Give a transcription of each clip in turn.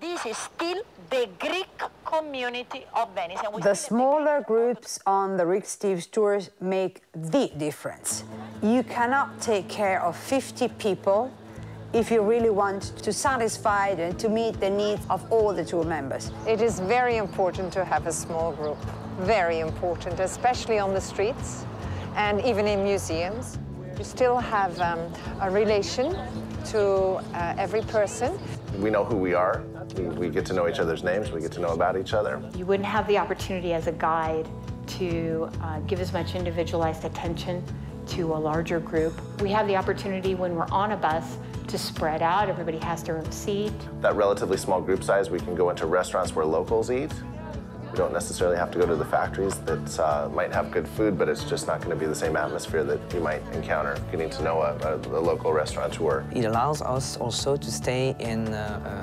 this is still the Greek community of Venice. And the smaller groups on the Rick Steves tours make the difference. You cannot take care of 50 people if you really want to satisfy and to meet the needs of all the tour members. It is very important to have a small group, very important, especially on the streets and even in museums. You still have a relation to every person. We know who we are. We get to know each other's names. We get to know about each other. You wouldn't have the opportunity as a guide to give as much individualized attention to a larger group. We have the opportunity when we're on a bus to spread out. Everybody has their own seat. That relatively small group size, we can go into restaurants where locals eat. We don't necessarily have to go to the factories that might have good food, but it's just not going to be the same atmosphere that you might encounter getting to know a local restaurateur. It allows us also to stay in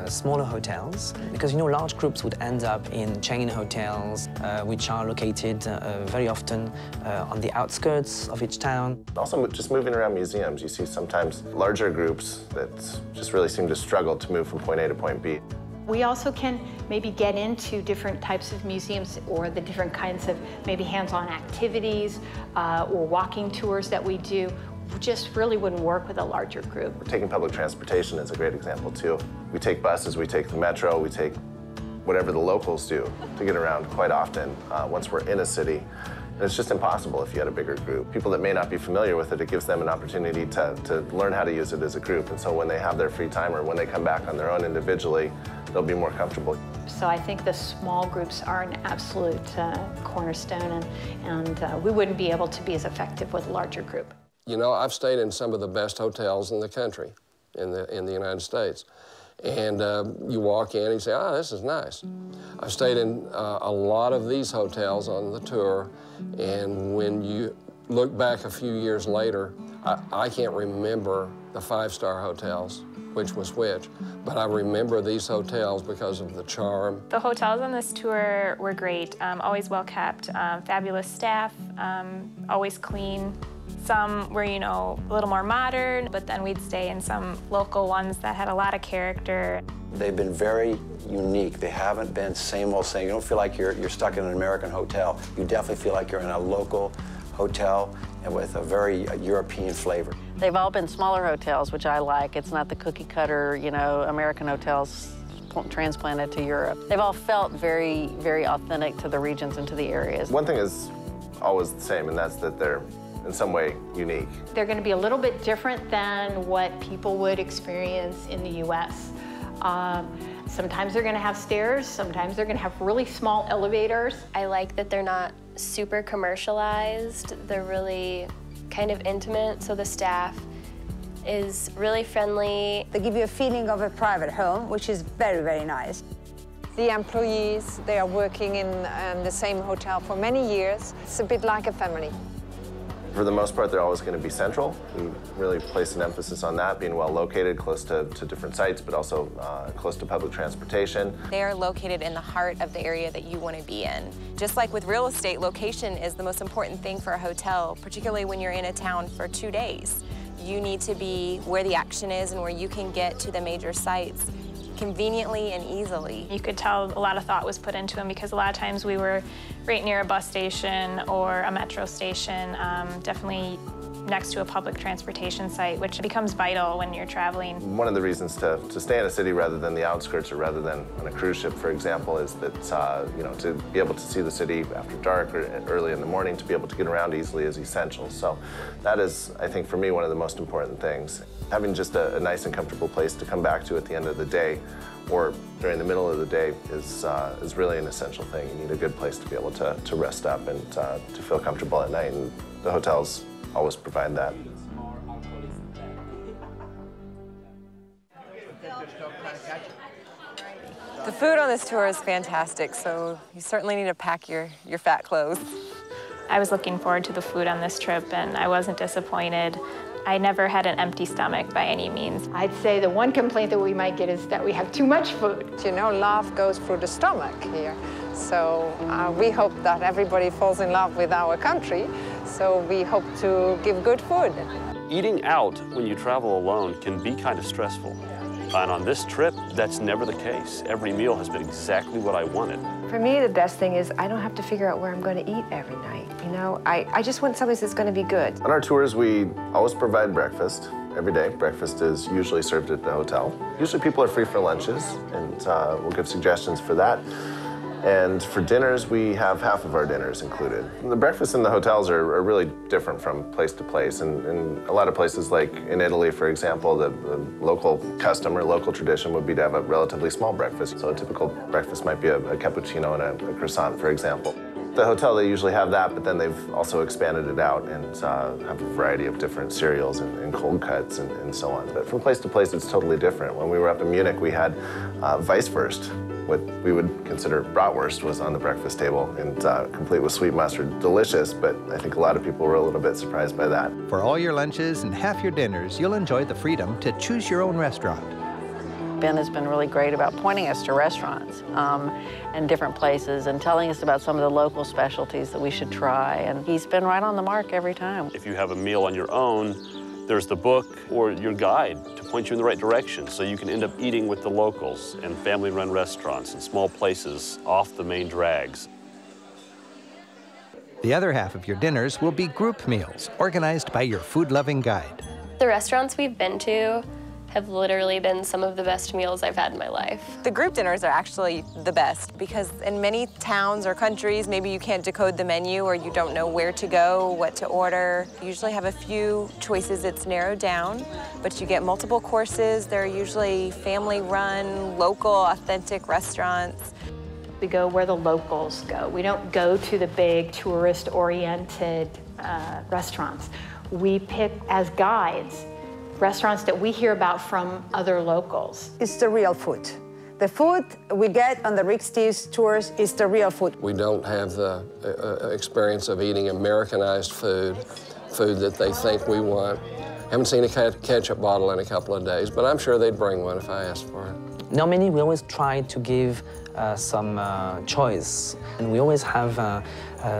smaller hotels, because, you know, large groups would end up in chain hotels, which are located very often on the outskirts of each town. Also, just moving around museums, you see sometimes larger groups that just really seem to struggle to move from point A to point B. We also can maybe get into different types of museums or the different kinds of maybe hands-on activities or walking tours that we do. Just really wouldn't work with a larger group. Taking public transportation is a great example too. We take buses, we take the metro, we take whatever the locals do to get around quite often once we're in a city. And it's just impossible if you had a bigger group. People that may not be familiar with it, it gives them an opportunity to learn how to use it as a group. And so when they have their free time or when they come back on their own individually, they'll be more comfortable. So I think the small groups are an absolute cornerstone, and we wouldn't be able to be as effective with a larger group. You know, I've stayed in some of the best hotels in the country, in the United States. And you walk in and you say, oh, this is nice. I've stayed in a lot of these hotels on the tour, and when you look back a few years later, I can't remember the five-star hotels, which was which, but I remember these hotels because of the charm. The hotels on this tour were great, always well kept, fabulous staff, always clean. Some were, you know, a little more modern, but then we'd stay in some local ones that had a lot of character. They've been very unique. They haven't been same old same. You don't feel like you're stuck in an American hotel. You definitely feel like you're in a local hotel and with a very European flavor. They've all been smaller hotels, which I like. It's not the cookie cutter, you know, American hotels transplanted to Europe. They've all felt very, very authentic to the regions and to the areas. One thing is always the same, and that's that they're in some way unique. They're going to be a little bit different than what people would experience in the U.S. Sometimes they're going to have stairs, sometimes they're going to have really small elevators. I like that they're not super commercialized. They're really kind of intimate, so the staff is really friendly. They give you a feeling of a private home, which is very, very nice. The employees, they are working in the same hotel for many years. It's a bit like a family. For the most part, they're always going to be central. We really place an emphasis on that, being well located, close to different sites, but also close to public transportation. They are located in the heart of the area that you want to be in. Just like with real estate, location is the most important thing for a hotel, particularly when you're in a town for 2 days. You need to be where the action is and where you can get to the major sites conveniently and easily. You could tell a lot of thought was put into them because a lot of times we were right near a bus station or a metro station, definitely next to a public transportation site, which becomes vital when you're traveling. One of the reasons to stay in a city rather than the outskirts or rather than on a cruise ship, for example, is that you know, to be able to see the city after dark or early in the morning, to be able to get around easily is essential. So that is, I think, for me, one of the most important things. Having just a nice and comfortable place to come back to at the end of the day or during the middle of the day is really an essential thing. You need a good place to be able to rest up and to feel comfortable at night, and the hotels always provide that. The food on this tour is fantastic, so you certainly need to pack your fat clothes. I was looking forward to the food on this trip, and I wasn't disappointed. I never had an empty stomach by any means. I'd say the one complaint that we might get is that we have too much food. You know, love goes through the stomach here. So we hope that everybody falls in love with our country. So we hope to give good food. Eating out when you travel alone can be kind of stressful. And on this trip, that's never the case. Every meal has been exactly what I wanted. For me, the best thing is I don't have to figure out where I'm going to eat every night. You know, I just want someplace that's going to be good. On our tours, we always provide breakfast every day. Breakfast is usually served at the hotel. Usually people are free for lunches, and we'll give suggestions for that. And for dinners, we have half of our dinners included. The breakfasts in the hotels are really different from place to place. And in a lot of places, like in Italy, for example, the local custom or local tradition would be to have a relatively small breakfast. So a typical breakfast might be a cappuccino and a croissant, for example. The hotel, they usually have that, but then they've also expanded it out and have a variety of different cereals and cold cuts and so on. But from place to place, it's totally different. When we were up in Munich, we had Weisswurst. What we would consider bratwurst was on the breakfast table and complete with sweet mustard. Delicious, but I think a lot of people were a little bit surprised by that. For all your lunches and half your dinners, you'll enjoy the freedom to choose your own restaurant. Ben has been really great about pointing us to restaurants and different places and telling us about some of the local specialties that we should try. And he's been right on the mark every time. If you have a meal on your own, there's the book or your guide to point you in the right direction, so you can end up eating with the locals and family-run restaurants and small places off the main drags. The other half of your dinners will be group meals organized by your food-loving guide. The restaurants we've been to have literally been some of the best meals I've had in my life. The group dinners are actually the best because in many towns or countries, maybe you can't decode the menu or you don't know where to go, what to order. You usually have a few choices that's narrowed down, but you get multiple courses. They're usually family-run, local, authentic restaurants. We go where the locals go. We don't go to the big tourist-oriented restaurants. We pick, as guides, restaurants that we hear about from other locals. It's the real food. The food we get on the Rick Steves tours is the real food. We don't have the experience of eating Americanized food that they think we want. Haven't seen a ketchup bottle in a couple of days, but I'm sure they'd bring one if I asked for it. Normally, we always try to give some choice, and we always have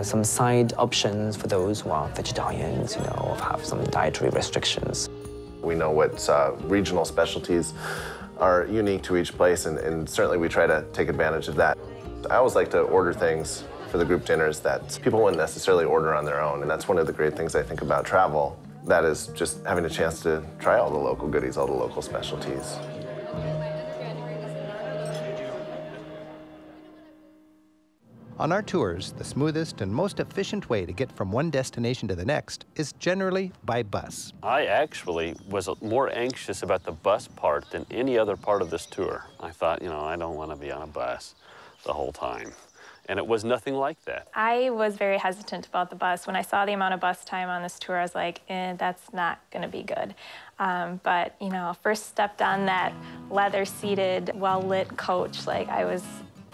some side options for those who are vegetarians, you know, or have some dietary restrictions. We know what regional specialties are unique to each place, and certainly we try to take advantage of that. I always like to order things for the group dinners that people wouldn't necessarily order on their own, and that's one of the great things I think about travel. That is just having a chance to try all the local goodies, all the local specialties. On our tours, the smoothest and most efficient way to get from one destination to the next is generally by bus. I actually was more anxious about the bus part than any other part of this tour. I thought, you know, I don't want to be on a bus the whole time. And it was nothing like that. I was very hesitant about the bus. When I saw the amount of bus time on this tour, I was like, that's not going to be good. But, you know, first stepped on that leather-seated, well-lit coach, like I was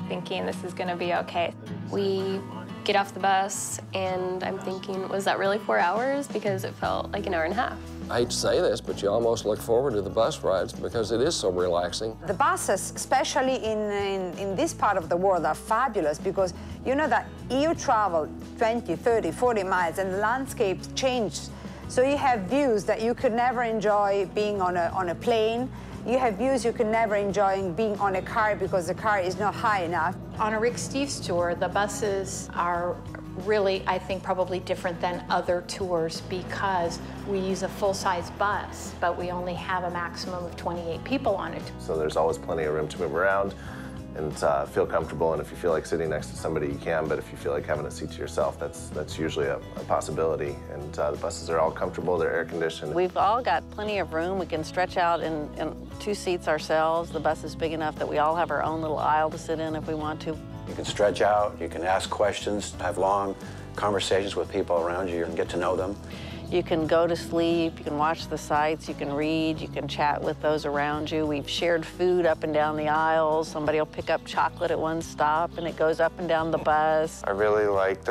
thinking this is going to be okay. We get off the bus and I'm thinking, was that really 4 hours? Because it felt like an hour and a half. I hate to say this, but you almost look forward to the bus rides because it is so relaxing. The buses, especially in this part of the world, are fabulous because you know that you travel 20, 30, 40 miles and the landscape changes. So you have views that you could never enjoy being on a plane. You have views you can never enjoy being on a car because the car is not high enough. On a Rick Steves tour, the buses are really, I think, probably different than other tours because we use a full-size bus, but we only have a maximum of 28 people on it. So there's always plenty of room to move around and feel comfortable, and if you feel like sitting next to somebody, you can, but if you feel like having a seat to yourself, that's usually a possibility. And the buses are all comfortable, they're air-conditioned. We've all got plenty of room. We can stretch out in 2 seats ourselves. The bus is big enough that we all have our own little aisle to sit in if we want to. You can stretch out, you can ask questions, have long conversations with people around you and get to know them. You can go to sleep, you can watch the sights, you can read, you can chat with those around you. We've shared food up and down the aisles. Somebody will pick up chocolate at one stop and it goes up and down the bus. I really liked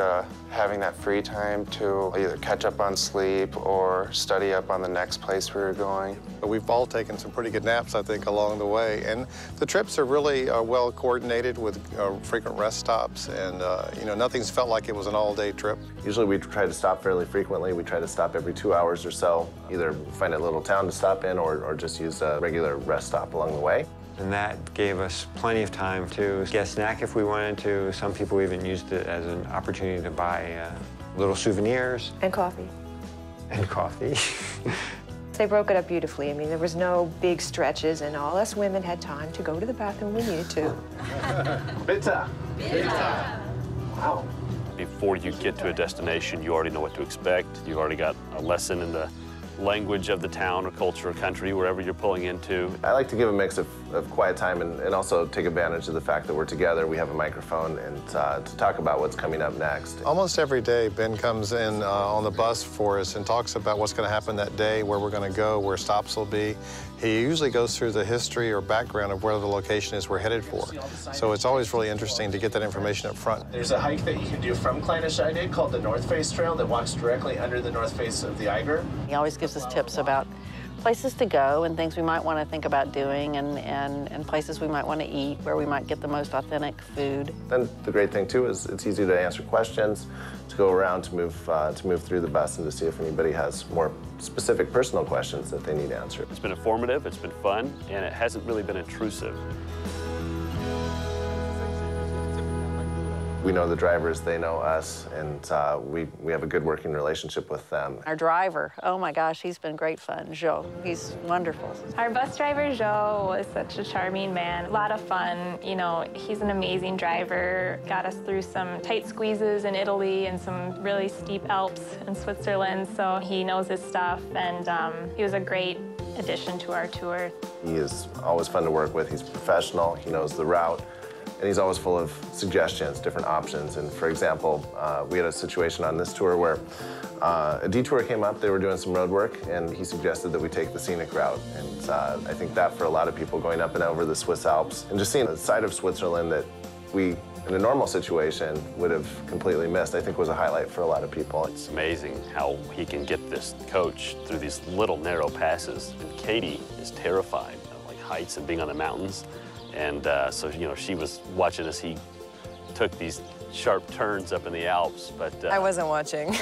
having that free time to either catch up on sleep or study up on the next place we were going. We've all taken some pretty good naps, I think, along the way. And the trips are really well coordinated with frequent rest stops. And, you know, nothing's felt like it was an all-day trip. Usually we try to stop fairly frequently. We try to stop stop every 2 hours or so, either find a little town to stop in or just use a regular rest stop along the way. And that gave us plenty of time to get a snack if we wanted to. Some people even used it as an opportunity to buy little souvenirs. And coffee. And coffee. They broke it up beautifully. I mean, there was no big stretches, and all us women had time to go to the bathroom when we needed to. Bitte. Bitte. Wow. Before you get to a destination, you already know what to expect. You've already got a lesson in the language of the town or culture or country, wherever you're pulling into. I like to give a mix of quiet time and also take advantage of the fact that we're together, we have a microphone, and to talk about what's coming up next. Almost every day, Ben comes in on the bus for us and talks about what's going to happen that day, where we're going to go, where stops will be. He usually goes through the history or background of where the location is we're headed for. So it's always really interesting to get that information up front. There's a hike that you can do from Kleine Scheide called the North Face Trail that walks directly under the north face of the Eiger. He always gives us tips about places to go and things we might want to think about doing and places we might want to eat, where we might get the most authentic food. Then the great thing, too, is it's easy to answer questions, to go around, to move through the bus and to see if anybody has more specific personal questions that they need answered. It's been informative, it's been fun, and it hasn't really been intrusive. We know the drivers, they know us, and we have a good working relationship with them. Our driver, oh my gosh, he's been great fun, Joe. He's wonderful. Our bus driver, Joe, was such a charming man. A lot of fun. You know, he's an amazing driver. Got us through some tight squeezes in Italy and some really steep Alps in Switzerland, so he knows his stuff, and he was a great addition to our tour. He is always fun to work with. He's professional, he knows the route, and he's always full of suggestions, different options. And for example, we had a situation on this tour where a detour came up, they were doing some road work, and he suggested that we take the scenic route. And I think that for a lot of people going up and over the Swiss Alps, and just seeing the side of Switzerland that we, in a normal situation, would have completely missed, I think was a highlight for a lot of people. It's amazing how he can get this coach through these little narrow passes. And Katie is terrified of like heights and being on the mountains. And so, you know, she was watching as he took these sharp turns up in the Alps, but... I wasn't watching.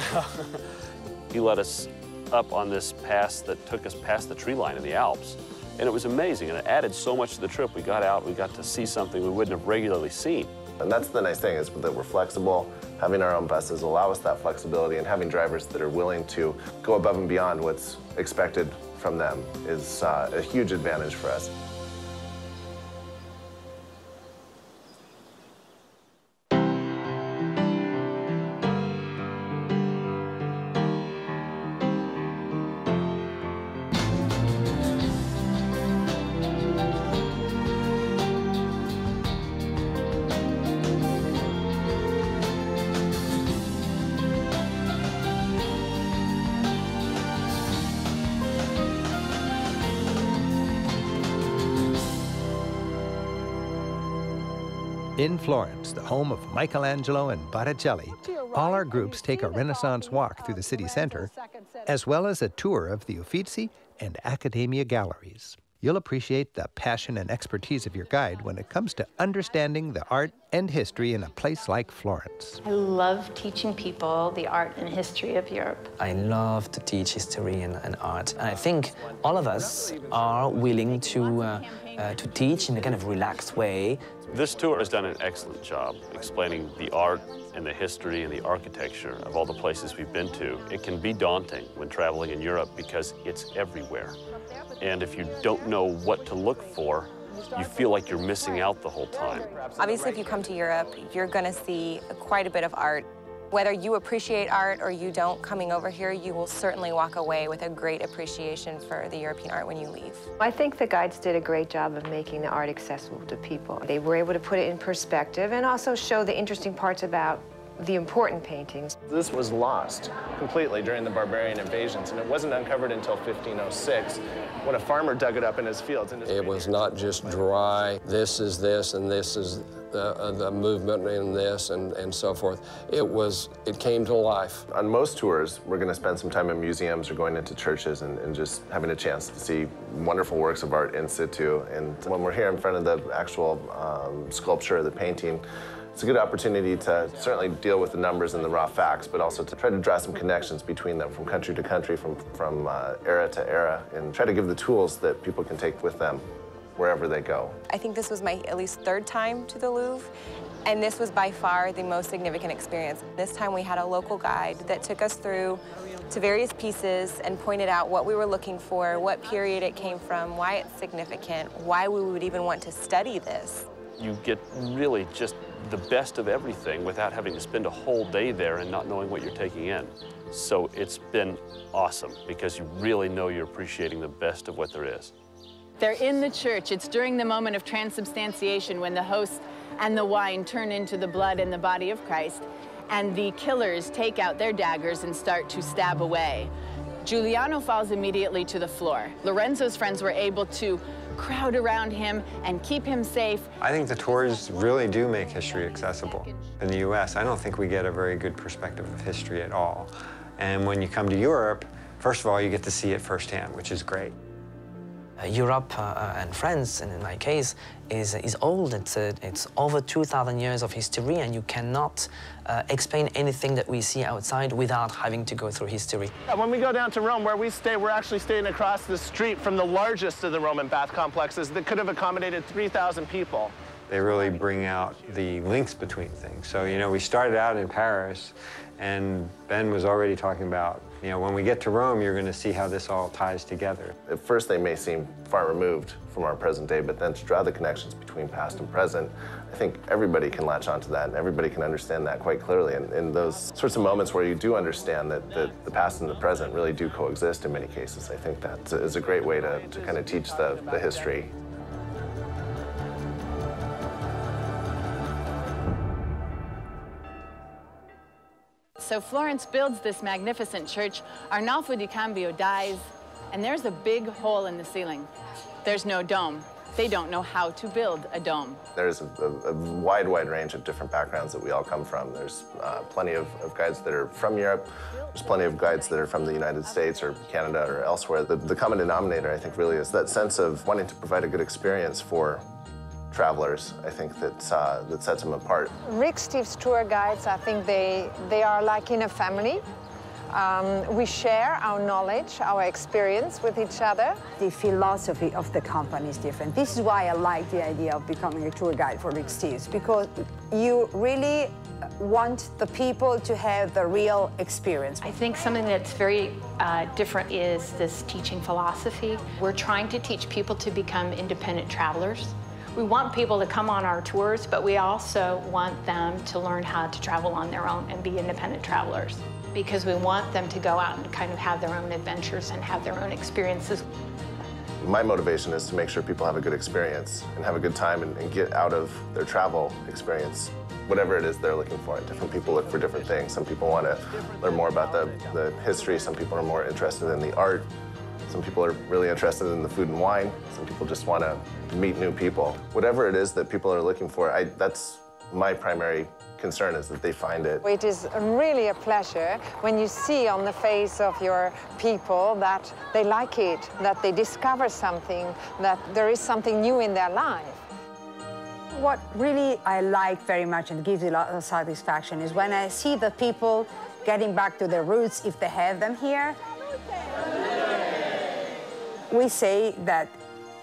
He led us up on this pass that took us past the tree line in the Alps. And it was amazing, and it added so much to the trip. We got out, we got to see something we wouldn't have regularly seen. And that's the nice thing, is that we're flexible. Having our own buses allow us that flexibility, and having drivers that are willing to go above and beyond what's expected from them is a huge advantage for us. In Florence, the home of Michelangelo and Botticelli, all our groups take a Renaissance walk through the city center, as well as a tour of the Uffizi and Accademia galleries. You'll appreciate the passion and expertise of your guide when it comes to understanding the art and history in a place like Florence. I love teaching people the art and history of Europe. I love to teach history and art. And I think all of us are willing to teach in a kind of relaxed way. This tour has done an excellent job explaining the art and the history and the architecture of all the places we've been to. It can be daunting when traveling in Europe because it's everywhere. And if you don't know what to look for, you feel like you're missing out the whole time. Obviously, if you come to Europe, you're going to see quite a bit of art. Whether you appreciate art or you don't, coming over here, you will certainly walk away with a great appreciation for the European art when you leave. I think the guides did a great job of making the art accessible to people. They were able to put it in perspective and also show the interesting parts about the important paintings. This was lost completely during the barbarian invasions, and it wasn't uncovered until 1506 when a farmer dug it up in his fields. It was not just dry, this is this, and this is the movement in this, and so forth. It came to life. On most tours, we're going to spend some time in museums or going into churches and just having a chance to see wonderful works of art in situ. And when we're here in front of the actual sculpture or the painting, It's a good opportunity to certainly deal with the numbers and the raw facts, but also to try to draw some connections between them from country to country, from era to era, and try to give the tools that people can take with them wherever they go. I think this was my at least third time to the Louvre, and this was by far the most significant experience. This time we had a local guide that took us through to various pieces and pointed out what we were looking for, what period it came from, why it's significant, why we would even want to study this. You get really just the best of everything without having to spend a whole day there and not knowing what you're taking in. So it's been awesome because you really know you're appreciating the best of what there is. They're in the church. It's during the moment of transubstantiation when the host and the wine turn into the blood and the body of Christ, and the killers take out their daggers and start to stab away. Giuliano falls immediately to the floor. Lorenzo's friends were able to crowd around him and keep him safe. I think the tours really do make history accessible. In the US, I don't think we get a very good perspective of history at all. And when you come to Europe, first of all, you get to see it firsthand, which is great. Europe and France, and in my case, is old. It's over 2,000 years of history, and you cannot explain anything that we see outside without having to go through history. When we go down to Rome, where we stay, we're actually staying across the street from the largest of the Roman bath complexes that could have accommodated 3,000 people. They really bring out the links between things. So, you know, we started out in Paris, and Ben was already talking about, you know, when we get to Rome, you're going to see how this all ties together. At first, they may seem far removed from our present day, but then to draw the connections between past and present, I think everybody can latch onto that, and everybody can understand that quite clearly. And in those sorts of moments where you do understand that the past and the present really do coexist in many cases, I think that is a great way to kind of teach the history. So Florence builds this magnificent church. Arnolfo di Cambio dies, and there's a big hole in the ceiling. There's no dome. They don't know how to build a dome. There's a wide range of different backgrounds that we all come from. There's plenty of guides that are from Europe. There's plenty of guides that are from the United States or Canada or elsewhere. The common denominator, I think, really is that sense of wanting to provide a good experience for travelers. I think that sets them apart. Rick Steves tour guides, I think they are like in a family. We share our knowledge, our experience with each other. The philosophy of the company is different. This is why I like the idea of becoming a tour guide for Rick Steves, because you really want the people to have the real experience. I think something that's very different is this teaching philosophy. We're trying to teach people to become independent travelers. We want people to come on our tours, but we also want them to learn how to travel on their own and be independent travelers, because we want them to go out and kind of have their own adventures and have their own experiences. My motivation is to make sure people have a good experience and have a good time and get out of their travel experience whatever it is they're looking for. Different people look for different things. Some people want to learn more about the history. Some people are more interested in the art. Some people are really interested in the food and wine. Some people just want to meet new people. Whatever it is that people are looking for, that's my primary concern, is that they find it. It is really a pleasure when you see on the face of your people that they like it, that they discover something, that there is something new in their life. What really I like very much and gives a lot of satisfaction is when I see the people getting back to their roots, if they have them here. We say that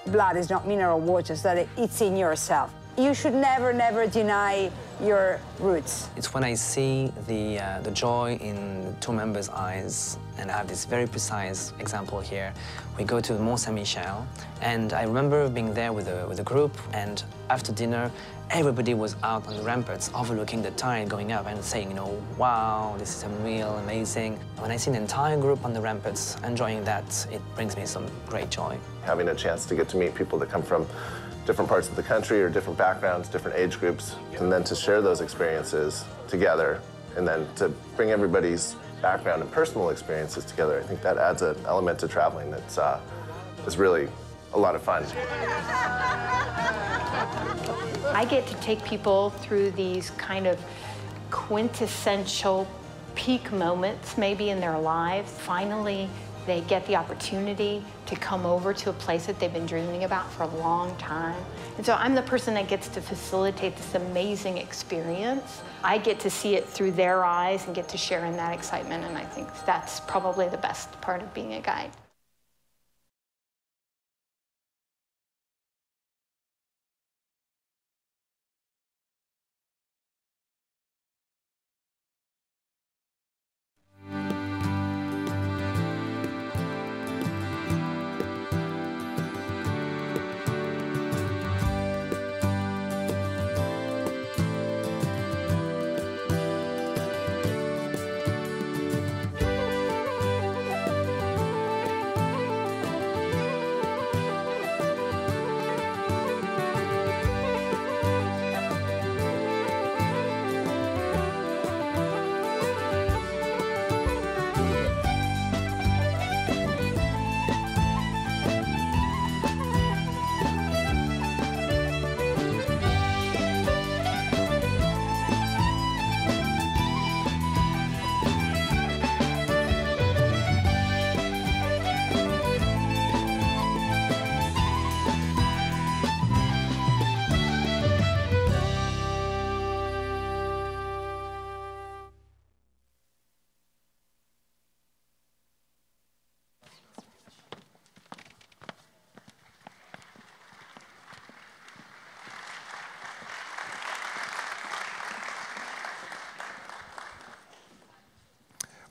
blood is not mineral water, so that it's in yourself. You should never, never deny your roots. It's when I see the joy in the tour members' eyes, and I have this very precise example here. We go to Mont Saint-Michel, and I remember being there with a group, and after dinner, everybody was out on the ramparts overlooking the tide going up and saying, you know, wow, this is real amazing. When I see an entire group on the ramparts enjoying that, it brings me some great joy. Having a chance to get to meet people that come from different parts of the country or different backgrounds, different age groups, and then to share those experiences together, and then to bring everybody's background and personal experiences together, I think that adds an element to traveling that's is really a lot of fun. I get to take people through these kind of quintessential peak moments maybe in their lives. Finally, they get the opportunity to come over to a place that they've been dreaming about for a long time. And so I'm the person that gets to facilitate this amazing experience. I get to see it through their eyes and get to share in that excitement, and I think that's probably the best part of being a guide.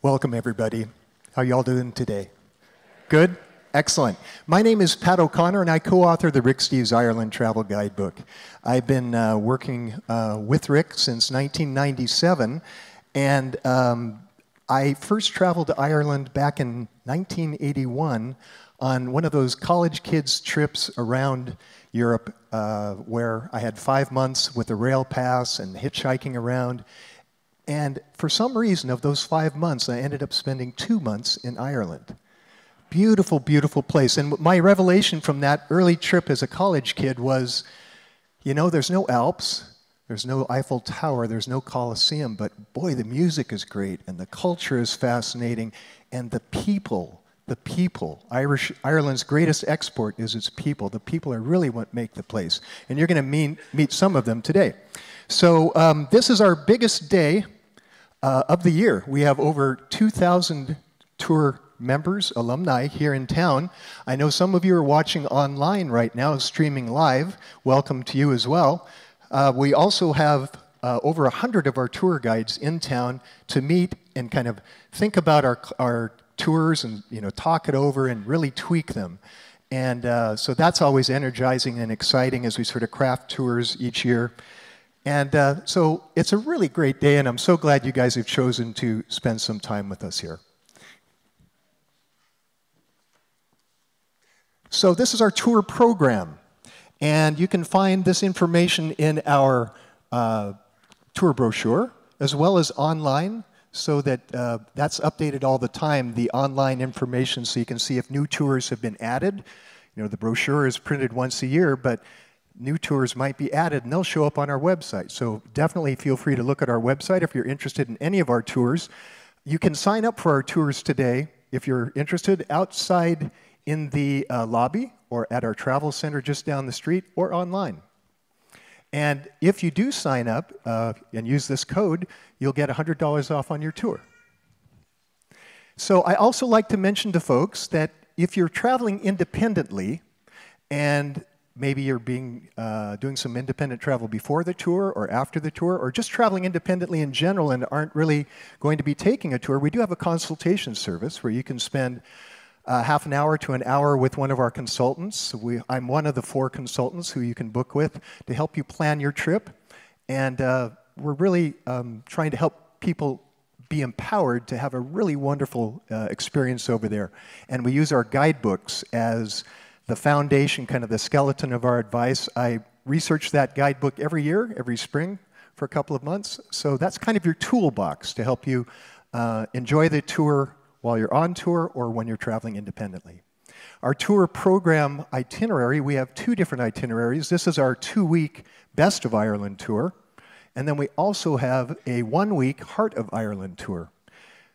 Welcome, everybody. How y'all doing today? Good? Excellent. My name is Pat O'Connor, and I co-author the Rick Steves Ireland Travel Guidebook. I've been working with Rick since 1997, and I first traveled to Ireland back in 1981 on one of those college kids trips around Europe where I had 5 months with a rail pass and hitchhiking around. And for some reason, of those 5 months, I ended up spending 2 months in Ireland. Beautiful, beautiful place. And my revelation from that early trip as a college kid was, you know, there's no Alps, there's no Eiffel Tower, there's no Colosseum, but boy, the music is great, and the culture is fascinating, and the people. Ireland's greatest export is its people. The people are really what make the place. And you're going to meet some of them today. So this is our biggest day of the year. We have over 2,000 tour members, alumni here in town. I know some of you are watching online right now, streaming live. Welcome to you as well. We also have over 100 of our tour guides in town to meet and kind of think about our tours and, you know, talk it over and really tweak them. And so that's always energizing and exciting as we sort of craft tours each year. And so it's a really great day, and I'm so glad you guys have chosen to spend some time with us here. So this is our tour program, and you can find this information in our tour brochure, as well as online, so that that's updated all the time, the online information, so you can see if new tours have been added. You know, the brochure is printed once a year, but new tours might be added, and they'll show up on our website. So definitely feel free to look at our website if you're interested in any of our tours. You can sign up for our tours today if you're interested outside in the lobby or at our travel center just down the street or online. And if you do sign up and use this code, you'll get $100 off on your tour. So I also like to mention to folks that if you're traveling independently and maybe you're doing some independent travel before the tour or after the tour, or just traveling independently in general and aren't really going to be taking a tour, we do have a consultation service where you can spend half an hour to an hour with one of our consultants. I'm one of the 4 consultants who you can book with to help you plan your trip. And we're really trying to help people be empowered to have a really wonderful experience over there. And we use our guidebooks as the foundation, kind of the skeleton of our advice. I research that guidebook every year, every spring, for a couple of months. So that's kind of your toolbox to help you enjoy the tour while you're on tour or when you're traveling independently. Our tour program itinerary, we have 2 different itineraries. This is our 2-week Best of Ireland tour. And then we also have a 1-week Heart of Ireland tour.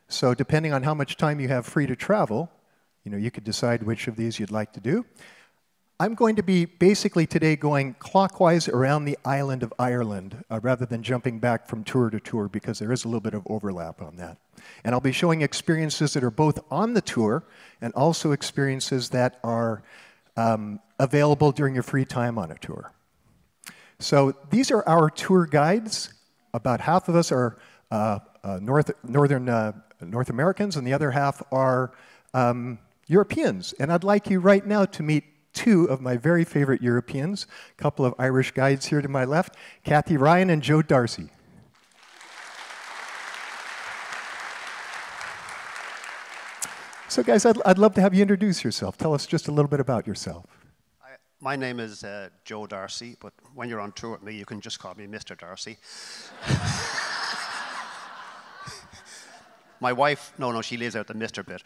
So depending on how much time you have free to travel, You could decide which of these you'd like to do. I'm going to be basically today going clockwise around the island of Ireland rather than jumping back from tour to tour, because there is a little bit of overlap on that. And I'll be showing experiences that are both on the tour and also experiences that are available during your free time on a tour. So these are our tour guides. About half of us are North Americans, and the other half are Europeans. And I'd like you right now to meet two of my very favorite Europeans, a couple of Irish guides here to my left, Kathy Ryan and Joe Darcy. So guys, I'd love to have you introduce yourself. Tell us just a little bit about yourself. My name is Joe Darcy, but when you're on tour with me, you can just call me Mr. Darcy. My wife, no, she leaves out the Mr. bit.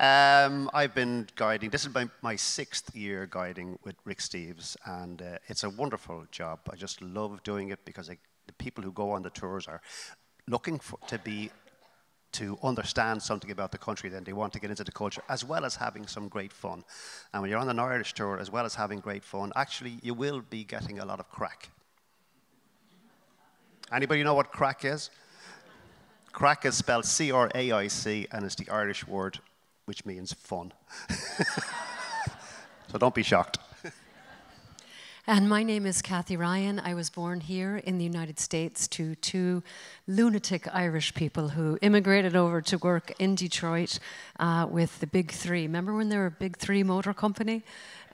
I've been guiding, this is my 6th year guiding with Rick Steves, and it's a wonderful job. I just love doing it because the people who go on the tours are looking to understand something about the country, then they want to get into the culture, as well as having some great fun. And when you're on an Irish tour, as well as having great fun, actually you will be getting a lot of crack. Anybody know what crack is? Crack is spelled C-R-A-I-C, and it's the Irish word which means fun. So don't be shocked. And my name is Kathy Ryan. I was born here in the United States to two lunatic Irish people who immigrated over to work in Detroit with the Big Three. Remember when they were a Big Three motor company?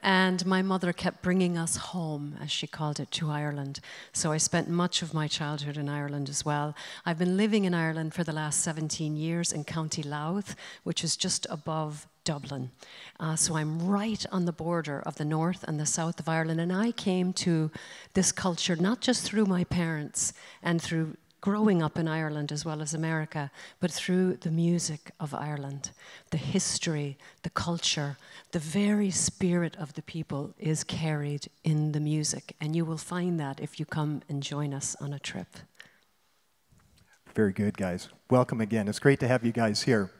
And my mother kept bringing us home, as she called it, to Ireland. So I spent much of my childhood in Ireland as well. I've been living in Ireland for the last 17 years in County Louth, which is just above Dublin. So I'm right on the border of the north and the south of Ireland. And I came to this culture not just through my parents and through growing up in Ireland as well as America, but through the music of Ireland. The history, the culture, the very spirit of the people is carried in the music. And you will find that if you come and join us on a trip. Very good, guys. Welcome again. It's great to have you guys here.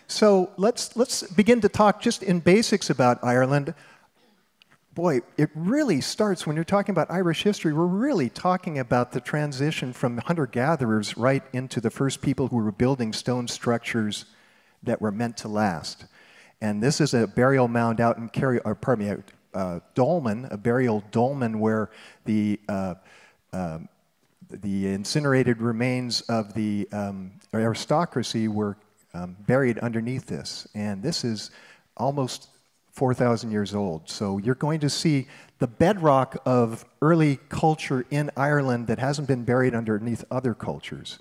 So let's begin to talk just in basics about Ireland. Boy, it really starts when you're talking about Irish history. We're really talking about the transition from hunter-gatherers right into the first people who were building stone structures that were meant to last. And this is a burial mound out in dolmen, a burial dolmen where the incinerated remains of the aristocracy were buried underneath this. And this is almost 4,000 years old. So you're going to see the bedrock of early culture in Ireland that hasn't been buried underneath other cultures.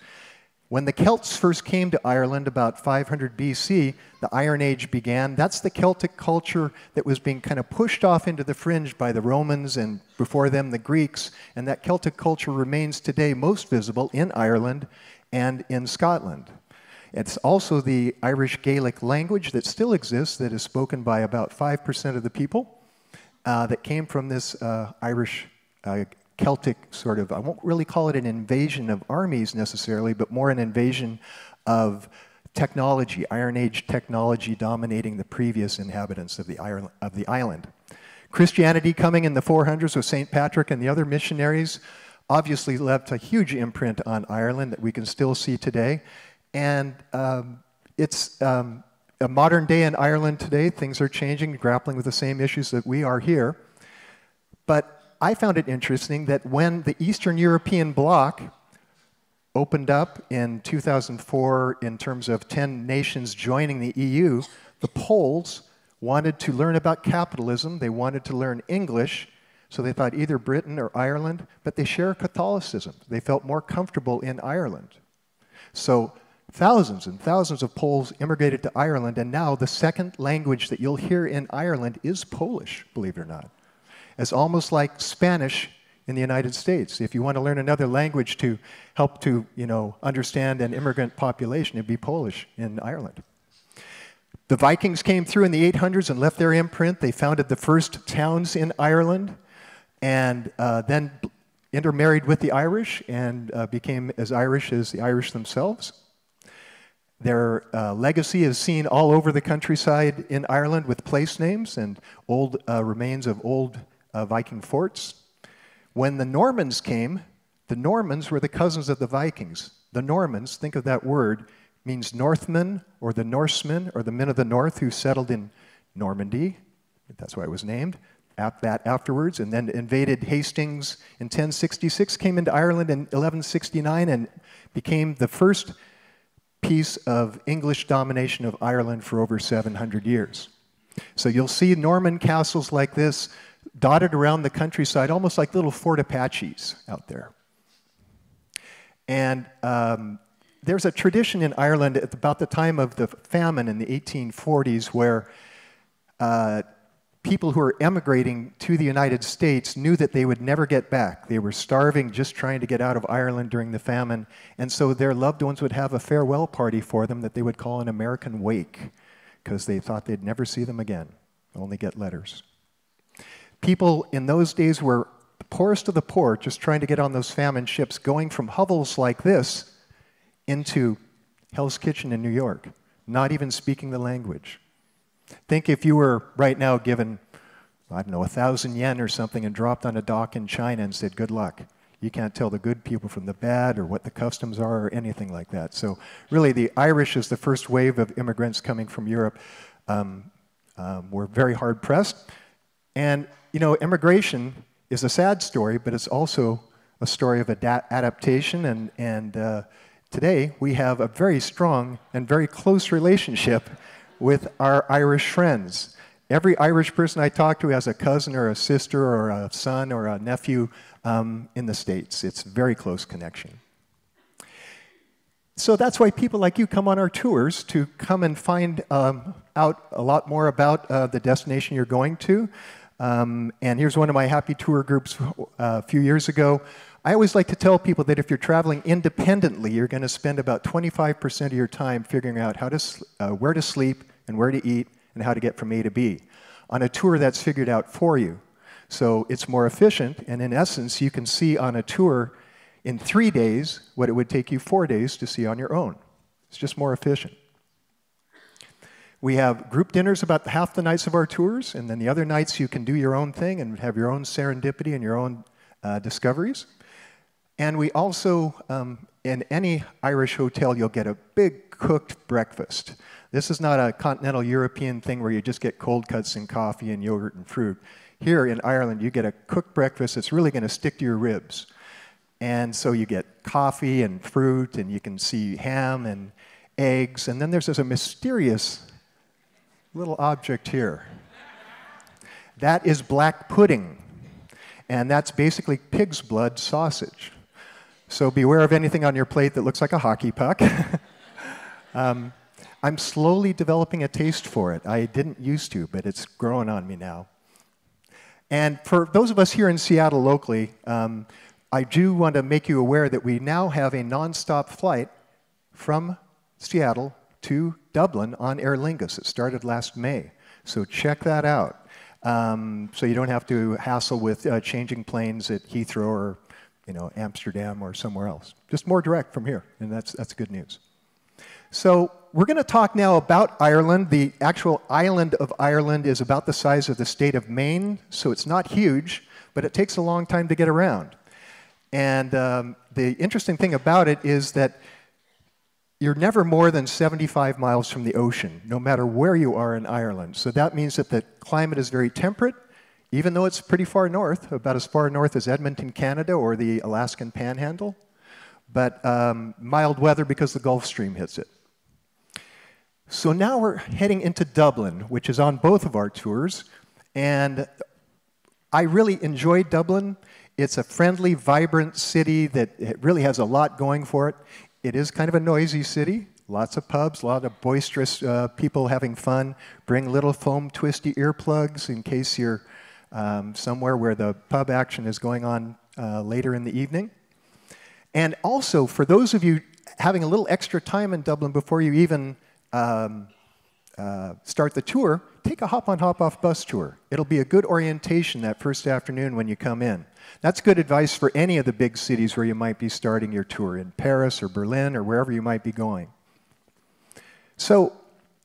When the Celts first came to Ireland about 500 BC, the Iron Age began. That's the Celtic culture that was being kind of pushed off into the fringe by the Romans and before them the Greeks. And that Celtic culture remains today most visible in Ireland and in Scotland. It's also the Irish Gaelic language that still exists, that is spoken by about 5% of the people that came from this Irish Celtic sort of, I won't really call it an invasion of armies necessarily, but more an invasion of technology, Iron Age technology dominating the previous inhabitants of the island. Christianity coming in the 400s with St. Patrick and the other missionaries obviously left a huge imprint on Ireland that we can still see today. And it's a modern day in Ireland today. Things are changing, grappling with the same issues that we are here. But I found it interesting that when the Eastern European bloc opened up in 2004 in terms of 10 nations joining the EU, the Poles wanted to learn about capitalism. They wanted to learn English. So they thought either Britain or Ireland, but they share Catholicism. They felt more comfortable in Ireland. So thousands and thousands of Poles immigrated to Ireland, and now the second language that you'll hear in Ireland is Polish, believe it or not. It's almost like Spanish in the United States. If you want to learn another language to help to, understand an immigrant population, it'd be Polish in Ireland. The Vikings came through in the 800s and left their imprint. They founded the first towns in Ireland, and then intermarried with the Irish and became as Irish as the Irish themselves. Their legacy is seen all over the countryside in Ireland with place names and old remains of old Viking forts. When the Normans came, the Normans were the cousins of the Vikings. The Normans, think of that word, means Northmen or the Norsemen or the men of the north who settled in Normandy. That's why it was named. That afterwards, and then invaded Hastings in 1066, came into Ireland in 1169 and became the first piece of English domination of Ireland for over 700 years. So you'll see Norman castles like this dotted around the countryside, almost like little Fort Apaches out there. And there's a tradition in Ireland at about the time of the famine in the 1840s where people who were emigrating to the United States knew that they would never get back. They were starving, just trying to get out of Ireland during the famine, and so their loved ones would have a farewell party for them that they would call an American wake, because they thought they'd never see them again, only get letters. People in those days were the poorest of the poor, just trying to get on those famine ships, going from hovels like this into Hell's Kitchen in New York, not even speaking the language. Think if you were right now given, I don't know, 1,000 yen or something and dropped on a dock in China and said, good luck. You can't tell the good people from the bad or what the customs are or anything like that. So really the Irish is the first wave of immigrants coming from Europe. Were very hard pressed. And, you know, immigration is a sad story, but it's also a story of adaptation. And today we have a very strong and very close relationship with our Irish friends. Every Irish person I talk to has a cousin or a sister or a son or a nephew in the States. It's a very close connection. So that's why people like you come on our tours, to come and find out a lot more about the destination you're going to. And here's one of my happy tour groups a few years ago. I always like to tell people that if you're traveling independently, you're going to spend about 25% of your time figuring out how to, where to sleep and where to eat and how to get from A to B. On a tour, that's figured out for you. So it's more efficient, and in essence, you can see on a tour in 3 days what it would take you 4 days to see on your own. It's just more efficient. We have group dinners about half the nights of our tours, and then the other nights you can do your own thing and have your own serendipity and your own discoveries. And we also, in any Irish hotel, you'll get a big cooked breakfast. This is not a continental European thing where you just get cold cuts and coffee and yogurt and fruit. Here in Ireland, you get a cooked breakfast that's really going to stick to your ribs. And so you get coffee and fruit, and you can see ham and eggs. And then there's a mysterious little object here. That is black pudding. And that's basically pig's blood sausage. So beware of anything on your plate that looks like a hockey puck. I'm slowly developing a taste for it. I didn't used to, but it's growing on me now. And for those of us here in Seattle locally, I do want to make you aware that we now have a nonstop flight from Seattle to Dublin on Aer Lingus. It started last May, so check that out. So you don't have to hassle with changing planes at Heathrow or, you know, Amsterdam or somewhere else. Just more direct from here, and that's good news. So we're going to talk now about Ireland. The actual island of Ireland is about the size of the state of Maine, so it's not huge, but it takes a long time to get around. And the interesting thing about it is that you're never more than 75 miles from the ocean, no matter where you are in Ireland. So that means that the climate is very temperate, even though it's pretty far north, about as far north as Edmonton, Canada, or the Alaskan Panhandle. But mild weather because the Gulf Stream hits it. So now we're heading into Dublin, which is on both of our tours. And I really enjoyed Dublin. It's a friendly, vibrant city that it really has a lot going for it. It is kind of a noisy city. Lots of pubs, a lot of boisterous people having fun. Bring little foam twisty earplugs in case you're somewhere where the pub action is going on later in the evening. And also, for those of you having a little extra time in Dublin before you even start the tour, take a hop-on, hop-off bus tour. It'll be a good orientation that first afternoon when you come in. That's good advice for any of the big cities where you might be starting your tour, in Paris or Berlin or wherever you might be going. So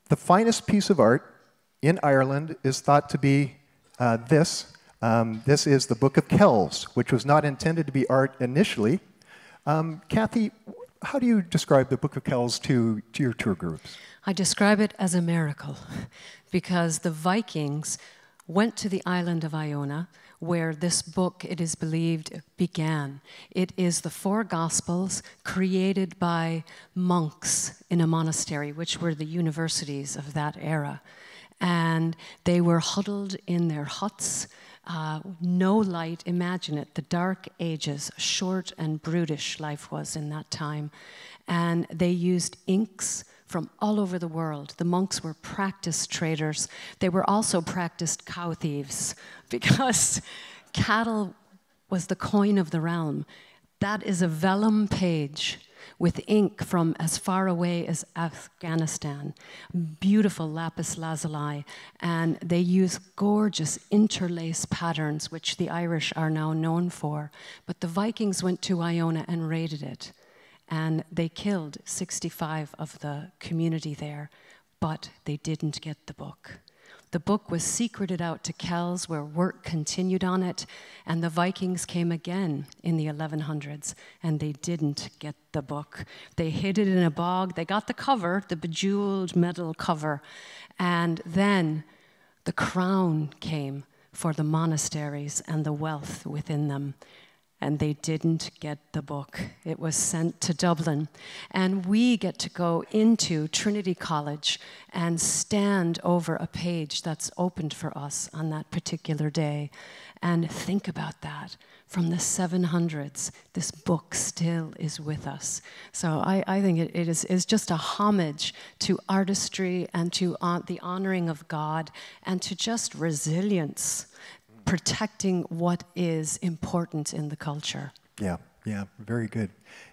the finest piece of art in Ireland is thought to be this. This is the Book of Kells, which was not intended to be art initially. Kathy, how do you describe the Book of Kells to your tour groups? I describe it as a miracle because the Vikings went to the island of Iona, where this book, it is believed, began. It is the 4 Gospels created by monks in a monastery, which were the universities of that era. And they were huddled in their huts, no light, imagine it, the Dark Ages, short and brutish life was in that time. And they used inks from all over the world. The monks were practiced traders. They were also practiced cow thieves because cattle was the coin of the realm. That is a vellum page with ink from as far away as Afghanistan. Beautiful lapis lazuli. And they use gorgeous interlace patterns, which the Irish are now known for. But the Vikings went to Iona and raided it. And they killed 65 of the community there, but they didn't get the book. The book was secreted out to Kells, where work continued on it, and the Vikings came again in the 1100s, and they didn't get the book. They hid it in a bog. They got the cover, the bejeweled metal cover, and then the crown came for the monasteries and the wealth within them. And they didn't get the book. It was sent to Dublin. And we get to go into Trinity College and stand over a page that's opened for us on that particular day. And think about that. From the 700s, this book still is with us. So I think it is just a homage to artistry and to the honoring of God and to just resilience, protecting what is important in the culture. Yeah, very good,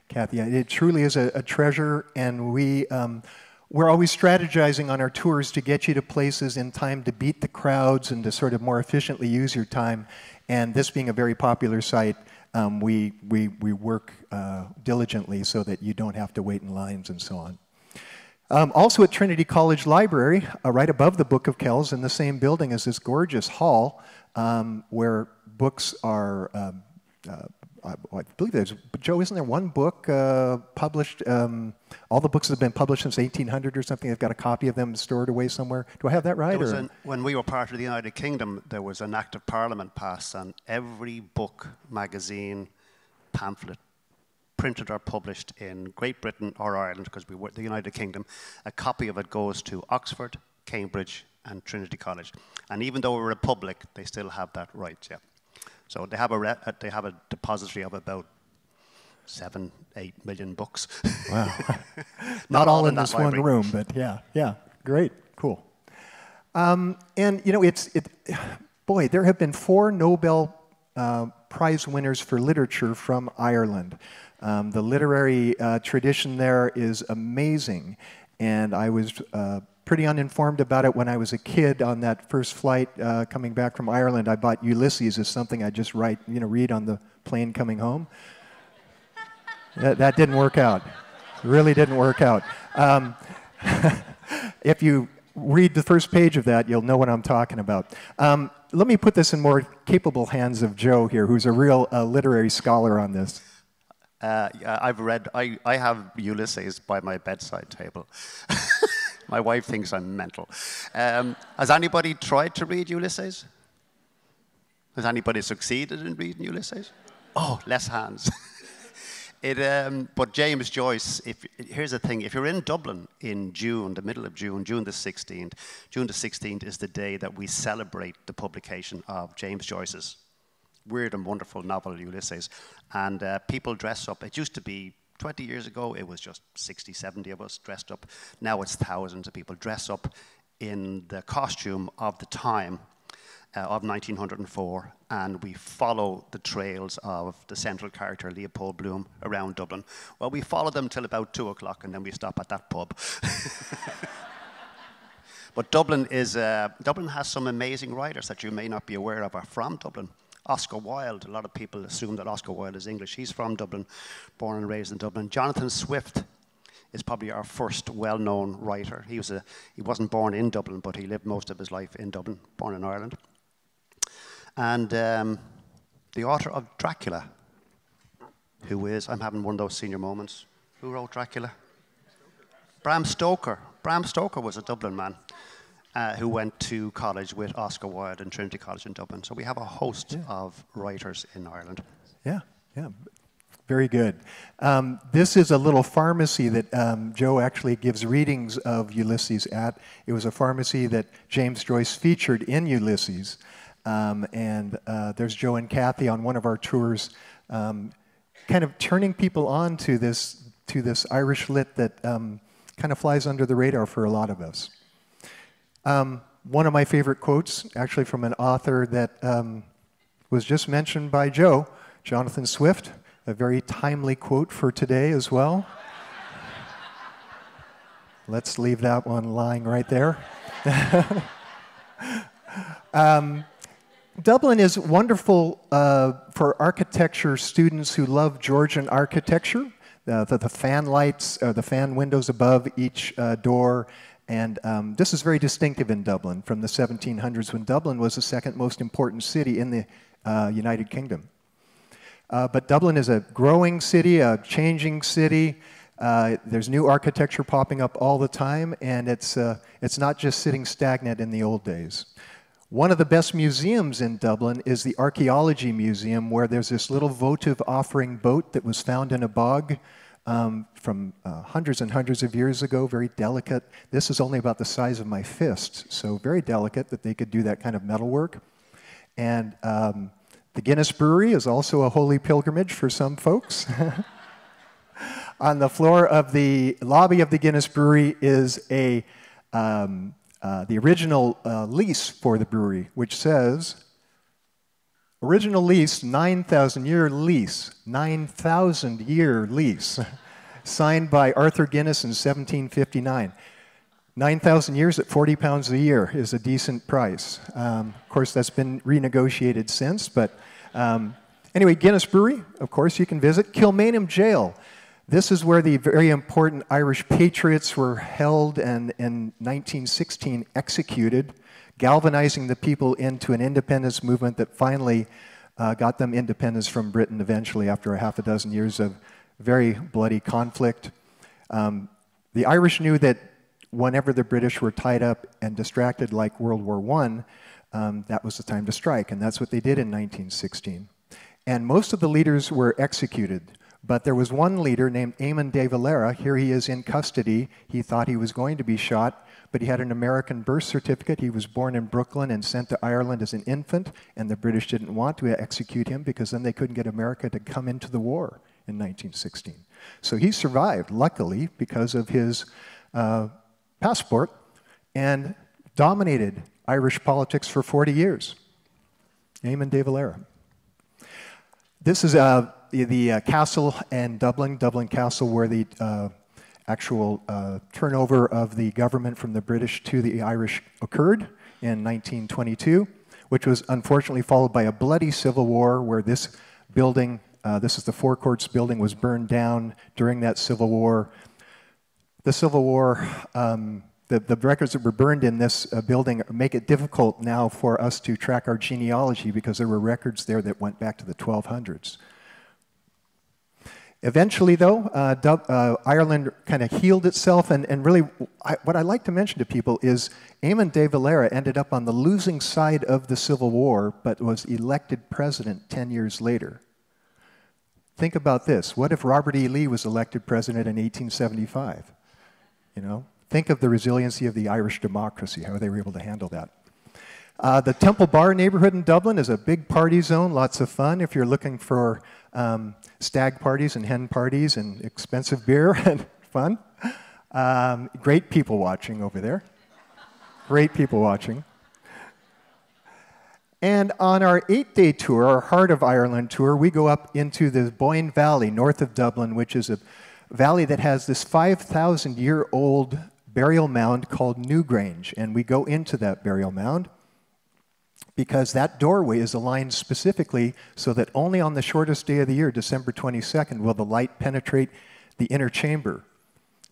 Kathy. It truly is a treasure, and we're always strategizing on our tours to get you to places in time to beat the crowds and to sort of more efficiently use your time. And this being a very popular site, we work diligently so that you don't have to wait in lines and so on. Also at Trinity College Library, right above the Book of Kells in the same building is this gorgeous hall where books are, I believe there's, Joe, isn't there one book published, all the books have been published since 1800 or something, they've got a copy of them stored away somewhere. Do I have that right? When we were part of the United Kingdom, there was an Act of Parliament passed, and every book, magazine, pamphlet, printed or published in Great Britain or Ireland, because we were the United Kingdom, a copy of it goes to Oxford, Cambridge, and Trinity College. And even though we're a republic, they still have that right, yeah. So they have a depository of about 7-8 million books. Wow. Not all in this one room, but yeah, great, cool. And you know, boy, there have been 4 Nobel Prize winners for literature from Ireland. The literary tradition there is amazing, and I was pretty uninformed about it when I was a kid. On that first flight coming back from Ireland, I bought Ulysses as something I just read on the plane coming home. That didn't work out. It really didn't work out. If you read the first page of that, you'll know what I'm talking about. Let me put this in more capable hands of Joe here, who's a real literary scholar on this. I have Ulysses by my bedside table. My wife thinks I'm mental. Has anybody tried to read Ulysses? Has anybody succeeded in reading Ulysses? Oh, less hands. But James Joyce, here's the thing, if you're in Dublin in June, the middle of June, June the 16th is the day that we celebrate the publication of James Joyce's weird and wonderful novel, Ulysses. And people dress up. It used to be 20 years ago, it was just 60, 70 of us dressed up. Now it's thousands of people dress up in the costume of the time of 1904, and we follow the trails of the central character, Leopold Bloom, around Dublin. Well, we follow them till about 2 o'clock, and then we stop at that pub. But Dublin has some amazing writers that you may not be aware of are from Dublin. Oscar Wilde, a lot of people assume that Oscar Wilde is English. He's from Dublin, born and raised in Dublin. Jonathan Swift is probably our first well-known writer. He wasn't born in Dublin, but he lived most of his life in Dublin, born in Ireland. And the author of Dracula, who is, I'm having one of those senior moments. Who wrote Dracula? Bram Stoker. Bram Stoker was a Dublin man who went to college with Oscar Wilde in Trinity College in Dublin. So we have a host of writers in Ireland. Yeah, yeah. Very good. This is a little pharmacy that Joe actually gives readings of Ulysses at. It was a pharmacy that James Joyce featured in Ulysses. And there's Joe and Kathy on one of our tours, kind of turning people on to this Irish lit that kind of flies under the radar for a lot of us. One of my favorite quotes, actually from an author that was just mentioned by Joe, Jonathan Swift, a very timely quote for today as well. Let's leave that one lying right there. Dublin is wonderful for architecture students who love Georgian architecture. The fan lights, the fan windows above each door. And this is very distinctive in Dublin from the 1700s, when Dublin was the second most important city in the United Kingdom. But Dublin is a growing city, a changing city. There's new architecture popping up all the time, and it's not just sitting stagnant in the old days. One of the best museums in Dublin is the Archaeology Museum, where there's this little votive offering boat that was found in a bog from hundreds and hundreds of years ago, very delicate. This is only about the size of my fist, so very delicate that they could do that kind of metalwork. And the Guinness Brewery is also a holy pilgrimage for some folks. On the floor of the lobby of the Guinness Brewery is the original lease for the brewery, which says, original lease, 9,000-year lease, 9,000-year lease, signed by Arthur Guinness in 1759. 9,000 years at £40 a year is a decent price. Of course, that's been renegotiated since, but anyway, Guinness Brewery, of course, you can visit. Kilmainham Jail. This is where the very important Irish patriots were held and in 1916 executed, galvanizing the people into an independence movement that finally got them independence from Britain eventually after a half a dozen years of very bloody conflict. The Irish knew that whenever the British were tied up and distracted like World War I, that was the time to strike, and that's what they did in 1916. And most of the leaders were executed, but there was one leader named Eamon de Valera. Here he is in custody. He thought he was going to be shot, but he had an American birth certificate. He was born in Brooklyn and sent to Ireland as an infant, and the British didn't want to execute him because then they couldn't get America to come into the war in 1916. So he survived, luckily, because of his passport, and dominated Irish politics for 40 years. Eamon de Valera. This is the castle in Dublin, Dublin Castle, where the actual turnover of the government from the British to the Irish occurred in 1922, which was unfortunately followed by a bloody civil war where this building, this is the Four Courts building, was burned down during that civil war. The Civil War, the records that were burned in this building make it difficult now for us to track our genealogy because there were records there that went back to the 1200s. Eventually, though, Ireland kind of healed itself, and really what I like to mention to people is Eamon de Valera ended up on the losing side of the Civil War, but was elected president 10 years later. Think about this. What if Robert E. Lee was elected president in 1875? You know, think of the resiliency of the Irish democracy, how they were able to handle that. The Temple Bar neighborhood in Dublin is a big party zone, lots of fun if you're looking for stag parties and hen parties and expensive beer and fun. Great people watching over there. Great people watching. And on our 8-day tour, our Heart of Ireland tour, we go up into the Boyne Valley, north of Dublin, which is a valley that has this 5,000-year-old burial mound called Newgrange. And we go into that burial mound because that doorway is aligned specifically so that only on the shortest day of the year, December 22nd, will the light penetrate the inner chamber.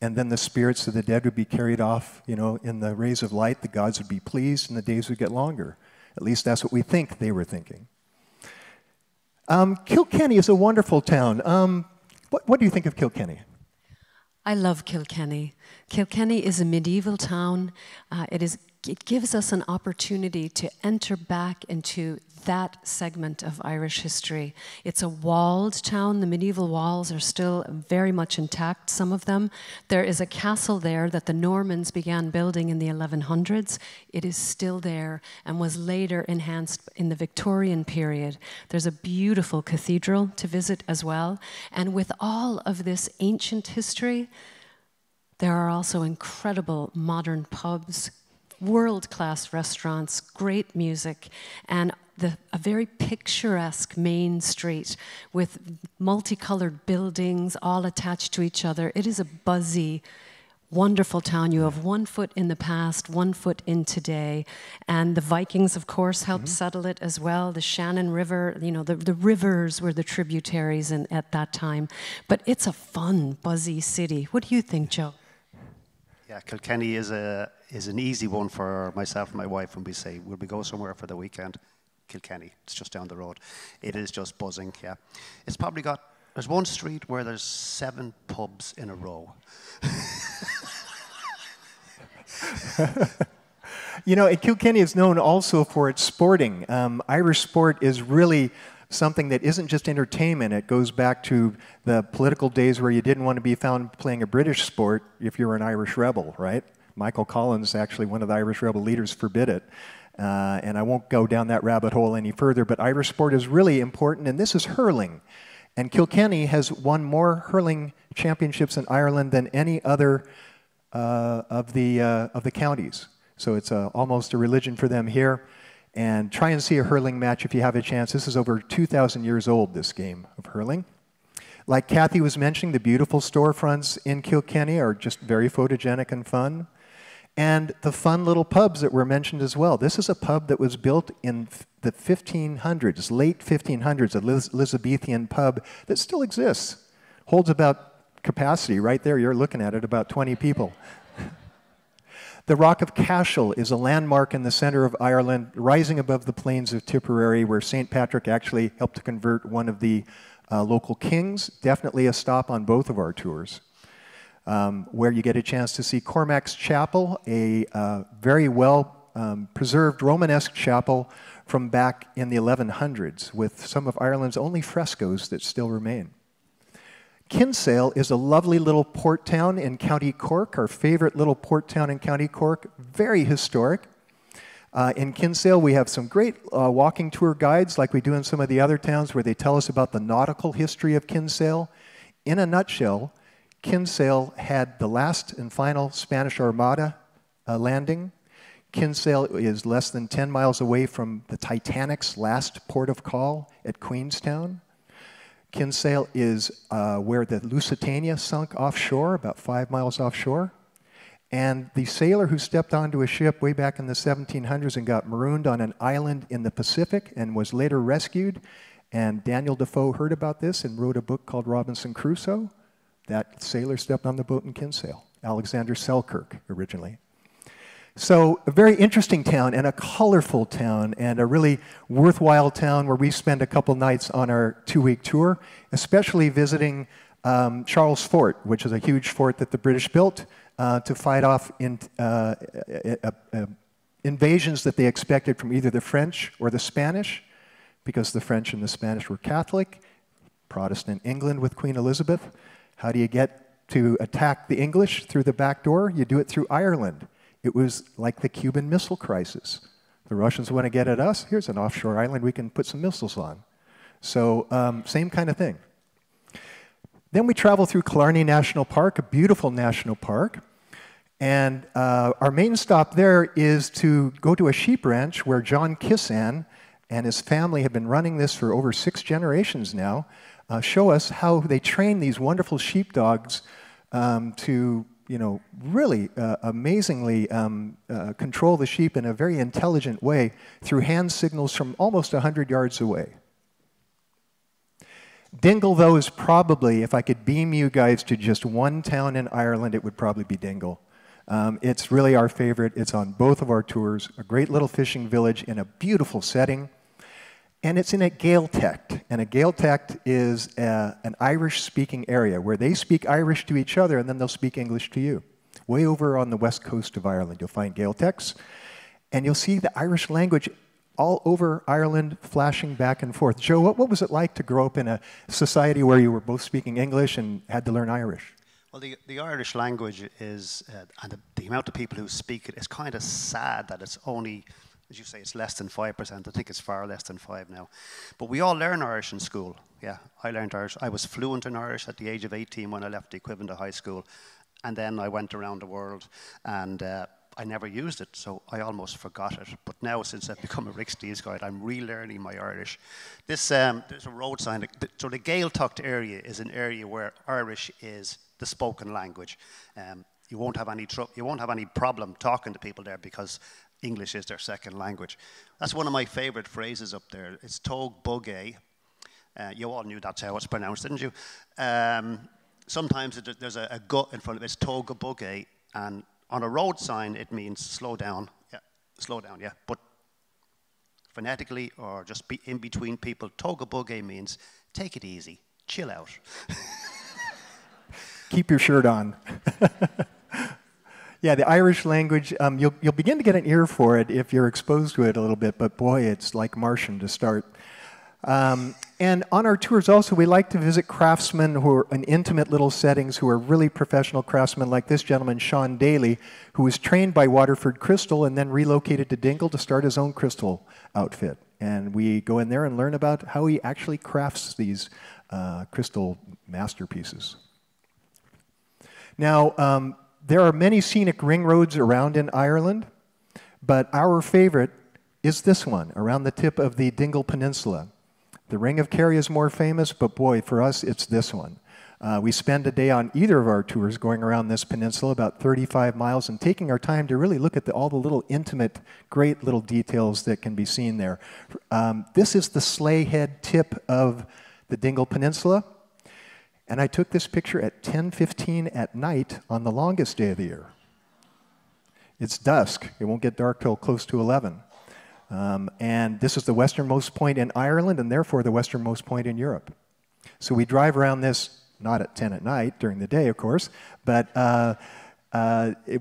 and then the spirits of the dead would be carried off, you know, in the rays of light. The gods would be pleased, and the days would get longer. At least that's what we think they were thinking. Kilkenny is a wonderful town. What do you think of Kilkenny? I love Kilkenny. Kilkenny is a medieval town. It gives us an opportunity to enter back into that segment of Irish history. It's a walled town. The medieval walls are still very much intact, some of them. There is a castle there that the Normans began building in the 1100s. It is still there and was later enhanced in the Victorian period. There's a beautiful cathedral to visit as well. And with all of this ancient history, there are also incredible modern pubs, world-class restaurants, great music, and a very picturesque main street with multicolored buildings all attached to each other. It is a buzzy, wonderful town. You have 1 foot in the past, 1 foot in today. And the Vikings, of course, helped settle it as well. The Shannon River, you know, the rivers were the tributaries at that time. But it's a fun, buzzy city. What do you think, Joe? Yeah, Kilkenny is an easy one for myself and my wife when we say, will we go somewhere for the weekend? Kilkenny, it's just down the road. It is just buzzing, yeah. It's probably got, there's one street where there's 7 pubs in a row. You know, Kilkenny is known also for its sporting. Irish sport is really something that isn't just entertainment. It goes back to the political days where you didn't want to be found playing a British sport if you were an Irish rebel, right? Michael Collins, actually one of the Irish rebel leaders, forbid it. And I won't go down that rabbit hole any further, but Irish sport is really important, and this is hurling. And Kilkenny has won more hurling championships in Ireland than any other of the counties. So it's almost a religion for them here. And try and see a hurling match if you have a chance. This is over 2,000 years old, this game of hurling. Like Kathy was mentioning, the beautiful storefronts in Kilkenny are just very photogenic and fun. And the fun little pubs that were mentioned as well. This is a pub that was built in the 1500s, late 1500s, a Elizabethan pub that still exists. Holds about capacity right there, you're looking at it, about 20 people. The Rock of Cashel is a landmark in the center of Ireland, rising above the plains of Tipperary, where St. Patrick actually helped to convert one of the local kings. Definitely a stop on both of our tours. Where you get a chance to see Cormac's Chapel, a very well preserved Romanesque chapel from back in the 1100s, with some of Ireland's only frescoes that still remain. Kinsale is a lovely little port town in County Cork, our favorite little port town in County Cork, very historic. In Kinsale, we have some great walking tour guides like we do in some of the other towns where they tell us about the nautical history of Kinsale. In a nutshell, Kinsale had the last and final Spanish Armada landing. Kinsale is less than 10 miles away from the Titanic's last port of call at Queenstown. Kinsale is where the Lusitania sunk offshore, about 5 miles offshore. And the sailor who stepped onto a ship way back in the 1700s and got marooned on an island in the Pacific and was later rescued, and Daniel Defoe heard about this and wrote a book called Robinson Crusoe. That sailor stepped on the boat in Kinsale, Alexander Selkirk originally. So a very interesting town and a colorful town and a really worthwhile town where we spend a couple nights on our 2-week tour, especially visiting Charles Fort, which is a huge fort that the British built to fight off invasions that they expected from either the French or the Spanish, because the French and the Spanish were Catholic, Protestant England with Queen Elizabeth. How do you get to attack the English through the back door? You do it through Ireland. It was like the Cuban Missile Crisis. The Russians want to get at us. Here's an offshore island we can put some missiles on. So same kind of thing. Then we travel through Killarney National Park, a beautiful national park. And our main stop there is to go to a sheep ranch where John Kissan and his family have been running this for over 6 generations now, show us how they train these wonderful sheepdogs to, you know, really amazingly control the sheep in a very intelligent way through hand signals from almost 100 yards away. Dingle, though, is probably, if I could beam you guys to just one town in Ireland, it would probably be Dingle. It's really our favorite. It's on both of our tours. A great little fishing village in a beautiful setting. And it's in a Gaeltacht. And a Gaeltacht is an Irish-speaking area where they speak Irish to each other and then they'll speak English to you. Way over on the west coast of Ireland, you'll find Gaeltachts. And you'll see the Irish language all over Ireland flashing back and forth. Joe, what was it like to grow up in a society where you were both speaking English and had to learn Irish? Well, the Irish language is, and the amount of people who speak it is kind of sad that it's only, as you say, it's less than 5%. I think it's far less than 5 now. But we all learn Irish in school. Yeah, I learned Irish. I was fluent in Irish at the age of 18 when I left the equivalent of high school. And then I went around the world and I never used it, so I almost forgot it. But now, since I've become a Rick Steves guide, I'm relearning my Irish. There's a road sign. So the Gaeltacht area is an area where Irish is the spoken language. You won't have any problem talking to people there because English is their second language. That's one of my favorite phrases up there. It's Tóg Bugé. You all knew that's how it's pronounced, didn't you? Sometimes there's a gut in front of it. It's Tóg Bugé, and on a road sign it means slow down. Yeah, slow down. Yeah, but phonetically or just be in between people, Tóg Bugé means take it easy, chill out. Keep your shirt on. Yeah, the Irish language, you'll begin to get an ear for it if you're exposed to it a little bit, but boy, it's like Martian to start. And on our tours also, we like to visit craftsmen who are in intimate little settings, who are really professional craftsmen, like this gentleman, Sean Daly, who was trained by Waterford Crystal and then relocated to Dingle to start his own crystal outfit. And we go in there and learn about how he actually crafts these crystal masterpieces. Now, there are many scenic ring roads around in Ireland, but our favorite is this one, around the tip of the Dingle Peninsula. The Ring of Kerry is more famous, but boy, for us, it's this one. We spend a day on either of our tours going around this peninsula, about 35 miles, and taking our time to really look at all the little intimate, great little details that can be seen there. This is the sleigh head tip of the Dingle Peninsula, and I took this picture at 10:15 at night on the longest day of the year. It's dusk. It won't get dark till close to 11. And this is the westernmost point in Ireland and therefore the westernmost point in Europe. So we drive around this, not at 10 at night, during the day, of course, but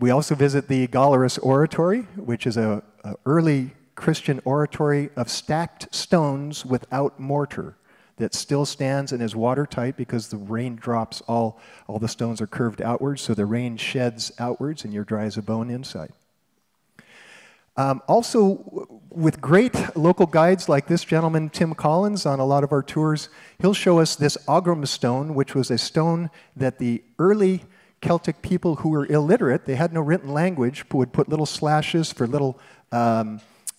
we also visit the Gallerus Oratory, which is an early Christian oratory of stacked stones without mortar that still stands and is watertight because the rain drops, all the stones are curved outwards, so the rain sheds outwards and you're dry as a bone inside. Also, with great local guides like this gentleman, Tim Collins, on a lot of our tours, he'll show us this Aughrim stone, which was a stone that the early Celtic people who were illiterate, they had no written language, would put little slashes for little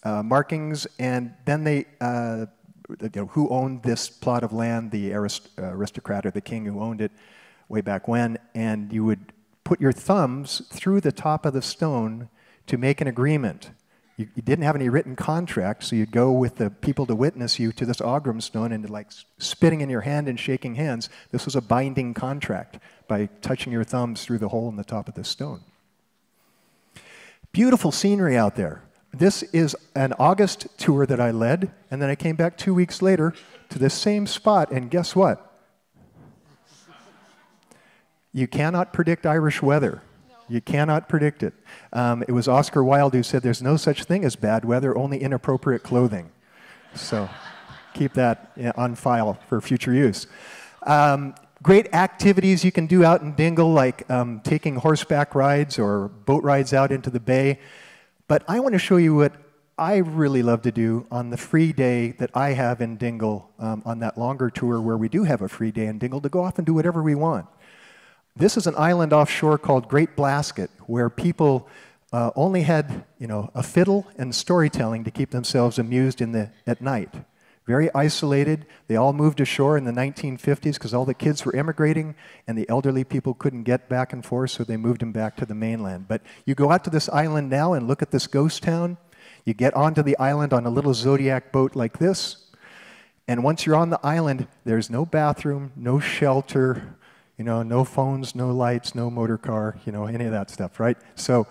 markings, and then they, who owned this plot of land, the aristocrat or the king who owned it way back when, and you would put your thumbs through the top of the stone to make an agreement. You didn't have any written contract, so you'd go with the people to witness you to this Aughrim stone and like spitting in your hand and shaking hands. This was a binding contract by touching your thumbs through the hole in the top of this stone. Beautiful scenery out there. This is an August tour that I led, and then I came back 2 weeks later to this same spot, and guess what? You cannot predict Irish weather. You cannot predict it. It was Oscar Wilde who said there's no such thing as bad weather, only inappropriate clothing. So keep that on file for future use. Great activities you can do out in Dingle, like taking horseback rides or boat rides out into the bay. But I want to show you what I really love to do on the free day that I have in Dingle, on that longer tour where we do have a free day in Dingle, to go off and do whatever we want. This is an island offshore called Great Blasket, where people only had, a fiddle and storytelling to keep themselves amused at night. Very isolated. They all moved ashore in the 1950s because all the kids were immigrating and the elderly people couldn't get back and forth, so they moved them back to the mainland. But you go out to this island now and look at this ghost town. You get onto the island on a little Zodiac boat like this, And once you're on the island, there's no bathroom, no shelter, you know, no phones, no lights, no motor car, you know, any of that stuff, right? So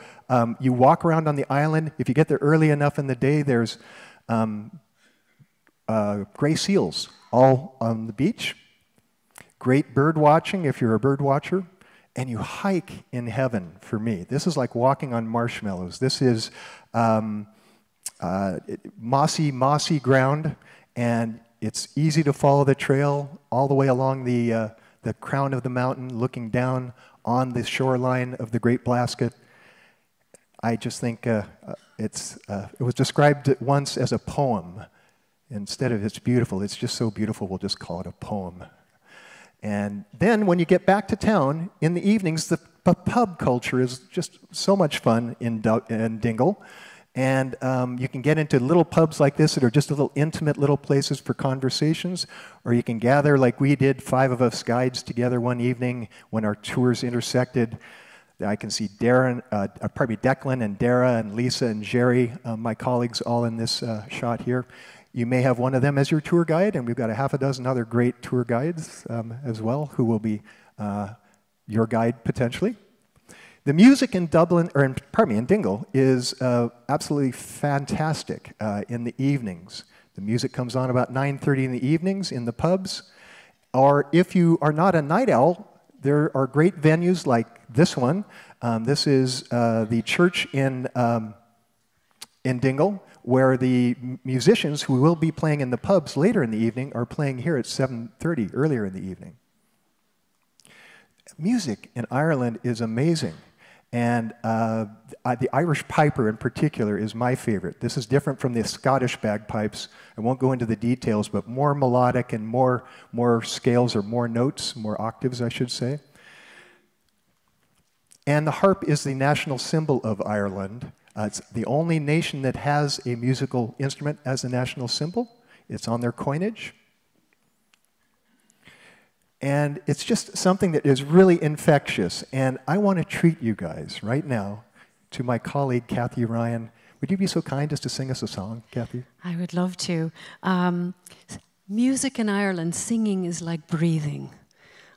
you walk around on the island. If you get there early enough in the day, there's gray seals all on the beach. Great bird watching if you're a bird watcher. And you hike in heaven for me. This is like walking on marshmallows. This is mossy ground, and it's easy to follow the trail all the way along the crown of the mountain, looking down on the shoreline of the Great Blasket. I just think it was described once as a poem. Instead of it's beautiful, it's just so beautiful, we'll just call it a poem. And then when you get back to town, in the evenings, the pub culture is just so much fun in Dingle. And you can get into little pubs like this that are just little intimate little places for conversations, or you can gather like we did, 5 of us guides together one evening when our tours intersected. I can see Declan and Dara and Lisa and Jerry, my colleagues, all in this shot here. You may have one of them as your tour guide, and we've got a half a dozen other great tour guides as well who will be your guide potentially. The music in Dublin, or in Dingle, is absolutely fantastic in the evenings. The music comes on about 9:30 in the evenings in the pubs. Or if you are not a night owl, there are great venues like this one. This is the church in Dingle, where the musicians who will be playing in the pubs later in the evening are playing here at 7:30 earlier in the evening. Music in Ireland is amazing. And the Irish piper in particular is my favorite. This is different from the Scottish bagpipes. I won't go into the details, but more melodic and more scales or more notes, more octaves, I should say. And the harp is the national symbol of Ireland. It's the only nation that has a musical instrument as a national symbol. It's on their coinage. And it's just something that is really infectious. And I want to treat you guys right now to my colleague, Kathy Ryan. Would you be so kind as to sing us a song, Kathy? I would love to. Music in Ireland, singing is like breathing.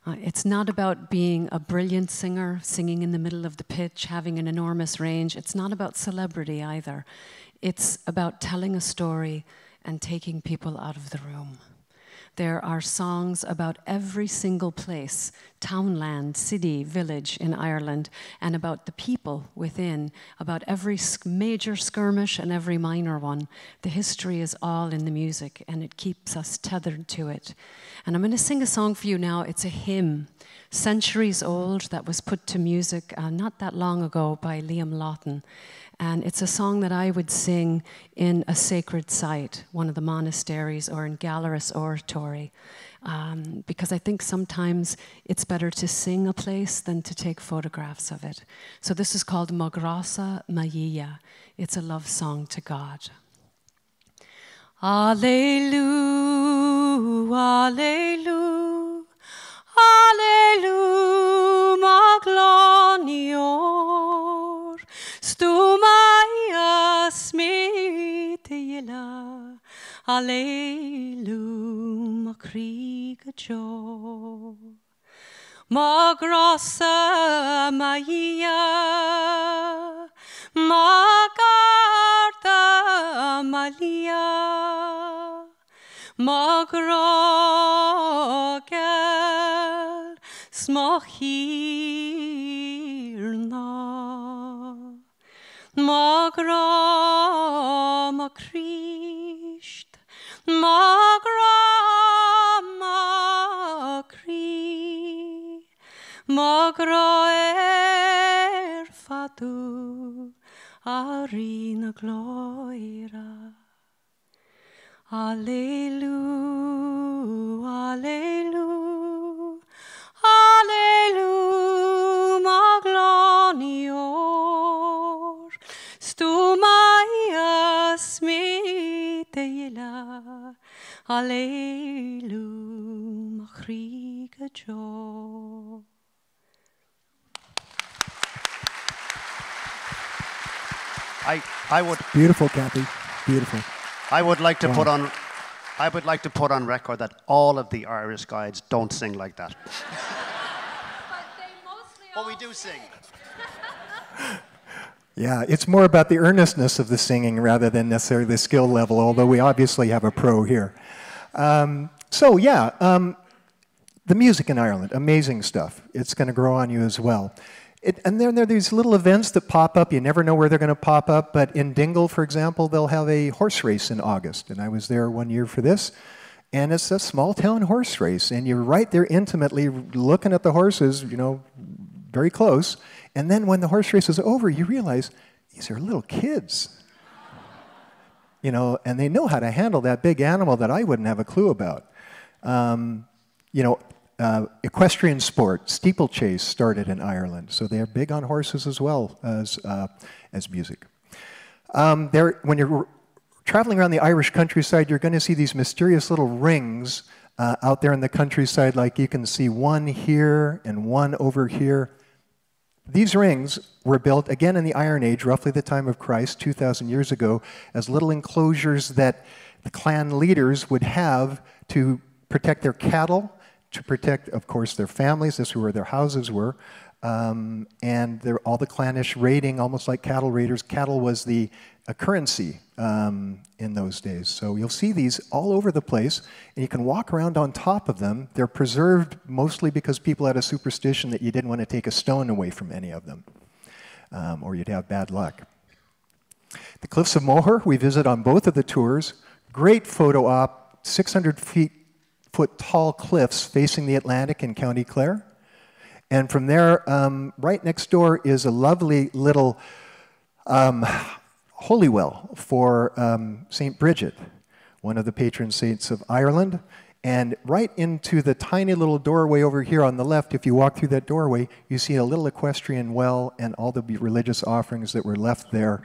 It's not about being a brilliant singer, singing in the middle of the pitch, having an enormous range. It's not about celebrity either. It's about telling a story and taking people out of the room. There are songs about every single place, townland, city, village in Ireland, and about the people within, about every major skirmish and every minor one. The history is all in the music, and it keeps us tethered to it. And I'm going to sing a song for you now. It's a hymn, centuries old, that was put to music not that long ago by Liam Lawton. And it's a song that I would sing in a sacred site, one of the monasteries, or in Gallerus Oratory, because I think sometimes it's better to sing a place than to take photographs of it. So this is called Magrasa Maia. It's a love song to God. Alleluia, alleluia, alleluia, maglonior, stumaya smitila, alleluia, makriga jo. Magrasa Maia, Magarda Malia, Magrogel Smochirna, Magra Makrist, Magra Makri, Magra Fatu Arina Gloira. Alleluia, alleluia, alleluia, maglonior, stumaya smitela, alleluia, machriga jo. I would... Beautiful, Kathy. Beautiful. I would like to put on I would like to put on record that all of the Irish guides don't sing like that. But we do sing. Yeah, it's more about the earnestness of the singing rather than necessarily the skill level, although we obviously have a pro here. The music in Ireland, amazing stuff. It's going to grow on you as well. And then there are these little events that pop up. You never know where they're going to pop up. But in Dingle, for example, they'll have a horse race in August. And I was there one year for this. And it's a small town horse race. And you're right there intimately looking at the horses, you know, very close. And then when the horse race is over, you realize these are little kids. You know, and they know how to handle that big animal that I wouldn't have a clue about. Equestrian sport, steeplechase started in Ireland, so they're big on horses as well as music. When you're traveling around the Irish countryside, you're going to see these mysterious little rings out there in the countryside, like you can see one here and one over here. These rings were built, again, in the Iron Age, roughly the time of Christ, 2,000 years ago, as little enclosures that the clan leaders would have to protect their cattle, to protect, of course, their families. This is where their houses were. And all the clannish raiding, almost like cattle raiders. Cattle was a currency in those days. So you'll see these all over the place, and you can walk around on top of them. They're preserved mostly because people had a superstition that you didn't want to take a stone away from any of them, or you'd have bad luck. The Cliffs of Moher, we visit on both of the tours. Great photo op, 600-foot tall cliffs facing the Atlantic in County Clare. And from there, right next door is a lovely little holy well for St. Bridget, one of the patron saints of Ireland. And right into the tiny little doorway over here on the left, if you walk through that doorway, you see a little equestrian well and all the religious offerings that were left there,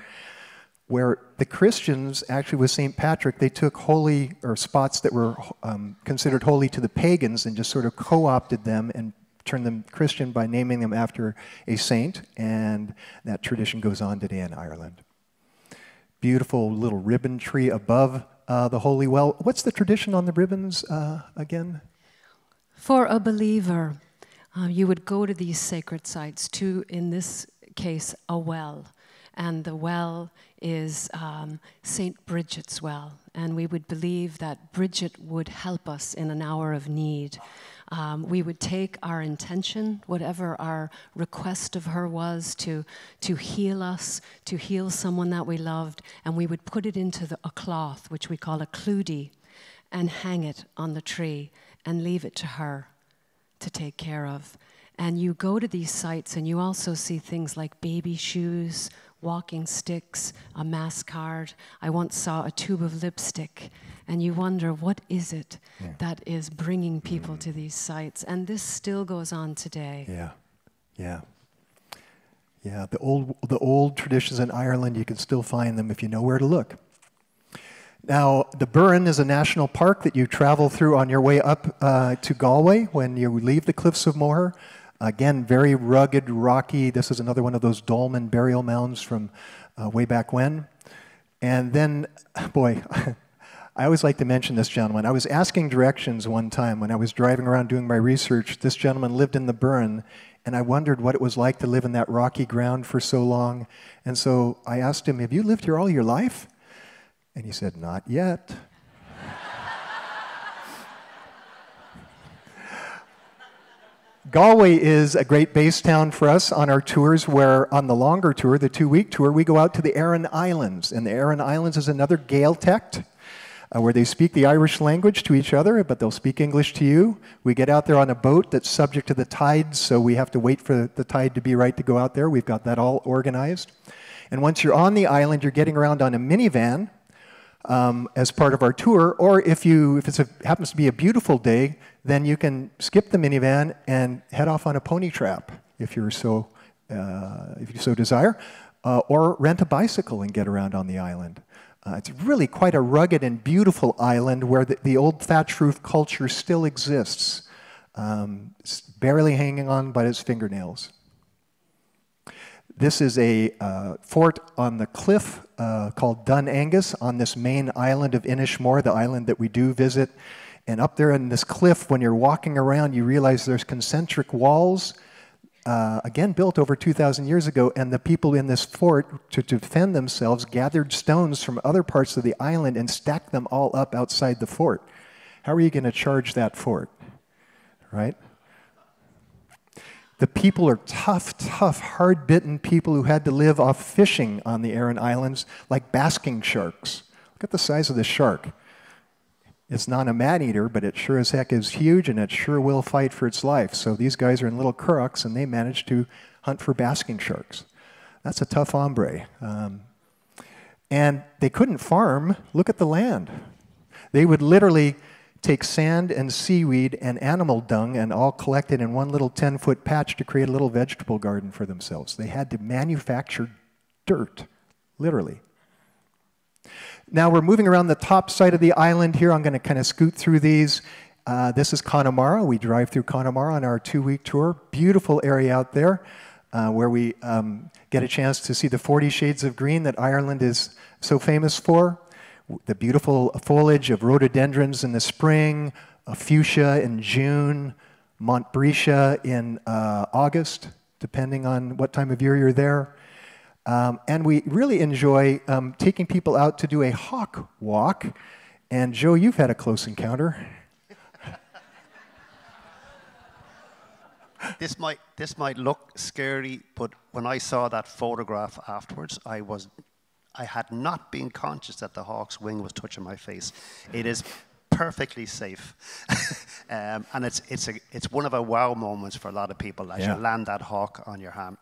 where the Christians, actually with St. Patrick, they took holy, or spots that were considered holy to the pagans, and just sort of co-opted them and turned them Christian by naming them after a saint, and that tradition goes on today in Ireland. Beautiful little ribbon tree above the holy well. What's the tradition on the ribbons again? For a believer, you would go to these sacred sites to, in this case, a well. And the well is St. Bridget's well. And we would believe that Bridget would help us in an hour of need. We would take our intention, whatever our request of her was, to heal us, to heal someone that we loved, and we would put it into a cloth, which we call a clúdi, and hang it on the tree and leave it to her to take care of. And you go to these sites and you also see things like baby shoes, walking sticks, a mass card. I once saw a tube of lipstick, and you wonder, what is it that is bringing people to these sites? And this still goes on today. Yeah. The old traditions in Ireland, you can still find them if you know where to look. Now, the Burren is a national park that you travel through on your way up to Galway when you leave the Cliffs of Moher. Again, very rugged, rocky. This is another one of those dolmen burial mounds from way back when. And then, boy, I always like to mention this gentleman. I was asking directions one time when I was driving around doing my research. This gentleman lived in the Burren, and I wondered what it was like to live in that rocky ground for so long. And so I asked him, have you lived here all your life? And he said, not yet. Galway is a great base town for us on our tours, where on the longer tour, the 2-week tour, we go out to the Aran Islands. And the Aran Islands is another Gaeltacht, where they speak the Irish language to each other, but they'll speak English to you. We get out there on a boat that's subject to the tides, so we have to wait for the tide to be right to go out there. We've got that all organized. And once you're on the island, you're getting around on a minivan as part of our tour, or if it happens to be a beautiful day, then you can skip the minivan and head off on a pony trap if you so desire, or rent a bicycle and get around on the island. It's really quite a rugged and beautiful island where the old thatch roof culture still exists. It's barely hanging on by its fingernails. This is a fort on the cliff called Dun Angus on this main island of Inishmore, the island that we do visit. And up there in this cliff, when you're walking around, you realize there's concentric walls, again built over 2,000 years ago, and the people in this fort, to defend themselves, gathered stones from other parts of the island and stacked them all up outside the fort. How are you going to charge that fort, right? The people are tough, hard-bitten people who had to live off fishing on the Aran Islands like basking sharks. Look at the size of this shark. It's not a man-eater, but it sure as heck is huge, and it sure will fight for its life. So these guys are in little currachs, and they manage to hunt for basking sharks. That's a tough hombre. And they couldn't farm. Look at the land. They would literally take sand and seaweed and animal dung and all collect it in one little 10-foot patch to create a little vegetable garden for themselves. They had to manufacture dirt, literally. Now we're moving around the top side of the island here. I'm going to kind of scoot through these. This is Connemara. We drive through Connemara on our 2-week tour. Beautiful area out there where we get a chance to see the 40 shades of green that Ireland is so famous for. The beautiful foliage of rhododendrons in the spring, fuchsia in June, Montbretia in August, depending on what time of year you're there. And we really enjoy taking people out to do a hawk walk. And Joe, you've had a close encounter. This might look scary, but when I saw that photograph afterwards, I had not been conscious that the hawk's wing was touching my face. It is perfectly safe, and it's one of a wow moments for a lot of people as you land that hawk on your hand.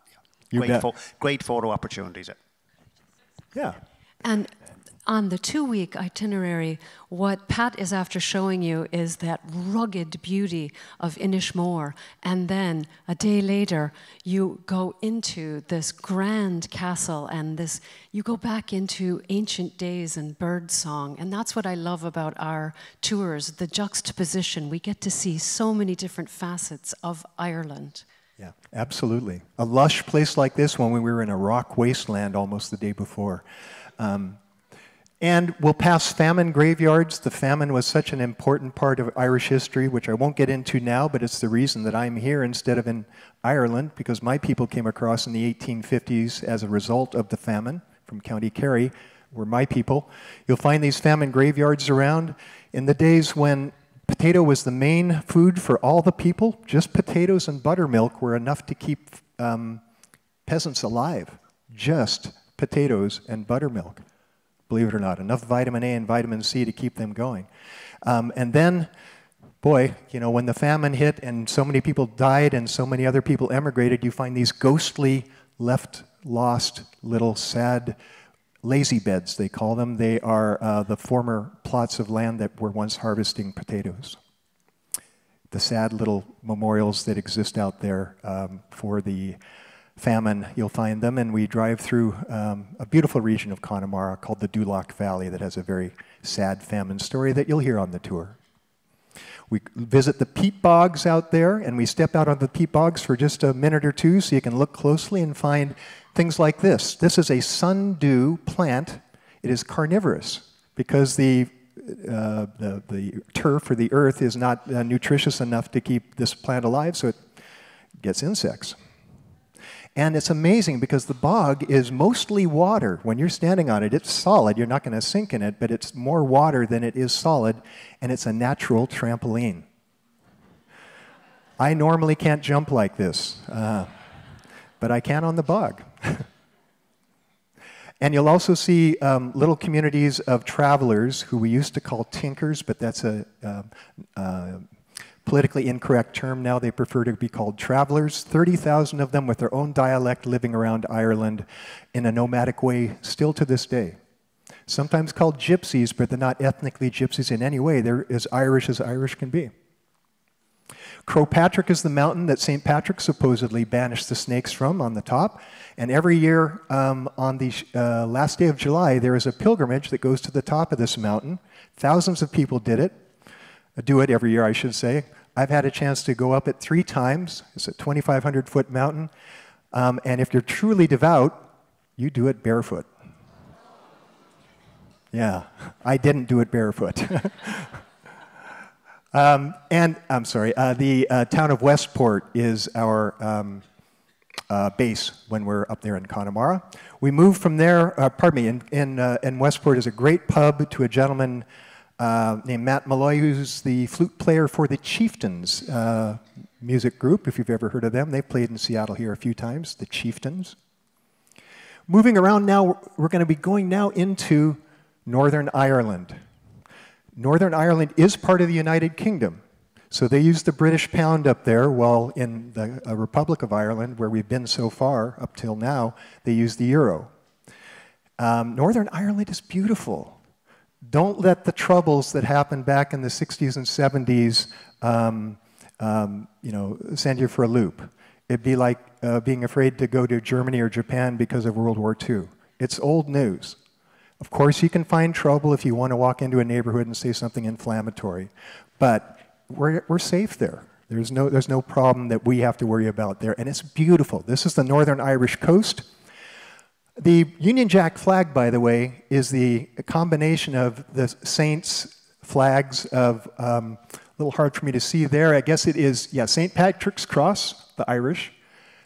Great photo opportunities. Yeah. And on the 2-week itinerary, what Pat is after showing you is that rugged beauty of Inishmore. And then a day later, you go into this grand castle and you go back into ancient days and bird song. And that's what I love about our tours, the juxtaposition. We get to see so many different facets of Ireland. Yeah, absolutely. A lush place like this when we were in a rock wasteland almost the day before. And we'll pass famine graveyards. The famine was such an important part of Irish history, which I won't get into now, but it's the reason that I'm here instead of in Ireland, because my people came across in the 1850s as a result of the famine from County Kerry, were my people. You'll find these famine graveyards around. In the days when potato was the main food for all the people, just potatoes and buttermilk were enough to keep peasants alive. Just potatoes and buttermilk. Believe it or not, enough vitamin A and vitamin C to keep them going. And then, boy, you know, when the famine hit and so many people died and so many other people emigrated, you find these ghostly, lost, little sad lazy beds, they call them. They are the former plots of land that were once harvesting potatoes. The sad little memorials that exist out there for the famine, you'll find them, and we drive through a beautiful region of Connemara called the Duloc Valley that has a very sad famine story that you'll hear on the tour. We visit the peat bogs out there, and we step out on the peat bogs for just a minute or two so you can look closely and find things like this. This is a sundew plant. It is carnivorous because the turf or the earth is not nutritious enough to keep this plant alive, so it gets insects. And it's amazing because the bog is mostly water. When you're standing on it, it's solid. You're not going to sink in it, but it's more water than it is solid, and it's a natural trampoline. I normally can't jump like this, but I can on the bog. And you'll also see little communities of travelers who we used to call tinkers, but that's a politically incorrect term now. They prefer to be called travelers. 30,000 of them with their own dialect living around Ireland in a nomadic way still to this day. Sometimes called gypsies, but they're not ethnically gypsies in any way. They're as Irish can be. Croagh Patrick is the mountain that St. Patrick supposedly banished the snakes from on the top. And every year on the last day of July, there is a pilgrimage that goes to the top of this mountain. Thousands of people do it every year, I should say. I've had a chance to go up it 3 times. It's a 2,500-foot mountain. And if you're truly devout, you do it barefoot. Yeah, I didn't do it barefoot. And I'm sorry, the town of Westport is our base when we're up there in Connemara. We moved from there, pardon me, in Westport is a great pub to a gentleman named Matt Malloy, who's the flute player for the Chieftains music group, if you've ever heard of them. They've played in Seattle here a few times, the Chieftains. Moving around now, we're going to be going now into Northern Ireland. Northern Ireland is part of the United Kingdom. So they use the British pound up there, while in the Republic of Ireland, where we've been so far up till now, they use the euro. Northern Ireland is beautiful. Don't let the troubles that happened back in the 60s and 70s send you for a loop. It'd be like being afraid to go to Germany or Japan because of World War II. It's old news. Of course, you can find trouble if you want to walk into a neighborhood and say something inflammatory, but we're safe there. There's no problem that we have to worry about there, and it's beautiful. This is the Northern Irish coast. The Union Jack flag, by the way, is the combination of the saints' flags of, a little hard for me to see there, I guess it is, yeah, St. Patrick's Cross, the Irish,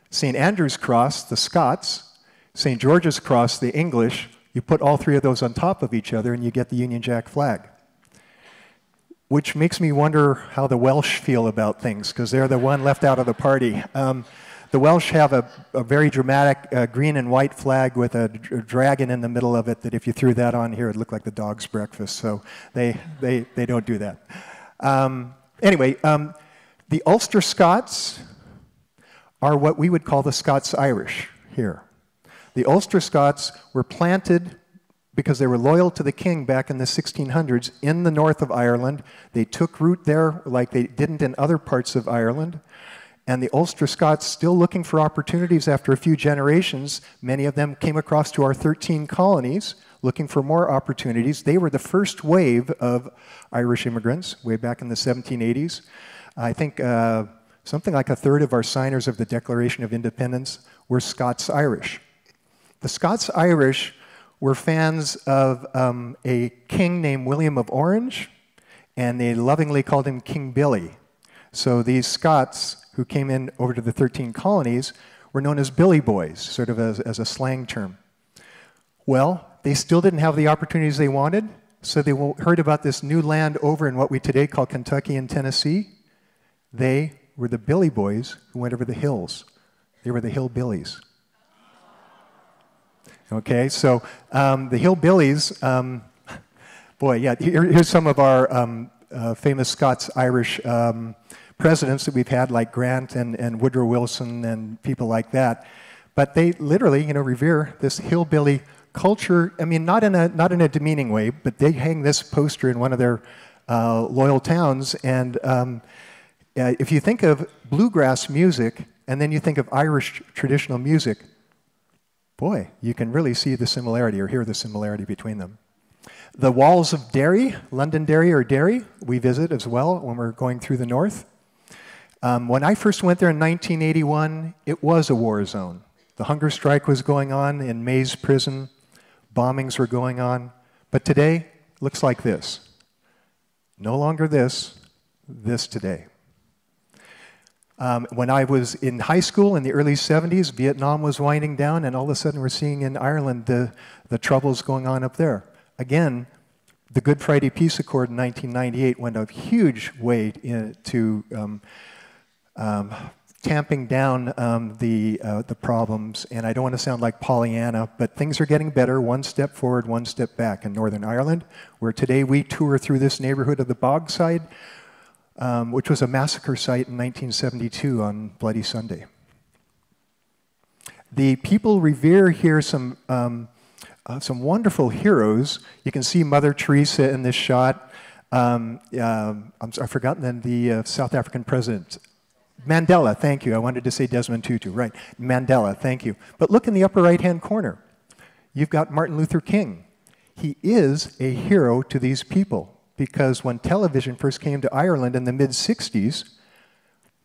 St. Andrew's Cross, the Scots, St. George's Cross, the English. You put all three of those on top of each other and you get the Union Jack flag. Which makes me wonder how the Welsh feel about things, because they're the one left out of the party. The Welsh have a very dramatic green and white flag with a dragon in the middle of it that if you threw that on here, it'd look like the dog's breakfast. So they don't do that. Anyway, the Ulster Scots are what we would call the Scots-Irish here. The Ulster Scots were planted because they were loyal to the king back in the 1600s in the north of Ireland. They took root there like they didn't in other parts of Ireland. And the Ulster Scots, still looking for opportunities after a few generations, many of them came across to our 13 colonies looking for more opportunities. They were the first wave of Irish immigrants way back in the 1780s. I think something like a third of our signers of the Declaration of Independence were Scots-Irish. The Scots-Irish were fans of a king named William of Orange, and they lovingly called him King Billy. So these Scots who came in over to the 13 colonies were known as Billy Boys, sort of as a slang term. Well, they still didn't have the opportunities they wanted, so they heard about this new land over in what we today call Kentucky and Tennessee. They were the Billy Boys who went over the hills. They were the hillbillies. Okay, so the hillbillies, boy, yeah, here's some of our famous Scots-Irish presidents that we've had, like Grant and Woodrow Wilson and people like that. But they literally, revere this hillbilly culture. I mean, not in a demeaning way, but they hang this poster in one of their loyal towns. And if you think of bluegrass music, and then you think of Irish traditional music, boy, you can really see the similarity or hear the similarity between them. The walls of Derry, Londonderry or Derry, we visit as well when we're going through the north. When I first went there in 1981, it was a war zone. The hunger strike was going on in Mays Prison. Bombings were going on. But today, looks like this. No longer this, this today. When I was in high school in the early 70s, Vietnam was winding down, and all of a sudden we're seeing in Ireland the troubles going on up there. Again, the Good Friday Peace Accord in 1998 went a huge way to tamping down the problems, and I don't want to sound like Pollyanna, but things are getting better, one step forward, one step back in Northern Ireland, where today we tour through this neighborhood of the Bogside, which was a massacre site in 1972 on Bloody Sunday. The people revere here some wonderful heroes. You can see Mother Teresa in this shot. I've forgotten the South African president. Mandela, thank you. I wanted to say Desmond Tutu, right. Mandela, thank you. But look in the upper right-hand corner. You've got Martin Luther King. He is a hero to these people, because when television first came to Ireland in the mid-60s,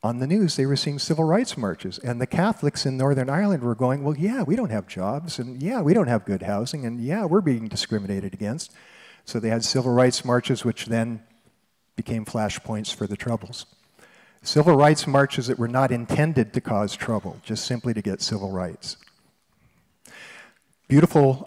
on the news they were seeing civil rights marches, and the Catholics in Northern Ireland were going, well, yeah, we don't have jobs, and yeah, we don't have good housing, and yeah, we're being discriminated against. So they had civil rights marches, which then became flashpoints for the Troubles. Civil rights marches that were not intended to cause trouble, just simply to get civil rights. Beautiful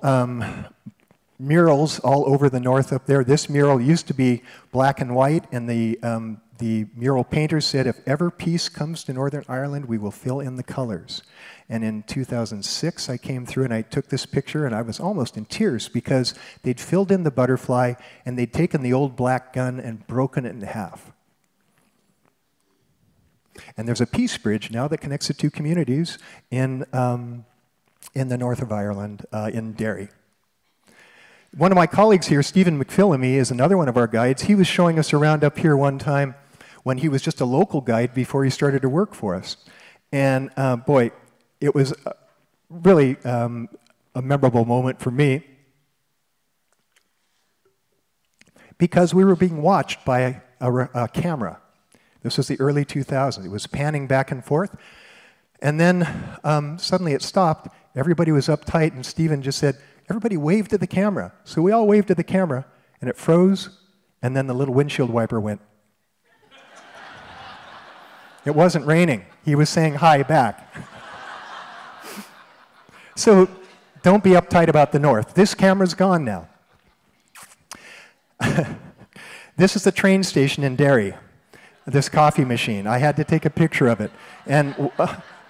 murals all over the north up there. This mural used to be black and white, and the mural painter said, if ever peace comes to Northern Ireland, we will fill in the colors. And in 2006, I came through and I took this picture, and I was almost in tears because they'd filled in the butterfly and they'd taken the old black gun and broken it in half. And there's a peace bridge now that connects the two communities in the north of Ireland, in Derry. One of my colleagues here, Stephen McPhillamy, is another one of our guides. He was showing us around up here one time when he was just a local guide before he started to work for us. And boy, it was really a memorable moment for me because we were being watched by a camera. This was the early 2000s. It was panning back and forth. And then suddenly it stopped. Everybody was uptight, and Stephen just said, everybody waved to the camera. So we all waved to the camera, and it froze, and then the little windshield wiper went. It wasn't raining. He was saying hi back. So don't be uptight about the north. This camera's gone now. This is the train station in Derry, this coffee machine. I had to take a picture of it. And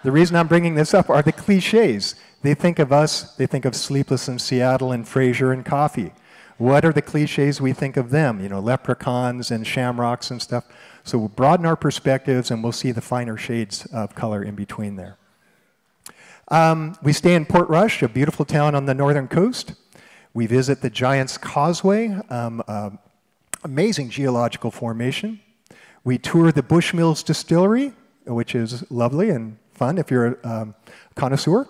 the reason I'm bringing this up are the cliches. They think of us, they think of Sleepless in Seattle and Frasier and coffee. What are the cliches we think of them? You know, leprechauns and shamrocks and stuff. So we'll broaden our perspectives and we'll see the finer shades of color in between there. We stay in Portrush, a beautiful town on the northern coast. We visit the Giant's Causeway, amazing geological formation. We tour the Bushmills Distillery, which is lovely and fun if you're a connoisseur.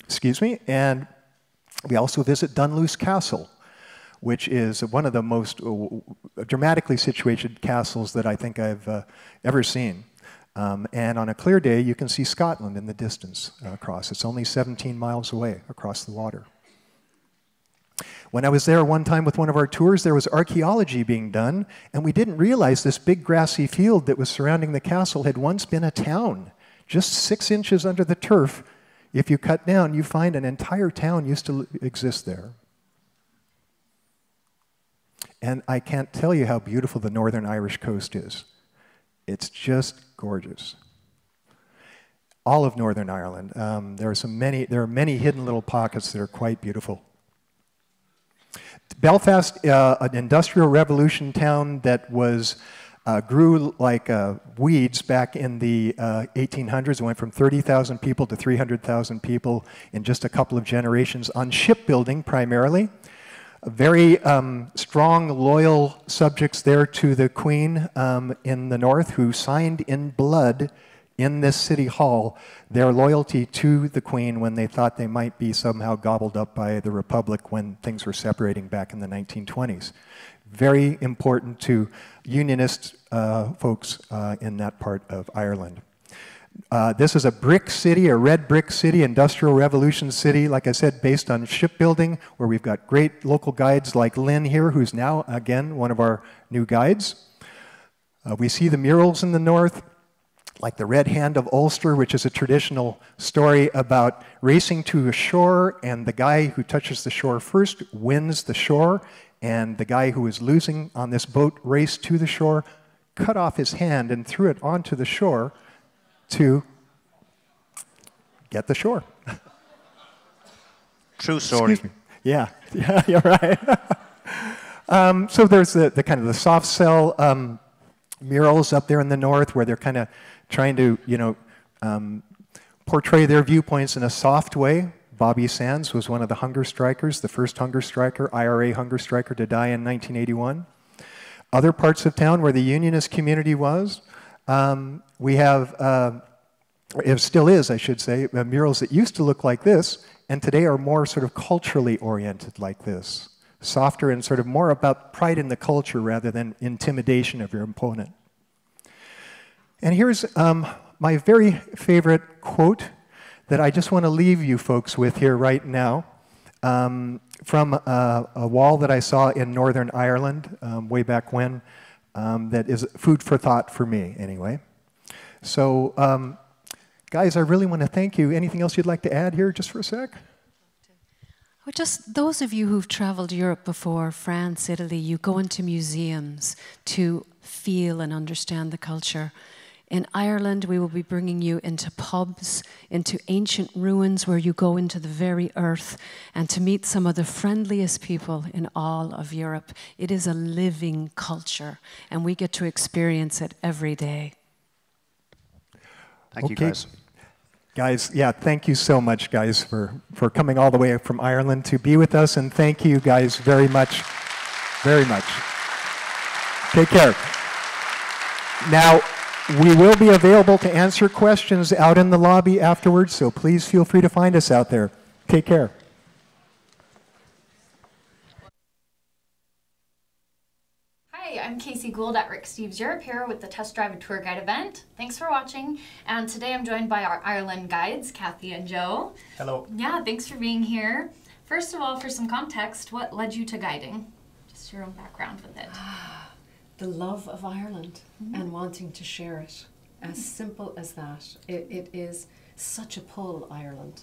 Excuse me. And we also visit Dunluce Castle, which is one of the most dramatically situated castles that I think I've ever seen. And on a clear day, you can see Scotland in the distance across. It's only 17 miles away across the water. When I was there one time with one of our tours, there was archaeology being done, and we didn't realize this big grassy field that was surrounding the castle had once been a town. Just 6 inches under the turf, if you cut down, you find an entire town used to exist there. And I can't tell you how beautiful the Northern Irish coast is. It's just gorgeous. All of Northern Ireland. There are many hidden little pockets that are quite beautiful. Belfast, an industrial revolution town that grew like weeds back in the 1800s. It went from 30,000 people to 300,000 people in just a couple of generations on shipbuilding primarily. Very strong, loyal subjects there to the Queen in the north who signed in blood in this city hall their loyalty to the Queen when they thought they might be somehow gobbled up by the Republic when things were separating back in the 1920s. Very important to Unionist folks in that part of Ireland. This is a brick city, a red brick city, industrial revolution city, like I said, based on shipbuilding, where we've got great local guides like Lynn here, who's now, again, one of our new guides. We see the murals in the north, like the Red Hand of Ulster, which is a traditional story about racing to a shore, and the guy who touches the shore first wins the shore, and the guy who was losing on this boat raced to the shore, cut off his hand and threw it onto the shore to get the shore. True story. Excuse me. Yeah, you're right. So there's the kind of the soft cell murals up there in the north where they're kind of trying to, portray their viewpoints in a soft way. Bobby Sands was one of the hunger strikers, the first hunger striker, IRA hunger striker to die in 1981. Other parts of town where the Unionist community was, we have, it still is, I should say, murals that used to look like this, and today are more sort of culturally oriented like this. Softer and sort of more about pride in the culture rather than intimidation of your opponent. And here's my very favorite quote that I just want to leave you folks with here right now. from a wall that I saw in Northern Ireland way back when that is food for thought for me, anyway. So, guys, I really want to thank you. Anything else you'd like to add here just for a sec? Well, just those of you who've traveled Europe before, France, Italy, you go into museums to feel and understand the culture. In Ireland, we will be bringing you into pubs, into ancient ruins where you go into the very earth and to meet some of the friendliest people in all of Europe. It is a living culture, and we get to experience it every day. Thank you, guys. Guys, yeah, thank you so much, guys, for coming all the way from Ireland to be with us, and thank you guys very much, very much. Take care. Now, we will be available to answer questions out in the lobby afterwards, so please feel free to find us out there. Take care. Hi, I'm Casey Gould at Rick Steves Europe here with the Test Drive and Tour Guide event. Thanks for watching, and today I'm joined by our Ireland guides, Kathy and Joe. Hello. Yeah, thanks for being here. First of all, for some context, what led you to guiding? Just your own background with it. The love of Ireland and wanting to share it. As simple as that. It is such a pull, Ireland.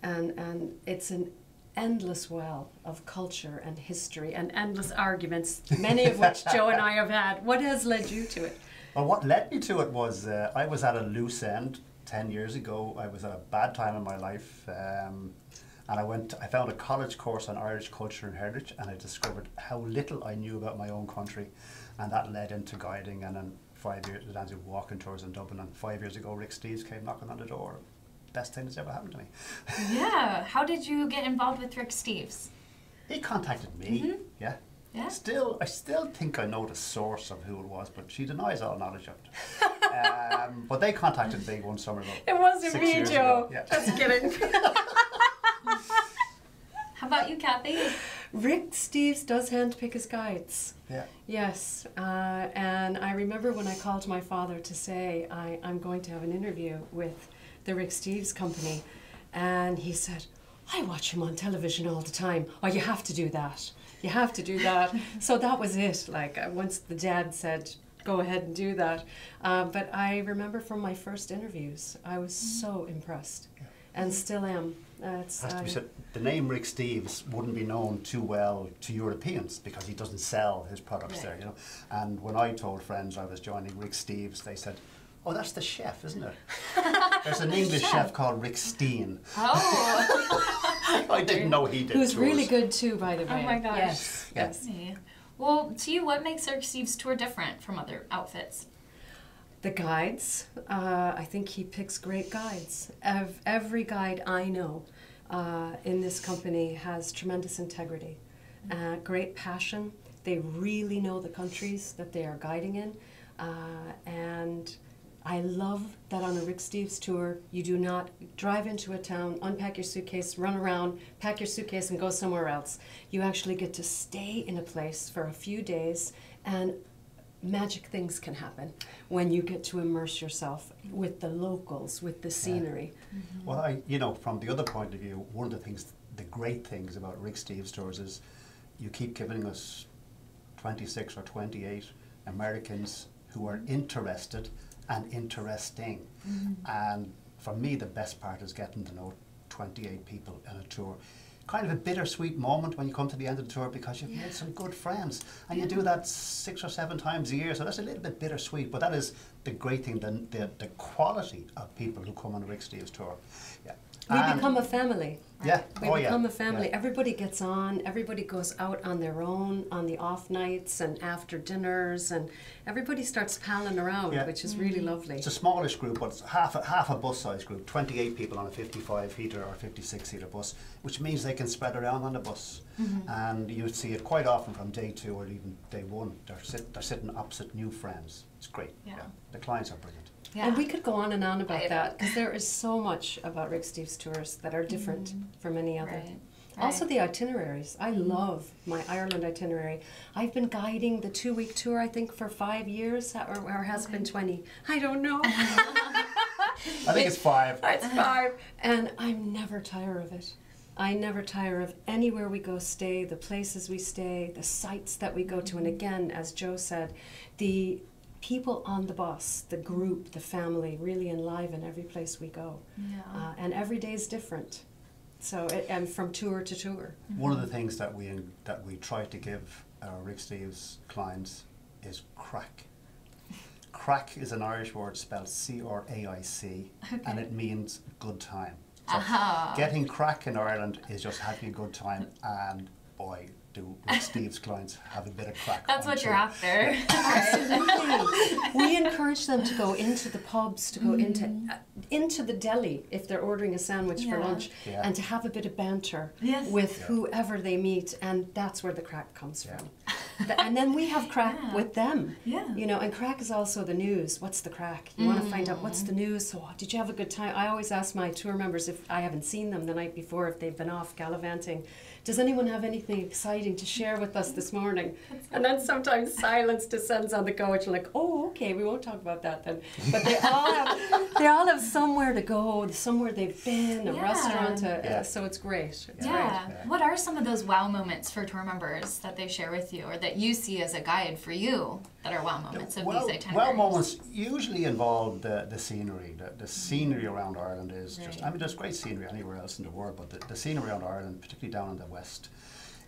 And it's an endless well of culture and history and endless arguments, many of which Joe and I have had. What has led you to it? Well, what led me to it was I was at a loose end 10 years ago. I was at a bad time in my life. And I found a college course on Irish culture and heritage, and I discovered how little I knew about my own country. And that led into guiding, and then 5 years, I did walking tours in Dublin, and 5 years ago, Rick Steves came knocking on the door. Best thing that's ever happened to me. Yeah, how did you get involved with Rick Steves? He contacted me, yeah. Yeah. I still think I know the source of who it was, but she denies all knowledge of it. But they contacted me one summer ago. It wasn't 6 me, years Joe. ago. Yeah. Just kidding. How about you, Kathy? Rick Steves does handpick his guides. Yeah. Yes, and I remember when I called my father to say I'm going to have an interview with the Rick Steves company, and he said, I watch him on television all the time. Oh, you have to do that. You have to do that. So that was it. Like once the dad said, go ahead and do that. But I remember from my first interviews, I was so impressed, and still am. Has to be said, the name Rick Steves wouldn't be known too well to Europeans because he doesn't sell his products there, you know. And when I told friends I was joining Rick Steves, they said, "Oh, that's the chef, isn't it?" There's an English chef called Rick Steen. Oh. I didn't know he did. Who's tours. really good too, by the way. Oh my gosh. Yes. Yeah. Yes. Yeah. Well, to you, what makes Rick Steves tour different from other outfits? The guides. I think he picks great guides. Every guide I know in this company has tremendous integrity, great passion. They really know the countries that they are guiding in, and I love that on a Rick Steves tour, you do not drive into a town, unpack your suitcase, run around, pack your suitcase and go somewhere else. You actually get to stay in a place for a few days, and magic things can happen when you get to immerse yourself with the locals, with the scenery. Well, from the other point of view, one of the things, the great things about Rick Steves tours is you keep giving us 26 or 28 Americans who are interested and interesting. And for me, the best part is getting to know 28 people in a tour. Kind of a bittersweet moment when you come to the end of the tour because you've made some good friends, and you do that 6 or 7 times a year, so that's a little bit bittersweet, but that is the great thing, the quality of people who come on a Rick Steves tour. Yeah. We become a family. Yeah. We become a family. Yeah. Everybody gets on, everybody goes out on their own on the off nights and after dinners, and everybody starts palling around, which is really lovely. It's a smallish group, but it's half a bus size group, 28 people on a 55-seater or 56-seater bus, which means they can spread around on the bus. And you see it quite often from day 2 or even day 1. They're sitting opposite new friends. It's great. Yeah. The clients are brilliant. Yeah. And we could go on and on about that, because there is so much about Rick Steves tours that are different from any other. Right. Also the itineraries. I love my Ireland itinerary. I've been guiding the 2-week tour, I think, for 5 years, or has been 20. I don't know. I think it's 5. It's 5. And I'm never tired of it. I never tire of anywhere we go stay, the places we stay, the sites that we go to. And again, as Joe said, the people on the bus, the group, the family, really enliven every place we go. Yeah. And every day is different. So, and from tour to tour. One of the things that we try to give our Rick Steves clients is crack. Crack is an Irish word spelled C-R-A-I-C, and it means good time. So getting crack in Ireland is just having a good time, and boy, do Rick Steves clients have a bit of crack. That's what you're after. Absolutely. We encourage them to go into the pubs, to go into the deli if they're ordering a sandwich for lunch, and to have a bit of banter with whoever they meet, and that's where the crack comes from. And then we have crack with them. You know, and crack is also the news. What's the crack? You want to find out what's the news. So, did you have a good time? I always ask my tour members, if I haven't seen them the night before, if they've been off gallivanting, does anyone have anything exciting to share with us this morning? And then sometimes silence descends on the coach, like, oh, okay, we won't talk about that then. But they all have somewhere to go, somewhere they've been, a restaurant, so it's great. It's great. What are some of those wow moments for tour members that they share with you, or that you see as a guide for you that are wow moments of these itineraries? Wow moments usually involve the scenery. The scenery around Ireland is just, I mean, there's great scenery anywhere else in the world, but the scenery around Ireland, particularly down in the west,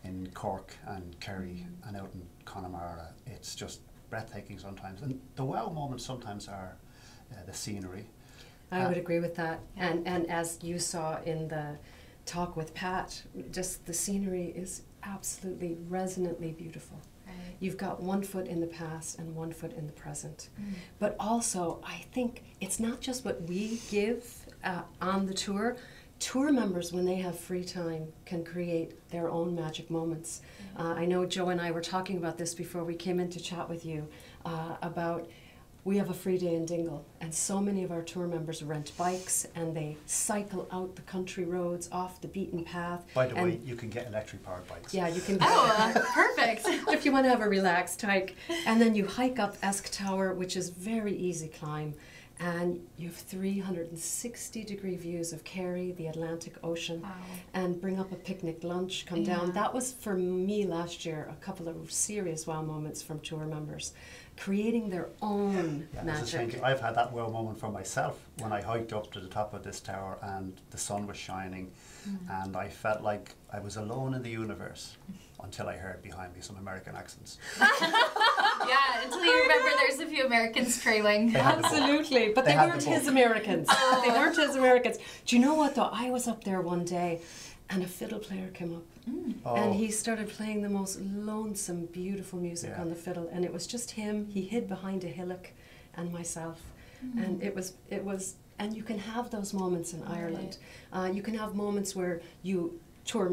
in Cork and Kerry and out in Connemara, it's just breathtaking sometimes. And the wow moments sometimes are the scenery. I would agree with that. And as you saw in the talk with Pat, just the scenery is absolutely resonantly beautiful. You've got one foot in the past and one foot in the present. But also, I think it's not just what we give on the tour. Tour members, when they have free time, can create their own magic moments. I know Joe and I were talking about this before we came in to chat with you, about we have a free day in Dingle, and so many of our tour members rent bikes and they cycle out the country roads off the beaten path. By the way, you can get electric powered bikes. Yeah, you can. Perfect. If you want to have a relaxed hike. And then you hike up Esk Tower, which is very easy climb. And you have 360-degree views of Kerry, the Atlantic Ocean, and bring up a picnic lunch, come down. That was, for me last year, a couple of serious wow moments from tour members, creating their own magic. I've had that wow moment for myself when I hiked up to the top of this tower and the sun was shining, and I felt like I was alone in the universe until I heard behind me some American accents. Yeah, until you remember there's a few Americans trailing. Absolutely, but they weren't his Americans. They weren't his Americans. Do you know what though? I was up there one day and a fiddle player came up and he started playing the most lonesome, beautiful music on the fiddle, and it was just him. He hid behind a hillock and myself, and it was, and you can have those moments in Ireland. You can have moments where you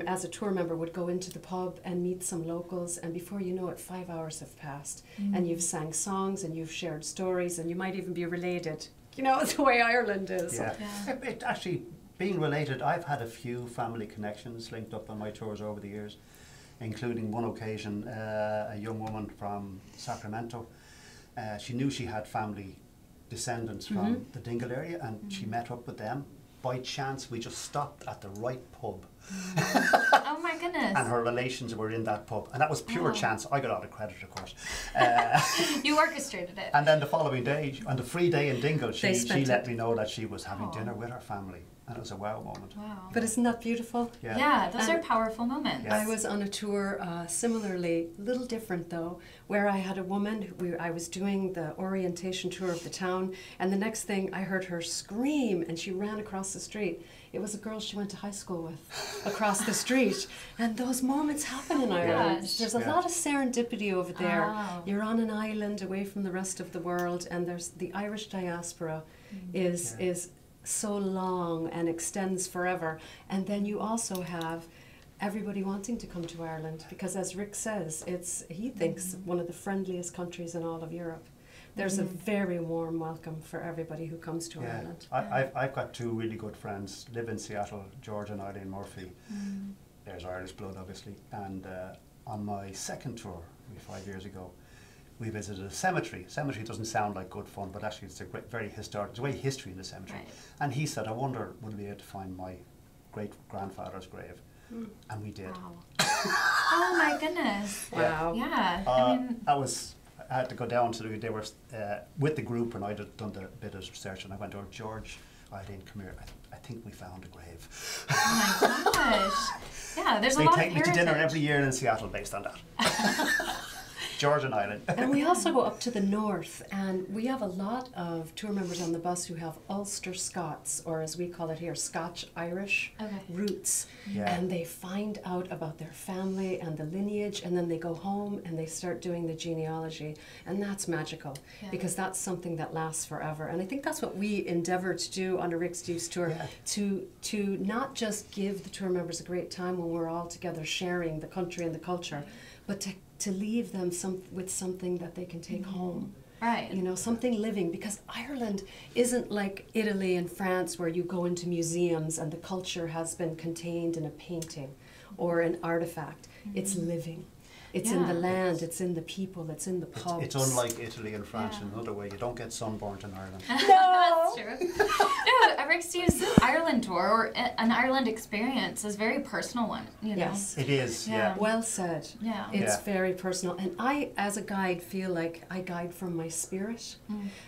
as a tour member would go into the pub and meet some locals, and before you know it, 5 hours have passed and you've sang songs and you've shared stories and you might even be related. You know, the way Ireland is. It actually, being related, I've had a few family connections linked up on my tours over the years, including one occasion, a young woman from Sacramento. She knew she had family descendants from the Dingle area, and she met up with them. By chance, we just stopped at the right pub. Oh my goodness. And her relations were in that pub. And that was pure chance. I got all the credit, of course. You orchestrated it. And then the following day, on the free day in Dingle, she let me know that she was having dinner with her family. And it was a wow moment. Wow. But isn't that beautiful? Yeah, those are powerful moments. I was on a tour, similarly, a little different though, where I had a woman, I was doing the orientation tour of the town, and the next thing I heard her scream, and she ran across the street. It was a girl she went to high school with, across the street. And those moments happen in Ireland. There's a lot of serendipity over there. You're on an island away from the rest of the world, and there's the Irish diaspora is so long and extends forever. And then you also have everybody wanting to come to Ireland, because as Rick says, he thinks one of the friendliest countries in all of Europe. There's a very warm welcome for everybody who comes to Ireland. I've got two really good friends, live in Seattle, George and Eileen Murphy. There's Irish blood, obviously. And on my second tour, 5 years ago, we visited a cemetery. Cemetery doesn't sound like good fun, but actually it's a very historic, there's a way history in the cemetery. And he said, I wonder, would we be able to find my great-grandfather's grave. And we did. Wow. Oh my goodness. Wow. Yeah. I had to go down to they were with the group, and I'd done a bit of research, and I went over, George, Eileen, come here. I think we found a grave. Oh my gosh. Yeah, there's a lot of heritage. They take me to dinner every year in Seattle based on that. George and Eileen. And we also go up to the north, and we have a lot of tour members on the bus who have Ulster Scots, or as we call it here, Scotch-Irish roots. Yeah. And they find out about their family and the lineage, and then they go home and they start doing the genealogy. And that's magical, because that's something that lasts forever. And I think that's what we endeavor to do on a Rick Steves tour, to not just give the tour members a great time when we're all together sharing the country and the culture, but to leave them with something that they can take home. Right. You know, something living, because Ireland isn't like Italy and France where you go into museums and the culture has been contained in a painting or an artifact. It's living. It's in the land, it's in the people, it's in the pubs. It's unlike Italy and France in another way. You don't get sunburnt in Ireland. No! That's true. No, Rick Steves' Ireland tour, or an Ireland experience, is a very personal one, you know? Yes. It is, yeah. Well said. Yeah. It's very personal. And I, as a guide, feel like I guide from my spirit,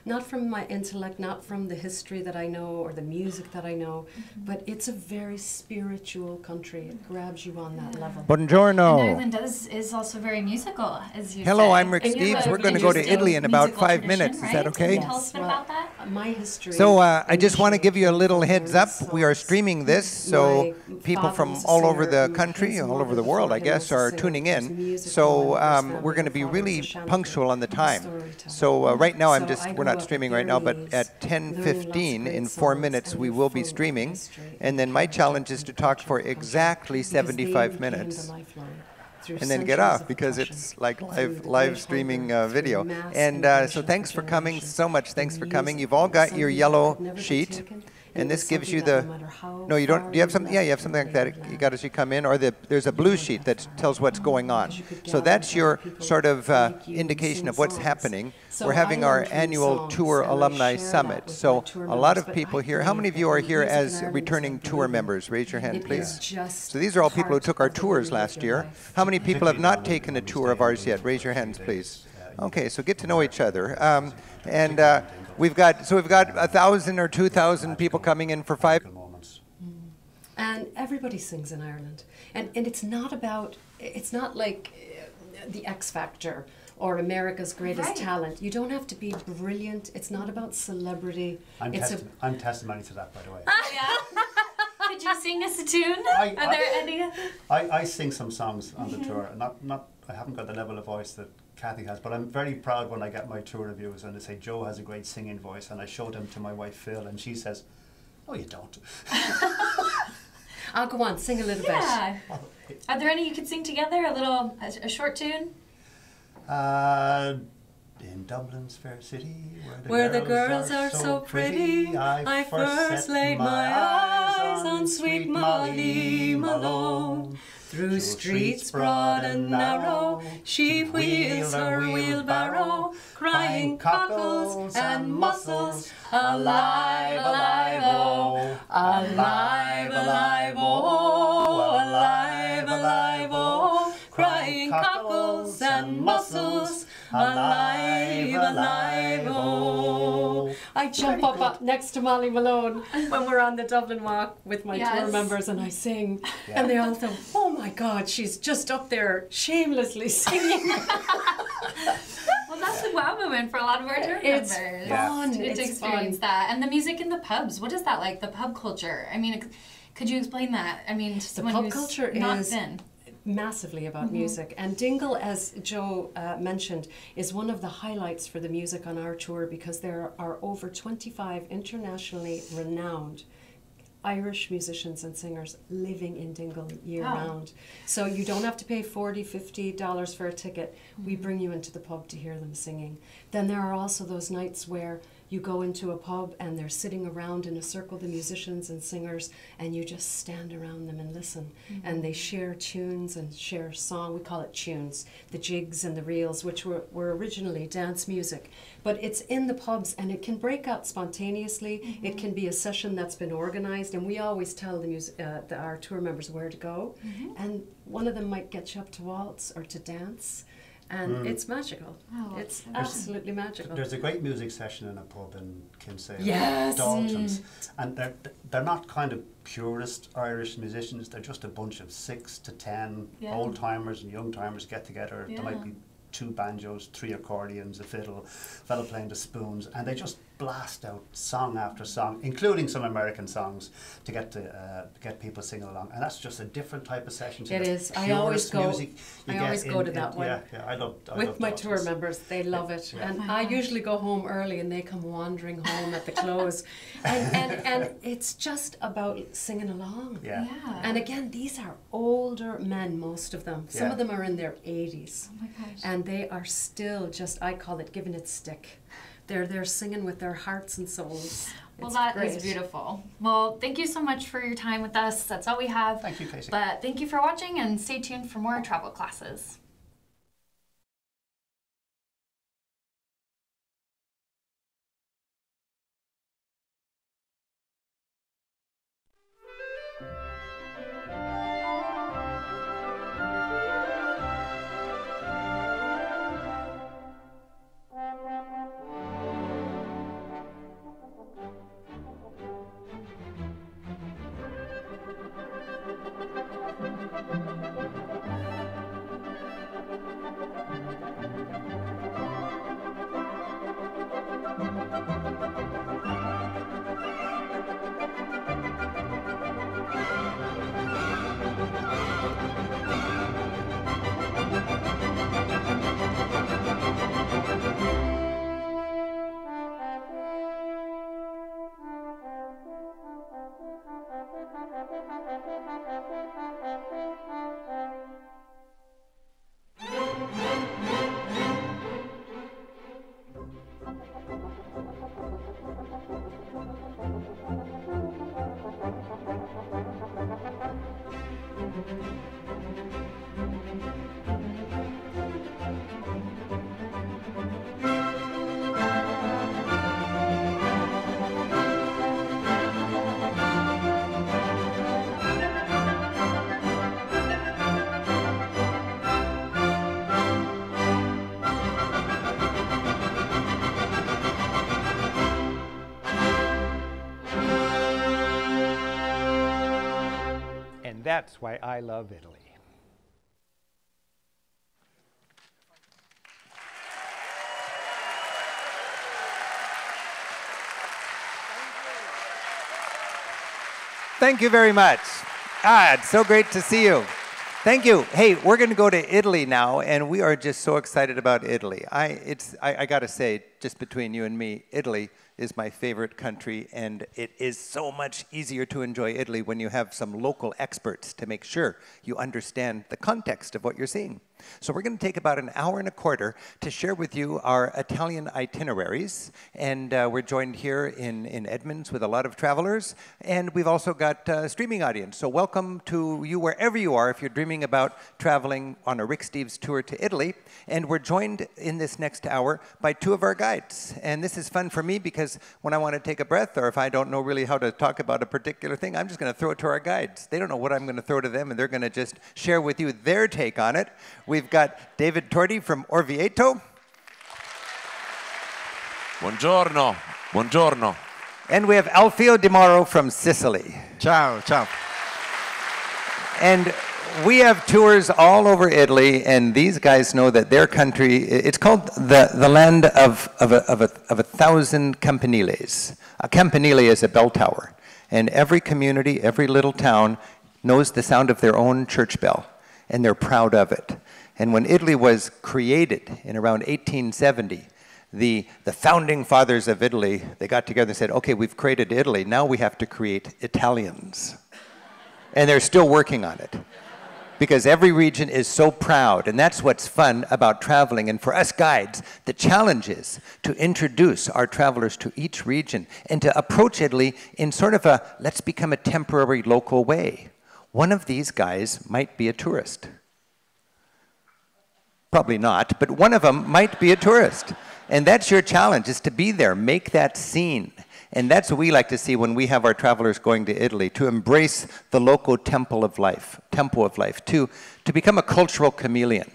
not from my intellect, not from the history that I know or the music that I know, but it's a very spiritual country. It grabs you on that level. Buongiorno. And Ireland is also very musical, as you Hello, say. I'm Rick Steves. We're going to go to Italy in about 5 minutes. Is that okay? Can you tell us a bit about that? My history. So I just want to give you a little heads up. We are streaming this, so people from all over the country, all over the world, I guess, are tuning in. So we're going to be really punctual on the time. So right now we're not streaming right now, but at 10:15 in 4 minutes we will be streaming. And then my challenge is to talk for exactly 75 minutes. And then get off, because it's like live streaming video. And so thanks for coming so much. Thanks for coming. You've all got your yellow sheet. And this gives you the, no, you don't, do you have something? Yeah, you have something like that. You got as you come in, or there's a blue sheet that tells what's going on. So that's your sort of indication of what's happening. We're having our annual tour alumni summit. So a lot of people here, how many of you are here as returning tour members? Raise your hand, please. So these are all people who took our tours last year. How many people have not taken a tour of ours yet? Raise your hands, please. Okay, so get to know each other. We've got 1,000 or 2,000 people coming in for 5 moments. And everybody sings in Ireland. And it's not about, it's not like the X Factor or America's Greatest Talent. You don't have to be brilliant. It's not about celebrity. I'm testimony to that, by the way. Could you sing us a tune? Are there any? I sing some songs on the tour. I haven't got the level of voice that Kathy has, but I'm very proud when I get my tour reviews and they say Joe has a great singing voice, and I show them to my wife Phil, and she says, "Oh, you don't." I'll go on, sing a little bit. Are there any you could sing together? A short tune? In Dublin's fair city, where the girls are so pretty, I first laid my eyes on sweet Molly Malone. Through streets broad and narrow, she wheels her wheelbarrow, crying cockles and mussels, alive, alive, oh, alive, alive, oh, alive, alive, oh, crying cockles and mussels, alive, alive, oh. I jump up next to Molly Malone when we're on the Dublin Walk with my tour members, and I sing, and they all think, "Oh my God, she's just up there shamelessly singing." Well, that's a wow moment for a lot of our tour members. It's fun. To experience that. And the music in the pubs, what is that like, the pub culture? I mean, could you explain that? I mean, the pub culture is massively about music, and Dingle, as Joe mentioned, is one of the highlights for the music on our tour, because there are over 25 internationally renowned Irish musicians and singers living in Dingle year-round. So you don't have to pay $40, $50 for a ticket. We bring you into the pub to hear them singing. Then there are also those nights where You go into a pub and they're sitting around in a circle, the musicians and singers, and you just stand around them and listen. And they share tunes and share song. We call it tunes, the jigs and the reels, which were originally dance music. But it's in the pubs, and it can break out spontaneously. It can be a session that's been organized, and we always tell our tour members where to go. And one of them might get you up to waltz or to dance. And it's magical. Oh, it's absolutely magical. There's a great music session in a pub in Kinsale, yes. Dalton's, and they're not kind of purist Irish musicians. They're just a bunch of 6 to 10 old timers and young timers get together. There might be 2 banjos, 3 accordions, a fiddle, fellow playing the spoons, and they just blast out song after song, including some American songs, to get people singing along. And that's just a different type of session. It is. I always go to that one. Yeah, I love with my tour members. They love it, and I usually go home early, and they come wandering home at the close, and it's just about singing along. Yeah. And again, these are older men, most of them. Some of them are in their 80s. Oh my gosh. And they are still just, I call it giving it stick. They're singing with their hearts and souls. Well, that is beautiful. Well, thank you so much for your time with us. That's all we have. Thank you, Casey. But thank you for watching, and stay tuned for more travel classes. That's why I love Italy. Thank you very much. It's so great to see you. Thank you. Hey, we're going to go to Italy now, and we are just so excited about Italy. I got to say, just between you and me, Italy is my favorite country, and it is so much easier to enjoy Italy when you have some local experts to make sure you understand the context of what you're seeing. So we're going to take about an hour and a quarter to share with you our Italian itineraries, and we're joined here in Edmonds with a lot of travelers, and we've also got a streaming audience. So welcome to you wherever you are if you're dreaming about traveling on a Rick Steves tour to Italy. And we're joined in this next hour by 2 of our guides. And this is fun for me because when I want to take a breath, or if I don't know really how to talk about a particular thing, I'm just going to throw it to our guides. They don't know what I'm going to throw to them, and they're going to just share with you their take on it. We've got David Torti from Orvieto. Buongiorno. Buongiorno. And we have Alfio Di Mauro from Sicily. Ciao, ciao. And we have tours all over Italy, and these guys know that their country, it's called the land of 1,000 campaniles. A campanile is a bell tower, and every community, every little town knows the sound of their own church bell, and they're proud of it. And when Italy was created in around 1870, the founding fathers of Italy, they got together and said, okay, we've created Italy, now we have to create Italians. And they're still working on it. because every region is so proud, and that's what's fun about traveling. And for us guides, the challenge is to introduce our travelers to each region and to approach Italy in sort of a let's become a temporary local way. One of these guys might be a tourist. Probably not, but one of them might be a tourist. And that's your challenge, is to be there, make that scene. And that's what we like to see when we have our travelers going to Italy, to embrace the local tempo of life, to become a cultural chameleon.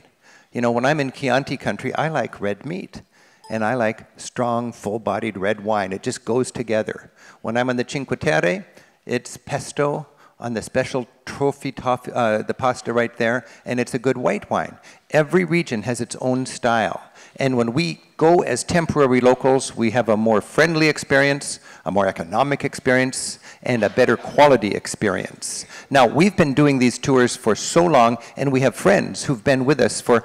You know, when I'm in Chianti country, I like red meat. And I like strong, full-bodied red wine. It just goes together. When I'm in the Cinque Terre, it's pesto on the special trophy toffee, the pasta right there, and it's a good white wine. Every region has its own style. And when we go as temporary locals, we have a more friendly experience, a more economic experience, and a better quality experience. Now, we've been doing these tours for so long, and we have friends who've been with us for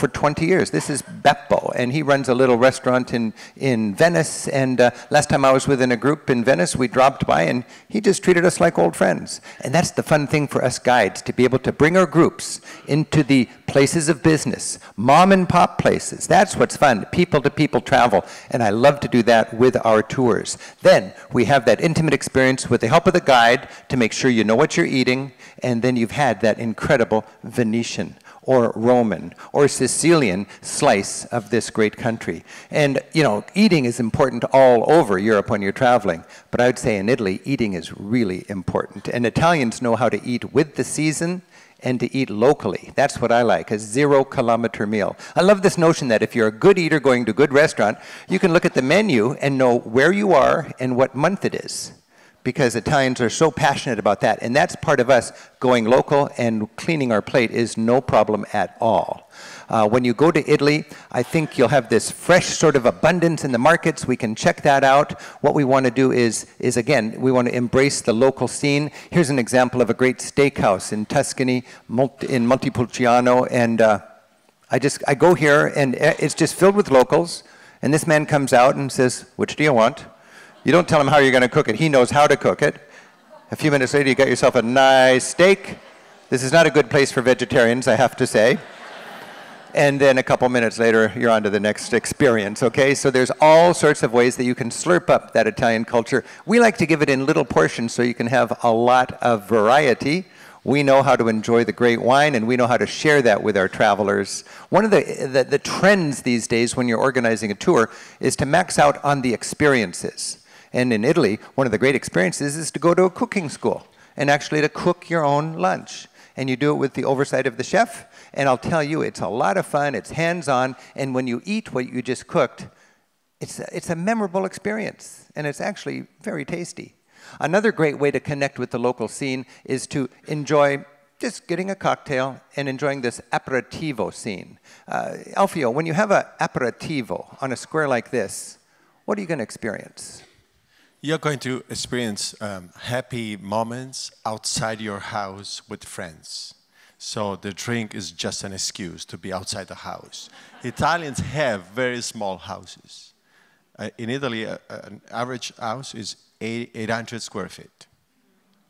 20 years. This is Beppo, and he runs a little restaurant in Venice, and last time I was within a group in Venice, we dropped by, and he just treated us like old friends. And that's the fun thing for us guides, to be able to bring our groups into the places of business, mom and pop places. That's what's fun, people-to-people travel, and I love to do that with our tours. Then we have that intimate experience with the help of the guide to make sure you know what you're eating, and then you've had that incredible Venetian or Roman or Sicilian slice of this great country. And, you know, eating is important all over Europe when you're traveling, but I would say in Italy, eating is really important. And Italians know how to eat with the season and to eat locally. That's what I like, a 0-kilometer meal. I love this notion that if you're a good eater going to a good restaurant, you can look at the menu and know where you are and what month it is, because Italians are so passionate about that. And that's part of us going local, and cleaning our plate is no problem at all. When you go to Italy, I think you'll have this fresh sort of abundance in the markets. We can check that out. What we want to do is again, we want to embrace the local scene. Here's an example of a great steakhouse in Tuscany, in Montepulciano, and I go here, and it's just filled with locals, and this man comes out and says, "Which do you want?" You don't tell him how you're going to cook it. He knows how to cook it. A few minutes later, you got yourself a nice steak. This is not a good place for vegetarians, I have to say. And then a couple minutes later, you're on to the next experience, okay? So there's all sorts of ways that you can slurp up that Italian culture. We like to give it in little portions so you can have a lot of variety. We know how to enjoy the great wine, and we know how to share that with our travelers. One of the trends these days when you're organizing a tour is to max out on the experiences. And in Italy, one of the great experiences is to go to a cooking school and actually to cook your own lunch. And you do it with the oversight of the chef. And I'll tell you, it's a lot of fun, it's hands-on, and when you eat what you just cooked, it's a memorable experience, and it's actually very tasty. Another great way to connect with the local scene is to enjoy just getting a cocktail and enjoying this aperitivo scene. Alfio, when you have an aperitivo on a square like this, what are you going to experience? You're going to experience happy moments outside your house with friends. So the drink is just an excuse to be outside the house. Italians have very small houses. In Italy, an average house is 800 square feet,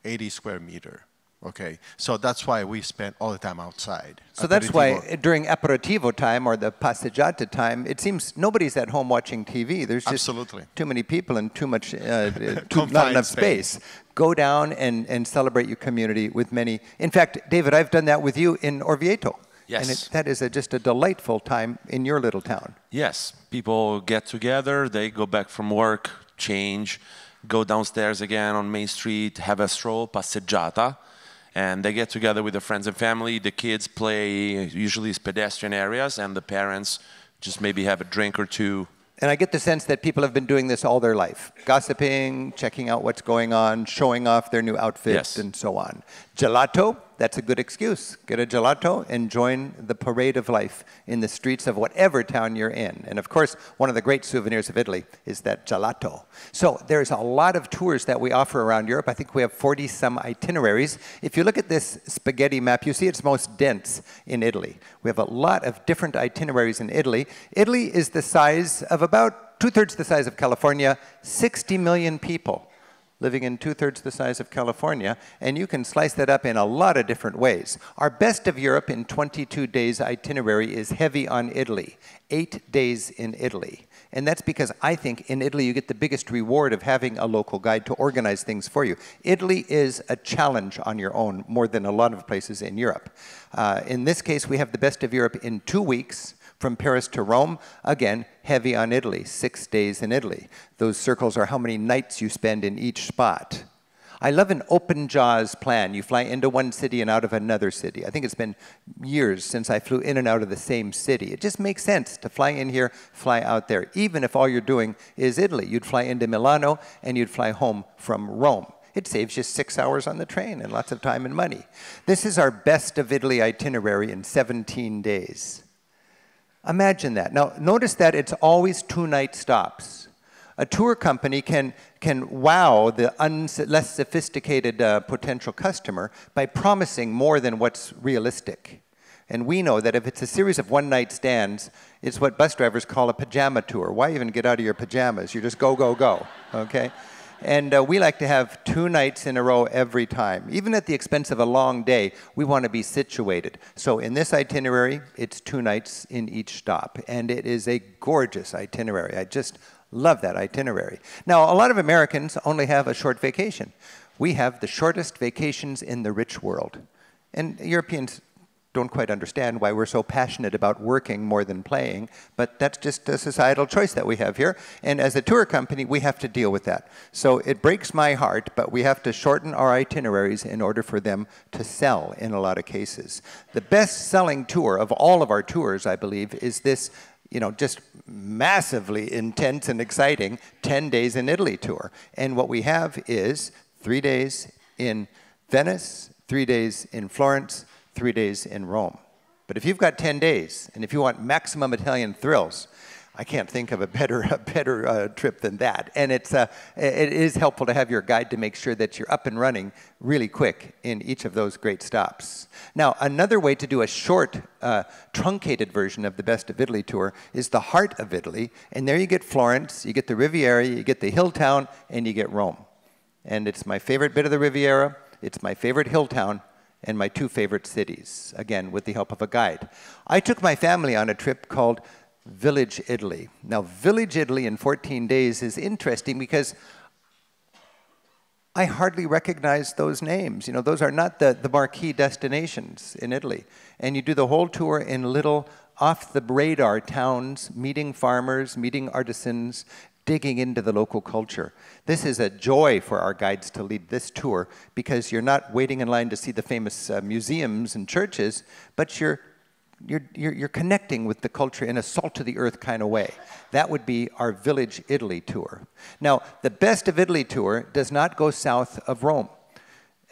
80 square meter. Okay, so that's why we spend all the time outside. So that's why during aperitivo time or the passeggiata time, it seems nobody's at home watching TV. There's just too many people and too much, not enough space. Go down and celebrate your community with many. In fact, David, I've done that with you in Orvieto. Yes. And that is just a delightful time in your little town. Yes, people get together, they go back from work, change, go downstairs again on Main Street, have a stroll, passeggiata. And they get together with their friends and family. The kids play, usually it's pedestrian areas, and the parents just maybe have a drink or two. And I get the sense that people have been doing this all their life. Gossiping, checking out what's going on, showing off their new outfits, and so on. Gelato, that's a good excuse. Get a gelato and join the parade of life in the streets of whatever town you're in. And of course, one of the great souvenirs of Italy is that gelato. So there's a lot of tours that we offer around Europe. I think we have 40-some itineraries. If you look at this spaghetti map, you see it's most dense in Italy. We have a lot of different itineraries in Italy. Italy is the size of about 2/3 the size of California, 60 million people living in 2/3 the size of California, and you can slice that up in a lot of different ways. Our Best of Europe in 22 days itinerary is heavy on Italy, 8 days in Italy. And that's because I think in Italy you get the biggest reward of having a local guide to organize things for you. Italy is a challenge on your own more than a lot of places in Europe. In this case, we have the Best of Europe in 2 weeks, from Paris to Rome. Again, heavy on Italy, 6 days in Italy. Those circles are how many nights you spend in each spot. I love an open jaws plan. You fly into one city and out of another city. I think it's been years since I flew in and out of the same city. It just makes sense to fly in here, fly out there. Even if all you're doing is Italy, you'd fly into Milano and you'd fly home from Rome. It saves you 6 hours on the train and lots of time and money. This is our Best of Italy itinerary in 17 days. Imagine that. Now, notice that it's always 2-night stops. A tour company can wow the less sophisticated potential customer by promising more than what's realistic. And we know that if it's a series of one-night stands, it's what bus drivers call a pajama tour. Why even get out of your pajamas? You just go, go, go, okay? And we like to have 2 nights in a row every time. Even at the expense of a long day, we want to be situated. So in this itinerary, it's 2 nights in each stop. And it is a gorgeous itinerary. I just love that itinerary. Now, a lot of Americans only have a short vacation. We have the shortest vacations in the rich world. And Europeans don't quite understand why we're so passionate about working more than playing, but that's just a societal choice that we have here. And as a tour company, we have to deal with that. So it breaks my heart, but we have to shorten our itineraries in order for them to sell in a lot of cases. The best-selling tour of all of our tours, I believe, is this, you know, just massively intense and exciting 10 days in Italy tour. And what we have is 3 days in Venice, 3 days in Florence, 3 days in Rome. But if you've got 10 days, and if you want maximum Italian thrills, I can't think of a better trip than that. And it is helpful to have your guide to make sure that you're up and running really quick in each of those great stops. Now, another way to do a short, truncated version of the Best of Italy tour is the heart of Italy. And there you get Florence, you get the Riviera, you get the hill town, and you get Rome. And it's my favorite bit of the Riviera, it's my favorite hill town, and my 2 favorite cities, again, with the help of a guide. I took my family on a trip called Village Italy. Now, Village Italy in 14 days is interesting because I hardly recognize those names. You know, those are not the marquee destinations in Italy. And you do the whole tour in little off-the-radar towns, meeting farmers, meeting artisans, digging into the local culture. This is a joy for our guides to lead this tour because you're not waiting in line to see the famous museums and churches, but you're connecting with the culture in a salt-to-the-earth kind of way. That would be our Village Italy tour. Now, the Best of Italy tour does not go south of Rome.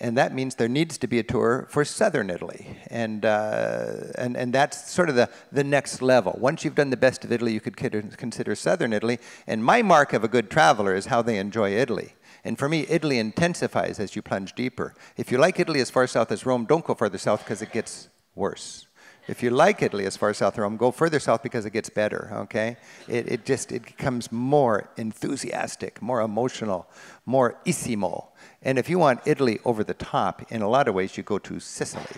And that means there needs to be a tour for southern Italy. And that's sort of the next level. Once you've done the Best of Italy, you could consider southern Italy. And my mark of a good traveler is how they enjoy Italy. And for me, Italy intensifies as you plunge deeper. If you like Italy as far south as Rome, don't go further south because it gets worse. If you like Italy as far south as Rome, go further south because it gets better, okay? It becomes more enthusiastic, more emotional, more issimo. And if you want Italy over the top, in a lot of ways, you go to Sicily.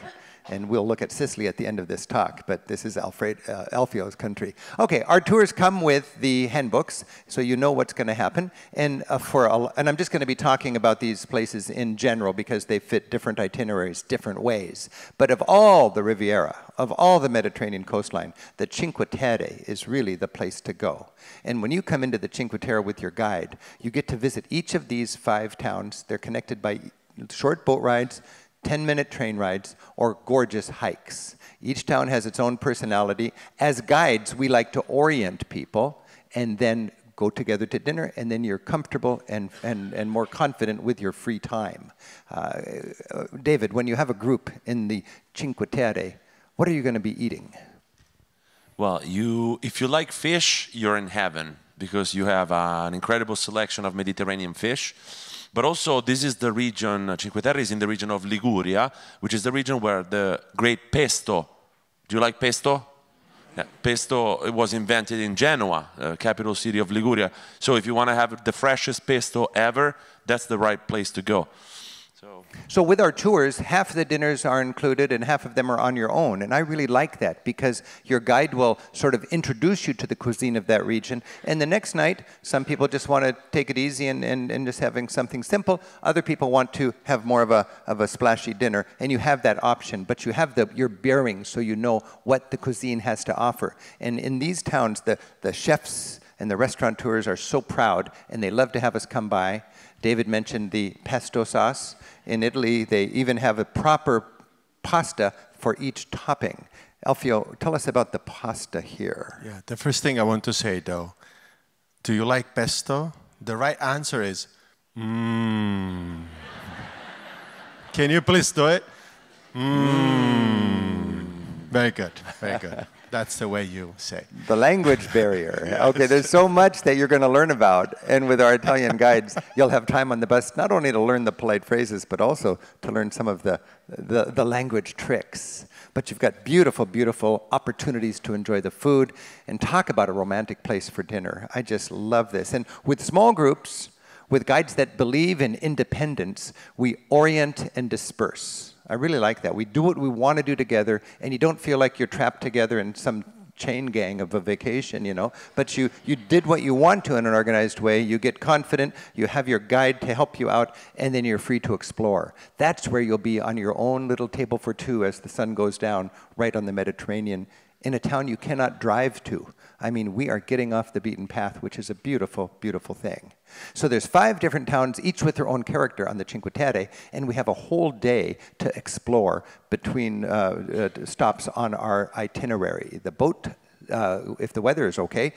And we'll look at Sicily at the end of this talk, but this is Alfio's country. Okay, our tours come with the handbooks, so you know what's going to happen. And I'm just going to be talking about these places in general because they fit different itineraries, different ways. But of all the Riviera, of all the Mediterranean coastline, the Cinque Terre is really the place to go. And when you come into the Cinque Terre with your guide, you get to visit each of these 5 towns. They're connected by short boat rides, 10-minute train rides, or gorgeous hikes. Each town has its own personality. As guides, we like to orient people and then go together to dinner, and then you're comfortable and more confident with your free time. David, when you have a group in the Cinque Terre, what are you going to be eating? Well, if you like fish, you're in heaven because you have an incredible selection of Mediterranean fish. But also, this is the region, Cinque Terre is in the region of Liguria, which is the region where the great pesto, do you like pesto? Yeah, pesto was invented in Genoa, capital city of Liguria. So if you want to have the freshest pesto ever, that's the right place to go. So with our tours, half the dinners are included and half of them are on your own. And I really like that because your guide will sort of introduce you to the cuisine of that region. And the next night, some people just want to take it easy and just having something simple. Other people want to have more of a splashy dinner. And you have that option, but you have your bearings so you know what the cuisine has to offer. And in these towns, the chefs and the restaurateurs are so proud and they love to have us come by. David mentioned the pesto sauce. In Italy, they even have a proper pasta for each topping. Alfio, tell us about the pasta here. Yeah, the first thing I want to say, though, do you like pesto? The right answer is, Can you please do it? Very good, very good. That's the way you say. The language barrier. Okay, there's so much that you're going to learn about. And with our Italian guides, you'll have time on the bus not only to learn the polite phrases, but also to learn some of the language tricks. But you've got beautiful, beautiful opportunities to enjoy the food and talk about a romantic place for dinner. I just love this. And with small groups, with guides that believe in independence, we orient and disperse. I really like that. We do what we want to do together, and you don't feel like you're trapped together in some chain gang of a vacation, you know. But you did what you want to in an organized way. You get confident. You have your guide to help you out, and then you're free to explore. That's where you'll be on your own little table for two as the sun goes down, right on the Mediterranean, in a town you cannot drive to. I mean, we are getting off the beaten path, which is a beautiful, beautiful thing. So there's 5 different towns, each with their own character on the Cinque Terre, and we have a whole day to explore between stops on our itinerary. The boat, if the weather is okay,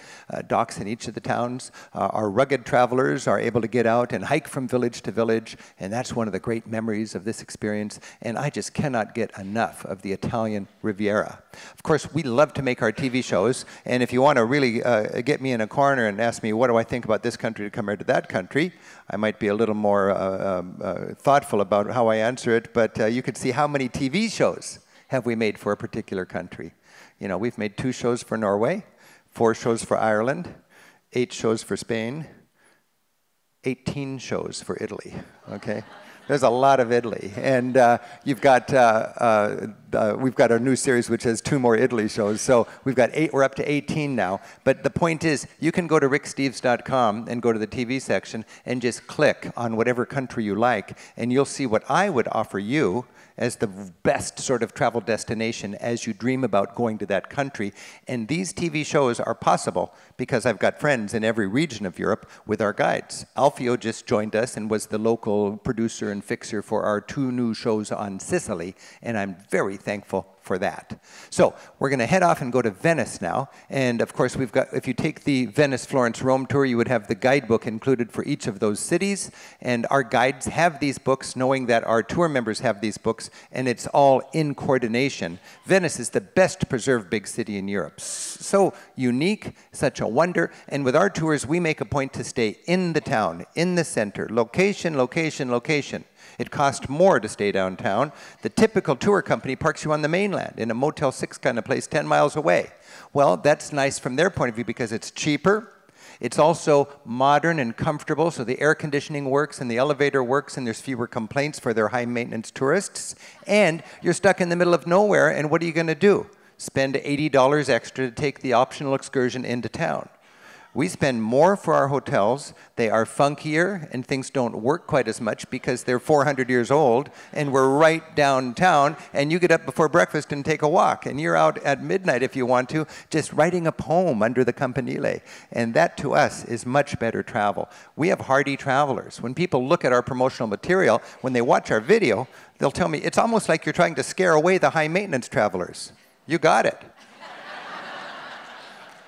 docks in each of the towns. Our rugged travelers are able to get out and hike from village to village, and that's one of the great memories of this experience, and I just cannot get enough of the Italian Riviera. Of course, we love to make our TV shows, and if you want to really get me in a corner and ask me what do I think about this country compared to that country, I might be a little more thoughtful about how I answer it, but you could see how many TV shows have we made for a particular country. You know, we've made 2 shows for Norway, 4 shows for Ireland, 8 shows for Spain, 18 shows for Italy, okay? There's a lot of Italy. And you've got, we've got our new series which has 2 more Italy shows. So we've got 8, we're up to 18 now. But the point is, you can go to ricksteves.com and go to the TV section and just click on whatever country you like, and you'll see what I would offer you as the best sort of travel destination as you dream about going to that country. And these TV shows are possible because I've got friends in every region of Europe with our guides. Alfio just joined us and was the local producer and fixer for our 2 new shows on Sicily, and I'm very thankful for that. So we're going to head off and go to Venice now. And of course, we've got, if you take the Venice, Florence, Rome tour, you would have the guidebook included for each of those cities. And our guides have these books, knowing that our tour members have these books, and it's all in coordination. Venice is the best preserved big city in Europe. So unique, such a wonder. And with our tours, we make a point to stay in the town, in the center. Location, location, location. It costs more to stay downtown. The typical tour company parks you on the mainland in a Motel 6 kind of place 10 miles away. Well, that's nice from their point of view because it's cheaper. It's also modern and comfortable, so the air conditioning works and the elevator works and there's fewer complaints for their high-maintenance tourists. And you're stuck in the middle of nowhere, and what are you going to do? Spend $80 extra to take the optional excursion into town. We spend more for our hotels. They are funkier, and things don't work quite as much because they're 400 years old, and we're right downtown, and you get up before breakfast and take a walk, and you're out at midnight if you want to, just writing a poem under the campanile. And that, to us, is much better travel. We have hardy travelers. When people look at our promotional material, when they watch our video, they'll tell me, it's almost like you're trying to scare away the high-maintenance travelers. You got it.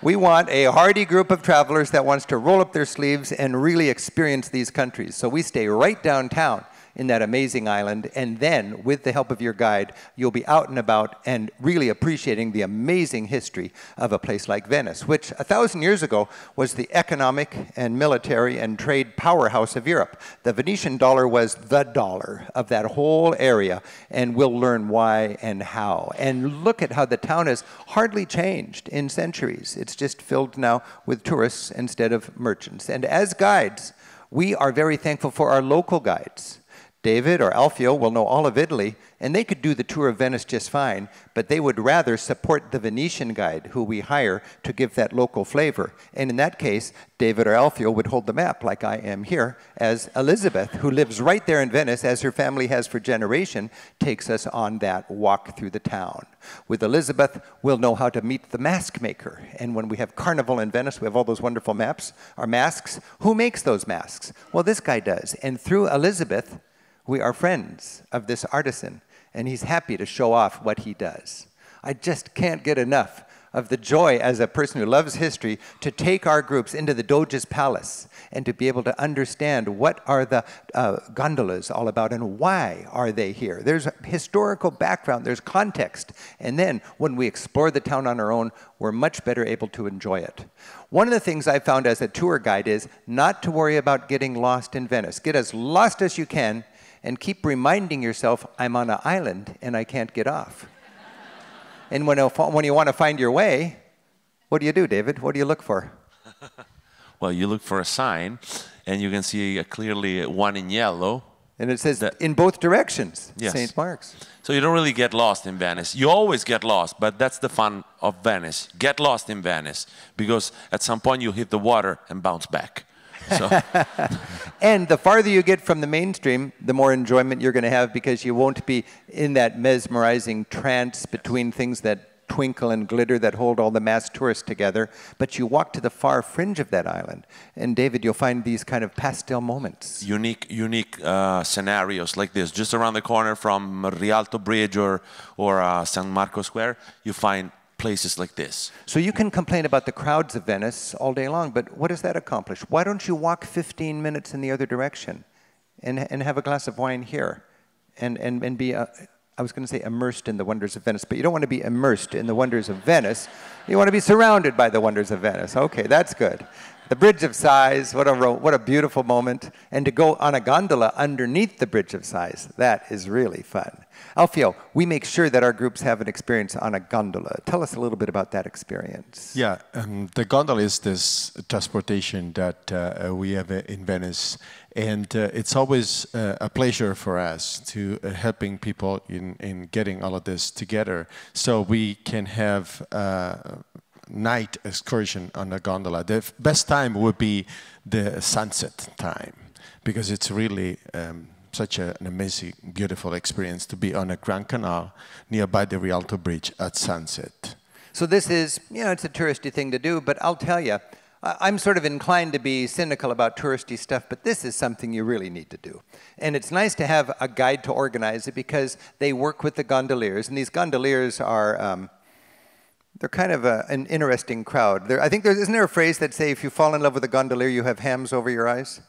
We want a hardy group of travelers that wants to roll up their sleeves and really experience these countries. So we stay right downtown in that amazing island, and then, with the help of your guide, you'll be out and about and really appreciating the amazing history of a place like Venice, which 1,000 years ago was the economic and military and trade powerhouse of Europe. The Venetian dollar was the dollar of that whole area, and we'll learn why and how. And look at how the town has hardly changed in centuries. It's just filled now with tourists instead of merchants. And as guides, we are very thankful for our local guides. David or Alfio will know all of Italy, and they could do the tour of Venice just fine, but they would rather support the Venetian guide who we hire to give that local flavor. And in that case, David or Alfio would hold the map like I am here, as Elizabeth, who lives right there in Venice, as her family has for generations, takes us on that walk through the town. With Elizabeth, we'll know how to meet the mask maker. And when we have Carnival in Venice, we have all those wonderful maps, our masks. Who makes those masks? Well, this guy does. And through Elizabeth, we are friends of this artisan, and he's happy to show off what he does. I just can't get enough of the joy as a person who loves history to take our groups into the Doge's palace and to be able to understand what are the gondolas all about and why are they here. There's historical background, there's context, and then when we explore the town on our own, we're much better able to enjoy it. One of the things I found as a tour guide is not to worry about getting lost in Venice. Get as lost as you can, and keep reminding yourself, I'm on an island and I can't get off. And when you want to find your way, what do, David? What do you look for? Well, you look for a sign, and you can see clearly one in yellow. And it says in both directions, yes. St. Mark's. So you don't really get lost in Venice. You always get lost, but that's the fun of Venice. Get lost in Venice, because at some point you hit the water and bounce back. So. And the farther you get from the mainstream, the more enjoyment you're going to have, because you won't be in that mesmerizing trance between things that twinkle and glitter that hold all the mass tourists together. But you walk to the far fringe of that island, and David, you'll find these kind of pastel moments. Unique scenarios like this. Just around the corner from Rialto Bridge or San Marco Square, you find places like this. So you can complain about the crowds of Venice all day long, but what does that accomplish? Why don't you walk 15 minutes in the other direction and have a glass of wine here and be, I was going to say immersed in the wonders of Venice, but you don't want to be immersed in the wonders of Venice. You want to be surrounded by the wonders of Venice. Okay, that's good. The Bridge of Sighs, what a beautiful moment. And to go on a gondola underneath the Bridge of Sighs, that is really fun. Alfio, we make sure that our groups have an experience on a gondola. Tell us a little bit about that experience. Yeah, the gondola is this transportation that we have in Venice. And it's always a pleasure for us to helping people in getting all of this together, so we can have night excursion on a gondola. The best time would be the sunset time, because it's really such an amazing, beautiful experience to be on a Grand Canal nearby the Rialto Bridge at sunset. So this is, it's a touristy thing to do, but I'll tell you, I'm sort of inclined to be cynical about touristy stuff, but this is something you really need to do. And it's nice to have a guide to organize it, because they work with the gondoliers, and these gondoliers are, they're kind of an interesting crowd. I think isn't there a phrase that say, if you fall in love with a gondolier, you have hams over your eyes?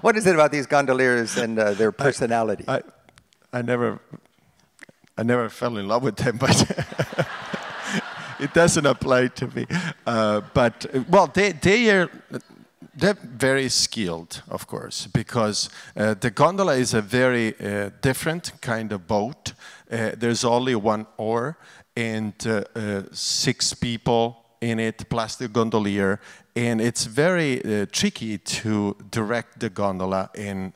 What is it about these gondoliers and their personality? I never fell in love with them, but it doesn't apply to me. Well, they're very skilled, of course, because the gondola is a very different kind of boat. There's only one oar and 6 people in it, plus the gondolier, and it's very tricky to direct the gondola and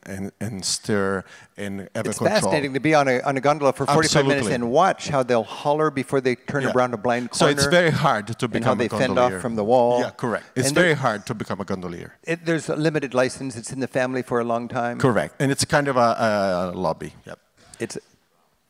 steer and have it's a control. It's fascinating to be on a gondola for 45 minutes and watch how they'll holler before they turn around a blind corner. So it's very hard to become a gondolier. And how they fend off from the wall. Yeah, correct. It's very hard to become a gondolier. There's a limited license. It's in the family for a long time. Correct. And it's kind of a lobby. Yep.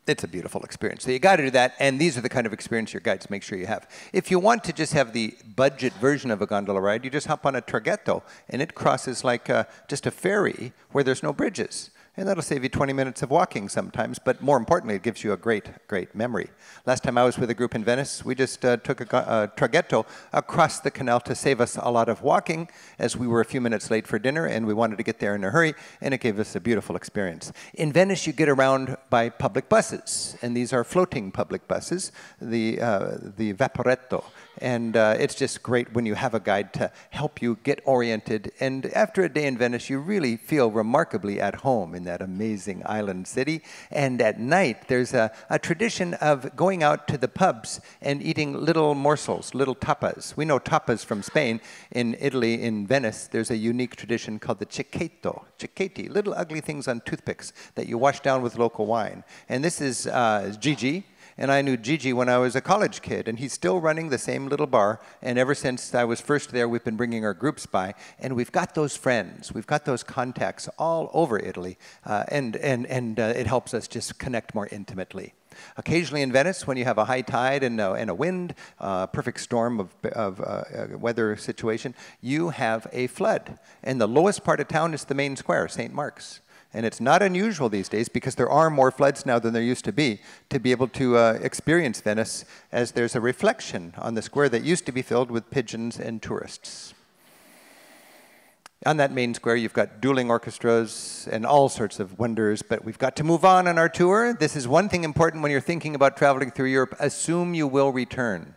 It's a beautiful experience. So you got to do that, and these are the kind of experience your guides make sure you have. If you want to just have the budget version of a gondola ride, you just hop on a traghetto, and it crosses like just a ferry where there's no bridges. And that'll save you 20 minutes of walking sometimes, but more importantly, it gives you a great, great memory. Last time I was with a group in Venice, we just took a traghetto across the canal to save us a lot of walking, as we were a few minutes late for dinner and we wanted to get there in a hurry, and it gave us a beautiful experience. In Venice, you get around by public buses, and these are floating public buses, the Vaporetto. And it's just great when you have a guide to help you get oriented. And after a day in Venice, you really feel remarkably at home in that amazing island city. And at night, there's a tradition of going out to the pubs and eating little morsels, little tapas. We know tapas from Spain. In Italy, in Venice, there's a unique tradition called the cicchetto, cicchetti, little ugly things on toothpicks that you wash down with local wine. And this is Gigi. And I knew Gigi when I was a college kid, and he's still running the same little bar. And ever since I was first there, we've been bringing our groups by, and we've got those friends, we've got those contacts all over Italy, and it helps us just connect more intimately. Occasionally in Venice, when you have a high tide and a wind, perfect storm of weather situation, you have a flood. And the lowest part of town is the main square, St. Mark's. And it's not unusual these days, because there are more floods now than there used to be able to experience Venice, as there's a reflection on the square that used to be filled with pigeons and tourists. On that main square, you've got dueling orchestras and all sorts of wonders, but we've got to move on our tour. This is one thing important when you're thinking about traveling through Europe. Assume you will return.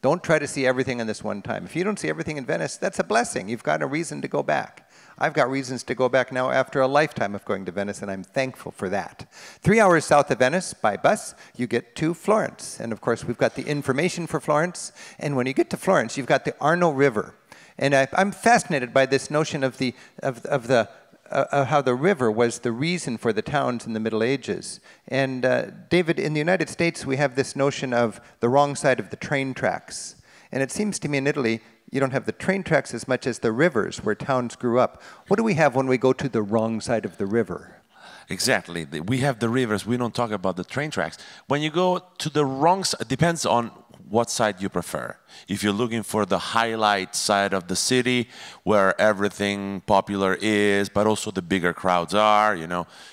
Don't try to see everything in this one time. If you don't see everything in Venice, that's a blessing. You've got a reason to go back. I've got reasons to go back now after a lifetime of going to Venice, and I'm thankful for that. 3 hours south of Venice by bus, you get to Florence. And of course, we've got the information for Florence. And when you get to Florence, you've got the Arno River. And I'm fascinated by this notion of how the river was the reason for the towns in the Middle Ages. And David, in the United States, we have this notion of the wrong side of the train tracks. And it seems to me in Italy, you don't have the train tracks as much as the rivers where towns grew up. What do we have when we go to the wrong side of the river? Exactly. We have the rivers. We don't talk about the train tracks. When you go to the wrong side, it depends on what side you prefer. If you're looking for the highlight side of the city, where everything popular is, but also the bigger crowds are,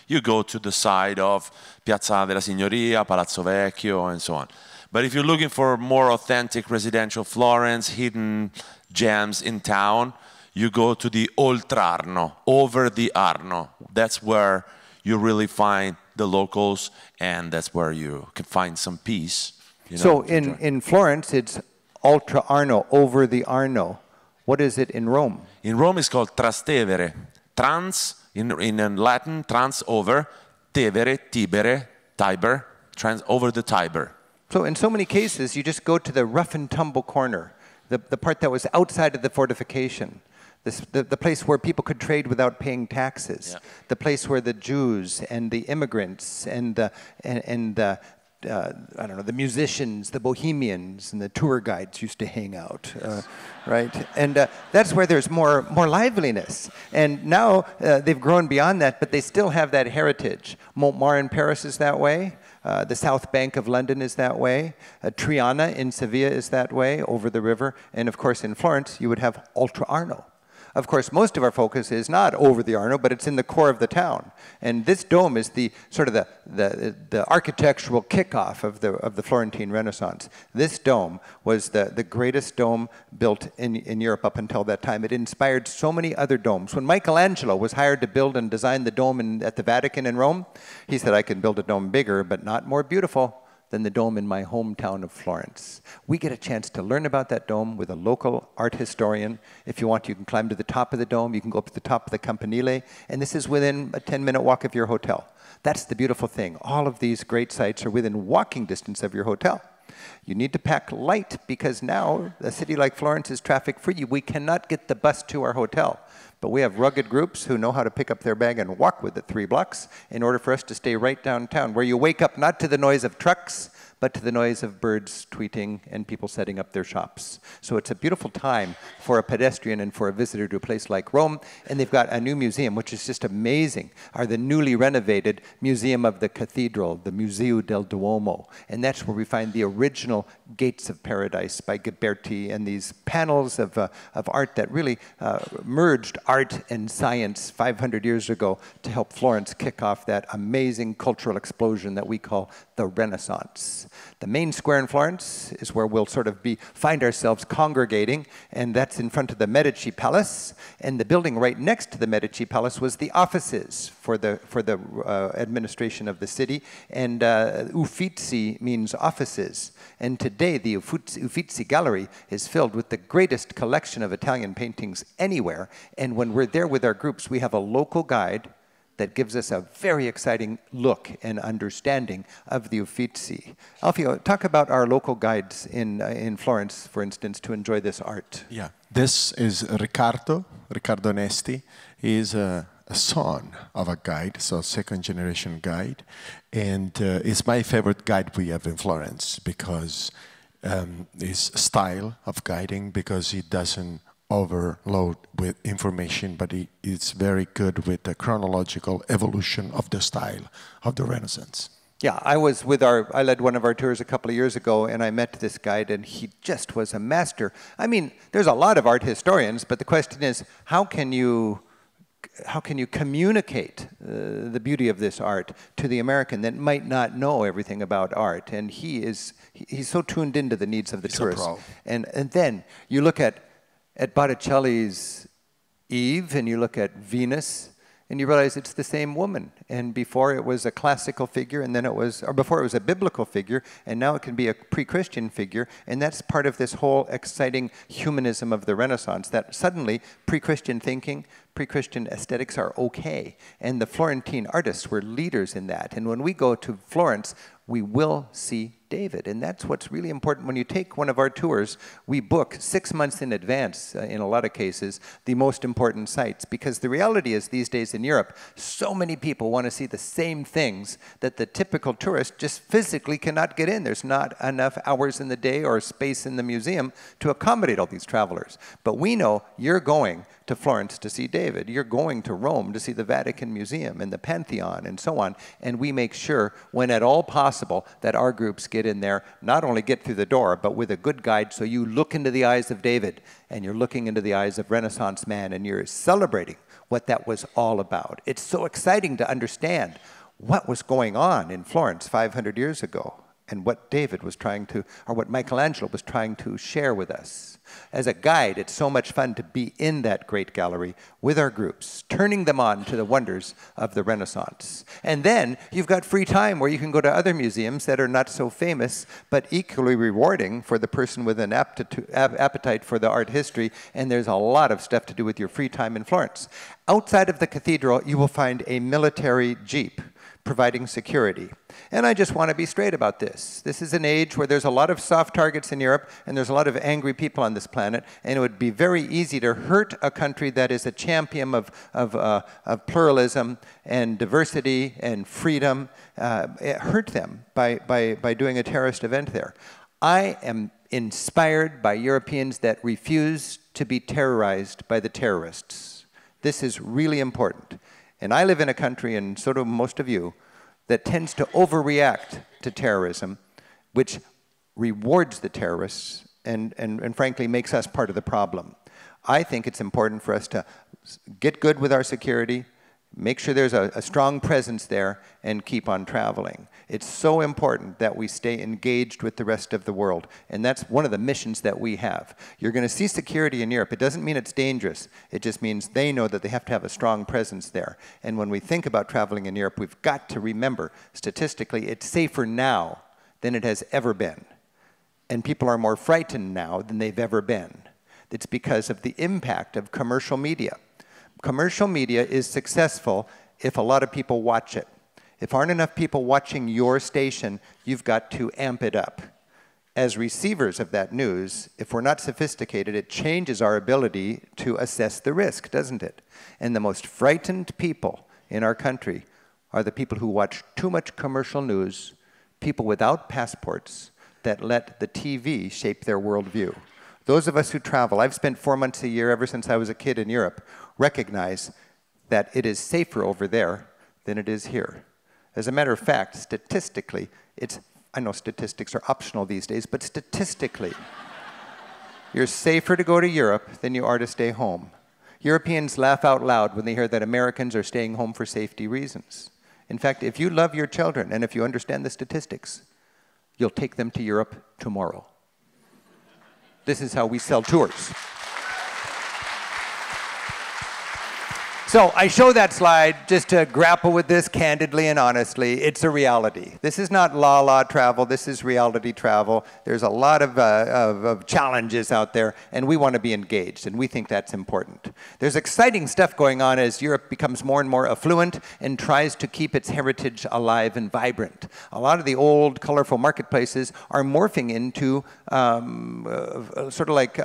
you go to the side of Piazza della Signoria, Palazzo Vecchio, and so on. But if you're looking for more authentic residential Florence, hidden gems in town, you go to the Oltrarno, over the Arno. That's where you really find the locals, and that's where you can find some peace. So in Florence, it's Oltre Arno, over the Arno. What is it in Rome? In Rome, it's called Trastevere. Trans, in Latin, trans over, tevere, Tibere, Tiber, trans over the Tiber. So in so many cases, you just go to the rough and tumble corner, the part that was outside of the fortification, the place where people could trade without paying taxes, the place where the Jews and the immigrants and the I don't know, the musicians, the bohemians, and the tour guides used to hang out, right? And that's where there's more liveliness. And now they've grown beyond that, but they still have that heritage. Montmartre in Paris is that way. The South Bank of London is that way. Triana in Sevilla is that way, over the river. And of course, in Florence, you would have Oltre Arno. Of course, most of our focus is not over the Arno, but it's in the core of the town. And this dome is the sort of the architectural kickoff of the Florentine Renaissance. This dome was the greatest dome built in Europe up until that time. It inspired so many other domes. When Michelangelo was hired to build and design the dome at the Vatican in Rome, he said, I can build a dome bigger, but not more beautiful than the dome in my hometown of Florence. We get a chance to learn about that dome with a local art historian. If you want, you can climb to the top of the dome, you can go up to the top of the Campanile, and this is within a 10-minute walk of your hotel. That's the beautiful thing. All of these great sites are within walking distance of your hotel. You need to pack light, because now a city like Florence is traffic free. We cannot get the bus to our hotel. But we have rugged groups who know how to pick up their bag and walk with it 3 blocks in order for us to stay right downtown, where you wake up not to the noise of trucks, but to the noise of birds tweeting and people setting up their shops. So it's a beautiful time for a pedestrian and for a visitor to a place like Rome. And they've got a new museum, which is just amazing, are the newly renovated Museum of the Cathedral, the Museo del Duomo. And that's where we find the original Gates of Paradise by Ghiberti, and these panels of art that really merged art and science 500 years ago to help Florence kick off that amazing cultural explosion that we call the Renaissance. The main square in Florence is where we'll sort of find ourselves congregating, and that's in front of the Medici Palace. And the building right next to the Medici Palace was the offices for the administration of the city, and Uffizi means offices. And today the Uffizi Gallery is filled with the greatest collection of Italian paintings anywhere. And when we're there with our groups, we have a local guide that gives us a very exciting look and understanding of the Uffizi. Alfio, talk about our local guides in Florence, for instance, to enjoy this art. Yeah, this is Riccardo Nesti. He is a son of a guide, so second-generation guide, and it's my favorite guide we have in Florence because his style of guiding, because he doesn't overload with information, but he is very good with the chronological evolution of the style of the Renaissance. Yeah, I led one of our tours a couple of years ago, and I met this guide, and he just was a master. I mean, there's a lot of art historians, but the question is, how can you communicate the beauty of this art to the American that might not know everything about art? And he's so tuned into the needs of the tourists. And then you look at Botticelli's Eve, and you look at Venus, and you realize it's the same woman. And before it was a classical figure, and then before it was a biblical figure, and now it can be a pre-Christian figure. And that's part of this whole exciting humanism of the Renaissance, that suddenly pre-Christian thinking, pre-Christian aesthetics are okay. And the Florentine artists were leaders in that. And when we go to Florence, we will see David. And that's what's really important. When you take one of our tours, we book 6 months in advance, in a lot of cases, the most important sites. Because the reality is, these days in Europe, so many people want to see the same things that the typical tourist just physically cannot get in. There's not enough hours in the day or space in the museum to accommodate all these travelers. But we know you're going to Florence to see David. You're going to Rome to see the Vatican Museum and the Pantheon and so on. And we make sure, when at all possible, that our groups get in there, not only get through the door, but with a good guide, so you look into the eyes of David, and you're looking into the eyes of Renaissance man, and you're celebrating what that was all about. It's so exciting to understand what was going on in Florence 500 years ago, and what David was trying to, or what Michelangelo was trying to share with us. As a guide, it's so much fun to be in that great gallery with our groups, turning them on to the wonders of the Renaissance. And then you've got free time where you can go to other museums that are not so famous, but equally rewarding for the person with an appetite for the art history, and there's a lot of stuff to do with your free time in Florence. Outside of the cathedral, you will find a military jeep providing security. And I just want to be straight about this. This is an age where there's a lot of soft targets in Europe, and there's a lot of angry people on this planet, and it would be very easy to hurt a country that is a champion of pluralism and diversity and freedom, hurt them by doing a terrorist event there. I am inspired by Europeans that refuse to be terrorized by the terrorists. This is really important. And I live in a country, and so do most of you, that tends to overreact to terrorism, which rewards the terrorists and frankly makes us part of the problem. I think it's important for us to get good with our security, make sure there's a strong presence there, and keep on traveling. It's so important that we stay engaged with the rest of the world, and that's one of the missions that we have. You're going to see security in Europe. It doesn't mean it's dangerous. It just means they know that they have to have a strong presence there. And when we think about traveling in Europe, we've got to remember, statistically, it's safer now than it has ever been. And people are more frightened now than they've ever been. It's because of the impact of commercial media. Commercial media is successful if a lot of people watch it. If aren't enough people watching your station, you've got to amp it up. As receivers of that news, if we're not sophisticated, it changes our ability to assess the risk, doesn't it? And the most frightened people in our country are the people who watch too much commercial news, people without passports that let the TV shape their worldview. Those of us who travel, I've spent 4 months a year ever since I was a kid in Europe, recognize that it is safer over there than it is here. As a matter of fact, statistically, I know statistics are optional these days, but statistically, you're safer to go to Europe than you are to stay home. Europeans laugh out loud when they hear that Americans are staying home for safety reasons. In fact, if you love your children and if you understand the statistics, you'll take them to Europe tomorrow. This is how we sell tours. So I show that slide just to grapple with this candidly and honestly. It's a reality. This is not la-la travel. This is reality travel. There's a lot of challenges out there, and we want to be engaged, and we think that's important. There's exciting stuff going on as Europe becomes more and more affluent and tries to keep its heritage alive and vibrant. A lot of the old, colorful marketplaces are morphing into sort of like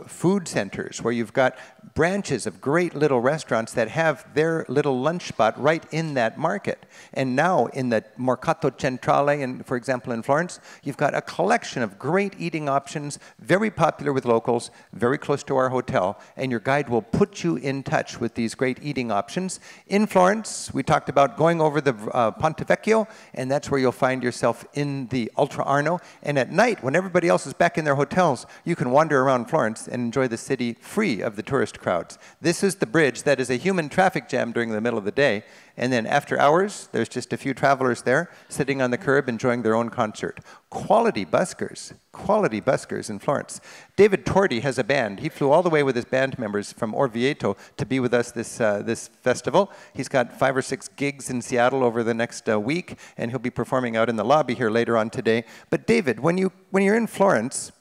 food centers where you've got branches of great little restaurants that have their little lunch spot right in that market. And now in the Mercato Centrale, for example, in Florence, you've got a collection of great eating options, very popular with locals, very close to our hotel, and your guide will put you in touch with these great eating options. In Florence, we talked about going over the Ponte Vecchio, and that's where you'll find yourself in the Ultra Arno. And at night, when everybody else is back in their hotels, you can wander around Florence and enjoy the city free of the tourist crowds. This is the bridge that is a human traffic jam during the middle of the day, and then after hours, there's just a few travelers there sitting on the curb enjoying their own concert. Quality buskers in Florence. David Torti has a band. He flew all the way with his band members from Orvieto to be with us this festival. He's got 5 or 6 gigs in Seattle over the next week, and he'll be performing out in the lobby here later on today. But David, when you're in Florence,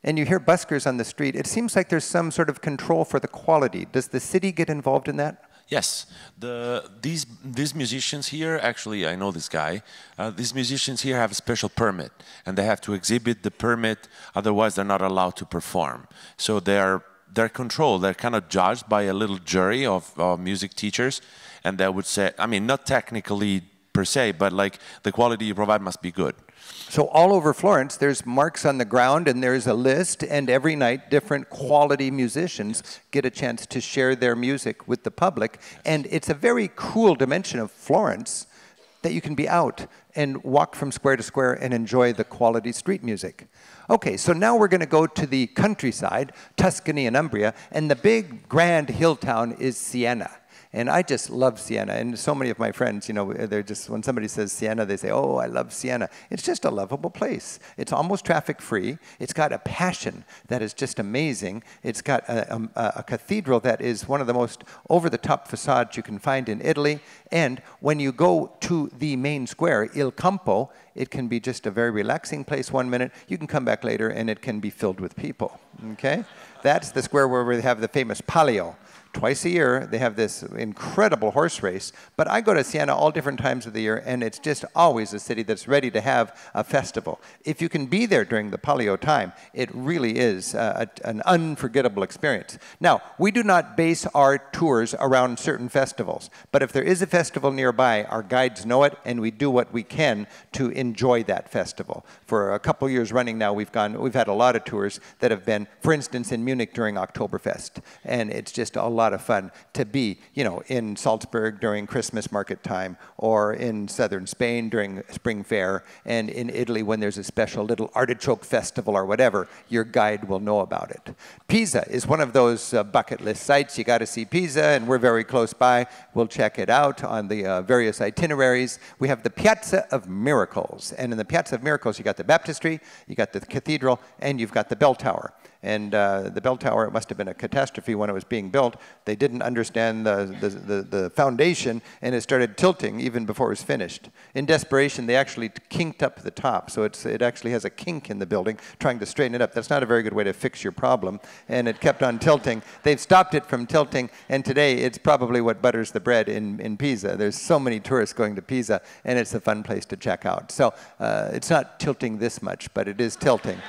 and you hear buskers on the street, it seems like there's some sort of control for the quality. Does the city get involved in that? Yes, these musicians here, actually I know this guy, these musicians here have a special permit and they have to exhibit the permit, otherwise they're not allowed to perform. So they're controlled, they're kind of judged by a little jury of music teachers, and they would say, I mean, not technically per se, but like the quality you provide must be good. So all over Florence, there's marks on the ground and there's a list, and every night different quality musicians get a chance to share their music with the public. And it's a very cool dimension of Florence that you can be out and walk from square to square and enjoy the quality street music. Okay, so now we're going to go to the countryside, Tuscany and Umbria, and the big grand hill town is Siena. And I just love Siena, and so many of my friends, you know, they're just, when somebody says Siena, they say, oh, I love Siena. It's just a lovable place. It's almost traffic-free. It's got a passion that is just amazing. It's got a cathedral that is one of the most over-the-top facades you can find in Italy. And when you go to the main square, Il Campo, it can be just a very relaxing place 1 minute. You can come back later, and it can be filled with people, okay? That's the square where we have the famous Palio. Twice a year, they have this incredible horse race. But I go to Siena all different times of the year, and it's just always a city that's ready to have a festival. If you can be there during the Palio time, it really is an unforgettable experience. Now, we do not base our tours around certain festivals. But if there is a festival nearby, our guides know it, and we do what we can to enjoy that festival. For a couple years running now, we've had a lot of tours that have been, for instance, in Munich during Oktoberfest. And it's just a lot of fun to be, you know, in Salzburg during Christmas market time, or in southern Spain during spring fair, and in Italy when there's a special little artichoke festival or whatever, your guide will know about it. Pisa is one of those bucket list sites. You got to see Pisa, and we're very close by. We'll check it out on the various itineraries. We have the Piazza of Miracles, and in the Piazza of Miracles you got the baptistry, you got the cathedral, and you've got the bell tower. And the bell tower, it must have been a catastrophe when it was being built. They didn't understand the foundation, and it started tilting even before it was finished. In desperation, they actually kinked up the top, so it actually has a kink in the building, trying to straighten it up. That's not a very good way to fix your problem, and it kept on tilting. They've stopped it from tilting, and today it's probably what butters the bread in Pisa. There's so many tourists going to Pisa, and it's a fun place to check out. So it's not tilting this much, but it is tilting.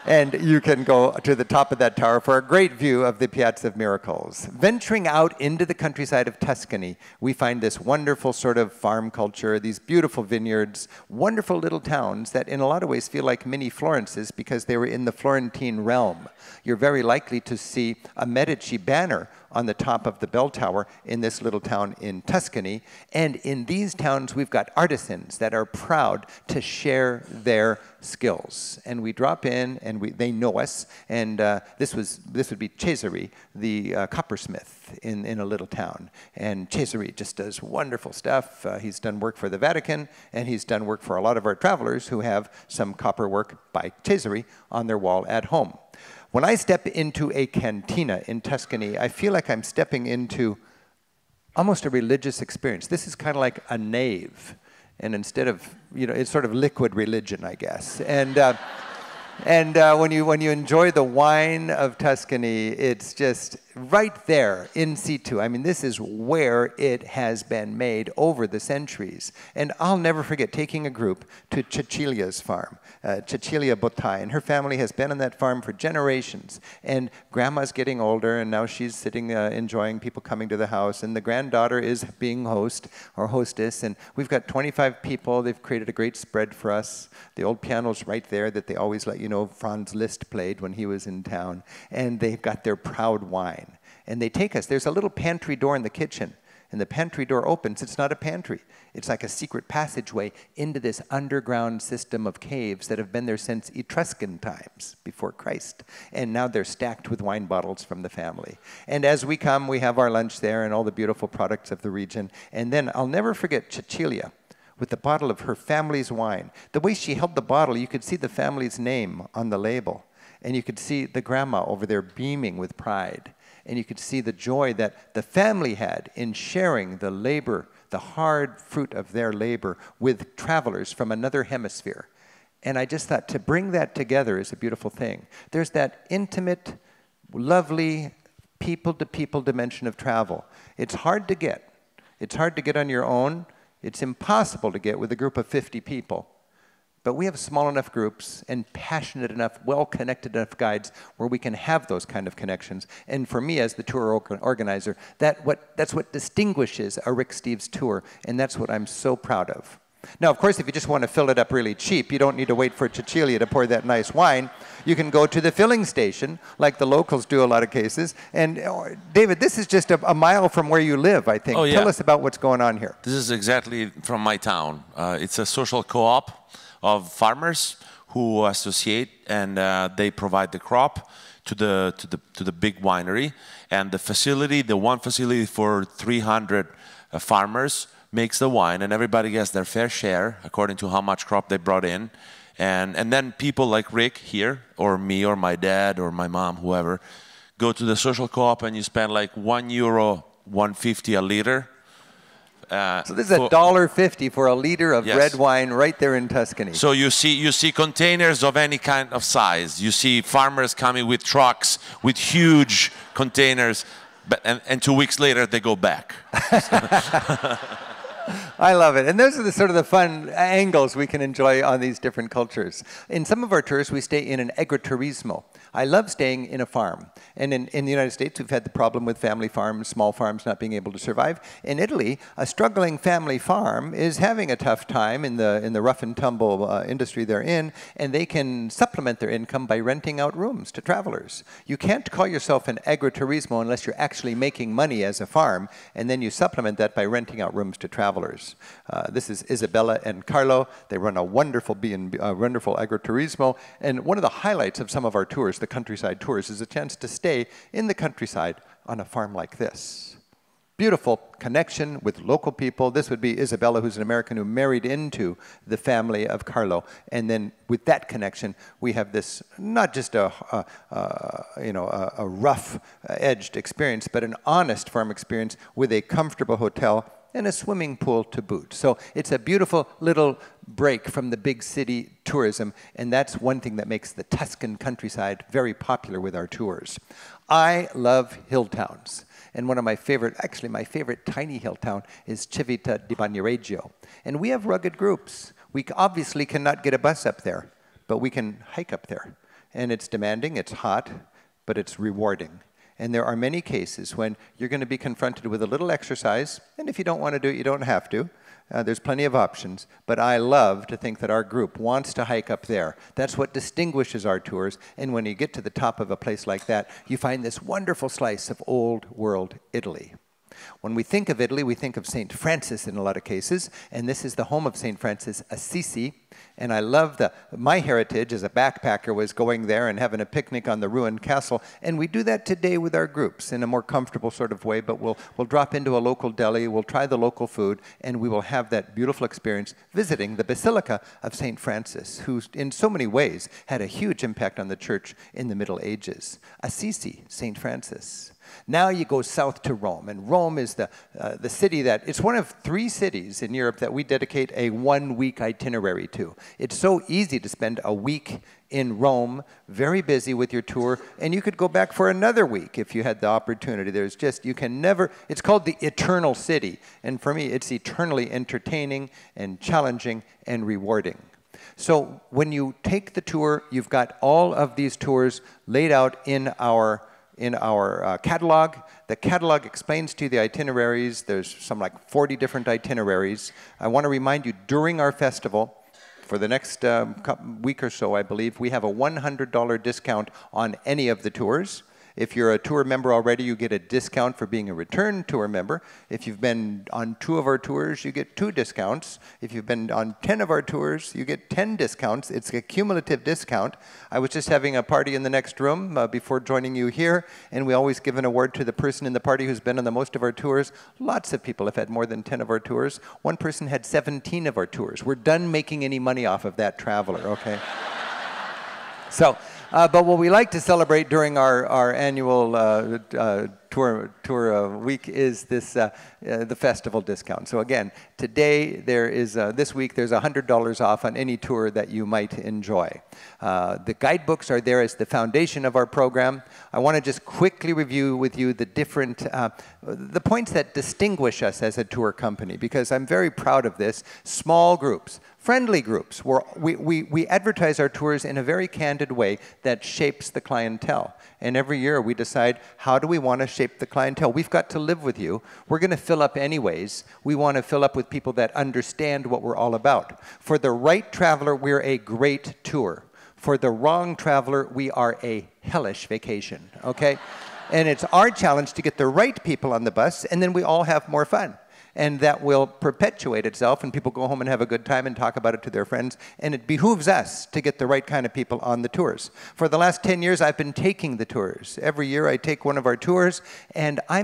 And you can go to the top of that tower for a great view of the Piazza of Miracles. Venturing out into the countryside of Tuscany, we find this wonderful sort of farm culture, these beautiful vineyards, wonderful little towns that in a lot of ways feel like mini Florences because they were in the Florentine realm. You're very likely to see a Medici banner on the top of the bell tower in this little town in Tuscany. And in these towns, we've got artisans that are proud to share their skills. And we drop in, and they know us. And this would be Cesare, the coppersmith in a little town. And Cesare just does wonderful stuff. He's done work for the Vatican, and he's done work for a lot of our travelers who have some copper work by Cesare on their wall at home. When I step into a cantina in Tuscany, I feel like I'm stepping into almost a religious experience. This is kind of like a nave. And instead of, it's sort of liquid religion, I guess. And when you enjoy the wine of Tuscany, it's just right there in situ. I mean, this is where it has been made over the centuries. And I'll never forget taking a group to Cecilia's farm, Cecilia Bottai, and her family has been on that farm for generations. And grandma's getting older, and now she's sitting enjoying people coming to the house, and the granddaughter is being host or hostess, and we've got 25 people. They've created a great spread for us. The old piano's right there that they always let you know Franz Liszt played when he was in town, and they've got their proud wine. And they take us. There's a little pantry door in the kitchen, and the pantry door opens. It's not a pantry. It's like a secret passageway into this underground system of caves that have been there since Etruscan times, before Christ. And now they're stacked with wine bottles from the family. And as we come, we have our lunch there and all the beautiful products of the region. And then I'll never forget Cecilia with the bottle of her family's wine. The way she held the bottle, you could see the family's name on the label. And you could see the grandma over there beaming with pride. And you could see the joy that the family had in sharing the labor, the hard fruit of their labor with travelers from another hemisphere. And I just thought to bring that together is a beautiful thing. There's that intimate, lovely, people-to-people dimension of travel. It's hard to get. It's hard to get on your own. It's impossible to get with a group of 50 people. But we have small enough groups and passionate enough, well-connected enough guides where we can have those kind of connections. And for me as the tour organizer, that's what distinguishes a Rick Steves tour, and that's what I'm so proud of. Now, of course, if you just want to fill it up really cheap, you don't need to wait for Cecilia to pour that nice wine. You can go to the filling station, like the locals do a lot of cases. And David, this is just a mile from where you live, I think. Oh, yeah. Tell us about what's going on here. This is exactly from my town. It's a social co-op of farmers who associate, and they provide the crop to the big winery, and the facility, the one facility for 300 farmers, makes the wine, and everybody gets their fair share according to how much crop they brought in, and then people like Rick here, or me, or my dad, or my mom, whoever, go to the social co-op, and you spend like €1, $1.50 a liter. So this is $1.50 for a liter of red wine right there in Tuscany. So you see containers of any kind of size. You see farmers coming with trucks with huge containers, and 2 weeks later they go back. I love it. And those are the sort of the fun angles we can enjoy on these different cultures. In some of our tours, we stay in an agriturismo. I love staying in a farm. And in the United States, we've had the problem with family farms, small farms not being able to survive. In Italy, a struggling family farm is having a tough time in the rough and tumble industry they're in, and they can supplement their income by renting out rooms to travelers. You can't call yourself an agriturismo unless you're actually making money as a farm, and then you supplement that by renting out rooms to travelers. This is Isabella and Carlo. They run a wonderful wonderful agriturismo, and one of the highlights of some of our tours, the countryside tours, is a chance to stay in the countryside on a farm like this. Beautiful connection with local people. This would be Isabella, who's an American who married into the family of Carlo, and then with that connection, we have this not just a rough-edged experience, but an honest farm experience with a comfortable hotel and a swimming pool to boot. So it's a beautiful little break from the big city tourism, and that's one thing that makes the Tuscan countryside very popular with our tours. I love hill towns, and one of my favorite, actually my favorite tiny hill town is Civita di Bagnoregio. And we have rugged groups. We obviously cannot get a bus up there, but we can hike up there. and it's demanding, it's hot, but it's rewarding. And there are many cases when you're going to be confronted with a little exercise, and if you don't want to do it, you don't have to. There's plenty of options, but I love to think that our group wants to hike up there. That's what distinguishes our tours, and when you get to the top of a place like that, you find this wonderful slice of old world Italy. When we think of Italy, we think of St. Francis in a lot of cases, and this is the home of St. Francis Assisi. And I love my heritage as a backpacker was going there and having a picnic on the ruined castle. And we do that today with our groups in a more comfortable sort of way, but we'll drop into a local deli, we'll try the local food, and we will have that beautiful experience visiting the Basilica of St. Francis, who in so many ways had a huge impact on the church in the Middle Ages. Assisi, St. Francis. Now you go south to Rome, and Rome is the city that, it's one of 3 cities in Europe that we dedicate a 1-week itinerary to. It's so easy to spend a week in Rome, very busy with your tour, and you could go back for another week if you had the opportunity. There's just, you can never, it's called the Eternal City, and for me it's eternally entertaining and challenging and rewarding. So when you take the tour, you've got all of these tours laid out in our catalog. The catalog explains to you the itineraries. There's some like 40 different itineraries. I want to remind you, during our festival, for the next week or so, I believe, we have a $100 discount on any of the tours. If you're a tour member already, you get a discount for being a return tour member. If you've been on 2 of our tours, you get 2 discounts. If you've been on 10 of our tours, you get 10 discounts. It's a cumulative discount. I was just having a party in the next room before joining you here, and we always give an award to the person in the party who's been on the most of our tours. Lots of people have had more than 10 of our tours. One person had 17 of our tours. We're done making any money off of that traveler, okay? So, but what we like to celebrate during our annual tour week is this the festival discount. So again, today there is this week there's $100 off on any tour that you might enjoy. The guidebooks are there as the foundation of our program. I want to just quickly review with you the different the points that distinguish us as a tour company, because I'm very proud of this. Small groups, friendly groups, where we advertise our tours in a very candid way that shapes the clientele. And every year we decide, how do we want to shape the clientele? We've got to live with you. We're going to fill up anyways. We want to fill up with people that understand what we're all about. For the right traveler, we're a great tour. For the wrong traveler, we are a hellish vacation, okay? And it's our challenge to get the right people on the bus, and then we all have more fun. And that will perpetuate itself, and people go home and have a good time and talk about it to their friends. And it behooves us to get the right kind of people on the tours. For the last 10 years, I've been taking the tours. Every year I take one of our tours, and I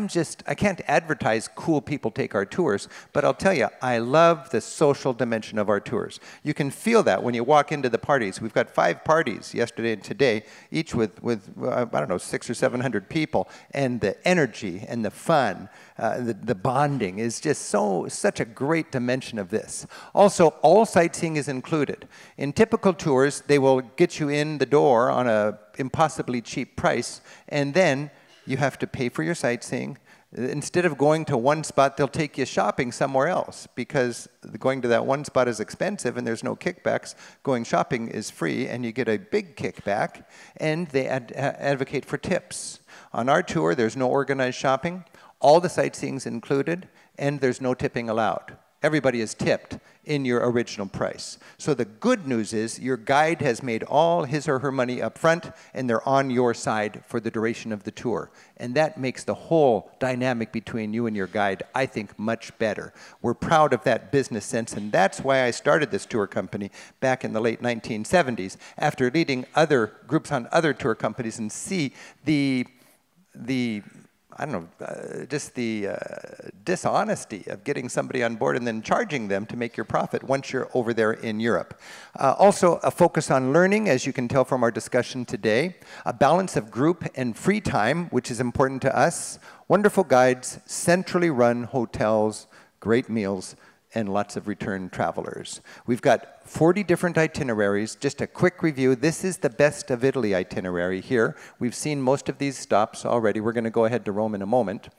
can't advertise cool people take our tours, but I'll tell you, I love the social dimension of our tours. You can feel that when you walk into the parties. We've got 5 parties yesterday and today, each with I don't know, 600 or 700 people, and the energy and the fun, the bonding is just such a great dimension of this. Also, all sightseeing is included. In typical tours, they will get you in the door on an impossibly cheap price, and then you have to pay for your sightseeing. Instead of going to one spot, they'll take you shopping somewhere else, because going to that one spot is expensive and there's no kickbacks. Going shopping is free and you get a big kickback, and they advocate for tips. On our tour, there's no organized shopping. All the sightseeing's included, and there's no tipping allowed. Everybody is tipped in your original price. So the good news is your guide has made all his or her money up front, and they're on your side for the duration of the tour. And that makes the whole dynamic between you and your guide, I think, much better. We're proud of that business sense, and that's why I started this tour company back in the late 1970s, after leading other groups on other tour companies and see the I don't know, just the dishonesty of getting somebody on board and then charging them to make your profit once you're over there in Europe. Also, a focus on learning, as you can tell from our discussion today. A balance of group and free time, which is important to us. Wonderful guides, centrally run hotels, great meals, and lots of return travelers. We've got 40 different itineraries. Just a quick review. This is the Best of Italy itinerary here. We've seen most of these stops already. We're going to go ahead to Rome in a moment.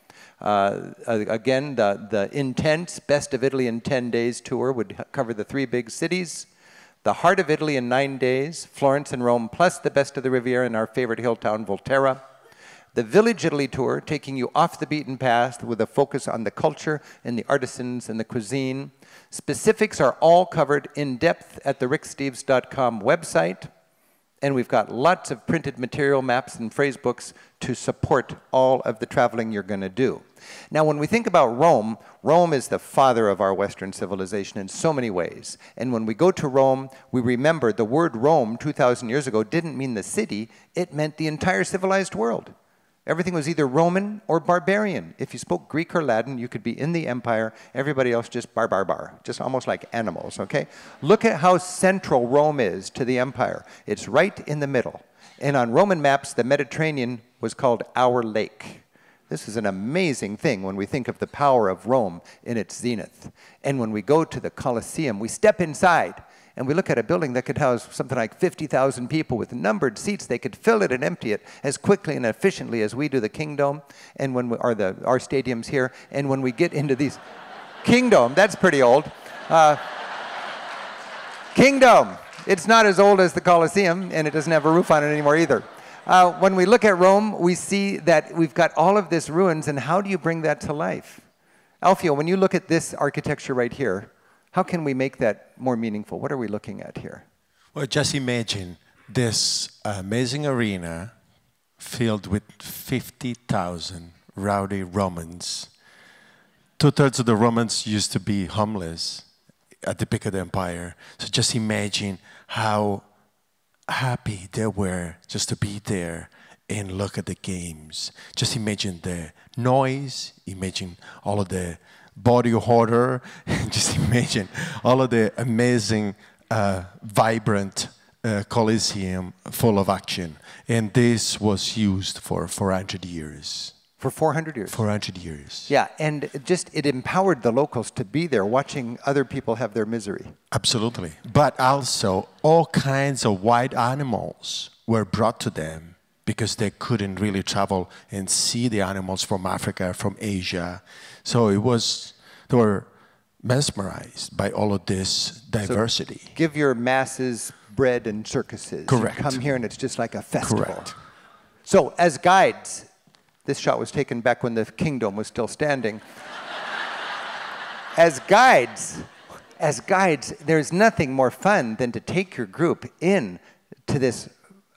Again, the intense Best of Italy in 10 Days tour would cover the 3 big cities, the heart of Italy in 9 days, Florence and Rome, plus the best of the Riviera and our favorite hill town, Volterra. The Village Italy Tour, taking you off the beaten path with a focus on the culture and the artisans and the cuisine. Specifics are all covered in depth at the ricksteves.com website. And we've got lots of printed material, maps, and phrase books to support all of the traveling you're going to do. Now, when we think about Rome, Rome is the father of our Western civilization in so many ways. And when we go to Rome, we remember the word Rome 2,000 years ago didn't mean the city, it meant the entire civilized world. Everything was either Roman or barbarian. If you spoke Greek or Latin, you could be in the empire. Everybody else just bar, just almost like animals, okay? Look at how central Rome is to the empire. It's right in the middle. And on Roman maps, the Mediterranean was called our lake. This is an amazing thing when we think of the power of Rome in its zenith. And when we go to the Colosseum, we step inside and we look at a building that could house something like 50,000 people with numbered seats. They could fill it and empty it as quickly and efficiently as we do the Kingdom, and when we, or our stadiums here. And when we get into these, Kingdom, that's pretty old. Kingdom, it's not as old as the Colosseum, and it doesn't have a roof on it anymore either. When we look at Rome, we see that we've got all of this ruins, and how do you bring that to life? Alfio, when you look at this architecture right here, how can we make that more meaningful? What are we looking at here? Well, just imagine this amazing arena filled with 50,000 rowdy Romans. 2/3 of the Romans used to be homeless at the peak of the empire. So just imagine how happy they were just to be there and look at the games. Just imagine the noise, imagine all of the body horror, and just imagine all of the amazing, vibrant Colosseum full of action. And this was used for 400 years. For 400 years? 400 years. Yeah, and it empowered the locals to be there watching other people have their misery. Absolutely. But also, all kinds of wild animals were brought to them because they couldn't really travel and see the animals from Africa, from Asia. So they were mesmerized by all of this diversity. So give your masses bread and circuses. Correct. You come here and it's just like a festival. Correct. So as guides, this shot was taken back when the Kingdom was still standing. As guides, there's nothing more fun than to take your group in to this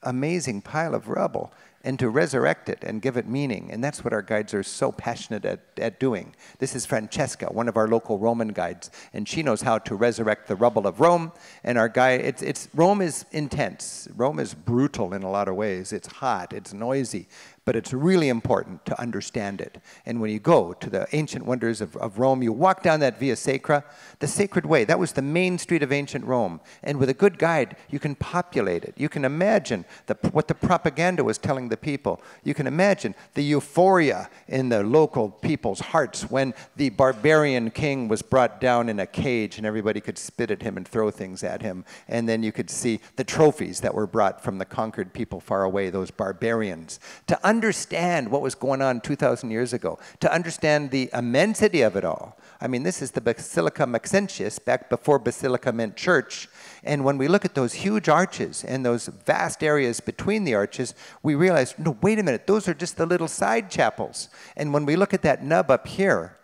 amazing pile of rubble and to resurrect it and give it meaning. And that's what our guides are so passionate at doing. This is Francesca, one of our local Roman guides, and she knows how to resurrect the rubble of Rome. And our guide, Rome is intense. Rome is brutal in a lot of ways. It's hot, it's noisy, but it's really important to understand it. And when you go to the ancient wonders of Rome, you walk down that Via Sacra, the sacred way. That was the main street of ancient Rome. And with a good guide, you can populate it. You can imagine what the propaganda was telling the people. You can imagine the euphoria in the local people's hearts when the barbarian king was brought down in a cage and everybody could spit at him and throw things at him. And then you could see the trophies that were brought from the conquered people far away, those barbarians. To understand what was going on 2,000 years ago, to understand the immensity of it all. I mean, this is the Basilica Maxentius, back before Basilica meant church. And when we look at those huge arches and those vast areas between the arches, we realize, no, wait a minute, those are just the little side chapels. And when we look at that nub up here,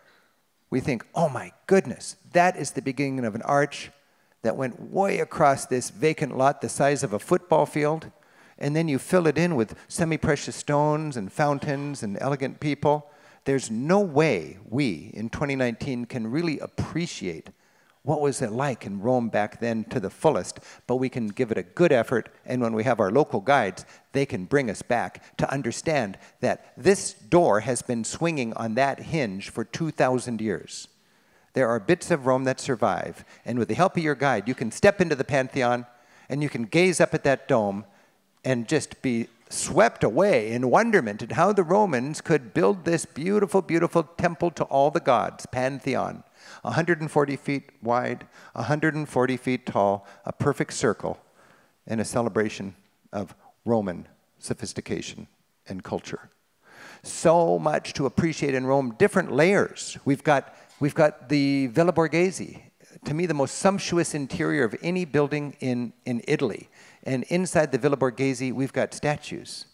we think, oh my goodness, that is the beginning of an arch that went way across this vacant lot the size of a football field. And then you fill it in with semi-precious stones and fountains and elegant people. There's no way we, in 2019, can really appreciate what was it like in Rome back then to the fullest, but we can give it a good effort, and when we have our local guides, they can bring us back to understand that this door has been swinging on that hinge for 2,000 years. There are bits of Rome that survive, and with the help of your guide, you can step into the Pantheon, and you can gaze up at that dome, and just be swept away in wonderment at how the Romans could build this beautiful, beautiful temple to all the gods, Pantheon. 140 feet wide, 140 feet tall, a perfect circle, and a celebration of Roman sophistication and culture. So much to appreciate in Rome, different layers. We've got the Villa Borghese, to me, the most sumptuous interior of any building in Italy. And inside the Villa Borghese, we've got statues.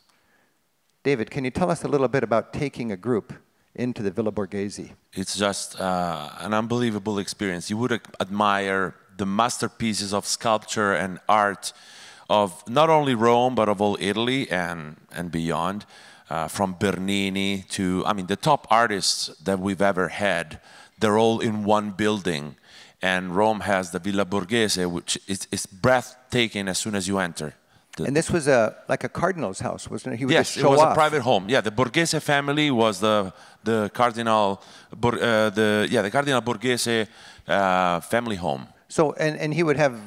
David, can you tell us a little bit about taking a group into the Villa Borghese? It's just an unbelievable experience. You would admire the masterpieces of sculpture and art of not only Rome, but of all Italy and beyond. From Bernini to, I mean, the top artists that we've ever had, they're all in one building. And Rome has the Villa Borghese, which is breathtaking as soon as you enter. And this was like a cardinal's house, wasn't it? He would yes, just show it was off. a private home. Yeah, the Borghese family was the Cardinal the Cardinal Borghese family home. So and he would have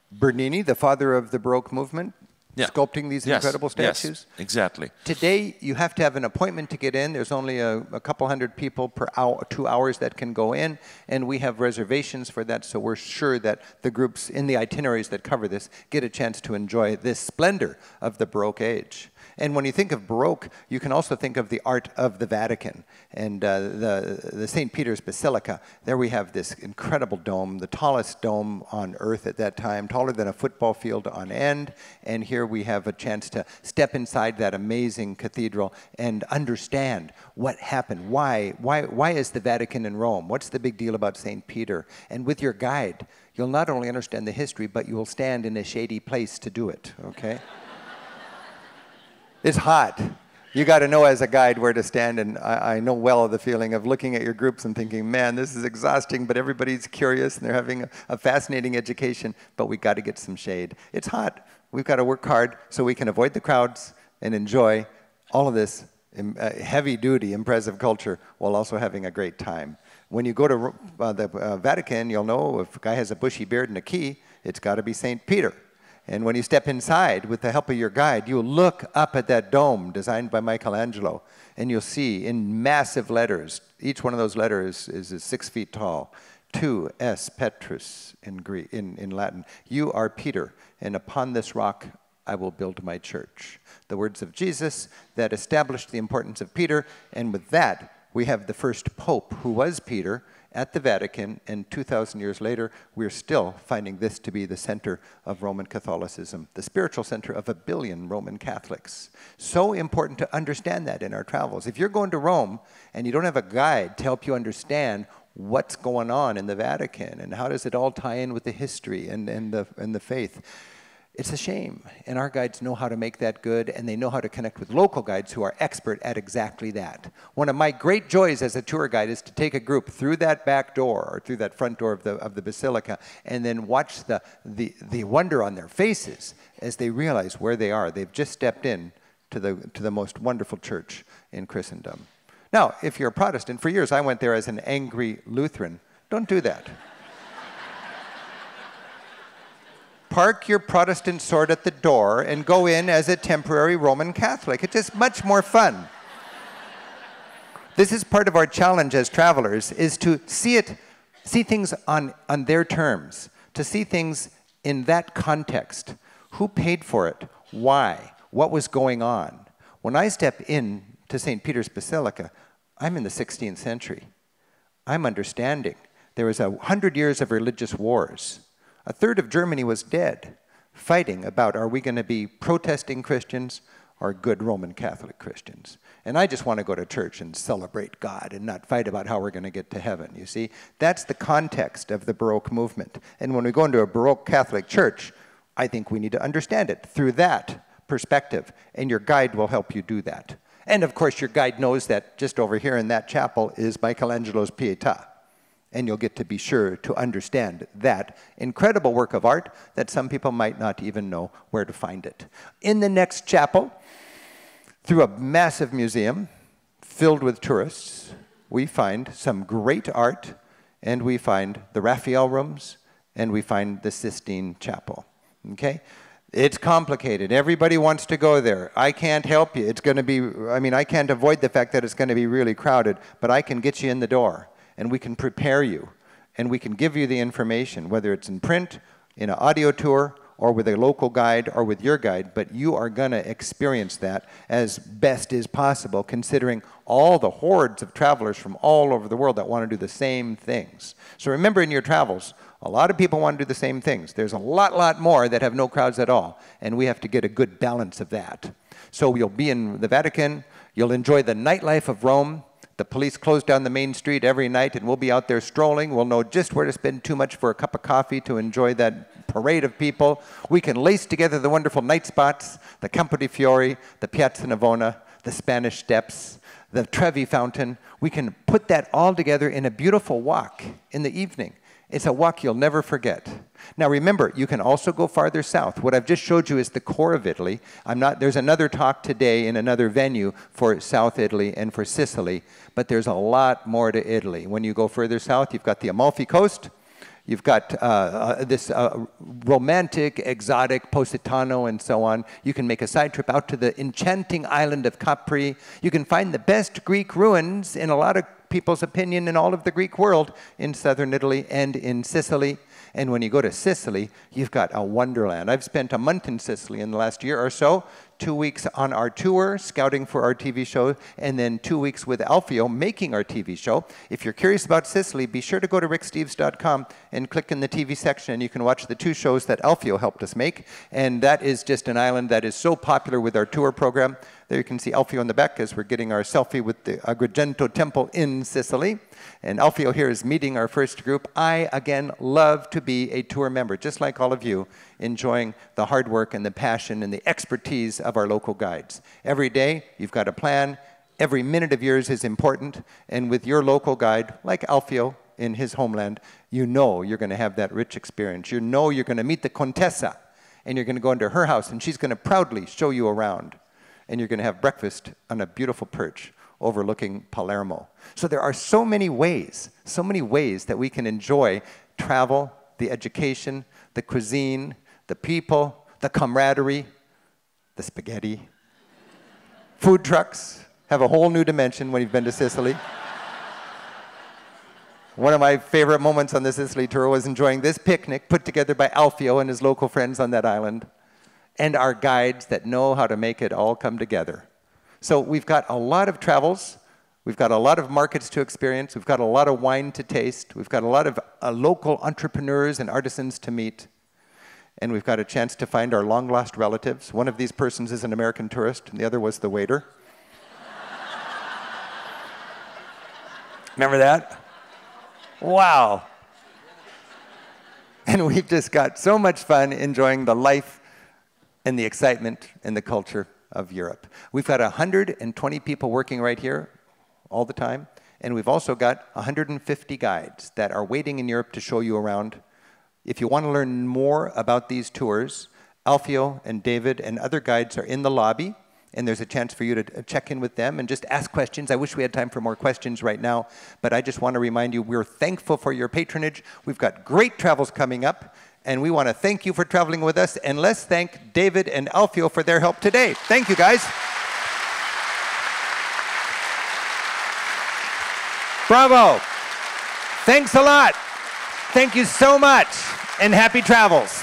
Bernini, the father of the Baroque movement, sculpting these incredible statues? Yes, exactly. Today, you have to have an appointment to get in. There's only a couple hundred people per hour, 2 hours that can go in, and we have reservations for that, so we're sure that the groups in the itineraries that cover this get a chance to enjoy this splendor of the Baroque age. And when you think of Baroque, you can also think of the art of the Vatican. And the St. Peter's Basilica, there we have this incredible dome, the tallest dome on earth at that time, taller than a football field on end. And here we have a chance to step inside that amazing cathedral and understand what happened. Why is the Vatican in Rome? What's the big deal about St. Peter? And with your guide, you'll not only understand the history, but you will stand in a shady place to do it, okay? It's hot. You got to know as a guide where to stand, and I know well the feeling of looking at your groups and thinking, man, this is exhausting, but everybody's curious and they're having a fascinating education, but we got to get some shade. It's hot. We've got to work hard so we can avoid the crowds and enjoy all of this heavy-duty, impressive culture while also having a great time. When you go to the Vatican, you'll know if a guy has a bushy beard and a key, it's got to be St. Peter. And when you step inside, with the help of your guide, you'll look up at that dome designed by Michelangelo, and you'll see in massive letters, each one of those letters is 6 feet tall, Tu es Petrus in Latin. You are Peter, and upon this rock I will build my church. The words of Jesus that established the importance of Peter, and with that, we have the first pope, who was Peter, at the Vatican, and 2,000 years later, we're still finding this to be the center of Roman Catholicism, the spiritual center of 1 billion Roman Catholics. So important to understand that in our travels. If you're going to Rome and you don't have a guide to help you understand what's going on in the Vatican and how does it all tie in with the history and the faith, it's a shame, and our guides know how to make that good, and they know how to connect with local guides who are expert at exactly that. One of my great joys as a tour guide is to take a group through that back door or through that front door of the basilica and then watch the wonder on their faces as they realize where they are. They've just stepped in to the most wonderful church in Christendom. Now, if you're a Protestant, for years I went there as an angry Lutheran. Don't do that. Park your Protestant sword at the door and go in as a temporary Roman Catholic. It's just much more fun. This is part of our challenge as travelers, is to see things on their terms, to see things in that context. Who paid for it? Why? What was going on? When I step in to St. Peter's Basilica, I'm in the 16th century. I'm understanding. There was 100 years of religious wars. A third of Germany was dead, fighting about, are we going to be protesting Christians or good Roman Catholic Christians? And I just want to go to church and celebrate God and not fight about how we're going to get to heaven, you see? That's the context of the Baroque movement. And when we go into a Baroque Catholic church, I think we need to understand it through that perspective, and your guide will help you do that. And of course, your guide knows that just over here in that chapel is Michelangelo's Pietà. And you'll get to be sure to understand that incredible work of art that some people might not even know where to find it. In the next chapel, through a massive museum filled with tourists, we find some great art, and we find the Raphael rooms, and we find the Sistine Chapel. Okay? It's complicated. Everybody wants to go there. I can't help you. It's going to be, I can't avoid the fact that it's going to be really crowded, but I can get you in the door. And we can prepare you, and we can give you the information, whether it's in print, in an audio tour, or with a local guide, or with your guide, but you are going to experience that as best as possible, considering all the hordes of travelers from all over the world that want to do the same things. So remember in your travels, A lot of people want to do the same things. There's a lot more that have no crowds at all, and we have to get a good balance of that. So you'll be in the Vatican, you'll enjoy the nightlife of Rome. The police close down the main street every night, and we'll be out there strolling. We'll know just where to spend too much for a cup of coffee to enjoy that parade of people. We can lace together the wonderful night spots, the Campo di Fiori, the Piazza Navona, the Spanish Steps, the Trevi Fountain. We can put that all together in a beautiful walk in the evening. It's a walk you'll never forget. Now remember, you can also go farther south. What I've just showed you is the core of Italy. There's another talk today in another venue for South Italy and for Sicily, but there's a lot more to Italy. When you go further south, you've got the Amalfi Coast. You've got this romantic, exotic Positano and so on. You can make a side trip out to the enchanting island of Capri. You can find the best Greek ruins, in a lot of people's opinion, in all of the Greek world, in southern Italy and in Sicily. And when you go to Sicily, you've got a wonderland. I've spent a month in Sicily in the last year or so, 2 weeks on our tour, scouting for our TV show, and then 2 weeks with Alfio making our TV show. If you're curious about Sicily, be sure to go to ricksteves.com and click in the TV section, and you can watch the 2 shows that Alfio helped us make. And that is just an island that is so popular with our tour program. There you can see Alfio in the back as we're getting our selfie with the Agrigento Temple in Sicily. And Alfio here is meeting our first group. I, again, love to be a tour member, just like all of you, enjoying the hard work and the passion and the expertise of our local guides. Every day, you've got a plan. Every minute of yours is important. And with your local guide, like Alfio in his homeland, you know you're going to have that rich experience. You know you're going to meet the Contessa, and you're going to go into her house, and she's going to proudly show you around. And you're going to have breakfast on a beautiful perch overlooking Palermo. So there are so many ways that we can enjoy travel, the education, the cuisine, the people, the camaraderie, the spaghetti. Food trucks have a whole new dimension when you've been to Sicily. One of my favorite moments on the Sicily tour was enjoying this picnic put together by Alfio and his local friends on that island, and our guides that know how to make it all come together. So we've got a lot of travels, we've got a lot of markets to experience, we've got a lot of wine to taste, we've got a lot of local entrepreneurs and artisans to meet, and we've got a chance to find our long-lost relatives. One of these persons is an American tourist, and the other was the waiter. Remember that? Wow. And we've just got so much fun enjoying the life and the excitement and the culture of Europe. We've got 120 people working right here all the time, and we've also got 150 guides that are waiting in Europe to show you around. If you want to learn more about these tours, Alfio and David and other guides are in the lobby, and there's a chance for you to check in with them and just ask questions. I wish we had time for more questions right now, but I just want to remind you we're thankful for your patronage. We've got great travels coming up, and we want to thank you for traveling with us, and let's thank David and Alfio for their help today. Thank you, guys. Bravo. Thanks a lot. Thank you so much, and happy travels.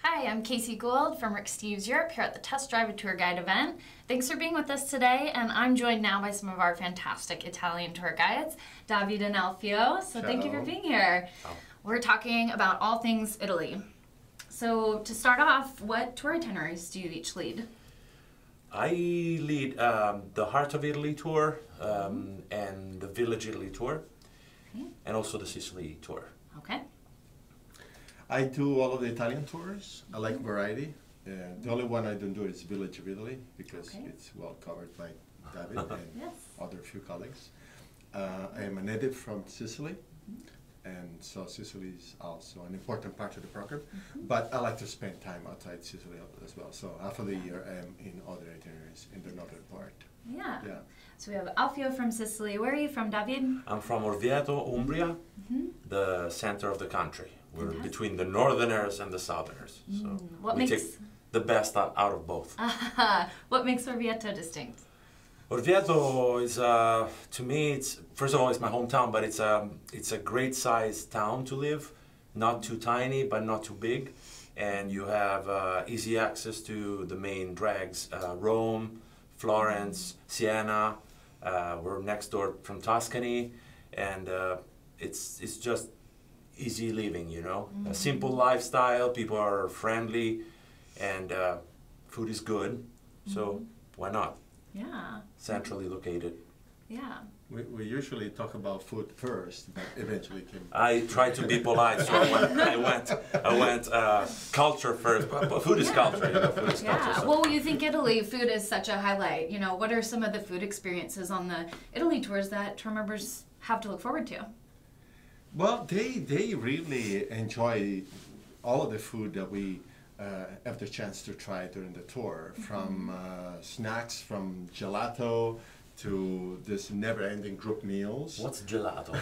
Hi, I'm Casey Gould from Rick Steves Europe here at the Test Drive a Tour Guide event. Thanks for being with us today, and I'm joined now by some of our fantastic Italian tour guides, David and Alfio. So thank you for being here. We're talking about all things Italy. So to start off, what tour itineraries do you each lead? I lead the Heart of Italy tour and the Village Italy tour, and also the Sicily tour. Okay. I do all of the Italian tours. I like variety. The only one I don't do is Village of Italy because it's well covered by David and other few colleagues. I am a native from Sicily, and so Sicily is also an important part of the program. But I like to spend time outside Sicily as well. So half of the year I am in other itineraries in the northern part. Yeah. So we have Alfio from Sicily. Where are you from, David? I'm from Orvieto, Umbria, the center of the country. We're between the northerners and the southerners. So What we makes take the best out of both. What makes Orvieto distinct? Orvieto is, to me, it's first of all, it's my hometown, but it's a great sized town to live. Not too tiny, but not too big. And you have easy access to the main drags, Rome, Florence, Siena, We're next door from Tuscany, and it's just easy living, you know. A simple lifestyle, people are friendly, and food is good, so why not? Yeah. Centrally located. Yeah. We usually talk about food first, but eventually came. I tried to be polite, so I went culture first, but food is culture, you know, food is culture. So. Well, you think Italy, food is such a highlight. You know, what are some of the food experiences on the Italy tours that tour members have to look forward to? Well, they really enjoy all of the food that we have the chance to try during the tour, from snacks, from gelato, to this never-ending group meals. What's gelato?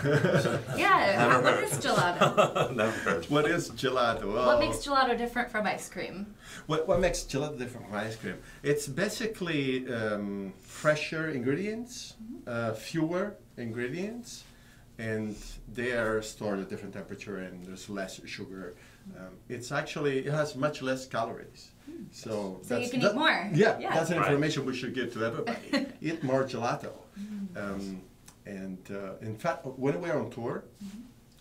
Yeah, what is gelato? Never heard. What is gelato? Well, What makes gelato different from ice cream? What makes gelato different from ice cream? It's basically fresher ingredients, fewer ingredients, and they are stored at different temperature, and there's less sugar. It has much less calories. So you can eat more. Yeah, Yeah. that's information we should give to everybody. Eat more gelato. In fact, when we're on tour,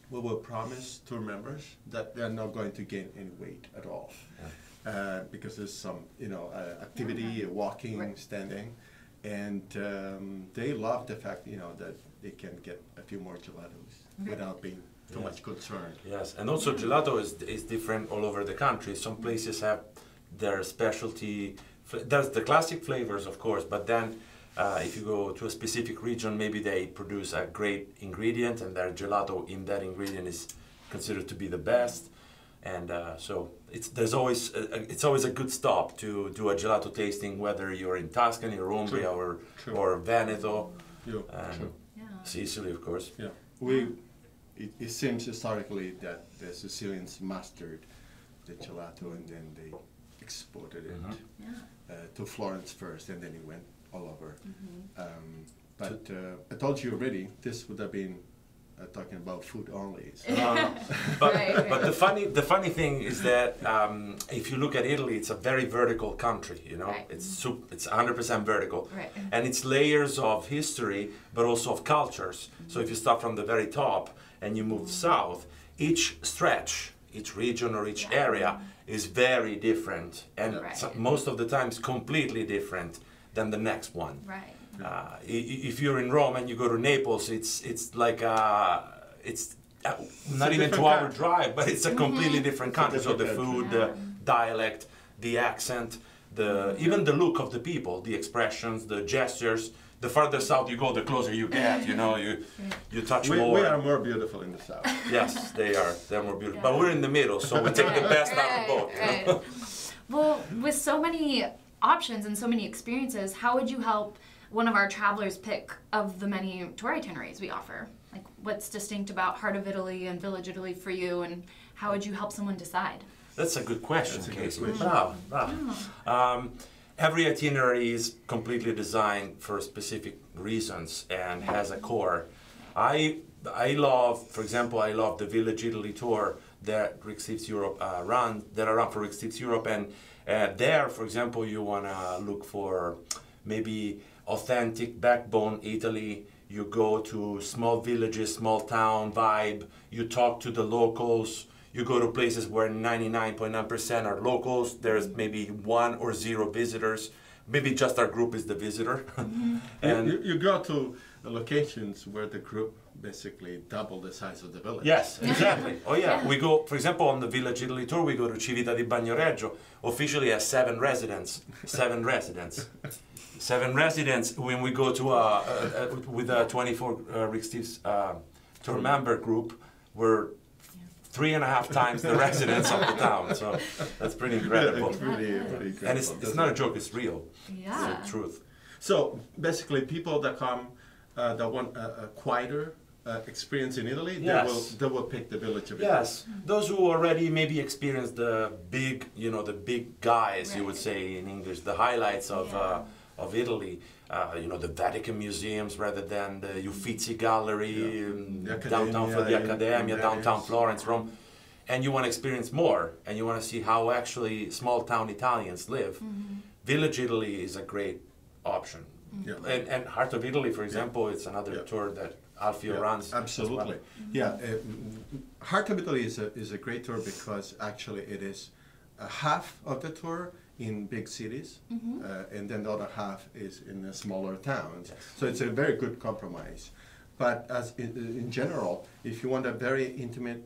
we will promise tour members that they're not going to gain any weight at all. Because there's some, activity, walking, standing, and they love the fact, that they can get a few more gelatos without being too much concerned. Yes, and also gelato is different all over the country. Some places have their specialty. There's the classic flavors, of course, but then if you go to a specific region, maybe they produce a great ingredient, and their gelato in that ingredient is considered to be the best. And so it's always a good stop to do a gelato tasting, whether you're in Tuscany or Umbria or Veneto, and Sicily, of course. Yeah, it seems historically that the Sicilians mastered the gelato, and then they exported it to Florence first, and then it went all over. But I told you already, this would have been talking about food only. So. But the funny thing is that if you look at Italy, it's a very vertical country. You know, it's 100% vertical, and it's layers of history, but also of cultures. So if you start from the very top and you move south, each stretch, each region or each area is very different, and most of the times completely different than the next one. Right. If you're in Rome and you go to Naples, it's like it's not even 2-hour drive, but it's a completely different country. So the food, the dialect, the accent, even the look of the people, the expressions, the gestures. The farther south you go, the closer you get. You know, you touch more. We are more beautiful in the south. Yes, they are. They're more beautiful. But we're in the middle, so we take the best out of both. You know? Well, with so many options and so many experiences, how would you help one of our travelers pick of the many tour itineraries we offer? Like, what's distinct about Heart of Italy and Village Italy for you, and how would you help someone decide? That's a good question, Casey. Bravo. Every itinerary is completely designed for specific reasons and has a core. I love, for example, the Village Italy tour that Rick Steves Europe runs, that I run for Rick Steves Europe, and there, for example, you want to look for maybe authentic backbone Italy. You go to small villages, small town vibe, you talk to the locals, you go to places where 99.9% are locals, there's maybe 1 or 0 visitors, maybe just our group is the visitor. And you go to locations where the group basically double the size of the village. Yes, exactly. Oh yeah, we go, for example, on the Village Italy tour, we go to Civita di Bagnoregio, officially has 7 residents. 7 residents. 7 residents. When we go to with a 24 Rick Steves tour member group, we're 3.5 times the residents of the town. So that's pretty incredible. It's pretty incredible. And it's not a joke, it's real. Yeah. It's the truth. So basically, people that come that want a quieter experience in Italy, they will pick the Village of Italy. Yes, those who already maybe experienced the big, the big guys, you would say in English, the highlights of Italy. The Vatican museums rather than the Uffizi Gallery, downtown for the Accademia, downtown Florence, Rome. And you want to experience more, and you want to see how actually small town Italians live. Village Italy is a great option. And Heart of Italy, for example, it's another tour that Alfio runs. Absolutely. Well. Heart of Italy is a great tour because actually it is half of the tour in big cities, and then the other half is in the smaller towns. Yes. So it's a very good compromise. But as in general, if you want a very intimate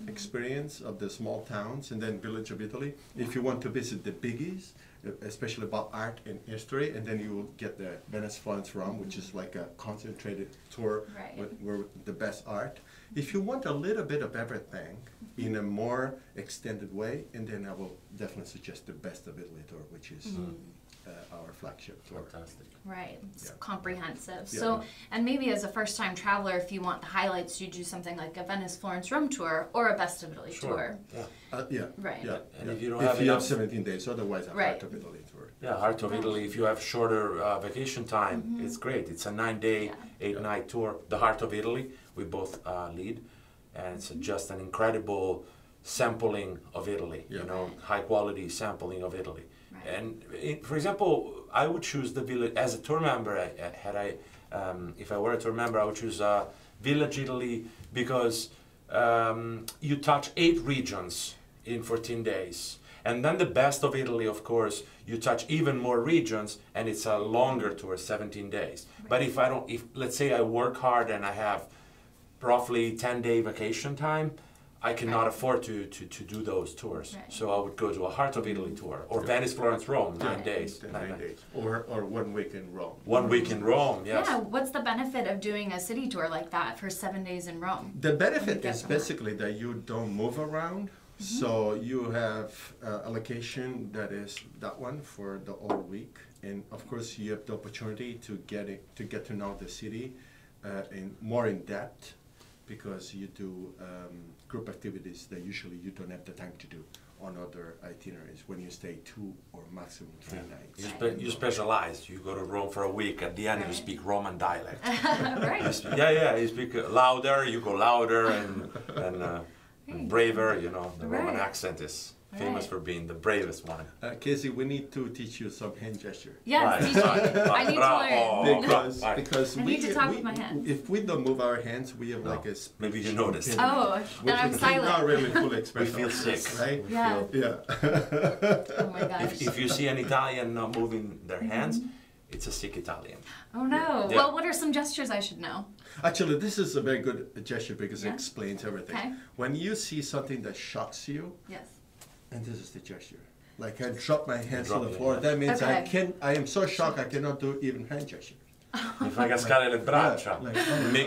experience of the small towns and then village of Italy, if you want to visit the biggies, especially about art and history, and then you will get the Venice, Florence, Rome, which is like a concentrated tour with the best art. If you want a little bit of everything in a more extended way, and then I will definitely suggest the Best of Italy tour, which is our flagship tour. Fantastic. Right, it's comprehensive. So, and maybe as a first-time traveler, if you want the highlights, you do something like a Venice, Florence, Rome tour, or a Best of Italy tour. Right. And if you don't have enough, 17 days, otherwise a Heart of Italy tour. Yeah, Heart of Italy. If you have shorter vacation time, it's great. It's a 9-day, 8-night tour. The Heart of Italy, we both lead, and it's just an incredible sampling of Italy. You know, high-quality sampling of Italy. And for example, I would choose the village as a tour member. If I were a tour member, I would choose Village Italy because you touch 8 regions in 14 days. And then the Best of Italy, of course, you touch even more regions, and it's a longer tour, 17 days. But if let's say I work hard and I have roughly 10-day vacation time, I cannot afford to do those tours. So I would go to a Heart of Italy tour, or Venice, Florence, Rome, 9 days. 9 days. Or 1 week in Rome. 1 week in Rome, yes. Yeah, what's the benefit of doing a city tour like that for 7 days in Rome? The benefit is basically that you don't move around. So you have a location that is that one for the whole week. And of course you have the opportunity to get to know the city more in depth, because you do group activities that usually you don't have the time to do on other itineraries when you stay 2 or maximum 3 nights. You specialize. You go to Rome for a week. At the end, you speak Roman dialect. You speak louder. You go louder and braver. You know, the Roman accent is famous for being the bravest one. Casey, we need to teach you some hand gesture. Yes, teach me. I need to learn. Because I need to talk with my hands. If we don't move our hands, we have like a maybe you notice. Oh, then I'm silent. Not really full expression. We feel sick, right? Yeah. Oh my gosh. If you see an Italian not moving their hands, it's a sick Italian. Oh no. Yeah. Well, what are some gestures I should know? Actually, this is a very good gesture because it explains everything. Okay. When you see something that shocks you, and this is the gesture. Like I drop my hands on the floor. That means I am so shocked I cannot do even hand gestures. Mi fai cascare le braccia.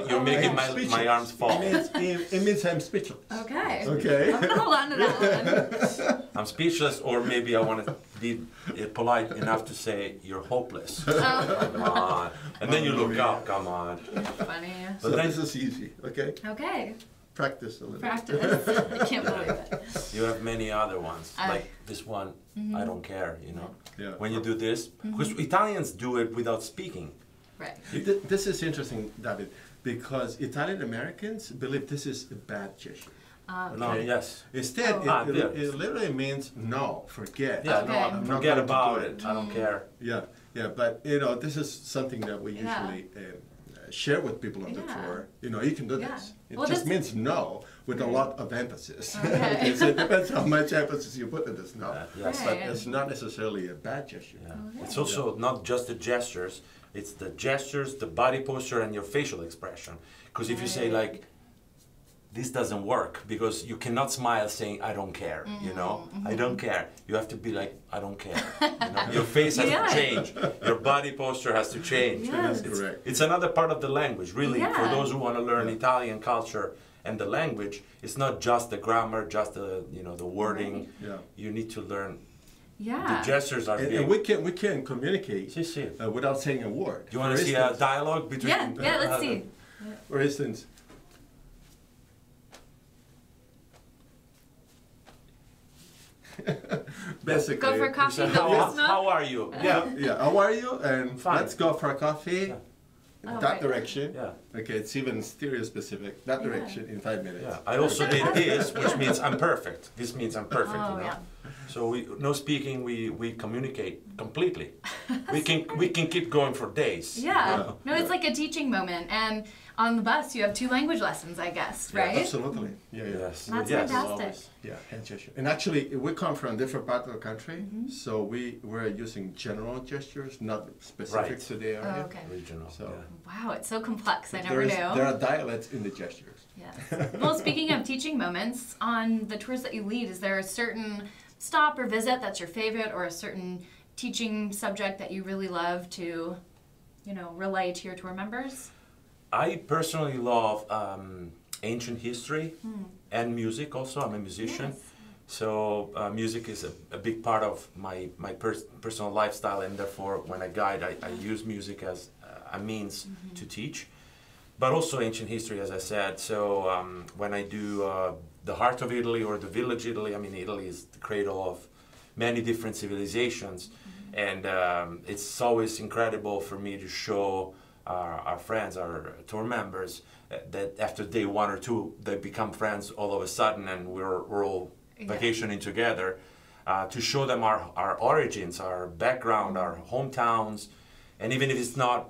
You're making my arms fall. It means I'm speechless. Okay. Okay. I'm gonna hold on to that one. I'm speechless, or maybe I want to be polite enough to say you're hopeless. Come on. And then you look up. Come on. Funny. So this is easy. Okay. Okay. Practice a little. Practice. I can't believe it. You have many other ones, like this one. I don't care. You know. Yeah. When you do this, because Italians do it without speaking. Right. This is interesting, David, because Italian Americans believe this is a bad gesture. No, yes. Instead, it literally means no, forget. Yeah, no, forget about it. I don't care. Yeah, but this is something that we usually share with people on the tour. You can do this. It just means no with a lot of emphasis. Okay. So it depends how much emphasis you put in this no. Yes. But it's not necessarily a bad gesture. Yeah. It's also not just the gestures. It's the gestures, the body posture, and your facial expression. Because if you say like, this doesn't work, because you cannot smile saying, I don't care, I don't care. You have to be like, I don't care. Your face has to change. Your body posture has to change. Yes. Correct. It's another part of the language, really. For those who want to learn Italian culture and the language, it's not just the grammar, just the wording. Yeah. You need to learn. Yeah. The gestures are big. And we can communicate without saying a word. You want to see a dialogue between? Yeah, let's see. For instance, basically. Go for coffee. How are you? Yeah. How are you? And Fine. let's go for a coffee. Oh, That direction. Yeah. Okay, it's even stereo specific. That direction in 5 minutes. Yeah. I also did this, which means I'm perfect. This means I'm perfect. Oh, So no speaking, we communicate completely. we can keep going for days. Yeah. No, it's like a teaching moment. And on the bus, you have 2 language lessons, I guess, right? Yeah, absolutely. Yeah, yeah. Yes. That's yes. fantastic. Yeah, hand gesture. And actually, we come from different parts of the country, so we're using general gestures, not specific to the area. Oh, okay. Regional. So Wow, it's so complex. I never knew. there are dialects in the gestures. Yes. Well, speaking of teaching moments, on the tours that you lead, is there a certain stop or visit that's your favorite, or a certain teaching subject that you really love to, relay to your tour members? I personally love ancient history and music also. I'm a musician. Yes. So music is a big part of my personal lifestyle, and therefore when I guide, I use music as a means to teach. But also ancient history, as I said. So when I do the heart of Italy or the village Italy, I mean, Italy is the cradle of many different civilizations. And it's always incredible for me to show our friends, our tour members, that after day 1 or 2, they become friends all of a sudden, and we're all vacationing together, to show them our origins, our background, our hometowns, and even if it's not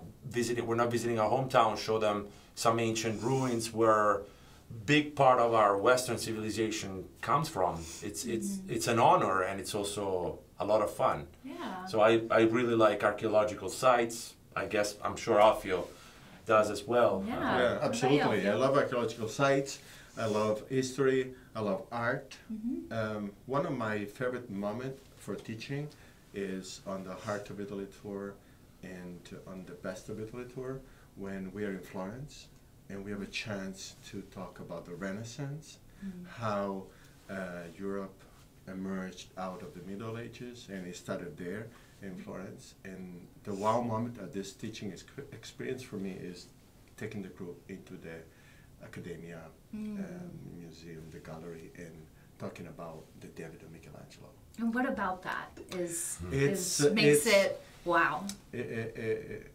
we're not visiting our hometown, show them some ancient ruins where big part of our Western civilization comes from. It's an honor, and it's also a lot of fun. Yeah. So I really like archaeological sites. I guess I'm sure Alfio does as well. Yeah, absolutely. I love archaeological sites. I love history. I love art. One of my favorite moments for teaching is on the Heart of Italy tour and on the Best of Italy tour, when we are in Florence and we have a chance to talk about the Renaissance, how Europe emerged out of the Middle Ages, and it started there in Florence. And the wow moment of this teaching experience for me is taking the group into the Accademia Museum, the gallery, and talking about the David of Michelangelo. And what about that makes it wow? It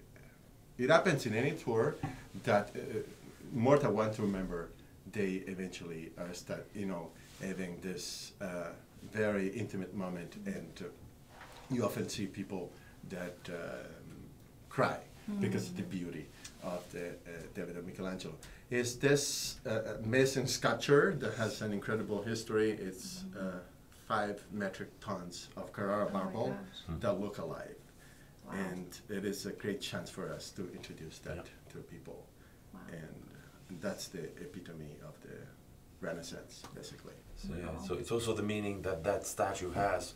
happens in any tour that more than one tour member, they eventually start, having this very intimate moment, and you often see people that cry because of the beauty of the David of Michelangelo. Is this amazing sculpture that has an incredible history? It's 5 metric tons of Carrara marble that look alive. Wow. And it is a great chance for us to introduce that to people. Wow. And that's the epitome of the Renaissance, basically. So, so it's also the meaning that statue has,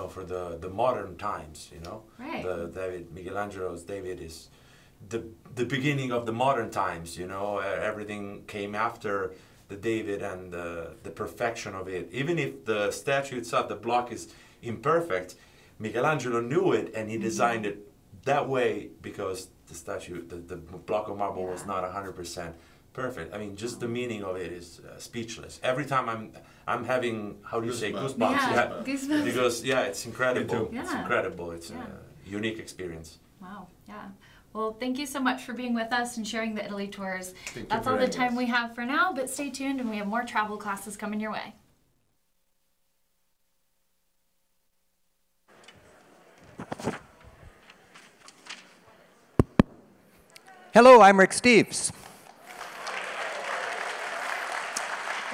for the modern times, Right. The Michelangelo's David is the beginning of the modern times, everything came after the David and the perfection of it. Even if the statue itself, the block is imperfect, Michelangelo knew it, and he designed it that way because the statue, the block of marble was not 100% perfect. I mean, just the meaning of it is speechless. Every time I'm having, how do you say, goosebumps? Yeah, goosebumps. Because it's incredible. Yeah. It's incredible. It's a unique experience. Wow. Yeah. Well, thank you so much for being with us and sharing the Italy tours. That's all for the time we have for now, but stay tuned and we have more travel classes coming your way. Hello, I'm Rick Steves.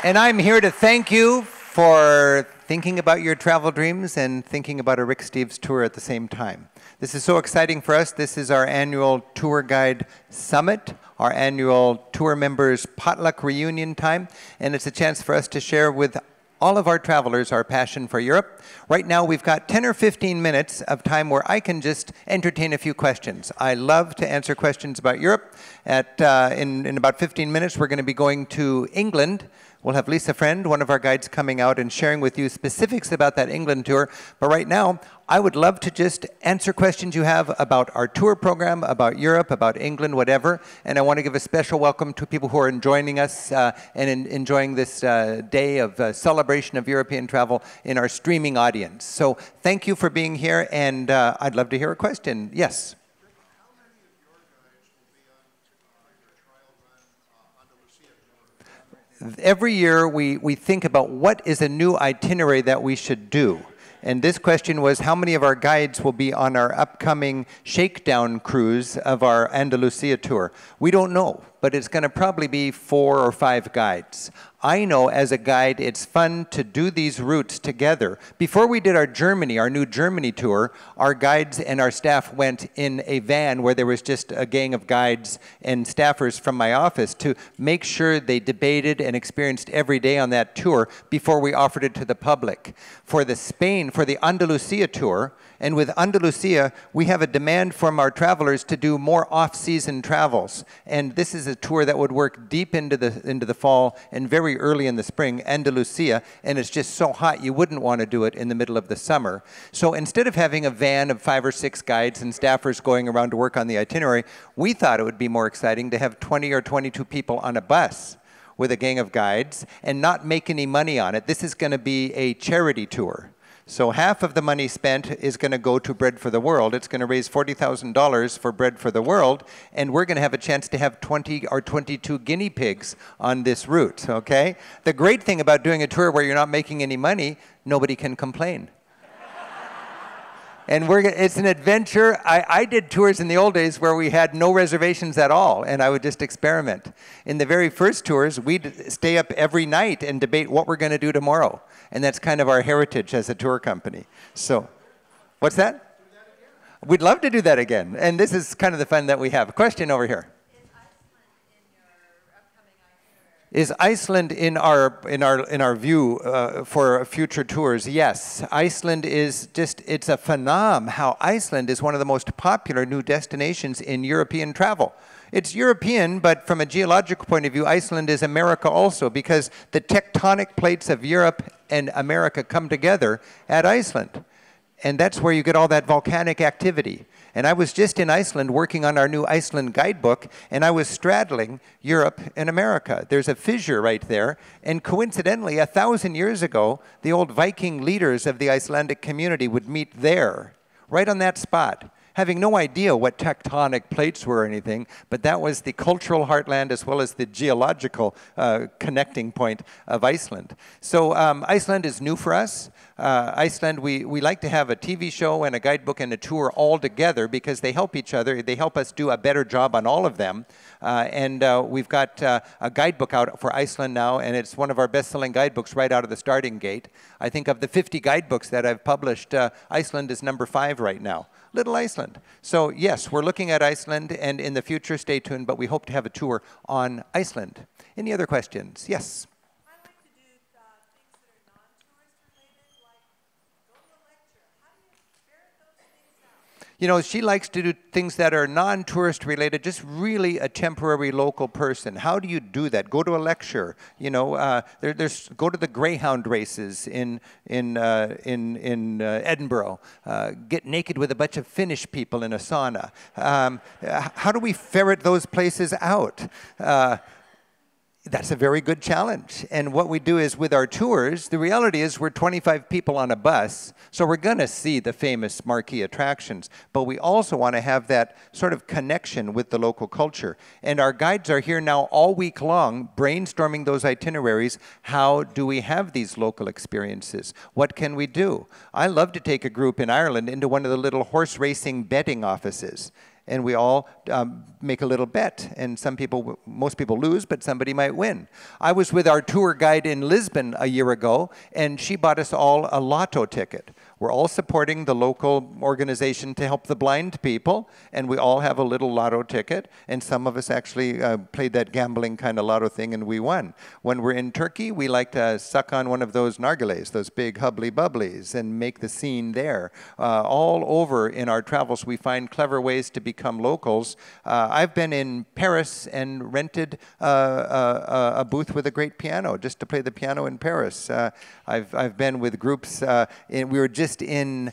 And I'm here to thank you for thinking about your travel dreams and thinking about a Rick Steves tour at the same time. This is so exciting for us. This is our annual Tour Guide Summit, our annual tour members potluck reunion time, and it's a chance for us to share with all of our travelers our passion for Europe. Right now we've got 10 or 15 minutes of time where I can just entertain a few questions. I love to answer questions about Europe. In about 15 minutes we're going to be going to England. We'll have Lisa Friend, one of our guides, coming out and sharing with you specifics about that England tour. But right now, I would love to just answer questions you have about our tour program, about Europe, about England, whatever. And I want to give a special welcome to people who are joining us and enjoying this day of celebration of European travel in our streaming audience. So thank you for being here, and I'd love to hear a question. Yes? every year we think about what is a new itinerary that we should do. And this question was, how many of our guides will be on our upcoming shakedown cruise of our Andalusia tour? We don't know, but it's going to probably be 4 or 5 guides. I know as a guide it's fun to do these routes together. Before we did our new Germany tour, our guides and our staff went in a van where there was just a gang of guides and staffers from my office to make sure they debated and experienced every day on that tour before we offered it to the public. For the Andalusia tour, and with Andalusia, we have a demand from our travelers to do more off-season travels. And this is a tour that would work deep into the fall and very early in the spring, Andalusia, and it's just so hot you wouldn't want to do it in the middle of the summer. So instead of having a van of 5 or 6 guides and staffers going around to work on the itinerary, we thought it would be more exciting to have 20 or 22 people on a bus with a gang of guides and not make any money on it. This is going to be a charity tour. So half of the money spent is going to go to Bread for the World. It's going to raise $40,000 for Bread for the World, and we're going to have a chance to have 20 or 22 guinea pigs on this route, okay? The great thing about doing a tour where you're not making any money, nobody can complain. And it's an adventure. I did tours in the old days where we had no reservations at all, and I would just experiment. In the very first tours, we'd stay up every night and debate what we're going to do tomorrow. And that's kind of our heritage as a tour company. So, what's that? We'd love to do that again. And this is kind of the fun that we have. Question over here. Is Iceland in our view for future tours? Yes, Iceland is it's a phenom how Iceland is one of the most popular new destinations in European travel. It's European, but from a geological point of view, Iceland is America also, because the tectonic plates of Europe and America come together at Iceland. And that's where you get all that volcanic activity. And I was just in Iceland working on our new Iceland guidebook, and I was straddling Europe and America. There's a fissure right there, and coincidentally, 1,000 years ago, the old Viking leaders of the Icelandic community would meet there, right on that spot, having no idea what tectonic plates were or anything, but that was the cultural heartland as well as the geological connecting point of Iceland. So Iceland is new for us. Iceland, we like to have a TV show and a guidebook and a tour all together because they help each other. They help us do a better job on all of them. We've got a guidebook out for Iceland now, and it's one of our best-selling guidebooks right out of the starting gate. I think of the 50 guidebooks that I've published, Iceland is number 5 right now. Little Iceland. So yes, we're looking at Iceland, and in the future, stay tuned, but we hope to have a tour on Iceland. Any other questions? Yes? You know, she likes to do things that are non-tourist related, just really a temporary local person. How do you do that? Go to a lecture, you know, go to the greyhound races in Edinburgh, get naked with a bunch of Finnish people in a sauna. How do we ferret those places out? That's a very good challenge. And what we do is with our tours, the reality is we're 25 people on a bus, so we're going to see the famous marquee attractions, but we also want to have that sort of connection with the local culture. And our guides are here now all week long brainstorming those itineraries. How do we have these local experiences? What can we do? I love to take a group in Ireland into one of the little horse racing betting offices. And we all make a little bet, and most people lose, but somebody might win. I was with our tour guide in Lisbon a year ago, and she bought us all a lotto ticket. We're all supporting the local organization to help the blind people, and we all have a little lotto ticket, and some of us actually played that gambling kind of lotto thing, and we won. When we're in Turkey, we like to suck on one of those nargiles, those big hubbly bubblies, and make the scene there. All over in our travels, we find clever ways to become locals. I've been in Paris and rented a booth with a great piano, just to play the piano in Paris. I've been with groups, we were just in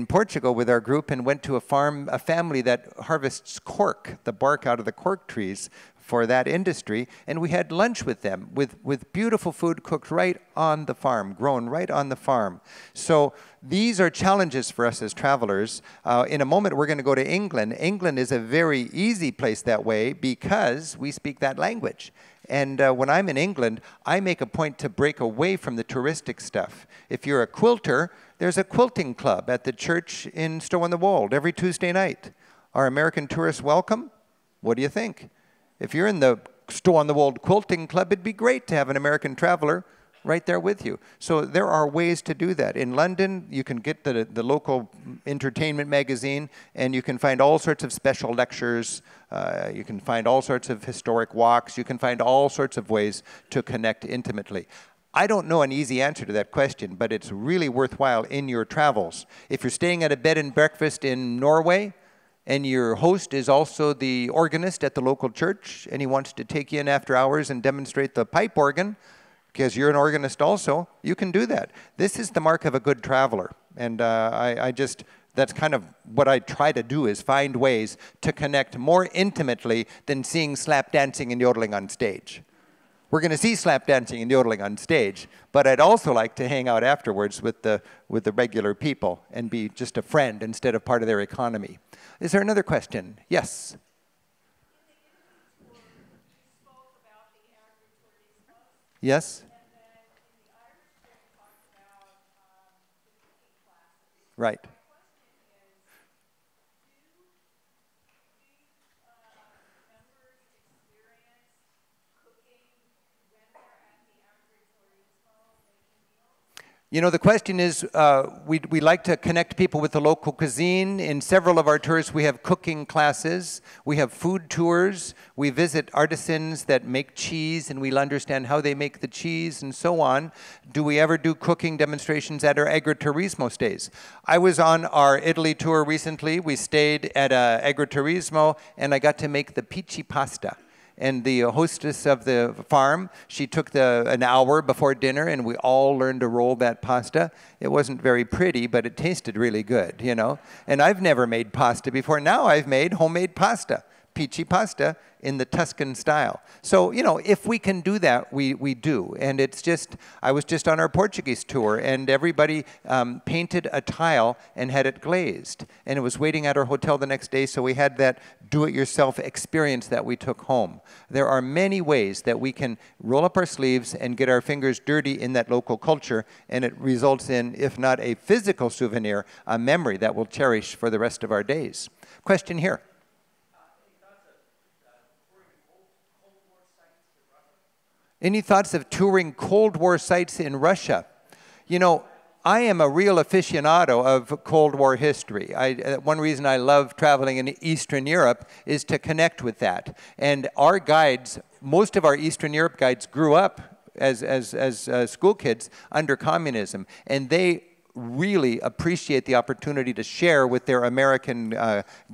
Portugal with our group and went to a family that harvests cork, the bark out of the cork trees for that industry, and we had lunch with them with beautiful food cooked right on the farm, grown right on the farm. So these are challenges for us as travelers. In a moment, we're going to go to England. England is a very easy place that way because we speak that language. And when I'm in England, I make a point to break away from the touristic stuff. If you're a quilter, there's a quilting club at the church in Stow-on-the-Wold every Tuesday night. Are American tourists welcome? What do you think? If you're in the Stow-on-the-Wold quilting club, it'd be great to have an American traveler right there with you. So there are ways to do that. In London, you can get the local entertainment magazine, and you can find all sorts of special lectures. You can find all sorts of historic walks. You can find all sorts of ways to connect intimately. I don't know an easy answer to that question, but it's really worthwhile in your travels. If you're staying at a bed and breakfast in Norway, and your host is also the organist at the local church, and he wants to take you in after hours and demonstrate the pipe organ, because you're an organist also, you can do that. This is the mark of a good traveler. And that's kind of what I try to do, is find ways to connect more intimately than seeing slap dancing and yodeling on stage. We're going to see slap dancing and yodeling on stage, but I'd also like to hang out afterwards with the regular people and be just a friend instead of part of their economy. Is there another question? Yes? Yes? Right. You know, the question is, we like to connect people with the local cuisine. In several of our tours, we have cooking classes. We have food tours. We visit artisans that make cheese, and we'll understand how they make the cheese and so on. Do we ever do cooking demonstrations at our agriturismo stays? I was on our Italy tour recently. We stayed at agriturismo, and I got to make the peachy pasta. And the hostess of the farm, she took an hour before dinner, and we all learned to roll that pasta. It wasn't very pretty, but it tasted really good, you know. And I've never made pasta before. Now I've made homemade pasta, peachy pasta, in the Tuscan style. So, you know, if we can do that, we do. And it's just, I was just on our Portuguese tour, and everybody painted a tile and had it glazed. And it was waiting at our hotel the next day, so we had that do-it-yourself experience that we took home. There are many ways that we can roll up our sleeves and get our fingers dirty in that local culture, and it results in, if not a physical souvenir, a memory that we'll cherish for the rest of our days. Question here. Any thoughts of touring Cold War sites in Russia? You know, I am a real aficionado of Cold War history. One reason I love traveling in Eastern Europe is to connect with that. And our guides, most of our Eastern Europe guides grew up as school kids under communism. And they really appreciate the opportunity to share with their American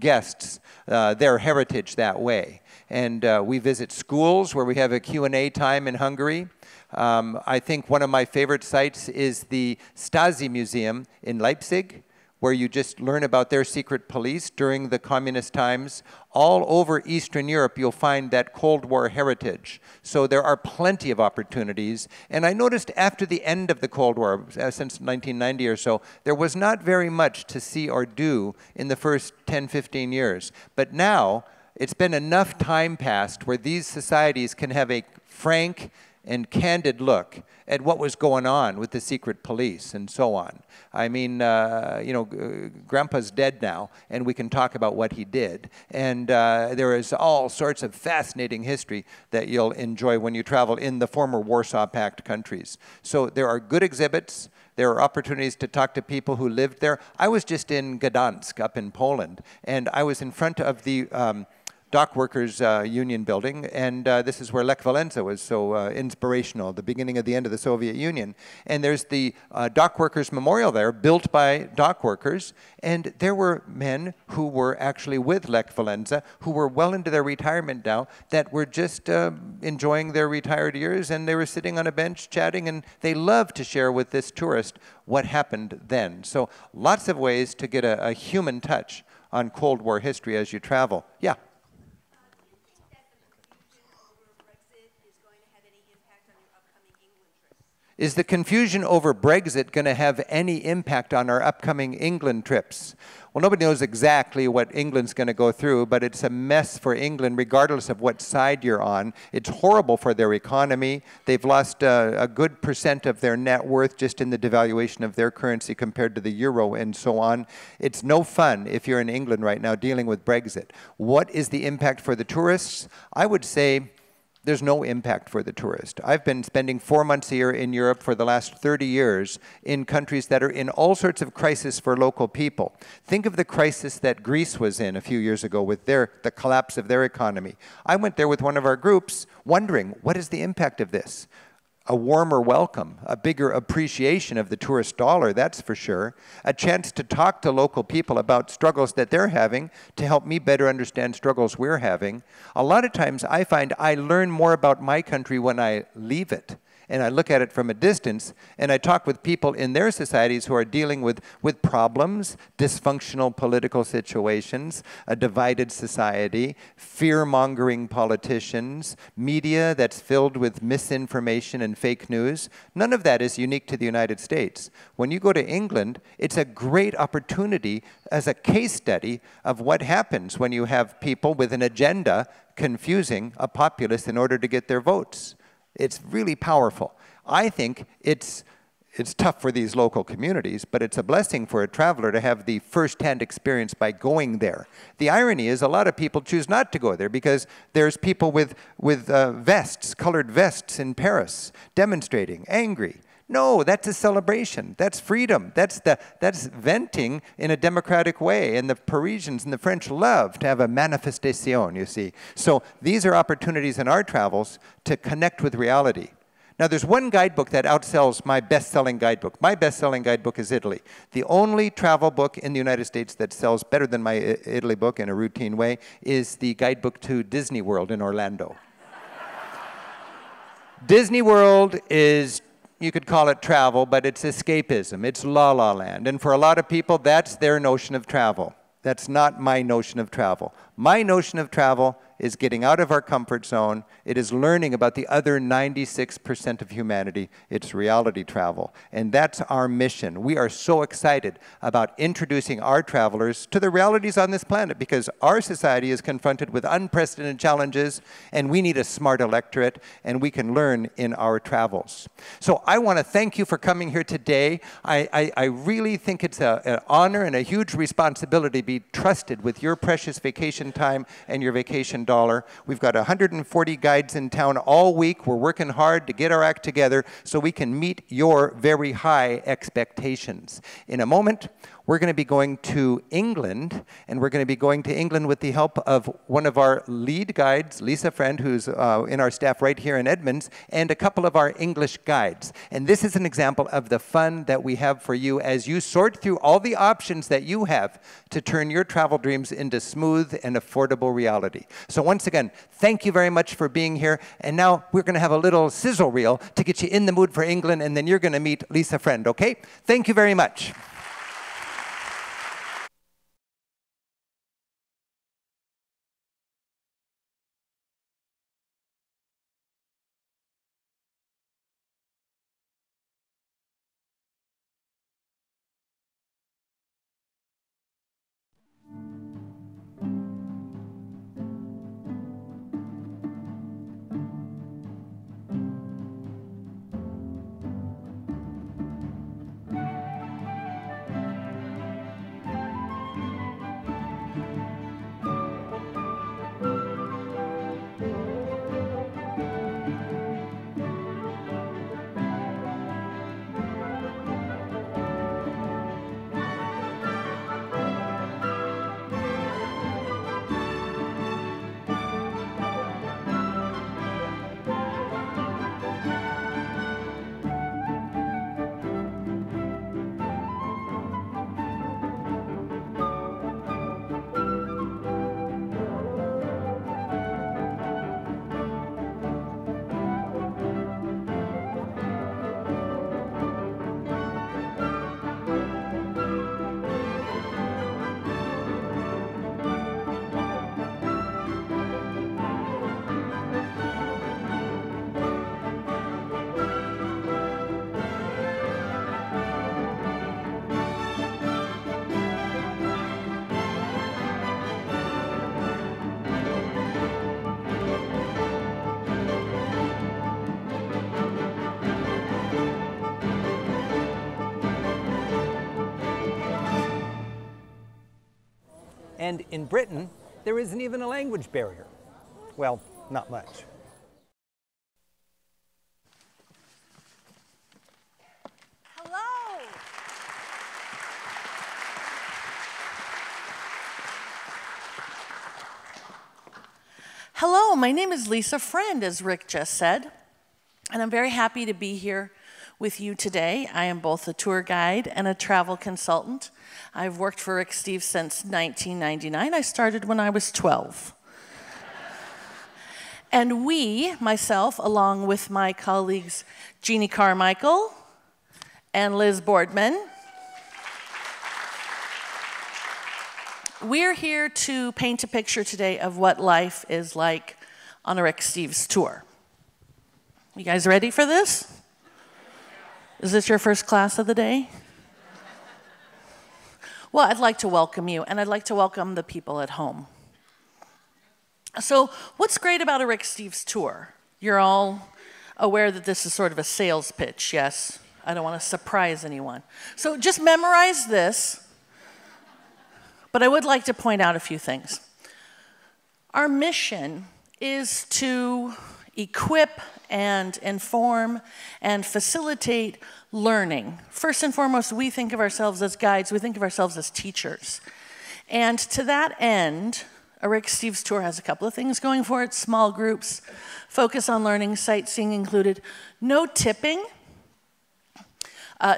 guests their heritage that way. And we visit schools where we have a Q&A time in Hungary. I think one of my favorite sites is the Stasi Museum in Leipzig, where you just learn about their secret police during the communist times. All over Eastern Europe, you'll find that Cold War heritage. So there are plenty of opportunities. And I noticed after the end of the Cold War, since 1990 or so, there was not very much to see or do in the first 10, 15 years. But now, it's been enough time passed where these societies can have a frank and candid look at what was going on with the secret police and so on. I mean, you know, Grandpa's dead now, and we can talk about what he did. And there is all sorts of fascinating history that you'll enjoy when you travel in the former Warsaw Pact countries. So there are good exhibits. There are opportunities to talk to people who lived there. I was just in Gdansk up in Poland, and I was in front of the Dock Workers Union building, and this is where Lech Walesa was so inspirational, the beginning of the end of the Soviet Union. And there's the Dock Workers Memorial there, built by dock workers, and there were men who were actually with Lech Walesa, who were well into their retirement now, that were just enjoying their retired years, and they were sitting on a bench chatting, and they loved to share with this tourist what happened then. So lots of ways to get a human touch on Cold War history as you travel. Yeah? Is the confusion over Brexit going to have any impact on our upcoming England trips? Well, nobody knows exactly what England's going to go through, but it's a mess for England regardless of what side you're on. It's horrible for their economy. They've lost a good % of their net worth just in the devaluation of their currency compared to the euro and so on. It's no fun if you're in England right now dealing with Brexit. What is the impact for the tourists? I would say there's no impact for the tourist. I've been spending 4 months a year in Europe for the last 30 years in countries that are in all sorts of crisis for local people. Think of the crisis that Greece was in a few years ago with the collapse of their economy. I went there with one of our groups wondering, what is the impact of this? A warmer welcome, a bigger appreciation of the tourist dollar, that's for sure, a chance to talk to local people about struggles that they're having to help me better understand struggles we're having. A lot of times I find I learn more about my country when I leave it and I look at it from a distance, and I talk with people in their societies who are dealing with problems, dysfunctional political situations, a divided society, fear-mongering politicians, media that's filled with misinformation and fake news. None of that is unique to the United States. When you go to England, it's a great opportunity as a case study of what happens when you have people with an agenda confusing a populace in order to get their votes. It's really powerful. I think it's tough for these local communities, but it's a blessing for a traveler to have the first-hand experience by going there. The irony is a lot of people choose not to go there because there's people with vests, colored vests in Paris, demonstrating, angry. No, that's a celebration. That's freedom. That's venting in a democratic way. And the Parisians and the French love to have a manifestation, you see. So these are opportunities in our travels to connect with reality. Now, there's one guidebook that outsells my best-selling guidebook. My best-selling guidebook is Italy. The only travel book in the United States that sells better than my Italy book in a routine way is the guidebook to Disney World in Orlando. Disney World is, you could call it travel, but it's escapism. It's La La Land. And for a lot of people, that's their notion of travel. That's not my notion of travel. My notion of travel is getting out of our comfort zone. It is learning about the other 96% of humanity. It's reality travel. And that's our mission. We are so excited about introducing our travelers to the realities on this planet because our society is confronted with unprecedented challenges and we need a smart electorate and we can learn in our travels. So I want to thank you for coming here today. I really think it's an honor and a huge responsibility to be trusted with your precious vacation time and your vacation dollar. We've got 140 guides in town all week. We're working hard to get our act together so we can meet your very high expectations. In a moment, we're going to be going to England, and we're going to be going to England with the help of one of our lead guides, Lisa Friend, who's in our staff right here in Edmonds, and a couple of our English guides. And this is an example of the fun that we have for you as you sort through all the options that you have to turn your travel dreams into smooth and affordable reality. So once again, thank you very much for being here. And now we're going to have a little sizzle reel to get you in the mood for England, and then you're going to meet Lisa Friend, okay? Thank you very much. And in Britain, there isn't even a language barrier. Well, not much. Hello. Hello, my name is Lisa Friend, as Rick just said, and I'm very happy to be here with you today. I am both a tour guide and a travel consultant. I've worked for Rick Steves since 1999. I started when I was 12. And we, myself, along with my colleagues Jeannie Carmichael and Liz Boardman, we're here to paint a picture today of what life is like on a Rick Steves tour. You guys ready for this? Is this your first class of the day? Well, I'd like to welcome you, and I'd like to welcome the people at home. So, what's great about a Rick Steves tour? You're all aware that this is sort of a sales pitch, yes? I don't want to surprise anyone. So just memorize this. But I would like to point out a few things. Our mission is to equip and inform and facilitate learning. First and foremost, we think of ourselves as guides, we think of ourselves as teachers. And to that end, a Rick Steves tour has a couple of things going for it. Small groups, focus on learning, sightseeing included, no tipping,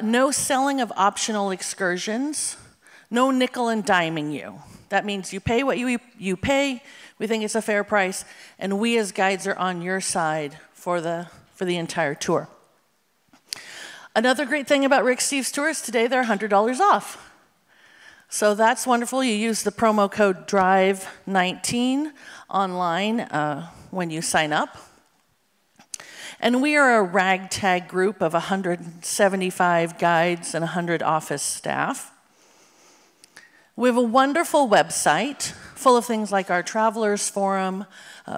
no selling of optional excursions, no nickel and diming you. That means you pay what you pay, we think it's a fair price, and we as guides are on your side for the entire tour. Another great thing about Rick Steves tours today, they're $100 off. So that's wonderful. You use the promo code DRIVE19 online when you sign up. And we are a ragtag group of 175 guides and 100 office staff. We have a wonderful website full of things like our Travelers Forum,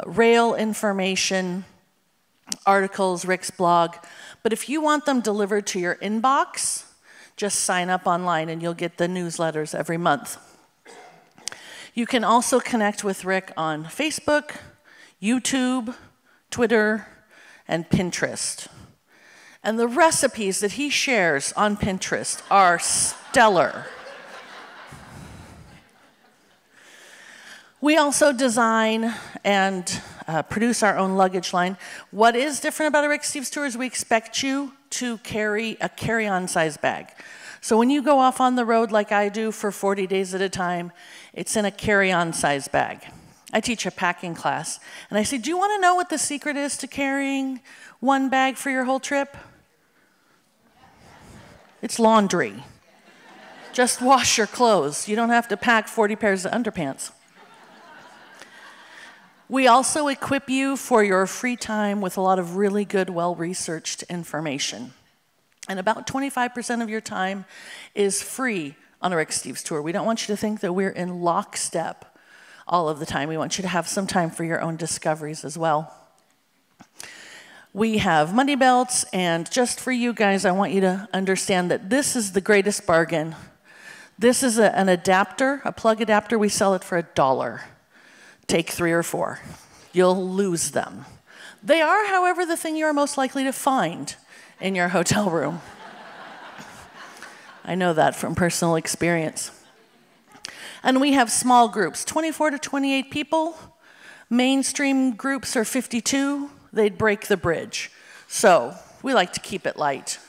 rail information, articles, Rick's blog. But if you want them delivered to your inbox, just sign up online and you'll get the newsletters every month. You can also connect with Rick on Facebook, YouTube, Twitter, and Pinterest. And the recipes that he shares on Pinterest are stellar. We also design and produce our own luggage line. What is different about a Rick Steves tour is we expect you to carry a carry-on size bag. So when you go off on the road like I do for 40 days at a time, it's in a carry-on size bag. I teach a packing class, and I say, do you want to know what the secret is to carrying one bag for your whole trip? It's laundry. Just wash your clothes. You don't have to pack 40 pairs of underpants. We also equip you for your free time with a lot of really good, well-researched information. And about 25% of your time is free on a Rick Steves tour. We don't want you to think that we're in lockstep all of the time. We want you to have some time for your own discoveries as well. We have money belts, and just for you guys, I want you to understand that this is the greatest bargain. This is an adapter, a plug adapter. We sell it for $1. Take 3 or 4. You'll lose them. They are, however, the thing you are most likely to find in your hotel room. I know that from personal experience. And we have small groups, 24 to 28 people. Mainstream groups are 52. They'd break the bridge. So we like to keep it light.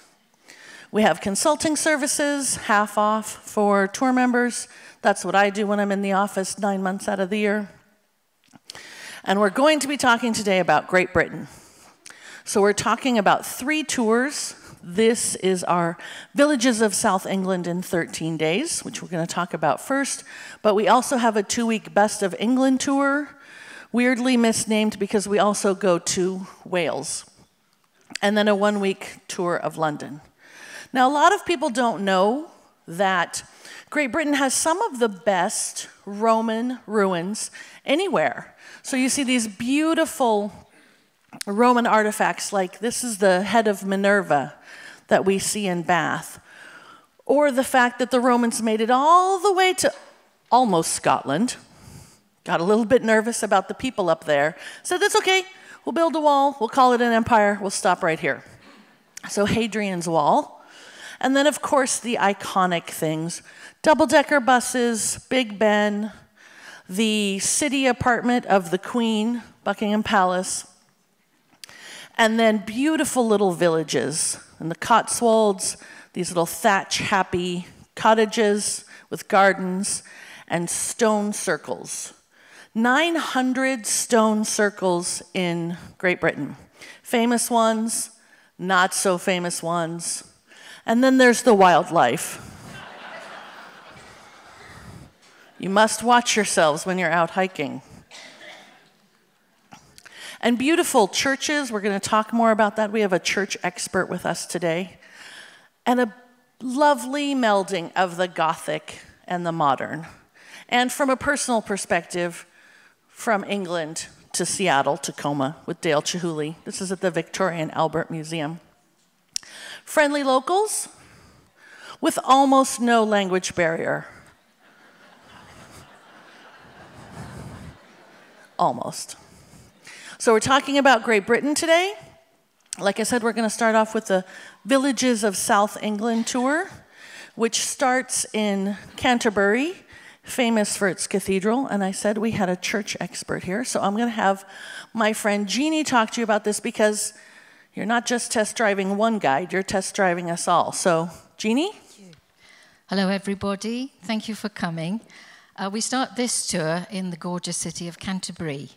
We have consulting services, half off for tour members. That's what I do when I'm in the office 9 months out of the year. And we're going to be talking today about Great Britain. So we're talking about 3 tours. This is our Villages of South England in 13 days, which we're going to talk about first. But we also have a 2-week Best of England tour, weirdly misnamed because we also go to Wales. And then a 1-week tour of London. Now, a lot of people don't know that Great Britain has some of the best Roman ruins anywhere. So you see these beautiful Roman artifacts, like this is the head of Minerva that we see in Bath. Or the fact that the Romans made it all the way to almost Scotland. Got a little bit nervous about the people up there. Said, that's okay, we'll build a wall, we'll call it an empire, we'll stop right here. So Hadrian's Wall. And then, of course, the iconic things. Double-decker buses, Big Ben, the city apartment of the Queen, Buckingham Palace, and then beautiful little villages. In the Cotswolds, these little thatch-happy cottages with gardens and stone circles. 900 stone circles in Great Britain. Famous ones, not so famous ones. And then there's the wildlife. You must watch yourselves when you're out hiking. And beautiful churches, we're going to talk more about that. We have a church expert with us today. And a lovely melding of the Gothic and the modern. And from a personal perspective, from England to Seattle, Tacoma, with Dale Chihuly. This is at the Victoria and Albert Museum. Friendly locals with almost no language barrier. Almost. So we're talking about Great Britain today. Like I said, we're going to start off with the Villages of South England tour, which starts in Canterbury, famous for its cathedral. And I said we had a church expert here, so I'm going to have my friend Jeannie talk to you about this, because you're not just test driving one guide, you're test driving us all. So, Jeannie? Hello, everybody. Thank you for coming. We start this tour in the gorgeous city of Canterbury,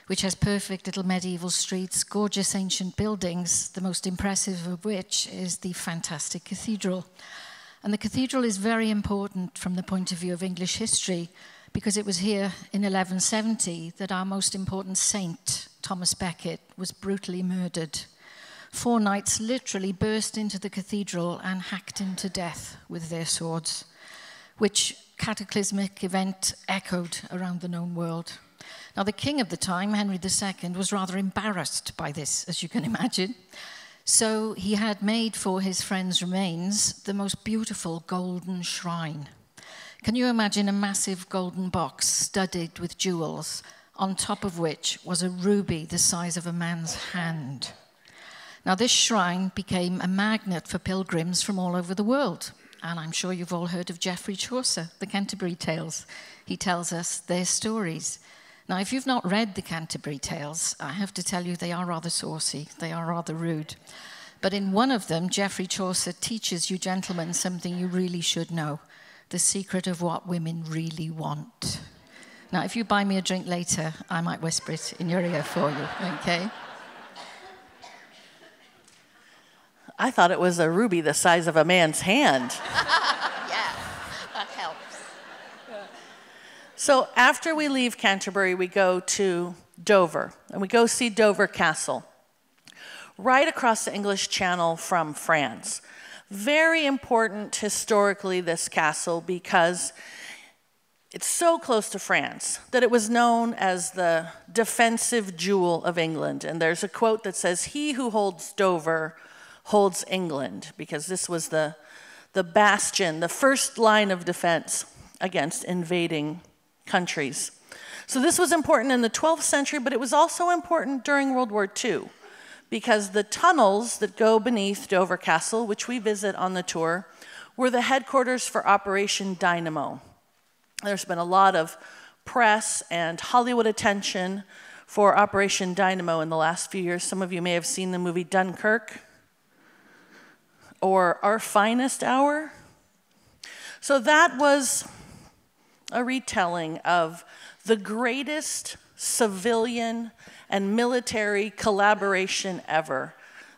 which has perfect little medieval streets, gorgeous ancient buildings, the most impressive of which is the fantastic cathedral. And the cathedral is very important from the point of view of English history, because it was here in 1170 that our most important saint, Thomas Becket, was brutally murdered. 4 knights literally burst into the cathedral and hacked him to death with their swords, which cataclysmic event echoed around the known world. Now, the king of the time, Henry II, was rather embarrassed by this, as you can imagine. So he had made for his friend's remains the most beautiful golden shrine. Can you imagine a massive golden box studded with jewels, on top of which was a ruby the size of a man's hand? Now, this shrine became a magnet for pilgrims from all over the world. And I'm sure you've all heard of Geoffrey Chaucer, the Canterbury Tales. He tells us their stories. Now, if you've not read the Canterbury Tales, I have to tell you they are rather saucy, they are rather rude. But in one of them, Geoffrey Chaucer teaches you gentlemen something you really should know, the secret of what women really want. Now, if you buy me a drink later, I might whisper it in your ear for you, okay? I thought it was a ruby the size of a man's hand. Yeah, that helps. So after we leave Canterbury, we go to Dover, and we go see Dover Castle, right across the English Channel from France. Very important historically, this castle, because it's so close to France that it was known as the defensive jewel of England. And there's a quote that says, "He who holds Dover holds England," because this was the bastion, the first line of defense against invading countries. So this was important in the 12th century, but it was also important during World War II, because the tunnels that go beneath Dover Castle, which we visit on the tour, were the headquarters for Operation Dynamo. There's been a lot of press and Hollywood attention for Operation Dynamo in the last few years. Some of you may have seen the movie Dunkirk or Our Finest Hour. So that was a retelling of the greatest civilian and military collaboration ever.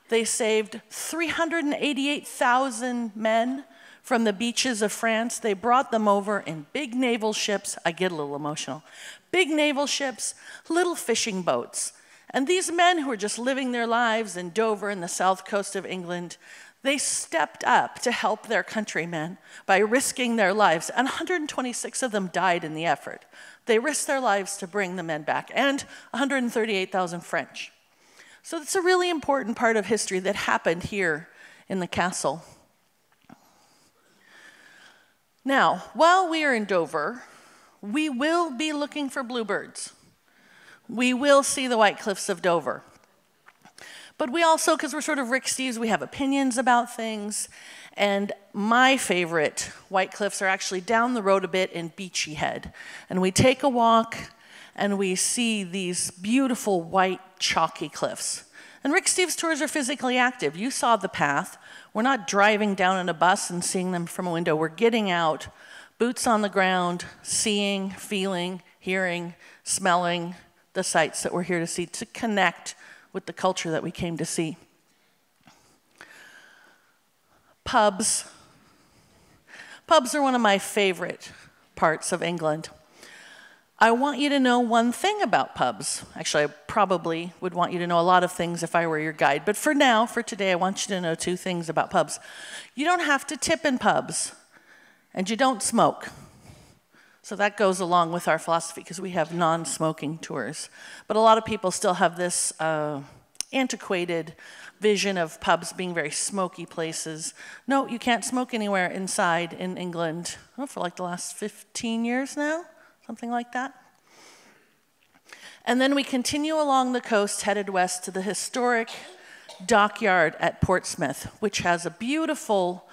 They saved 388,000 men from the beaches of France. They brought them over in big naval ships. I get a little emotional. Big naval ships, little fishing boats. And these men who were just living their lives in Dover and the south coast of England, they stepped up to help their countrymen by risking their lives, and 126 of them died in the effort. They risked their lives to bring the men back, and 138,000 French. So it's a really important part of history that happened here in the castle. Now, while we are in Dover, we will be looking for bluebirds. We will see the White Cliffs of Dover. But we also, because we're sort of Rick Steves, we have opinions about things. And my favorite White Cliffs are actually down the road a bit in Beachy Head. And we take a walk and we see these beautiful white chalky cliffs. And Rick Steves tours are physically active. You saw the path. We're not driving down in a bus and seeing them from a window. We're getting out, boots on the ground, seeing, feeling, hearing, smelling the sights that we're here to see, to connect with the culture that we came to see. Pubs. Pubs are one of my favorite parts of England. I want you to know one thing about pubs. Actually, I probably would want you to know a lot of things if I were your guide. But for now, for today, I want you to know 2 things about pubs. You don't have to tip in pubs, and you don't smoke. So that goes along with our philosophy, because we have non-smoking tours. But a lot of people still have this antiquated vision of pubs being very smoky places. No, you can't smoke anywhere inside in England for like the last 15 years now. Something like that. And then we continue along the coast, headed west to the historic dockyard at Portsmouth, which has a beautiful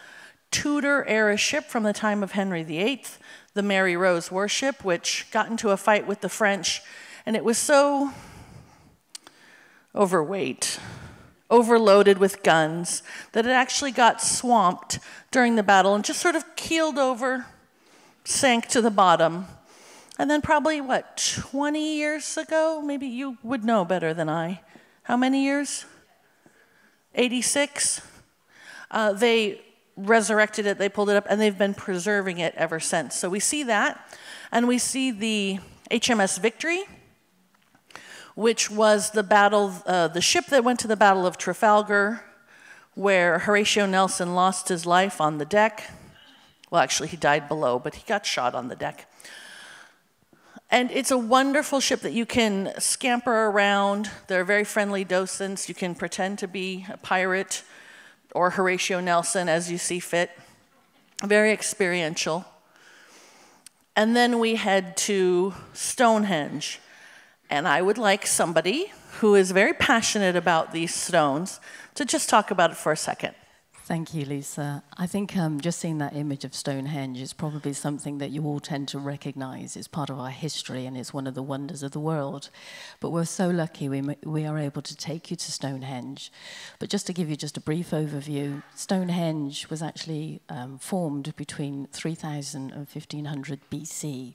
Tudor-era ship from the time of Henry VIII, the Mary Rose warship, which got into a fight with the French, and it was so overweight, overloaded with guns, that it actually got swamped during the battle and just sort of keeled over, sank to the bottom. And then probably, 20 years ago? Maybe you would know better than I. How many years? 86? They resurrected it, they pulled it up, and they've been preserving it ever since. So we see that, and we see the HMS Victory, which was the ship that went to the Battle of Trafalgar, where Horatio Nelson lost his life on the deck. Well, actually, he died below, but he got shot on the deck. And it's a wonderful ship that you can scamper around. There are very friendly docents. You can pretend to be a pirate or Horatio Nelson as you see fit. Very experiential. And then we head to Stonehenge. And I would like somebody who is very passionate about these stones to just talk about it for a second. Thank you, Lisa. I think just seeing that image of Stonehenge is probably something that you all tend to recognize. It's part of our history and it's one of the wonders of the world. But we're so lucky we are able to take you to Stonehenge. But just to give you just a brief overview, Stonehenge was actually formed between 3000 and 1500 BC.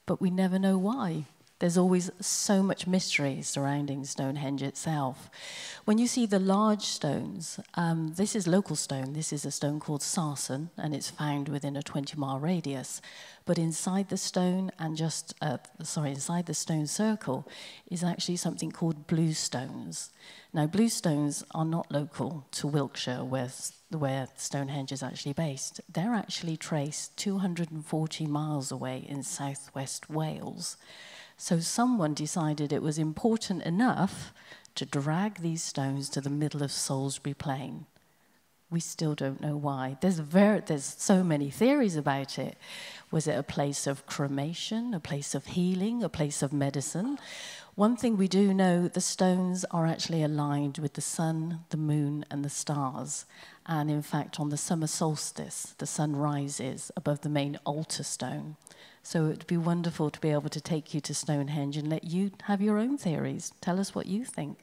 But we never know why. There's always so much mystery surrounding Stonehenge itself. When you see the large stones, this is local stone. This is a stone called sarsen, and it's found within a 20-mile radius. But inside the stone and inside the stone circle is actually something called blue stones. Now, blue stones are not local to Wiltshire, where Stonehenge is actually based. They're actually traced 240 miles away in southwest Wales. So someone decided it was important enough to drag these stones to the middle of Salisbury Plain. We still don't know why. There's so many theories about it. Was it a place of cremation, a place of healing, a place of medicine? One thing we do know, the stones are actually aligned with the sun, the moon, and the stars. And in fact, on the summer solstice, the sun rises above the main altar stone. So it would be wonderful to be able to take you to Stonehenge and let you have your own theories. Tell us what you think.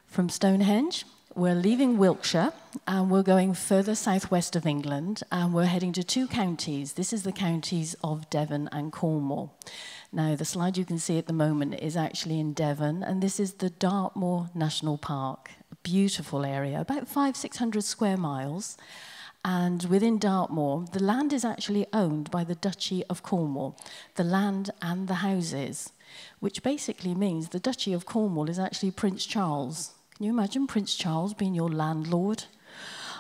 From Stonehenge, we're leaving Wiltshire and we're going further southwest of England and we're heading to 2 counties. This is the counties of Devon and Cornwall. Now, the slide you can see at the moment is actually in Devon, and this is the Dartmoor National Park, a beautiful area, about 500-600 square miles. And within Dartmoor, the land is actually owned by the Duchy of Cornwall, the land and the houses, which basically means the Duchy of Cornwall is actually Prince Charles. Can you imagine Prince Charles being your landlord?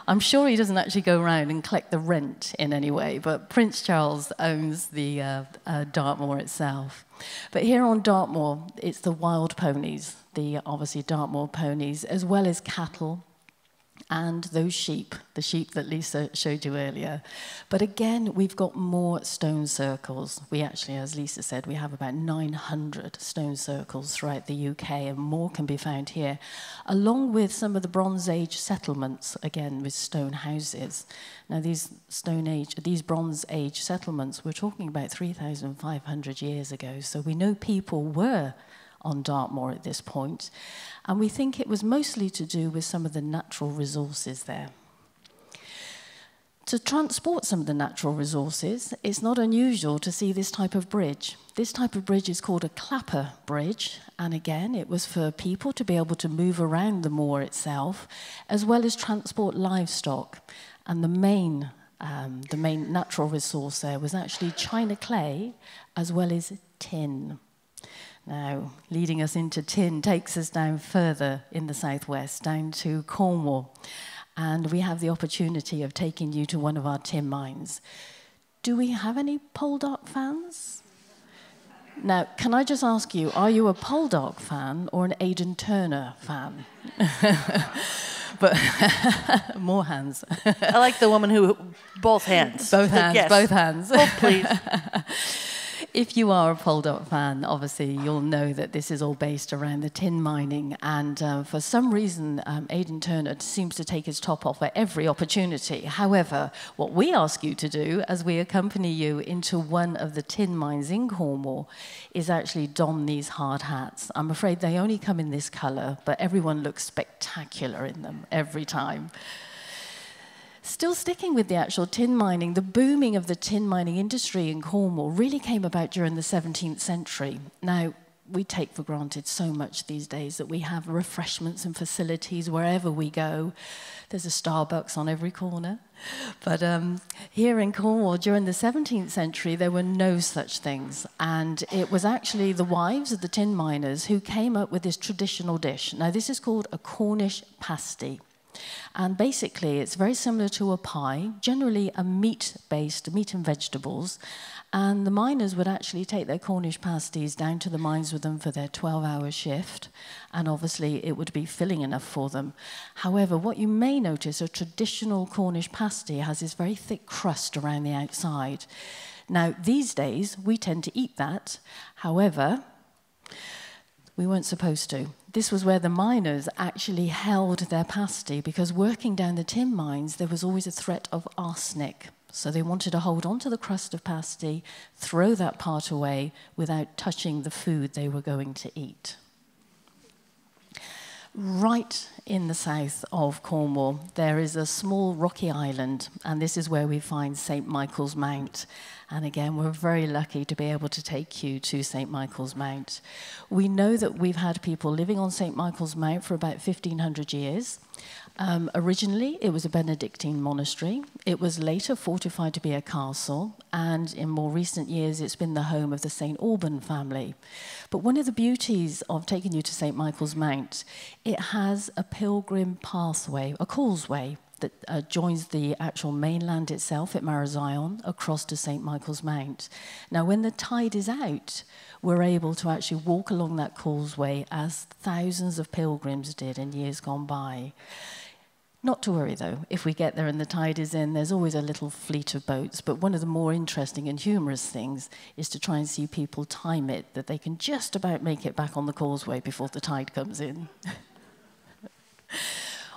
I'm sure he doesn't actually go around and collect the rent in any way, but Prince Charles owns the Dartmoor itself. But here on Dartmoor, it's the wild ponies, the obviously Dartmoor ponies, as well as cattle and those sheep, the sheep that Lisa showed you earlier. But again, we've got more stone circles. We actually, as Lisa said, we have about 900 stone circles throughout the UK, and more can be found here, along with some of the Bronze Age settlements, again, with stone houses. Now, these Bronze Age settlements, we're talking about 3,500 years ago, so we know people were on Dartmoor at this point, and we think it was mostly to do with some of the natural resources there. To transport some of the natural resources, it's not unusual to see this type of bridge. This type of bridge is called a clapper bridge, and again, it was for people to be able to move around the moor itself, as well as transport livestock. And the main natural resource there was actually china clay, as well as tin. Now, leading us into tin takes us down further in the southwest, down to Cornwall. And we have the opportunity of taking you to one of our tin mines. Do we have any Poldark fans? Now, can I just ask you, are you a Poldark fan or an Aidan Turner fan? But more hands. I like the woman who, both hands. Both hands, yes. Both hands. Both, please. If you are a Poldark fan, obviously you'll know that this is all based around the tin mining, and for some reason Aidan Turner seems to take his top off at every opportunity. However, what we ask you to do as we accompany you into one of the tin mines in Cornwall is actually don these hard hats. I'm afraid they only come in this colour, but everyone looks spectacular in them every time. Still sticking with the actual tin mining, the booming of the tin mining industry in Cornwall really came about during the 17th century. Now, we take for granted so much these days that we have refreshments and facilities wherever we go. There's a Starbucks on every corner. But here in Cornwall, during the 17th century, there were no such things. And it was actually the wives of the tin miners who came up with this traditional dish. Now, this is called a Cornish pasty. And basically, it's very similar to a pie, generally a meat-based, meat and vegetables. And the miners would actually take their Cornish pasties down to the mines with them for their 12-hour shift. And obviously, it would be filling enough for them. However, what you may notice, a traditional Cornish pasty has this very thick crust around the outside. Now, these days, we tend to eat that. However, we weren't supposed to. This was where the miners actually held their pasty, because working down the tin mines, there was always a threat of arsenic. So they wanted to hold on to the crust of pasty, throw that part away without touching the food they were going to eat. Right in the south of Cornwall, there is a small rocky island, and this is where we find St. Michael's Mount. And again, we're very lucky to be able to take you to St. Michael's Mount. We know that we've had people living on St. Michael's Mount for about 1,500 years. Originally, it was a Benedictine monastery. It was later fortified to be a castle, and in more recent years, it's been the home of the St. Alban family. But one of the beauties of taking you to St. Michael's Mount, it has a pilgrim pathway, a causeway, that joins the actual mainland itself at Marazion across to St. Michael's Mount. Now, when the tide is out, we're able to actually walk along that causeway as thousands of pilgrims did in years gone by. Not to worry, though. If we get there and the tide is in, there's always a little fleet of boats. But one of the more interesting and humorous things is to try and see people time it, that they can just about make it back on the causeway before the tide comes in.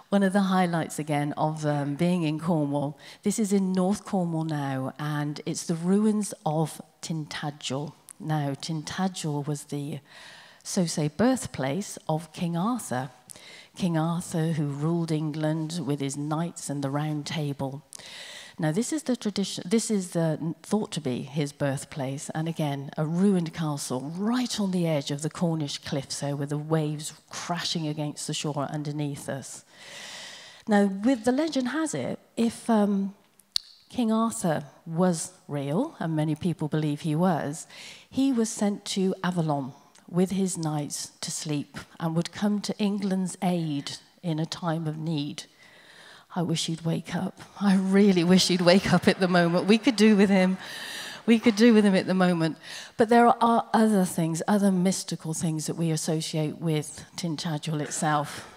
One of the highlights, again, of being in Cornwall, this is in North Cornwall now, and it's the ruins of Tintagel. Now, Tintagel was the, so say, birthplace of King Arthur. King Arthur, who ruled England with his knights and the Round Table. Now, this is the tradition. This is thought to be his birthplace, and again, a ruined castle right on the edge of the Cornish cliffs there, with the waves crashing against the shore underneath us. Now, with the legend has it, if King Arthur was real, and many people believe he was sent to Avalon with his knights to sleep, and would come to England's aid in a time of need. I wish he'd wake up. I really wish he'd wake up at the moment. We could do with him. We could do with him at the moment. But there are other things, other mystical things that we associate with Tintagel itself.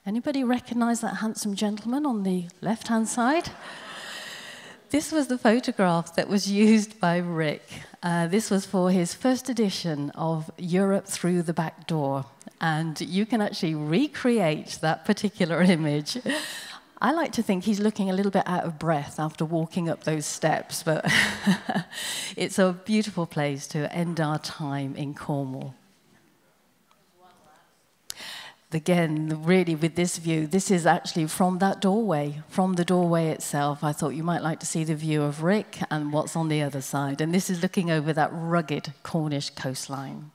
Anybody recognize that handsome gentleman on the left-hand side? This was the photograph that was used by Rick. This was for his first edition of Europe Through the Back Door. And you can actually recreate that particular image. I like to think he's looking a little bit out of breath after walking up those steps, but it's a beautiful place to end our time in Cornwall. Again, really with this view, this is actually from that doorway, from the doorway itself. I thought you might like to see the view of Rick and what's on the other side. And this is looking over that rugged Cornish coastline.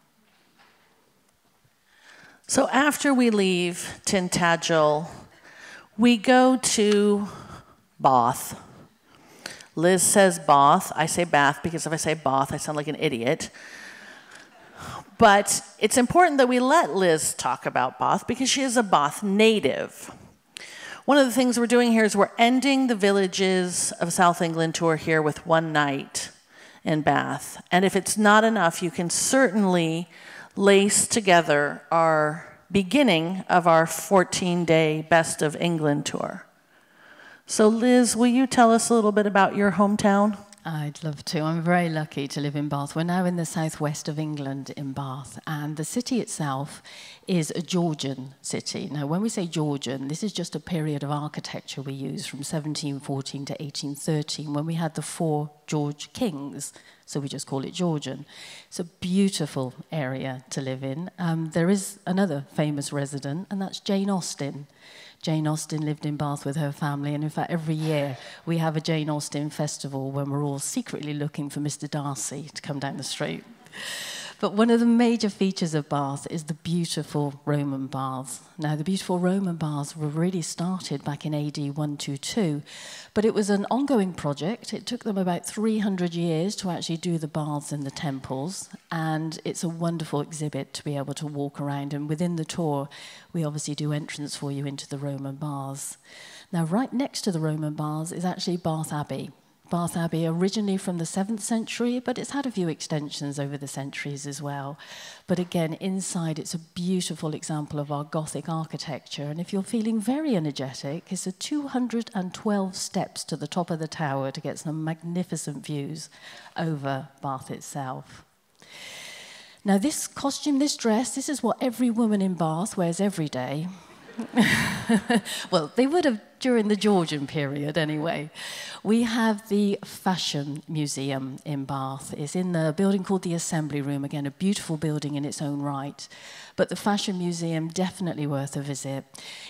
So after we leave Tintagel, we go to Bath. Liz says Bath. I say Bath because if I say Bath, I sound like an idiot. But it's important that we let Liz talk about Bath because she is a Bath native. One of the things we're doing here is we're ending the Villages of South England tour here with one night in Bath. And if it's not enough, you can certainly lace together our beginning of our 14-day Best of England tour. So Liz, will you tell us a little bit about your hometown? I'd love to. I'm very lucky to live in Bath. We're now in the southwest of England in Bath, and the city itself is a Georgian city. Now, when we say Georgian, this is just a period of architecture we use from 1714 to 1813, when we had the 4 George kings, so we just call it Georgian. It's a beautiful area to live in. There is another famous resident, and that's Jane Austen. Jane Austen lived in Bath with her family, and in fact, every year we have a Jane Austen festival when we're all secretly looking for Mr. Darcy to come down the street. But one of the major features of Bath is the beautiful Roman baths. Now, the beautiful Roman baths were really started back in AD 122, but it was an ongoing project. It took them about 300 years to actually do the baths in the temples, and it's a wonderful exhibit to be able to walk around. And within the tour, we obviously do entrance for you into the Roman baths. Now, right next to the Roman baths is actually Bath Abbey. Bath Abbey, originally from the 7th century, but it's had a few extensions over the centuries as well. But again, inside, it's a beautiful example of our Gothic architecture. And if you're feeling very energetic, it's a 212 steps to the top of the tower to get some magnificent views over Bath itself. Now, this costume, this dress, this is what every woman in Bath wears every day. Well, they would have during the Georgian period anyway. We have the Fashion Museum in Bath. It's in the building called the Assembly Room, again, a beautiful building in its own right. But the Fashion Museum, definitely worth a visit.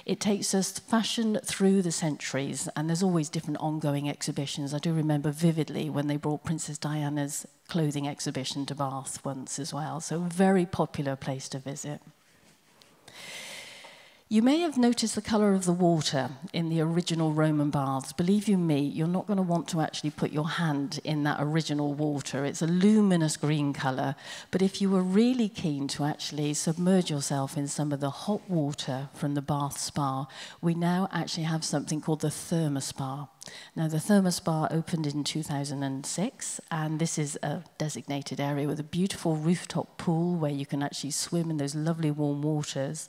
It takes us fashion through the centuries, and there's always different ongoing exhibitions. I do remember vividly when they brought Princess Diana's clothing exhibition to Bath once as well, so a very popular place to visit. You may have noticed the colour of the water in the original Roman baths. Believe you me, you're not going to want to actually put your hand in that original water. It's a luminous green colour. But if you were really keen to actually submerge yourself in some of the hot water from the Bath Spa, we now actually have something called the Thermospa. Now, the Thermospa opened in 2006, and this is a designated area with a beautiful rooftop pool where you can actually swim in those lovely warm waters.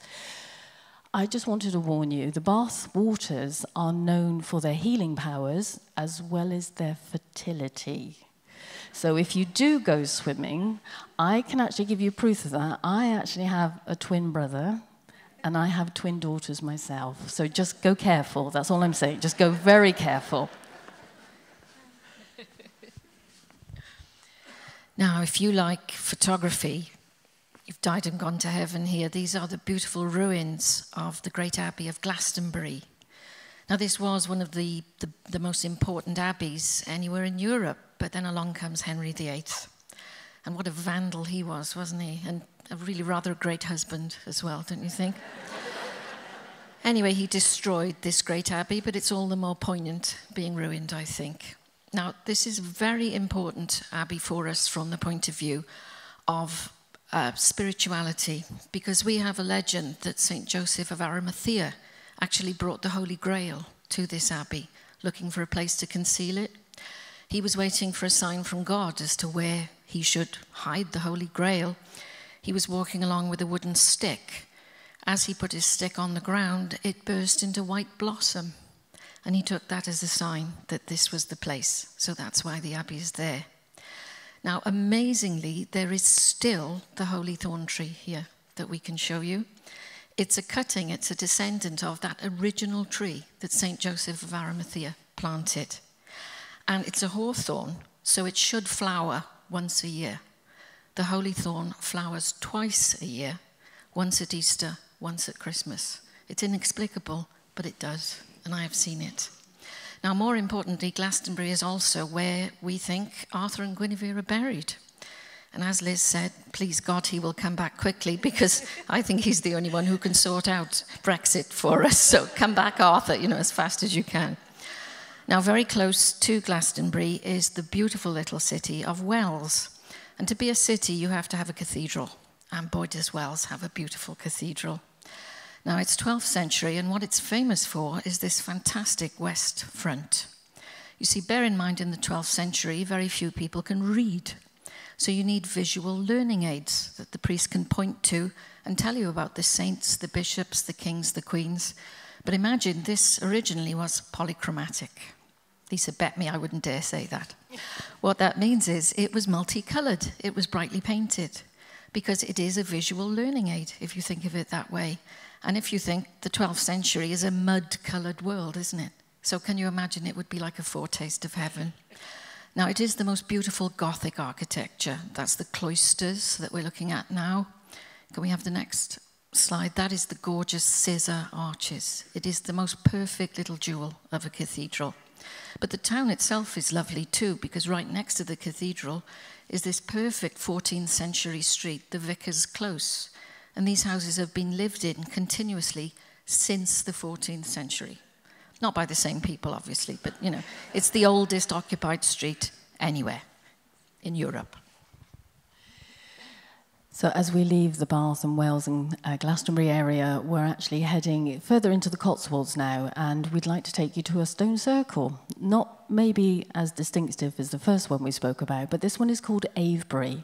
I just wanted to warn you, the Bath waters are known for their healing powers as well as their fertility. So if you do go swimming, I can actually give you proof of that. I actually have a twin brother, and I have twin daughters myself. So just go careful, that's all I'm saying. Just go very careful. Now, if you like photography, you've died and gone to heaven here. These are the beautiful ruins of the great abbey of Glastonbury. Now, this was one of the most important abbeys anywhere in Europe, but then along comes Henry VIII. And what a vandal he was, wasn't he? And a really rather great husband as well, don't you think? Anyway, he destroyed this great abbey, but it's all the more poignant being ruined, I think. Now, this is a very important abbey for us from the point of view of spirituality, because we have a legend that St. Joseph of Arimathea actually brought the Holy Grail to this abbey, looking for a place to conceal it. He was waiting for a sign from God as to where he should hide the Holy Grail. He was walking along with a wooden stick, As he put his stick on the ground, it burst into white blossom. And he took that as a sign that this was the place. So that's why the abbey is there. Now, amazingly, there is still the holy thorn tree here that we can show you. It's a cutting, it's a descendant of that original tree that St. Joseph of Arimathea planted. And it's a hawthorn, so it should flower once a year. The holy thorn flowers twice a year, once at Easter, once at Christmas. It's inexplicable, but it does, and I have seen it. Now, more importantly, Glastonbury is also where we think Arthur and Guinevere are buried. And as Liz said, please God, he will come back quickly, because I think he's the only one who can sort out Brexit for us. So come back, Arthur, as fast as you can. Now, very close to Glastonbury is the beautiful little city of Wells. And to be a city, you have to have a cathedral. And boy, does Wells have a beautiful cathedral. Now, it's 12th century, and what it's famous for is this fantastic west front. You see, bear in mind, in the 12th century, very few people can read. So you need visual learning aids that the priest can point to and tell you about the saints, the bishops, the kings, the queens. But imagine, this originally was polychromatic. Lisa bet me I wouldn't dare say that. What that means is it was multicolored, it was brightly painted, because it is a visual learning aid, if you think of it that way. And if you think the 12th century is a mud-colored world, isn't it? So can you imagine it would be like a foretaste of heaven? Now, it is the most beautiful Gothic architecture. That's the cloisters that we're looking at now. Can we have the next slide? That is the gorgeous scissor arches. It is the most perfect little jewel of a cathedral. But the town itself is lovely too, because right next to the cathedral is this perfect 14th century street, the Vicar's Close. And these houses have been lived in continuously since the 14th century. Not by the same people, obviously, but, it's the oldest occupied street anywhere in Europe. So as we leave the Bath and Wells and Glastonbury area, we're actually heading further into the Cotswolds now, and we'd like to take you to a stone circle. Not maybe as distinctive as the first one we spoke about, but this one is called Avebury.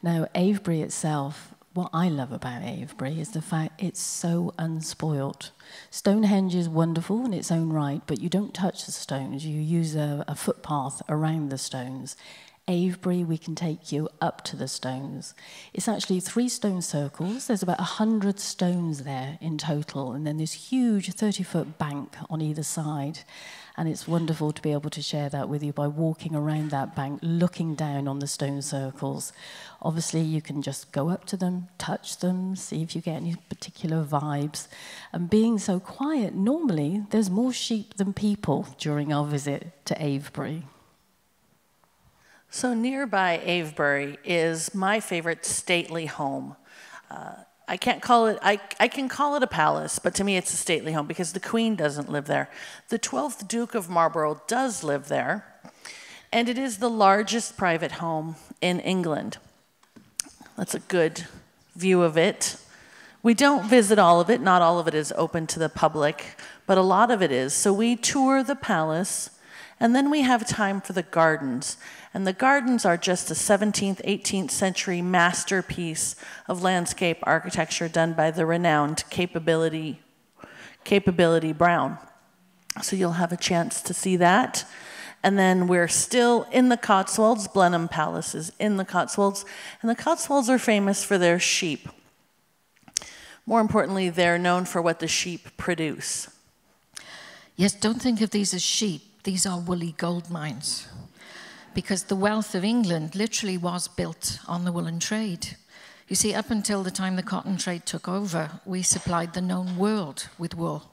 Now, Avebury itself, what I love about Avebury is the fact it's so unspoilt. Stonehenge is wonderful in its own right, but you don't touch the stones. You use a footpath around the stones. Avebury, we can take you up to the stones. It's actually 3 stone circles. There's about 100 stones there in total, and then this huge 30-foot bank on either side. And it's wonderful to be able to share that with you by walking around that bank, looking down on the stone circles. Obviously, you can just go up to them, touch them, see if you get any particular vibes. And being so quiet, normally there's more sheep than people during our visit to Avebury. So nearby Avebury is my favorite stately home. I can't call it, I can call it a palace, but to me it's a stately home because the Queen doesn't live there. The 12th Duke of Marlborough does live there, and it is the largest private home in England. That's a good view of it. We don't visit all of it, not all of it is open to the public, but a lot of it is. So we tour the palace, and then we have time for the gardens. And the gardens are just a 17th, 18th century masterpiece of landscape architecture done by the renowned Capability Brown. So you'll have a chance to see that. And then we're still in the Cotswolds. Blenheim Palace is in the Cotswolds. And the Cotswolds are famous for their sheep. More importantly, they're known for what the sheep produce. Yes, don't think of these as sheep. These are woolly gold mines. Because the wealth of England literally was built on the woolen trade. You see, up until the time the cotton trade took over, we supplied the known world with wool.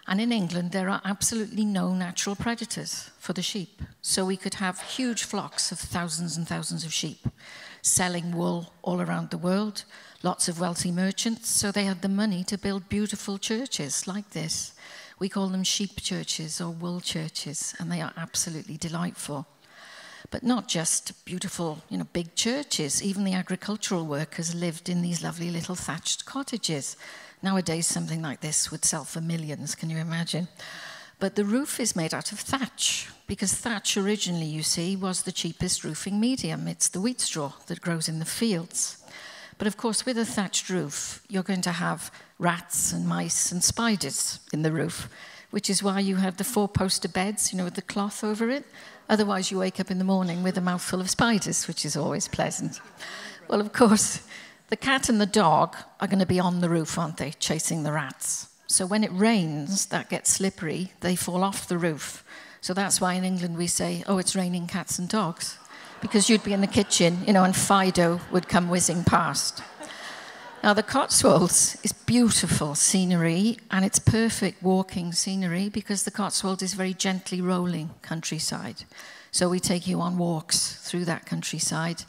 And in England, there are absolutely no natural predators for the sheep. So we could have huge flocks of thousands and thousands of sheep selling wool all around the world, lots of wealthy merchants, so they had the money to build beautiful churches like this. We call them sheep churches or wool churches, and they are absolutely delightful. But not just beautiful, big churches. Even the agricultural workers lived in these lovely little thatched cottages. Nowadays, something like this would sell for millions, can you imagine? But the roof is made out of thatch, because thatch originally, you see, was the cheapest roofing medium. It's the wheat straw that grows in the fields. But of course, with a thatched roof, you're going to have rats and mice and spiders in the roof, which is why you have the four-poster beds, you know, with the cloth over it. Otherwise, you wake up in the morning with a mouthful of spiders, which is always pleasant. Well, of course, the cat and the dog are going to be on the roof, aren't they, chasing the rats. So when it rains, that gets slippery, they fall off the roof. So that's why in England we say, oh, it's raining cats and dogs. Because you'd be in the kitchen, you know, and Fido would come whizzing past. Now, the Cotswolds is beautiful scenery, and it's perfect walking scenery because the Cotswolds is very gently rolling countryside. So we take you on walks through that countryside.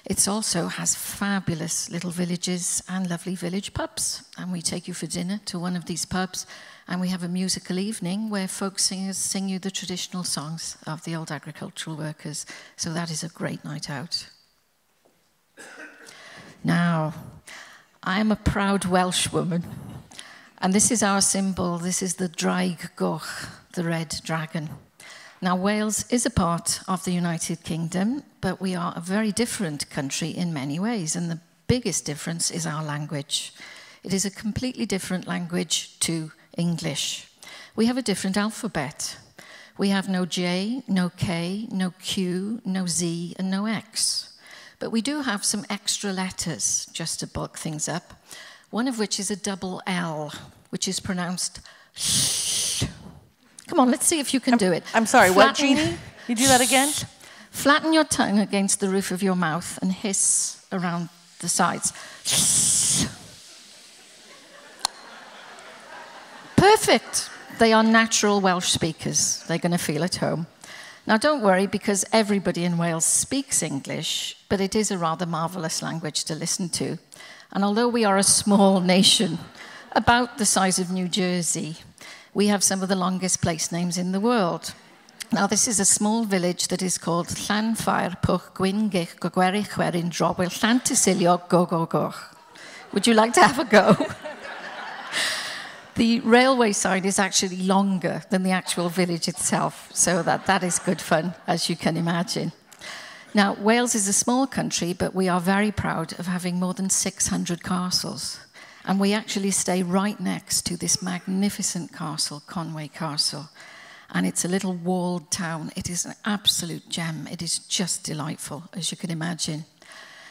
It also has fabulous little villages and lovely village pubs. And we take you for dinner to one of these pubs, and we have a musical evening where folk singers sing you the traditional songs of the old agricultural workers. So that is a great night out. Now, I'm a proud Welsh woman, and this is our symbol. This is the Draig Goch, the red dragon. Now, Wales is a part of the United Kingdom, but we are a very different country in many ways, and the biggest difference is our language. It is a completely different language to English. We have a different alphabet. We have no J, no K, no Q, no Z, and no X. But we do have some extra letters, just to bulk things up, one of which is a double L, which is pronounced sh. Come on, let's see if you can do it. I'm sorry, what, Jeannie? You do that again? Flatten your tongue against the roof of your mouth and hiss around the sides. Perfect. They are natural Welsh speakers. They're going to feel at home. Now, don't worry, because everybody in Wales speaks English, but it is a rather marvellous language to listen to. And although we are a small nation, about the size of New Jersey, we have some of the longest place names in the world. Now, this is a small village that is called Llanfair Pwch Gwyn Gich Gogwerich Chwerin Drobwyl Llantysilio Gogogoch. Would you like to have a go? The railway sign is actually longer than the actual village itself, so that is good fun, as you can imagine. Now, Wales is a small country, but we are very proud of having more than 600 castles. And we actually stay right next to this magnificent castle, Conway Castle. And it's a little walled town. It is an absolute gem. It is just delightful, as you can imagine.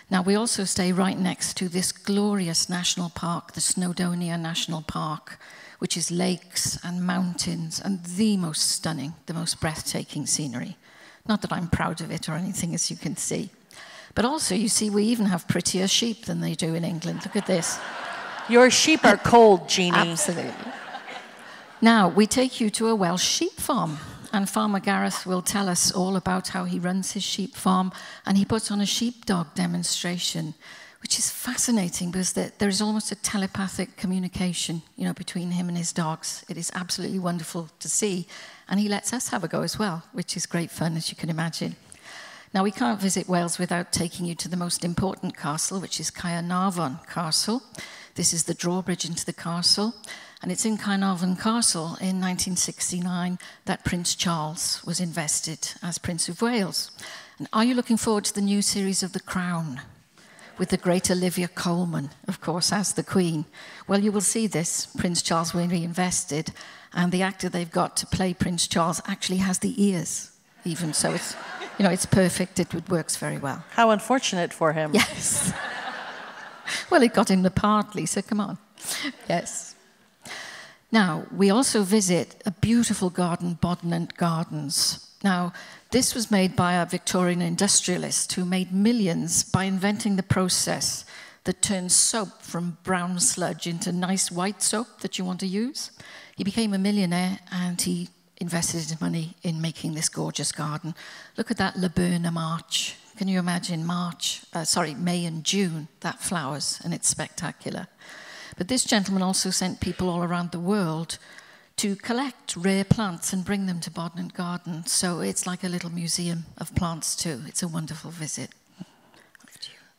Now, we also stay right next to this glorious national park, the Snowdonia National Park, which is lakes and mountains and the most stunning, the most breathtaking scenery. Not that I'm proud of it or anything, as you can see. But also, you see, we even have prettier sheep than they do in England. Look at this. Your sheep are cold, Jeannie. Absolutely. Now, we take you to a Welsh sheep farm. And Farmer Gareth will tell us all about how he runs his sheep farm, and he puts on a sheepdog demonstration, which is fascinating because there is almost a telepathic communication, you know, between him and his dogs. It is absolutely wonderful to see, and he lets us have a go as well, which is great fun, as you can imagine. Now, we can't visit Wales without taking you to the most important castle, which is Caernarfon Castle. This is the drawbridge into the castle. And it's in Caernarfon Castle in 1969 that Prince Charles was invested as Prince of Wales. And are you looking forward to the new series of The Crown? With the great Olivia Colman, of course, as the Queen. Well, you will see this. Prince Charles will be invested, and the actor they've got to play Prince Charles actually has the ears, even. So it's, you know, it's perfect. It works very well. How unfortunate for him. Yes. Well, it got him the part, Lisa, come on. Yes. Now, we also visit a beautiful garden, Bodnant Gardens. Now, this was made by a Victorian industrialist who made millions by inventing the process that turns soap from brown sludge into nice white soap that you want to use. He became a millionaire, and he invested his money in making this gorgeous garden. Look at that laburnum arch. Can you imagine May and June, that flowers, and it's spectacular. But this gentleman also sent people all around the world to collect rare plants and bring them to Bodnant Garden. So it's like a little museum of plants too. It's a wonderful visit.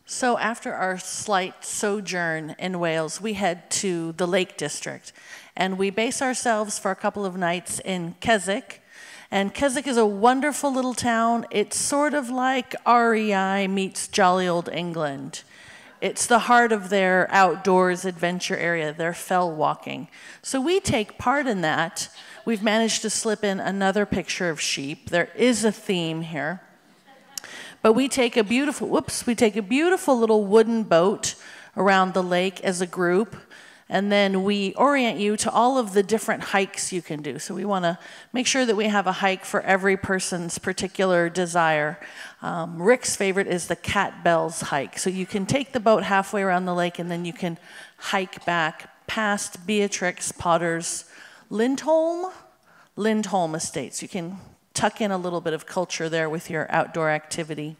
So after our slight sojourn in Wales, we head to the Lake District. And we base ourselves for a couple of nights in Keswick. And Keswick is a wonderful little town. It's sort of like REI meets jolly old England. It's the heart of their outdoors adventure area, their fell walking. So we take part in that. We've managed to slip in another picture of sheep. There is a theme here. But we take a beautiful, little wooden boat around the lake as a group, and then we orient you to all of the different hikes you can do. So we want to make sure that we have a hike for every person's particular desire. Rick's favorite is the Cat Bells hike. So you can take the boat halfway around the lake, and then you can hike back past Beatrix Potter's Lindholm Estates. You can tuck in a little bit of culture there with your outdoor activity.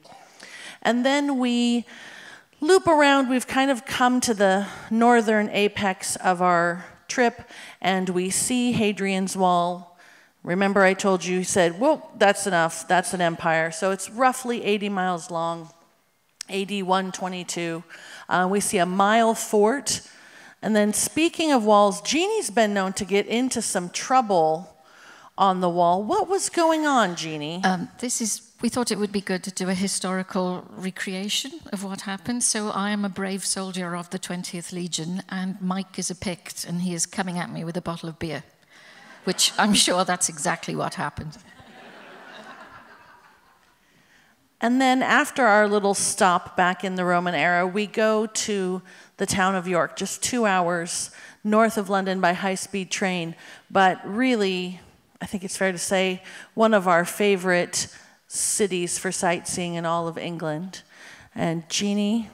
And then we loop around. We've kind of come to the northern apex of our trip, and we see Hadrian's Wall. Remember I told you, he said, well, that's enough, that's an empire. So it's roughly 80 miles long, AD 122. We see a mile fort. And then speaking of walls, Jeannie's been known to get into some trouble on the wall. What was going on, Jeannie? We thought it would be good to do a historical recreation of what happened. So I am a brave soldier of the 20th Legion, and Mike is a Pict, and he is coming at me with a bottle of beer, which I'm sure that's exactly what happened. And then after our little stop back in the Roman era, we go to the town of York, just 2 hours north of London by high-speed train, but really, I think it's fair to say, one of our favorite cities for sightseeing in all of England. And Jeannie,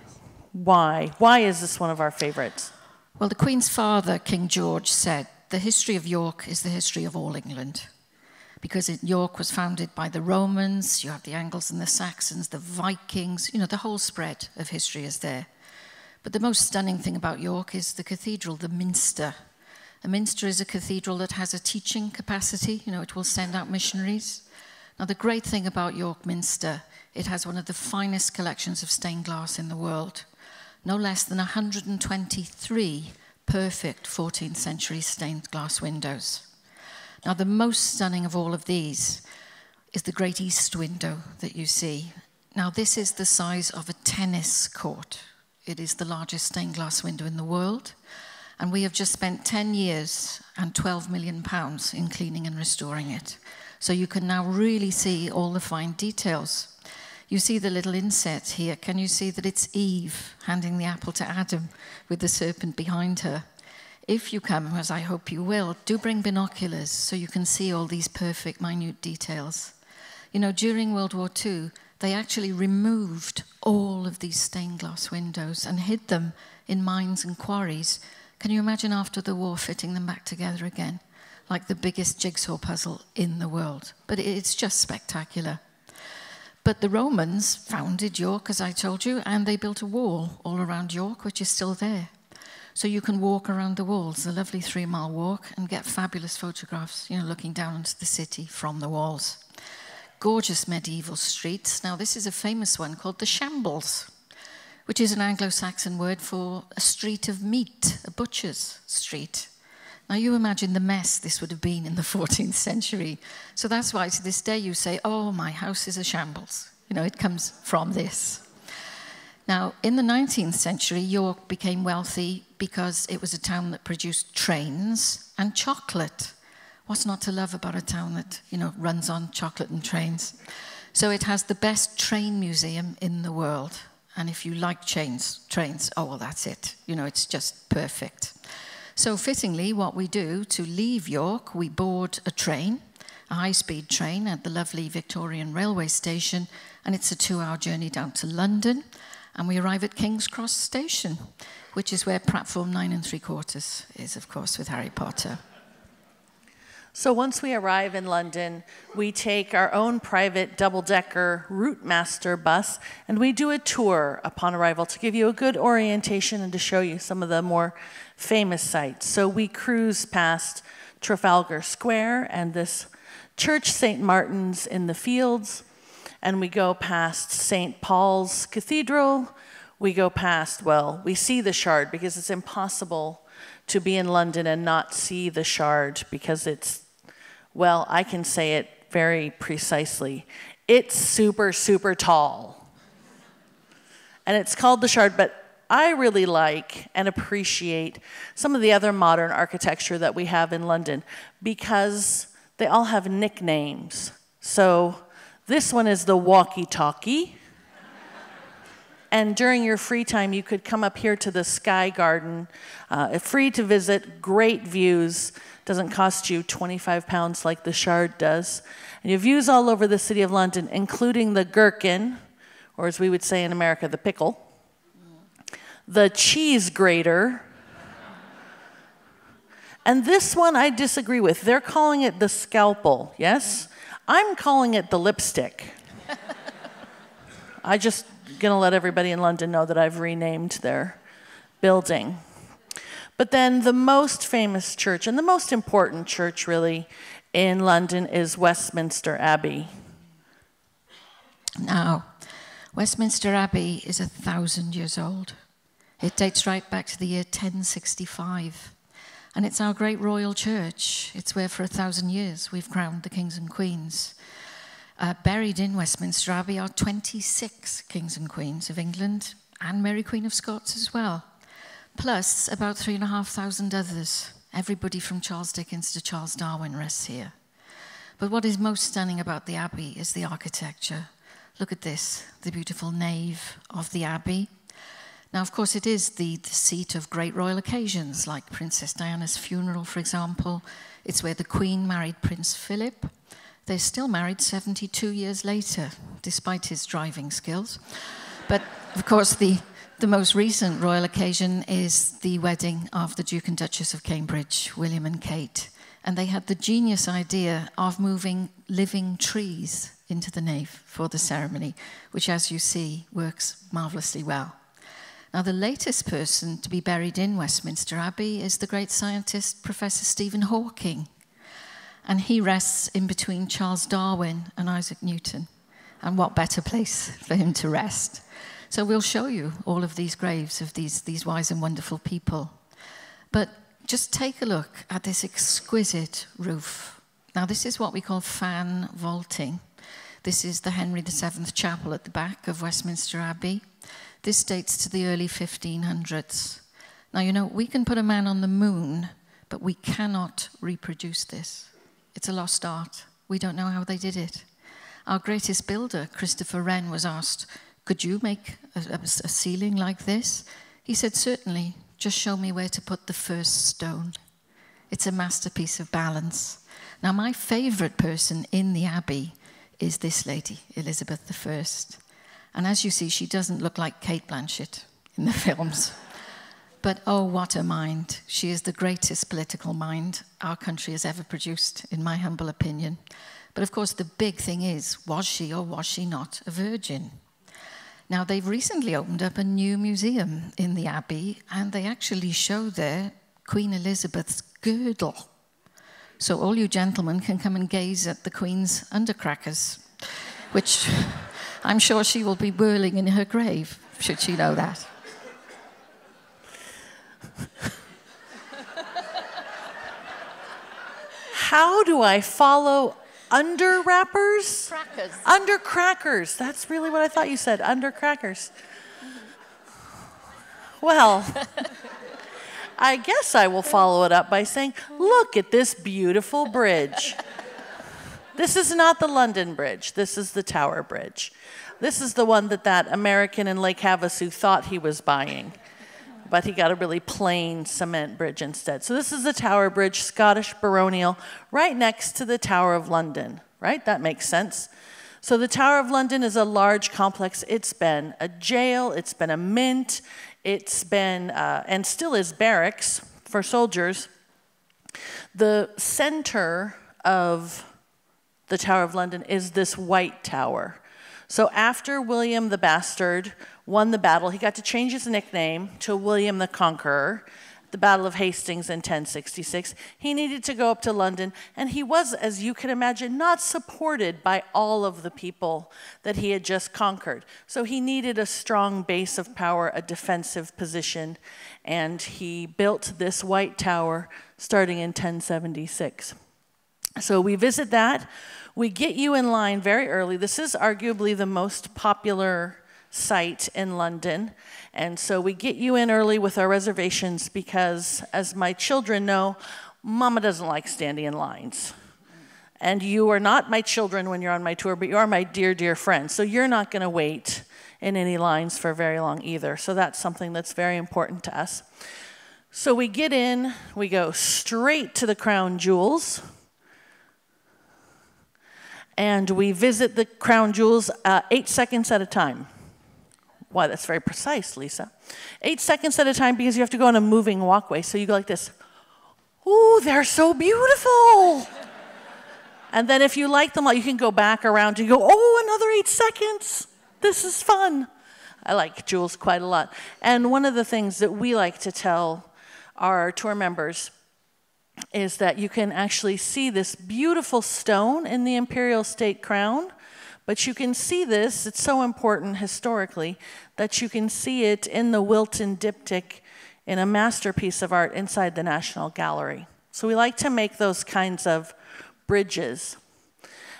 why? Why is this one of our favorites? Well, the Queen's father, King George, said, the history of York is the history of all England. Because York was founded by the Romans, you have the Angles and the Saxons, the Vikings, the whole spread of history is there. But the most stunning thing about York is the cathedral, the Minster. A Minster is a cathedral that has a teaching capacity, it will send out missionaries. Now, the great thing about York Minster, it has one of the finest collections of stained glass in the world. No less than 123 perfect 14th century stained glass windows. Now, the most stunning of all of these is the Great East window that you see. Now, this is the size of a tennis court. It is the largest stained glass window in the world. And we have just spent 10 years and £12 million in cleaning and restoring it. So you can now really see all the fine details. You see the little inset here. Can you see that it's Eve handing the apple to Adam with the serpent behind her? If you come, as I hope you will, do bring binoculars so you can see all these perfect, minute details. During World War II, they actually removed all of these stained glass windows and hid them in mines and quarries. Can you imagine after the war fitting them back together again? Like the biggest jigsaw puzzle in the world. But it's just spectacular. But the Romans founded York, as I told you, and they built a wall all around York, which is still there. So you can walk around the walls, a lovely 3-mile walk, and get fabulous photographs, looking down into the city from the walls. Gorgeous medieval streets. Now, this is a famous one called the Shambles, which is an Anglo-Saxon word for a street of meat, a butcher's street. Now, you imagine the mess this would have been in the 14th century. So that's why to this day you say, oh, my house is a shambles. It comes from this. Now, in the 19th century, York became wealthy because it was a town that produced trains and chocolate. What's not to love about a town that, runs on chocolate and trains? So it has the best train museum in the world. And if you like trains, oh, well, that's it. It's just perfect. So fittingly, what we do to leave York, we board a train, a high-speed train at the lovely Victorian railway station, and it's a 2-hour journey down to London, and we arrive at King's Cross Station, which is where platform 9 3/4 is, of course, with Harry Potter. So once we arrive in London, we take our own private double-decker Route Master bus, and we do a tour upon arrival to give you a good orientation and to show you some of the more famous sites. So we cruise past Trafalgar Square and this Church St. Martin's in the Fields, and we go past St. Paul's Cathedral. We go past, we see the Shard because it's impossible to be in London and not see the Shard because it's, I can say it very precisely. It's super, super tall. And it's called the Shard, but I really like and appreciate some of the other modern architecture that we have in London because they all have nicknames. So this one is the walkie-talkie. And during your free time, you could come up here to the Sky Garden. Free to visit, great views. Doesn't cost you £25 like the Shard does. And you have views all over the City of London, including the gherkin, or as we would say in America, the pickle, the cheese grater, and this one I disagree with. They're calling it the scalpel, yes? I'm calling it the lipstick. I just gonna let everybody in London know that I've renamed their building. But then the most famous church, and the most important church really in London, is Westminster Abbey. Now, Westminster Abbey is 1,000 years old. It dates right back to the year 1065. And it's our great royal church. It's where for 1,000 years we've crowned the kings and queens. Buried in Westminster Abbey are 26 kings and queens of England and Mary Queen of Scots as well, plus about 3,500 others. Everybody from Charles Dickens to Charles Darwin rests here. But what is most stunning about the Abbey is the architecture. Look at this, the beautiful nave of the Abbey. Now, of course, it is the seat of great royal occasions, like Princess Diana's funeral, for example. It's where the Queen married Prince Philip. They're still married 72 years later, despite his driving skills. But, of course, the most recent royal occasion is the wedding of the Duke and Duchess of Cambridge, William and Kate. And they had the genius idea of moving living trees into the nave for the ceremony, which, as you see, works marvelously well. Now, the latest person to be buried in Westminster Abbey is the great scientist, Professor Stephen Hawking. And he rests in between Charles Darwin and Isaac Newton. And what better place for him to rest? So we'll show you all of these graves of these wise and wonderful people. But just take a look at this exquisite roof. Now, this is what we call fan vaulting. This is the Henry VII Chapel at the back of Westminster Abbey. This dates to the early 1500s. Now, you know, we can put a man on the moon, but we cannot reproduce this. It's a lost art. We don't know how they did it. Our greatest builder, Christopher Wren, was asked, could you make a ceiling like this? He said, certainly, just show me where to put the first stone. It's a masterpiece of balance. Now, my favorite person in the Abbey is this lady, Elizabeth I. And as you see, she doesn't look like Kate Blanchett in the films. But oh, what a mind. She is the greatest political mind our country has ever produced, in my humble opinion. But of course, the big thing is, was she or was she not a virgin? Now, they've recently opened up a new museum in the Abbey, and they actually show there Queen Elizabeth's girdle. So all you gentlemen can come and gaze at the Queen's undercrackers, which I'm sure she will be whirling in her grave, should she know that. How do I follow under wrappers? Crackers. Under crackers. That's really what I thought you said, under crackers. Well, I guess I will follow it up by saying, look at this beautiful bridge. This is not the London Bridge. This is the Tower Bridge. This is the one that American in Lake Havasu thought he was buying. But he got a really plain cement bridge instead. So this is the Tower Bridge, Scottish baronial, right next to the Tower of London, right? That makes sense. So the Tower of London is a large complex. It's been a jail, it's been a mint, it's been, and still is, barracks for soldiers. The center of the Tower of London is this white tower. So after William the Bastard won the battle, he got to change his nickname to William the Conqueror, the Battle of Hastings in 1066. He needed to go up to London, and he was, as you can imagine, not supported by all of the people that he had just conquered. So he needed a strong base of power, a defensive position, and he built this white tower starting in 1076. So we visit that. We get you in line very early. This is arguably the most popular site in London. And so we get you in early with our reservations because, as my children know, Mama doesn't like standing in lines. And you are not my children when you're on my tour, but you are my dear, dear friends. So you're not going to wait in any lines for very long either. So that's something that's very important to us. So we get in, we go straight to the Crown Jewels, and we visit the Crown Jewels 8 seconds at a time. Why, that's very precise, Lisa. 8 seconds at a time because you have to go on a moving walkway. So you go like this. Ooh, they're so beautiful. And then if you like them, you can go back around and go, oh, another 8 seconds. This is fun. I like jewels quite a lot. And one of the things that we like to tell our tour members is that you can actually see this beautiful stone in the Imperial State Crown, but you can see this, it's so important historically, that you can see it in the Wilton diptych in a masterpiece of art inside the National Gallery. So we like to make those kinds of bridges.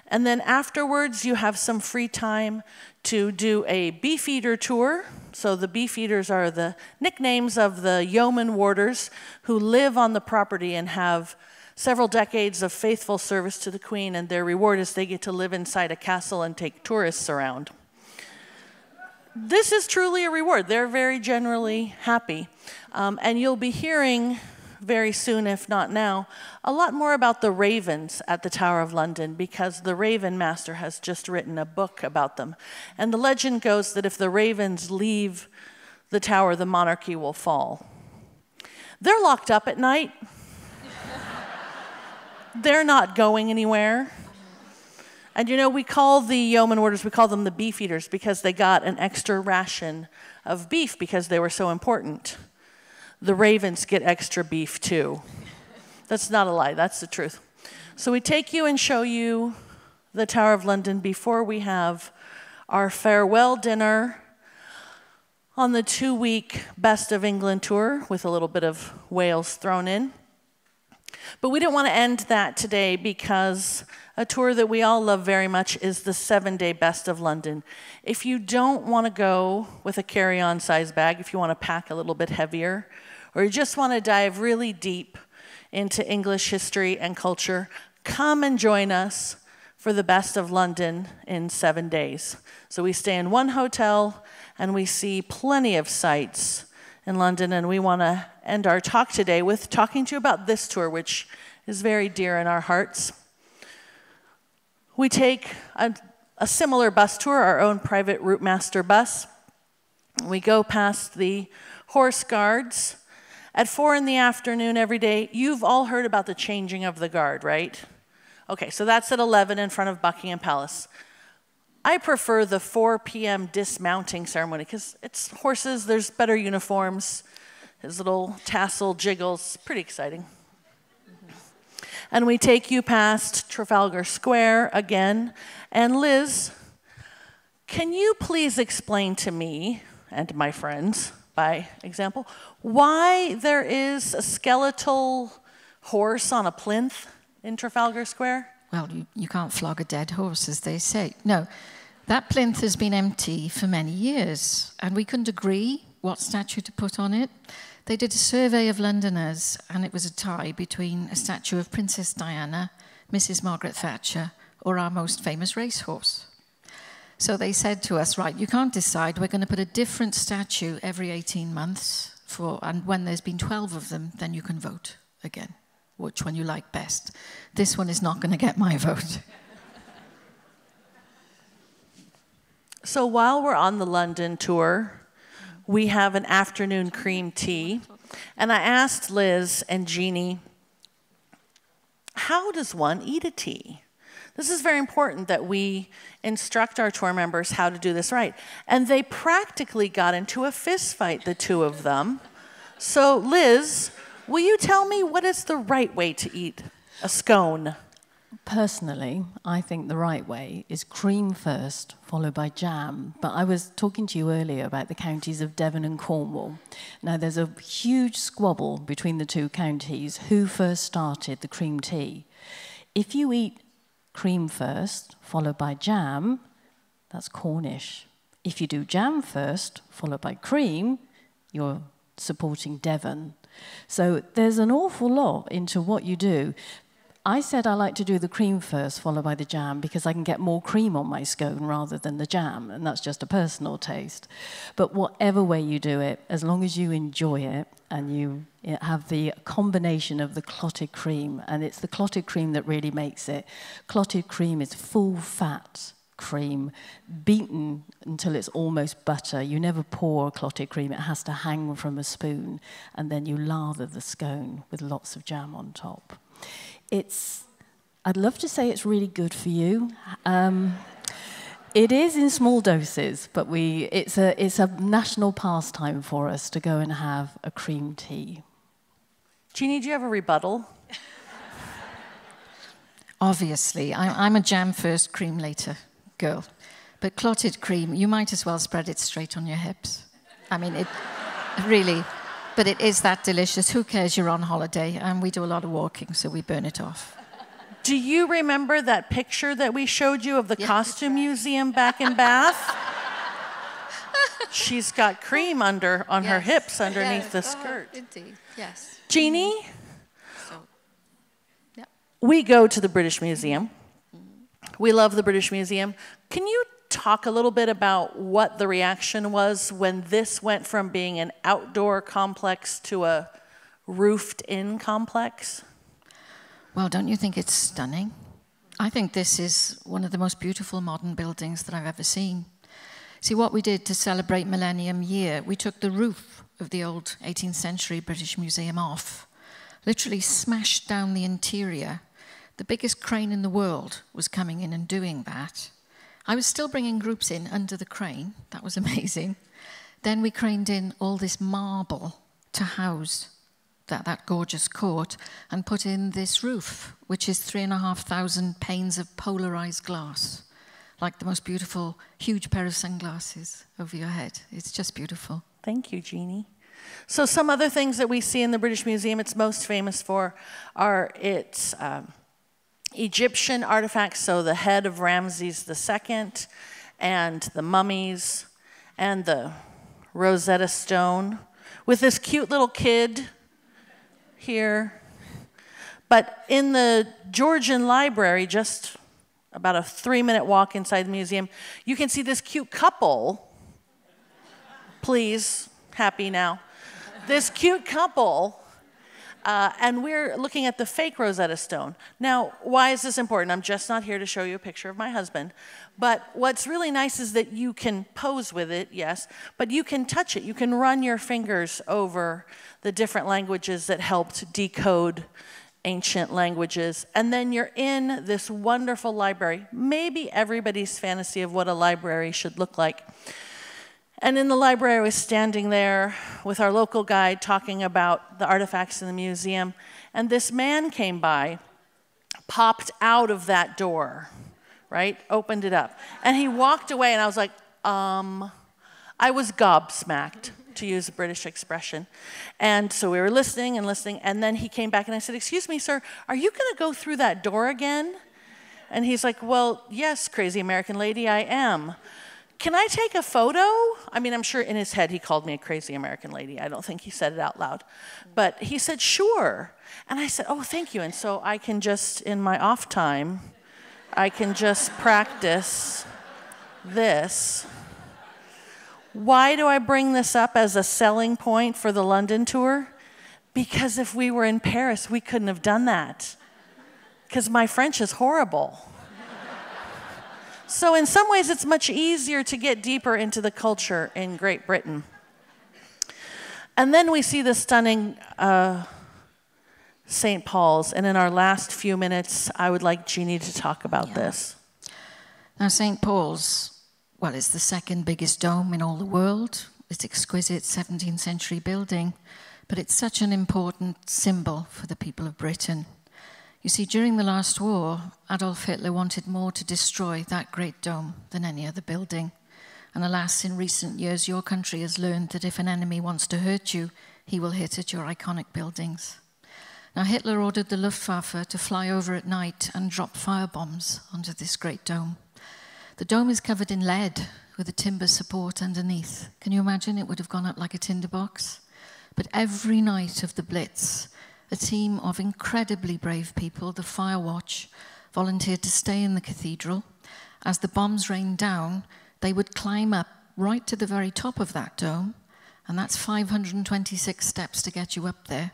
And then afterwards, you have some free time to do a beefeater tour. So the beefeaters are the nicknames of the yeoman warders who live on the property and have several decades of faithful service to the Queen, and their reward is they get to live inside a castle and take tourists around. This is truly a reward. They're very generally happy. And you'll be hearing very soon, if not now, a lot more about the ravens at the Tower of London, because the Raven Master has just written a book about them. And the legend goes that if the ravens leave the tower, the monarchy will fall. They're locked up at night. They're not going anywhere. And you know, we call the yeoman warders, we call them the beefeaters because they got an extra ration of beef because they were so important. The ravens get extra beef too. That's not a lie, that's the truth. So we take you and show you the Tower of London before we have our farewell dinner on the 2-week Best of England tour with a little bit of Wales thrown in. But we didn't want to end that today because a tour that we all love very much is the 7-day Best of London. If you don't want to go with a carry-on size bag, if you want to pack a little bit heavier, or you just want to dive really deep into English history and culture, come and join us for the Best of London in 7 days. So we stay in one hotel and we see plenty of sights in London, and we want to end our talk today with talking to you about this tour, which is very dear in our hearts. We take a similar bus tour, our own private route master bus. We go past the horse guards. At 4 in the afternoon every day, you've all heard about the changing of the guard, right? Okay, so that's at 11 in front of Buckingham Palace. I prefer the 4 p.m. dismounting ceremony because it's horses, there's better uniforms, there's little tassel jiggles, pretty exciting. And we take you past Trafalgar Square again. And Liz, can you please explain to me and my friends, by example, why there is a skeletal horse on a plinth in Trafalgar Square? Well, you can't flog a dead horse, as they say. No, that plinth has been empty for many years, and we couldn't agree what statue to put on it. They did a survey of Londoners, and it was a tie between a statue of Princess Diana, Mrs. Margaret Thatcher, or our most famous racehorse. So they said to us, right, you can't decide. We're going to put a different statue every 18 months, and when there's been 12 of them, then you can vote again, which one you like best. This one is not going to get my vote. So while we're on the London tour, we have an afternoon cream tea. And I asked Liz and Jeannie, how does one eat a tea? This is very important that we instruct our tour members how to do this right. And they practically got into a fist fight, the two of them. So Liz, will you tell me what is the right way to eat a scone? Personally, I think the right way is cream first, followed by jam. But I was talking to you earlier about the counties of Devon and Cornwall. Now, there's a huge squabble between the two counties who first started the cream tea. If you eat cream first, followed by jam, that's Cornish. If you do jam first, followed by cream, you're supporting Devon. So there's an awful lot into what you do. I said I like to do the cream first, followed by the jam, because I can get more cream on my scone rather than the jam, and that's just a personal taste. But whatever way you do it, as long as you enjoy it, and you have the combination of the clotted cream, and it's the clotted cream that really makes it. Clotted cream is full fat cream, beaten until it's almost butter. You never pour clotted cream, it has to hang from a spoon, and then you lather the scone with lots of jam on top. I'd love to say it's really good for you. It is in small doses, but it's a national pastime for us to go and have a cream tea. Jeannie, do you have a rebuttal? Obviously, I'm a jam first, cream later girl. But clotted cream, you might as well spread it straight on your hips. I mean, it really... But it is that delicious. Who cares? You're on holiday, and we do a lot of walking, so we burn it off. Do you remember that picture that we showed you of the costume museum back in Bath? She's got cream on her hips underneath the skirt. Indeed, yes. Jeannie, we go to the British Museum. We love the British Museum. Can you talk a little bit about what the reaction was when this went from being an outdoor complex to a roofed-in complex? Well, don't you think it's stunning? I think this is one of the most beautiful modern buildings that I've ever seen. See, what we did to celebrate Millennium Year, we took the roof of the old 18th century British Museum off, literally smashed down the interior. The biggest crane in the world was coming in and doing that. I was still bringing groups in under the crane. That was amazing. Then we craned in all this marble to house that gorgeous court and put in this roof, which is 3,500 panes of polarized glass, like the most beautiful, huge pair of sunglasses over your head. It's just beautiful. Thank you, Jeannie. So some other things that we see in the British Museum it's most famous for are its Egyptian artifacts, so the head of Ramses II, and the mummies, and the Rosetta Stone, with this cute little kid here. But in the Georgian Library, just about a 3-minute walk inside the museum, you can see this cute couple. Please, happy now. This cute couple. And we're looking at the fake Rosetta Stone. Now, why is this important? I'm just not here to show you a picture of my husband. But what's really nice is that you can pose with it, yes, but you can touch it. You can run your fingers over the different languages that helped decode ancient languages. And then you're in this wonderful library, maybe everybody's fantasy of what a library should look like. And in the library, I was standing there with our local guide talking about the artifacts in the museum, and this man came by, popped out of that door, right? Opened it up. And he walked away, and I was like, I was gobsmacked, to use a British expression. And so we were listening, and then he came back, and I said, excuse me, sir, are you going to go through that door again? And he's like, well, yes, crazy American lady, I am. Can I take a photo? I mean, I'm sure in his head he called me a crazy American lady. I don't think he said it out loud. But he said, sure. And I said, oh, thank you. And so I can just, in my off time, I can just practice this. Why do I bring this up as a selling point for the London tour? Because if we were in Paris, we couldn't have done that. Because my French is horrible. So in some ways, it's much easier to get deeper into the culture in Great Britain. And then we see the stunning St. Paul's. And in our last few minutes, I would like Jeannie to talk about this. Now, St. Paul's, well, it's the second biggest dome in all the world. It's exquisite 17th century building, but it's such an important symbol for the people of Britain. You see, during the last war, Adolf Hitler wanted more to destroy that great dome than any other building. And alas, in recent years, your country has learned that if an enemy wants to hurt you, he will hit at your iconic buildings. Now, Hitler ordered the Luftwaffe to fly over at night and drop firebombs onto this great dome. The dome is covered in lead, with a timber support underneath. Can you imagine? It would have gone up like a tinderbox. But every night of the Blitz, a team of incredibly brave people, the Fire Watch, volunteered to stay in the cathedral. As the bombs rained down, they would climb up right to the very top of that dome, and that's 526 steps to get you up there.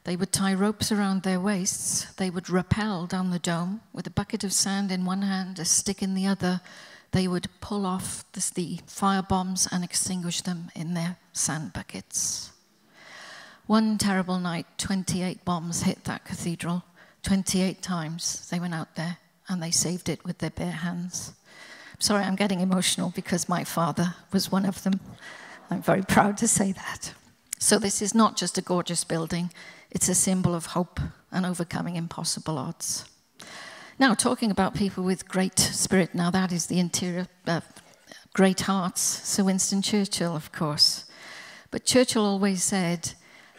They would tie ropes around their waists. They would rappel down the dome with a bucket of sand in one hand, a stick in the other. They would pull off the fire bombs and extinguish them in their sand buckets. One terrible night, 28 bombs hit that cathedral. 28 times they went out there and they saved it with their bare hands. Sorry, I'm getting emotional because my father was one of them. I'm very proud to say that. So this is not just a gorgeous building. It's a symbol of hope and overcoming impossible odds. Now, talking about people with great spirit, now that is the interior, great hearts. Sir Winston Churchill, of course. But Churchill always said,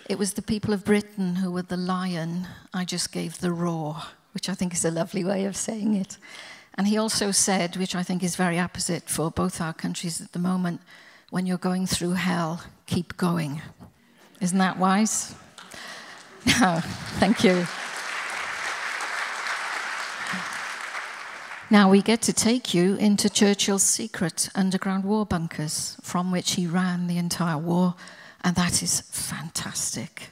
it was the people of Britain who were the lion, I just gave the roar, which I think is a lovely way of saying it. And he also said, which I think is very apposite for both our countries at the moment, when you're going through hell, keep going. Isn't that wise? No, thank you. Now we get to take you into Churchill's secret underground war bunkers from which he ran the entire war, and that is fantastic.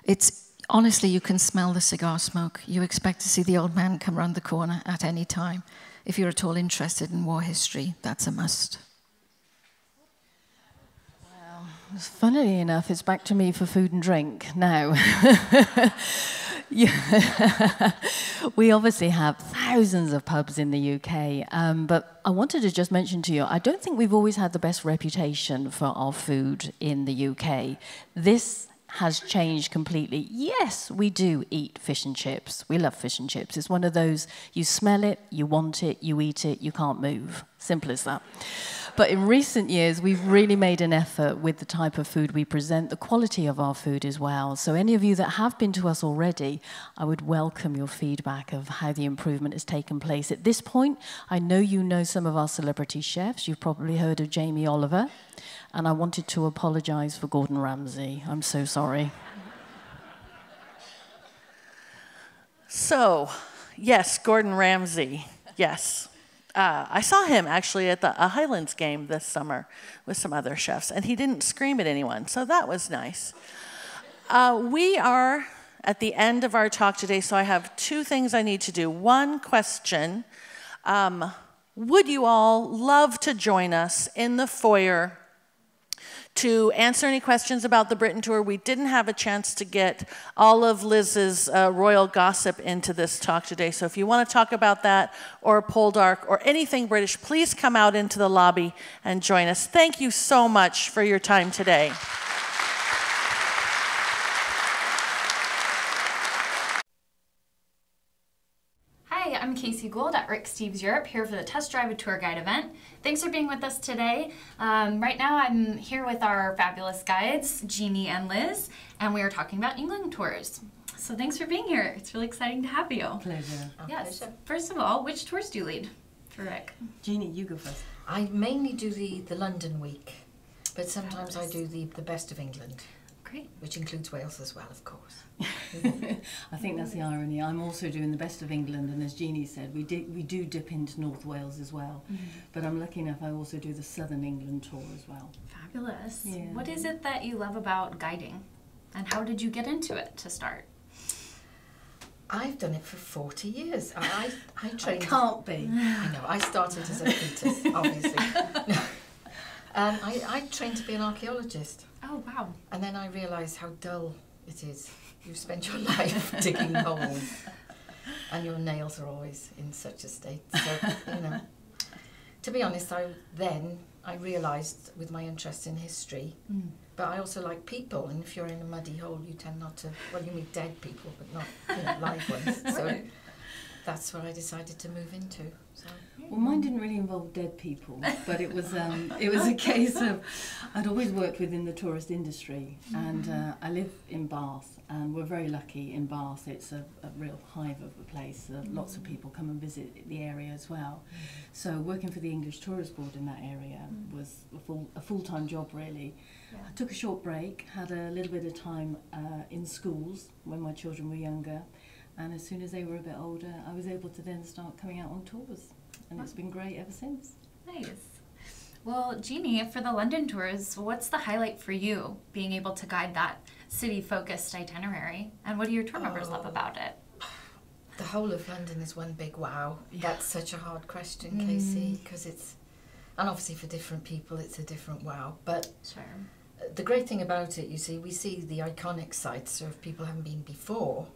It's honestly, you can smell the cigar smoke. You expect to see the old man come round the corner at any time. If you're at all interested in war history, that's a must. Funnily enough, it's back to me for food and drink now. We obviously have thousands of pubs in the UK, but I wanted to just mention to you, I don't think we've always had the best reputation for our food in the UK. This has changed completely. Yes, we do eat fish and chips. We love fish and chips. It's one of those, you smell it, you want it, you eat it, you can't move. Simple as that. But in recent years, we've really made an effort with the type of food we present, the quality of our food as well. So any of you that have been to us already, I would welcome your feedback of how the improvement has taken place. At this point, I know you know some of our celebrity chefs. You've probably heard of Jamie Oliver. And I wanted to apologize for Gordon Ramsay. I'm so sorry. So, yes, Gordon Ramsay, yes. I saw him actually at the Highlands game this summer with some other chefs, and he didn't scream at anyone, so that was nice. We are at the end of our talk today, so I have two things I need to do. One question, would you all love to join us in the foyer to answer any questions about the Britain tour? We didn't have a chance to get all of Liz's royal gossip into this talk today, so if you want to talk about that, or Poldark, or anything British, please come out into the lobby and join us. Thank you so much for your time today. Hi, I'm Casey Gould at Rick Steves Europe, here for the Test Drive a Tour Guide event. Thanks for being with us today. Right now I'm here with our fabulous guides, Jeannie and Liz, and we are talking about England tours. So thanks for being here. It's really exciting to have you. Pleasure. Yes. Pleasure. First of all, which tours do you lead for Rick? Jeannie, you go first. I mainly do the London week, but sometimes I do the best of England. Great. Which includes Wales as well, of course. I think that's the irony. I'm also doing the best of England, and as Jeannie said, we do dip into North Wales as well. Mm-hmm. But I'm lucky enough I also do the Southern England tour as well. Fabulous. Yeah. What is it that you love about guiding, and how did you get into it to start? I've done it for 40 years. I trained... I can't be. I know. I started as a fetus, obviously. I trained to be an archaeologist. Oh, wow. And then I realised how dull it is. You've spent your life digging holes, and your nails are always in such a state. So, you know, to be honest, I realised with my interest in history, but I also like people, and if you're in a muddy hole, you tend not to, well, you meet dead people, but not live ones. So that's what I decided to move into. So. Well, mine didn't really involve dead people, but it was a case of I'd always worked within the tourist industry, and I live in Bath, and we're very lucky in Bath. It's a real hive of a place. Lots of people come and visit the area as well. So working for the English Tourist Board in that area was a full-time job, really. I took a short break, had a little bit of time in schools when my children were younger, and as soon as they were a bit older, I was able to then start coming out on tours, and it's been great ever since. Nice. Well, Jeannie, for the London tours, what's the highlight for you being able to guide that city-focused itinerary, and what do your tour members love about it? The whole of London is one big wow. That's such a hard question, Casey, because it's, and obviously for different people it's a different wow, but the great thing about it, you see, we see the iconic sites, so if people haven't been before,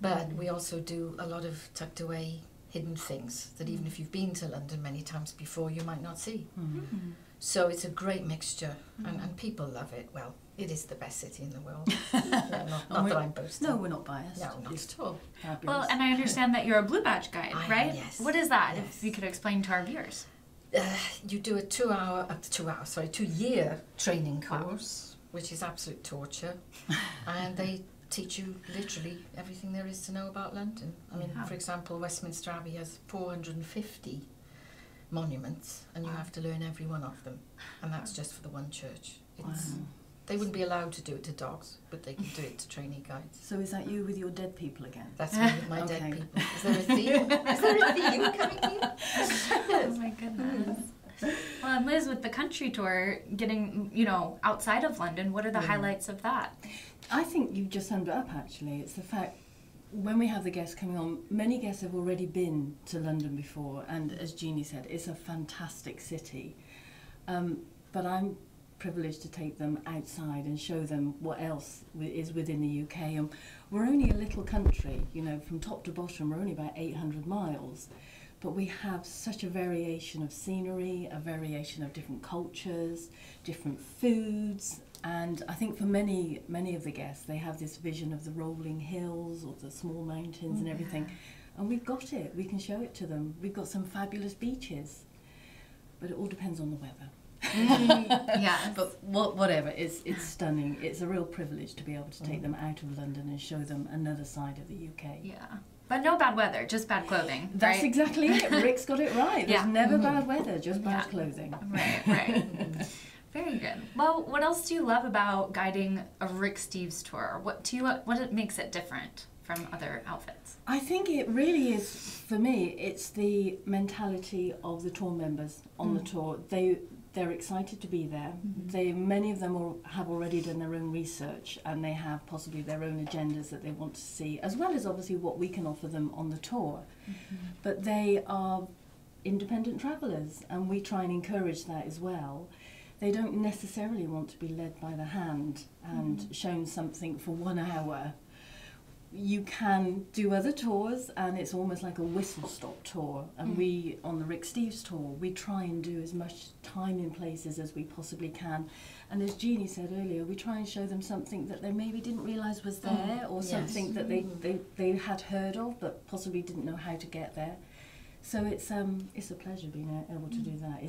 but we also do a lot of tucked away hidden things that even if you've been to London many times before, you might not see. So it's a great mixture, and people love it. Well, it is the best city in the world. not that I'm boasting. No, we're not biased. No, not at all. Well, and I understand that you're a Blue Badge guide, right? Yes. What is that, if you could explain to our viewers? You do a 2-year training course, which is absolute torture, and they teach you literally everything there is to know about London. I mean, for example, Westminster Abbey has 450 monuments, and you have to learn every one of them, and that's just for the one church. They wouldn't be allowed to do it to dogs, but they can do it to trainee guides. So is that you with your dead people again? That's me with my dead people. Is there a theme? Is there a theme coming here? Oh my goodness. Well, and Liz, with the country tour, getting, outside of London, what are the highlights of that? I think you've just summed it up, actually. It's the fact, when we have the guests coming on, many guests have already been to London before, and as Jeannie said, it's a fantastic city. But I'm privileged to take them outside and show them what else is within the UK. And we're only a little country, from top to bottom, we're only about 800 miles. But we have such a variation of scenery, a variation of different cultures, different foods, and I think for many of the guests, they have this vision of the rolling hills or the small mountains and everything. And we've got it, we can show it to them. We've got some fabulous beaches, but it all depends on the weather. But whatever, it's stunning. It's a real privilege to be able to take them out of London and show them another side of the UK. Yeah. But no bad weather, just bad clothing. That's right? exactly it. Rick's got it right. There's never bad weather, just bad clothing. Right. Very good. Well, what else do you love about guiding a Rick Steves tour? What makes it different from other outfits? I think it really is, for me, it's the mentality of the tour members on the tour. They're excited to be there. Many of them have already done their own research, and they have possibly their own agendas that they want to see, as well as obviously what we can offer them on the tour. But they are independent travellers, and we try and encourage that as well. They don't necessarily want to be led by the hand and shown something for 1 hour. You can do other tours, and it's almost like a whistle-stop tour. And we, on the Rick Steves tour, we try and do as much time in places as we possibly can. And as Jeannie said earlier, we try and show them something that they maybe didn't realise was there, or something that they had heard of, but possibly didn't know how to get there. So it's a pleasure being able to do that.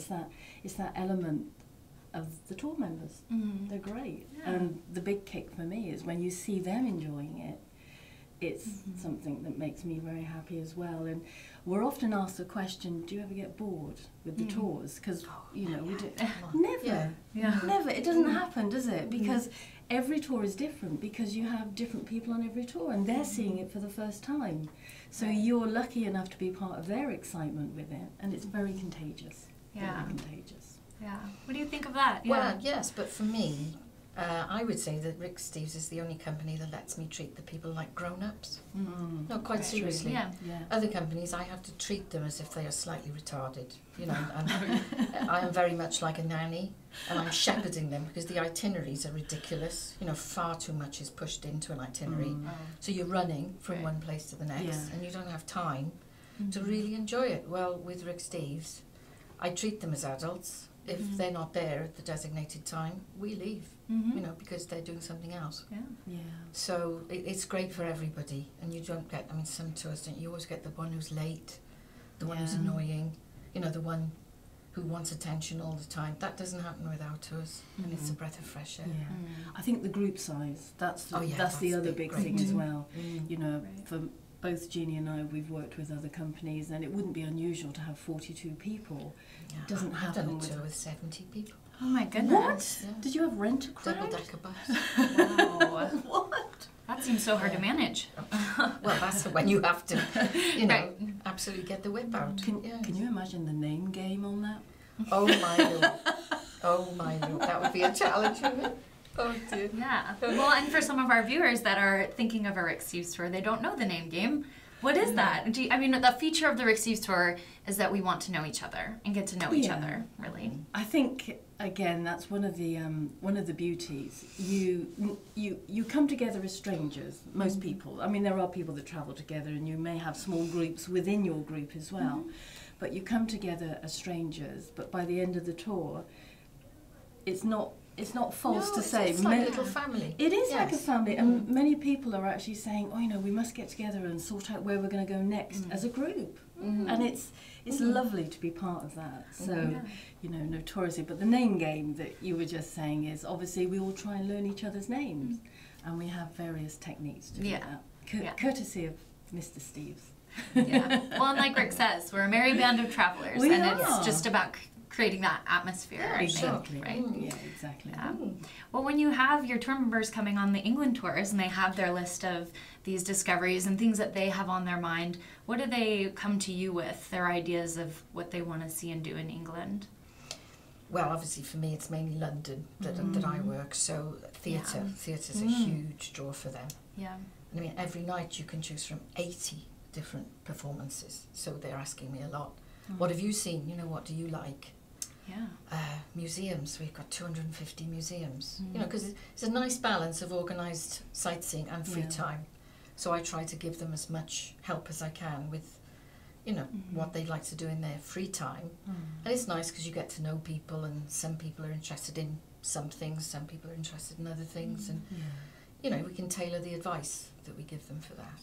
It's that element of the tour members. They're great. And the big kick for me is when you see them enjoying it. It's something that makes me very happy as well. And we're often asked the question, do you ever get bored with the tours? Because, we do. Never. Never. It doesn't happen, does it? Because every tour is different, because you have different people on every tour, and they're seeing it for the first time. So you're lucky enough to be part of their excitement with it, and it's very contagious. Very contagious. Yeah. What do you think of that? Well, yes, but for me, I would say that Rick Steves is the only company that lets me treat the people like grown-ups. No, quite seriously. Other companies, I have to treat them as if they are slightly retarded. And I am very much like a nanny, and I'm shepherding them because the itineraries are ridiculous. Far too much is pushed into an itinerary. So you're running from one place to the next, and you don't have time to really enjoy it. Well, with Rick Steves, I treat them as adults, if they're not there at the designated time, we leave, you know, because they're doing something else. Yeah. So it's great for everybody, and you don't get, I mean, some tours, don't you always get the one who's late, the one who's annoying, you know, the one who wants attention all the time. That doesn't happen with our tours, and it's a breath of fresh air. I think the group size, that's the other big thing as well. You know, for both Jeannie and I, we've worked with other companies, and it wouldn't be unusual to have 42 people. It doesn't happen. I've done a tour with 70 people. Oh my goodness. What? Did you have rent-a-crowd? Double-decker bus. Wow. What? That seems so hard to manage. Well, that's when you have to, you know, absolutely get the whip out. Can you imagine the name game on that? Oh my lord. Oh my lord. That would be a challenge, wouldn't it? Oh dear. Yeah. Well, and for some of our viewers that are thinking of a Rick Steves tour, they don't know the name game. What is that? I mean, the feature of the Rick Steves tour is that we want to know each other and get to know each other, really. I think again that's one of the beauties. You come together as strangers. Most people. I mean, there are people that travel together, and you may have small groups within your group as well. But you come together as strangers. But by the end of the tour, it's not false to say. It's like a little family. It is like a family, and many people are actually saying, "Oh, you know, we must get together and sort out where we're going to go next as a group." And it's lovely to be part of that. So, you know, notoriously. But the name game that you were just saying is obviously we all try and learn each other's names, and we have various techniques to do that. Courtesy of Mr. Steves. Yeah. Well, and like Rick says, we're a merry band of travelers, it's just about creating that atmosphere, I think, right? Yeah, exactly. Well, when you have your tour members coming on the England tours and they have their list of these discoveries and things that they have on their mind, what do they come to you with, their ideas of what they want to see and do in England? Well, obviously for me it's mainly London that I work, so theatre's a huge draw for them. Yeah. I mean, every night you can choose from 80 different performances, so they're asking me a lot. What have you seen? You know, what do you like? Yeah. Museums, we've got 250 museums. You know, because it's a nice balance of organised sightseeing and free time. So I try to give them as much help as I can with, you know, what they'd like to do in their free time. And it's nice because you get to know people, and some people are interested in some things, some people are interested in other things, and you know, we can tailor the advice that we give them for that.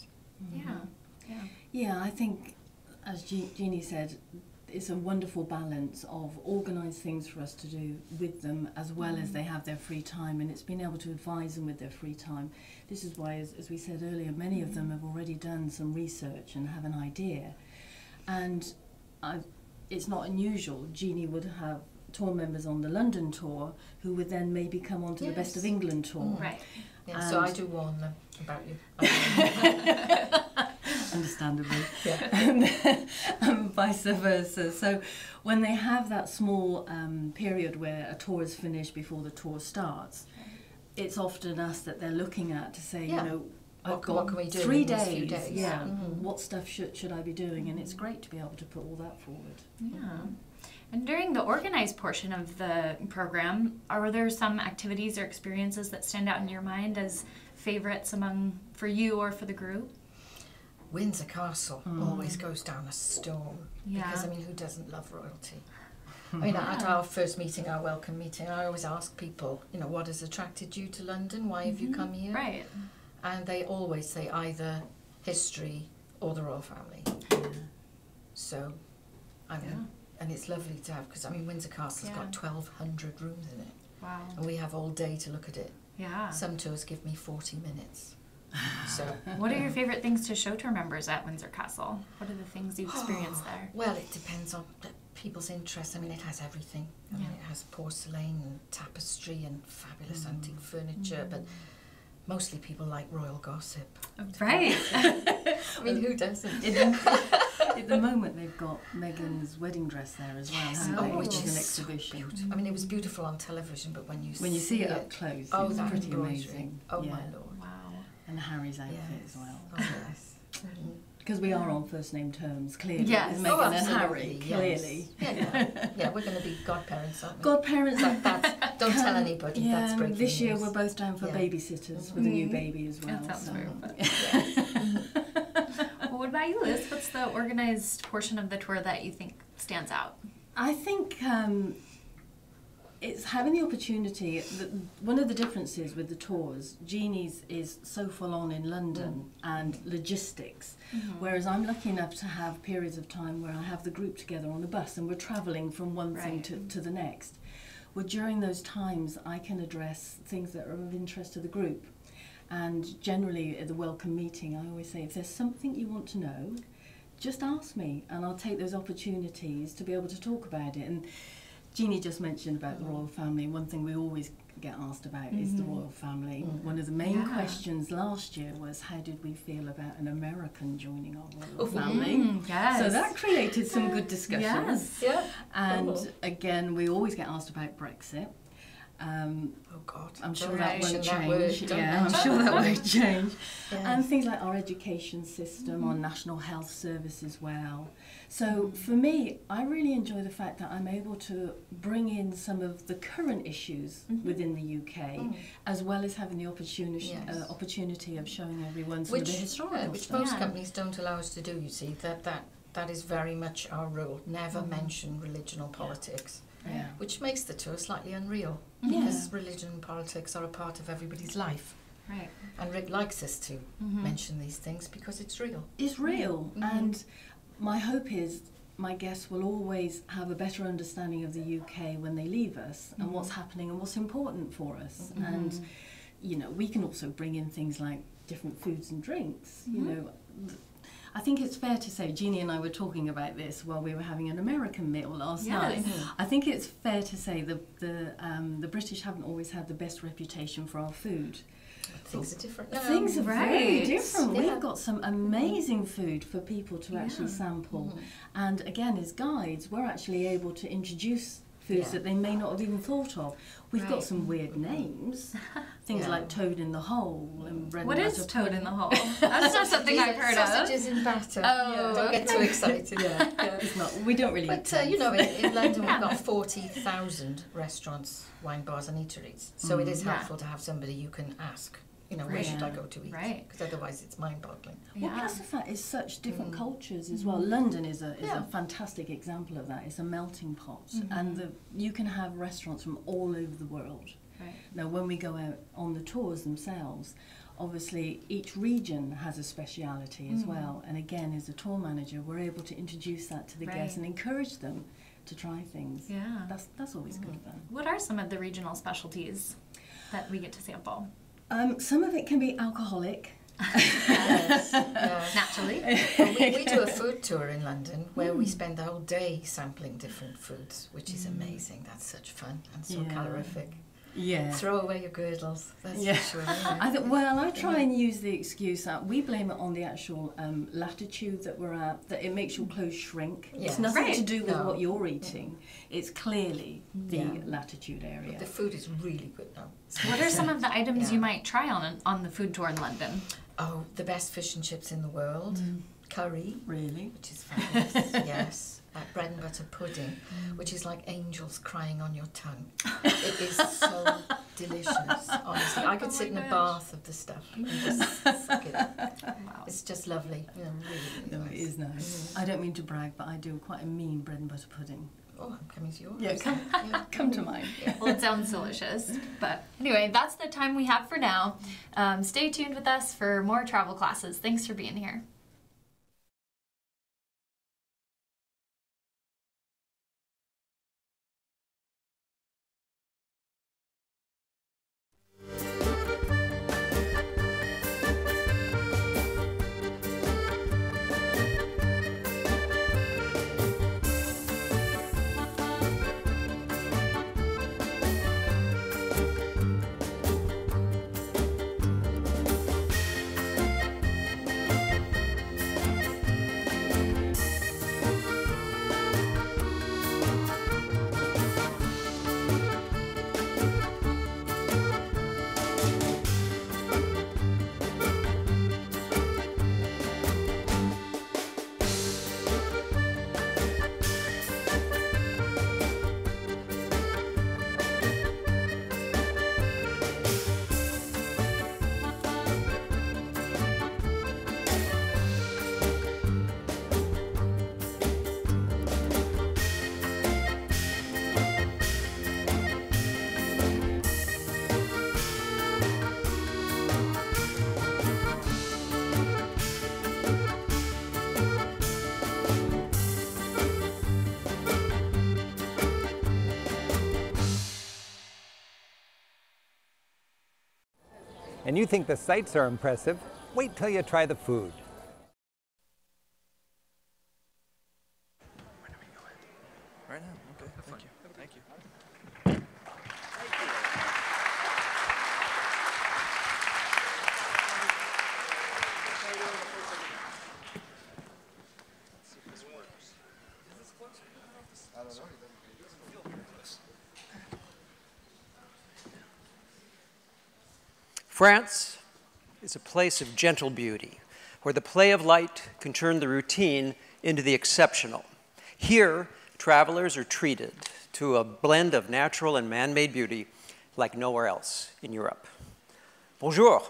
Yeah, I think, as Jeannie said, it's a wonderful balance of organised things for us to do with them, as well as they have their free time, and it's been able to advise them with their free time. This is why, as we said earlier, many of them have already done some research and have an idea. And it's not unusual. Jeannie would have tour members on the London tour who would then maybe come on to the Best of England tour. Right. Yeah, so I do warn them about you. Understandably. And vice versa. So when they have that small period where a tour is finished before the tour starts, it's often us that they're looking at to say, you know, I've got what can we do 3 in these days. few days? Yeah. What stuff should I be doing? And it's great to be able to put all that forward. Yeah. And during the organized portion of the program, are there some activities or experiences that stand out in your mind as favorites for you or for the group? Windsor Castle always goes down a storm. Because, I mean, who doesn't love royalty? I mean, at our first meeting, our welcome meeting, I always ask people, you know, what has attracted you to London? Why have you come here? Right. And they always say either history or the royal family. So, I mean, and it's lovely to have, because, I mean, Windsor Castle's got 1,200 rooms in it. Wow. And we have all day to look at it. Yeah. Some tours give me 40 minutes. So, what are your favorite things to show tour members at Windsor Castle? What are the things you experienced there? Well, it depends on people's interest. I mean, it has everything. I mean, it has porcelain and tapestry and fabulous antique furniture, but mostly people like royal gossip. Right. I mean, who doesn't? At the moment, they've got Meghan's wedding dress there as well, haven't they? Which is an exhibition. I mean, it was beautiful on television, but when you see it up close, it's pretty amazing. Oh my lord! Wow. And Harry's outfit as well. Oh yes. Because we are on first name terms, clearly. Yes. With Meghan and Harry, clearly. Yeah, we're going to be godparents, aren't we? Godparents. Don't tell anybody. Yeah, that's breaking this year news. we're both down for babysitters with a new baby as well. That sounds very fun. Well, what about you, Liz? What's the organized portion of the tour that you think stands out? I think it's having the opportunity. One of the differences with the tours, Jeannie's is so full on in London and logistics, whereas I'm lucky enough to have periods of time where I have the group together on the bus and we're travelling from one thing to the next. Well, during those times, I can address things that are of interest to the group. And generally, at the welcome meeting, I always say, if there's something you want to know, just ask me, and I'll take those opportunities to be able to talk about it. And Jeannie just mentioned about the royal family. One thing we always get asked about is the royal family. One of the main questions last year was, how did we feel about an American joining our royal family? Yes. So that created some good discussions. Yes. Yeah. And again, we always get asked about Brexit. Oh God! I'm sure Don't that won't mention that change. word, don't Yeah, I'm mention sure that that. won't change. Yes. And things like our education system, our national health service as well. So for me, I really enjoy the fact that I'm able to bring in some of the current issues within the UK, as well as having the opportunity of showing everyone some of the historical which stuff. most companies don't allow us to do. You see, that is very much our rule. Never mention religion or politics. Yeah. Which makes the tour slightly unreal, Yeah. because religion and politics are a part of everybody's life. Right. And Rick likes us to mention these things because it's real. It's real, and my hope is my guests will always have a better understanding of the UK when they leave us and what's happening and what's important for us. And you know, we can also bring in things like different foods and drinks. You know, I think it's fair to say, Jeannie and I were talking about this while we were having an American meal last night. I think it's fair to say the British haven't always had the best reputation for our food. Things are different. Things are very Right. different. Yeah. We've got some amazing food for people to actually sample. And again, as guides, we're actually able to introduce foods that they may not have even thought of. We've got some weird names. Things like toad in the hole and bread What and is butter toad pudding. in the hole? That's not something I've heard of. Sausages in batter. Oh, Don't get too excited. It's not, we don't really eat But you know, toads. in London we've got 40,000 restaurants, wine bars and eateries. So it is helpful to have somebody you can ask, you know, where should I go to eat? Right. Because otherwise it's mind-boggling. Well, plus the fact it's such different cultures as well. London is a fantastic example of that. It's a melting pot, and you can have restaurants from all over the world. Right. Now, when we go out on the tours themselves, obviously each region has a speciality as well. And again, as a tour manager, we're able to introduce that to the guests and encourage them to try things. Yeah. That's always good fun. What are some of the regional specialties that we get to sample? Some of it can be alcoholic. Yes, Naturally. Well, we do a food tour in London where we spend the whole day sampling different foods, which is amazing. That's such fun and so calorific. Yeah. Throw away your girdles, that's for sure. I try and use the excuse that we blame it on the actual latitude that we're at, that it makes your clothes shrink. Yes. It's nothing to Right. do with No. what you're eating. It's clearly the latitude area. But the food is really good now. What are some of the items you might try on the food tour in London? Oh, the best fish and chips in the world. Curry. Really? Which is fabulous, yes. Bread and butter pudding, which is like angels crying on your tongue. It is so delicious, honestly. I could sit in a bath of the stuff and just suck it up. Wow. It's just lovely. You know, really nice. It is nice. I don't mean to brag, but I do quite a mean bread and butter pudding. Oh, I'm coming to yours. Yeah, come to mine. Well, it sounds delicious. But anyway, that's the time we have for now. Stay tuned with us for more travel classes. Thanks for being here. and you think the sights are impressive, wait till you try the food. Right now, okay, thank you. Thank you. France is a place of gentle beauty, where the play of light can turn the routine into the exceptional. Here, travelers are treated to a blend of natural and man-made beauty like nowhere else in Europe. Bonjour.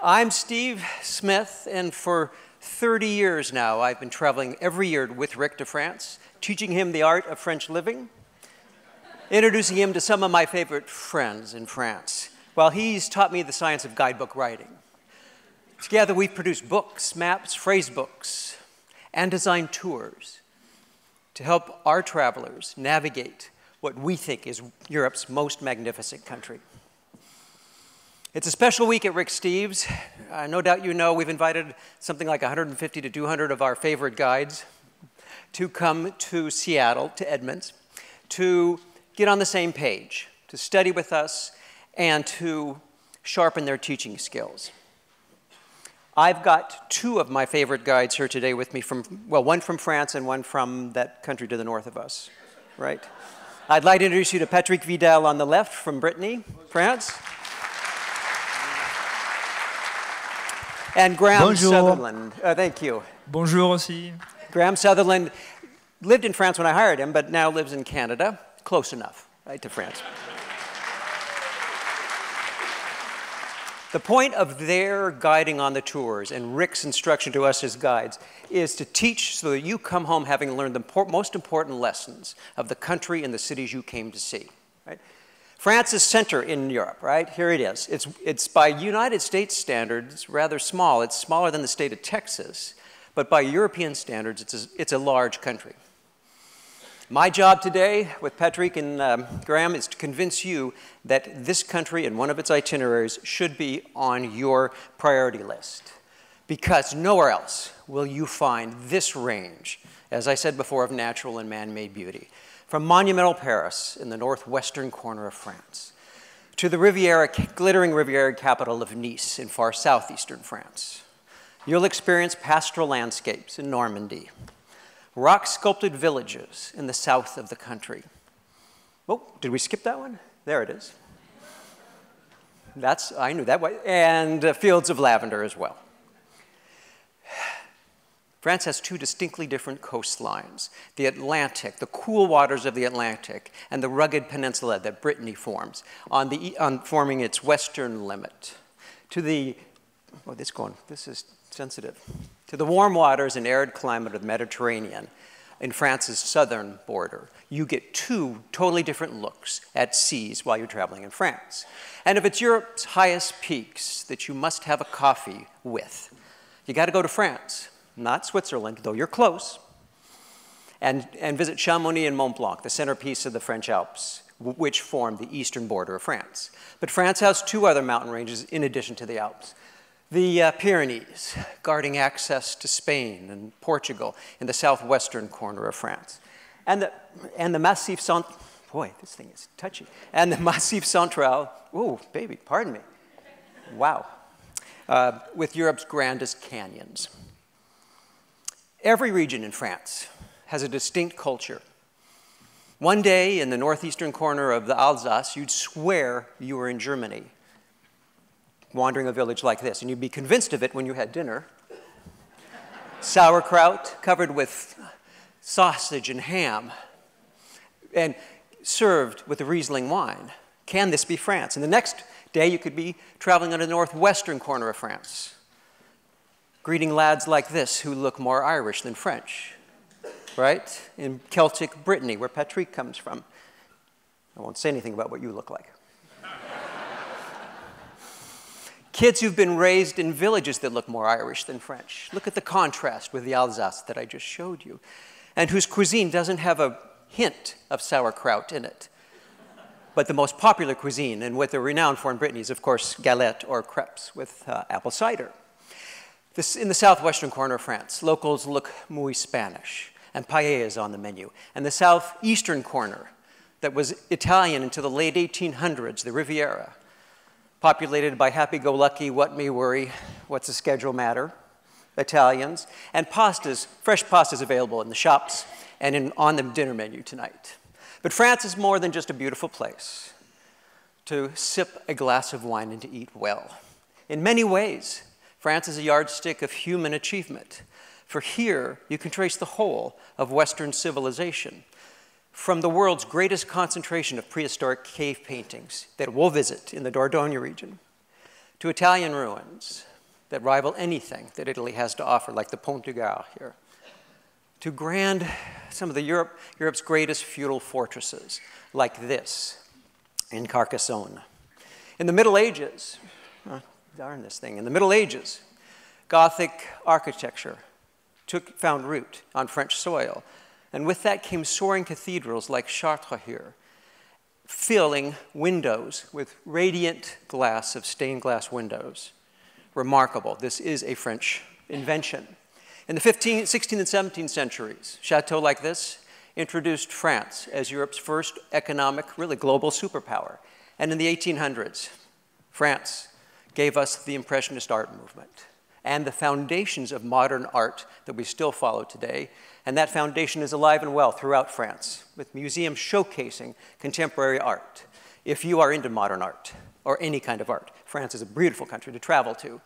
I'm Steve Smith, and for 30 years now, I've been traveling every year with Rick to France, teaching him the art of French living, introducing him to some of my favorite friends in France, while he's taught me the science of guidebook writing. Together, we've produced books, maps, phrase books, and designed tours to help our travelers navigate what we think is Europe's most magnificent country. It's a special week at Rick Steves. No doubt you know we've invited something like 150 to 200 of our favorite guides to come to Seattle, to Edmonds, to get on the same page, to study with us, and to sharpen their teaching skills. I've got two of my favorite guides here today with me one from France and one from that country to the north of us, right? I'd like to introduce you to Patrick Vidal on the left from Brittany, France. And Graham Bonjour. Sutherland. Thank you. Bonjour aussi. Graham Sutherland lived in France when I hired him, but now lives in Canada. Close enough, right, to France. The point of their guiding on the tours and Rick's instruction to us as guides is to teach so that you come home having learned the most important lessons of the country and the cities you came to see. Right? France is center in Europe, right? Here it is. It's by United States standards rather small. It's smaller than the state of Texas, but by European standards, it's a large country. My job today with Patrick and Graham is to convince you that this country and one of its itineraries should be on your priority list, because nowhere else will you find this range, as I said before, of natural and man-made beauty. From monumental Paris in the northwestern corner of France, to the glittering Riviera capital of Nice in far southeastern France. You'll experience pastoral landscapes in Normandy, rock-sculpted villages in the south of the country. Oh, did we skip that one? There it is. I knew that way. And fields of lavender as well. France has two distinctly different coastlines, the Atlantic, the cool waters of the Atlantic, and the rugged peninsula that Brittany forms, forming its western limit. To the, this is sensitive, to the warm waters and arid climate of the Mediterranean in France's southern border. You get two totally different looks at seas while you're traveling in France. And if it's Europe's highest peaks that you must have a coffee with, you got to go to France. Not Switzerland, though you're close, and visit Chamonix and Mont Blanc, the centerpiece of the French Alps, which form the eastern border of France. But France has two other mountain ranges in addition to the Alps. The Pyrenees, guarding access to Spain and Portugal in the southwestern corner of France. And the Massif Central, boy, this thing is touchy. And the Massif Central, ooh, baby, pardon me. Wow. With Europe's grandest canyons. Every region in France has a distinct culture. One day in the northeastern corner of the Alsace, you'd swear you were in Germany, wandering a village like this, and you'd be convinced of it when you had dinner. Sauerkraut covered with sausage and ham, and served with a Riesling wine. Can this be France? And the next day you could be traveling on the northwestern corner of France, greeting lads like this who look more Irish than French, right? In Celtic Brittany, where Patrick comes from. I won't say anything about what you look like. Kids who've been raised in villages that look more Irish than French. Look at the contrast with the Alsace that I just showed you, and whose cuisine doesn't have a hint of sauerkraut in it. But the most popular cuisine, and what they're renowned for in Brittany, is, of course, galette or crepes with apple cider. In the southwestern corner of France, locals look muy Spanish, and paella is on the menu. And the southeastern corner, that was Italian until the late 1800s, the Riviera, populated by happy-go-lucky, what me worry, what's the schedule matter, Italians, and pastas, fresh pastas available in the shops and on the dinner menu tonight. But France is more than just a beautiful place to sip a glass of wine and to eat well. In many ways, France is a yardstick of human achievement. For here, you can trace the whole of Western civilization, from the world's greatest concentration of prehistoric cave paintings that we'll visit in the Dordogne region, to Italian ruins that rival anything that Italy has to offer, like the Pont du Gard here, to some of Europe's greatest feudal fortresses, like this in Carcassonne. In the Middle Ages, in the Middle Ages, Gothic architecture found root on French soil, and with that came soaring cathedrals like Chartres here, filling windows with radiant glass of stained glass windows. Remarkable. This is a French invention. In the 16th and 17th centuries, chateaux like this introduced France as Europe's first economic, really global superpower. And in the 1800s, France gave us the Impressionist art movement and the foundations of modern art that we still follow today. And that foundation is alive and well throughout France, with museums showcasing contemporary art. If you are into modern art, or any kind of art, France is a beautiful country to travel to.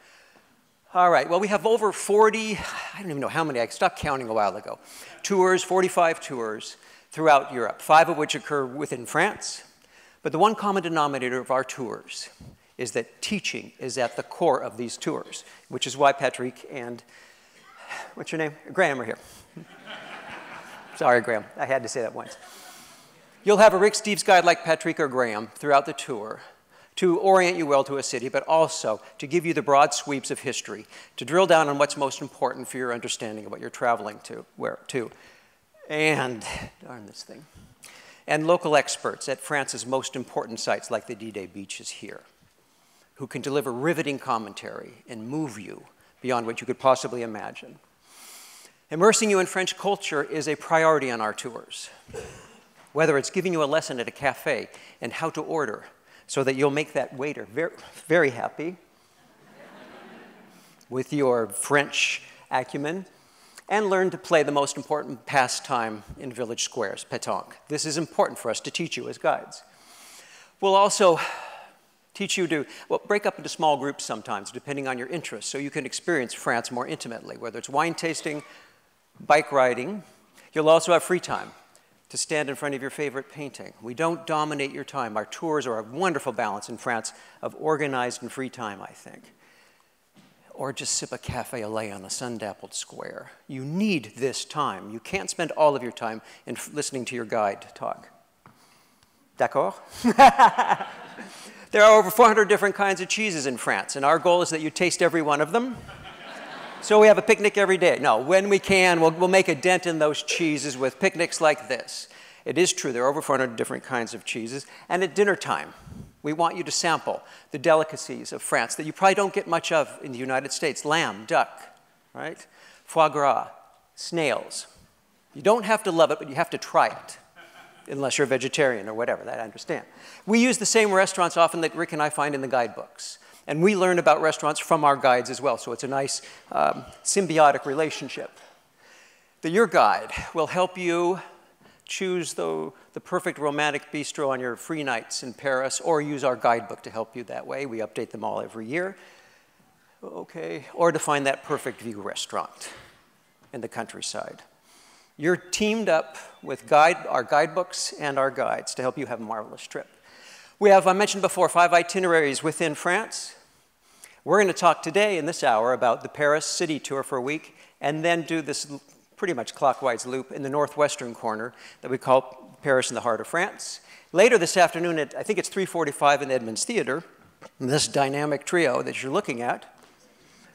All right, well, we have over 40, I don't even know how many, I stopped counting a while ago, 45 tours throughout Europe, 5 of which occur within France. But the one common denominator of our tours is that teaching is at the core of these tours, which is why Patrick and, what's your name? Graham are here. Sorry, Graham, I had to say that once. You'll have a Rick Steves guide like Patrick or Graham throughout the tour to orient you well to a city, but also to give you the broad sweeps of history, to drill down on what's most important for your understanding of what you're traveling to, and, darn this thing, and local experts at France's most important sites like the D-Day beaches here, who can deliver riveting commentary and move you beyond what you could possibly imagine. Immersing you in French culture is a priority on our tours, whether it's giving you a lesson at a cafe and how to order so that you'll make that waiter very, very happy with your French acumen, and learn to play the most important pastime in village squares, pétanque. This is important for us to teach you as guides. We'll also teach you to, break up into small groups sometimes, depending on your interests, so you can experience France more intimately, whether it's wine tasting, bike riding. You'll also have free time to stand in front of your favorite painting. We don't dominate your time. Our tours are a wonderful balance in France of organized and free time, I think. Or just sip a cafe au lait on a sun-dappled square. You need this time. You can't spend all of your time in listening to your guide talk. D'accord? There are over 400 different kinds of cheeses in France, and our goal is that you taste every one of them. So we have a picnic every day. No, when we can, we'll make a dent in those cheeses with picnics like this. It is true, there are over 400 different kinds of cheeses. And at dinner time, we want you to sample the delicacies of France that you probably don't get much of in the United States. Lamb, duck, right? Foie gras, snails. You don't have to love it, but you have to try it, unless you're a vegetarian or whatever, that I understand. We use the same restaurants often that Rick and I find in the guidebooks. And we learn about restaurants from our guides as well, so it's a nice symbiotic relationship. Your guide will help you choose the perfect romantic bistro on your free nights in Paris, or use our guidebook to help you that way. We update them all every year. Okay, or to find that perfect view restaurant in the countryside. You're teamed up with our guidebooks and our guides to help you have a marvelous trip. We have, I mentioned before, 5 itineraries within France. We're going to talk today in this hour about the Paris city tour for a week, and then do this pretty much clockwise loop in the northwestern corner that we call Paris in the heart of France. Later this afternoon, I think it's 3:45 in the Edmonds Theater, this dynamic trio that you're looking at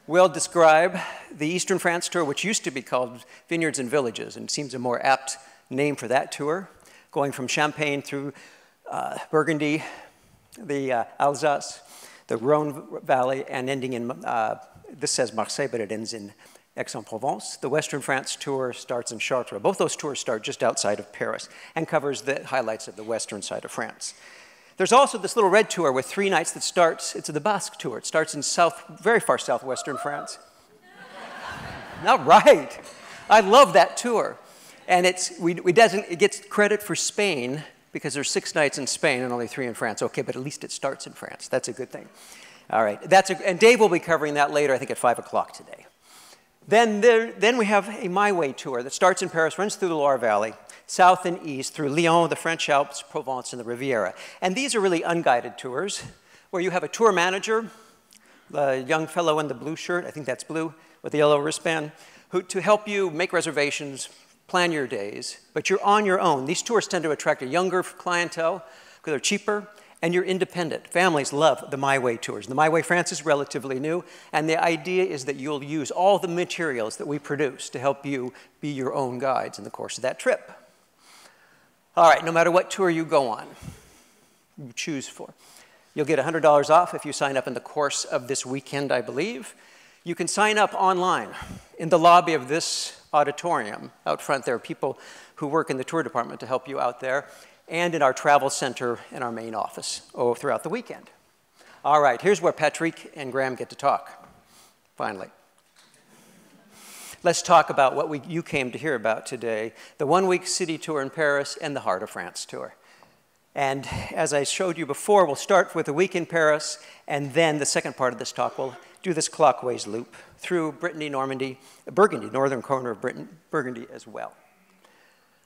will describe the Eastern France tour, which used to be called Vineyards and Villages, and seems a more apt name for that tour, going from Champagne through Burgundy, the Alsace, the Rhone Valley, and ending in, this says Marseille, but it ends in Aix-en-Provence. The Western France tour starts in Chartres. Both those tours start just outside of Paris and covers the highlights of the western side of France. There's also this little red tour with 3 nights that starts, it's the Basque tour. It starts in very far southwestern France. Not right. I love that tour. And it gets credit for Spain because there's 6 nights in Spain and only 3 in France. Okay, but at least it starts in France. That's a good thing. All right, and Dave will be covering that later, I think at 5 o'clock today. Then we have a My Way tour that starts in Paris, runs through the Loire Valley, south and east, through Lyon, the French Alps, Provence, and the Riviera. And these are really unguided tours where you have a tour manager, the young fellow in the blue shirt, I think that's blue, with the yellow wristband, to help you make reservations, plan your days, but you're on your own. These tours tend to attract a younger clientele because they're cheaper, and you're independent. Families love the My Way tours. The My Way France is relatively new, and the idea is that you'll use all the materials that we produce to help you be your own guides in the course of that trip. All right, no matter what tour you go on, you choose for, you'll get $100 off if you sign up in the course of this weekend, I believe. You can sign up online in the lobby of this auditorium. Out front, there are people who work in the tour department to help you out there, and in our travel center in our main office throughout the weekend. All right, here's where Patrick and Graham get to talk, finally. Let's talk about what you came to hear about today, the 1-week city tour in Paris and the Heart of France tour. And as I showed you before, we'll start with a week in Paris, and then the second part of this talk, we'll do this clockwise loop through Brittany, Normandy, Burgundy, northern corner of Burgundy as well.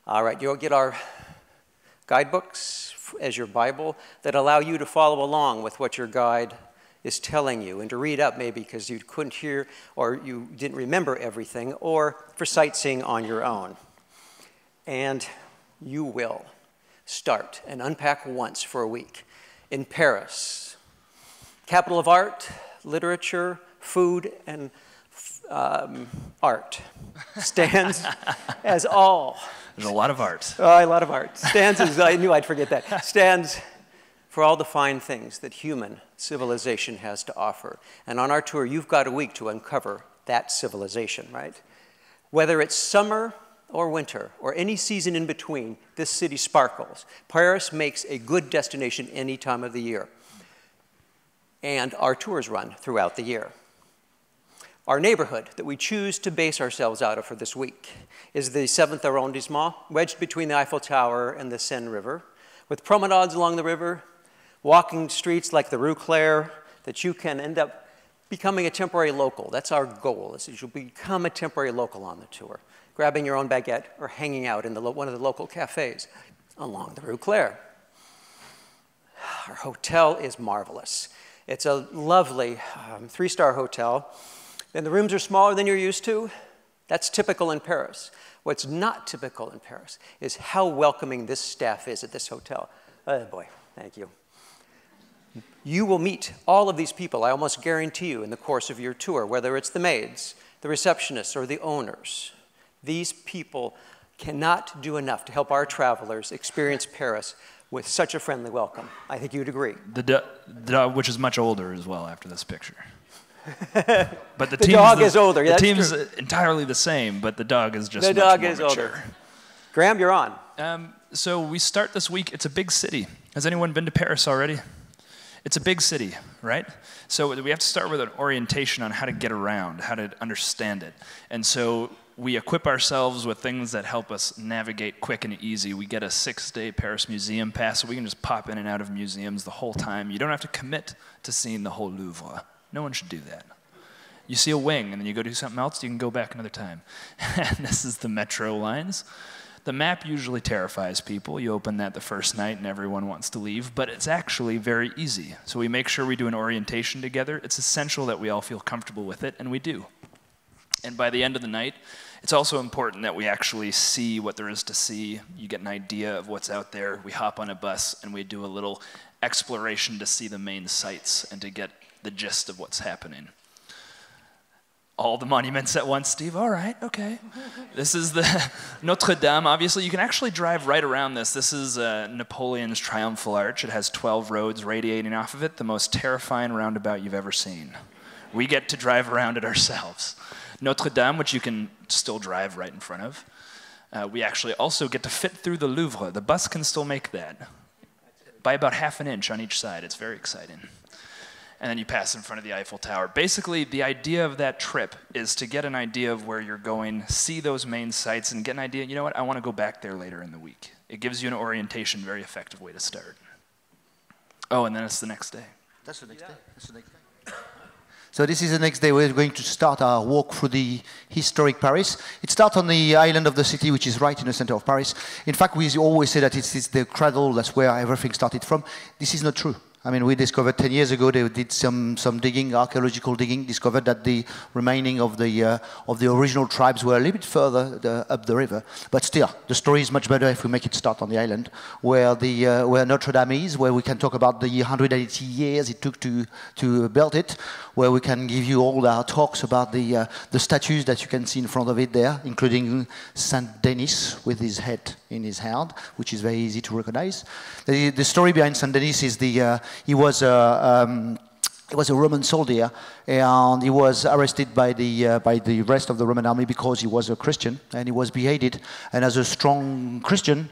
All right, you'll get our guidebooks as your Bible that allow you to follow along with what your guide is telling you and to read up maybe because you couldn't hear or you didn't remember everything, or for sightseeing on your own. And you will start and unpack once for a week in Paris, capital of art, literature, food, and art. Stands as all. There's a lot of art. A lot of art. Stands as, I knew I'd forget that. Stands for all the fine things that human civilization has to offer. And on our tour, you've got a week to uncover that civilization, right? Whether it's summer or winter or any season in between, this city sparkles. Paris makes a good destination any time of the year. And our tours run throughout the year. Our neighborhood that we choose to base ourselves out of for this week is the 7th arrondissement, wedged between the Eiffel Tower and the Seine River, with promenades along the river, walking streets like the Rue Claire, that you can end up becoming a temporary local. That's our goal, is that you'll become a temporary local on the tour, grabbing your own baguette or hanging out in one of the local cafes along the Rue Claire. Our hotel is marvelous. It's a lovely 3-star hotel. And the rooms are smaller than you're used to. That's typical in Paris. What's not typical in Paris is how welcoming this staff is at this hotel. Oh boy, thank you. You will meet all of these people, I almost guarantee you, in the course of your tour, whether it's the maids, the receptionists, or the owners. These people cannot do enough to help our travelers experience Paris with such a friendly welcome. I think you'd agree. The dog, which is much older as well after this picture. But the dog is older. The team's entirely the same, but the dog is just the dog is older. Graham, you're on. So we start this week. It's a big city. Has anyone been to Paris already? It's a big city, right? So we have to start with an orientation on how to get around, how to understand it. And so we equip ourselves with things that help us navigate quick and easy. We get a 6-day Paris museum pass, so we can just pop in and out of museums the whole time. You don't have to commit to seeing the whole Louvre. No one should do that. You see a wing, and then you go do something else, you can go back another time. And this is the metro lines. The map usually terrifies people. You open that the first night, and everyone wants to leave, but it's actually very easy. So we make sure we do an orientation together. It's essential that we all feel comfortable with it, and we do. And by the end of the night, it's also important that we actually see what there is to see. You get an idea of what's out there. We hop on a bus, and we do a little exploration to see the main sites and to get the gist of what's happening. All the monuments at once, Steve? All right, okay. This is the Notre Dame. Obviously, you can actually drive right around this. This is Napoleon's Triumphal Arch. It has 12 roads radiating off of it, the most terrifying roundabout you've ever seen. We get to drive around it ourselves. Notre Dame, which you can still drive right in front of. We actually also get to fit through the Louvre. The bus can still make that by about ½ an inch on each side. It's very exciting. And then you pass in front of the Eiffel Tower. Basically, the idea of that trip is to get an idea of where you're going, see those main sites, and get an idea, you know what, I want to go back there later in the week. It gives you an orientation, very effective way to start. Oh, and then it's the next day. That's the next day. That's the next day. So this is the next day. We're going to start our walk through the historic Paris. It starts on the island of the city, which is right in the center of Paris. In fact, we always say that it's the cradle, that's where everything started from. This is not true. I mean, we discovered 10 years ago, they did some digging, archaeological digging, discovered that the remaining of the original tribes were a little bit further up the river. But still, the story is much better if we make it start on the island, where Notre Dame is, where we can talk about the 180 years it took to build it, where we can give you all our talks about the statues that you can see in front of it there, including Saint Denis with his head in his hand, which is very easy to recognize. The story behind Saint Denis is he was a Roman soldier, and he was arrested by the rest of the Roman army because he was a Christian, and he was beheaded. And as a strong Christian,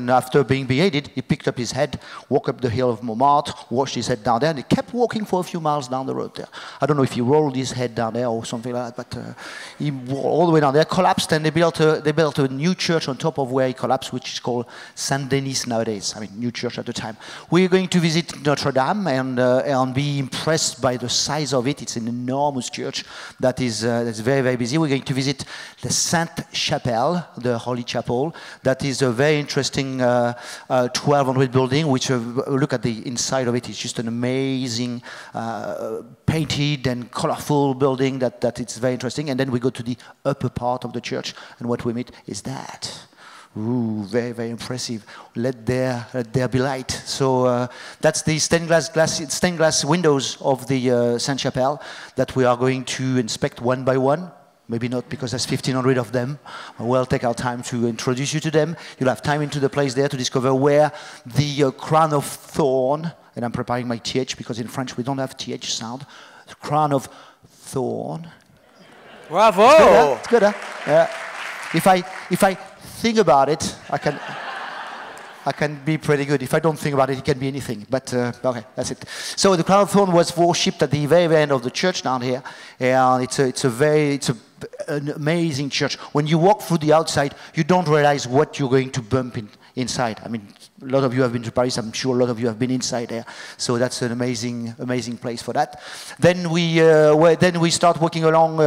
after being beheaded, he picked up his head, walked up the hill of Montmartre, washed his head down there, and he kept walking for a few miles down the road there. I don't know if he rolled his head down there or something like that, but he walked all the way down there, collapsed, and they built a new church on top of where he collapsed, which is called Saint Denis nowadays. I mean, new church at the time. We're going to visit Notre Dame and be impressed by the size of it. It's an enormous church that's very, very busy. We're going to visit the Sainte Chapelle, the Holy Chapel. That is a very interesting 1200 building, which look at the inside of it. It's just an amazing painted and colorful building that it's very interesting. And then we go to the upper part of the church, and what we meet is that. Ooh, very, very impressive. Let there be light. So that's the stained glass windows of the Sainte Chapelle that we are going to inspect one by one. Maybe not, because there's 1,500 of them. We'll take our time to introduce you to them. You'll have time into the place there to discover where the crown of thorn, and I'm preparing my TH because in French we don't have TH sound. The crown of thorn. Bravo! It's good, huh? Yeah. If I think about it, I can be pretty good. If I don't think about it, it can be anything. But okay, that's it. So the crown of thorn was worshipped at the very end of the church down here, and it's an amazing church. When you walk through the outside, you don't realize what you're going to bump inside. I mean, a lot of you have been to Paris. I'm sure a lot of you have been inside there. So that's an amazing place for that. Then we start walking along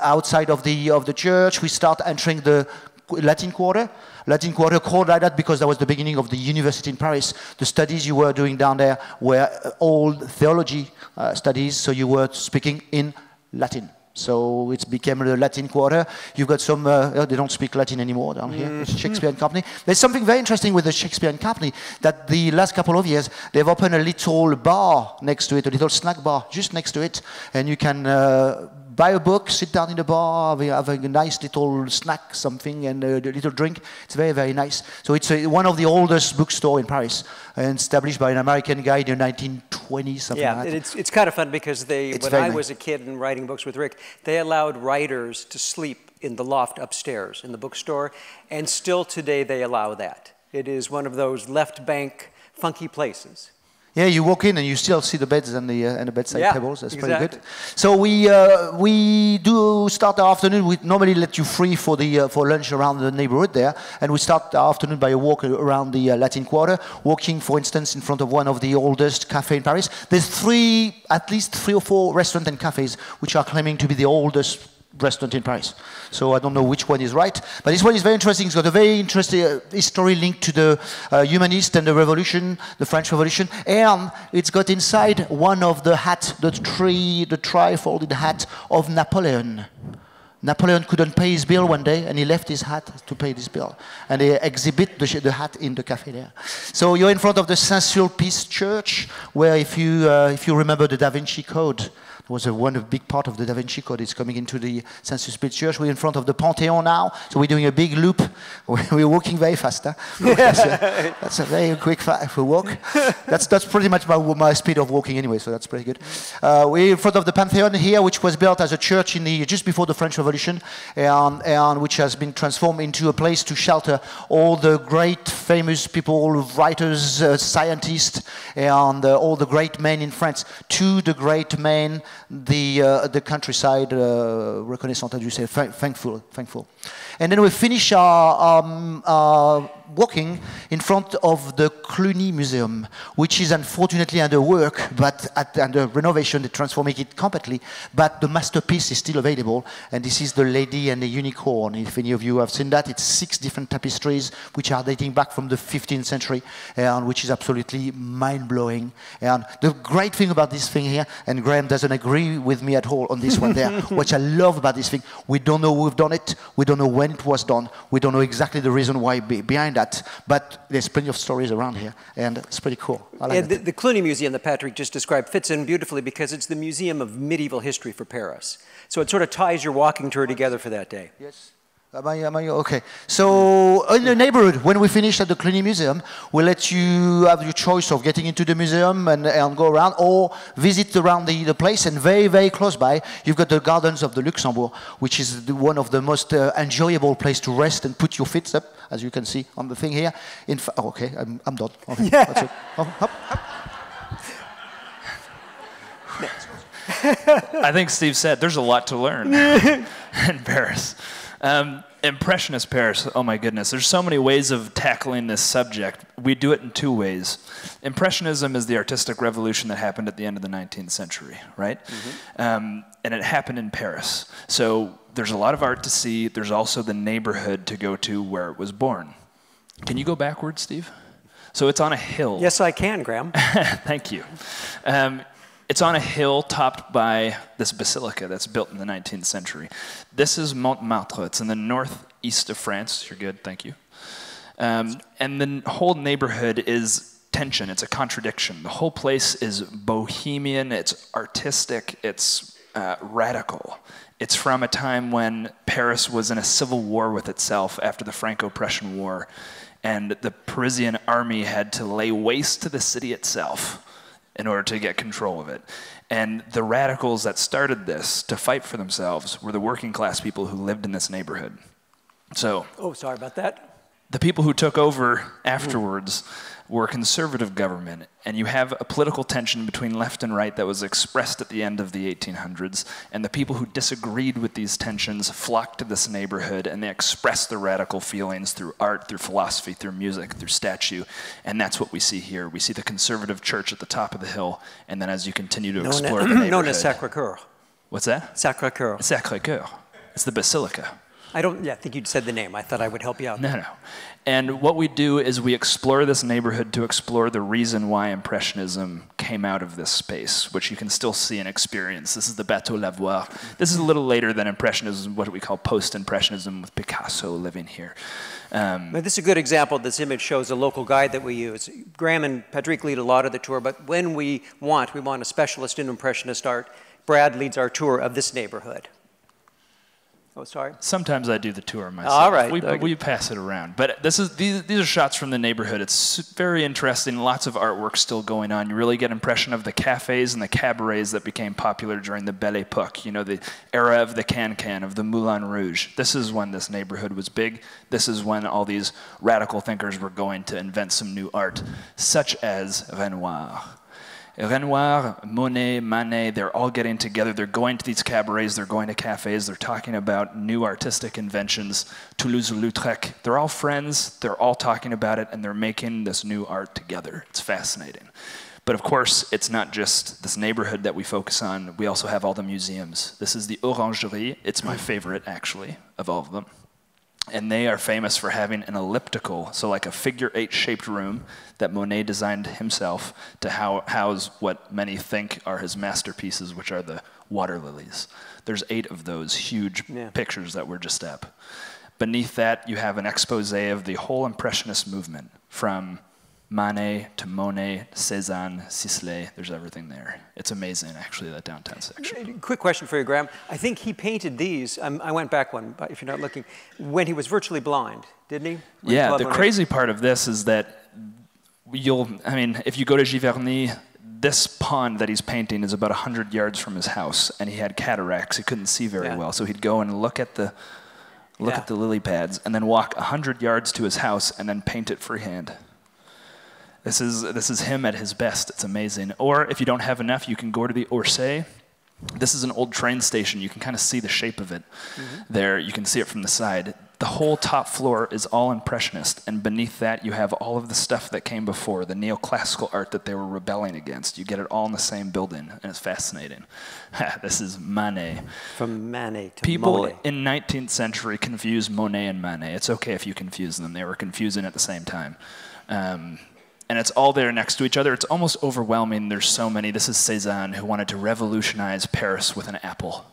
outside of the church. We start entering the Latin Quarter. Latin Quarter called like that because that was the beginning of the university in Paris. The studies you were doing down there were old theology studies, so you were speaking in Latin. So it became the Latin Quarter. You've got some, they don't speak Latin anymore down here. It's Shakespeare & Company. There's something very interesting with the Shakespeare & Company, that the last couple of years, they've opened a little bar next to it, a little snack bar just next to it. And you can buy a book, sit down in the bar, have a nice little snack, something, and a little drink. It's very, very nice. So it's one of the oldest bookstores in Paris, and established by an American guy in the 1920s, something like that. Yeah, it's kind of fun because when I was a kid and writing books with Rick, they allowed writers to sleep in the loft upstairs in the bookstore, and still today they allow that. It is one of those left bank funky places. Yeah, you walk in and you still see the beds and the bedside tables. That's pretty good. So we do start our afternoon. We normally let you free for lunch around the neighborhood there, and we start our afternoon by a walk around the Latin Quarter, walking, for instance, in front of one of the oldest cafes in Paris. There's at least 3 or 4 restaurants and cafes which are claiming to be the oldest restaurant in Paris. So I don't know which one is right, but this one is very interesting. It's got a very interesting history linked to the humanists and the revolution, the French Revolution, and it's got inside one of the hat, the tri-folded hat of Napoleon. Napoleon couldn't pay his bill one day, and he left his hat to pay this bill. And they exhibit the hat in the cafe there. So you're in front of the Saint-Sulpice Church, where if you remember the Da Vinci Code, was one big part of the Da Vinci Code. It's coming into the Saint-Sulpice Church. We're in front of the Pantheon now, so we're doing a big loop. We're walking very fast. Huh? That's a very quick walk. That's pretty much my speed of walking anyway, so that's pretty good. We're in front of the Pantheon here, which was built as a church just before the French Revolution, and which has been transformed into a place to shelter all the great famous people, writers, scientists, and all the great men in France. To the great men, the countryside reconnaissant, as you say, thankful. And then we finish our walking in front of the Cluny Museum, which is unfortunately under work, but under renovation, they're transforming it completely, but the masterpiece is still available, and this is the Lady and the Unicorn. If any of you have seen that, it's 6 different tapestries, which are dating back from the 15th century, and which is absolutely mind-blowing. And the great thing about this thing here, and Graham doesn't agree with me at all on this one there, which I love about this thing, we don't know who've done it, we don't know when it was done, we don't know exactly the reason why behind that, but there's plenty of stories around here, and it's pretty cool. I like the Cluny Museum that Patrick just described fits in beautifully because it's the museum of medieval history for Paris. So it sort of ties your walking tour together for that day. Yes. Okay. So in the neighborhood, when we finish at the Cluny Museum, we'll let you have your choice of getting into the museum and go around, or visit around the place. And very, very close by, you've got the Gardens of the Luxembourg, which is one of the most enjoyable place to rest and put your feet up, as you can see on the thing here. Okay, I'm done. Okay, yeah. That's it. Up. I think Steve said there's a lot to learn in Paris. Impressionist Paris, oh my goodness. There's so many ways of tackling this subject. We do it in 2 ways. Impressionism is the artistic revolution that happened at the end of the 19th century, right? Mm-hmm. And it happened in Paris. So there's a lot of art to see. There's also the neighborhood to go to where it was born. Can you go backwards, Steve? So it's on a hill. Yes, I can, Graham. Thank you. It's on a hill topped by this basilica that's built in the 19th century. This is Montmartre. It's in the northeast of France. You're good, thank you. And the whole neighborhood is tension. It's a contradiction. The whole place is bohemian. It's artistic. It's radical. It's from a time when Paris was in a civil war with itself after the Franco-Prussian War, and the Parisian army had to lay waste to the city itself in order to get control of it. And the radicals that started this to fight for themselves were the working class people who lived in this neighborhood. So, oh, sorry about that. The people who took over afterwards were conservative government, and you have a political tension between left and right that was expressed at the end of the 1800s, and the people who disagreed with these tensions flocked to this neighborhood, and they expressed their radical feelings through art, through philosophy, through music, through statue, and that's what we see here. We see the conservative church at the top of the hill, and then as you continue to explore the neighborhood... Known as Sacré-Cœur. What's that? Sacré-Cœur. Sacré-Cœur. It's the basilica. I think you'd said the name. I thought I would help you out. No. And what we do is we explore this neighborhood to explore the reason why Impressionism came out of this space, which you can still see and experience. This is the Bateau Lavoir. This is a little later than Impressionism, what we call post-Impressionism, with Picasso living here. This is a good example. This image shows a local guide that we use. Graham and Patrick lead a lot of the tour, but when we want a specialist in Impressionist art. Brad leads our tour of this neighborhood. Oh, sorry? Sometimes I do the tour myself. All right. We pass it around. But these are shots from the neighborhood. It's very interesting. Lots of artwork still going on. You really get an impression of the cafes and the cabarets that became popular during the Belle Époque, the era of the can-can, of the Moulin Rouge. This is when this neighborhood was big. This is when all these radical thinkers were going to invent some new art, such as Renoir. Renoir, Monet, Manet, they're all getting together. They're going to these cabarets, they're going to cafes, they're talking about new artistic inventions. Toulouse-Lautrec, they're all friends, they're all talking about it, and they're making this new art together. It's fascinating. But of course, it's not just this neighborhood that we focus on. We also have all the museums. This is the Orangerie. It's my favorite, actually, of all of them. And they are famous for having an elliptical, so like a figure-8 shaped room that Monet designed himself to house what many think are his masterpieces, which are the water lilies. There's 8 of those huge pictures that we're just up. Beneath that, you have an expose of the whole Impressionist movement, from Manet to Monet, Cézanne, Sicily. There's everything there. It's amazing, actually, that downtown section. Quick question for you, Graham. I think he painted these, I went back one, but if you're not looking, when he was virtually blind, didn't he? Yeah, the crazy part of this is that if you go to Giverny, this pond that he's painting is about 100 yards from his house, and he had cataracts. He couldn't see very well, so he'd go and look at the lily pads, and then walk 100 yards to his house, and then paint it freehand. This is him at his best. It's amazing. Or if you don't have enough, you can go to the Orsay. This is an old train station. You can kind of see the shape of it there. You can see it from the side. The whole top floor is all Impressionist, and beneath that you have all of the stuff that came before, the neoclassical art that they were rebelling against. You get it all in the same building, and it's fascinating. This is Manet. From Manet to People Monet. in 19th century confuse Monet and Manet. It's okay if you confuse them. They were confusing at the same time. And it's all there next to each other. It's almost overwhelming. There's so many. This is Cézanne, who wanted to revolutionize Paris with an apple.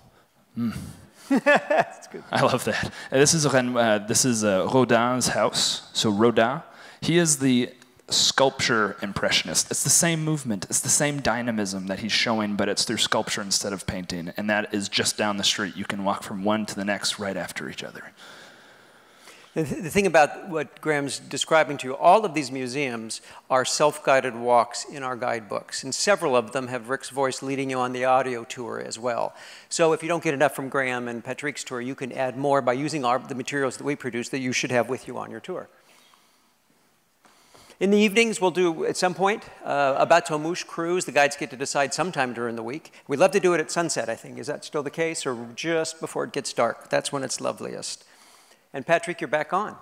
That's good. I love that. This is Rodin's house. So Rodin, he is the sculpture impressionist. It's the same movement. It's the same dynamism that he's showing, but it's through sculpture instead of painting. And that is just down the street. You can walk from one to the next right after each other. The thing about what Graham's describing to you, all of these museums are self-guided walks in our guidebooks, and several of them have Rick's voice leading you on the audio tour as well. So if you don't get enough from Graham and Patrick's tour, you can add more by using the materials that we produce that you should have with you on your tour. In the evenings, we'll do, at some point, a bateau mouche cruise. The guides get to decide sometime during the week. We'd love to do it at sunset, I think. Is that still the case, or just before it gets dark? That's when it's loveliest. And Patrick, you're back on.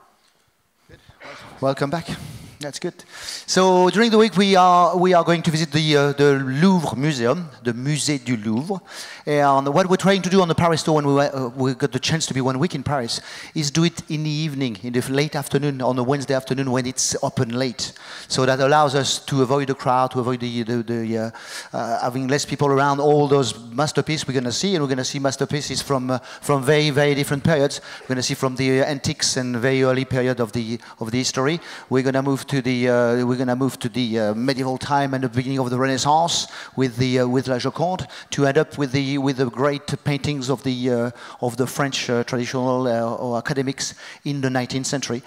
Good. Welcome back. That's good. So during the week we are going to visit the Louvre Museum, the Musée du Louvre. And what we're trying to do on the Paris tour when we got the chance to be 1 week in Paris is do it in the evening, in the late afternoon, on a Wednesday afternoon when it's open late. So that allows us to avoid the crowd, to avoid having less people around. All those masterpieces we're going to see, and we're going to see masterpieces from very, very different periods. We're going to see from the antiques and very early period of the history. We're going to move to the medieval time and the beginning of the Renaissance with La Joconde, to end up with the great paintings of the French traditional or academics in the 19th century,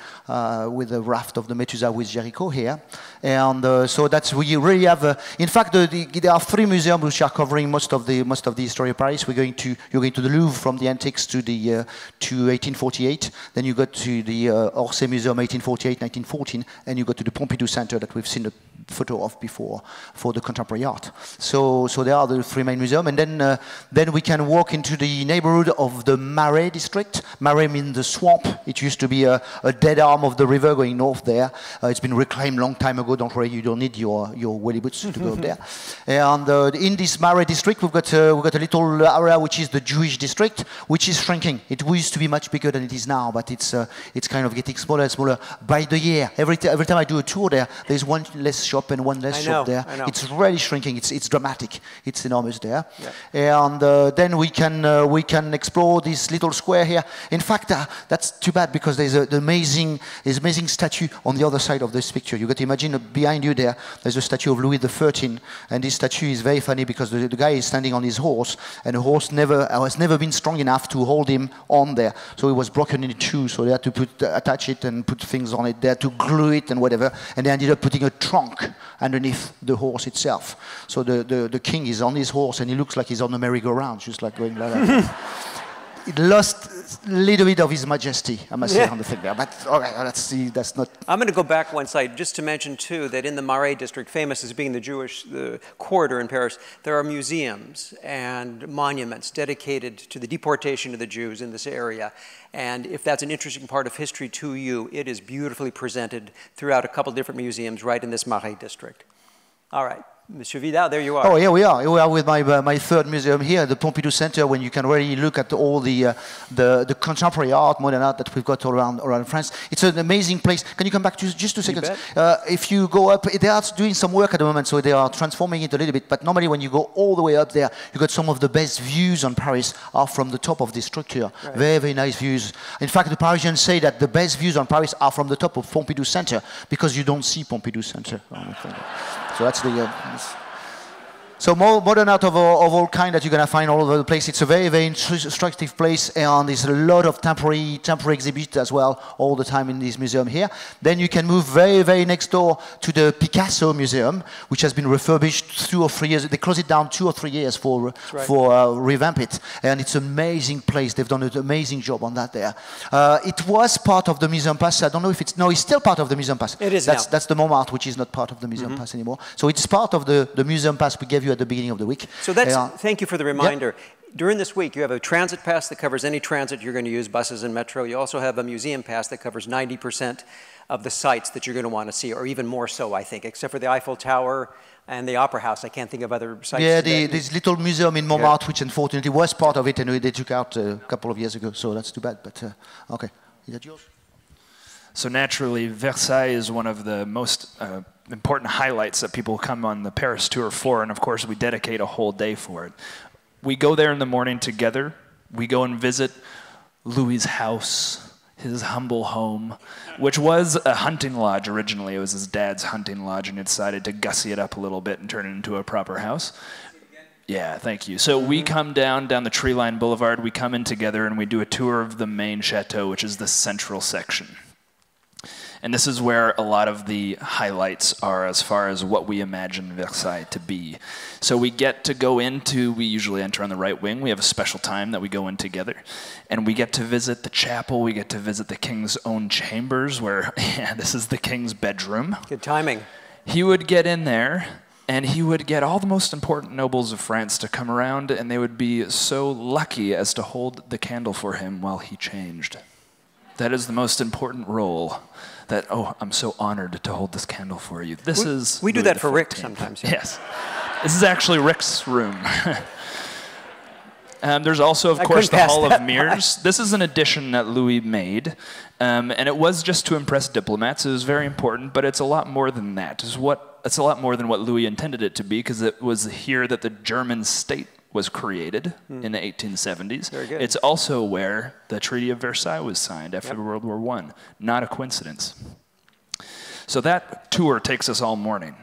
with the raft of the Methuselah with Jericho here. And so that's, we really have, in fact, there are 3 museums which are covering most of the history of Paris. You're going to the Louvre from the antiques to 1848. Then you go to the Orsay Museum 1848, 1914, and you go to the Pompidou Center that we've seen a photo of before for the contemporary art. So there are the 3 main museums, and then we can walk into the neighborhood of the Marais district. Marais means the swamp. It used to be a dead arm of the river going north there. It's been reclaimed a long time ago. Don't worry, you don't need your welly boots to go up there. And in this Marais district, we've got a little area which is the Jewish district, which is shrinking. It used to be much bigger than it is now, but it's kind of getting smaller and smaller by the year. Every time I do a tour there, there's one less shop and one less shop there. It's really shrinking. It's dramatic. It's enormous there. Yeah. And then we can explore this little square here. In fact, that's too bad because there's an amazing statue on the other side of this picture. You got to imagine behind you there's a statue of Louis XIII, and this statue is very funny because the guy is standing on his horse, and the horse has never been strong enough to hold him on there. So it was broken in two. So they had to attach it and put things on it. They had to glue it and whatever, and they ended up putting a trunk underneath the horse itself. So the king is on his horse, and he looks like he's on a merry-go-round, just like going like that. It lost a little bit of his majesty, I must say, on the thing there. But all right, let's see, that's not... I'm going to go back one slide just to mention, too, that in the Marais district, famous as being the Jewish corridor in Paris, there are museums and monuments dedicated to the deportation of the Jews in this area. And if that's an interesting part of history to you, it is beautifully presented throughout a couple different museums right in this Marais district. All right, Monsieur Vidal, there you are. Oh, here we are. Here we are with my third museum here, the Pompidou Center, when you can really look at all the contemporary art, modern art that we've got all around France. It's an amazing place. Can you come back just 2 seconds? If you go up, they are doing some work at the moment, so they are transforming it a little bit. But normally, when you go all the way up there, you got some of the best views on Paris are from the top of this structure. Right. Very, very nice views. In fact, the Parisians say that the best views on Paris are from the top of Pompidou Center because you don't see Pompidou Center. So that's the... So modern art of all kind that you're going to find all over the place. It's a very, very instructive place, and there's a lot of temporary exhibits as well all the time in this museum here. Then you can move very, very next door to the Picasso Museum, which has been refurbished 2 or 3 years. They closed it down 2 or 3 years for revamp it, and it's an amazing place. They've done an amazing job on that there. It was part of the Museum Pass. I don't know if it's still part of the Museum Pass. It is That's the Montmartre, which is not part of the Museum Pass anymore. So it's part of the Museum Pass we gave you at the beginning of the week. So thank you for the reminder. Yep. During this week, you have a transit pass that covers any transit you're going to use, buses and metro. You also have a museum pass that covers 90% of the sites that you're going to want to see, or even more so, I think, except for the Eiffel Tower and the Opera House. I can't think of other sites. Yeah, this little museum in Montmartre, which unfortunately was part of it, and they took out a couple of years ago, so that's too bad. But okay, is that yours? So naturally, Versailles is one of the most important highlights that people come on the Paris tour for, and of course we dedicate a whole day for it. We go there in the morning together. We go and visit Louis's house, his humble home, which was a hunting lodge originally. It was his dad's hunting lodge, and he decided to gussy it up a little bit and turn it into a proper house. Yeah, thank you. So we come down the Tree Line Boulevard, we come in together, and we do a tour of the main chateau, which is the central section. And this is where a lot of the highlights are as far as what we imagine Versailles to be. So we get to go we usually enter on the right wing. We have a special time that we go in together. And we get to visit the chapel. We get to visit the king's own chambers where, this is the king's bedroom. Good timing. He would get in there, and he would get all the most important nobles of France to come around, and they would be so lucky as to hold the candle for him while he changed. That is the most important role. That, I'm so honored to hold this candle for you. We do that for Rick sometimes. Yeah. Yes. This is actually Rick's room. There's also, of course, the Hall of Mirrors. This is an addition that Louis made, and it was just to impress diplomats. It was very important, but it's a lot more than that. It's a lot more than what Louis intended it to be, because it was here that the German state was created in the 1870s. Very good. It's also where the Treaty of Versailles was signed after World War I. Not a coincidence. So that tour takes us all morning.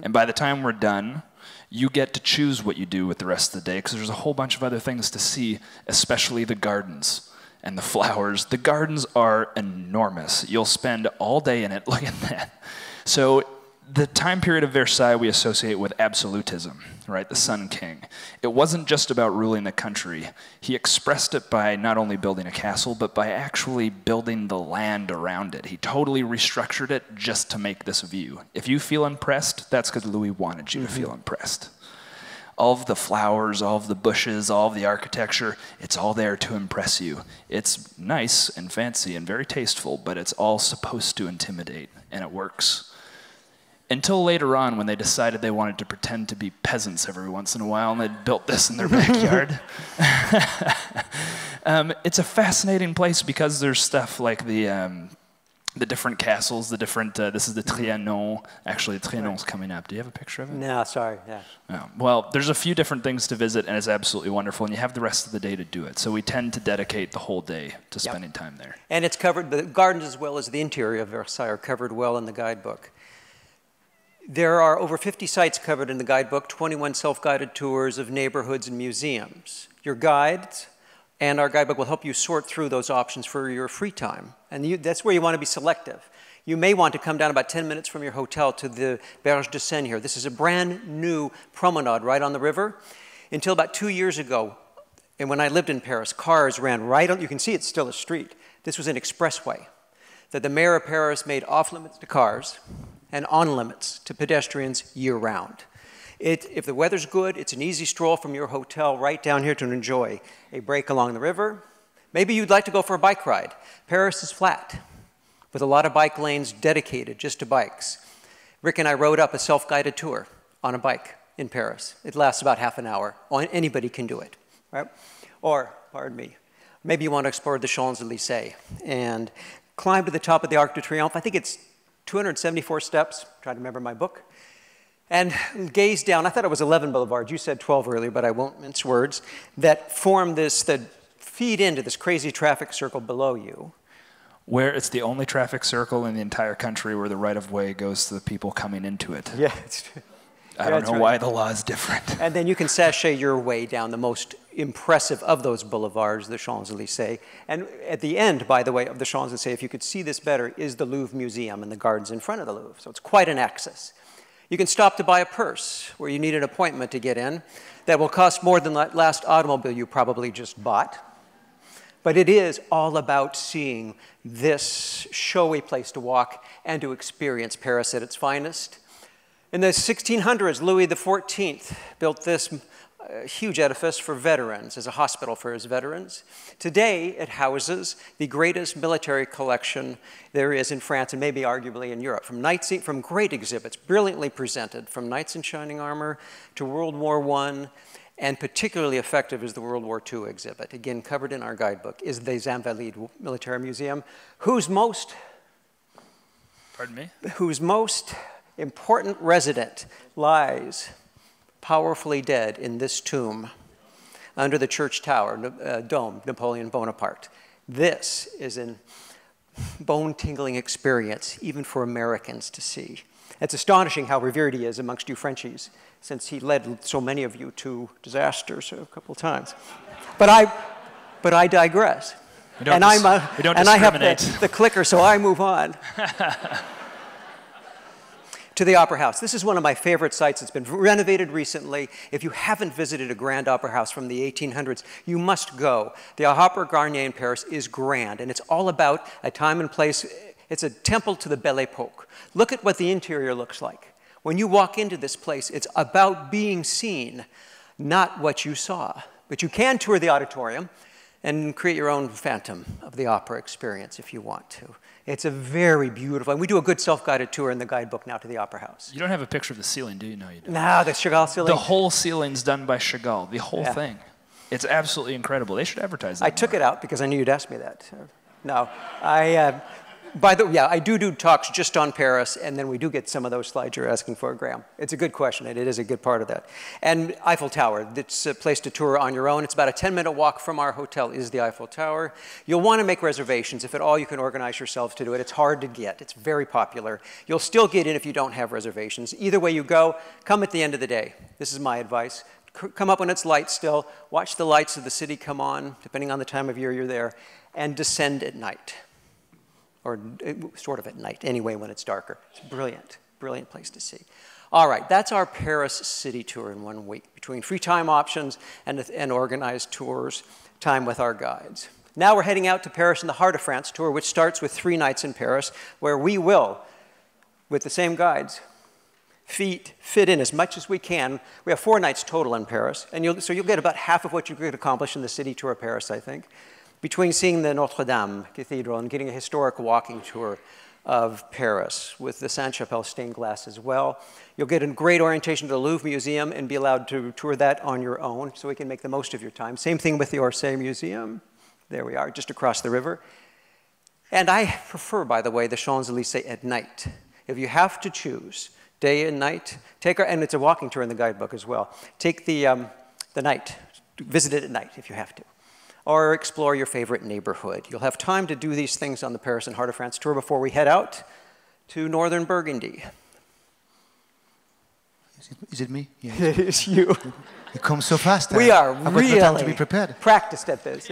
And by the time we're done, you get to choose what you do with the rest of the day, because there's a whole bunch of other things to see, especially the gardens and the flowers. The gardens are enormous. You'll spend all day in it. Look at that. So the time period of Versailles we associate with absolutism, right? The Sun King. It wasn't just about ruling the country. He expressed it by not only building a castle, but by actually building the land around it. He totally restructured it just to make this view. If you feel impressed, that's because Louis wanted you to feel impressed. All of the flowers, all of the bushes, all of the architecture, it's all there to impress you. It's nice and fancy and very tasteful, but it's all supposed to intimidate, and it works. Until later on, when they decided they wanted to pretend to be peasants every once in a while, and they built this in their backyard. It's a fascinating place because there's stuff like the different castles, the different, this is the Trianon. Actually, the Trianon's coming up. Do you have a picture of it? No, sorry, yeah. Oh, well, there's a few different things to visit, and it's absolutely wonderful, and you have the rest of the day to do it. So we tend to dedicate the whole day to spending time there. And it's covered, the gardens as well as the interior of Versailles are covered well in the guidebook. There are over 50 sites covered in the guidebook, 21 self-guided tours of neighborhoods and museums. Your guides and our guidebook will help you sort through those options for your free time. And that's where you want to be selective. You may want to come down about 10 minutes from your hotel to the Berge de Seine here. This is a brand new promenade right on the river. Until about 2 years ago, and when I lived in Paris, cars ran right on, you can see it's still a street. This was an expressway that the mayor of Paris made off limits to cars and on limits to pedestrians year-round. If the weather's good, it's an easy stroll from your hotel right down here to enjoy a break along the river. Maybe you'd like to go for a bike ride. Paris is flat, with a lot of bike lanes dedicated just to bikes. Rick and I rode up a self-guided tour on a bike in Paris. It lasts about half an hour. Anybody can do it, right? Or, pardon me, maybe you want to explore the Champs-Élysées and climb to the top of the Arc de Triomphe. I think it's 274 steps, trying to remember my book, and gaze down. I thought it was 11 boulevards. You said 12 earlier, but I won't mince words, that form this, that feed into this crazy traffic circle below you. Where it's the only traffic circle in the entire country where the right-of-way goes to the people coming into it. Yeah, it's true. I don't know why the law is different. And then you can sashay your way down the most impressive of those boulevards, the Champs-Élysées. And at the end, by the way, of the Champs-Élysées, if you could see this better, is the Louvre Museum and the gardens in front of the Louvre. So it's quite an access. You can stop to buy a purse where you need an appointment to get in that will cost more than that last automobile you probably just bought. But it is all about seeing this showy place to walk and to experience Paris at its finest. In the 1600s, Louis XIV built this huge edifice for veterans, as a hospital for his veterans. Today, it houses the greatest military collection there is in France, and maybe arguably in Europe, from great exhibits, brilliantly presented, from knights in shining armor to World War I, and particularly effective is the World War II exhibit. Again, covered in our guidebook, is the Invalides Military Museum, whose most important resident lies powerfully dead in this tomb under the church tower, dome, Napoleon Bonaparte. This is a bone-tingling experience, even for Americans to see. It's astonishing how revered he is amongst you Frenchies, since he led so many of you to disasters a couple of times. But I digress. We don't and I have the clicker, so I move on. To the Opera House. This is one of my favorite sites. It's been renovated recently. If you haven't visited a grand opera house from the 1800s, you must go. The Opera Garnier in Paris is grand, and it's all about a time and place. It's a temple to the Belle Époque. Look at what the interior looks like. When you walk into this place, it's about being seen, not what you saw. But you can tour the auditorium and create your own phantom of the opera experience if you want to. It's a very beautiful, and we do a good self-guided tour in the guidebook now to the Opera House. You don't have a picture of the ceiling, do you? No, you don't. No, the Chagall ceiling. The whole ceiling's done by Chagall, the whole thing. It's absolutely incredible. They should advertise that. I took it out because I knew you'd ask me that. No, I do talks just on Paris, and then we do get some of those slides you're asking for, Graham. It's a good question, and it is a good part of that. And Eiffel Tower, it's a place to tour on your own. It's about a 10-minute walk from our hotel is the Eiffel Tower. You'll want to make reservations. If at all you can organize yourself to do it. It's hard to get. It's very popular. You'll still get in if you don't have reservations. Either way you go, come at the end of the day. This is my advice. Come up when it's light still. Watch the lights of the city come on, depending on the time of year you're there, and descend at night. Or sort of at night, anyway, when it's darker. It's brilliant, brilliant place to see. All right, that's our Paris city tour in 1 week, between free time options and organized tours, time with our guides. Now we're heading out to Paris in the Heart of France tour, which starts with 3 nights in Paris, where we will, with the same guides, fit in as much as we can. We have 4 nights total in Paris, and so you'll get about half of what you could accomplish in the city tour of Paris, I think, between seeing the Notre Dame Cathedral and getting a historic walking tour of Paris with the Sainte-Chapelle stained glass as well. You'll get a great orientation to the Louvre Museum and be allowed to tour that on your own, so we can make the most of your time. Same thing with the Orsay Museum. There we are, just across the river. And I prefer, by the way, the Champs-Élysées at night. If you have to choose day and night, and it's a walking tour in the guidebook as well. Take the night, visit it at night if you have to. Or explore your favorite neighborhood. You'll have time to do these things on the Paris and Heart of France tour before we head out to northern Burgundy. Is it me? Yes. It is you. You come so fast. We are really time to be prepared. Practiced at this.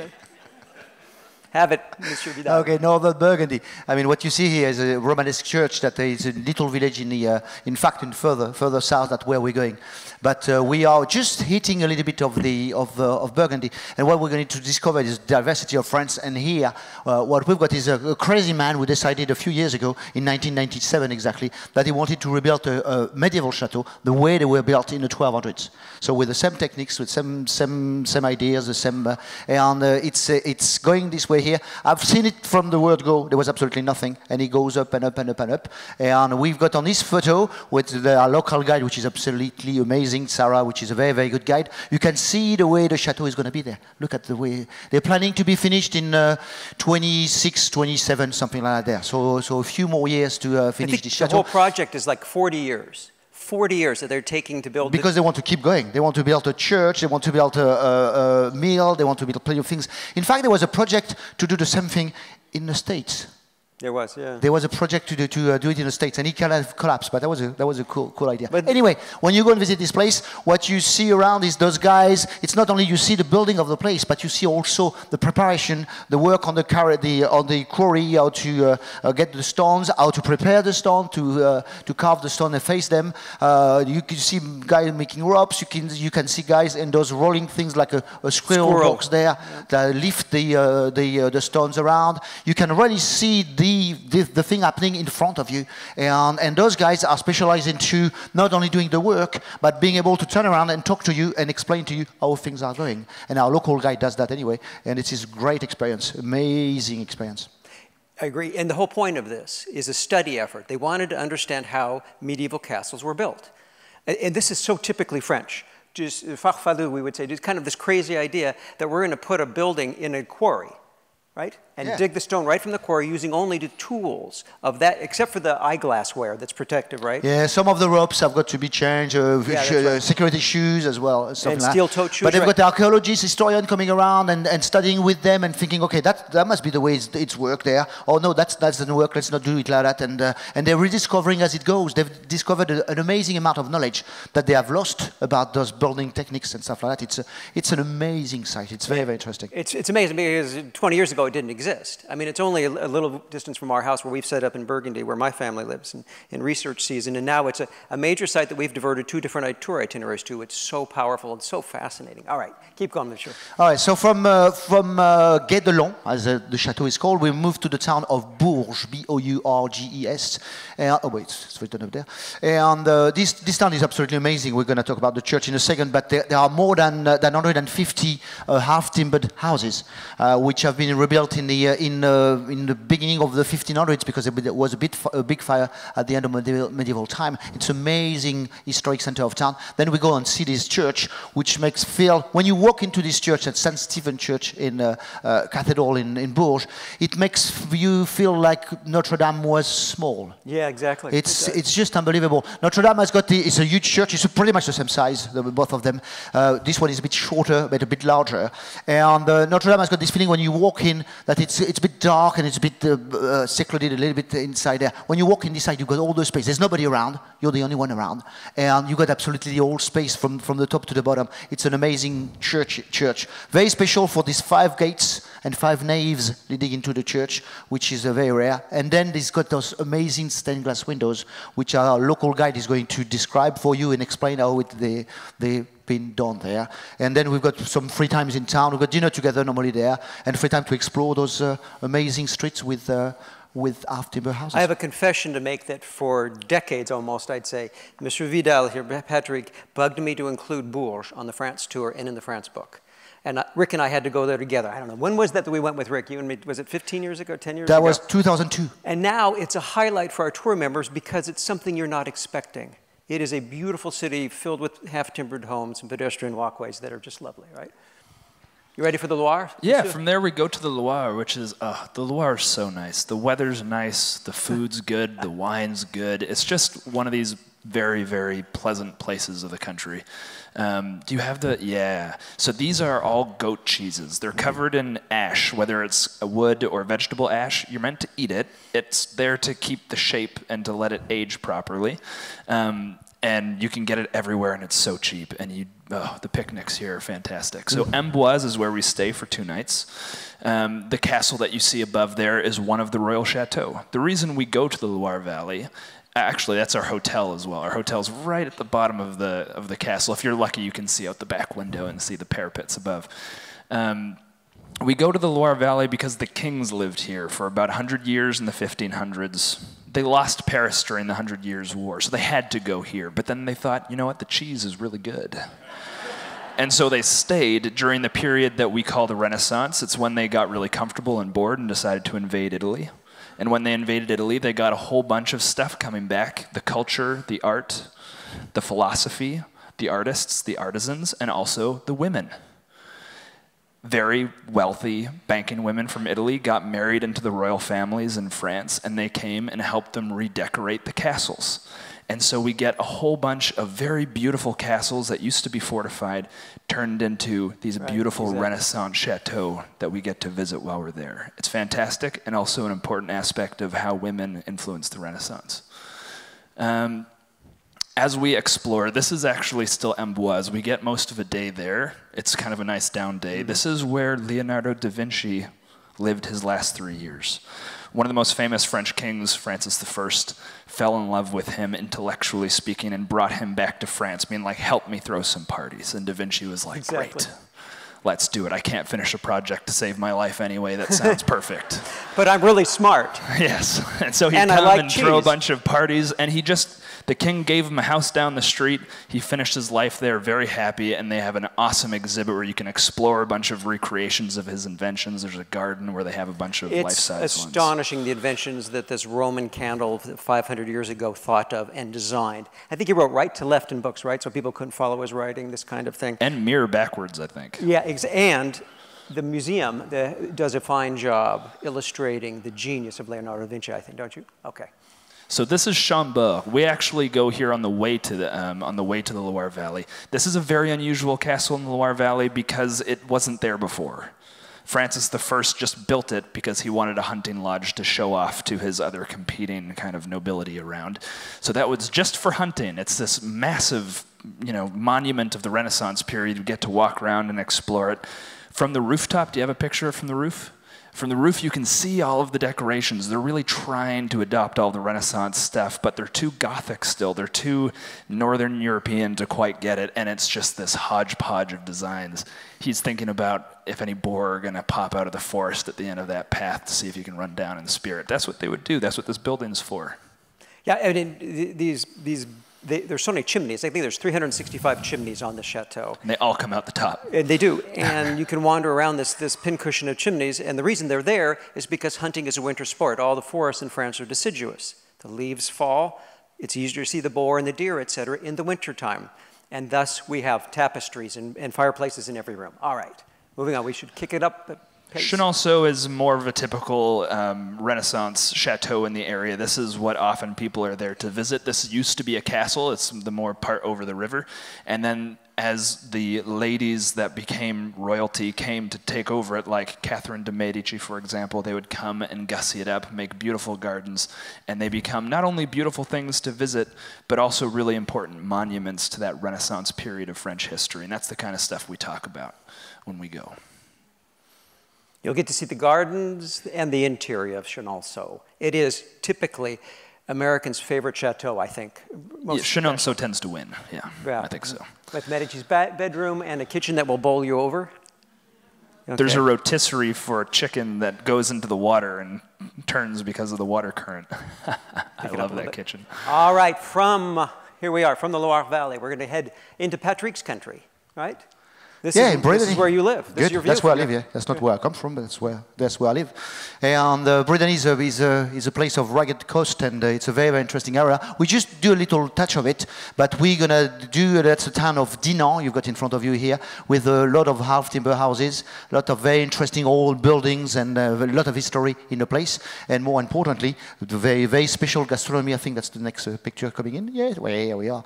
Have it, Monsieur Vidal. Okay, northern Burgundy. I mean, what you see here is a Romanesque church that is a little village in fact, further south than where we're going. But we are just hitting a little bit of Burgundy, and what we're going to discover is the diversity of France. And here, what we've got is a crazy man who decided a few years ago, in 1997 exactly, that he wanted to rebuild a medieval chateau the way they were built in the 1200s. So with the same techniques, with same ideas, the same, and it's going this way here. I've seen it from the word go. There was absolutely nothing, and it goes up and up and up and up. And we've got on this photo with our local guide, which is absolutely amazing, Sarah, which is a very, very good guide. You can see the way the chateau is going to be there. Look at the way they're planning to be finished in 26, 27, something like that. There. So a few more years to finish this chateau. The whole project is like 40 years. 40 years that they're taking to build. Because they want to keep going. They want to build a church, they want to build a mill, they want to build plenty of things. In fact, there was a project to do the same thing in the States. There was, yeah. There was a project to do it in the States, and it kind of collapsed, but that was a cool idea. But anyway, when you go and visit this place, what you see around is those guys. It's not only you see the building of the place, but you see also the preparation, the work on the quarry, how to get the stones, how to prepare the stone, to carve the stone and face them. You can see guys making ropes. You can see guys in those rolling things like a squirrel box there that lift the stones around. You can really see the thing happening in front of you, and those guys are specialized into not only doing the work, but being able to turn around and talk to you and explain to you how things are going. And our local guide does that anyway, and it's a great experience, amazing experience. I agree, and the whole point of this is a study effort. They wanted to understand how medieval castles were built, and this is so typically French. Just farfelu, we would say, just kind of this crazy idea that we're going to put a building in a quarry, right? And dig the stone right from the quarry using only the tools of that, except for the eyeglassware that's protective, right? Yeah, some of the ropes have got to be changed, security shoes as well. And steel-toed shoes. But they've got the archaeologists, historian coming around and studying with them and thinking, okay, that must be the way it's worked there. Oh no, that doesn't work, let's not do it like that. And they're rediscovering as it goes. They've discovered an amazing amount of knowledge that they have lost about those building techniques and stuff like that. It's an amazing site. It's very, very interesting. It's amazing because 20 years ago it didn't exist. I mean, it's only a little distance from our house where we've set up in Burgundy, where my family lives, in research season. And now it's a major site that we've diverted 2 different tour itineraries to. It's so powerful and so fascinating. All right, keep going, monsieur. All right, so from Quai de Long, as the chateau is called, we moved to the town of Bourges, B-O-U-R-G-E-S. Oh, wait, it's written up there. And this town is absolutely amazing. We're going to talk about the church in a second, but there are more than 150 half-timbered houses, which have been rebuilt in the beginning of the 1500s, because there was a big fire at the end of medieval time. It's an amazing historic center of town. Then we go and see this church, which makes feel, when you walk into this church at St. Stephen Church in Cathedral in Bourges, it makes you feel like Notre Dame was small. Yeah, exactly. It's just unbelievable. Notre Dame has got it's a huge church. It's pretty much the same size, both of them. This one is a bit shorter, but a bit larger. And Notre Dame has got this feeling when you walk in that it's a bit dark and it's a bit secluded a little bit inside there. When you walk in this side, you've got all the space. There's nobody around. You're the only one around. And you've got absolutely the whole space from the top to the bottom. It's an amazing church. Very special for these 5 gates and 5 naves leading into the church, which is very rare. And then it's got those amazing stained glass windows, which our local guide is going to describe for you and explain how they've been done there. And then we've got some free times in town. We've got dinner together normally there, and free time to explore those amazing streets with half-timber houses. I have a confession to make that for decades almost, I'd say, Mr. Vidal here, Patrick, bugged me to include Bourges on the France tour and in the France book. And Rick and I had to go there together. I don't know. When was that we went with Rick? You and me, was it 15 years ago, 10 years ago? That was 2002. And now it's a highlight for our tour members because it's something you're not expecting. It is a beautiful city filled with half-timbered homes and pedestrian walkways that are just lovely, right? You ready for the Loire? Yeah, from there we go to the Loire, which is, the Loire is so nice. The weather's nice, the food's good, the wine's good. It's just one of these very, very pleasant places of the country. Do you have yeah. So these are all goat cheeses. They're covered in ash, whether it's a wood or vegetable ash. You're meant to eat it. It's there to keep the shape and to let it age properly. And you can get it everywhere, and it's so cheap. And the picnics here are fantastic. So Amboise is where we stay for 2 nights. The castle that you see above there is one of the royal chateaux. The reason we go to the Loire Valley, actually, that's our hotel as well. Our hotel's right at the bottom of the castle. If you're lucky, you can see out the back window and see the parapets above. We go to the Loire Valley because the kings lived here for about 100 years in the 1500s. They lost Paris during the 100 Years' War, so they had to go here. But then they thought, you know what, the cheese is really good. And so they stayed during the period that we call the Renaissance. It's when they got really comfortable and bored and decided to invade Italy. And when they invaded Italy, they got a whole bunch of stuff coming back: the culture, the art, the philosophy, the artists, the artisans, and also the women. Very wealthy banking women from Italy got married into the royal families in France, and they came and helped them redecorate the castles. And so we get a whole bunch of very beautiful castles that used to be fortified turned into these beautiful Renaissance chateaux that we get to visit while we're there. It's fantastic, and also an important aspect of how women influenced the Renaissance. As we explore, this is actually still Amboise. We get most of a day there. It's kind of a nice down day. This is where Leonardo da Vinci lived his last 3 years. One of the most famous French kings, Francis I, fell in love with him, intellectually speaking, and brought him back to France, being like, help me throw some parties. And Da Vinci was like, great, let's do it. I can't finish a project to save my life anyway. That sounds perfect. But I'm really smart. Yes. And so he'd come and throw a bunch of parties, and the king gave him a house down the street. He finished his life there very happy, and they have an awesome exhibit where you can explore a bunch of recreations of his inventions. There's a garden where they have a bunch of life-size ones. It's astonishing the inventions that this Roman candle 500 years ago thought of and designed. I think he wrote right to left in books, right? So people couldn't follow his writing, this kind of thing. And mirror backwards, I think. Yeah, and the museum does a fine job illustrating the genius of Leonardo da Vinci, I think, don't you? Okay. So this is Chambord. We actually go here on the way to the Loire Valley. This is a very unusual castle in the Loire Valley because it wasn't there before. Francis I just built it because he wanted a hunting lodge to show off to his other competing kind of nobility around. So that was just for hunting. It's this massive, monument of the Renaissance period. You get to walk around and explore it. From the rooftop, do you have a picture from the roof? From the roof, you can see all of the decorations. They're really trying to adopt all the Renaissance stuff, but they're too Gothic still. They're too Northern European to quite get it, and it's just this hodgepodge of designs. He's thinking about if any boar are going to pop out of the forest at the end of that path to see if you can run down and spear it. That's what they would do. That's what this building's for. Yeah, I mean, there's so many chimneys. I think there's 365 chimneys on the chateau. And they all come out the top. And they do. And you can wander around this pincushion of chimneys. And the reason they're there is because hunting is a winter sport. All the forests in France are deciduous. The leaves fall. It's easier to see the boar and the deer, et cetera, in the wintertime. And thus, we have tapestries and fireplaces in every room. All right, moving on. We should kick it up. Chenonceau is more of a typical Renaissance chateau in the area. This is what often people are there to visit. This used to be a castle. It's the more part over the river. And then as the ladies that became royalty came to take over it, like Catherine de' Medici, for example, they would come and gussy it up, make beautiful gardens, and they become not only beautiful things to visit, but also really important monuments to that Renaissance period of French history. And that's the kind of stuff we talk about when we go. You'll get to see the gardens and the interior of Chenonceau. It is typically Americans' favorite chateau, I think. Chenonceau tends to win, yeah, I think so. With Medici's bedroom and a kitchen that will bowl you over. Okay. There's a rotisserie for a chicken that goes into the water and turns because of the water current. I love that kitchen. All right, here we are, from the Loire Valley. We're going to head into Patrick's country, right? This is where you live. This is your view. That's where I live, yeah. That's not where I come from, but that's where I live. And Brittany is a place of rugged coast, and it's a very, very interesting area. We just do a little touch of it, but we're going to do, that's the town of Dinan, you've got in front of you here, with a lot of half-timber houses, a lot of very interesting old buildings, and a lot of history in the place. And more importantly, the very, very special gastronomy. I think that's the next picture coming in. Yeah, well, here we are.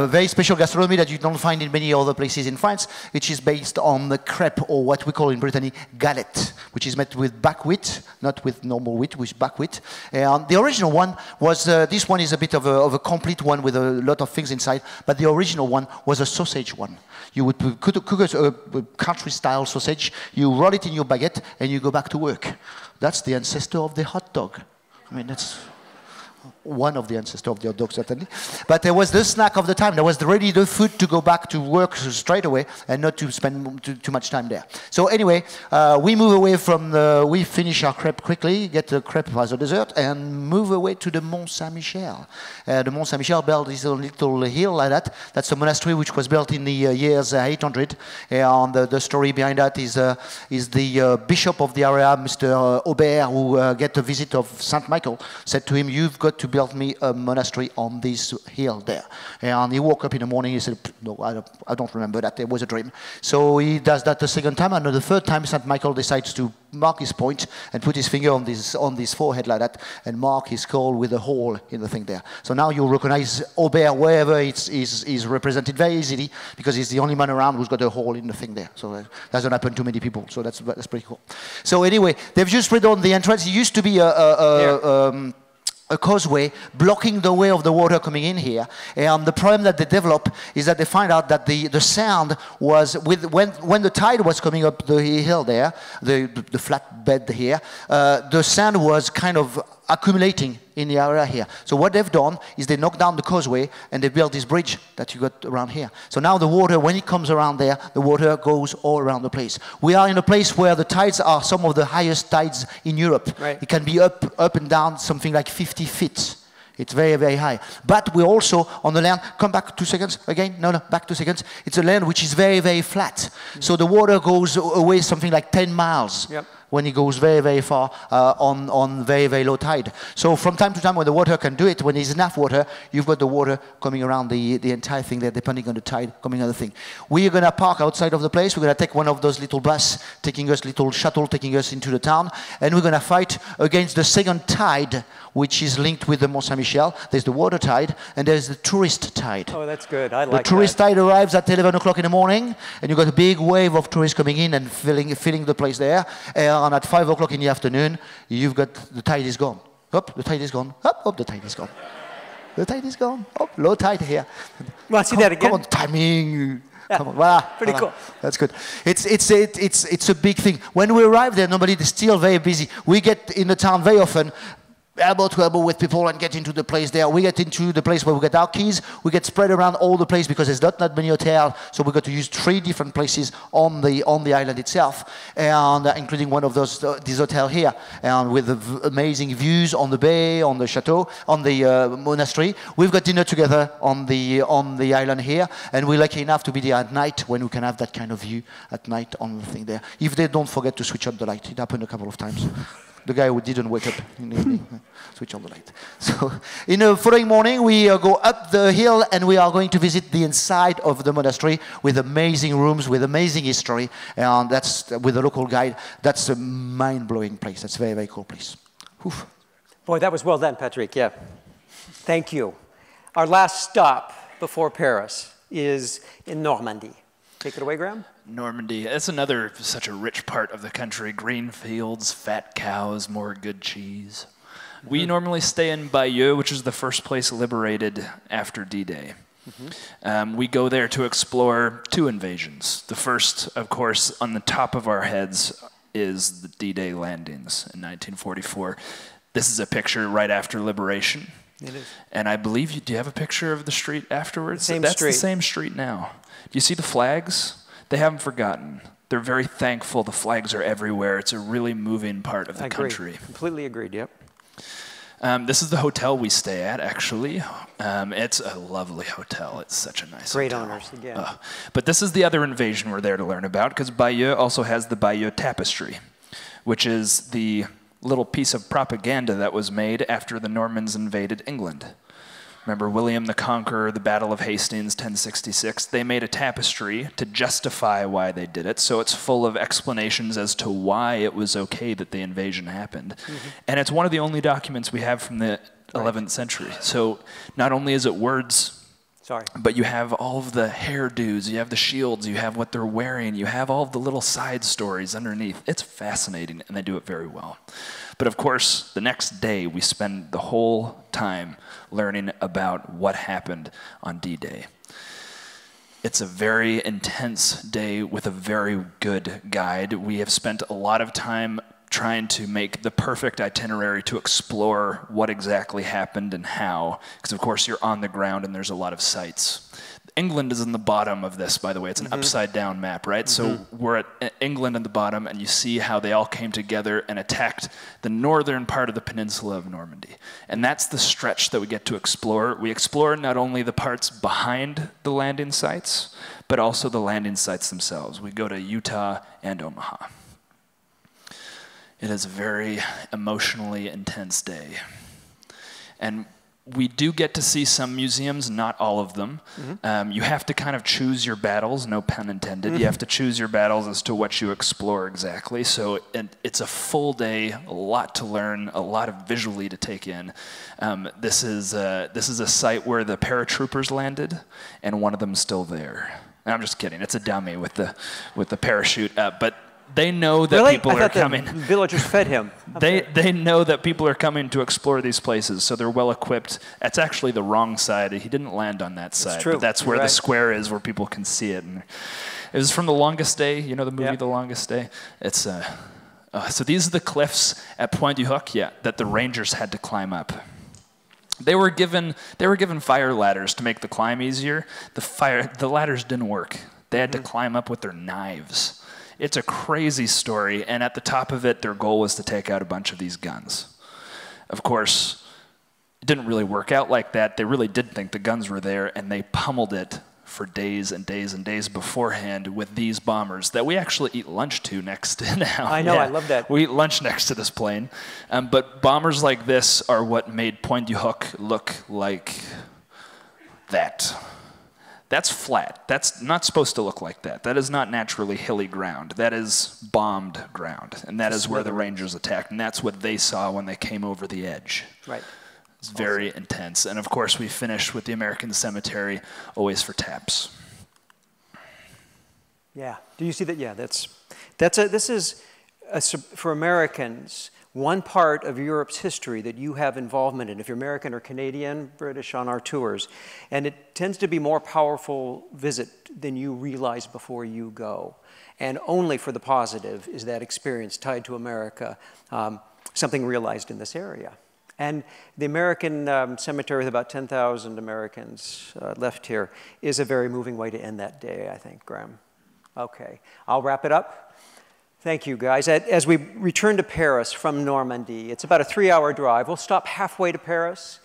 Very special gastronomy that you don't find in many other places in France, which is based on the crepe, or what we call in Brittany galette, which is made with buckwheat, not with normal wheat, with buckwheat. And the original one was, this one is a bit of a complete one with a lot of things inside, but the original one was a sausage one. You would cook a country-style sausage, you roll it in your baguette, and you go back to work. That's the ancestor of the hot dog. I mean, that's... one of the ancestors of the hot dog, certainly. But there was the snack of the time. There was ready the food to go back to work straight away and not to spend too much time there. So anyway, we move away from we finish our crepe quickly, get the crepe as a dessert, and move away to the Mont Saint-Michel. The Mont Saint-Michel built this little hill like that. That's a monastery which was built in the years 800. And the story behind that is the bishop of the area, Mr. Aubert, who get a visit of Saint Michael, said to him, "You've got to build me a monastery on this hill there." And he woke up in the morning, he said, "No, I don't remember that, it was a dream." So he does that the second time, and the third time Saint Michael decides to mark his point and put his finger on this forehead like that and mark his skull with a hole in the thing there. So now you recognize Aubert wherever is represented very easily, because he's the only man around who's got a hole in the thing there. So that doesn't happen to many people, so that's pretty cool. So anyway, they've just redone the entrance. It used to be a causeway blocking the way of the water coming in here. And the problem that they develop is that they find out that the sound was, when the tide was coming up the hill there, the flat bed here, the sand was kind of accumulating in the area here. So what they've done is they knocked down the causeway and they built this bridge that you got around here. So now the water, when it comes around there, the water goes all around the place. We are in a place where the tides are some of the highest tides in Europe. Right. It can be up and down something like 50 feet. It's very, very high. But we're also on the land, come back 2 seconds again, no, back 2 seconds. It's a land which is very, very flat. So the water goes away something like 10 miles. Yep. When it goes very, very far on very, very low tide. So from time to time when the water can do it, when there's enough water, you've got the water coming around the entire thing there, depending on the tide coming on the thing. We are going to park outside of the place. We're going to take one of those little bus, little shuttle taking us into the town, and we're going to fight against the second tide, which is linked with the Mont Saint-Michel. There's the water tide, and there's the tourist tide. Oh, that's good. I like that. The tourist tide arrives at 11 o'clock in the morning, and you've got a big wave of tourists coming in and filling the place there. And at 5 o'clock in the afternoon, you've got the tide is gone. Up, the tide is gone. Up, the tide is gone. The tide is gone. Up, low tide here. Want to see that again? Come on, timing. Yeah, come on, voila, pretty voila. cool. That's good. It's a big thing. When we arrive there, nobody is still very busy. We get in the town very often, elbow to elbow with people and get into the place there. We get into the place where we get our keys. We get spread around all the place because there's not that many hotels, so we got to use 3 different places on the island itself, and including one of those this hotel here, and with the amazing views on the bay, on the chateau, on the monastery. We've got dinner together on the island here, and we're lucky enough to be there at night when we can have that kind of view at night on the thing there. If they don't forget to switch up the light, it happened a couple of times. The guy who didn't wake up in the evening, switch on the light. So in the following morning, we go up the hill and we are going to visit the inside of the monastery with amazing rooms, with amazing history. And that's with a local guide. That's a mind-blowing place. That's a very, very cool place. Oof. Boy, that was well done, Patrick. Yeah. Thank you. Our last stop before Paris is in Normandy. Take it away, Graham. Normandy. It's another such a rich part of the country. Green fields, fat cows, more good cheese. We normally stay in Bayeux, which is the first place liberated after D-Day. We go there to explore 2 invasions. The first, of course, on the top of our heads is the D-Day landings in 1944. This is a picture right after liberation. It is. And I believe, do you have a picture of the street afterwards? Same That's street. the same street now. Do you see the flags? They haven't forgotten. They're very thankful. The flags are everywhere. It's a really moving part of the country. Completely agreed, yep. This is the hotel we stay at, actually. It's a lovely hotel. It's such a nice Great hotel. honors, again. But this is the other invasion we're there to learn about, because Bayeux also has the Bayeux Tapestry, which is the little piece of propaganda that was made after the Normans invaded England. Remember William the Conqueror, the Battle of Hastings, 1066? They made a tapestry to justify why they did it, so it's full of explanations as to why it was okay that the invasion happened. And it's one of the only documents we have from the 11th century. So not only is it words, but you have all of the hairdos, you have the shields, you have what they're wearing, you have all of the little side stories underneath. It's fascinating, and they do it very well. But of course, the next day, we spend the whole time learning about what happened on D-Day. It's a very intense day with a very good guide. We have spent a lot of time trying to make the perfect itinerary to explore what exactly happened and how, because of course you're on the ground and there's a lot of sites. England is in the bottom of this, by the way. It's an upside down map, right? So we're at England in the bottom, and you see how they all came together and attacked the northern part of the peninsula of Normandy. And that's the stretch that we get to explore. We explore not only the parts behind the landing sites, but also the landing sites themselves. We go to Utah and Omaha. It is a very emotionally intense day. And we do get to see some museums, not all of them. You have to kind of choose your battles, no pun intended. You have to choose your battles as to what you explore exactly. So it's a full day, a lot to learn, a lot of visually to take in. This is a site where the paratroopers landed, and one of them's still there. I'm just kidding. It's a dummy with the parachute, but they know that people are coming. The villagers fed him. They know that people are coming to explore these places, so they're well equipped. It's actually the wrong side. He didn't land on that side. True. But that's where the square is, where people can see it. And it was from The Longest Day. You know the movie The Longest Day? It's so these are the cliffs at Pointe du Hoc, that the Rangers had to climb up. They were given fire ladders to make the climb easier. The ladders didn't work. They had to climb up with their knives. It's a crazy story, and at the top of it, their goal was to take out a bunch of these guns. Of course, it didn't really work out like that. They really did think the guns were there, and they pummeled it for days and days and days beforehand with these bombers that we actually eat lunch to next to now. I know, I love that. We eat lunch next to this plane. But bombers like this are what made Pointe du Hoc look like that. That's flat. That's not supposed to look like that. That is not naturally hilly ground. That is bombed ground. And that is where the Rangers attacked. And that's what they saw when they came over the edge. Right. It's very intense. And of course, we finish with the American Cemetery, always for taps. Yeah. Do you see that? Yeah, this is, for Americans, one part of Europe's history that you have involvement in, if you're American or Canadian, British on our tours. And it tends to be more powerful visit than you realize before you go. And only for the positive is that experience tied to America, something realized in this area. And the American cemetery with about 10,000 Americans left here is a very moving way to end that day, I think, Graham. Okay, I'll wrap it up. Thank you, guys. As we return to Paris from Normandy, it's about a 3-hour drive. We'll stop halfway to Paris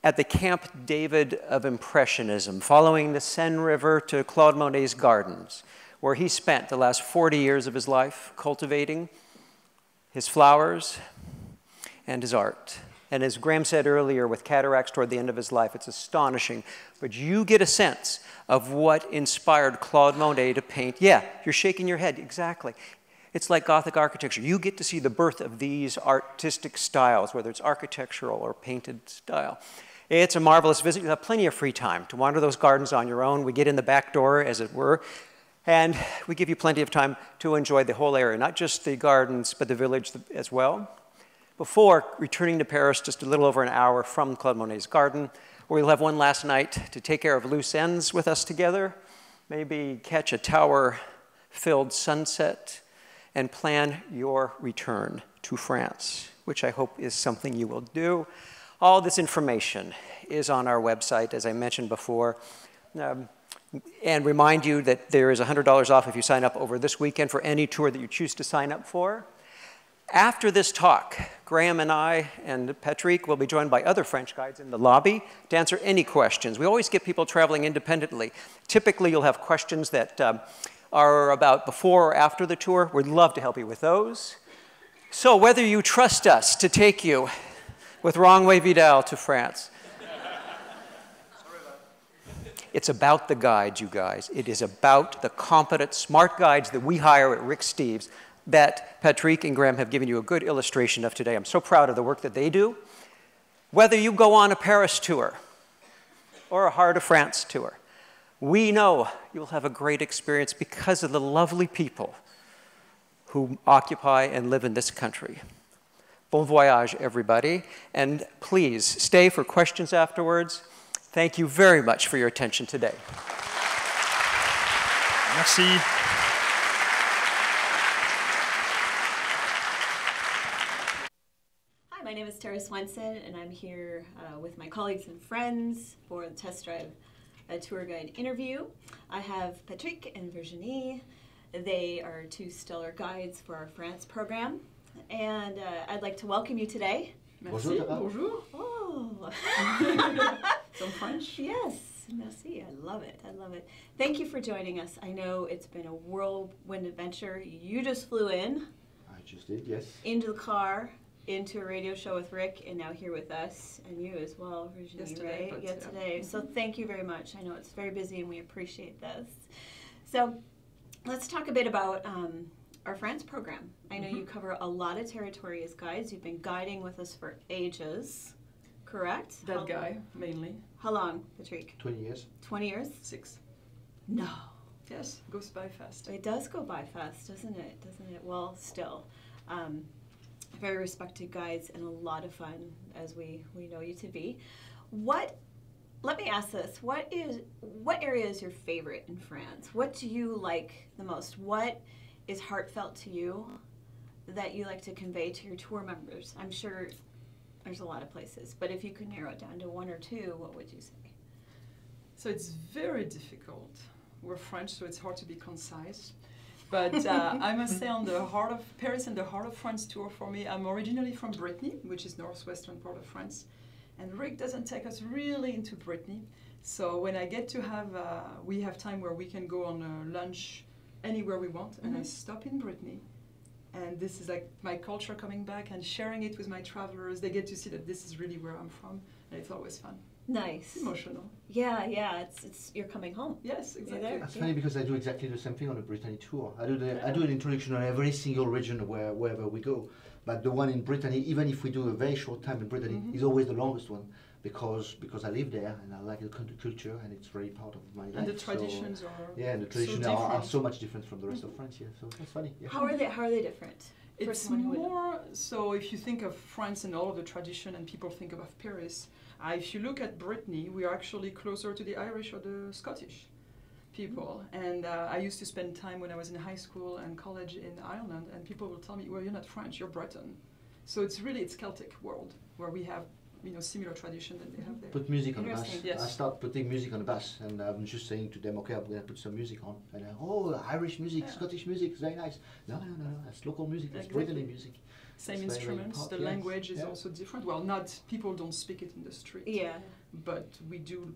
at the Camp David of Impressionism, following the Seine River to Claude Monet's gardens, where he spent the last 40 years of his life cultivating his flowers and his art. And as Graham said earlier, with cataracts toward the end of his life, it's astonishing. But you get a sense of what inspired Claude Monet to paint. Yeah, you're shaking your head, exactly. It's like Gothic architecture. You get to see the birth of these artistic styles, whether it's architectural or painted style. It's a marvelous visit. You have plenty of free time to wander those gardens on your own. We get in the back door, as it were, and we give you plenty of time to enjoy the whole area, not just the gardens, but the village as well. Before returning to Paris, just a little over an hour from Claude Monet's garden, where we'll have one last night to take care of loose ends with us together, maybe catch a tower-filled sunset, and plan your return to France, which I hope is something you will do. All this information is on our website, as I mentioned before. And remind you that there is $100 off if you sign up over this weekend for any tour that you choose to sign up for. After this talk, Graham and I and Patrick will be joined by other French guides in the lobby to answer any questions. We always get people traveling independently. Typically, you'll have questions that are about before or after the tour. We'd love to help you with those. So whether you trust us to take you with Rangway Vidal to France, it's about the guides, you guys. It is about the competent, smart guides that we hire at Rick Steves that Patrick and Graham have given you a good illustration of today. I'm so proud of the work that they do. Whether you go on a Paris tour or a Heart of France tour, we know you'll have a great experience because of the lovely people who occupy and live in this country. Bon voyage, everybody. And please stay for questions afterwards. Thank you very much for your attention today. Merci. name is Tara Swenson, and I'm here with my colleagues and friends for the Test Drive Tour Guide interview. I have Patrick and Virginie. They are two stellar guides for our France program, and I'd like to welcome you today. Merci. Bonjour. Oh. Some French? Yes. Merci. I love it. I love it. Thank you for joining us. I know it's been a whirlwind adventure. You just flew in. I just did, yes. Into the car, into a radio show with Rick, and now here with us, and you as well, Virginie, Yesterday, right? but, Today. So thank you very much. I know it's very busy, and we appreciate this. So let's talk a bit about our France program. I know you cover a lot of territory as guides. You've been guiding with us for ages, correct? That guy, mainly. How long, Patrick? 20 years. 20 years? 6. No. Yes, goes by fast. It does go by fast, doesn't it? Doesn't it? Well, still. Very respected guides and a lot of fun, as we know you to be. Let me ask this, what area is your favorite in France? What do you like the most? What is heartfelt to you that you like to convey to your tour members? I'm sure there's a lot of places, but if you could narrow it down to one or two, what would you say? So it's very difficult. We're French, so it's hard to be concise. But I must say, on the Heart of Paris and the Heart of France tour for me, I'm originally from Brittany, which is northwestern part of France. And Rick doesn't take us really into Brittany. So when I get to have, we have time where we can go on a lunch anywhere we want, and I stop in Brittany. And this is like my culture coming back and sharing it with my travelers. They get to see that this is really where I'm from, and it's always fun. Nice. It's emotional. Yeah, it's you're coming home. Yes, exactly. That's funny because I do exactly the same thing on a Brittany tour. I do an introduction on every single region wherever we go. But the one in Brittany, even if we do a very short time in Brittany, is always the longest one because I live there and I like the culture and it's very part of my life. And the traditions are and the traditions are so much different from the rest of France. Yeah, so that's funny. Yeah. How are they different? It's more so if you think of France and all of the tradition, and people think of Paris. If you look at Brittany, we are actually closer to the Irish or the Scottish people. And I used to spend time when I was in high school and college in Ireland, and people will tell me, well, you're not French, you're Breton. So it's Celtic world, where we have similar tradition that they have there. Put music on the bus. Yes. I start putting music on the bus, and I'm just saying to them, okay, I'm going to put some music on. And Irish music, Scottish music, it's very nice. No, that's local music, that's Brittany music. Same instruments, the language is also different. Well, people don't speak it in the street. Yeah. But we do,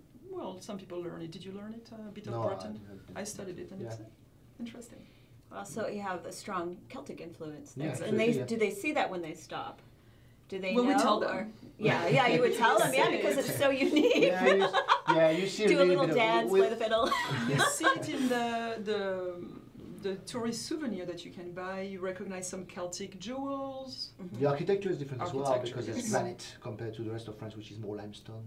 some people learn it. Did you learn it, a bit of Breton? I studied it, and it's interesting. Well, so you have a strong Celtic influence there. Yeah, and do they see that when they stop? Do they know? We tell them. Yeah, you would tell them, because it's so unique. You see do a little dance, play the fiddle. You see it in the tourist souvenir that you can buy. You recognize some Celtic jewels. The architecture is different as well because it's granite compared to the rest of France, which is more limestone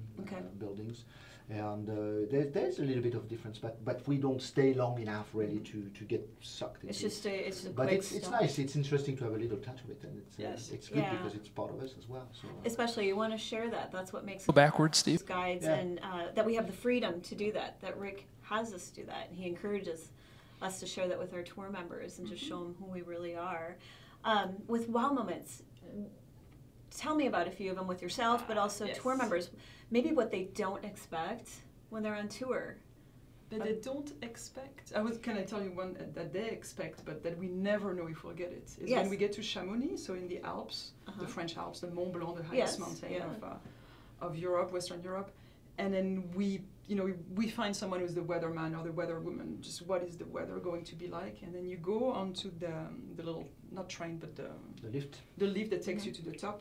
buildings. And there's a little bit of difference, but we don't stay long enough really to get sucked into it. But it's nice. It's interesting to have a little touch of it, and it's good because it's part of us as well. So especially you want to share that. That's what makes go backwards, Steve. Guides and that we have the freedom to do that. That Rick has us do that, and he encourages us to share that with our tour members and just show them who we really are. With wow moments, tell me about a few of them with yourself, but also tour members. Maybe what they don't expect when they're on tour. That they don't expect. Can I tell you one that they expect, but that we never know if we'll get it? Is when we get to Chamonix, so in the Alps, the French Alps, the Mont Blanc, the highest mountain of Europe, Western Europe, and then we find someone who's the weatherman or the weatherwoman. Just what is the weather going to be like? And then you go onto the little, not train, but the lift that takes you to the top.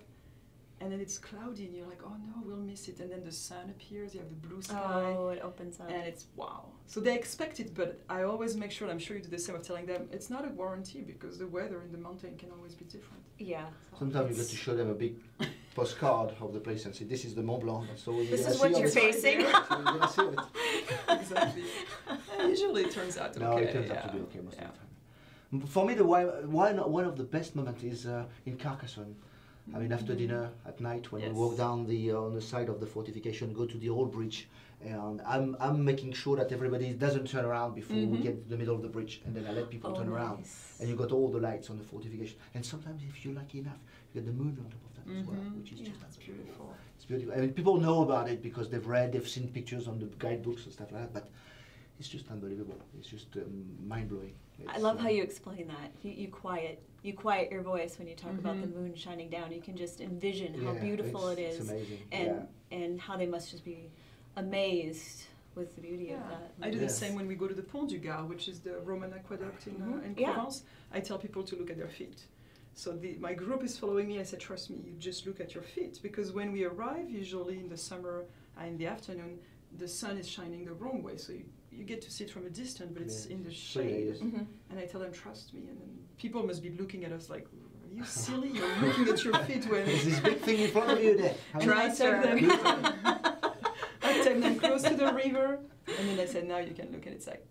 And then it's cloudy, and you're like, oh no, we'll miss it. And then the sun appears, you have the blue sky. Oh, it opens up. And it's wow. So they expect it, but I always make sure, and I'm sure you do the same, of telling them it's not a warranty because the weather in the mountain can always be different. Yeah. Sometimes you got to show them a big postcard of the place and say, this is the Mont Blanc. So this is what you're facing. So you're going to see it. Exactly. And usually it turns out okay. No, it turns out to be okay most of the time. For me, one of the best moments is in Carcassonne. I mean, after dinner at night, when we walk down on the side of the fortification, go to the old bridge, and I'm making sure that everybody doesn't turn around before we get to the middle of the bridge, and then I let people turn around, and you got all the lights on the fortification. And sometimes, if you're lucky enough, you get the moon on top of that. as well, which is just beautiful. It's beautiful. I mean, people know about it because they've seen pictures on the guidebooks and stuff like that, but it's just unbelievable. It's just mind-blowing. I love how you explain that. You quiet your voice when you talk about the moon shining down. You can just envision how beautiful it is. It's amazing. And how they must just be amazed with the beauty of that. I do the same when we go to the Pont du Gard, which is the Roman aqueduct in Provence. I tell people to look at their feet. So my group is following me. I said, trust me, you just look at your feet. Because when we arrive, usually in the summer, in the afternoon, the sun is shining the wrong way. So you get to see it from a distance, but it's in the shade. And I tell them, trust me. And then people must be looking at us like, are you silly? You're looking at your feet when... There's this big thing in front of you there. I take them close to the river, and then I said, now you can look, and it's like,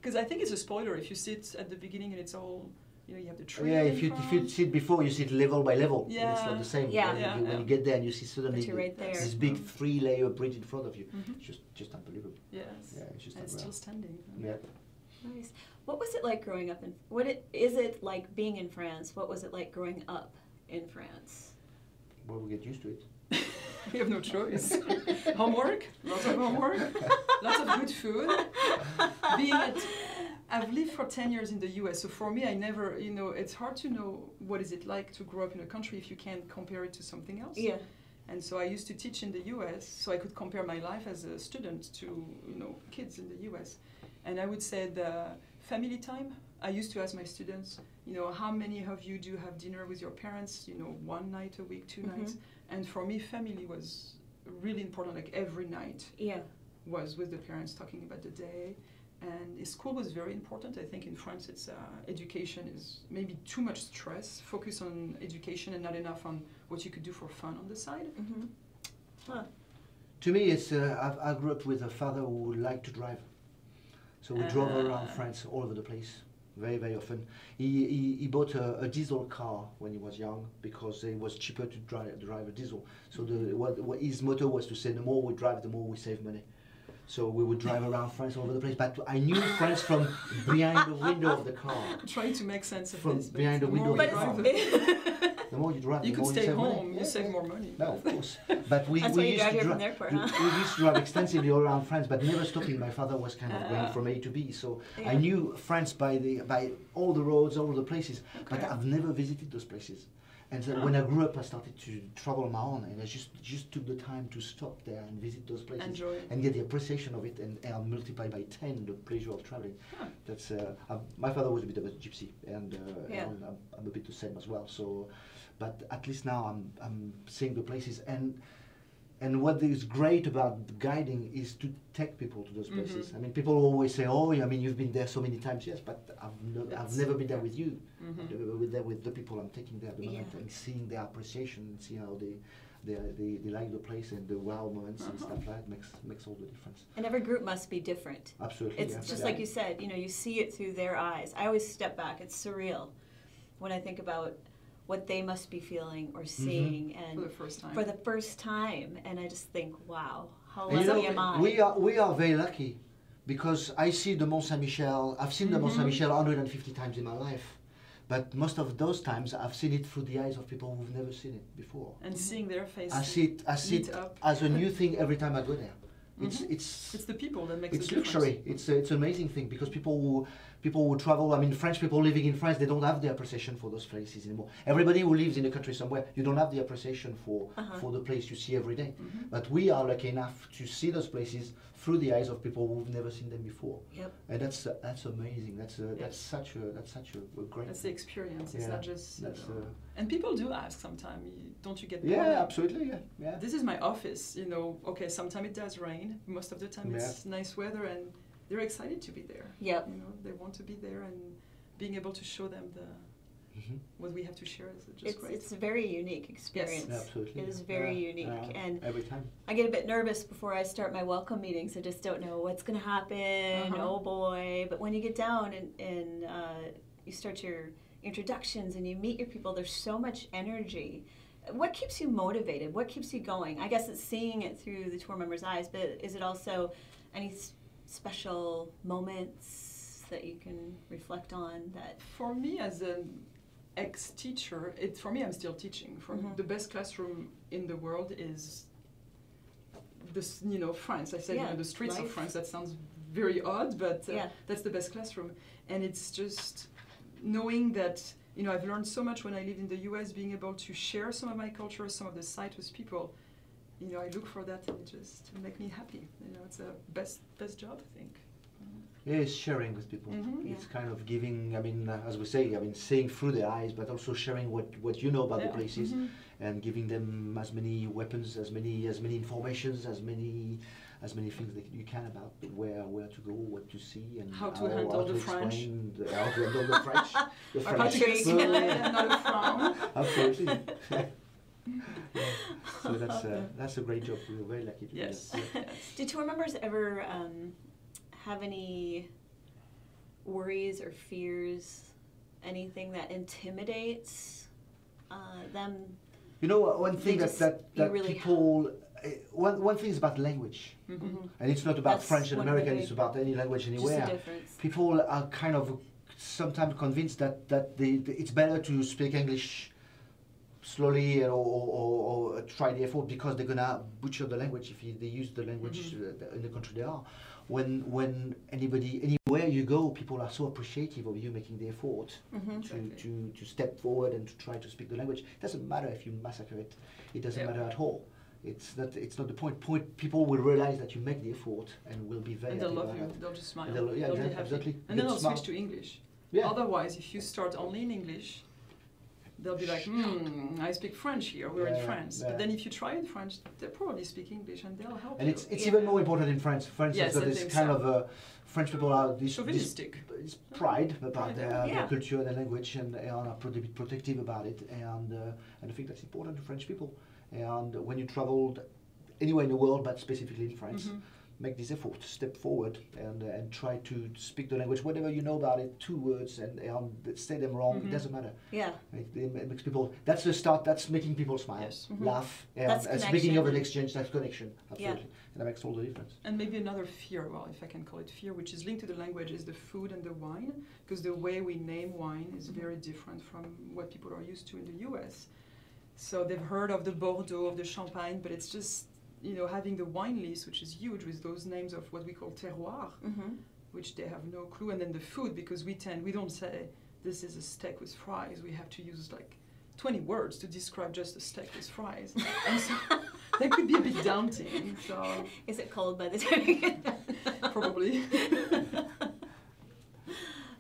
because I think it's a spoiler if you sit at the beginning and it's all, you have the tree. Yeah, if you sit before, you sit level by level. Yeah. It's not the same. When you get there and you see suddenly this big 3-layer bridge in front of you, it's just unbelievable. Yes. Yeah, it's just and it's still standing. Yeah. Nice. What was it like growing up is it like being in France? What was it like growing up in France? Well, we get used to it. We have no choice. Homework, lots of homework, lots of good food. I've lived for 10 years in the US, so for me, I never, it's hard to know what is it like to grow up in a country if you can't compare it to something else. Yeah. And so I used to teach in the US, so I could compare my life as a student to, kids in the US. And I would say the family time, I used to ask my students, how many of you do have dinner with your parents, one night a week, 2 nights? And for me, family was really important, like every night was with the parents talking about the day. And school was very important. I think in France, it's education is maybe too much stress, focus on education and not enough on what you could do for fun on the side. To me, it's I grew up with a father who liked to drive. So we drove around France all over the place, very, very often. He bought a diesel car when he was young because it was cheaper to drive a diesel. So what his motto was to say, the more we drive, the more we save money. So we would drive around France all over the place. But I knew France from behind the window of the car. Trying to make sense of from this. Behind the window of the car. The more you drive, you the could more stay you save home, money. you save more money. No, of course. But we That's why you used drive to here from the airport, huh? we used to drive extensively all around France, but never stopping. My father was kind of going from A to B, so I knew France by all the roads, all the places. But I've never visited those places. And so when I grew up, I started to travel on my own, and I just took the time to stop there and visit those places. Enjoy. And get the appreciation of it, and multiply by 10 the pleasure of traveling. That's my father was a bit of a gypsy, and I'm a bit the same as well. So, but at least now I'm seeing the places, and what is great about guiding is to take people to those places. I mean, people always say, "Oh, I mean, you've been there so many times." Yes, but I've never been there with you. I've never been there with the people I'm taking there at the moment, and seeing their appreciation, and see how they like the place, and the wow moments and stuff like that makes all the difference. And every group must be different. Absolutely. It's just like you said, you see it through their eyes. I always step back. It's surreal when I think about what they must be feeling or seeing, and for the first time, and I just think, wow, how lucky am I? We are very lucky, because I see the Mont Saint-Michel. I've seen the Mont Saint-Michel 150 times in my life, but most of those times I've seen it through the eyes of people who've never seen it before. And seeing their faces. I see it as a new thing every time I go there. It's the people that makes it's the difference. luxury. It's an amazing thing, because people who travel. I mean, French people living in France, they don't have the appreciation for those places anymore. Everybody who lives in a country somewhere, you don't have the appreciation for the place you see every day. But we are lucky enough to see those places through the eyes of people who've never seen them before. And that's amazing. That's such a great. That's the experience. It's not just. And people do ask sometimes, don't you get bored? Yeah, absolutely. Yeah. This is my office. Okay, sometimes it does rain. Most of the time it's nice weather, and they're excited to be there. They want to be there, and being able to show them what we have to share is just great. It's a very unique experience. Yes. Absolutely. It is very unique, and every time I get a bit nervous before I start my welcome meetings. I just don't know what's going to happen. Oh boy! But when you get down and you start your introductions and you meet your people, there's so much energy. What keeps you motivated? What keeps you going? I guess it's seeing it through the tour members' eyes, but is it also any special moments that you can reflect on? That for me, as ex-teacher, for me, I'm still teaching. The best classroom in the world is this, France. I said, the streets of France. That sounds very odd, but that's the best classroom. And it's just knowing that, I've learned so much when I lived in the US, being able to share some of my culture, some of the site with people. I look for that, and it just makes me happy. It's the best job, I think. Yeah, it's sharing with people. It's kind of giving, as we say, seeing through their eyes, but also sharing what you know about the places, and giving them as many weapons, as many informations, as many things that you can about where to go, what to see, and how to handle the French. How to handle the French. The French. How to get a smile, not a frown. Absolutely. So that's a great job. We're very lucky to do that. Do tour members ever have any worries or fears, anything that intimidates them? One thing that really people, one thing is about language, and it's not about French and American, it's about any language anywhere. People are kind of sometimes convinced that it's better to speak English slowly or try the effort because they're gonna butcher the language if they use the language in the country they are. When anywhere you go, people are so appreciative of you making the effort to step forward and to try to speak the language. It doesn't matter if you massacre it. It doesn't matter at all. It's not the point. People will realize that you make the effort and will be very happy. And they'll love you. They'll just smile. They'll be happy. Exactly. And then they'll switch to English. Yeah. Otherwise, if you start only in English, they'll be like, I speak French here, we're in France. But then if you try in French, they'll probably speak English and they'll help you. And it's even more important in France. France has got this kind of, French people are this pride about their culture, their language, and are pretty protective about it. And I think that's important to French people. And when you travel anywhere in the world, but specifically in France, make this effort, step forward and try to speak the language, whatever you know about it, 2 words, and say them wrong, it doesn't matter. Yeah. It makes people, that's the start, that's making people smile, laugh, and speaking of an exchange, that's connection, absolutely. Yeah. And that makes all the difference. And maybe another fear, well, if I can call it fear, which is linked to the language, is the food and the wine, because the way we name wine is very different from what people are used to in the US. So they've heard of the Bordeaux, of the Champagne, but it's just, having the wine list, which is huge, with those names of what we call terroir, which they have no clue, and then the food, because we don't say, this is a steak with fries, we have to use like 20 words to describe just a steak with fries. And so that could be a bit daunting. So is it cold by the time you get done? Probably.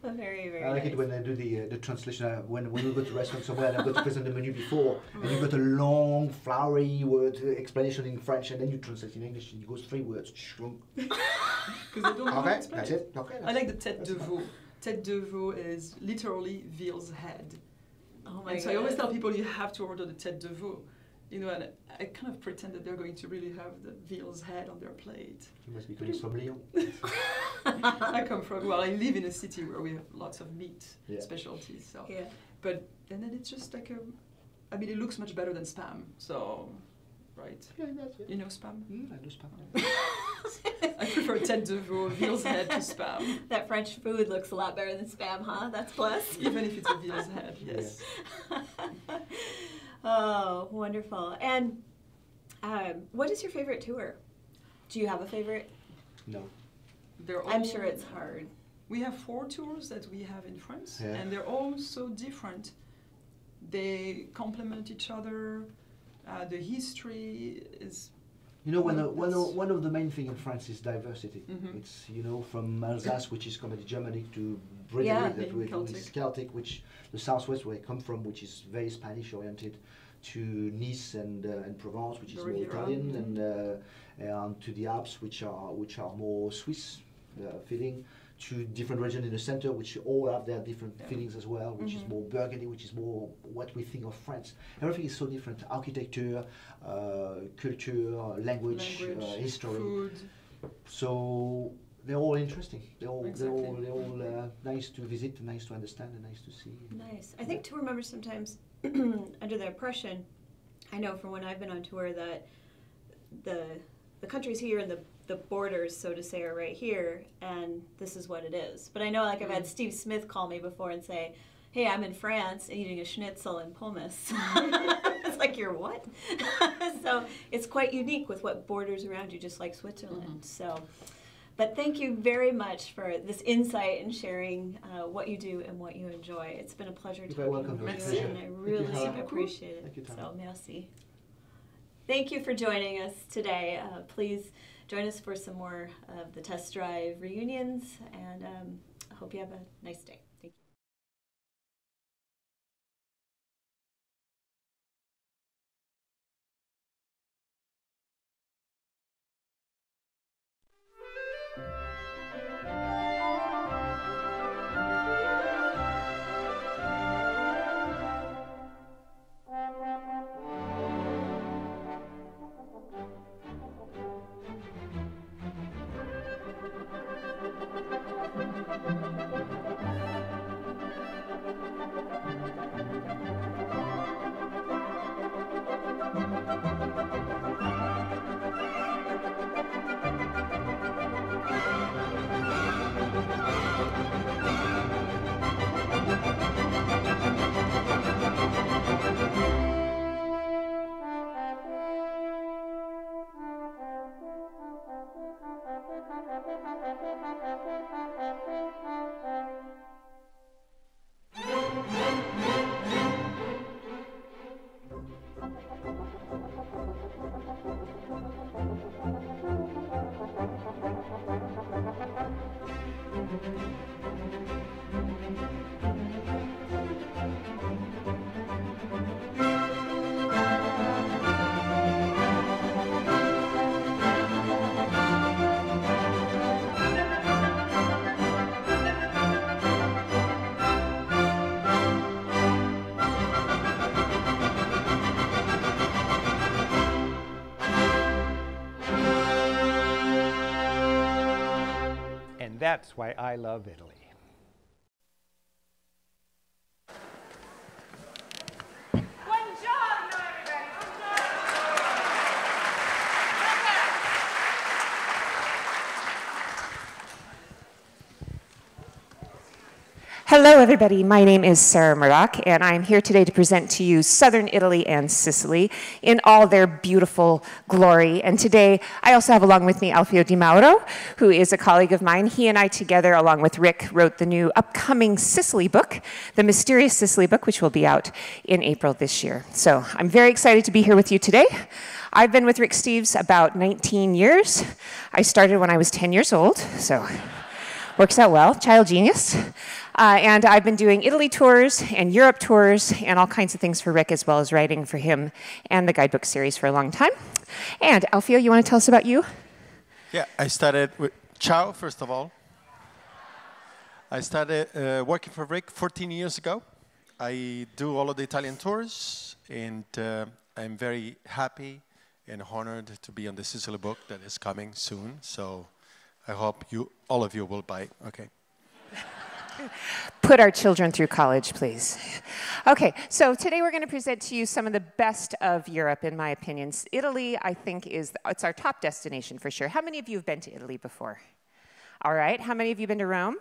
Very, very I like it when they do the translation. When we go to a restaurant somewhere and I've got to present the menu before, and you've got a long, flowery word explanation in French, and then you translate in English, and it goes 3 words. Because they don't know how to explain that's it. Okay, I like the tête de veau. Tête de veau is literally veal's head. Oh my God. So I always tell people you have to order the tête de veau. And I kind of pretend that they're going to really have the veal's head on their plate. You must be coming from Lyon. I live in a city where we have lots of meat specialties. So, but and then it's just like it looks much better than Spam. So, right? Yeah, that's it. You know Spam? I know Spam. I prefer tête de veau, veal's head to Spam. That French food looks a lot better than Spam, huh? That's plus. Even if it's a veal's head, yes. Oh, wonderful. And what is your favorite tour? Do you have a favorite? No. I'm sure it's hard. We have 4 tours that we have in France, and they're all so different. They complement each other. The history is... one of the main things in France is diversity. It's, from Alsace, which is coming to Germany, to Brittany, which is Celtic, which the southwest where I come from, which is very Spanish-oriented, to Nice and Provence, which is more Italian, and to the Alps, which are more Swiss feeling, to different regions in the center, which all have their different feelings as well, which is more Burgundy, which is more what we think of France. Everything is so different: architecture, culture, language, history. Food. So they're all interesting. They're all nice to visit, nice to understand, and nice to see. Nice. I think tour members sometimes under the impression, I know from when I've been on tour, that the countries here and the borders, so to say, are right here, and this is what it is. But I know, I've had Steve Smith call me before and say, hey, I'm in France eating a schnitzel in Pumice. It's like, you're what? So it's quite unique with what borders around you, just like Switzerland. So, but thank you very much for this insight and sharing what you do and what you enjoy. It's been a pleasure talking with you, and I really appreciate it. So, merci. Thank you for joining us today. Please join us for some more of the test drive reunions, and I hope you have a nice day. Thank you. And that's why I love Italy. Hello, everybody. My name is Sarah Murdoch, and I'm here today to present to you Southern Italy and Sicily in all their beautiful glory. And today, I also have along with me Alfio Di Mauro, who is a colleague of mine. He and I together, along with Rick, wrote the new upcoming Sicily book, The Mysterious Sicily book, which will be out in April this year. So I'm very excited to be here with you today. I've been with Rick Steves about 19 years. I started when I was 10 years old, so works out well, child genius. And I've been doing Italy tours and Europe tours and all kinds of things for Rick, as well as writing for him and the guidebook series for a long time. And Alfio, you want to tell us about you? Yeah, I started with ciao, first of all. I started working for Rick 14 years ago. I do all of the Italian tours, and I'm very happy and honored to be on the Sicily book that is coming soon. So I hope all of you will buy it. Okay. Put our children through college, please. Okay, so today we're going to present to you some of the best of Europe, in my opinion. Italy, I think, it's our top destination for sure. How many of you have been to Italy before? All right, how many of you have been to Rome?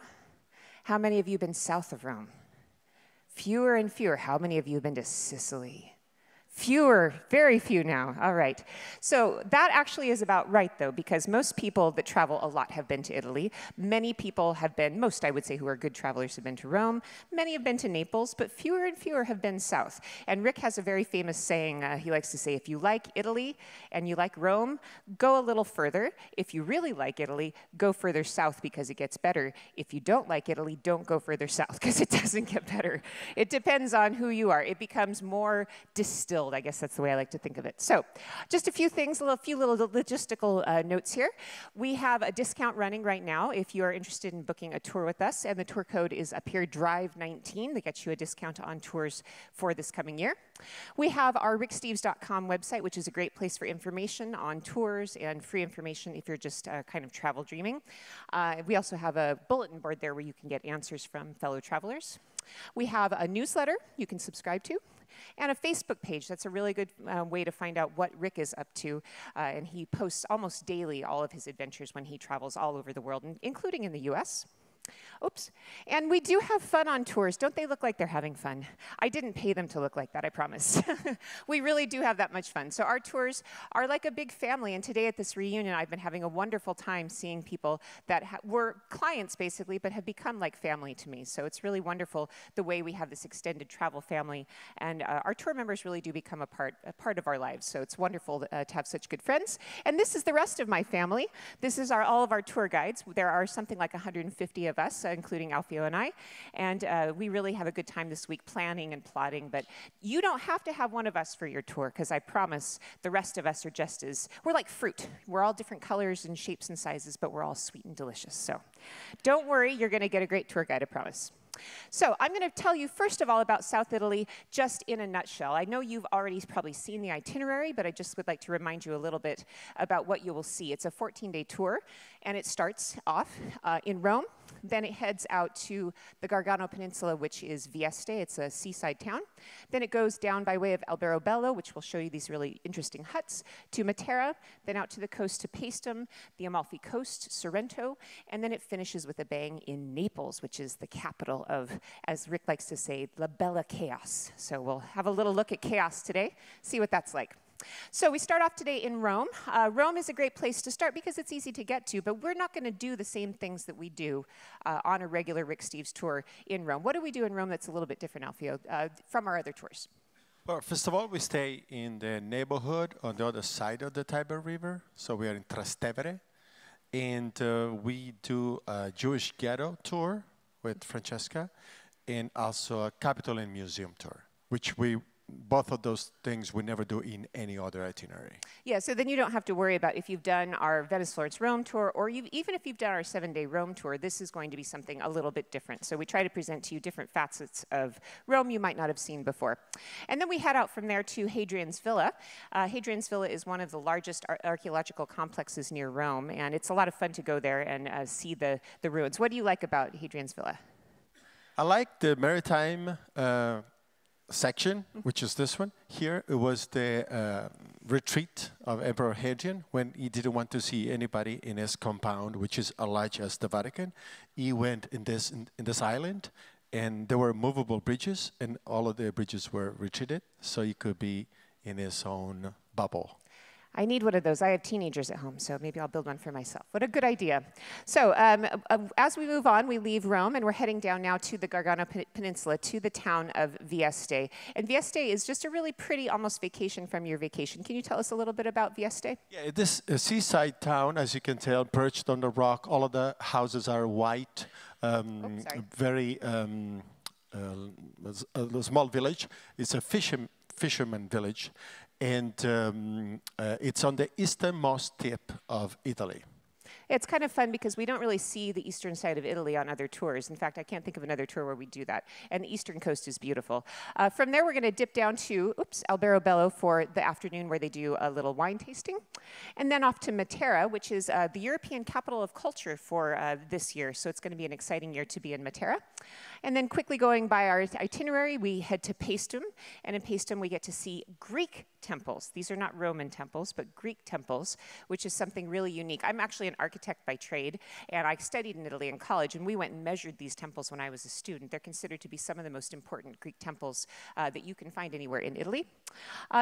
How many of you have been south of Rome? Fewer and fewer. How many of you have been to Sicily? Fewer, very few now. All right. So that actually is about right, though, because most people that travel a lot have been to Italy. Many people have been, most I would say who are good travelers have been to Rome. Many have been to Naples, but fewer and fewer have been south. And Rick has a very famous saying. He likes to say, if you like Italy and you like Rome, go a little further. If you really like Italy, go further south because it gets better. If you don't like Italy, don't go further south because it doesn't get better. It depends on who you are. It becomes more distilled. I guess that's the way I like to think of it. So just a few things, a few little logistical notes here. We have a discount running right now if you are interested in booking a tour with us, and the tour code is up here, DRIVE19. That gets you a discount on tours for this coming year. We have our ricksteves.com website, which is a great place for information on tours and free information if you're just kind of travel dreaming. We also have a bulletin board there where you can get answers from fellow travelers. We have a newsletter you can subscribe to, and a Facebook page. That's a really good way to find out what Rick is up to. And he posts almost daily all of his adventures when he travels all over the world, including in the US. Oops. And we do have fun on tours. Don't they look like they're having fun? I didn't pay them to look like that, I promise. We really do have that much fun. So our tours are like a big family. And today at this reunion, I've been having a wonderful time seeing people that were clients, basically, but have become like family to me. So it's really wonderful the way we have this extended travel family. And our tour members really do become a part of our lives. So it's wonderful to have such good friends. And this is the rest of my family. This is all of our tour guides. There are something like 150 of us, including Alfio and I, and we really have a good time this week planning and plotting, but you don't have to have one of us for your tour, because I promise the rest of us are just as, we're like fruit. We're all different colors and shapes and sizes, but we're all sweet and delicious. So don't worry, you're going to get a great tour guide, I promise. So I'm going to tell you first of all about South Italy just in a nutshell. I know you've already probably seen the itinerary, but I just would like to remind you a little bit about what you will see. It's a 14-day tour, and it starts off in Rome. Then it heads out to the Gargano Peninsula, which is Vieste. It's a seaside town. Then it goes down by way of Alberobello, which will show you these really interesting huts, to Matera, then out to the coast to Paestum, the Amalfi Coast, Sorrento, and then it finishes with a bang in Naples, which is the capital of, as Rick likes to say, La Bella Chaos. So we'll have a little look at chaos today, see what that's like. So we start off today in Rome. Rome is a great place to start because it's easy to get to, but we're not going to do the same things that we do on a regular Rick Steves tour in Rome. What do we do in Rome that's a little bit different, Alfio, from our other tours? Well, first of all, we stay in the neighborhood on the other side of the Tiber River. So we are in Trastevere, and we do a Jewish ghetto tour with Francesca, and also a Capitol and Museum tour, which both of those things we never do in any other itinerary. Yeah, so then you don't have to worry about if you've done our Venice, Florence, Rome tour, or even if you've done our 7-day Rome tour, this is going to be something a little bit different. So we try to present to you different facets of Rome you might not have seen before. And then we head out from there to Hadrian's Villa. Hadrian's Villa is one of the largest archaeological complexes near Rome, and it's a lot of fun to go there and see the ruins. What do you like about Hadrian's Villa? I like the maritime section, which is this one. Here it was the retreat of Emperor Hadrian when he didn't want to see anybody in his compound, which is as large as the Vatican. He went in this island, and there were movable bridges, and all of the bridges were retreated, so he could be in his own bubble. I need one of those. I have teenagers at home, so maybe I'll build one for myself. What a good idea. So as we move on, we leave Rome, and we're heading down now to the Gargano Peninsula, to the town of Vieste. And Vieste is just a really pretty, almost vacation from your vacation. Can you tell us a little bit about Vieste? Yeah, this is a seaside town, as you can tell, perched on the rock. All of the houses are white, very a small village. It's a fisherman village. And it's on the easternmost tip of Italy. It's kind of fun because we don't really see the eastern side of Italy on other tours. In fact, I can't think of another tour where we do that. And the eastern coast is beautiful. From there, we're going to dip down to, Alberobello for the afternoon, where they do a little wine tasting. And then off to Matera, which is the European capital of culture for this year. So it's going to be an exciting year to be in Matera. And then quickly going by our itinerary, we head to Paestum. And in Paestum, we get to see Greek temples. These are not Roman temples, but Greek temples, which is something really unique. I'm actually an architect by trade, and I studied in Italy in college, and we went and measured these temples when I was a student. They're considered to be some of the most important Greek temples that you can find anywhere in Italy.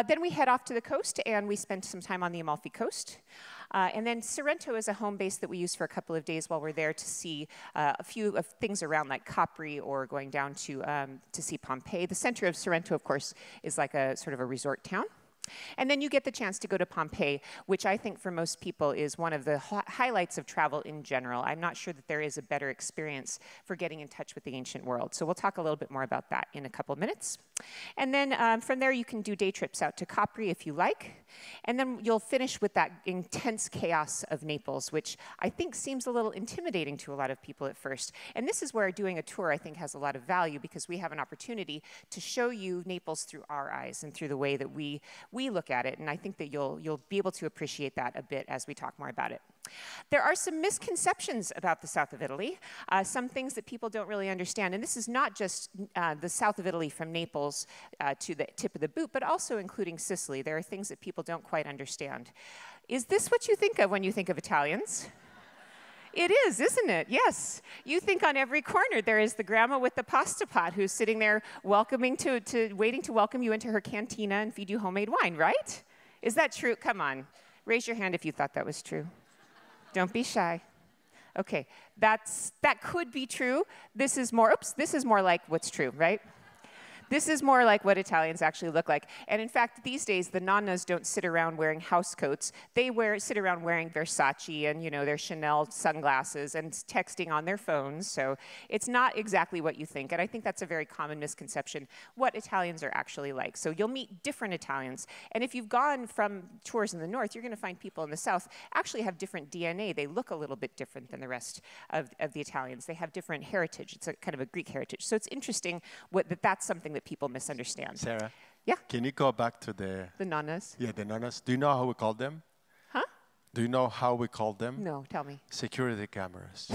Then we head off to the coast, and we spend some time on the Amalfi Coast. And then Sorrento is a home base that we use for a couple of days while we're there to see a few of things around, like Capri, or going down to see Pompeii. The center of Sorrento, of course, is like a sort of a resort town. And then you get the chance to go to Pompeii, which I think for most people is one of the highlights of travel in general. I'm not sure that there is a better experience for getting in touch with the ancient world. So we'll talk a little bit more about that in a couple of minutes. And then from there, you can do day trips out to Capri if you like. And then you'll finish with that intense chaos of Naples, which I think seems a little intimidating to a lot of people at first. And this is where doing a tour, I think, has a lot of value, because we have an opportunity to show you Naples through our eyes and through the way that we look at it. And I think that you'll be able to appreciate that a bit as we talk more about it. There are some misconceptions about the south of Italy, some things that people don't really understand. And this is not just the south of Italy from Naples to the tip of the boot, but also including Sicily. There are things that people don't quite understand. Is this what you think of when you think of Italians? It is, isn't it? Yes. You think on every corner there is the grandma with the pasta pot who's sitting there waiting to welcome you into her cantina and feed you homemade wine, right? Is that true? Come on. Raise your hand if you thought that was true. Don't be shy. Okay, that could be true. This is more like what's true, right? This is more like what Italians actually look like. And in fact, these days, the nonnas don't sit around wearing house coats. They sit around wearing Versace and, their Chanel sunglasses and texting on their phones. So it's not exactly what you think. And I think that's a very common misconception, what Italians are actually like. So you'll meet different Italians. And if you've gone from tours in the north, you're going to find people in the south actually have different DNA. They look a little bit different than the rest of the Italians. They have different heritage. It's a kind of a Greek heritage. So it's interesting that's something that people misunderstand. Sarah? Yeah? Can you go back to the nonnas? Yeah, the nonnas. Do you know how we call them? Huh? Do you know how we call them? No, tell me. Security cameras.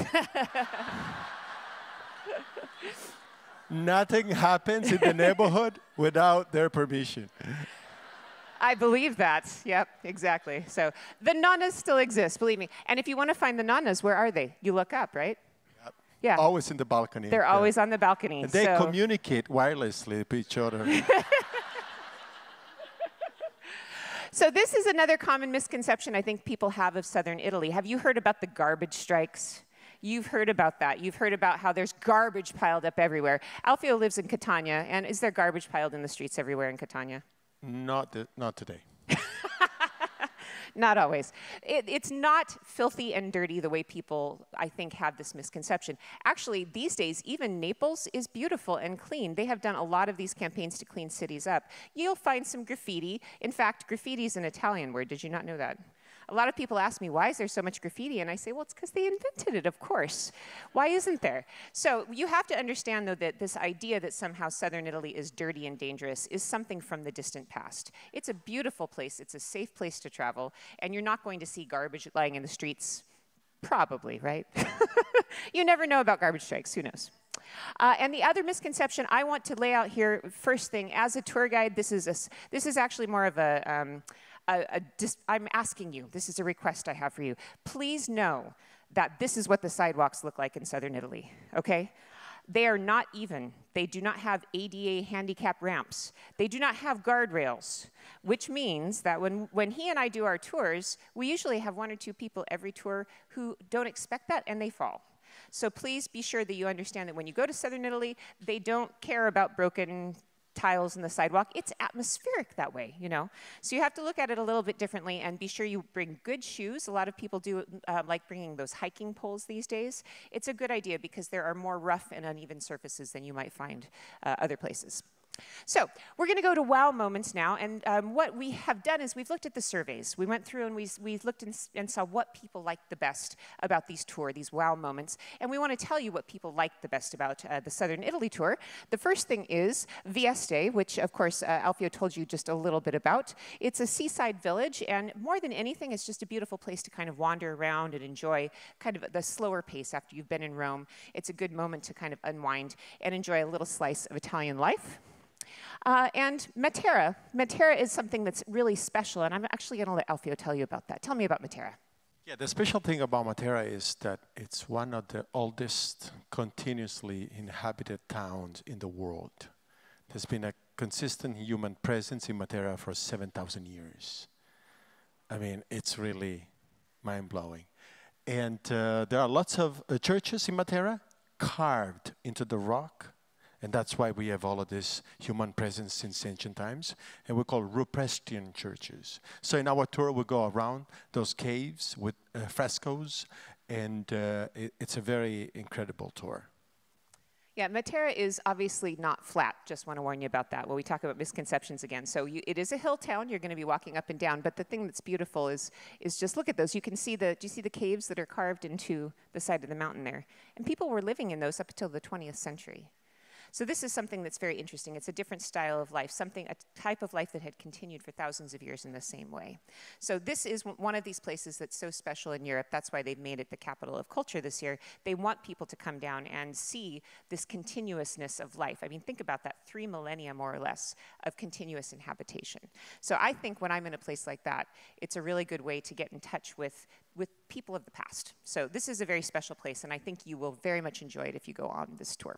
Nothing happens in the neighborhood without their permission. I believe that. Yep, exactly. So the nonnas still exist, believe me. And if you want to find the nonnas, where are they? You look up, right? Yeah. Always in the balcony. They're always on the balcony. And they communicate wirelessly with each other. So this is another common misconception I think people have of southern Italy. Have you heard about the garbage strikes? You've heard about that. You've heard about how there's garbage piled up everywhere. Alfio lives in Catania, and is there garbage piled in the streets everywhere in Catania? Not today. Not always. It's not filthy and dirty the way people, I think, have this misconception. Actually, these days, even Naples is beautiful and clean. They have done a lot of these campaigns to clean cities up. You'll find some graffiti. In fact, graffiti is an Italian word. Did you not know that? A lot of people ask me, why is there so much graffiti? And I say, well, it's because they invented it, of course. Why isn't there? So you have to understand, though, that this idea that somehow southern Italy is dirty and dangerous is something from the distant past. It's a beautiful place. It's a safe place to travel. And you're not going to see garbage lying in the streets, probably, right? You never know about garbage strikes. Who knows? And the other misconception I want to lay out here, first thing, as a tour guide, this is actually more of I'm asking you, this is a request I have for you. Please know that this is what the sidewalks look like in southern Italy, okay? They are not even. They do not have ADA handicap ramps. They do not have guardrails, which means that when he and I do our tours, we usually have 1 or 2 people every tour who don't expect that and they fall. So please be sure that you understand that when you go to southern Italy, they don't care about broken tiles in the sidewalk. It's atmospheric that way, So you have to look at it a little bit differently and be sure you bring good shoes. A lot of people do like bringing those hiking poles these days. It's a good idea because there are more rough and uneven surfaces than you might find other places. So we're going to go to wow moments now, and what we have done is we've looked at the surveys. We went through and we looked and saw what people liked the best about these wow moments, and we want to tell you what people liked the best about the Southern Italy tour. The first thing is Vieste, which of course Alfio told you just a little bit about. It's a seaside village, and more than anything, it's just a beautiful place to kind of wander around and enjoy kind of the slower pace after you've been in Rome. It's a good moment to kind of unwind and enjoy a little slice of Italian life. And Matera. Matera is something that's really special, and I'm actually going to let Alfio tell you about that. Tell me about Matera. Yeah, the special thing about Matera is that it's one of the oldest continuously inhabited towns in the world. There's been a consistent human presence in Matera for 7,000 years. I mean, it's really mind-blowing. And there are lots of churches in Matera carved into the rock. And that's why we have all of this human presence since ancient times. And we call Ruprestrian churches. So in our tour, we go around those caves with frescoes. And it's a very incredible tour. Yeah, Matera is obviously not flat. Just want to warn you about that. Well, we talk about misconceptions again. So it is a hill town. You're going to be walking up and down. But the thing that's beautiful is just look at those. You can see do you see the caves that are carved into the side of the mountain there? And people were living in those up until the 20th century. So this is something that's very interesting. It's a different style of life, a type of life that had continued for thousands of years in the same way. So this is one of these places that's so special in Europe. That's why they've made it the capital of culture this year. They want people to come down and see this continuousness of life. I mean, think about that, 3 millennia more or less of continuous inhabitation. So I think when I'm in a place like that, it's a really good way to get in touch with with people of the past. So this is a very special place, and I think you will very much enjoy it if you go on this tour.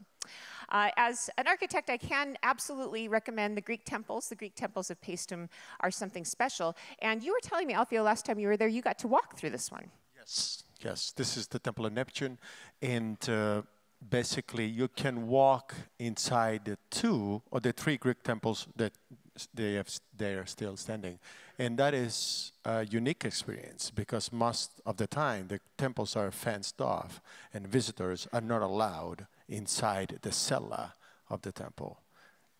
As an architect, I can absolutely recommend the Greek temples. The Greek temples of Paestum are something special. And you were telling me, Alfio, last time you were there, you got to walk through this one. Yes, yes. This is the Temple of Neptune, and basically you can walk inside the 2 or the 3 Greek temples that they are still standing, and that is a unique experience because most of the time the temples are fenced off and visitors are not allowed inside the cella of the temple.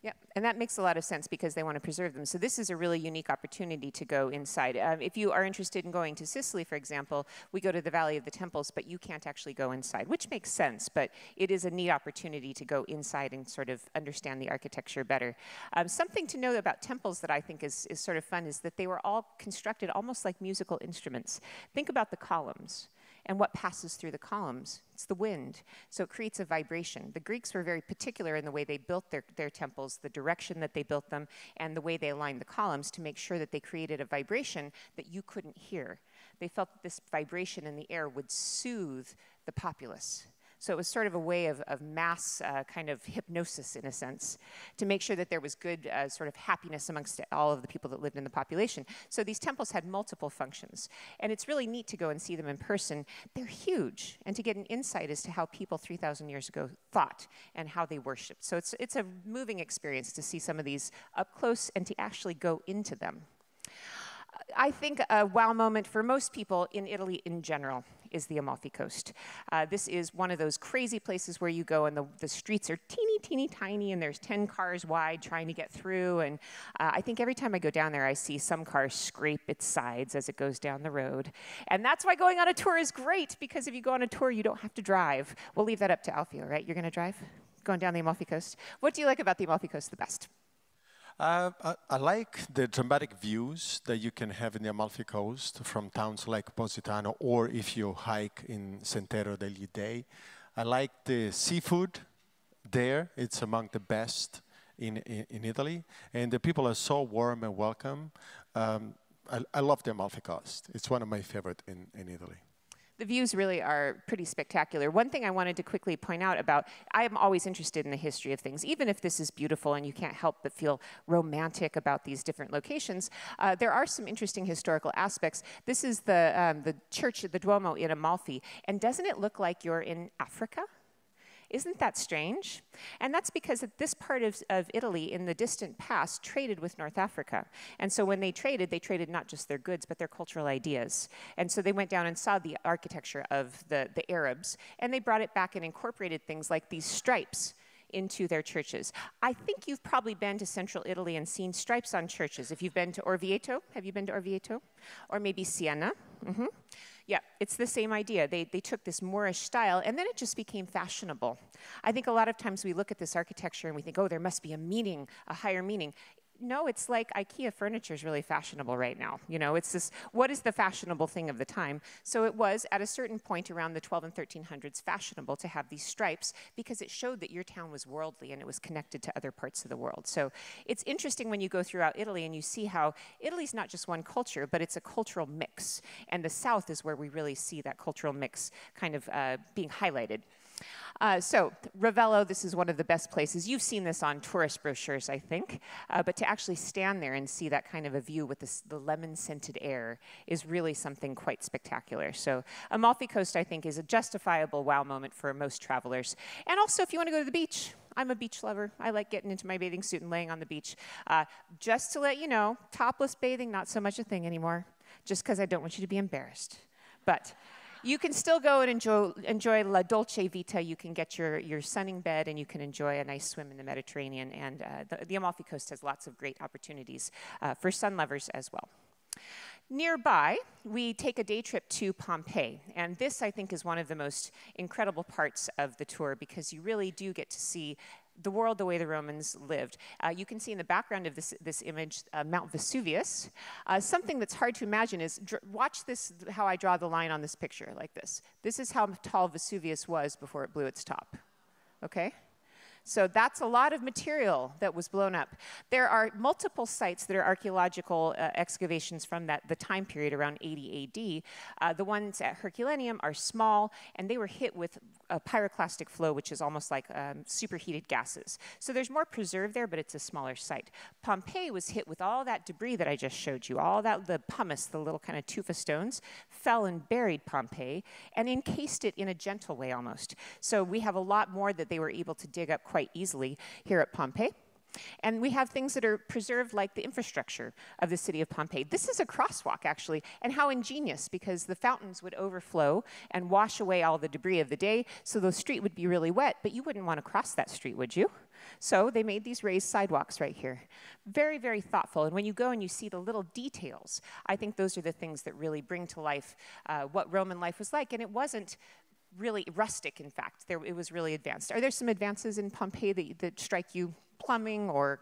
Yeah, and that makes a lot of sense because they want to preserve them. So this is a really unique opportunity to go inside. If you are interested in going to Sicily, for example, we go to the Valley of the Temples, but you can't actually go inside, which makes sense, but it is a neat opportunity to go inside and sort of understand the architecture better. Something to know about temples that I think is sort of fun is that they were all constructed almost like musical instruments. Think about the columns. And what passes through the columns? It's the wind. So it creates a vibration. The Greeks were very particular in the way they built their temples, the direction that they built them, and the way they aligned the columns to make sure that they created a vibration that you couldn't hear. They felt that this vibration in the air would soothe the populace. So it was sort of a way of mass kind of hypnosis, in a sense, to make sure that there was good sort of happiness amongst all of the people that lived in the population. So these temples had multiple functions. And it's really neat to go and see them in person. They're huge, and to get an insight as to how people 3,000 years ago thought and how they worshipped. So it's a moving experience to see some of these up close and to actually go into them. I think a wow moment for most people in Italy in general is the Amalfi Coast. This is one of those crazy places where you go and the streets are teeny tiny and there's 10 cars wide trying to get through. And I think every time I go down there, I see some car scrape its sides as it goes down the road. And that's why going on a tour is great, because if you go on a tour, you don't have to drive. We'll leave that up to Alfio, right? You're going to drive? Going down the Amalfi Coast? What do you like about the Amalfi Coast the best? I like the dramatic views that you can have in the Amalfi Coast from towns like Positano, or if you hike in Sentiero degli Dei. I like the seafood there. It's among the best in Italy. And the people are so warm and welcome. I love the Amalfi Coast. It's one of my favorite in Italy. The views really are pretty spectacular. One thing I wanted to quickly point out about, I am always interested in the history of things, even if this is beautiful and you can't help but feel romantic about these different locations. There are some interesting historical aspects. This is the church, the Duomo in Amalfi, and doesn't it look like you're in Africa? Isn't that strange? And that's because this part of Italy in the distant past traded with North Africa. And so when they traded not just their goods, but their cultural ideas. And so they went down and saw the architecture of the Arabs, and they brought it back and incorporated things like these stripes into their churches. I think you've probably been to central Italy and seen stripes on churches. If you've been to Orvieto, have you been to Orvieto? Or maybe Siena? Mm-hmm. Yeah, it's the same idea. They took this Moorish style, and then it just became fashionable. I think a lot of times we look at this architecture and we think, oh, there must be a meaning, a higher meaning. No, it's like IKEA furniture is really fashionable right now. You know, it's this, what is the fashionable thing of the time? So it was, at a certain point around the 12 and 1300s, fashionable to have these stripes because it showed that your town was worldly and it was connected to other parts of the world. So it's interesting when you go throughout Italy and you see how Italy's not just one culture, but it's a cultural mix. And the South is where we really see that cultural mix kind of being highlighted. So Ravello, this is one of the best places. You've seen this on tourist brochures, I think, but to actually stand there and see that kind of a view with the lemon-scented air is really something quite spectacular. So Amalfi Coast, I think, is a justifiable wow moment for most travelers. And also, if you want to go to the beach, I'm a beach lover. I like getting into my bathing suit and laying on the beach. Just to let you know, topless bathing, not so much a thing anymore, just because I don't want you to be embarrassed. But you can still go and enjoy La Dolce Vita. You can get your sunning bed and you can enjoy a nice swim in the Mediterranean. And the Amalfi Coast has lots of great opportunities for sun lovers as well. Nearby, we take a day trip to Pompeii. And this, I think, is one of the most incredible parts of the tour because you really do get to see the world the way the Romans lived. You can see in the background of this image Mount Vesuvius. Something that's hard to imagine is, watch this, how I draw the line on this picture, like this. This is how tall Vesuvius was before it blew its top, okay? So that's a lot of material that was blown up. There are multiple sites that are archaeological excavations from the time period around 80 AD. The ones at Herculaneum are small, and they were hit with a pyroclastic flow, which is almost like superheated gases. So there's more preserved there, but it's a smaller site. Pompeii was hit with all that debris that I just showed you, all that, the pumice, the little kind of tufa stones, fell and buried Pompeii and encased it in a gentle way almost. So we have a lot more that they were able to dig up quite easily here at Pompeii. And we have things that are preserved like the infrastructure of the city of Pompeii. This is a crosswalk, actually, and how ingenious, because the fountains would overflow and wash away all the debris of the day, so the street would be really wet, but you wouldn't want to cross that street, would you? So they made these raised sidewalks right here. Very, very thoughtful. And when you go and you see the little details, I think those are the things that really bring to life what Roman life was like. And it wasn't really rustic, in fact. It was really advanced. Are there some advances in Pompeii that strike you? Plumbing or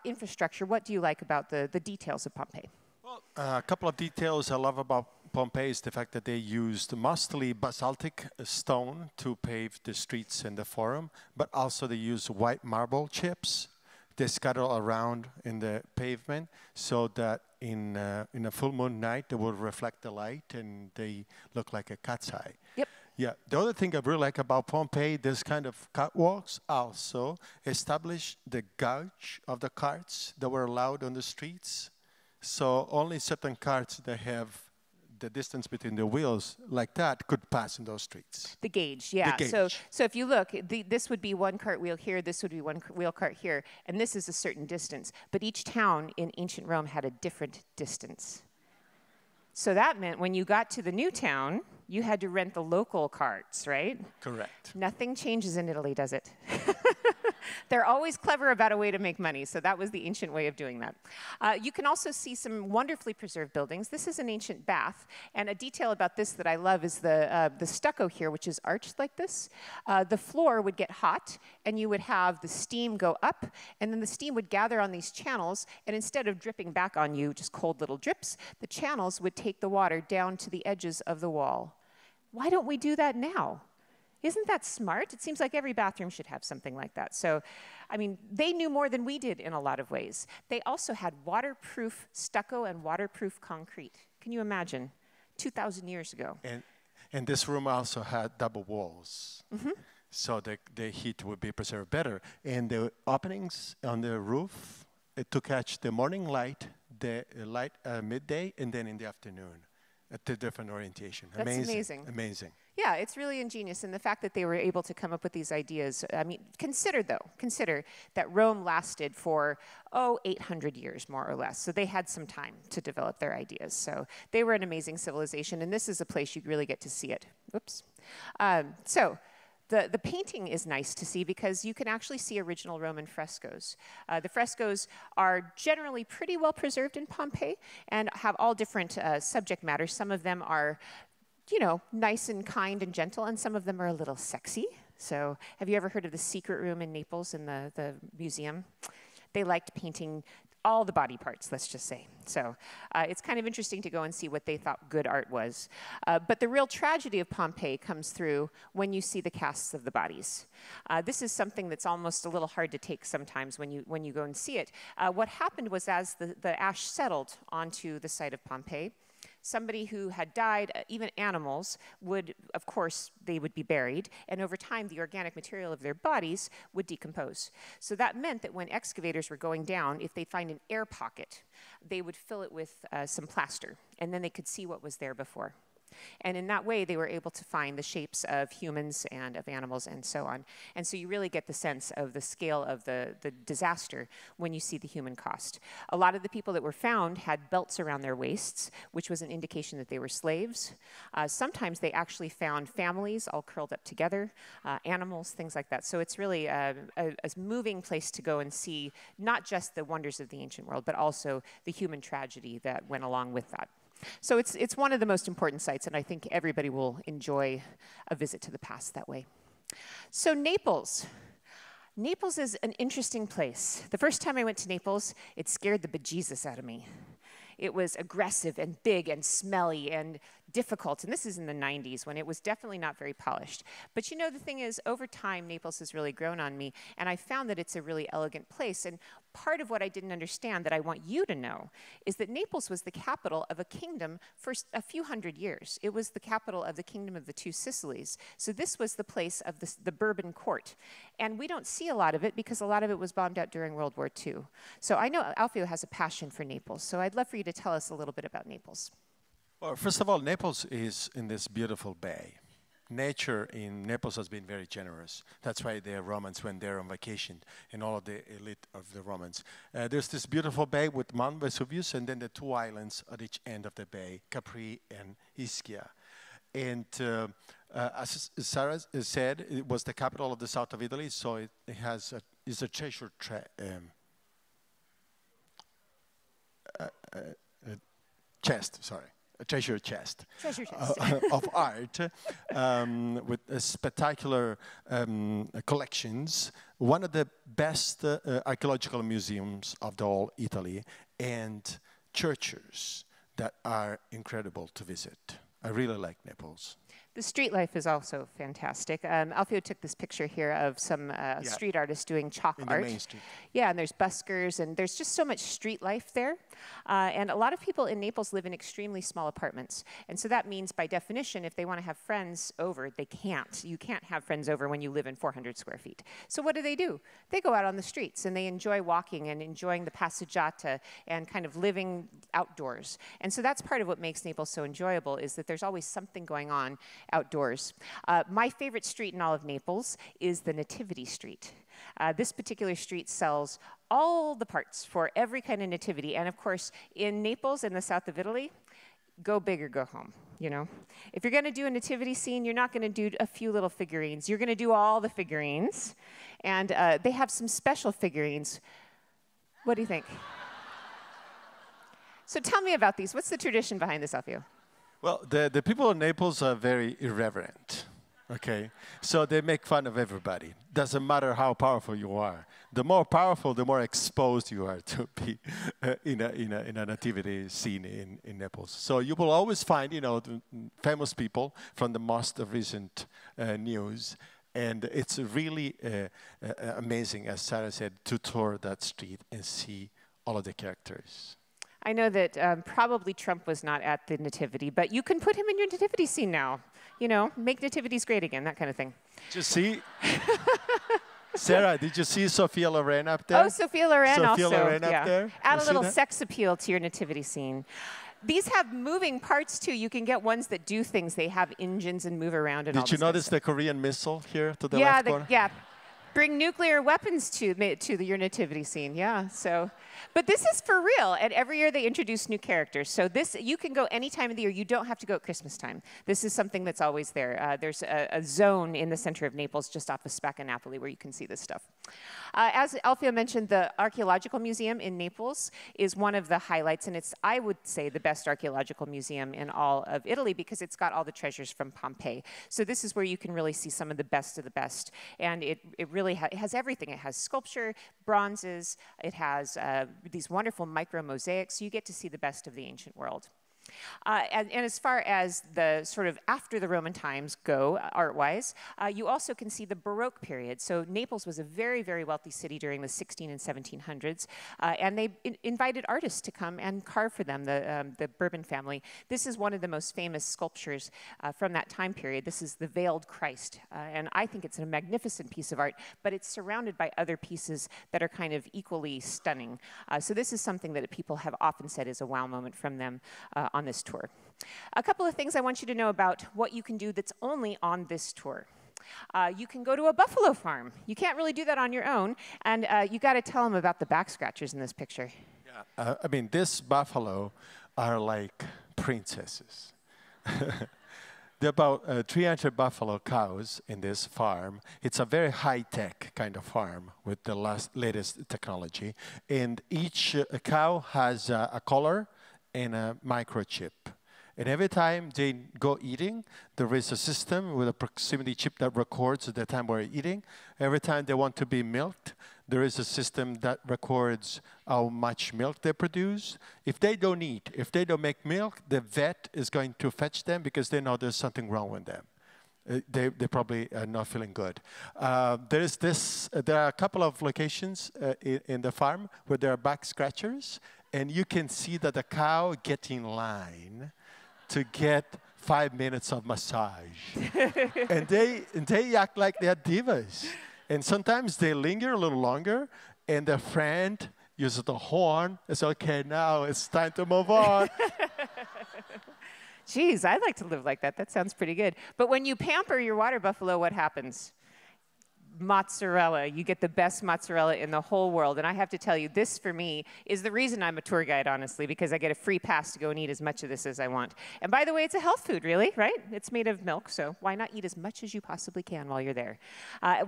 infrastructure? What do you like about the details of Pompeii? Well, a couple of details I love about Pompeii is the fact that they used mostly basaltic stone to pave the streets and the forum, but also they use white marble chips. They scatter around in the pavement so that in a full moon night they will reflect the light and they look like a cat's eye. Yep. Yeah, the other thing I really like about Pompeii, this kind of catwalks also establish the gauge of the carts that were allowed on the streets. So only certain carts that have the distance between the wheels like that could pass in those streets. The gauge, yeah. The gauge. So if you look, this would be one cartwheel here, this would be one wheel cart here, and this is a certain distance. But each town in ancient Rome had a different distance. So that meant when you got to the new town, you had to rent the local carts, right? Correct. Nothing changes in Italy, does it? They're always clever about a way to make money, so that was the ancient way of doing that. You can also see some wonderfully preserved buildings. This is an ancient bath, and a detail about this that I love is the stucco here, which is arched like this. The floor would get hot, and you would have the steam go up, and then the steam would gather on these channels, and instead of dripping back on you, just cold little drips, the channels would take the water down to the edges of the wall. Why don't we do that now? Isn't that smart? It seems like every bathroom should have something like that. So, I mean, they knew more than we did in a lot of ways. They also had waterproof stucco and waterproof concrete. Can you imagine? 2,000 years ago. And this room also had double walls. Mm-hmm. So the heat would be preserved better. And the openings on the roof to catch the morning light, the light midday, and then in the afternoon at the different orientation. That's amazing. Amazing. Yeah, it's really ingenious. And the fact that they were able to come up with these ideas, I mean, consider that Rome lasted for, 800 years, more or less. So they had some time to develop their ideas. So they were an amazing civilization, and this is a place you really get to see it. Oops. The painting is nice to see because you can actually see original Roman frescoes. The frescoes are generally pretty well preserved in Pompeii and have all different subject matters. Some of them are, nice and kind and gentle, and some of them are a little sexy. So have you ever heard of the secret room in Naples in the museum? They liked painting all the body parts, let's just say. So it's kind of interesting to go and see what they thought good art was. But the real tragedy of Pompeii comes through when you see the casts of the bodies. This is something that's almost a little hard to take sometimes when you go and see it. What happened was as the ash settled onto the site of Pompeii, somebody who had died, even animals, of course, they would be buried, and over time, the organic material of their bodies would decompose. So that meant that when excavators were going down, if they'd find an air pocket, they would fill it with some plaster, and then they could see what was there before. And in that way, they were able to find the shapes of humans and of animals and so on. And so you really get the sense of the scale of the disaster when you see the human cost. A lot of the people that were found had belts around their waists, which was an indication that they were slaves. Sometimes they actually found families all curled up together, animals, things like that. So it's really a moving place to go and see not just the wonders of the ancient world, but also the human tragedy that went along with that. So it's one of the most important sites, and I think everybody will enjoy a visit to the past that way. So Naples. Naples is an interesting place. The first time I went to Naples, it scared the bejesus out of me. It was aggressive and big and smelly and difficult, and this is in the 90s when it was definitely not very polished. But you know, the thing is, over time, Naples has really grown on me, and I found that it's a really elegant place. And part of what I didn't understand that I want you to know is that Naples was the capital of a kingdom for a few hundred years. It was the capital of the kingdom of the two Sicilies. So this was the place of the Bourbon court. And we don't see a lot of it because a lot of it was bombed out during World War II. So I know Alfio has a passion for Naples, so I'd love for you to tell us a little bit about Naples. Well, first of all, Naples is in this beautiful bay. Nature in Naples has been very generous. That's why the Romans went there on vacation, and all of the elite of the Romans. There's this beautiful bay with Mount Vesuvius, and then the two islands at each end of the bay, Capri and Ischia. And as Sarah said, it was the capital of the south of Italy, so it has it's a treasure chest, sorry. A treasure chest, of art with spectacular collections, one of the best archaeological museums of the whole Italy, and churches that are incredible to visit. I really like Naples. The street life is also fantastic. Alfio took this picture here of some street artists doing chalk art. The main street. Yeah, and there's buskers, and there's just so much street life there. And a lot of people in Naples live in extremely small apartments. And so that means, by definition, if they want to have friends over, they can't. You can't have friends over when you live in 400 square feet. So what do? They go out on the streets, and they enjoy walking and enjoying the passeggiata and kind of living outdoors. And so that's part of what makes Naples so enjoyable, is that there's always something going on outdoors. My favorite street in all of Naples is the Nativity Street. This particular street sells all the parts for every kind of nativity. And of course, in Naples, in the south of Italy, go big or go home, you know? If you're gonna do a nativity scene, you're not gonna do a few little figurines. You're gonna do all the figurines. And they have some special figurines. What do you think? So tell me about these. What's the tradition behind this, Alfio? Well, the people in Naples are very irreverent, okay? So they make fun of everybody. Doesn't matter how powerful you are. The more powerful, the more exposed you are to be in a nativity scene in Naples. So you will always find, you know, famous people from the most recent news. And it's really amazing, as Sarah said, to tour that street and see all of the characters. I know that probably Trump was not at the nativity, but you can put him in your nativity scene now. You know, make nativities great again, that kind of thing. Did you see? Sarah, did you see Sophia Loren up there? Oh, Sophia Loren also. Sophia Loren up there? Add a little sex appeal to your nativity scene. These have moving parts too. You can get ones that do things. They have engines and move around and all Did you notice the Korean missile here to the left left corner? Yeah. Bring nuclear weapons to your nativity scene, yeah. So, but this is for real, and every year they introduce new characters. So this, you can go any time of the year. You don't have to go at Christmas time. This is something that's always there. There's a zone in the center of Naples, just off of Spacca Napoli, where you can see this stuff. As Alfio mentioned, the Archaeological Museum in Naples is one of the highlights, and it's, I would say, the best archaeological museum in all of Italy because it's got all the treasures from Pompeii. So this is where you can really see some of the best, and it really has everything. It has sculpture, bronzes, it has these wonderful micro mosaics. You get to see the best of the ancient world. And as far as the sort of after the Roman times go, art-wise, you also can see the Baroque period. So Naples was a very, very wealthy city during the 16 and 1700s, and they invited artists to come and carve for them, the Bourbon family. This is one of the most famous sculptures from that time period. This is the Veiled Christ, and I think it's a magnificent piece of art, but it's surrounded by other pieces that are kind of equally stunning. So this is something that people have often said is a wow moment from them on this tour. A couple of things I want you to know about what you can do that's only on this tour. You can go to a buffalo farm. You can't really do that on your own, and you got to tell them about the back scratchers in this picture. Yeah, I mean, this buffalo are like princesses. There are about 300 buffalo cows in this farm. It's a very high-tech kind of farm with the latest technology, and each cow has a collar and a microchip. And every time they go eating, there is a system with a proximity chip that records the time we're eating. Every time they want to be milked, there is a system that records how much milk they produce. If they don't eat, if they don't make milk, the vet is going to fetch them because they know there's something wrong with them. They probably are not feeling good. There are a couple of locations in the farm where there are back scratchers, and you can see that the cow get in line to get 5 minutes of massage. And they act like they're divas. And sometimes they linger a little longer, and their friend uses the horn and says, okay, now it's time to move on. Geez, I'd like to live like that. That sounds pretty good. But when you pamper your water buffalo, what happens? Mozzarella. You get the best mozzarella in the whole world. And I have to tell you, this for me is the reason I'm a tour guide, honestly, because I get a free pass to go and eat as much of this as I want. And by the way, it's a health food, really, right? It's made of milk, so why not eat as much as you possibly can while you're there?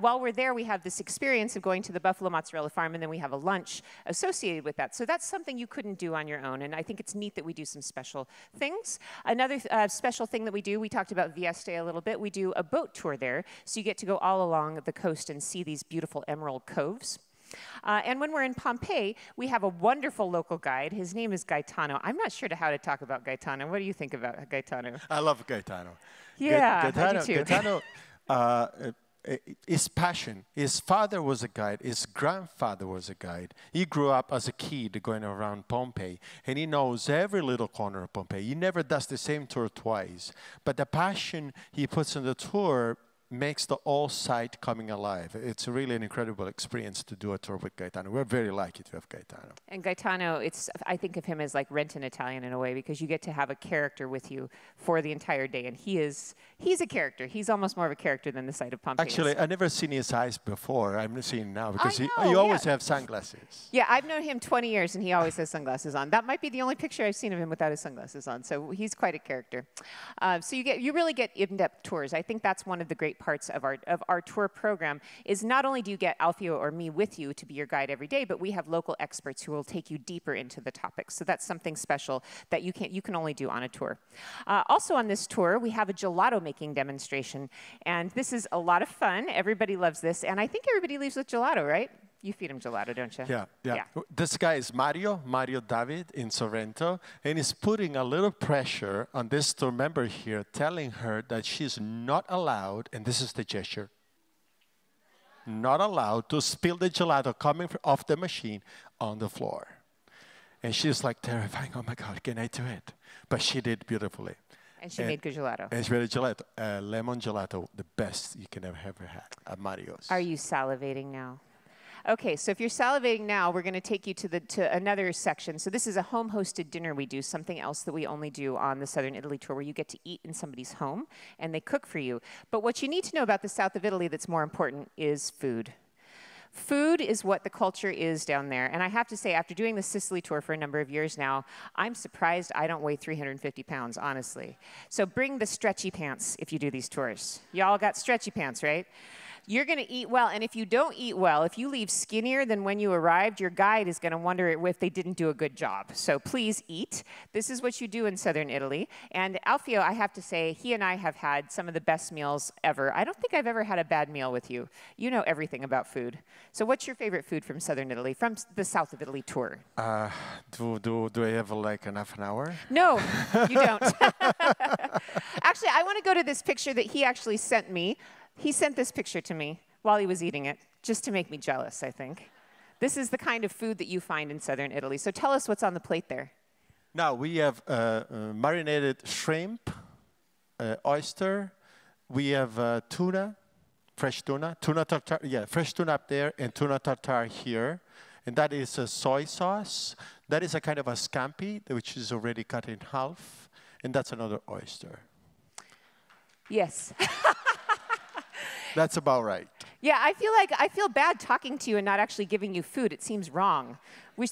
While we're there, we have this experience of going to the Buffalo Mozzarella Farm, and then we have a lunch associated with that. So that's something you couldn't do on your own, and I think it's neat that we do some special things. Another special thing that we do, we talked about Vieste a little bit, we do a boat tour there, so you get to go all along the coast and see these beautiful emerald coves. And when we're in Pompeii, we have a wonderful local guide. His name is Gaetano. I'm not sure how to talk about Gaetano. What do you think about Gaetano? I love Gaetano. Yeah, I do too. Gaetano, his passion. His father was a guide. His grandfather was a guide. He grew up as a kid going around Pompeii, and he knows every little corner of Pompeii. He never does the same tour twice. But the passion he puts in the tour makes the whole site coming alive. It's really an incredible experience to do a tour with Gaetano. We're very lucky to have Gaetano. And Gaetano, I think of him as like Rent an Italian in a way, because you get to have a character with you for the entire day, and he's a character. He's almost more of a character than the site of Pompeii. Actually, I've never seen his eyes before. I'm seeing now because he yeah. always have sunglasses. Yeah, I've known him 20 years, and he always has sunglasses on. That might be the only picture I've seen of him without his sunglasses on. So he's quite a character. So you really get in-depth tours. I think that's one of the great parts of our tour program is not only do you get Alfio or me with you to be your guide every day, but we have local experts who will take you deeper into the topics. So that's something special that you can only do on a tour. Also on this tour, we have a gelato making demonstration, and this is a lot of fun. Everybody loves this, and I think everybody leaves with gelato, right? You feed him gelato, don't you? Yeah. This guy is Mario David in Sorrento, and he's putting a little pressure on this tour member here, telling her that she's not allowed, and this is the gesture, not allowed to spill the gelato coming off the machine on the floor. And she's like terrifying, oh my God, can I do it? But she did beautifully. And she made good gelato. And she made a gelato, lemon gelato, the best you can have ever had at Mario's. Are you salivating now? Okay, so if you're salivating now, we're going to take you to another section. So this is a home-hosted dinner we do, something else that we only do on the Southern Italy tour, where you get to eat in somebody's home, and they cook for you. But what you need to know about the south of Italy that's more important is food. Food is what the culture is down there. And I have to say, after doing the Sicily tour for a number of years now, I'm surprised I don't weigh 350 pounds, honestly. So bring the stretchy pants if you do these tours. Y'all got stretchy pants, right? You're going to eat well, and if you don't eat well, if you leave skinnier than when you arrived, your guide is going to wonder if they didn't do a good job. So please eat. This is what you do in southern Italy. And Alfio, I have to say, he and I have had some of the best meals ever. I don't think I've ever had a bad meal with you. You know everything about food. So what's your favorite food from southern Italy, from the south of Italy tour? Do I have like half an hour? No, you don't. Actually, I want to go to this picture that he actually sent me. He sent this picture to me while he was eating it, just to make me jealous, I think. This is the kind of food that you find in southern Italy. So tell us what's on the plate there. Now, we have marinated shrimp, oyster. We have tuna, fresh tuna tartare, fresh tuna up there, and tuna tartare here. And that is a soy sauce. That is a kind of a scampi, which is already cut in half. And that's another oyster. Yes. That's about right. Yeah, I feel bad talking to you and not actually giving you food. It seems wrong.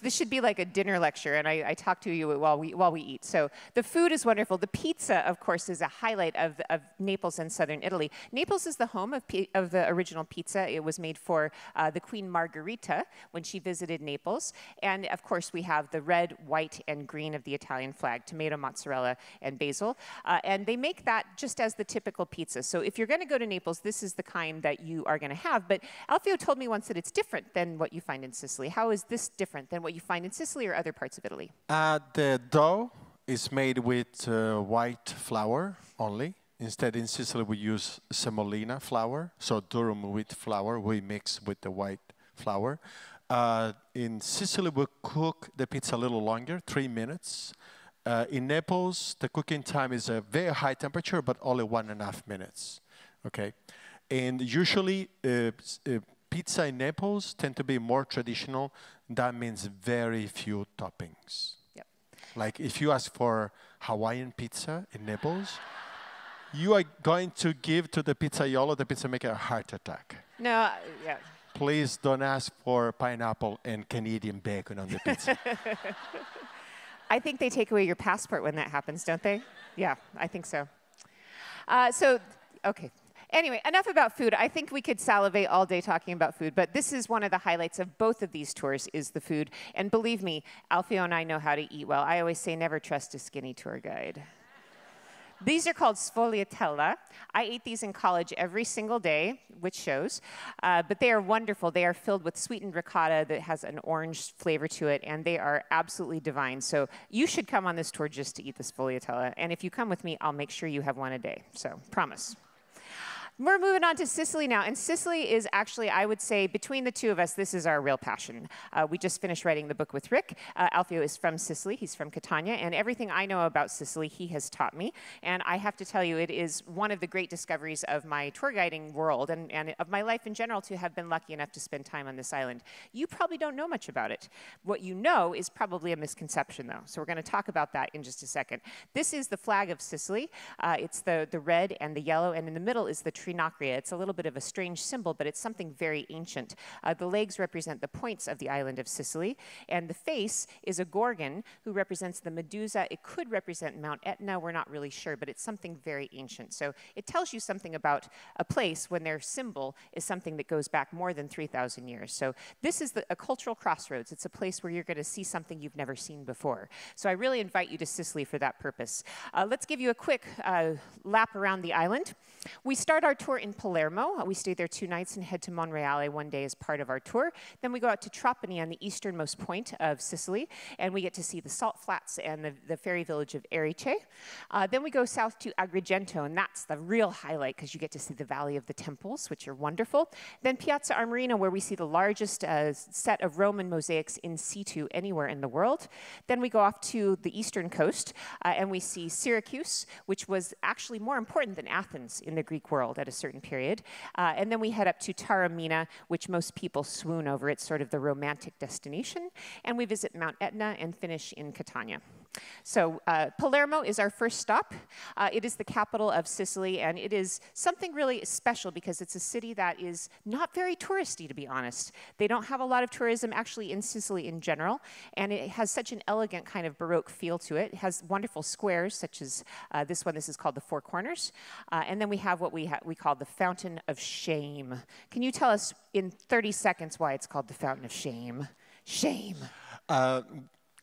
This should be like a dinner lecture, and I talk to you while we eat. So the food is wonderful. The pizza, of course, is a highlight of Naples and southern Italy. Naples is the home of the original pizza. It was made for the Queen Margherita when she visited Naples. And of course, we have the red, white, and green of the Italian flag, tomato, mozzarella, and basil. And they make that just as the typical pizza. So if you're going to go to Naples, this is the kind that you are going to have. But Alfio told me once that it's different than what you find in Sicily. How is this different than what you find in Sicily or other parts of Italy? The dough is made with white flour only. Instead, in Sicily, we use semolina flour, so durum wheat flour we mix with the white flour. In Sicily, we cook the pizza a little longer, 3 minutes. In Naples, the cooking time is a very high temperature, but only 1.5 minutes. Okay, and usually pizza in Naples tend to be more traditional. That means very few toppings. Yep. Like if you ask for Hawaiian pizza in Naples, you are going to give to the pizzaiolo, the pizza maker, a heart attack. No, yeah. Please don't ask for pineapple and Canadian bacon on the pizza. I think they take away your passport when that happens, don't they? Yeah, I think so. Okay. Anyway, enough about food. I think we could salivate all day talking about food, but this is one of the highlights of both of these tours is the food. And believe me, Alfio and I know how to eat well. I always say never trust a skinny tour guide. These are called sfogliatella. I ate these in college every single day, which shows. But they are wonderful. They are filled with sweetened ricotta that has an orange flavor to it, and they are absolutely divine. So you should come on this tour just to eat the sfogliatella. And if you come with me, I'll make sure you have one a day. So, promise. We're moving on to Sicily now, and Sicily is actually, I would say, between the two of us, this is our real passion. We just finished writing the book with Rick. Alfio is from Sicily, he's from Catania, and everything I know about Sicily, he has taught me. And I have to tell you, it is one of the great discoveries of my tour guiding world, and of my life in general, to have been lucky enough to spend time on this island. You probably don't know much about it. What you know is probably a misconception, though, so we're going to talk about that in just a second. This is the flag of Sicily. It's the red and the yellow, and in the middle is the trinacria. It's a little bit of a strange symbol, but it's something very ancient. The legs represent the points of the island of Sicily, and the face is a gorgon who represents the Medusa. It could represent Mount Etna. We're not really sure, but it's something very ancient. So it tells you something about a place when their symbol is something that goes back more than 3,000 years. So this is a cultural crossroads. It's a place where you're going to see something you've never seen before. So I really invite you to Sicily for that purpose. Let's give you a quick lap around the island. We start our tour in Palermo. We stay there 2 nights and head to Monreale one day as part of our tour. Then we go out to Trapani on the easternmost point of Sicily, and we get to see the salt flats and the fairy village of Erice. Then we go south to Agrigento, and that's the real highlight because you get to see the Valley of the Temples, which are wonderful. Then Piazza Armerina, where we see the largest set of Roman mosaics in situ anywhere in the world. Then we go off to the eastern coast, and we see Syracuse, which was actually more important than Athens in the Greek world at a certain period. And then we head up to Taormina, which most people swoon over. It's sort of the romantic destination. And we visit Mount Etna and finish in Catania. So Palermo is our first stop. It is the capital of Sicily, and it is something really special because it's a city that is not very touristy, to be honest. They don't have a lot of tourism actually in Sicily in general, and it has such an elegant kind of Baroque feel to it. It has wonderful squares, such as this one. This is called the Four Corners. And then we have what we call the Fountain of Shame. Can you tell us in 30 seconds why it's called the Fountain of Shame? Shame.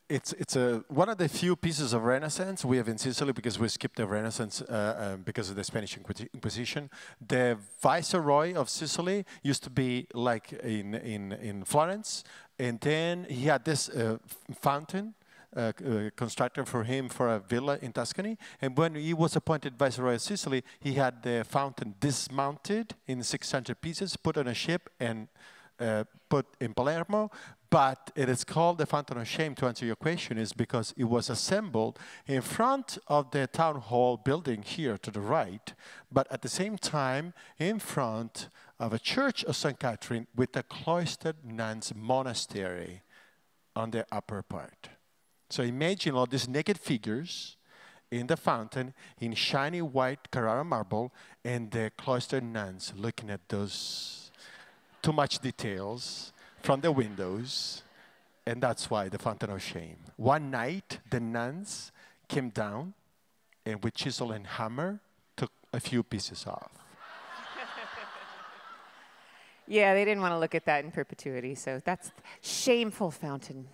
It's one of the few pieces of Renaissance we have in Sicily because we skipped the Renaissance because of the Spanish Inquisition. The Viceroy of Sicily used to be like in Florence, and then he had this fountain constructed for him for a villa in Tuscany. And when he was appointed Viceroy of Sicily, he had the fountain dismounted in 600 pieces, put on a ship, and put in Palermo. But it is called the Fountain of Shame, to answer your question, is because it was assembled in front of the town hall building here to the right, but at the same time in front of a church of St. Catherine with a cloistered nuns monastery on the upper part. So imagine all these naked figures in the fountain in shiny white Carrara marble and the cloistered nuns looking at those too much details from the windows, and that's why the Fountain of Shame. One night, the nuns came down and with chisel and hammer took a few pieces off. Yeah, they didn't want to look at that in perpetuity, so that's shameful fountain.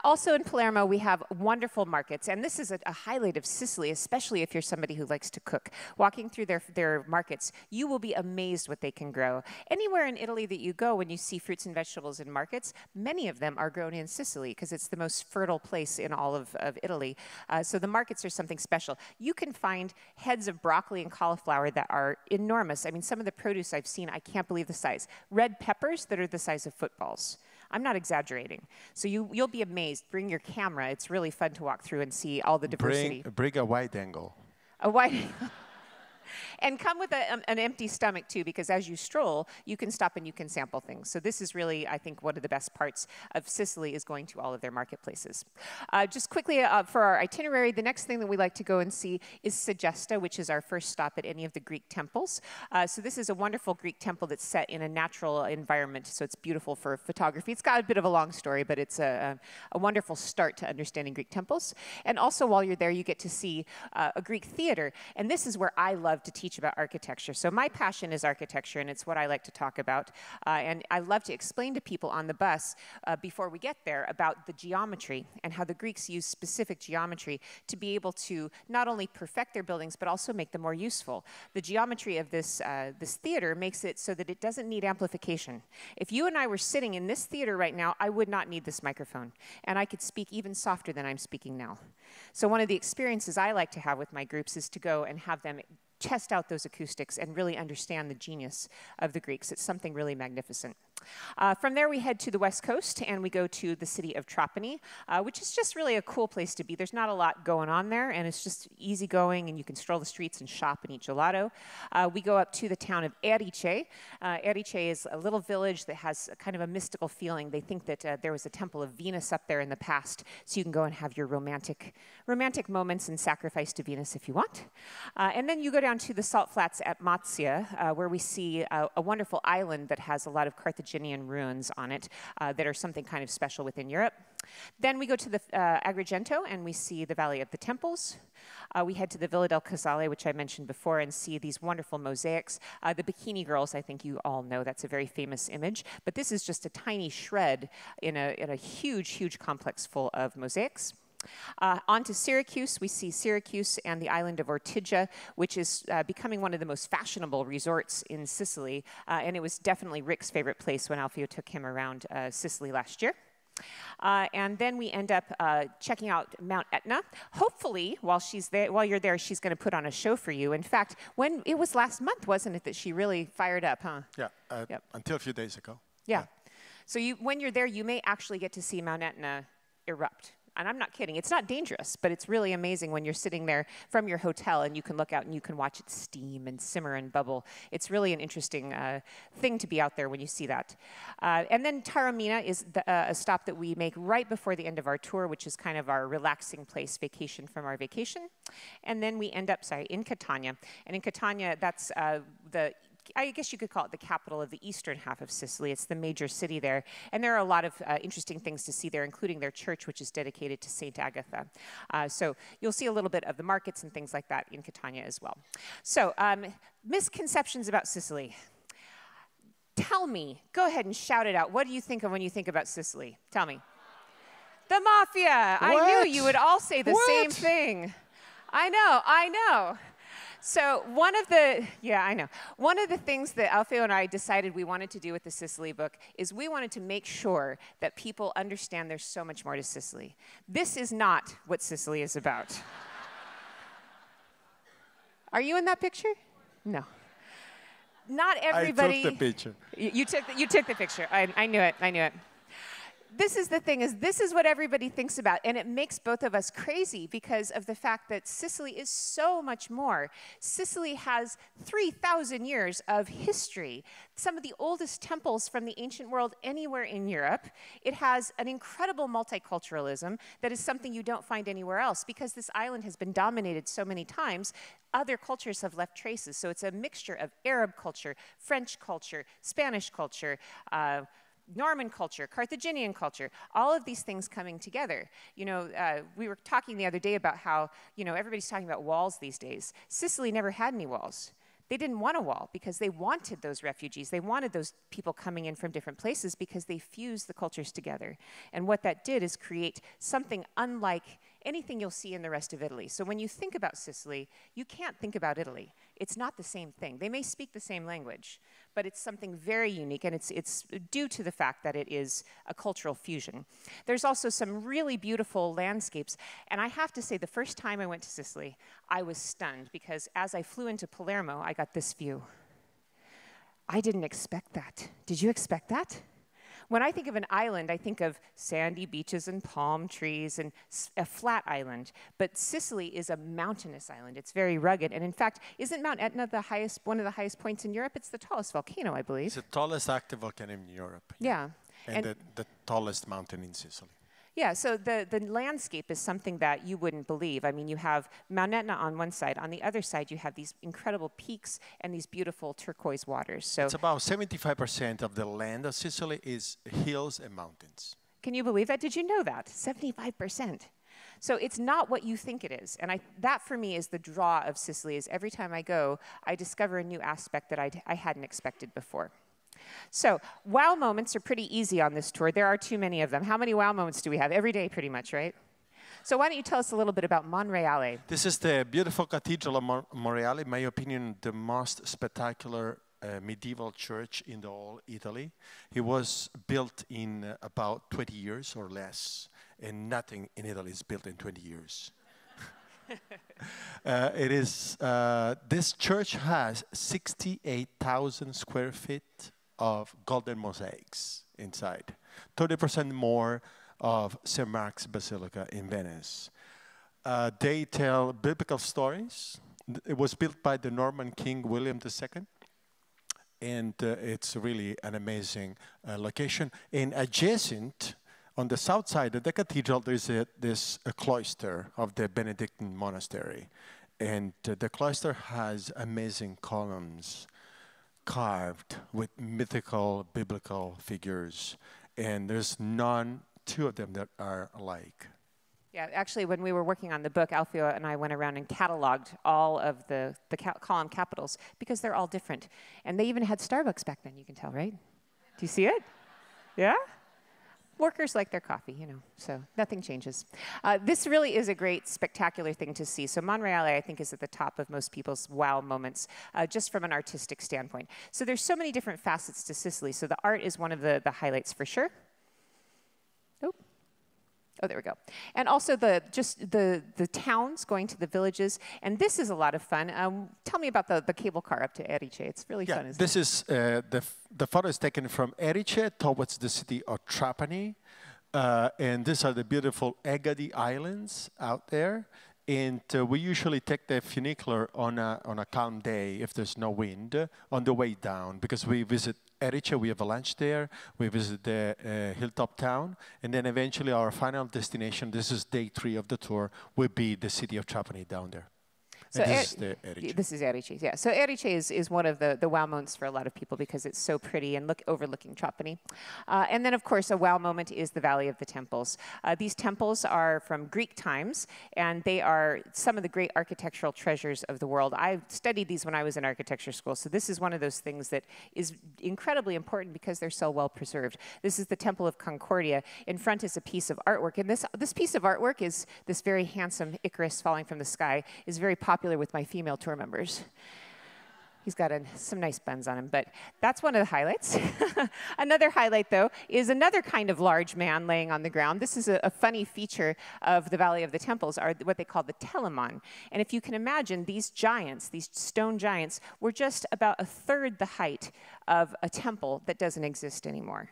Also in Palermo, we have wonderful markets, and this is a highlight of Sicily, especially if you're somebody who likes to cook. Walking through their markets, you will be amazed what they can grow. Anywhere in Italy that you go, when you see fruits and vegetables in markets, many of them are grown in Sicily because it's the most fertile place in all of Italy. So the markets are something special. You can find heads of broccoli and cauliflower that are enormous. I mean, some of the produce I've seen, I can't believe the size. Red peppers that are the size of footballs. I'm not exaggerating. So you'll be amazed. Bring your camera. It's really fun to walk through and see all the diversity. Bring a wide angle. A wide angle. And come with an empty stomach, too, because as you stroll, you can stop and you can sample things. So this is really, I think, one of the best parts of Sicily is going to all of their marketplaces. Just quickly, for our itinerary, the next thing that we like to go and see is Segesta, which is our first stop at any of the Greek temples. So this is a wonderful Greek temple that's set in a natural environment, so it's beautiful for photography. It's got a bit of a long story, but it's a wonderful start to understanding Greek temples. And also, while you're there, you get to see a Greek theater. And this is where I love to teach about architecture. So my passion is architecture, and it's what I like to talk about. And I love to explain to people on the bus before we get there about the geometry and how the Greeks use specific geometry to be able to not only perfect their buildings, but also make them more useful. The geometry of this theater makes it so that it doesn't need amplification. If you and I were sitting in this theater right now, I would not need this microphone, and I could speak even softer than I'm speaking now. So one of the experiences I like to have with my groups is to go and have them test out those acoustics and really understand the genius of the Greeks. It's something really magnificent. From there, we head to the west coast, and we go to the city of Trapani, which is just really a cool place to be. There's not a lot going on there, and it's just easygoing, and you can stroll the streets and shop and eat gelato. We go up to the town of Erice. Erice is a little village that has a kind of a mystical feeling. They think that there was a temple of Venus up there in the past, so you can go and have your romantic moments and sacrifice to Venus if you want. And then you go down to the salt flats at Mazzia, where we see a wonderful island that has a lot of Carthaginian ruins on it that are something kind of special within Europe. Then we go to the Agrigento, and we see the Valley of the Temples. We head to the Villa del Casale, which I mentioned before, and see these wonderful mosaics. The Bikini Girls, I think you all know, that's a very famous image, but this is just a tiny shred in a huge, huge complex full of mosaics. On to Syracuse. We see Syracuse and the island of Ortigia, which is becoming one of the most fashionable resorts in Sicily, and it was definitely Rick's favorite place when Alfio took him around Sicily last year. And then we end up checking out Mount Etna. Hopefully, while you're there, she's going to put on a show for you. In fact, when it was last month, wasn't it, that she really fired up, huh? Yeah, yep. Until a few days ago. Yeah. So when you're there, you may actually get to see Mount Etna erupt. And I'm not kidding. It's not dangerous, but it's really amazing when you're sitting there from your hotel and you can look out and you can watch it steam and simmer and bubble. It's really an interesting thing to be out there when you see that. And then Taormina is a stop that we make right before the end of our tour, which is kind of our relaxing place, vacation from our vacation. And then we end up, in Catania. And in Catania, that's I guess you could call it the capital of the eastern half of Sicily. It's the major city there. And there are a lot of interesting things to see there, including their church, which is dedicated to St. Agatha. So you'll see a little bit of the markets and things like that in Catania as well. So misconceptions about Sicily. Tell me, go ahead and shout it out. What do you think of when you think about Sicily? Tell me. The mafia. What? I knew you would all say the same thing. I know. So one of the things that Alfio and I decided we wanted to do with the Sicily book is we wanted to make sure that people understand there's so much more to Sicily. This is not what Sicily is about. Are you in that picture? No. Not everybody. I took the picture. You took the picture. I knew it. this is the thing, is this is what everybody thinks about, and it makes both of us crazy because of the fact that Sicily is so much more. Sicily has 3,000 years of history, some of the oldest temples from the ancient world anywhere in Europe. It has an incredible multiculturalism that is something you don't find anywhere else because this island has been dominated so many times. Other cultures have left traces, so it's a mixture of Arab culture, French culture, Spanish culture, Norman culture, Carthaginian culture, all of these things coming together. You know, we were talking the other day about how, you know, everybody's talking about walls these days. Sicily never had any walls. They didn't want a wall because they wanted those refugees. They wanted those people coming in from different places because they fused the cultures together. And what that did is create something unlike anything you'll see in the rest of Italy. So when you think about Sicily, you can't think about Italy. It's not the same thing. They may speak the same language, but it's something very unique, and it's due to the fact that it is a cultural fusion. There's also some really beautiful landscapes, and I have to say, the first time I went to Sicily, I was stunned, because as I flew into Palermo, I got this view. I didn't expect that. Did you expect that? When I think of an island, I think of sandy beaches and palm trees and a flat island. But Sicily is a mountainous island. It's very rugged. And in fact, isn't Mount Etna one of the highest points in Europe? It's the tallest volcano, I believe. It's the tallest active volcano in Europe. Yeah. And the tallest mountain in Sicily. Yeah, so the landscape is something that you wouldn't believe. I mean, you have Mount Etna on one side. On the other side, you have these incredible peaks and these beautiful turquoise waters. So it's about 75% of the land of Sicily is hills and mountains. Can you believe that? Did you know that? 75%. So it's not what you think it is. And that, for me, is the draw of Sicily, is every time I go, I discover a new aspect that I hadn't expected before. So wow moments are pretty easy on this tour. There are too many of them. How many wow moments do we have? Every day, pretty much, right? So why don't you tell us a little bit about Monreale? This is the beautiful Cathedral of Monreale, in my opinion, the most spectacular medieval church in the whole Italy. It was built in about 20 years or less, and nothing in Italy is built in 20 years. This church has 68,000 square feet of golden mosaics inside, 30% more of St. Mark's Basilica in Venice. They tell biblical stories. It was built by the Norman King William II, and it's really an amazing location. And adjacent, on the south side of the cathedral, there's this cloister of the Benedictine monastery. And the cloister has amazing columns carved with mythical, biblical figures. And there's two of them that are alike. Yeah, actually, when we were working on the book, Alfio and I went around and cataloged all of the column capitals because they're all different. And they even had Starbucks back then, you can tell, right? Do you see it? Yeah? Workers like their coffee, you know, so nothing changes. This really is a great, spectacular thing to see. So Monreale, I think, is at the top of most people's wow moments, just from an artistic standpoint. So there's so many different facets to Sicily. So the art is one of the highlights for sure. Oh, there we go. And also the towns, going to the villages. And this is a lot of fun. Tell me about the cable car up to Erice. It's really fun, isn't it? This is, the photo is taken from Erice towards the city of Trapani. And these are the beautiful Egadi Islands out there. And we usually take the funicular on a calm day, if there's no wind, on the way down, because we visit Erice, we have a lunch there, we visit the hilltop town, and then eventually our final destination, this is day 3 of the tour, will be the city of Trapani down there. So this is the Erice. This is Erice, yeah. So Erice is one of the wow moments for a lot of people because it's so pretty and overlooking Trapani. And then, of course, a wow moment is the Valley of the Temples. These temples are from Greek times, and they are some of the great architectural treasures of the world. I studied these when I was in architecture school, so this is one of those things that is incredibly important because they're so well preserved. This is the Temple of Concordia. In front is a piece of artwork, and this piece of artwork is this very handsome Icarus falling from the sky, is very popular with my female tour members. He's got some nice buns on him, but that's one of the highlights. Another highlight, though, is another kind of large man laying on the ground. This is a funny feature of the Valley of the Temples, are what they call the telemon. And if you can imagine, these giants, these stone giants, were just about 1/3 the height of a temple that doesn't exist anymore.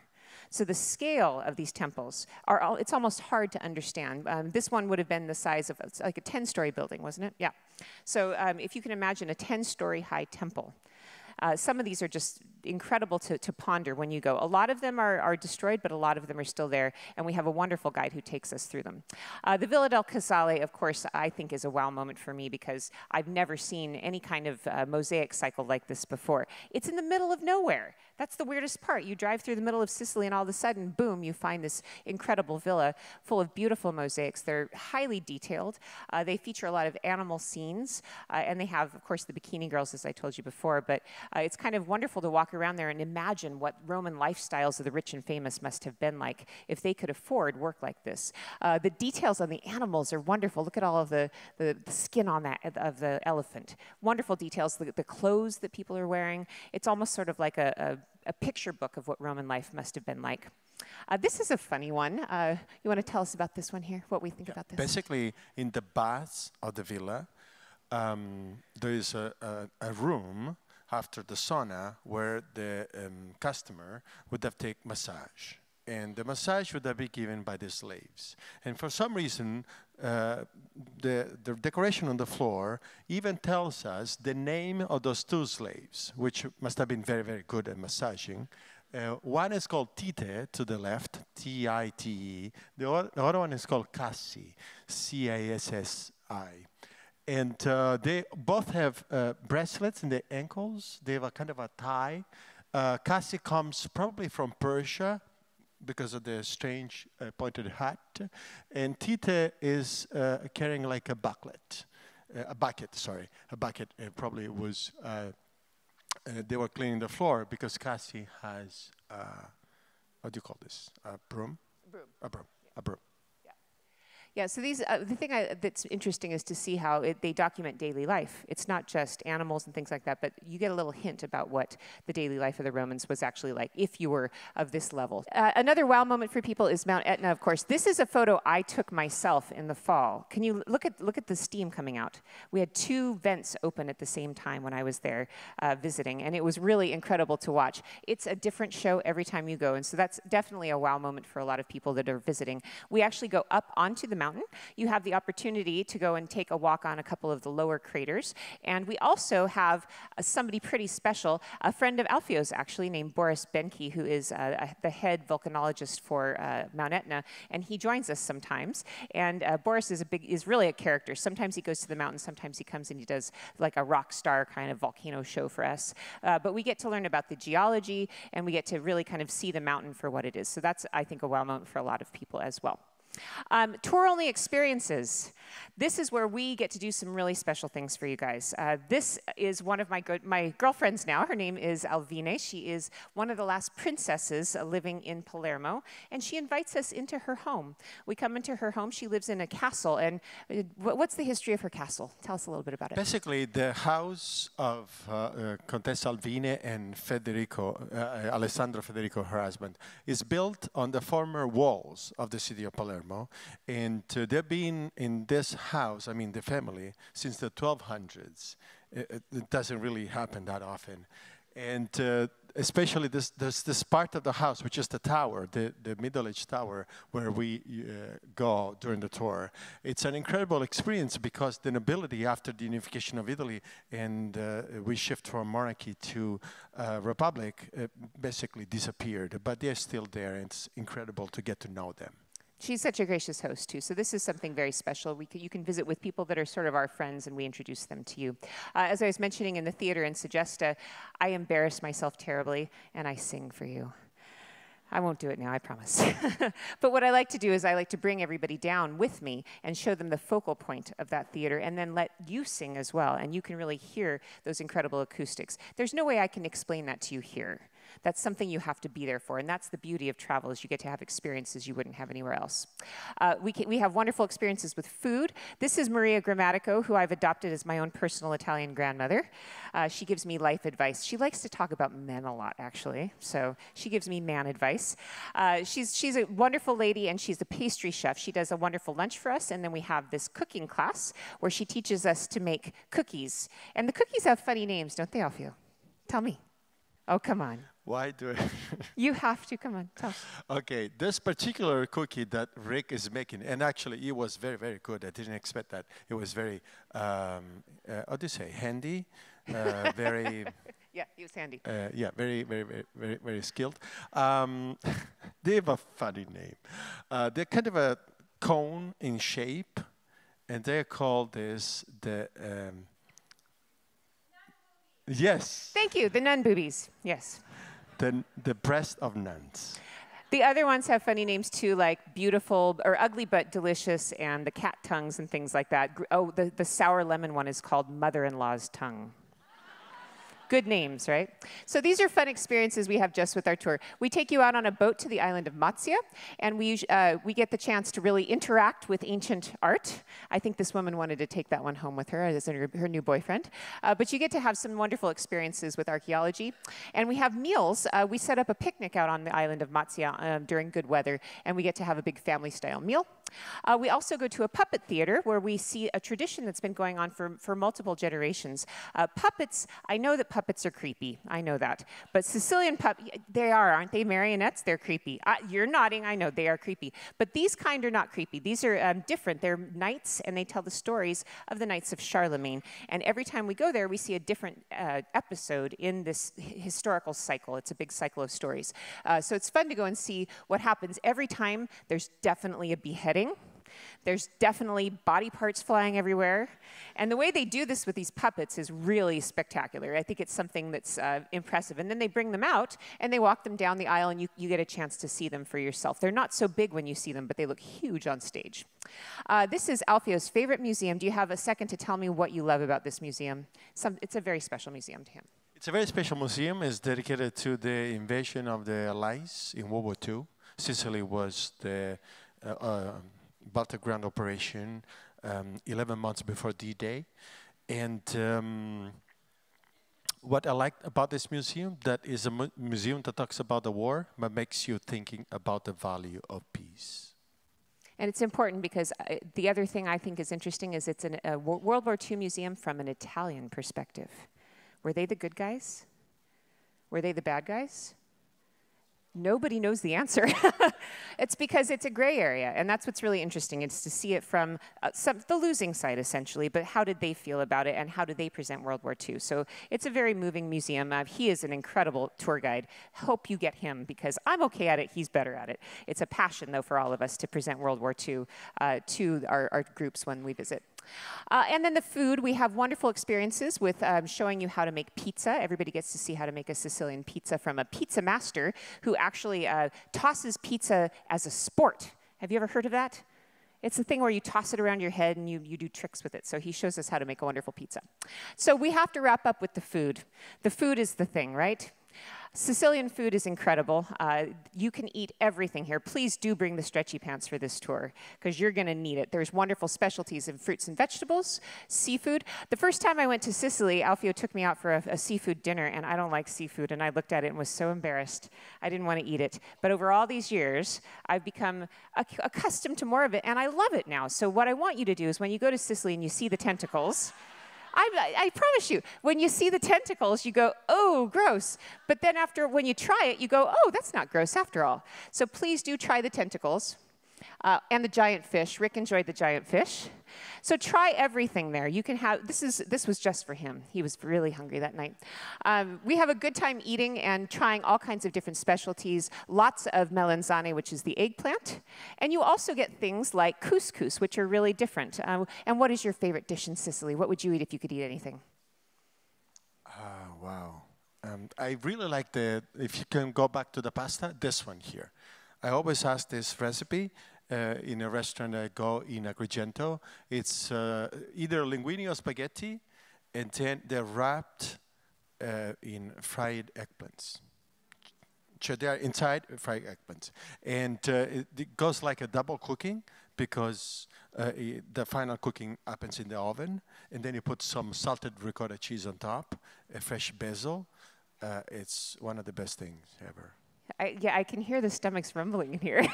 So the scale of these temples it's almost hard to understand. This one would have been the size of like a 10-story building, wasn't it? Yeah. So if you can imagine a 10-story high temple. Some of these are just incredible to ponder when you go. A lot of them are destroyed, but a lot of them are still there, and we have a wonderful guide who takes us through them. The Villa del Casale, of course, I think is a wow moment for me because I've never seen any kind of mosaic cycle like this before. It's in the middle of nowhere. That's the weirdest part. You drive through the middle of Sicily, and all of a sudden, boom, you find this incredible villa full of beautiful mosaics. They're highly detailed. They feature a lot of animal scenes, and they have, of course, the bikini girls, as I told you before, but it's kind of wonderful to walk around there and imagine what Roman lifestyles of the rich and famous must have been like if they could afford work like this. The details on the animals are wonderful. Look at all of the skin on of the elephant. Wonderful details, the clothes that people are wearing. It's almost sort of like a picture book of what Roman life must have been like. This is a funny one. You want to tell us about this one here, what we think about this? Basically, in the baths of the villa, there is a room after the sauna where the customer would have taken massage. And the massage would have been given by the slaves. And for some reason, the decoration on the floor even tells us the name of those two slaves, which must have been very, very good at massaging. One is called Tite, to the left, T-I-T-E. The other one is called Cassi, C-A-S-S-I. And they both have bracelets in the ankles. They have a kind of a tie. Cassi comes probably from Persia because of the strange pointed hat. And Tite is carrying like a bucket. A bucket probably was, they were cleaning the floor because Cassi has, what do you call this? A broom? A broom. A broom. Yeah, so these, the thing that's interesting is to see how they document daily life. It's not just animals and things like that, but you get a little hint about what the daily life of the Romans was actually like if you were of this level. Another wow moment for people is Mount Etna, of course. This is a photo I took myself in the fall. Can you look at the steam coming out? We had 2 vents open at the same time when I was there visiting, and it was really incredible to watch. It's a different show every time you go, and so that's definitely a wow moment for a lot of people that are visiting. We actually go up onto the mountain. You have the opportunity to go and take a walk on a couple of the lower craters. And we also have somebody pretty special, a friend of Alfio's actually, named Boris Benke, who is the head volcanologist for Mount Etna, and he joins us sometimes. And Boris is really a character. Sometimes he goes to the mountain, sometimes he comes and he does like a rock star kind of volcano show for us. But we get to learn about the geology, and we get to really kind of see the mountain for what it is. So that's, I think, a wow moment for a lot of people as well. Tour-only experiences. This is where we get to do some really special things for you guys. This is one of my girlfriends now. Her name is Alvine. She is one of the last princesses living in Palermo, and she invites us into her home. We come into her home. She lives in a castle, and what's the history of her castle? Tell us a little bit about it. Basically, the house of Contessa Alvine and Alessandro Federico, her husband, is built on the former walls of the city of Palermo. And they've been in this house, I mean the family, since the 1200s. It doesn't really happen that often. And especially there's this part of the house, which is the tower, the middle-aged tower, where we go during the tour. It's an incredible experience because the nobility, after the unification of Italy and we shift from monarchy to republic, basically disappeared. But they're still there, and it's incredible to get to know them. She's such a gracious host, too, so this is something very special. You can visit with people that are sort of our friends, and we introduce them to you. As I was mentioning in the theater in Segesta, I embarrass myself terribly, and I sing for you. I won't do it now, I promise. But what I like to do is I like to bring everybody down with me and show them the focal point of that theater, and then let you sing as well, and you can really hear those incredible acoustics. There's no way I can explain that to you here. That's something you have to be there for, and that's the beauty of travel, is you get to have experiences you wouldn't have anywhere else. We have wonderful experiences with food. This is Maria Grammatico, who I've adopted as my own personal Italian grandmother. She gives me life advice. She likes to talk about men a lot, actually, so she gives me man advice. She's a wonderful lady, and she's a pastry chef. She does a wonderful lunch for us, and then we have this cooking class where she teaches us to make cookies. And the cookies have funny names, don't they, Alfio? Tell me. Oh, come on. Why do I? You have to, come on, tell us. Okay, this particular cookie that Rick is making, and actually it was very, very good. I didn't expect that. It was very, how do you say, handy, very... Yeah, he was handy. Yeah, very, very, very, very, very skilled. They have a funny name. They're kind of a cone in shape, and they call this the... yes. Thank you, the nun boobies, yes. The breast of nuns. The other ones have funny names too, like beautiful or ugly but delicious, and the cat tongues and things like that. Oh, the sour lemon one is called mother-in-law's tongue. Good names, right? So these are fun experiences we have just with our tour. We take you out on a boat to the island of Mazzia, and we get the chance to really interact with ancient art. I think this woman wanted to take that one home with her as her new boyfriend. But you get to have some wonderful experiences with archaeology. And we have meals. We set up a picnic out on the island of Mazzia during good weather, and we get to have a big family-style meal. We also go to a puppet theater where we see a tradition that's been going on for multiple generations. Puppets, I know that puppets are creepy. I know that. But Sicilian they aren't they? Marionettes, they're creepy. You're nodding, I know, they are creepy. But these kind are not creepy. These are different. They're knights, and they tell the stories of the Knights of Charlemagne. And every time we go there, we see a different episode in this historical cycle. It's a big cycle of stories. So it's fun to go and see what happens every time. There's definitely a beheading. There's definitely body parts flying everywhere. And the way they do this with these puppets is really spectacular. I think it's something that's impressive. And then they bring them out, and they walk them down the aisle, and you get a chance to see them for yourself. They're not so big when you see them, but they look huge on stage. This is Alfio's favorite museum. Do you have a second to tell me what you love about this museum? It's a very special museum to him. It's a very special museum. It's dedicated to the invasion of the Allies in World War II. Sicily was the battleground operation 11 months before D-Day. And what I like about this museum, that is a museum that talks about the war, but makes you thinking about the value of peace. And it's important because the other thing I think is interesting is it's a World War II museum from an Italian perspective. Were they the good guys? Were they the bad guys? Nobody knows the answer. It's because it's a gray area, and that's what's really interesting. It's to see it from the losing side, essentially, but how did they feel about it, and how did they present World War II? So it's a very moving museum. He is an incredible tour guide. Hope you get him, because I'm okay at it, he's better at it. It's a passion, though, for all of us to present World War II to our groups when we visit. And then the food, we have wonderful experiences with showing you how to make pizza. Everybody gets to see how to make a Sicilian pizza from a pizza master who actually tosses pizza as a sport. Have you ever heard of that? It's the thing where you toss it around your head and you do tricks with it. So he shows us how to make a wonderful pizza. So we have to wrap up with the food. The food is the thing, right? Sicilian food is incredible. You can eat everything here. Please do bring the stretchy pants for this tour, because you're going to need it. There's wonderful specialties in fruits and vegetables, seafood. The first time I went to Sicily, Alfio took me out for a seafood dinner, and I don't like seafood, and I looked at it and was so embarrassed. I didn't want to eat it. But over all these years, I've become accustomed to more of it, and I love it now. So what I want you to do is when you go to Sicily and you see the tentacles, I promise you, when you see the tentacles, you go, oh, gross. But then when you try it, you go, oh, that's not gross after all. So please do try the tentacles and the giant fish. Rick enjoyed the giant fish. So try everything there. You can have, this was just for him. He was really hungry that night. We have a good time eating and trying all kinds of different specialties. Lots of melanzane, which is the eggplant. And you also get things like couscous, which are really different. And what is your favorite dish in Sicily? What would you eat if you could eat anything? Wow. I really like if you can go back to the pasta, this one here. I always ask this recipe in a restaurant I go in Agrigento. It's either linguine or spaghetti, and then they're wrapped in fried eggplants. So they're inside fried eggplants. And it goes like a double cooking, because the final cooking happens in the oven, and then you put some salted ricotta cheese on top, a fresh basil. It's one of the best things ever. Yeah, I can hear the stomachs rumbling in here.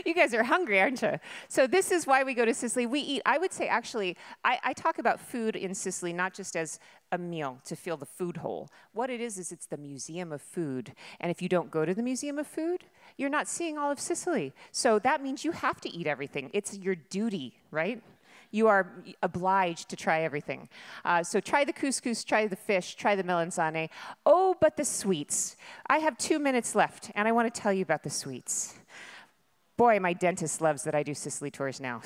You guys are hungry, aren't you? So this is why we go to Sicily. We eat, I would say actually, I talk about food in Sicily not just as a meal to fill the food hole. What it is it's the Museum of Food. And if you don't go to the Museum of Food, you're not seeing all of Sicily. So that means you have to eat everything. It's your duty, right? You are obliged to try everything. So try the couscous, try the fish, try the melanzane. Oh, but the sweets. I have 2 minutes left, and I want to tell you about the sweets. Boy, my dentist loves that I do Sicily tours now.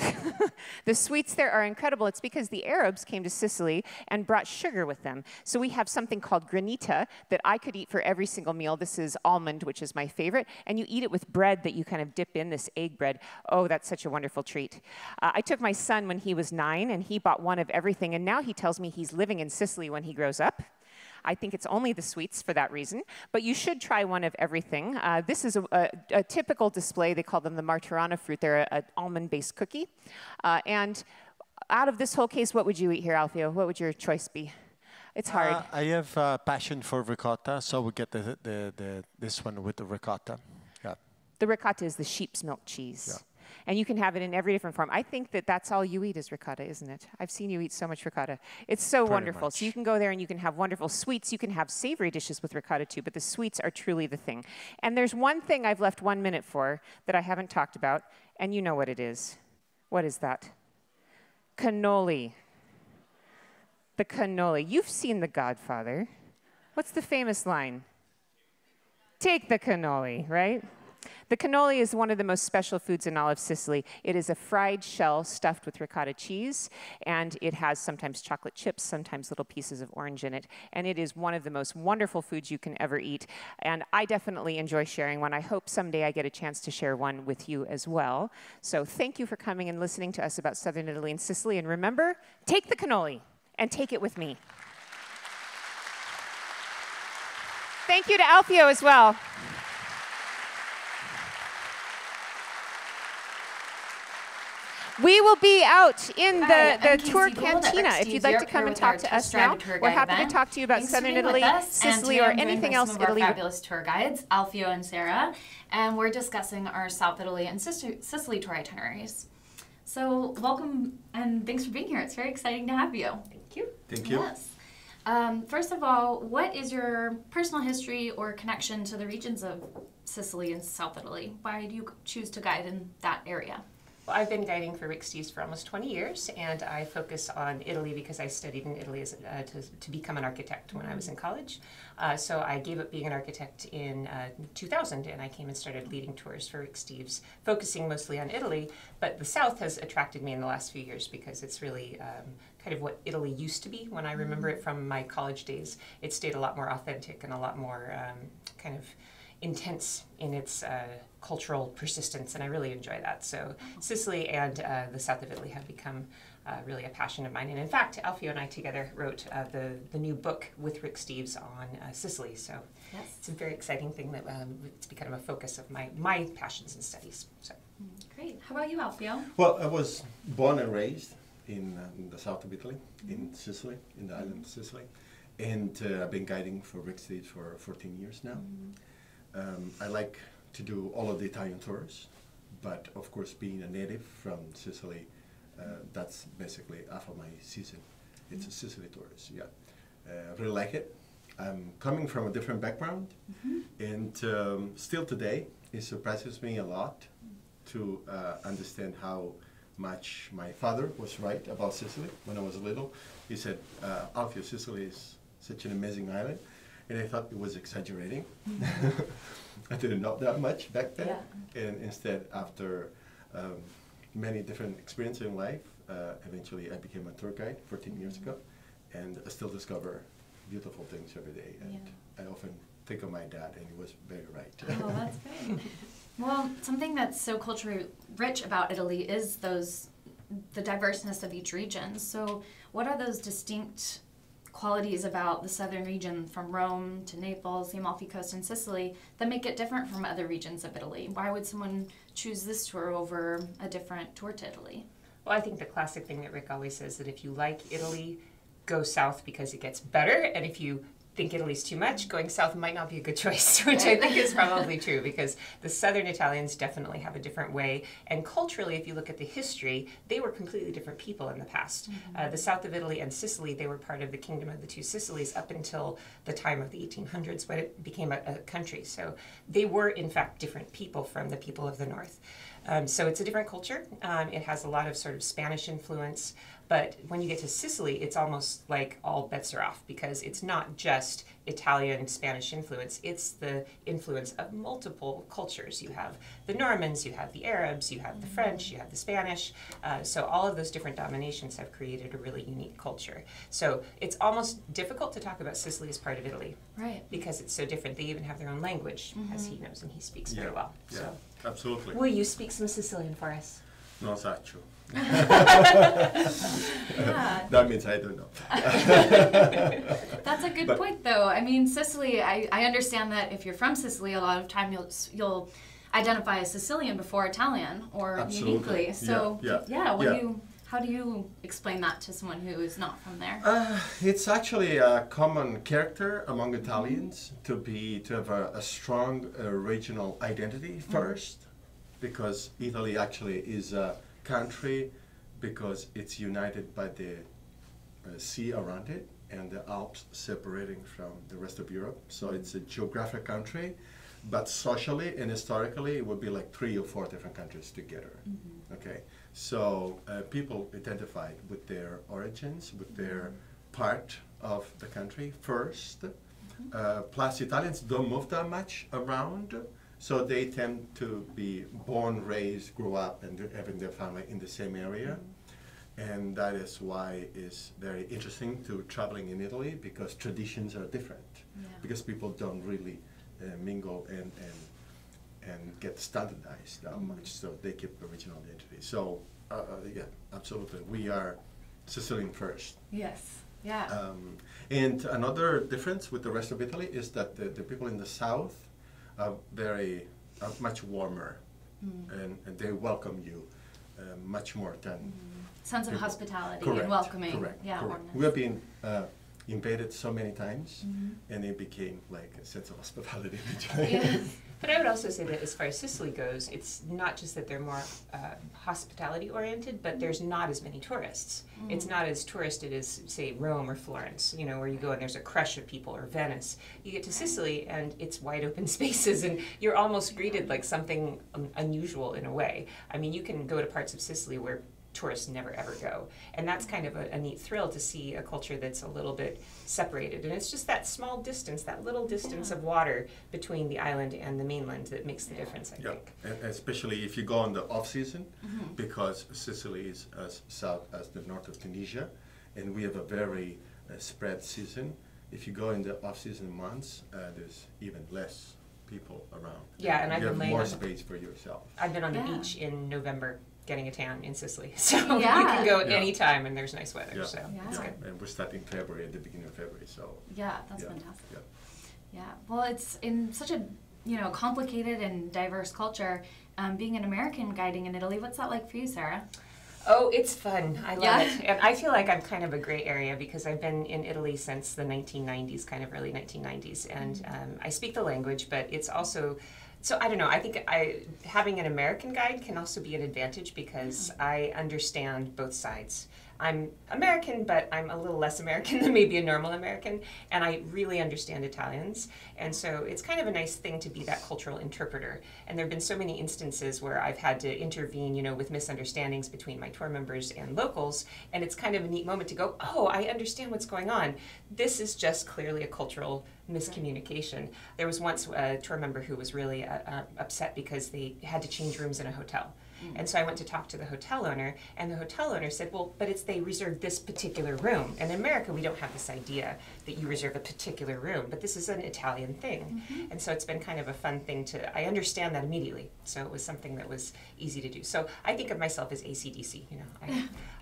The sweets there are incredible. It's because the Arabs came to Sicily and brought sugar with them. So we have something called granita that I could eat for every single meal. This is almond, which is my favorite. And you eat it with bread that you kind of dip in, this egg bread. Oh, that's such a wonderful treat. I took my son when he was 9, and he bought one of everything. And now he tells me he's living in Sicily when he grows up. I think it's only the sweets for that reason, but you should try one of everything. This is a typical display. They call them the Martorana fruit. They're an almond-based cookie. And out of this whole case, what would you eat here, Alfio? What would your choice be? It's hard. I have a passion for ricotta, so we get this one with the ricotta. Yeah. The ricotta is the sheep's milk cheese. Yeah. And you can have it in every different form. I think that that's all you eat is ricotta, isn't it? I've seen you eat so much ricotta. It's so wonderful. So you can go there and you can have wonderful sweets. You can have savory dishes with ricotta too, but the sweets are truly the thing. And there's one thing I've left 1 minute for that I haven't talked about, and you know what it is. What is that? Cannoli. The cannoli. You've seen The Godfather. What's the famous line? Take the cannoli, right? The cannoli is one of the most special foods in all of Sicily. It is a fried shell stuffed with ricotta cheese, and it has sometimes chocolate chips, sometimes little pieces of orange in it, and it is one of the most wonderful foods you can ever eat. And I definitely enjoy sharing one. I hope someday I get a chance to share one with you as well. So thank you for coming and listening to us about Southern Italy and Sicily. And remember, take the cannoli and take it with me. Thank you to Alfio as well. We will be out in the tour cantina if you'd like to come and talk to us now. We're happy to talk to you about Southern Italy, Sicily, or anything else Italy. Our fabulous tour guides, Alfio and Sarah, and we're discussing our South Italy and Sicily tour itineraries. So welcome and thanks for being here. It's very exciting to have you. Thank you. Thank you. Yes. First of all, what is your personal history or connection to the regions of Sicily and South Italy? Why do you choose to guide in that area? Well, I've been guiding for Rick Steves for almost 20 years, and I focus on Italy because I studied in Italy as, to become an architect when I was in college. So I gave up being an architect in 2000, and I came and started leading tours for Rick Steves, focusing mostly on Italy. But the South has attracted me in the last few years because it's really kind of what Italy used to be. When I remember it from my college days, it stayed a lot more authentic and a lot more kind of intense in its cultural persistence, and I really enjoy that. So Sicily and the south of Italy have become really a passion of mine. And in fact, Alfio and I together wrote the new book with Rick Steves on Sicily. So it's a very exciting thing that it's become a focus of my passions and studies. So great. How about you, Alfio? Well, I was born and raised in the south of Italy, in Sicily, in the island of Sicily. And I've been guiding for Rick Steves for 14 years now. I like to do all of the Italian tours, but of course being a native from Sicily, that's basically half of my season. It's a Sicily tours, yeah. I really like it. I'm coming from a different background, and still today it surprises me a lot to understand how much my father was right about Sicily when I was little. He said, Alfio, Sicily is such an amazing island. And I thought it was exaggerating. I didn't know that much back then. Yeah. And instead, after many different experiences in life, eventually I became a tour guide 14 years ago. And I still discover beautiful things every day. And I often think of my dad, and he was very right. Oh, that's great. Well, something that's so culturally rich about Italy is the diverseness of each region. So what are those distinct qualities about the southern region from Rome to Naples, the Amalfi Coast, and Sicily that make it different from other regions of Italy? Why would someone choose this tour over a different tour to Italy? Well, I think the classic thing that Rick always says that if you like Italy, go south because it gets better, and if you think Italy's too much, going south might not be a good choice, which I think is probably true, because the southern Italians definitely have a different way. And culturally, if you look at the history, they were completely different people in the past. The south of Italy and Sicily, they were part of the Kingdom of the Two Sicilies up until the time of the 1800s, when it became a country. So they were, in fact, different people from the people of the north. So it's a different culture. It has a lot of sort of Spanish influence. But when you get to Sicily, it's almost like all bets are off, because it's not just Italian, Spanish influence. It's the influence of multiple cultures. You have the Normans, you have the Arabs, you have the French, you have the Spanish. So all of those different dominations have created a really unique culture. So it's almost difficult to talk about Sicily as part of Italy. Right. Because it's so different. They even have their own language, as he knows, and he speaks very well. Yeah, So. absolutely. Will you speak some Sicilian for us? No, Saccio. Yeah. That means I don't know. That's a good But- point, though. I mean, Sicily, I understand that if you're from Sicily, a lot of time you'll identify as Sicilian before Italian, or Absolutely. uniquely. So, Yeah. how do you explain that to someone who is not from there? It's actually a common character among Italians to have a strong regional identity first, because Italy actually is a country because it's united by the sea around it and the Alps separating from the rest of Europe. So it's a geographic country, but socially and historically it would be like 3 or 4 different countries together. Okay, so people identify with their origins, with their part of the country first. Plus Italians don't move that much around, so they tend to be born, raised, grow up, and having their family in the same area. And that is why it's very interesting to traveling in Italy, because traditions are different. Because people don't really mingle and get standardized that much, so they keep original identity. So yeah, absolutely, we are Sicilian first. Yes. Yeah. And another difference with the rest of Italy is that the people in the south are much warmer, and they welcome you much more than Sense of people. hospitality Correct, and welcoming. Correct. Yeah. Correct. We have been invaded so many times, and it became like a sense of hospitality. But I would also say that as far as Sicily goes, it's not just that they're more hospitality oriented, but there's not as many tourists. It's not as touristed as, say, Rome or Florence, you know, where you go and there's a crush of people, or Venice. You get to Sicily and it's wide open spaces, and you're almost greeted like something unusual in a way. I mean, you can go to parts of Sicily where tourists never ever go, and that's kind of a neat thrill to see a culture that's a little bit separated, and it's just that small distance, that little distance of water between the island and the mainland that makes the difference, I think. And especially if you go on the off season, because Sicily is as south as the north of Tunisia, and we have a very spread season. If you go in the off season months, there's even less people around. Yeah, and I've you been have more laying space for yourself. I've been on the beach in November getting a tan in Sicily, so you Yeah. can go anytime and there's nice weather, so it's good. And we're starting February, at the beginning of February, so. Yeah, that's fantastic. Yeah. Well, it's in such a complicated and diverse culture. Being an American guiding in Italy, what's that like for you, Sarah? Oh, it's fun. I love it. And I feel like I'm kind of a gray area because I've been in Italy since the 1990s, kind of early 1990s. And I speak the language, but it's also, so I don't know, I think having an American guide can also be an advantage because I understand both sides. I'm American, but I'm a little less American than maybe a normal American, and I really understand Italians. And so it's kind of a nice thing to be that cultural interpreter. And there have been so many instances where I've had to intervene, with misunderstandings between my tour members and locals, and it's kind of a neat moment to go, oh, I understand what's going on. This is just clearly a cultural miscommunication. There was once a tour member who was really upset because they had to change rooms in a hotel. And so I went to talk to the hotel owner, and the hotel owner said, well, but they reserved this particular room. And in America, we don't have this idea that you reserve a particular room, but this is an Italian thing. And so it's been kind of a fun thing I understand that immediately. So it was something that was easy to do. So I think of myself as AC/DC,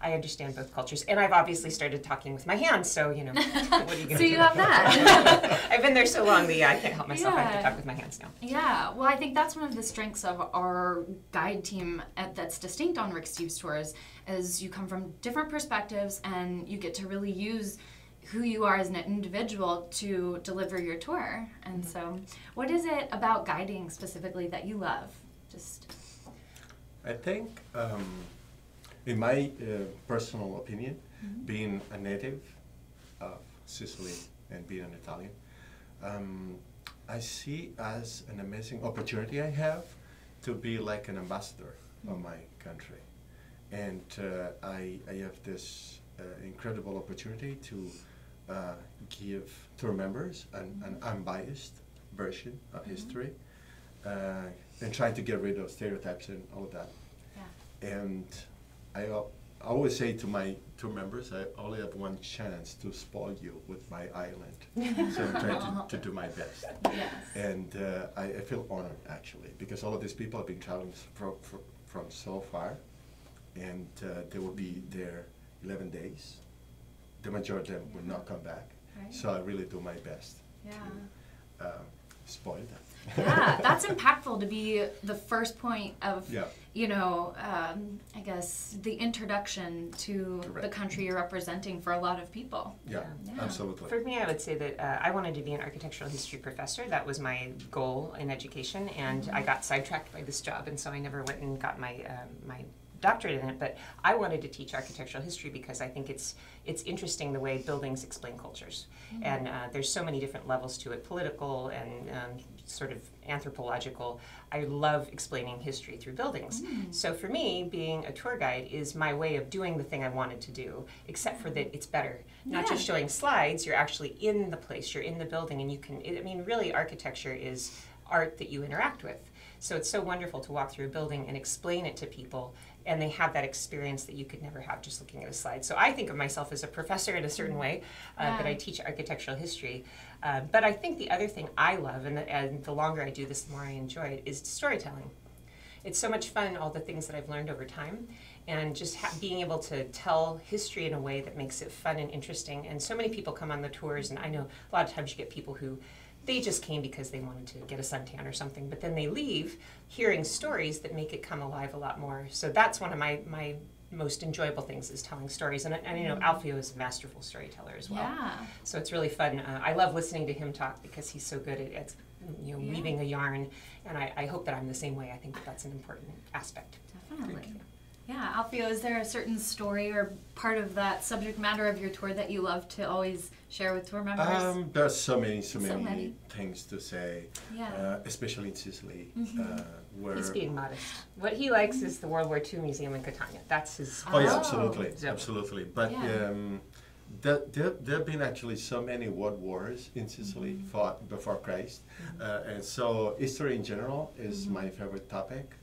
I understand both cultures. And I've obviously started talking with my hands, so, what are you going to do? So you have that. I've been there so long that, I can't help myself. I have to talk with my hands now. Yeah, well, I think that's one of the strengths of our guide team that's distinct on Rick Steves tours, is you come from different perspectives and you get to really use who you are as an individual to deliver your tour. And so what is it about guiding specifically that you love? I think, in my personal opinion, being a native of Sicily and being an Italian, I see as an amazing opportunity I have to be like an ambassador of my country. And I have this incredible opportunity to give tour members an unbiased version of history, and try to get rid of stereotypes and all of that. Yeah. And I always say to my tour members, I only have one chance to spoil you with my island. So I'm trying to do my best. Yes. And I feel honored, actually, because all of these people have been traveling from so far, and they will be there 11 days. The majority of them will not come back. Right. So I really do my best to spoil them. Yeah, that's impactful to be the first point of, you know, I guess, the introduction to the country you're representing for a lot of people. Yeah, absolutely. For me, I would say that I wanted to be an architectural history professor. That was my goal in education, and I got sidetracked by this job, and so I never went and got my my doctorate in it. But I wanted to teach architectural history because I think it's interesting the way buildings explain cultures, and there's so many different levels to it, political and sort of anthropological. I love explaining history through buildings. So for me, being a tour guide is my way of doing the thing I wanted to do, except for that it's better. Not just showing slides, you're actually in the place, you're in the building, and you can, I mean, really architecture is art that you interact with. So it's so wonderful to walk through a building and explain it to people, and they have that experience that you could never have just looking at a slide. So I think of myself as a professor in a certain way, but I teach architectural history. But I think the other thing I love, and the longer I do this, the more I enjoy it, is storytelling. It's so much fun, all the things that I've learned over time, and just being able to tell history in a way that makes it fun and interesting. And so many people come on the tours, and I know a lot of times you get people who they just came because they wanted to get a suntan or something, but then they leave hearing stories that make it come alive a lot more. So that's one of my most enjoyable things, is telling stories. And you know, Alfio is a masterful storyteller as well. Yeah. So it's really fun. I love listening to him talk because he's so good at you know, weaving a yarn. And I hope that I'm the same way. I think that that's an important aspect. Definitely. Yeah, Alfio, is there a certain story or part of that subject matter of your tour that you love to always share with tour members? There's so many things to say, especially in Sicily. Where he's being modest. What he likes is the World War II Museum in Catania. That's his. Oh yeah, absolutely. But there have been actually so many world wars in Sicily fought before Christ, and so history in general is my favorite topic.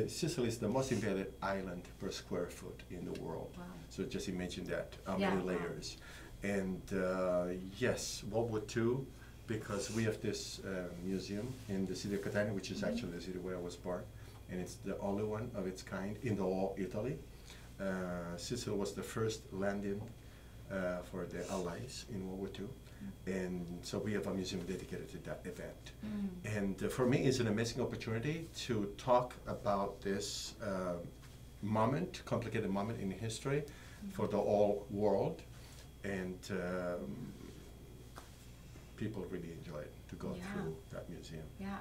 Sicily is the most invaded island per square foot in the world. Wow. So just imagine that, how many layers. And yes, World War II, because we have this museum in the city of Catania, which is actually the city where I was born, and it's the only one of its kind in the whole Italy. Sicily was the first landing for the Allies in World War II. And so we have a museum dedicated to that event. And for me, it's an amazing opportunity to talk about this complicated moment in history for the whole world. And people really enjoy it, to go through that museum. Yeah,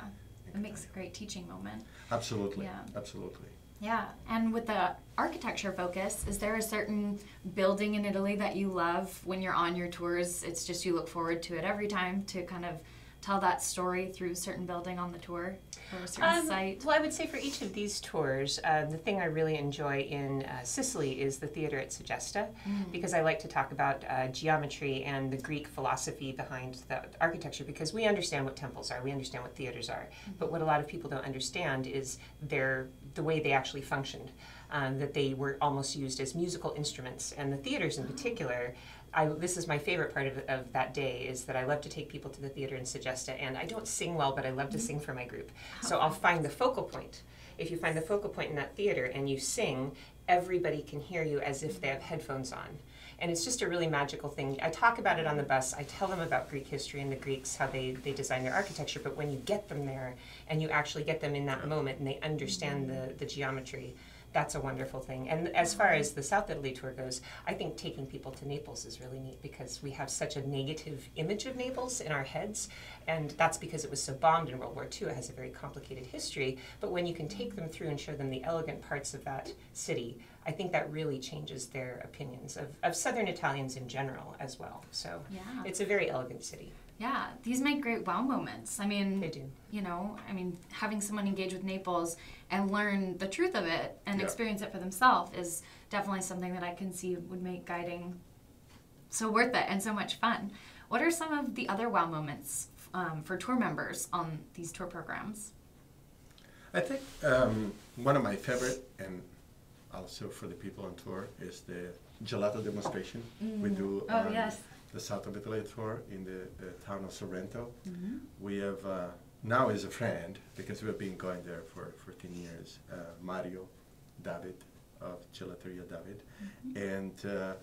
it makes a great teaching moment. Absolutely, absolutely. Yeah, and with the architecture focus, is there a certain building in Italy that you love when you're on your tours? It's just you look forward to it every time to kind of tell that story through a certain building on the tour or a certain site? Well, I would say for each of these tours, the thing I really enjoy in Sicily is the theater at Segesta, because I like to talk about geometry and the Greek philosophy behind the architecture, because we understand what temples are, we understand what theaters are, but what a lot of people don't understand is the way they actually functioned, that they were almost used as musical instruments, and the theaters in particular. This is my favorite part of that day, is that I love to take people to the theater in Segesta, and I don't sing well, but I love to sing for my group. So I'll find the focal point. If you find the focal point in that theater and you sing, everybody can hear you as if they have headphones on. And it's just a really magical thing. I talk about it on the bus. I tell them about Greek history and the Greeks, how they design their architecture, but when you get them there and you actually get them in that moment and they understand the geometry, that's a wonderful thing. And as far as the South Italy tour goes, I think taking people to Naples is really neat because we have such a negative image of Naples in our heads, and that's because it was so bombed in World War II. It has a very complicated history, but when you can take them through and show them the elegant parts of that city, I think that really changes their opinions of Southern Italians in general as well. So it's a very elegant city. Yeah, these make great wow moments. I mean, they do. You know, I mean, having someone engage with Naples and learn the truth of it and experience it for themselves is definitely something that I can see would make guiding so worth it and so much fun. What are some of the other wow moments for tour members on these tour programs? I think one of my favorite, and also for the people on tour, is the gelato demonstration we do on the South of Italy tour in the town of Sorrento. We have, now is a friend, because we've been going there for 14 years, Mario David of Gelateria David. And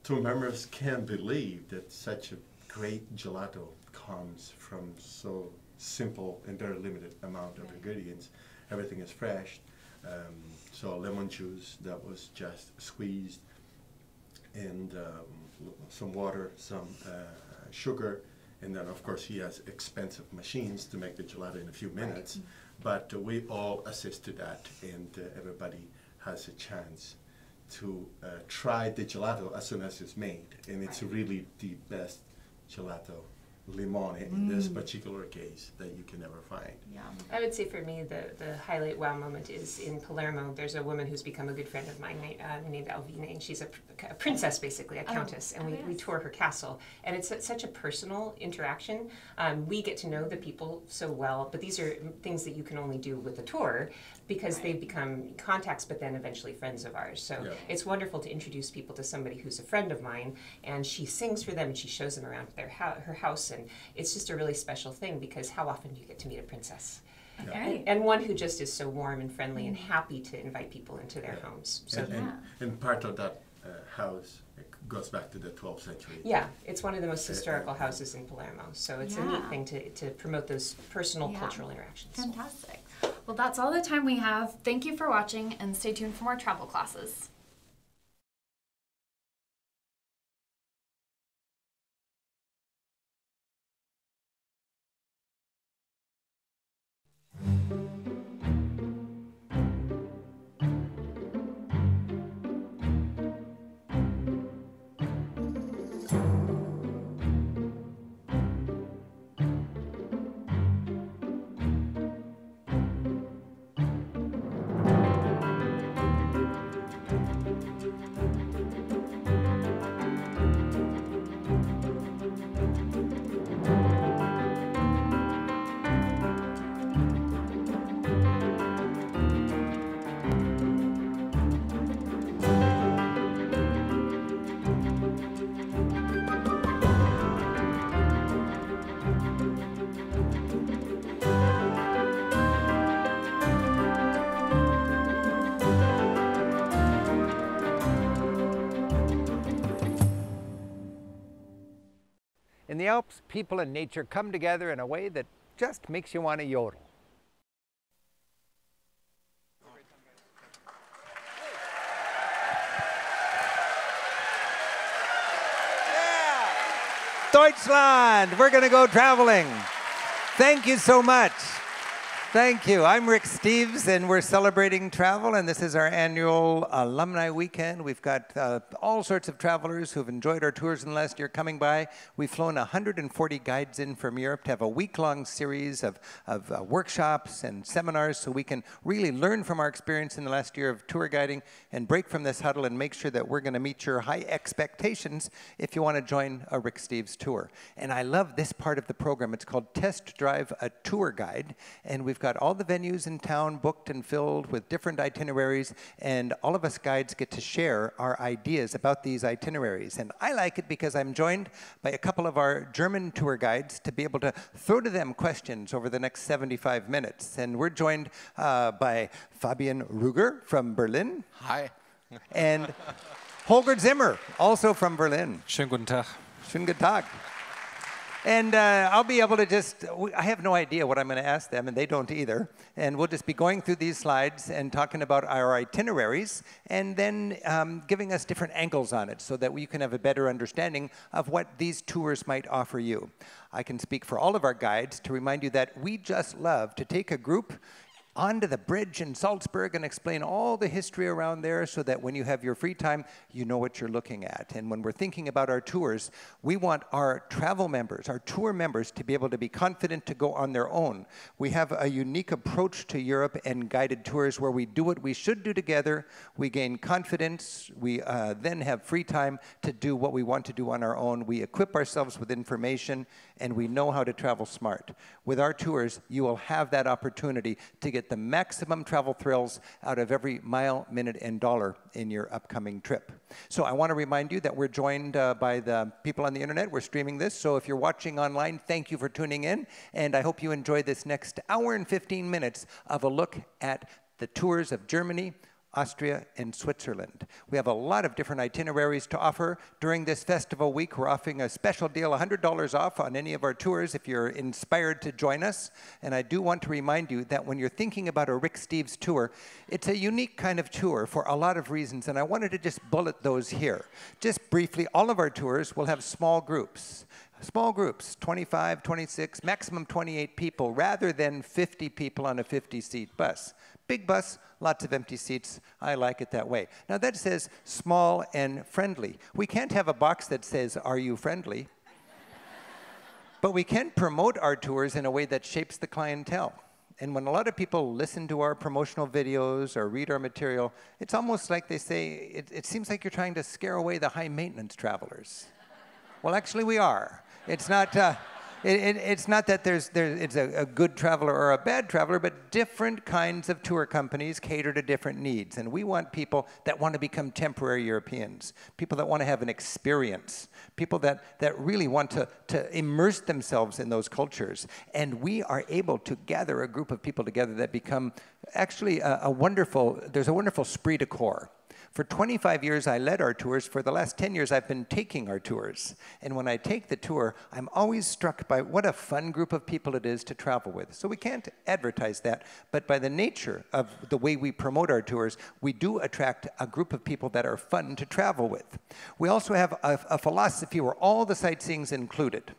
tour members can't believe that such a great gelato comes from so simple and very limited amount of ingredients. Everything is fresh. So lemon juice that was just squeezed, and some water, some sugar, and then of course he has expensive machines to make the gelato in a few minutes. But we all assist to that, and everybody has a chance to try the gelato as soon as it's made, and it's really the best gelato limone in this particular case that you can never find. Yeah, I would say for me the highlight wow moment is in Palermo. There's a woman who's become a good friend of mine named Alvina, and she's a princess, basically, a countess, and we tour her castle. And it's such a personal interaction. We get to know the people so well, but these are things that you can only do with a tour because they become contacts, but then eventually friends of ours. So it's wonderful to introduce people to somebody who's a friend of mine, and she sings for them and she shows them around her house, and it's just a really special thing because how often do you get to meet a princess? And one who just is so warm and friendly and happy to invite people into their homes. So and part of that house goes back to the 12th century. Yeah, it's one of the most historical houses in Palermo. So it's a neat thing to promote those personal cultural interactions. Fantastic. Well, that's all the time we have. Thank you for watching, and stay tuned for more travel classes. In the Alps, people and nature come together in a way that just makes you want to yodel. Deutschland! We're going to go traveling. Thank you so much. Thank you. I'm Rick Steves, and we're celebrating travel, and this is our annual alumni weekend. We've got all sorts of travelers who've enjoyed our tours in the last year coming by. We've flown 140 guides in from Europe to have a week-long series of workshops and seminars so we can really learn from our experience in the last year of tour guiding and break from this huddle and make sure that we're going to meet your high expectations if you want to join a Rick Steves tour. And I love this part of the program. It's called Test Drive a Tour Guide, and we've got all the venues in town booked and filled with different itineraries, and all of us guides get to share our ideas about these itineraries. And I like it because I'm joined by a couple of our German tour guides to be able to throw to them questions over the next 75 minutes. And we're joined by Fabian Ruger from Berlin. Hi. And Holger Zimmer, also from Berlin. Schönen guten Tag. Schönen guten Tag. And I'll be able to just, I have no idea what I'm going to ask them, and they don't either. And we'll just be going through these slides and talking about our itineraries, and then giving us different angles on it so that we can have a better understanding of what these tours might offer you. I can speak for all of our guides to remind you that we just love to take a group onto the bridge in Salzburg and explain all the history around there so that when you have your free time, you know what you're looking at. And when we're thinking about our tours, we want our travel members, our tour members, to be able to be confident to go on their own. We have a unique approach to Europe and guided tours where we do what we should do together, we gain confidence, we then have free time to do what we want to do on our own. We equip ourselves with information, and we know how to travel smart. With our tours, you will have that opportunity to get the maximum travel thrills out of every mile, minute, and dollar in your upcoming trip. So I want to remind you that we're joined by the people on the internet. We're streaming this, so if you're watching online, thank you for tuning in, and I hope you enjoy this next hour and 15 minutes of a look at the tours of Germany, Austria, and Switzerland. We have a lot of different itineraries to offer. During this festival week, we're offering a special deal, $100 off on any of our tours if you're inspired to join us. And I do want to remind you that when you're thinking about a Rick Steves tour, it's a unique kind of tour for a lot of reasons, and I wanted to just bullet those here. Just briefly, all of our tours will have small groups. Small groups, 25, 26, maximum 28 people, rather than 50 people on a 50-seat bus. Big bus, lots of empty seats. I like it that way. Now that says small and friendly. We can't have a box that says, "Are you friendly?" But we can promote our tours in a way that shapes the clientele. And when a lot of people listen to our promotional videos or read our material, it's almost like they say, it seems like you're trying to scare away the high-maintenance travelers. Well, actually we are. It's not that it's a good traveler or a bad traveler, but different kinds of tour companies cater to different needs. And we want people that want to become temporary Europeans, people that want to have an experience, people that really want to immerse themselves in those cultures. And we are able to gather a group of people together that become actually there's a wonderful esprit de corps. For 25 years, I led our tours. For the last 10 years, I've been taking our tours. And when I take the tour, I'm always struck by what a fun group of people it is to travel with. So we can't advertise that, but by the nature of the way we promote our tours, we do attract a group of people that are fun to travel with. We also have a philosophy where all the sightseeing's included.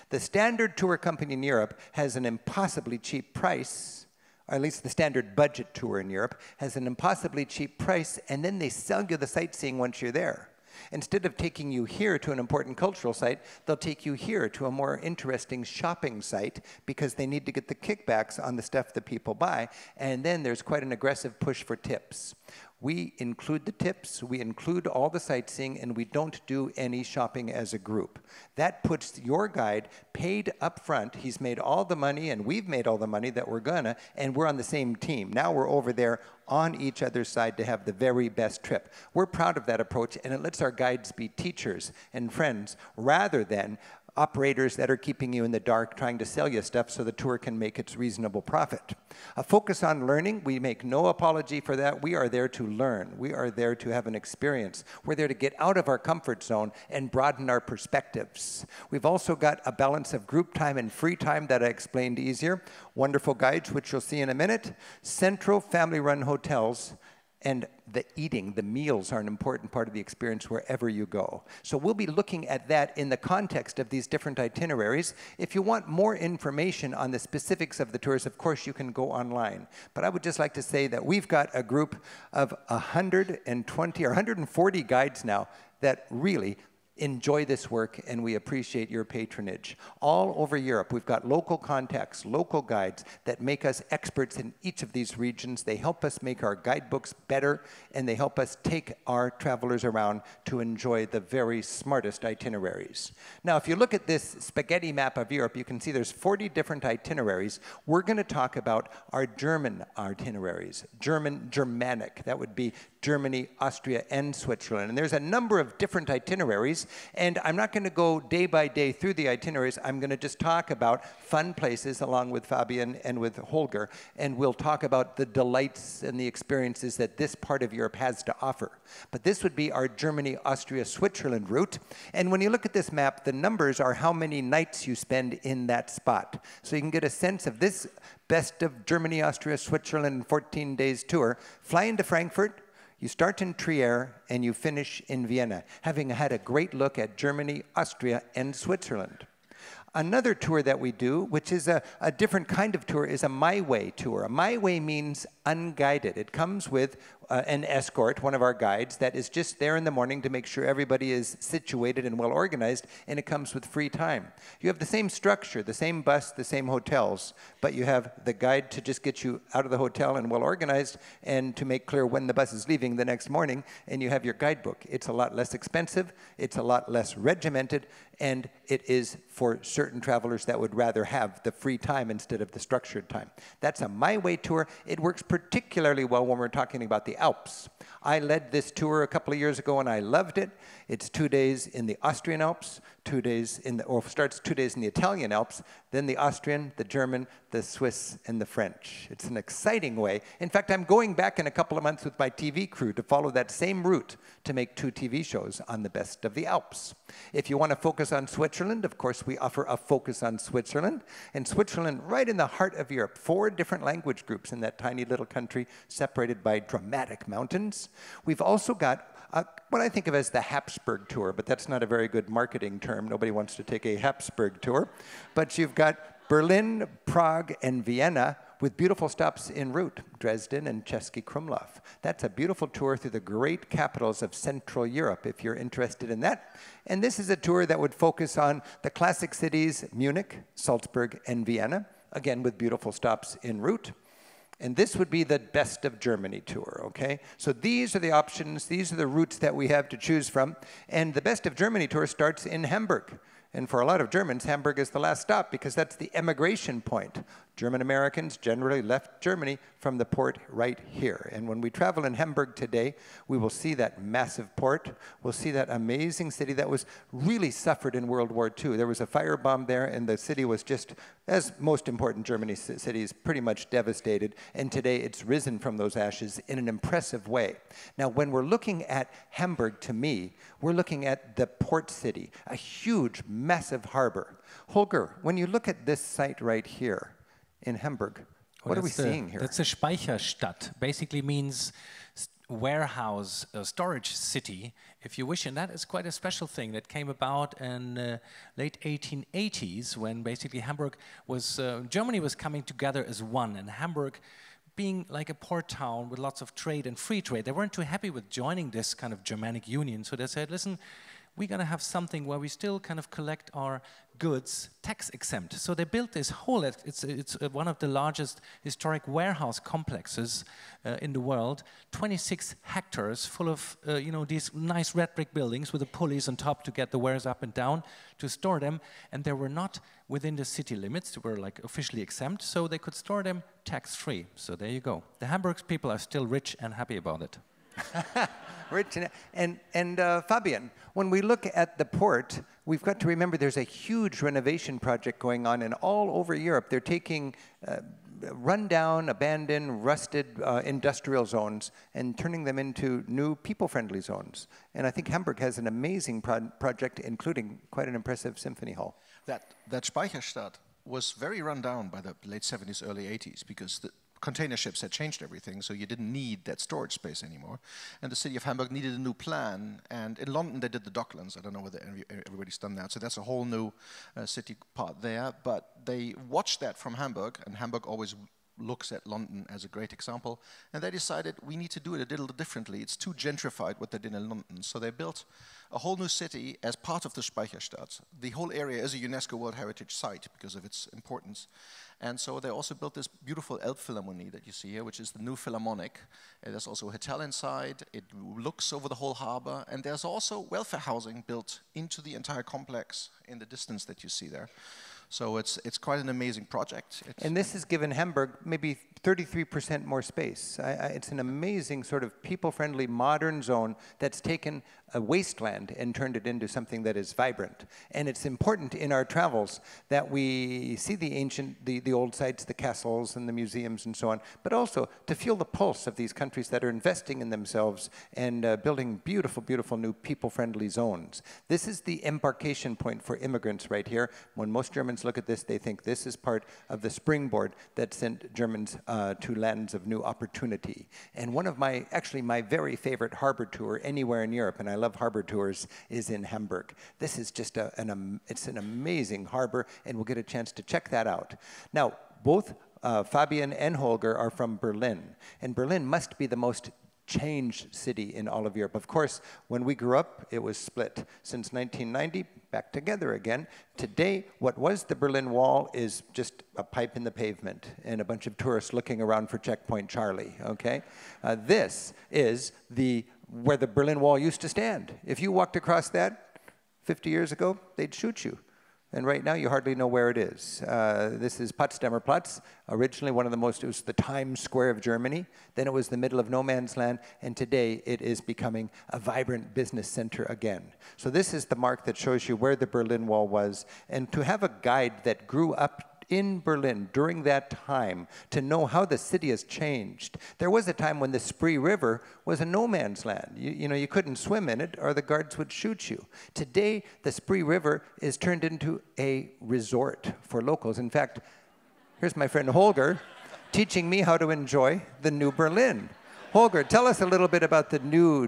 The standard tour company in Europe has an impossibly cheap price, or at least the standard budget tour in Europe, has an impossibly cheap price, and then they sell you the sightseeing once you're there. Instead of taking you here to an important cultural site, they'll take you here to a more interesting shopping site because they need to get the kickbacks on the stuff that people buy, and then there's quite an aggressive push for tips. We include the tips, we include all the sightseeing, and we don't do any shopping as a group. That puts your guide paid up front. He's made all the money, and we've made all the money that we're gonna, and we're on the same team. Now we're over there on each other's side to have the very best trip. We're proud of that approach, and it lets our guides be teachers and friends rather than operators that are keeping you in the dark trying to sell you stuff so the tour can make its reasonable profit. A focus on learning, we make no apology for that. We are there to learn. We are there to have an experience. We're there to get out of our comfort zone and broaden our perspectives. We've also got a balance of group time and free time that I explained easier. Wonderful guides, which you'll see in a minute. Central family-run hotels. And the eating, the meals are an important part of the experience wherever you go. So we'll be looking at that in the context of these different itineraries. If you want more information on the specifics of the tours, of course, you can go online. But I would just like to say that we've got a group of 120 or 140 guides now that really enjoy this work, and we appreciate your patronage. All over Europe, we've got local contacts, local guides that make us experts in each of these regions. They help us make our guidebooks better, and they help us take our travelers around to enjoy the very smartest itineraries. Now, if you look at this spaghetti map of Europe, you can see there's 40 different itineraries. We're going to talk about our German itineraries, Germanic. That would be Germany, Austria, and Switzerland. And there's a number of different itineraries, and I'm not going to go day by day through the itineraries. I'm going to just talk about fun places along with Fabian and with Holger, and we'll talk about the delights and the experiences that this part of Europe has to offer. But this would be our Germany, Austria, Switzerland route. And when you look at this map, the numbers are how many nights you spend in that spot. So you can get a sense of this best of Germany, Austria, Switzerland 14 days tour. Fly into Frankfurt, you start in Trier, and you finish in Vienna, having had a great look at Germany, Austria, and Switzerland. Another tour that we do, which is a different kind of tour, is a My Way tour. A My Way means unguided. It comes with an escort, one of our guides, that is just there in the morning to make sure everybody is situated and well organized, and it comes with free time. You have the same structure, the same bus, the same hotels, but you have the guide to just get you out of the hotel and well organized and to make clear when the bus is leaving the next morning, and you have your guidebook. It's a lot less expensive, it's a lot less regimented, and it is for certain travelers that would rather have the free time instead of the structured time. That's a My Way tour. It works particularly well when we're talking about the Alps. I led this tour a couple of years ago and I loved it. It's 2 days in the Austrian Alps, 2 days in the, or starts 2 days in the Italian Alps, then the Austrian, the German, the Swiss, and the French. It's an exciting way. In fact, I'm going back in a couple of months with my TV crew to follow that same route to make 2 TV shows on the best of the Alps. If you want to focus on Switzerland, of course, we offer a focus on Switzerland. And Switzerland, right in the heart of Europe, 4 different language groups in that tiny little country separated by dramatic mountains. We've also got what I think of as the Habsburg tour, but that's not a very good marketing term. Nobody wants to take a Habsburg tour. But you've got Berlin, Prague, and Vienna with beautiful stops en route, Dresden and Český Krumlov. That's a beautiful tour through the great capitals of Central Europe, if you're interested in that. And this is a tour that would focus on the classic cities, Munich, Salzburg, and Vienna, again with beautiful stops en route. And this would be the best of Germany tour, okay? So these are the options, these are the routes that we have to choose from. And the best of Germany tour starts in Hamburg. And for a lot of Germans, Hamburg is the last stop because that's the emigration point. German Americans generally left Germany from the port right here. And when we travel in Hamburg today, we will see that massive port. We'll see that amazing city that was really suffered in World War II. There was a firebomb there, and the city was just, as most important German cities, pretty much devastated. And today it's risen from those ashes in an impressive way. Now, when we're looking at Hamburg, to me, we're looking at the port city, a huge, massive harbor. Holger, when you look at this site right here in Hamburg, what are we seeing here? That's a Speicherstadt. Basically means warehouse, storage city, if you wish. And that is quite a special thing that came about in late 1880s when basically Hamburg was, Germany was coming together as one. And Hamburg, being like a port town with lots of trade and free trade, they weren't too happy with joining this kind of Germanic union. So they said, listen, we're going to have something where we still kind of collect our goods tax exempt. So they built this whole, it's one of the largest historic warehouse complexes in the world, 26 hectares full of, you know, these nice red brick buildings with the pulleys on top to get the wares up and down to store them. And they were not within the city limits, they were like officially exempt, so they could store them tax-free. So there you go. The Hamburg people are still rich and happy about it. Rich and Fabian, when we look at the port, we've got to remember there's a huge renovation project going on in all over Europe. They're taking rundown, abandoned, rusted industrial zones and turning them into new people-friendly zones. And I think Hamburg has an amazing project, including quite an impressive symphony hall. That Speicherstadt was very run down by the late 70s, early 80s, because the container ships had changed everything, so you didn't need that storage space anymore. And the city of Hamburg needed a new plan. And in London, they did the Docklands. I don't know whether everybody's done that. So that's a whole new city part there. But they watched that from Hamburg, and Hamburg always looks at London as a great example. And they decided we need to do it a little differently. It's too gentrified what they did in London. So they built a whole new city as part of the Speicherstadt. The whole area is a UNESCO World Heritage Site because of its importance. And so they also built this beautiful Elbphilharmonie that you see here, which is the new Philharmonic. There's also a hotel inside. It looks over the whole harbor. And there's also welfare housing built into the entire complex in the distance that you see there. So it's quite an amazing project. And this has given Hamburg maybe 33% more space. It's an amazing sort of people-friendly modern zone that's taken a wasteland and turned it into something that is vibrant. And it's important in our travels that we see the ancient, the old sites, the castles and the museums and so on, but also to feel the pulse of these countries that are investing in themselves and building beautiful, beautiful new people-friendly zones. This is the embarkation point for immigrants right here. When most Germans look at this, they think this is part of the springboard that sent Germans to lands of new opportunity. And one of my, actually my very favorite harbor tour anywhere in Europe, and I love harbor tours, is in Hamburg. This is just it's an amazing harbor, and we'll get a chance to check that out. Now, both Fabian and Holger are from Berlin, and Berlin must be the most changed city in all of Europe. Of course, when we grew up, it was split. Since 1990, back together again. Today, what was the Berlin Wall is just a pipe in the pavement and a bunch of tourists looking around for Checkpoint Charlie, okay? This is where the Berlin Wall used to stand. If you walked across that 50 years ago, they'd shoot you. And right now, you hardly know where it is. This is Potsdamer Platz, originally it was the Times Square of Germany. Then it was the middle of no man's land, and today it is becoming a vibrant business center again. So this is the mark that shows you where the Berlin Wall was. And to have a guide that grew up in Berlin during that time to know how the city has changed. There was a time when the Spree River was a no man's land. You know, you couldn't swim in it or the guards would shoot you. Today, the Spree River is turned into a resort for locals. In fact, here's my friend Holger teaching me how to enjoy the new Berlin. Holger, tell us a little bit about the new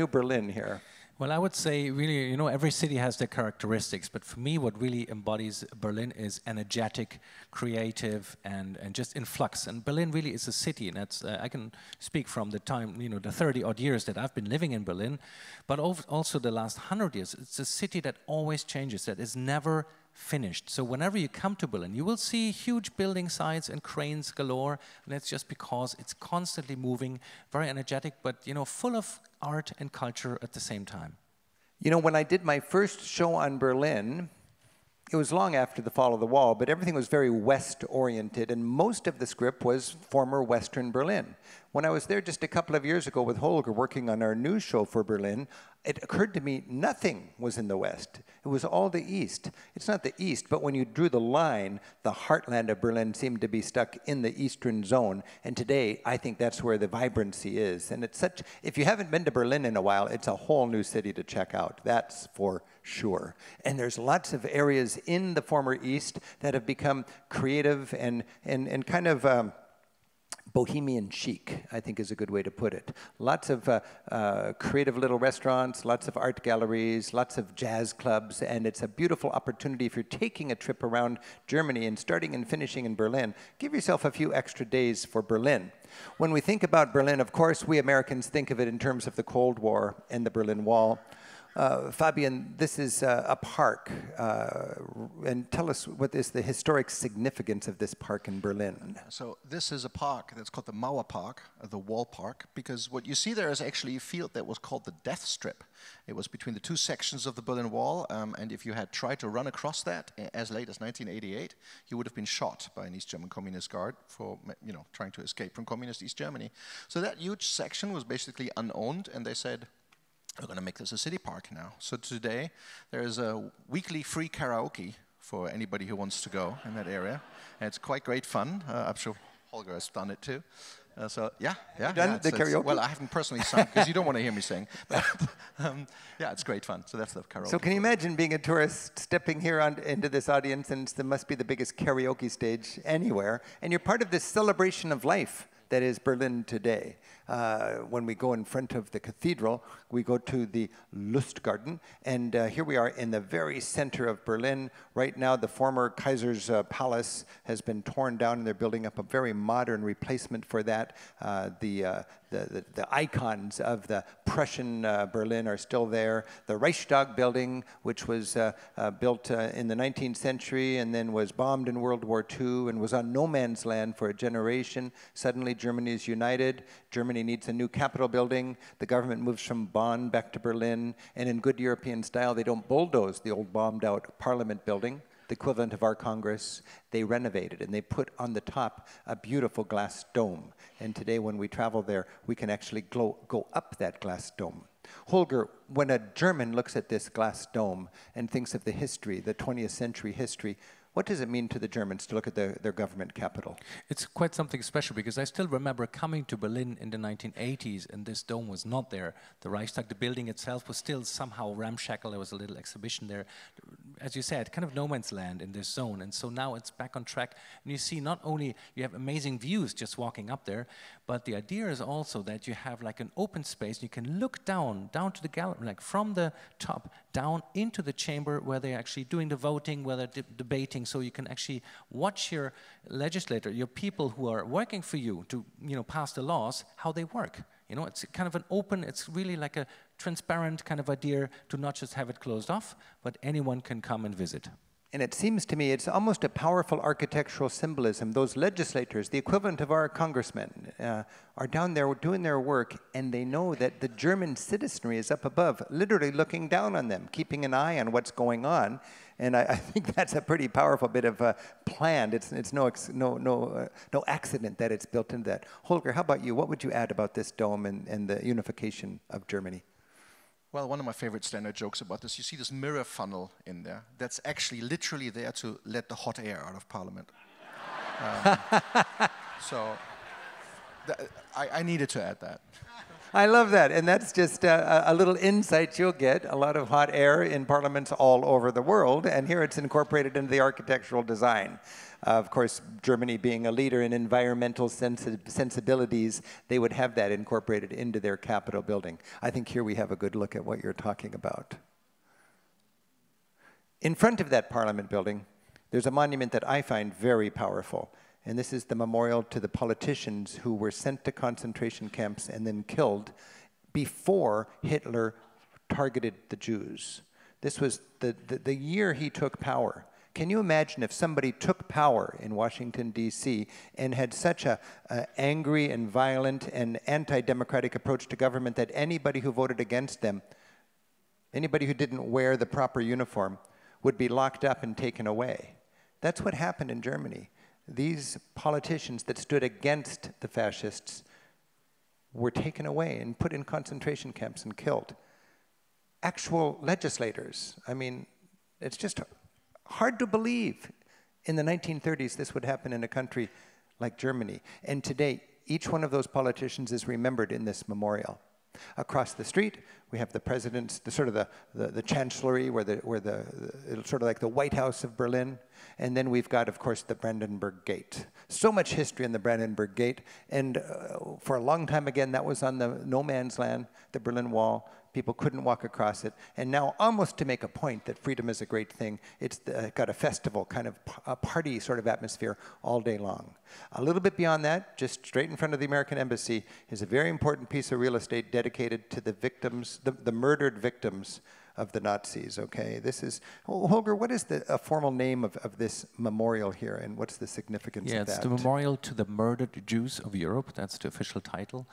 Berlin here. Well, I would say really, you know, every city has their characteristics, but for me what really embodies Berlin is energetic, creative, and just in flux. And Berlin really is a city, and that's, I can speak from the time, you know, the 30-odd years that I've been living in Berlin, but also the last 100 years. It's a city that always changes, that is never finished. So whenever you come to Berlin, you will see huge building sites and cranes galore, and that's just because it's constantly moving, very energetic, but, you know, full of art and culture at the same time. You know, when I did my first show on Berlin, it was long after the fall of the wall, but everything was very West-oriented, and most of the script was former Western Berlin. When I was there just a couple of years ago with Holger working on our new show for Berlin, it occurred to me nothing was in the West. It was all the East. It's not the East, but when you drew the line, the heartland of Berlin seemed to be stuck in the Eastern zone. And today, I think that's where the vibrancy is. And it's such, if you haven't been to Berlin in a while, it's a whole new city to check out. That's for sure. And there's lots of areas in the former East that have become creative and kind of bohemian chic, I think is a good way to put it. Lots of creative little restaurants, lots of art galleries, lots of jazz clubs, and it's a beautiful opportunity if you're taking a trip around Germany and starting and finishing in Berlin. Give yourself a few extra days for Berlin. When we think about Berlin, of course, we Americans think of it in terms of the Cold War and the Berlin Wall. Fabian, this is a park, and tell us what is the historic significance of this park in Berlin. So this is a park that's called the Mauer Park, the Wall Park, because what you see there is actually a field that was called the Death Strip. It was between the two sections of the Berlin Wall, and if you had tried to run across that as late as 1988, you would have been shot by an East German communist guard for, you know, trying to escape from communist East Germany. So that huge section was basically unowned, and they said, we're going to make this a city park now. So today, there is a weekly free karaoke for anybody who wants to go in that area. And it's quite great fun. I'm sure Holger has done it too. So yeah. You done the karaoke? Well, I haven't personally sung, because you don't want to hear me sing. But yeah, it's great fun. So that's the karaoke. So can you imagine being a tourist stepping here into this audience, and it must be the biggest karaoke stage anywhere, and you're part of this celebration of life that is Berlin today. When we go in front of the cathedral, we go to the Lustgarten, and here we are in the very center of Berlin. Right now, the former Kaiser's palace has been torn down, and they're building up a very modern replacement for that. The icons of the Prussian Berlin are still there. The Reichstag building, which was built in the 19th century and then was bombed in World War II and was on no man's land for a generation. Suddenly, Germany is united. Germany needs a new Capitol building. The government moves from Bonn back to Berlin, and in good European style, they don't bulldoze the old bombed-out Parliament building. the equivalent of our Congress, they renovated, and they put on the top a beautiful glass dome. And today when we travel there, we can actually go up that glass dome. Holger, when a German looks at this glass dome and thinks of the history, the 20th century history, what does it mean to the Germans to look at their government capital? It's quite something special, because I still remember coming to Berlin in the 1980s, and this dome was not there. The Reichstag, the building itself, was still somehow ramshackle. There was a little exhibition there. As you said, kind of no man's land in this zone. And so now it's back on track. And you see, not only you have amazing views just walking up there, but the idea is also that you have like an open space. You can look down to the gallery, like from the top down into the chamber where they're actually doing the voting, where they're debating. So you can actually watch your legislator, your people who are working for you to, pass the laws, how they work. It's kind of an open, it's really like a transparent kind of idea to not just have it closed off, but anyone can come and visit. And it seems to me it's almost a powerful architectural symbolism. Those legislators, the equivalent of our congressmen, are down there doing their work, and they know that the German citizenry is up above, literally looking down on them, keeping an eye on what's going on. And I think that's a pretty powerful bit of planned. It's no accident that it's built into that. Holger, how about you? What would you add about this dome and the unification of Germany? Well, one of my favorite standard jokes about this, you see this mirror funnel in there. That's actually literally there to let the hot air out of Parliament. So I needed to add that. I love that, and that's just a little insight you'll get. A lot of hot air in parliaments all over the world, and here it's incorporated into the architectural design. Of course, Germany being a leader in environmental sensibilities, they would have that incorporated into their Capitol building. I think here we have a good look at what you're talking about. In front of that Parliament building, there's a monument that I find very powerful. And this is the memorial to the politicians who were sent to concentration camps and then killed before Hitler targeted the Jews. This was the year he took power. Can you imagine if somebody took power in Washington, D.C. and had such an angry and violent and anti-democratic approach to government that anybody who voted against them, anybody who didn't wear the proper uniform, would be locked up and taken away? That's what happened in Germany. These politicians that stood against the fascists were taken away and put in concentration camps and killed. Actual legislators. I mean, it's just hard to believe in the 1930s this would happen in a country like Germany. And today, each one of those politicians is remembered in this memorial. Across the street, we have the president's, the chancellery, it's sort of like the White House of Berlin. And then we've got, of course, the Brandenburg Gate. So much history in the Brandenburg Gate. And for a long time, again, that was on the no man's land, the Berlin Wall. People couldn't walk across it. And now, almost to make a point that freedom is a great thing, it's got a festival, kind of a party sort of atmosphere all day long. A little bit beyond that, just straight in front of the American Embassy, is a very important piece of real estate dedicated to the victims, the murdered victims of the Nazis, okay? This is, Holger, what is a formal name of this memorial here, and what's the significance of that? Yeah, it's the Memorial to the Murdered Jews of Europe. That's the official title.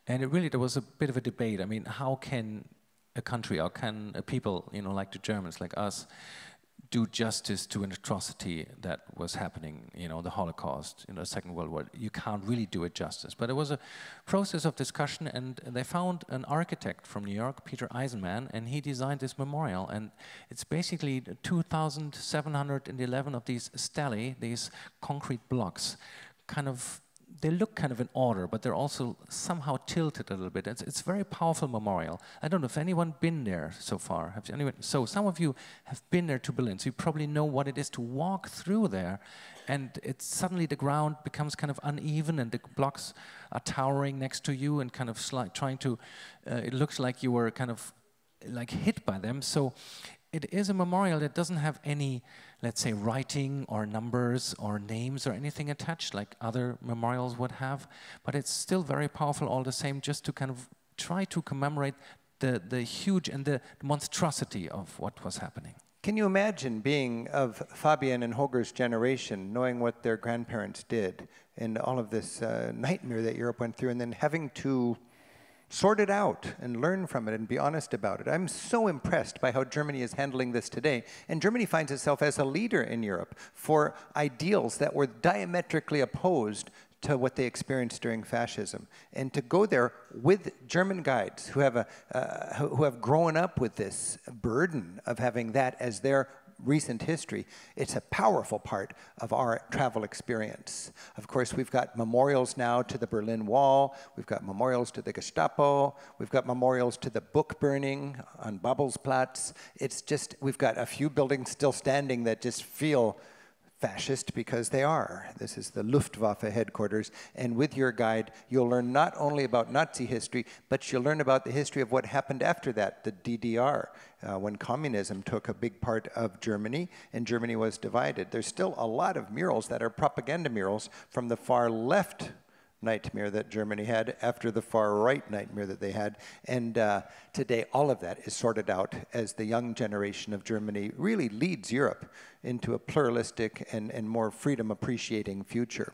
And there was a bit of a debate. I mean, how can a country, or can a people, like the Germans, like us, do justice to an atrocity that was happening, the Holocaust, the Second World War? You can't really do it justice. But it was a process of discussion, and they found an architect from New York, Peter Eisenman, and he designed this memorial. And it's basically 2,711 of these stelae, these concrete blocks, they look kind of in order, but they're also somehow tilted a little bit. It's a very powerful memorial. I don't know if anyone been there so far. So some of you have been there to Berlin, so you probably know what it is to walk through there, and suddenly the ground becomes kind of uneven, and the blocks are towering next to you, and kind of trying to. It looks like you were kind of like hit by them. So it is a memorial that doesn't have any, let's say, writing or numbers or names or anything attached like other memorials would have, but it's still very powerful all the same, just to kind of try to commemorate the huge and the monstrosity of what was happening. Can you imagine being of Fabian and Holger's generation, knowing what their grandparents did and all of this nightmare that Europe went through, and then having to Sort it out and learn from it and be honest about it. I'm so impressed by how Germany is handling this today. And Germany finds itself as a leader in Europe for ideals that were diametrically opposed to what they experienced during fascism. And to go there with German guides who have grown up with this burden of having that as their recent history, it's a powerful part of our travel experience. Of course, we've got memorials now to the Berlin Wall, we've got memorials to the Gestapo, we've got memorials to the book burning on Babelsplatz. It's just, we've got a few buildings still standing that just feel fascist because they are. This is the Luftwaffe headquarters, and with your guide, you'll learn not only about Nazi history, but you'll learn about the history of what happened after that, the DDR, when communism took a big part of Germany, and Germany was divided. There's still a lot of murals that are propaganda murals from the far left nightmare that Germany had after the far right nightmare that they had. And today, all of that is sorted out as the young generation of Germany really leads Europe into a pluralistic and more freedom-appreciating future.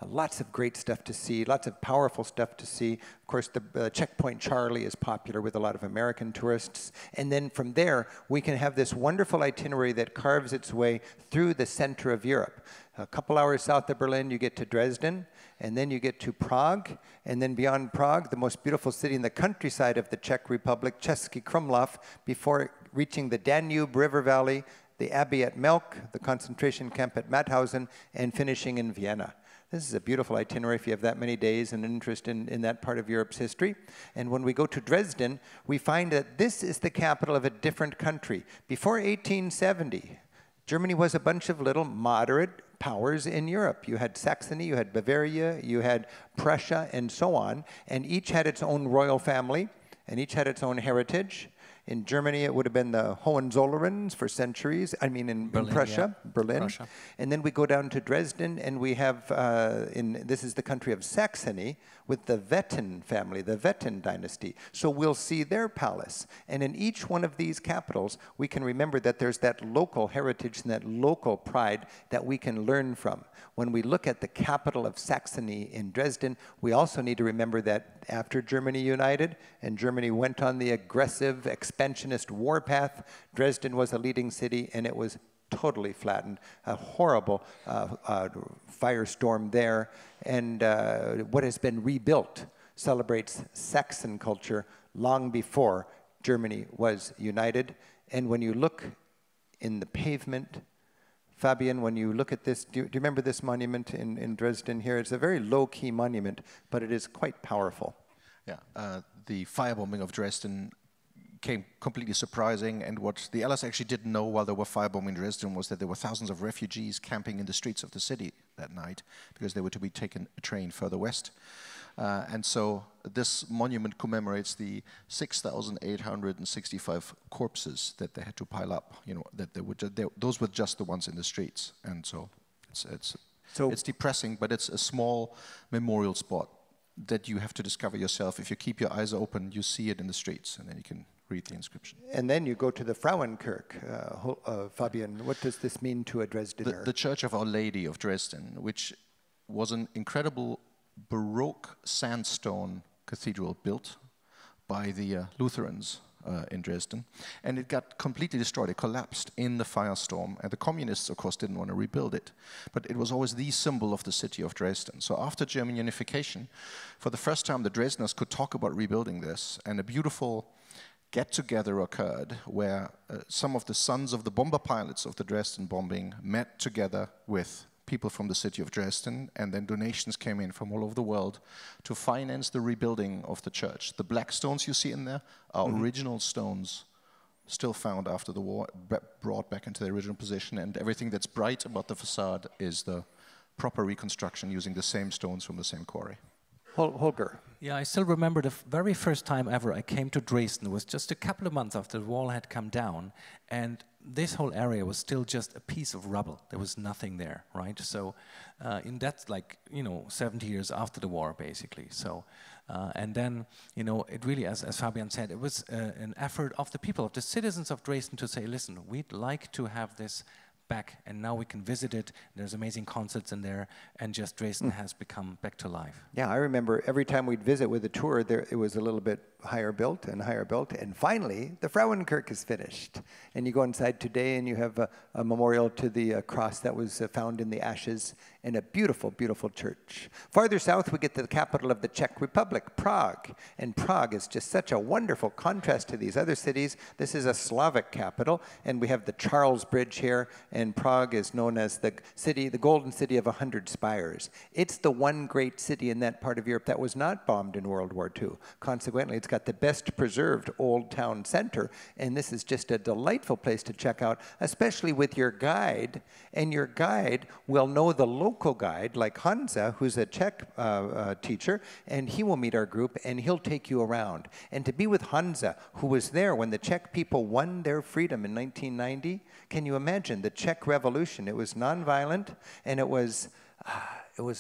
Lots of great stuff to see, lots of powerful stuff to see. Of course, the Checkpoint Charlie is popular with a lot of American tourists. And then from there, we can have this wonderful itinerary that carves its way through the center of Europe. A couple hours south of Berlin, you get to Dresden, and then you get to Prague, and then beyond Prague, the most beautiful city in the countryside of the Czech Republic, Český Krumlov, before reaching the Danube River Valley, the Abbey at Melk, the concentration camp at Mauthausen, and finishing in Vienna. This is a beautiful itinerary if you have that many days and an interest in that part of Europe's history. And when we go to Dresden, we find that this is the capital of a different country. Before 1870, Germany was a bunch of little moderate powers in Europe. You had Saxony, you had Bavaria, you had Prussia, and so on, and each had its own royal family, and each had its own heritage. In Germany, it would have been the Hohenzollerns for centuries. I mean, in Prussia, yeah. Berlin. Prussia. And then we go down to Dresden, and we have, this is the country of Saxony, with the Wettin family, the Wettin dynasty. So we'll see their palace. And in each one of these capitals, we can remember that there's that local heritage and that local pride that we can learn from. When we look at the capital of Saxony in Dresden, we also need to remember that after Germany united and Germany went on the aggressive, expansionist warpath, Dresden was a leading city, and it was totally flattened, a horrible firestorm there. And what has been rebuilt celebrates Saxon culture long before Germany was united. And when you look in the pavement, Fabian, when you look at this, do you remember this monument in Dresden here? It's a very low-key monument, but it is quite powerful. Yeah, the firebombing of Dresden came completely surprising, and what the Allies actually didn't know while they were firebombing Dresden was that there were thousands of refugees camping in the streets of the city that night because they were to be taken a train further west. And so this monument commemorates the 6,865 corpses that they had to pile up. You know, that those were just the ones in the streets, and so it's depressing, but it's a small memorial spot that you have to discover yourself. If you keep your eyes open, you see it in the streets, and then you can read the inscription. And then you go to the Frauenkirche. Fabian, what does this mean to a Dresdener? The Church of Our Lady of Dresden, which was an incredible Baroque sandstone cathedral built by the Lutherans in Dresden, and it got completely destroyed. It collapsed in the firestorm, and the communists, of course, didn't want to rebuild it. But it was always the symbol of the city of Dresden. So after German unification, for the first time, the Dresdeners could talk about rebuilding this, and a beautiful get-together occurred where some of the sons of the bomber pilots of the Dresden bombing met together with people from the city of Dresden, and then donations came in from all over the world to finance the rebuilding of the church. The black stones you see in there are original stones still found after the war, brought back into their original position, and everything that's bright about the facade is the proper reconstruction using the same stones from the same quarry. Holger. Yeah, I still remember the very first time ever I came to Dresden. It was just a couple of months after the wall had come down, and this whole area was still just a piece of rubble. There was nothing there, right? So, in that, 70 years after the war, basically. So, and then, it really, as Fabian said, it was an effort of the people, of the citizens of Dresden to say, listen, we'd like to have this back, and now we can visit it. There's amazing concerts in there, and just Dresden has become back to life. Yeah, I remember every time we'd visit with a tour, it was a little bit higher built, and finally, the Frauenkirche is finished. And you go inside today, and you have a memorial to the cross that was found in the ashes, in a beautiful, beautiful church. Farther south, we get to the capital of the Czech Republic, Prague. And Prague is just such a wonderful contrast to these other cities. This is a Slavic capital, and we have the Charles Bridge here, and Prague is known as the golden city of 100 spires. It's the one great city in that part of Europe that was not bombed in World War II. Consequently, it's got the best preserved old town center, and this is just a delightful place to check out, especially with your guide, and your guide will know the local guide, like Hansa, who's a Czech teacher, and he will meet our group, and he'll take you around. And to be with Hansa, who was there when the Czech people won their freedom in 1990, can you imagine the Czech Revolution? It was nonviolent, and it was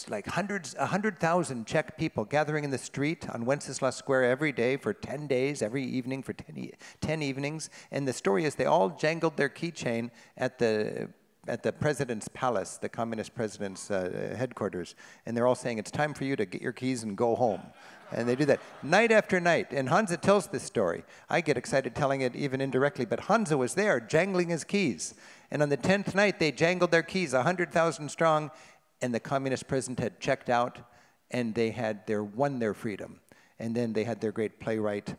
like 100,000 Czech people gathering in the street on Wenceslas Square every day for 10 days, every evening for 10 evenings. And the story is they all jangled their keychain at the president's palace, the communist president's headquarters. And they're all saying, it's time for you to get your keys and go home. And they do that night after night. And Hansa tells this story. I get excited telling it even indirectly, but Hansa was there jangling his keys. And on the 10th night, they jangled their keys, 100,000 strong, and the communist president had checked out, and they had won their freedom. And then they had their great playwright,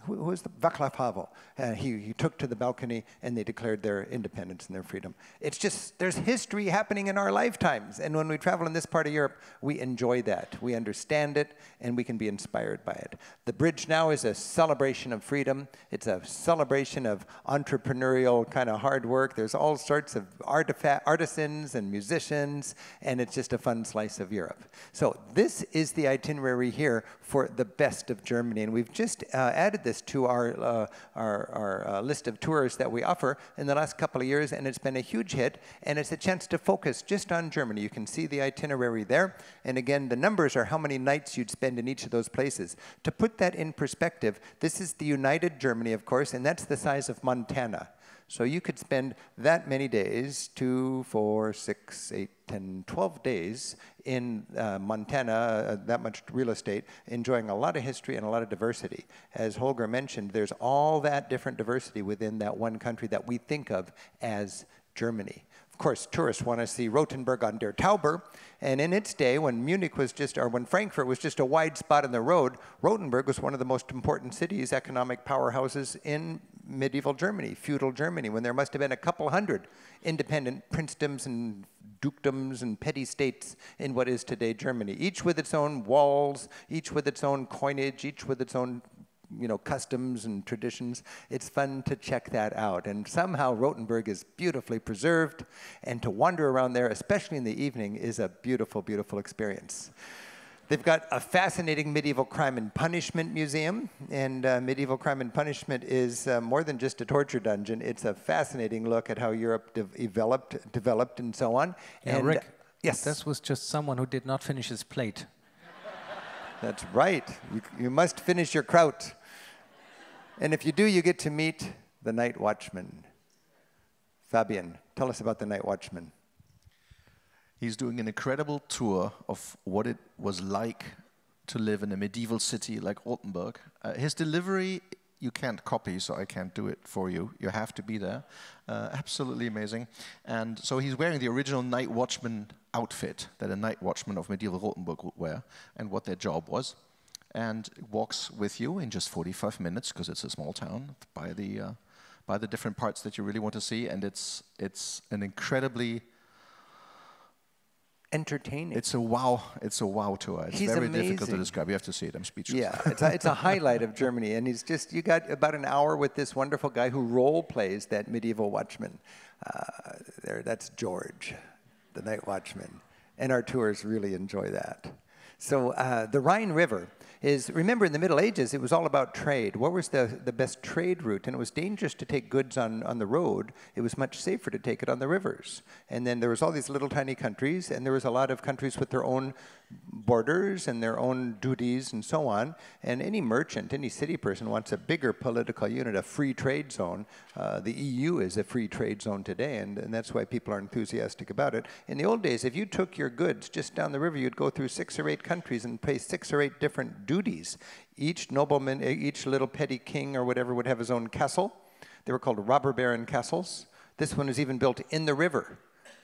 who was Václav Havel. He took to the balcony, and they declared their independence and their freedom. It's just, there's history happening in our lifetimes. And when we travel in this part of Europe, we enjoy that. We understand it, and we can be inspired by it. The bridge now is a celebration of freedom. It's a celebration of entrepreneurial kind of hard work. There's all sorts of artisans and musicians, and it's just a fun slice of Europe. So this is the itinerary here for the best of Germany. And we've just added this to our list of tours that we offer in the last couple of years, and it's been a huge hit, and it's a chance to focus just on Germany. You can see the itinerary there, and again, the numbers are how many nights you'd spend in each of those places. To put that in perspective, this is the United Germany, of course, and that's the size of Montana. So you could spend that many days, 2, 4, 6, 8, 10, 12 days in Montana, that much real estate, enjoying a lot of history and a lot of diversity. As Holger mentioned, there's all that different diversity within that one country that we think of as Germany. Of course, tourists want to see Rothenburg on der Tauber, and in its day, when when Frankfurt was just a wide spot on the road, Rothenburg was one of the most important cities, economic powerhouses in medieval Germany, feudal Germany, when there must have been a couple hundred independent princedoms and dukedoms and petty states in what is today Germany, each with its own walls, each with its own coinage, each with its own customs and traditions. It's fun to check that out. And somehow Rothenburg is beautifully preserved, and to wander around there, especially in the evening, is a beautiful, beautiful experience. They've got a fascinating medieval crime and punishment museum, and medieval crime and punishment is more than just a torture dungeon. It's a fascinating look at how Europe developed and so on. Yeah, and, Rick, yes? This was just someone who did not finish his plate. That's right. You must finish your kraut. And if you do, you get to meet the night watchman. Fabian, tell us about the night watchman. He's doing an incredible tour of what it was like to live in a medieval city like Rothenburg. His delivery you can't copy, so I can't do it for you. You have to be there. Absolutely amazing. And so he's wearing the original night watchman outfit that a night watchman of medieval Rothenburg would wear, and what their job was, and walks with you in just 45 minutes, because it's a small town, by the different parts that you really want to see, and it's an incredibly entertaining. It's a wow tour. It's very difficult to describe. You have to see it. I'm speechless. Yeah, it's a highlight of Germany, and you got about an hour with this wonderful guy who role plays that medieval watchman. That's George, the night watchman, and our tours really enjoy that. So the Rhine River is, remember in the Middle Ages, it was all about trade. What was the best trade route? And it was dangerous to take goods on the road. It was much safer to take it on the rivers. And then there was all these little tiny countries, and there was a lot of countries with their own borders and their own duties and so on. And any merchant, any city person wants a bigger political unit, a free trade zone. The EU is a free trade zone today, and that's why people are enthusiastic about it. In the old days, if you took your goods just down the river, you'd go through 6 or 8 countries and pay 6 or 8 different duties. Each nobleman, each little petty king or whatever would have his own castle. They were called robber baron castles. This one is even built in the river.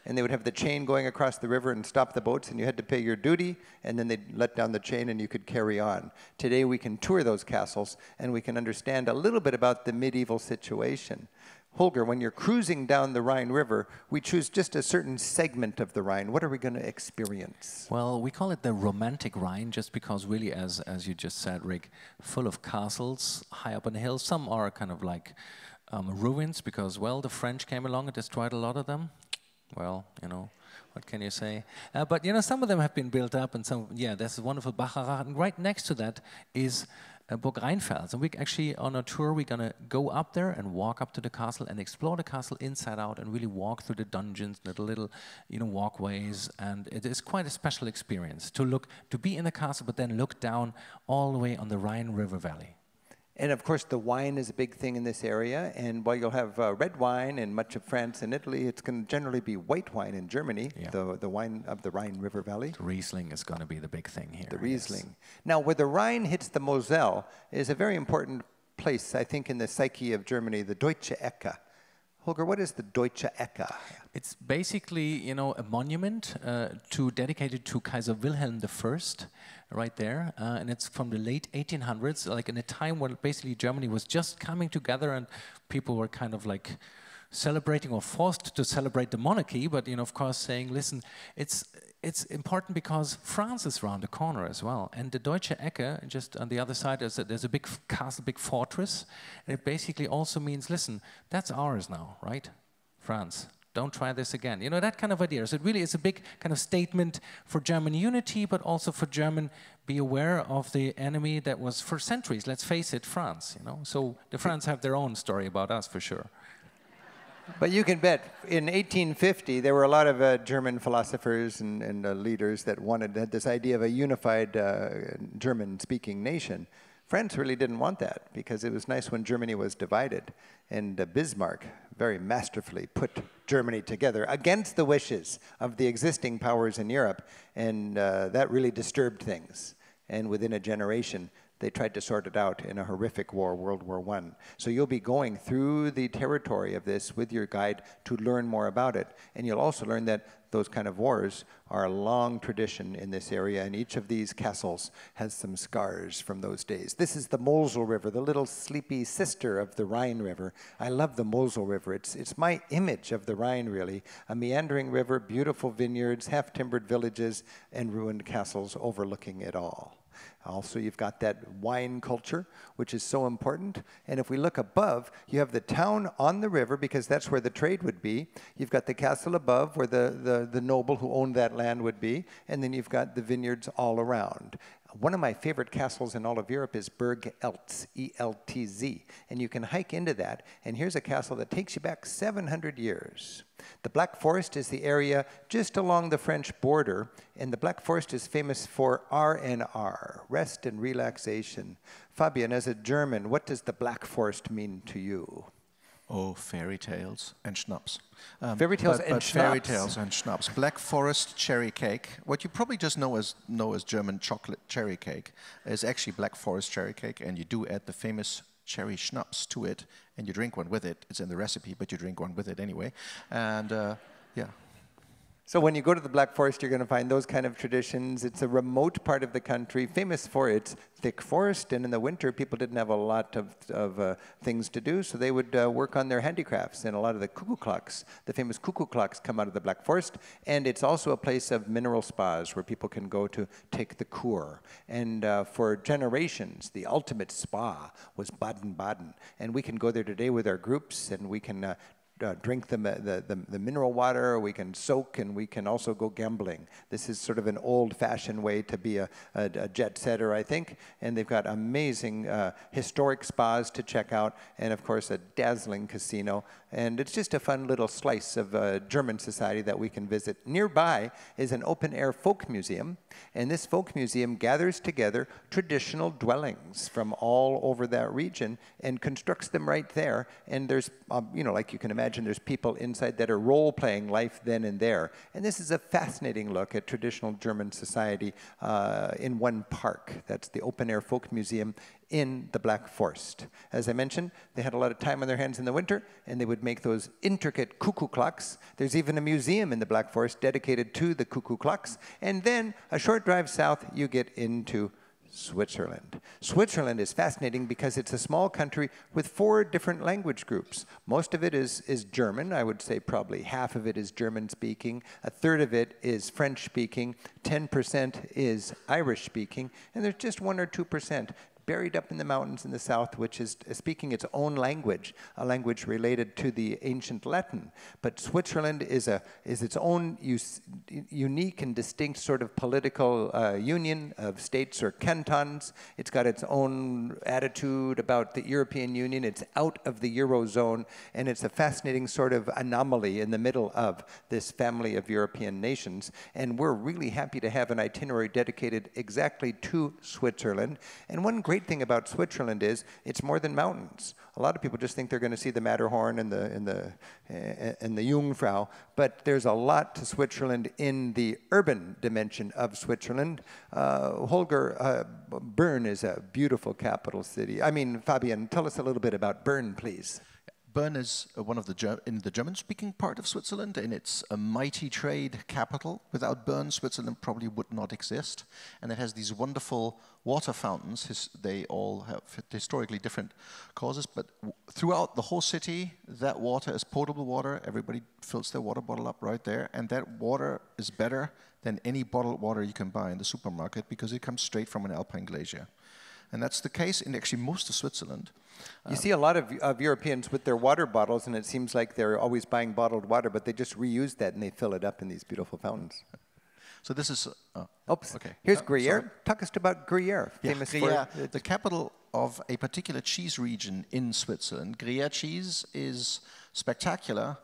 And they would have the chain going across the river and stop the boats, and you had to pay your duty, and then they'd let down the chain and you could carry on. Today we can tour those castles and we can understand a little bit about the medieval situation. Holger, when you're cruising down the Rhine River, we choose just a certain segment of the Rhine. What are we going to experience? Well, we call it the romantic Rhine just because really, as you just said, Rick, full of castles high up on the hill. Some are kind of like ruins because, well, the French came along and destroyed a lot of them. Well, you know, what can you say? But, you know, some of them have been built up, and some, yeah, there's a wonderful Baccarat. And right next to that is Burg Rheinfels. And we actually, on a tour, we're going to go up there and walk up to the castle and explore the castle inside out and really walk through the dungeons, the little, you know, walkways. And it is quite a special experience to be in the castle, but then look down all the way on the Rhine River Valley. And of course, the wine is a big thing in this area. And while you'll have red wine in much of France and Italy, it's going to generally be white wine in Germany, the wine of the Rhine River Valley. The Riesling is going to be the big thing here. The Riesling. Yes. Now, where the Rhine hits the Moselle is a very important place, I think, in the psyche of Germany, the Deutsche Ecke. Holger, what is the Deutsche Ecke? It's basically, you know, a monument dedicated to Kaiser Wilhelm I, right there. And it's from the late 1800s, like in a time when basically Germany was just coming together and people were kind of like celebrating or forced to celebrate the monarchy, but, you know, of course saying, listen, it's important because France is around the corner as well. And the Deutsche Ecke, just on the other side, there's a big castle, big fortress. And it basically also means, listen, that's ours now, right? France. Don't try this again. You know, that kind of idea. So it really is a big kind of statement for German unity, but also for German, be aware of the enemy that was for centuries, let's face it, France, you know. So the French have their own story about us for sure. But you can bet, in 1850, there were a lot of German philosophers and leaders that had this idea of a unified German-speaking nation. France really didn't want that because it was nice when Germany was divided. And Bismarck very masterfully put Germany together against the wishes of the existing powers in Europe. And that really disturbed things. And within a generation, they tried to sort it out in a horrific war, World War I. So you'll be going through the territory of this with your guide to learn more about it. And you'll also learn that those kind of wars are a long tradition in this area, and each of these castles has some scars from those days. This is the Mosel River, the little sleepy sister of the Rhine River. I love the Mosel River. It's my image of the Rhine, really. A meandering river, beautiful vineyards, half-timbered villages, and ruined castles overlooking it all. Also, you've got that wine culture, which is so important. And if we look above, you have the town on the river, because that's where the trade would be. You've got the castle above, where the noble who owned that land would be. And then you've got the vineyards all around. One of my favorite castles in all of Europe is Berg Eltz, E-L-T-Z. And you can hike into that. And here's a castle that takes you back 700 years. The Black Forest is the area just along the French border. And the Black Forest is famous for R&R, rest and relaxation. Fabian, as a German, what does the Black Forest mean to you? Oh, fairy tales and schnapps. Fairy tales and schnapps. Fairy tales and schnapps. Black Forest cherry cake. What you probably just know as German chocolate cherry cake is actually Black Forest cherry cake, and you do add the famous cherry schnapps to it, and you drink one with it. It's in the recipe, but you drink one with it anyway. And yeah. So when you go to the Black Forest, you're going to find those kind of traditions. It's a remote part of the country, famous for its thick forest, and in the winter, people didn't have a lot of things to do, so they would work on their handicrafts, and a lot of the cuckoo clocks, the famous cuckoo clocks, come out of the Black Forest, and it's also a place of mineral spas where people can go to take the Kur. And for generations, the ultimate spa was Baden-Baden, and we can go there today with our groups, and we can drink the mineral water, we can soak, and we can also go gambling. This is sort of an old-fashioned way to be a jet setter, I think. And they've got amazing historic spas to check out, and of course a dazzling casino. And it's just a fun little slice of German society that we can visit. Nearby is an open-air folk museum, and this folk museum gathers together traditional dwellings from all over that region and constructs them right there. And there's, you know, like you can imagine, there's people inside that are role-playing life then and there. And this is a fascinating look at traditional German society in one park. That's the open-air folk museum in the Black Forest. As I mentioned, they had a lot of time on their hands in the winter, and they would make those intricate cuckoo clocks. There's even a museum in the Black Forest dedicated to the cuckoo clocks. And then a short drive south, you get into Switzerland. Switzerland is fascinating because it's a small country with 4 different language groups. Most of it is German. I would say probably half of it is German-speaking. A third of it is French-speaking. 10% is Irish-speaking. And there's just 1 or 2% buried up in the mountains in the south, which is speaking its own language, a language related to the ancient Latin. But Switzerland is its own unique and distinct sort of political union of states or cantons. It's got its own attitude about the European Union. It's out of the Eurozone, and it's a fascinating sort of anomaly in the middle of this family of European nations. And we're really happy to have an itinerary dedicated exactly to Switzerland. And one great thing about Switzerland is it's more than mountains. A lot of people just think they're going to see the Matterhorn and the Jungfrau, but there's a lot to Switzerland in the urban dimension of Switzerland. Holger, Bern is a beautiful capital city. I mean, Fabian, tell us a little bit about Bern, please. Bern is one of in the German-speaking part of Switzerland, and it's a mighty trade capital. Without Bern, Switzerland probably would not exist. And it has these wonderful water fountains. They all have historically different causes, but throughout the whole city, that water is potable water. Everybody fills their water bottle up right there, and that water is better than any bottled water you can buy in the supermarket because it comes straight from an alpine glacier. And that's the case in actually most of Switzerland. You see a lot of Europeans with their water bottles, and it seems like they're always buying bottled water, but they just reuse that and they fill it up in these beautiful fountains. So this is... Oops. Okay. Here's Gruyere. Talk us about Gruyere. Famous Gruyere, the capital of a particular cheese region in Switzerland. Gruyere cheese is spectacular.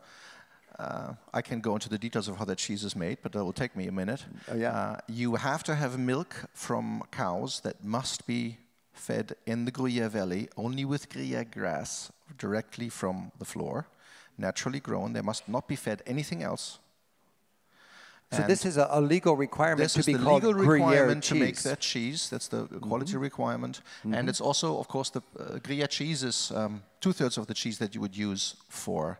I can go into the details of how that cheese is made, but that will take me a minute. Oh, yeah. You have to have milk from cows that must be fed in the Gruyere Valley, only with Gruyere grass directly from the floor, naturally grown. They must not be fed anything else. So this is a legal requirement to be called Gruyere cheese. This is the legal requirement to make that cheese. That's the quality requirement. And it's also, of course, the Gruyere cheese is 2/3 of the cheese that you would use for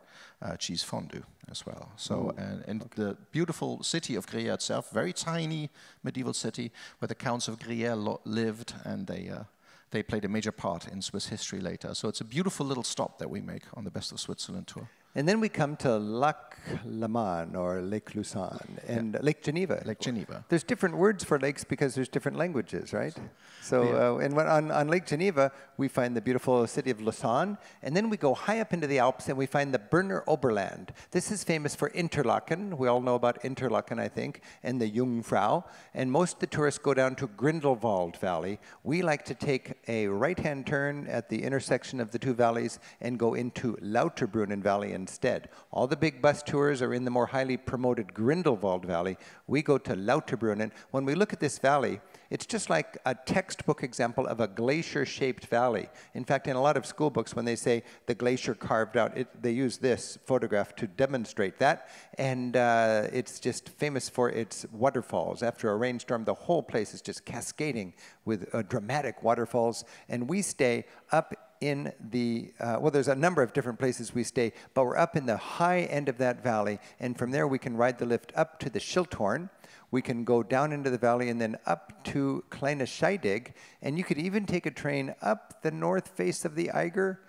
cheese fondue as well. So, and the beautiful city of Gruyere itself, very tiny medieval city where the Counts of Gruyere lived, and they played a major part in Swiss history later. So it's a beautiful little stop that we make on the Best of Switzerland tour. And then we come to Lac Léman or Lake Lucerne and Lake Geneva. Lake Geneva. There's different words for lakes because there's different languages, right? So and on Lake Geneva, we find the beautiful city of Lausanne, and then we go high up into the Alps and we find the Berner Oberland. This is famous for Interlaken. We all know about Interlaken, I think, and the Jungfrau. And most of the tourists go down to Grindelwald Valley. We like to take a right-hand turn at the intersection of the two valleys and go into Lauterbrunnen Valley instead. All the big bus tours are in the more highly promoted Grindelwald Valley. We go to Lauterbrunnen. When we look at this valley, it's just like a textbook example of a glacier-shaped valley. In fact, in a lot of school books, when they say the glacier carved out, they use this photograph to demonstrate that. And it's just famous for its waterfalls. After a rainstorm, the whole place is just cascading with dramatic waterfalls. And we stay up in the, well, there's a number of different places we stay, but we're up in the high end of that valley, and from there we can ride the lift up to the Schilthorn. We can go down into the valley and then up to Kleine Scheidig, and you could even take a train up the north face of the Eiger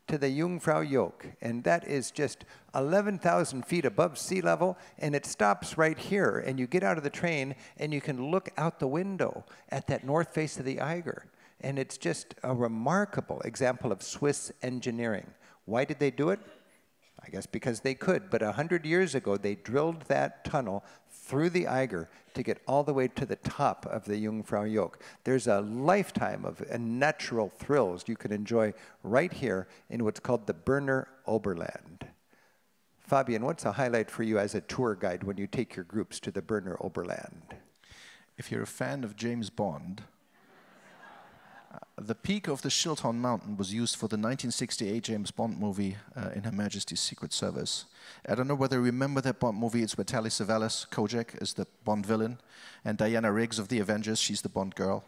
to the Jungfrau Joch, and that is just 11,000 feet above sea level, and it stops right here, and you get out of the train, and you can look out the window at that north face of the Eiger. And it's just a remarkable example of Swiss engineering. Why did they do it? I guess because they could, but 100 years ago, they drilled that tunnel through the Eiger to get all the way to the top of the Jungfraujoch. There's a lifetime of natural thrills you can enjoy right here in what's called the Berner Oberland. Fabian, what's a highlight for you as a tour guide when you take your groups to the Berner Oberland? If you're a fan of James Bond, the peak of the Shilton Mountain was used for the 1968 James Bond movie, In Her Majesty's Secret Service. I don't know whether you remember that Bond movie. It's where Telly Savalas, Kojak, is the Bond villain, and Diana Riggs of the Avengers, she's the Bond girl.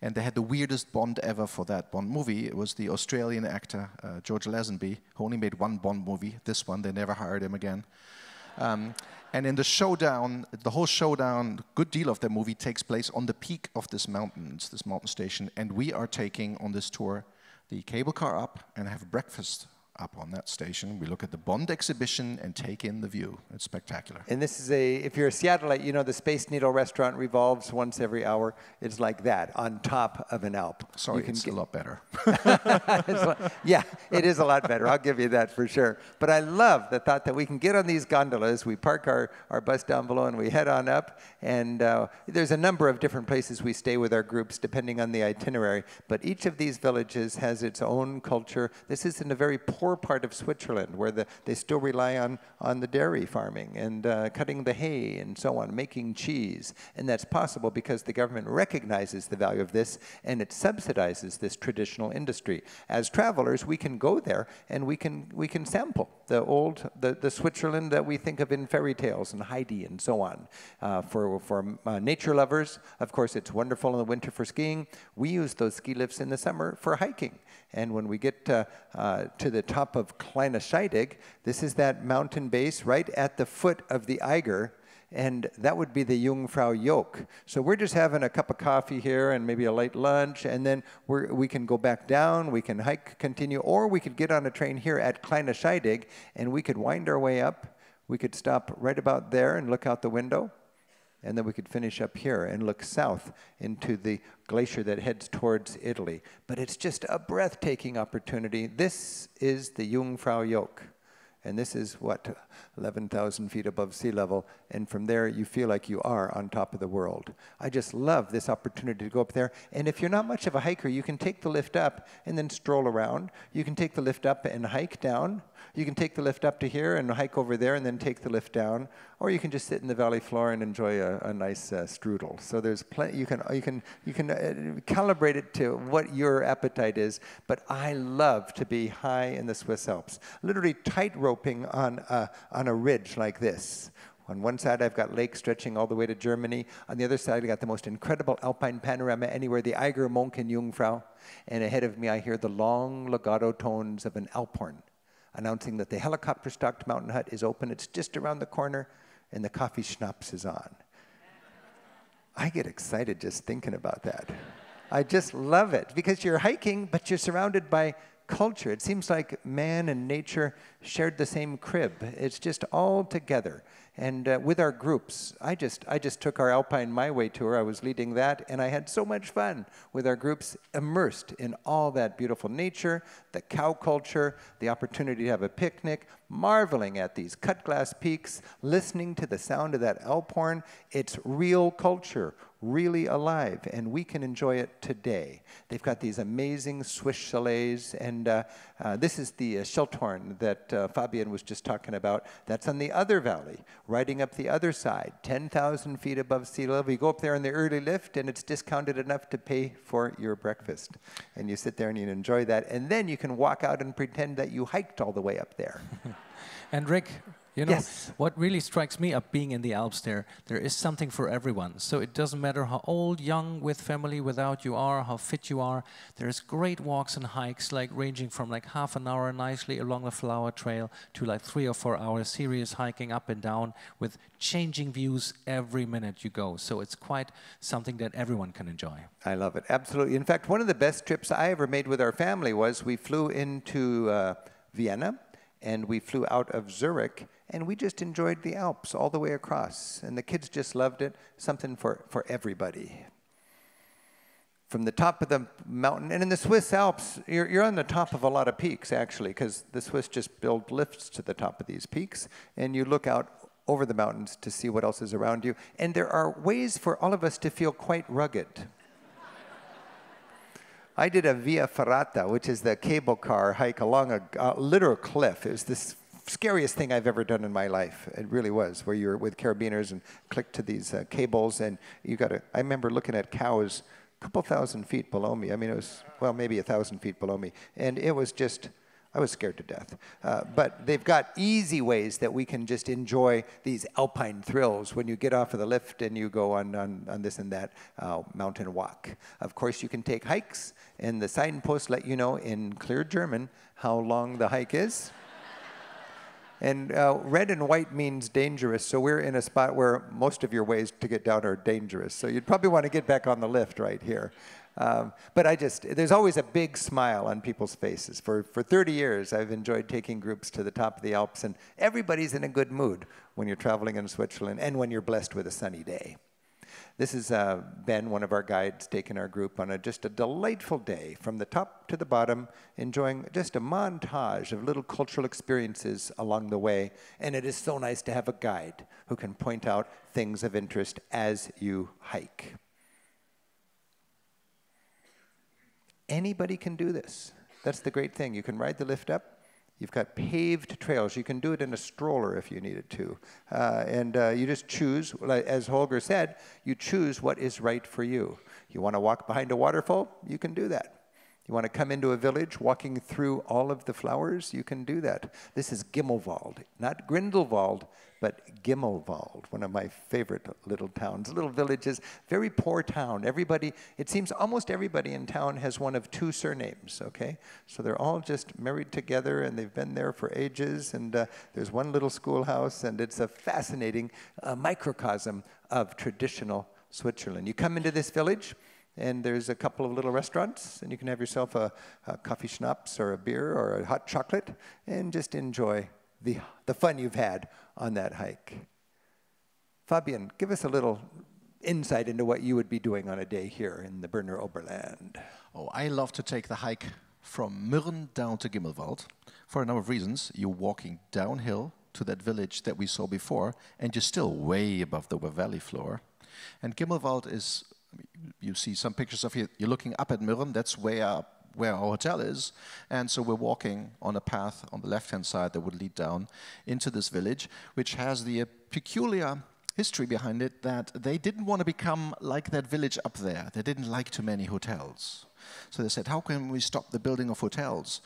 And they had the weirdest Bond ever for that Bond movie. It was the Australian actor, George Lazenby, who only made one Bond movie. This one, they never hired him again. And in the showdown, the whole showdown, a good deal of the movie takes place on the peak of this mountain. It's this mountain station. And we are taking on this tour the cable car up and have breakfast up on that station. We look at the Bond exhibition and take in the view. It's spectacular. And this is if you're a Seattleite, you know the Space Needle restaurant revolves once every hour. It's like that, on top of an Alp. Sorry, it's a lot better. Yeah, it is a lot better. I'll give you that for sure. But I love the thought that we can get on these gondolas, we park our bus down below, and we head on up. And there's a number of different places we stay with our groups, depending on the itinerary. But each of these villages has its own culture. This is in a very poor part of Switzerland, where they still rely on the dairy farming and cutting the hay and so on, making cheese. And that's possible because the government recognizes the value of this, and it subsidizes this traditional industry. As travelers, we can go there and we can sample the Switzerland that we think of in fairy tales and Heidi and so on. For nature lovers, of course, it's wonderful in the winter for skiing. We use those ski lifts in the summer for hiking. And when we get to the top of Kleine Scheidegg, this is that mountain base right at the foot of the Eiger, and that would be the Jungfraujoch. So we're just having a cup of coffee here and maybe a light lunch, and then we can go back down, we can hike, continue, or we could get on a train here at Kleine Scheidegg, and we could wind our way up. We could stop right about there and look out the window. And then we could finish up here and look south into the glacier that heads towards Italy. But it's just a breathtaking opportunity. This is the Jungfraujoch. And this is, what, 11,000 feet above sea level. And from there, you feel like you are on top of the world. I just love this opportunity to go up there. And if you're not much of a hiker, you can take the lift up and then stroll around. You can take the lift up and hike down. You can take the lift up to here and hike over there and then take the lift down. Or you can just sit in the valley floor and enjoy a nice strudel. So there's plenty. You can calibrate it to what your appetite is. But I love to be high in the Swiss Alps, literally tight-roping on a ridge like this. On one side, I've got lakes stretching all the way to Germany. On the other side, I got the most incredible alpine panorama anywhere, the Eiger, Monk, and Jungfrau. And ahead of me, I hear the long legato tones of an Alphorn, announcing that the helicopter-stocked mountain hut is open. It's just around the corner, and the coffee schnapps is on. I get excited just thinking about that. I just love it, because you're hiking, but you're surrounded by culture. It seems like man and nature shared the same crib. It's just all together. And with our groups, I just took our Alpine My Way tour. I was leading that, and I had so much fun with our groups, immersed in all that beautiful nature, the cow culture, the opportunity to have a picnic, marveling at these cut glass peaks, listening to the sound of that Alphorn. It's real culture, really alive, and we can enjoy it today. They've got these amazing Swiss chalets, and this is the Schilthorn that Fabian was just talking about. That's on the other valley, riding up the other side, 10,000 feet above sea level. You go up there in the early lift, and it's discounted enough to pay for your breakfast. And you sit there and you enjoy that, and then you can walk out and pretend that you hiked all the way up there. And Rick, you know, yes. What really strikes me up being in the Alps there is something for everyone. So it doesn't matter how old, young, with family, without you are, how fit you are. There's great walks and hikes, like ranging from like half an hour nicely along the flower trail to like 3 or 4 hours serious hiking up and down with changing views every minute you go. So it's quite something that everyone can enjoy. I love it, absolutely. In fact, one of the best trips I ever made with our family was we flew into Vienna, and we flew out of Zurich, and we just enjoyed the Alps all the way across. And the kids just loved it, something for everybody. from the top of the mountain. And in the Swiss Alps, you're on the top of a lot of peaks, actually, because the Swiss just build lifts to the top of these peaks, and you look out over the mountains to see what else is around you. And there are ways for all of us to feel quite rugged. I did a Via Ferrata, which is the cable car hike along a literal cliff. It was this scariest thing I've ever done in my life. It really was, where you're with carabiners and click to these cables, and you got to, I remember looking at cows a couple thousand feet below me. I mean, it was, well, maybe 1,000 feet below me. And it was just, I was scared to death. But they've got easy ways that we can just enjoy these alpine thrills when you get off of the lift and you go on this and that mountain walk. Of course, you can take hikes, and the signposts let you know in clear German how long the hike is. And red and white means dangerous, so we're in a spot where most of your ways to get down are dangerous. So you'd probably want to get back on the lift right here. But there's always a big smile on people's faces. For 30 years, I've enjoyed taking groups to the top of the Alps, and everybody's in a good mood when you're traveling in Switzerland and when you're blessed with a sunny day. This is Ben, one of our guides, taking our group on just a delightful day from the top to the bottom, enjoying just a montage of little cultural experiences along the way. And it is so nice to have a guide who can point out things of interest as you hike. Anybody can do this. That's the great thing. You can ride the lift up. You've got paved trails. You can do it in a stroller if you needed to. You just choose, as Holger said, you choose what is right for you. You want to walk behind a waterfall? You can do that. You want to come into a village walking through all of the flowers? You can do that. This is Gimmelwald, not Grindelwald, but Gimmelwald, one of my favorite little towns, little villages, very poor town. Everybody, it seems almost everybody in town has one of two surnames, okay? So they're all just married together, and they've been there for ages, and there's one little schoolhouse, and it's a fascinating microcosm of traditional Switzerland. You come into this village, and there's a couple of little restaurants, and you can have yourself a coffee schnapps or a beer or a hot chocolate and just enjoy the fun you've had on that hike. Fabian, give us a little insight into what you would be doing on a day here in the Berner Oberland. Oh, I love to take the hike from Mürren down to Gimmelwald for a number of reasons. You're walking downhill to that village that we saw before, and you're still way above the valley floor. And Gimmelwald is, you see some pictures of it, you're looking up at Mürren, that's way up where our hotel is, and so we're walking on a path on the left-hand side that would lead down into this village, which has the peculiar history behind it that they didn't want to become like that village up there. They didn't like too many hotels. So they said, how can we stop the building of hotels?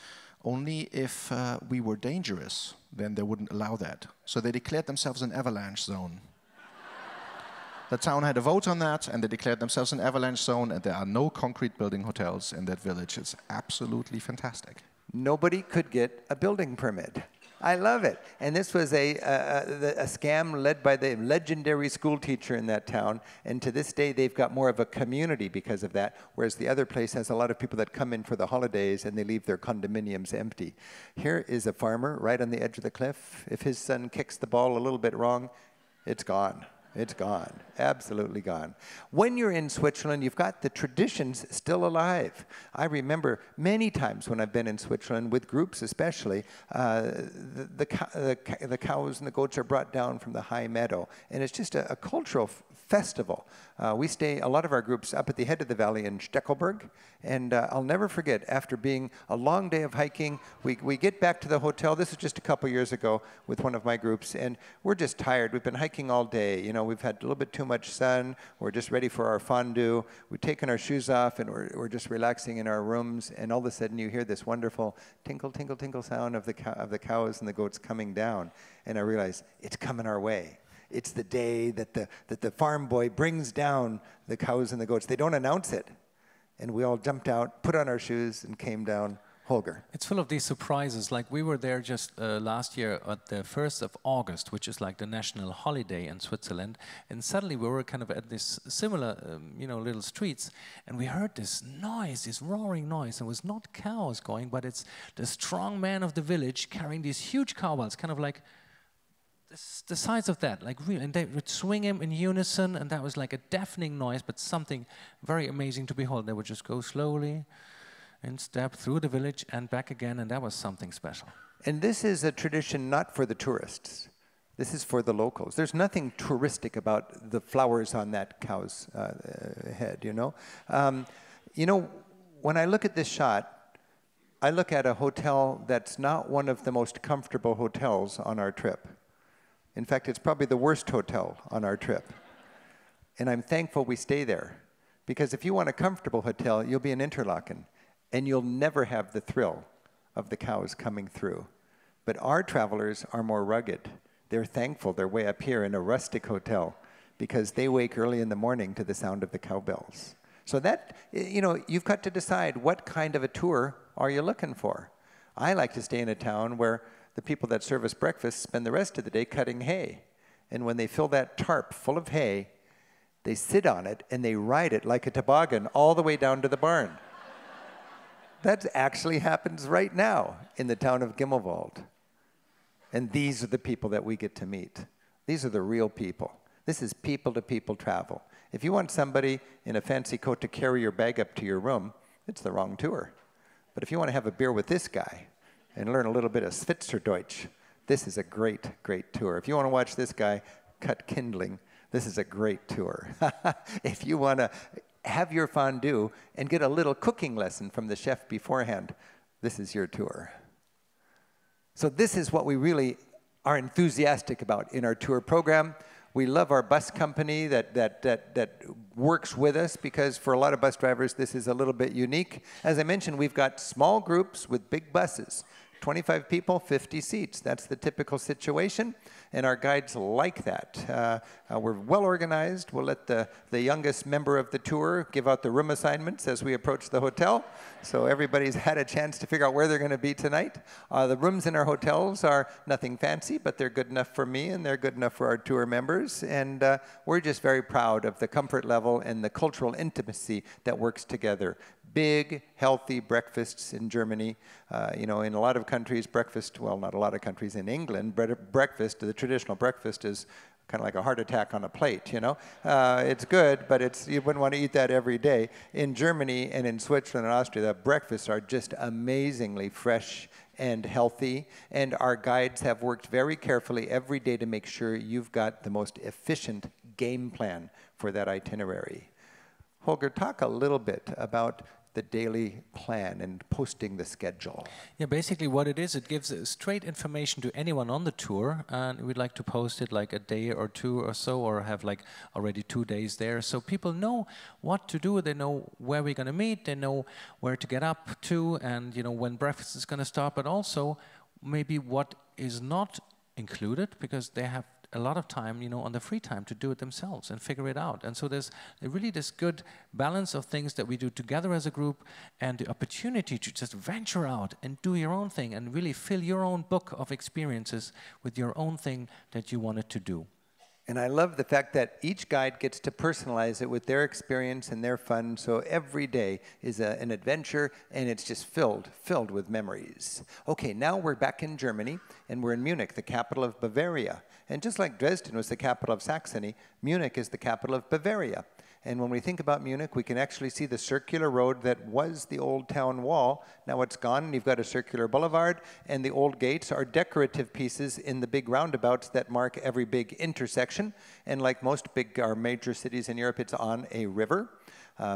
Only if we were dangerous, then they wouldn't allow that. So they declared themselves an avalanche zone. The town had a vote on that, and they declared themselves an avalanche zone, and there are no concrete building hotels in that village. It's absolutely fantastic. Nobody could get a building permit. I love it. And this was a scam led by the legendary school teacher in that town, and to this day they've got more of a community because of that, whereas the other place has a lot of people that come in for the holidays and they leave their condominiums empty. Here is a farmer right on the edge of the cliff. If his son kicks the ball a little bit wrong, it's gone. It's gone, absolutely gone. When you're in Switzerland, you've got the traditions still alive. I remember many times when I've been in Switzerland, with groups especially, the cows and the goats are brought down from the high meadow, and it's just a cultural festival. We stay, a lot of our groups, up at the head of the valley in Steckelberg, and I'll never forget, after being a long day of hiking, we get back to the hotel. This is just a couple years ago with one of my groups, and we're just tired. We've been hiking all day. You know, we've had a little bit too much sun. We're just ready for our fondue. We've taken our shoes off, and we're just relaxing in our rooms, and all of a sudden you hear this wonderful tinkle, tinkle, tinkle sound of the cows and the goats coming down, and I realize it's coming our way. It's the day that the farm boy brings down the cows and the goats. They don't announce it. And we all jumped out, put on our shoes, and came down. Holger. It's full of these surprises. Like we were there just last year at the 1st of August, which is like the national holiday in Switzerland. And suddenly we were kind of at this similar, little streets. And we heard this noise, this roaring noise. It was not cows going, but it's the strong man of the village carrying these huge cowbells, kind of like the size of that, like really, and they would swing him in unison, and that was like a deafening noise, but something very amazing to behold. They would just go slowly and step through the village and back again, and that was something special. And this is a tradition not for the tourists. This is for the locals. There's nothing touristic about the flowers on that cow's head, you know? When I look at this shot, I look at a hotel that's not one of the most comfortable hotels on our trip. In fact, it's probably the worst hotel on our trip. And I'm thankful we stay there. Because if you want a comfortable hotel, you'll be in Interlaken, and you'll never have the thrill of the cows coming through. But our travelers are more rugged. They're thankful they're way up here in a rustic hotel because they wake early in the morning to the sound of the cowbells. So that, you've got to decide what kind of a tour are you looking for. I like to stay in a town where the people that serve us breakfast spend the rest of the day cutting hay. And when they fill that tarp full of hay, they sit on it and they ride it like a toboggan all the way down to the barn. That actually happens right now in the town of Gimmelwald. And these are the people that we get to meet. These are the real people. This is people-to-people travel. If you want somebody in a fancy coat to carry your bag up to your room, it's the wrong tour. But if you want to have a beer with this guy and learn a little bit of Schweizerdeutsch, this is a great, great tour. If you want to watch this guy cut kindling, this is a great tour. If you want to have your fondue and get a little cooking lesson from the chef beforehand, this is your tour. So this is what we really are enthusiastic about in our tour program. We love our bus company that works with us because for a lot of bus drivers, this is a little bit unique. As I mentioned, we've got small groups with big buses. 25 people, 50 seats. That's the typical situation, and our guides like that. We're well organized. We'll let the youngest member of the tour give out the room assignments as we approach the hotel, so everybody's had a chance to figure out where they're going to be tonight. The rooms in our hotels are nothing fancy, but they're good enough for me, and they're good enough for our tour members, and we're just very proud of the comfort level and the cultural intimacy that works together. Big, healthy breakfasts in Germany. In a lot of countries, breakfast, well, not a lot of countries, in England, breakfast, the traditional breakfast is kind of like a heart attack on a plate, It's good, but you wouldn't want to eat that every day. In Germany and in Switzerland and Austria, the breakfasts are just amazingly fresh and healthy, and our guides have worked very carefully every day to make sure you've got the most efficient game plan for that itinerary. Holger, talk a little bit about the daily plan and posting the schedule. Yeah, basically what it is, it gives straight information to anyone on the tour, and we'd like to post it like a day or two or so, or have like already 2 days there, so people know what to do, they know where we're going to meet, they know where to get up to, and when breakfast is going to start, but also maybe what is not included, because they have a lot of time, on the free time to do it themselves and figure it out. And so there's really this good balance of things that we do together as a group, and the opportunity to just venture out and do your own thing and really fill your own book of experiences with your own thing that you wanted to do. And I love the fact that each guide gets to personalize it with their experience and their fun, so every day is an adventure, and it's just filled with memories. Okay, now we're back in Germany, and we're in Munich, the capital of Bavaria. And just like Dresden was the capital of Saxony, Munich is the capital of Bavaria. And when we think about Munich, we can actually see the circular road that was the old town wall. Now it's gone, and you've got a circular boulevard, and the old gates are decorative pieces in the big roundabouts that mark every big intersection. And like most big or major cities in Europe, it's on a river.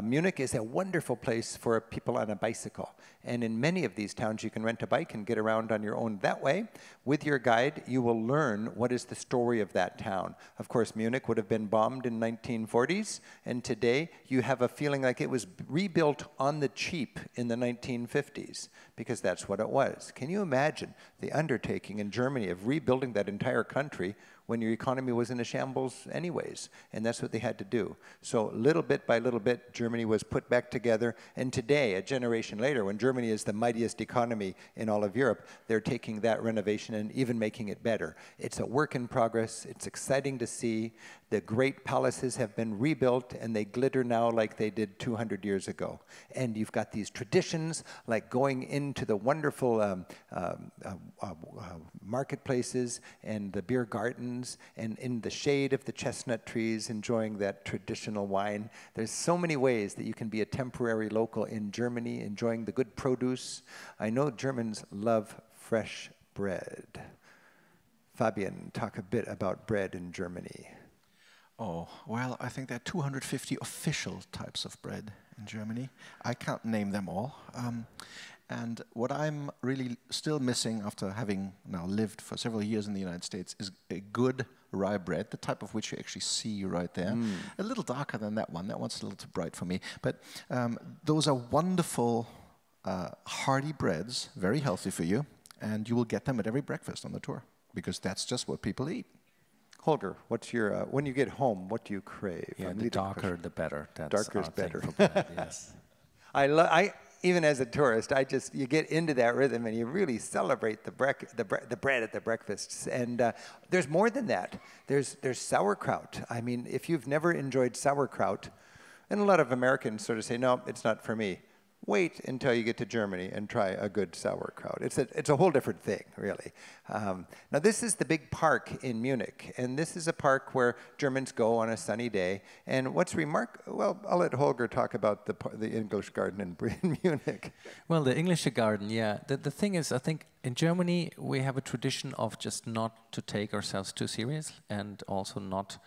Munich is a wonderful place for people on a bicycle. And in many of these towns, you can rent a bike and get around on your own that way. With your guide, you will learn what is the story of that town. Of course, Munich would have been bombed in 1940s, and today you have a feeling like it was rebuilt on the cheap in the 1950s, because that's what it was. Can you imagine the undertaking in Germany of rebuilding that entire country when your economy was in a shambles anyways, and that's what they had to do. So little bit by little bit, Germany was put back together, and today, a generation later, when Germany is the mightiest economy in all of Europe, they're taking that renovation and even making it better. It's a work in progress. It's exciting to see. The great palaces have been rebuilt, and they glitter now like they did 200 years ago. And you've got these traditions, like going into the wonderful marketplaces and the beer gardens, and in the shade of the chestnut trees, enjoying that traditional wine. There's so many ways that you can be a temporary local in Germany, enjoying the good produce. I know Germans love fresh bread. Fabian, talk a bit about bread in Germany. Oh, well, I think there are 250 official types of bread in Germany. I can't name them all. And what I'm really still missing after having now lived for several years in the United States is a good rye bread, the type of which you actually see right there. A little darker than that one. That one's a little too bright for me. But those are wonderful, hearty breads, very healthy for you. And you will get them at every breakfast on the tour, because that's just what people eat. Holger, what's your, when you get home, what do you crave? Yeah, the darker, the better. That's darker is our thing better. for bread, yes. Even as a tourist, you get into that rhythm and you really celebrate the bread at the breakfasts. And there's more than that. There's sauerkraut. I mean, if you've never enjoyed sauerkraut, and a lot of Americans sort of say, no, it's not for me. Wait until you get to Germany and try a good sauerkraut. It's a whole different thing, really. Now, this is the big park in Munich, and this is a park where Germans go on a sunny day. And what's remarkable, well, I'll let Holger talk about the English garden in Munich. Well, the English garden, yeah. The thing is, I think in Germany, we have a tradition of just not to take ourselves too serious, and also not,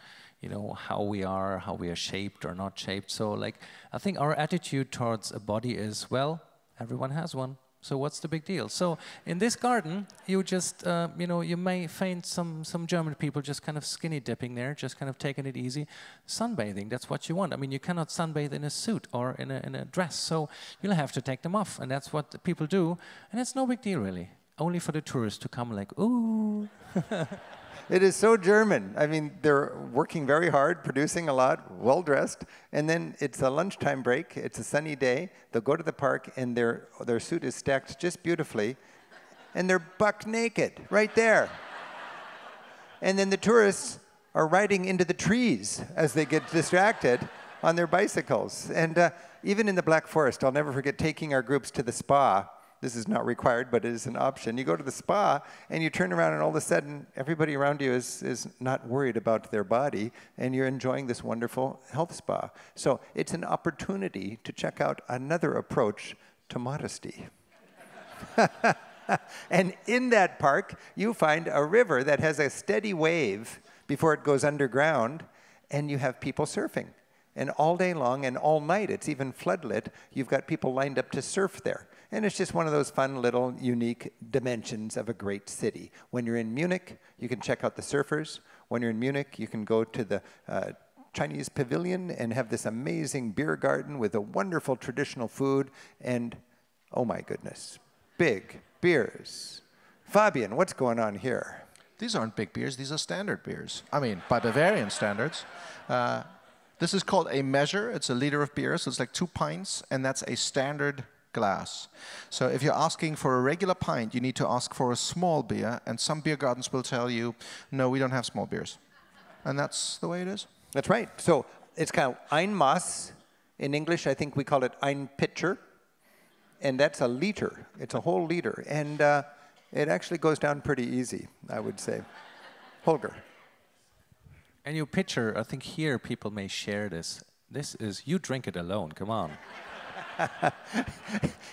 you know, how we are shaped or not shaped. So, like, I think our attitude towards a body is, well, everyone has one, so what's the big deal? So, in this garden, you just, you know, you may find some German people just kind of skinny dipping there, just kind of taking it easy. Sunbathing, that's what you want. I mean, you cannot sunbathe in a suit or in a dress, so you'll have to take them off, and that's what the people do, and it's no big deal, really. Only for the tourists to come like, ooh. It is so German. I mean, they're working very hard, producing a lot, well-dressed, and then it's a lunchtime break, it's a sunny day, they'll go to the park, and their suit is stacked just beautifully, and they're buck naked, right there. And then the tourists are riding into the trees as they get distracted on their bicycles. And even in the Black Forest, I'll never forget taking our groups to the spa. This is not required, but it is an option. You go to the spa, and you turn around, and all of a sudden, everybody around you is not worried about their body, and you're enjoying this wonderful health spa. So it's an opportunity to check out another approach to modesty. And in that park, you find a river that has a steady wave before it goes underground, and you have people surfing. And all day long and all night, it's even floodlit, you've got people lined up to surf there. And it's just one of those fun little unique dimensions of a great city. When you're in Munich, you can check out the surfers. When you're in Munich, you can go to the Chinese pavilion and have this amazing beer garden with a wonderful traditional food. And, oh my goodness, big beers. Fabian, what's going on here? These aren't big beers, these are standard beers. I mean, by Bavarian standards. This is called a measure. It's a liter of beer, so it's like 2 pints, and that's a standard glass. So if you're asking for a regular pint, you need to ask for a small beer, and some beer gardens will tell you, no, we don't have small beers. And that's the way it is. That's right. So it's kind of ein Maß. In English, I think we call it ein Pitcher, and that's a liter. It's a whole liter, and it actually goes down pretty easy, I would say. Holger. And your pitcher, I think here people may share this. This is, you drink it alone, come on.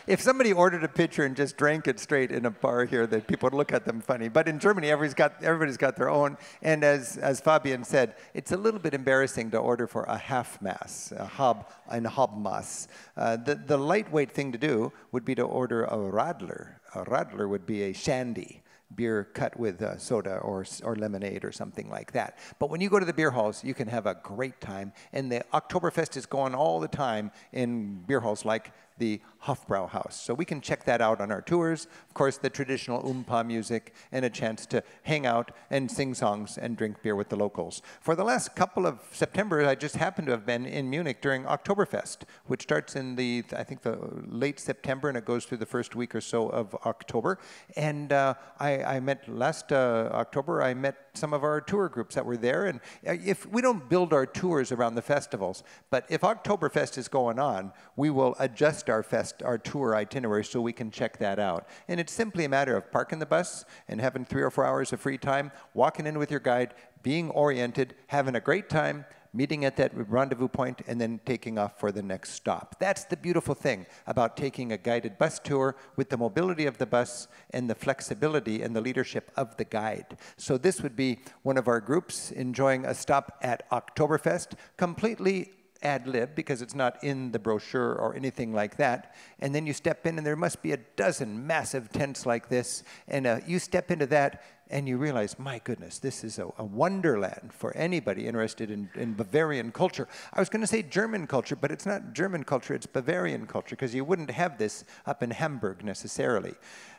If somebody ordered a pitcher and just drank it straight in a bar here, that people would look at them funny. But in Germany, everybody's got their own. And as Fabian said, it's a little bit embarrassing to order for a half mass, ein Halbmaß. The lightweight thing to do would be to order a Radler. A Radler would be a shandy. Beer cut with soda or lemonade or something like that. But when you go to the beer halls, you can have a great time. And the Oktoberfest is going all the time in beer halls like the Hofbrauhaus. So we can check that out on our tours. Of course, the traditional Oompa music and a chance to hang out and sing songs and drink beer with the locals. For the last couple of September, I just happened to have been in Munich during Oktoberfest, which starts in I think the late September, and it goes through the first week or so of October. And I met last October, I met some of our tour groups that were there. And if we don't build our tours around the festivals, but if Oktoberfest is going on, we will adjust our tour itinerary so we can check that out. And it's simply a matter of parking the bus and having 3 or 4 hours of free time, walking in with your guide, being oriented, having a great time, meeting at that rendezvous point, and then taking off for the next stop. That's the beautiful thing about taking a guided bus tour with the mobility of the bus and the flexibility and the leadership of the guide. So this would be one of our groups enjoying a stop at Oktoberfest, completely ad lib because it's not in the brochure or anything like that. And then you step in and there must be a dozen massive tents like this. And you step into that and you realize, my goodness, this is a wonderland for anybody interested in Bavarian culture. I was going to say German culture, but it's not German culture, it's Bavarian culture, because you wouldn't have this up in Hamburg necessarily.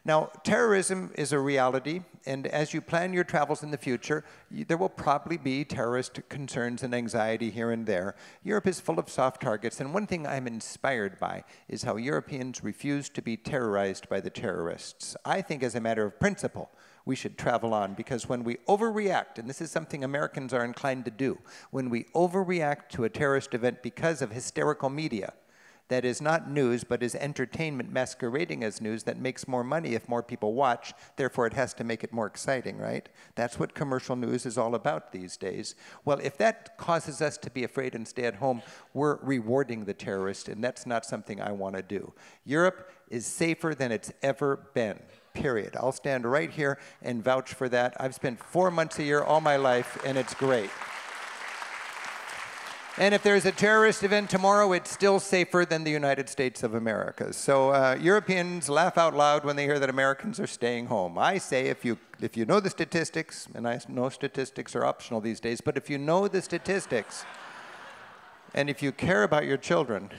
Now, terrorism is a reality, and as you plan your travels in the future, there will probably be terrorist concerns and anxiety here and there. Europe is full of soft targets, and one thing I'm inspired by is how Europeans refuse to be terrorized by the terrorists. I think as a matter of principle, we should travel on, because when we overreact, and this is something Americans are inclined to do, when we overreact to a terrorist event because of hysterical media, that is not news, but is entertainment masquerading as news that makes more money if more people watch, therefore it has to make it more exciting, right? That's what commercial news is all about these days. Well, if that causes us to be afraid and stay at home, we're rewarding the terrorist, and that's not something I want to do. Europe is safer than it's ever been. Period. I'll stand right here and vouch for that. I've spent 4 months a year all my life, and it's great. And if there's a terrorist event tomorrow, it's still safer than the United States of America. So Europeans laugh out loud when they hear that Americans are staying home. I say if you know the statistics, and I know statistics are optional these days, but if you know the statistics, and if you care about your children,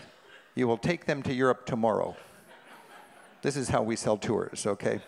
you will take them to Europe tomorrow. This is how we sell tours, okay?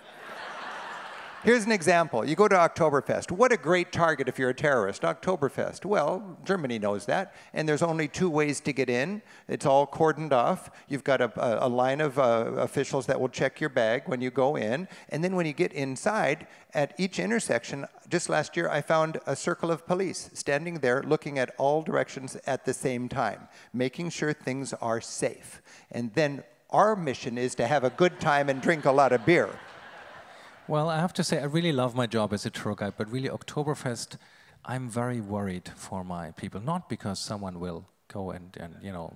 Here's an example. You go to Oktoberfest. What a great target if you're a terrorist. Oktoberfest. Well, Germany knows that, and there's only 2 ways to get in. It's all cordoned off. You've got a line of officials that will check your bag when you go in, and then when you get inside, at each intersection, just last year, I found a circle of police standing there looking at all directions at the same time, making sure things are safe. And then our mission is to have a good time and drink a lot of beer. Well, I have to say, I really love my job as a tour guide, but really Oktoberfest, I'm very worried for my people. Not because someone will go and you know,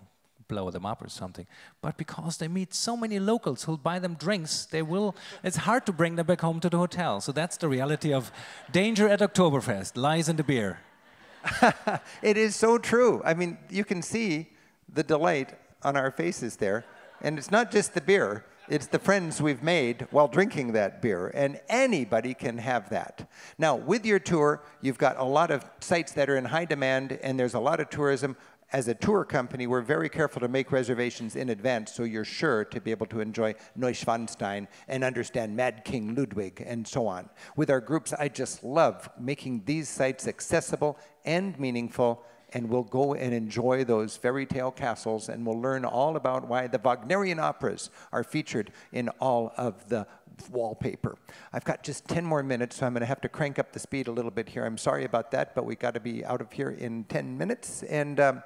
blow them up or something, but because they meet so many locals who'll buy them drinks, it's hard to bring them back home to the hotel. So that's the reality of danger at Oktoberfest, lies in the beer. It is so true. I mean, you can see the delight on our faces there. And it's not just the beer, it's the friends we've made while drinking that beer, and anybody can have that. Now, with your tour, you've got a lot of sites that are in high demand, and there's a lot of tourism. As a tour company, we're very careful to make reservations in advance so you're sure to be able to enjoy Neuschwanstein and understand Mad King Ludwig and so on. With our groups, I just love making these sites accessible and meaningful, and we'll go and enjoy those fairy tale castles, and we'll learn all about why the Wagnerian operas are featured in all of the wallpaper. I've got just 10 more minutes, so I'm going to have to crank up the speed a little bit here. I'm sorry about that, but we got to be out of here in 10 minutes. And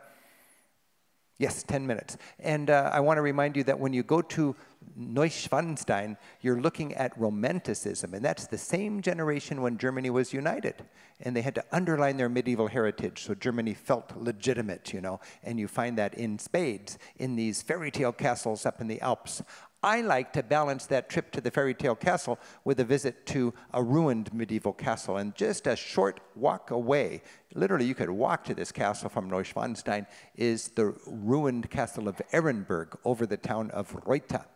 yes, 10 minutes. And I want to remind you that when you go to Neuschwanstein, you're looking at Romanticism, and that's the same generation when Germany was united. And they had to underline their medieval heritage, so Germany felt legitimate, you know, and you find that in spades in these fairy tale castles up in the Alps. I like to balance that trip to the fairy tale castle with a visit to a ruined medieval castle, and just a short walk away, literally you could walk to this castle from Neuschwanstein, is the ruined castle of Ehrenburg over the town of Reuter.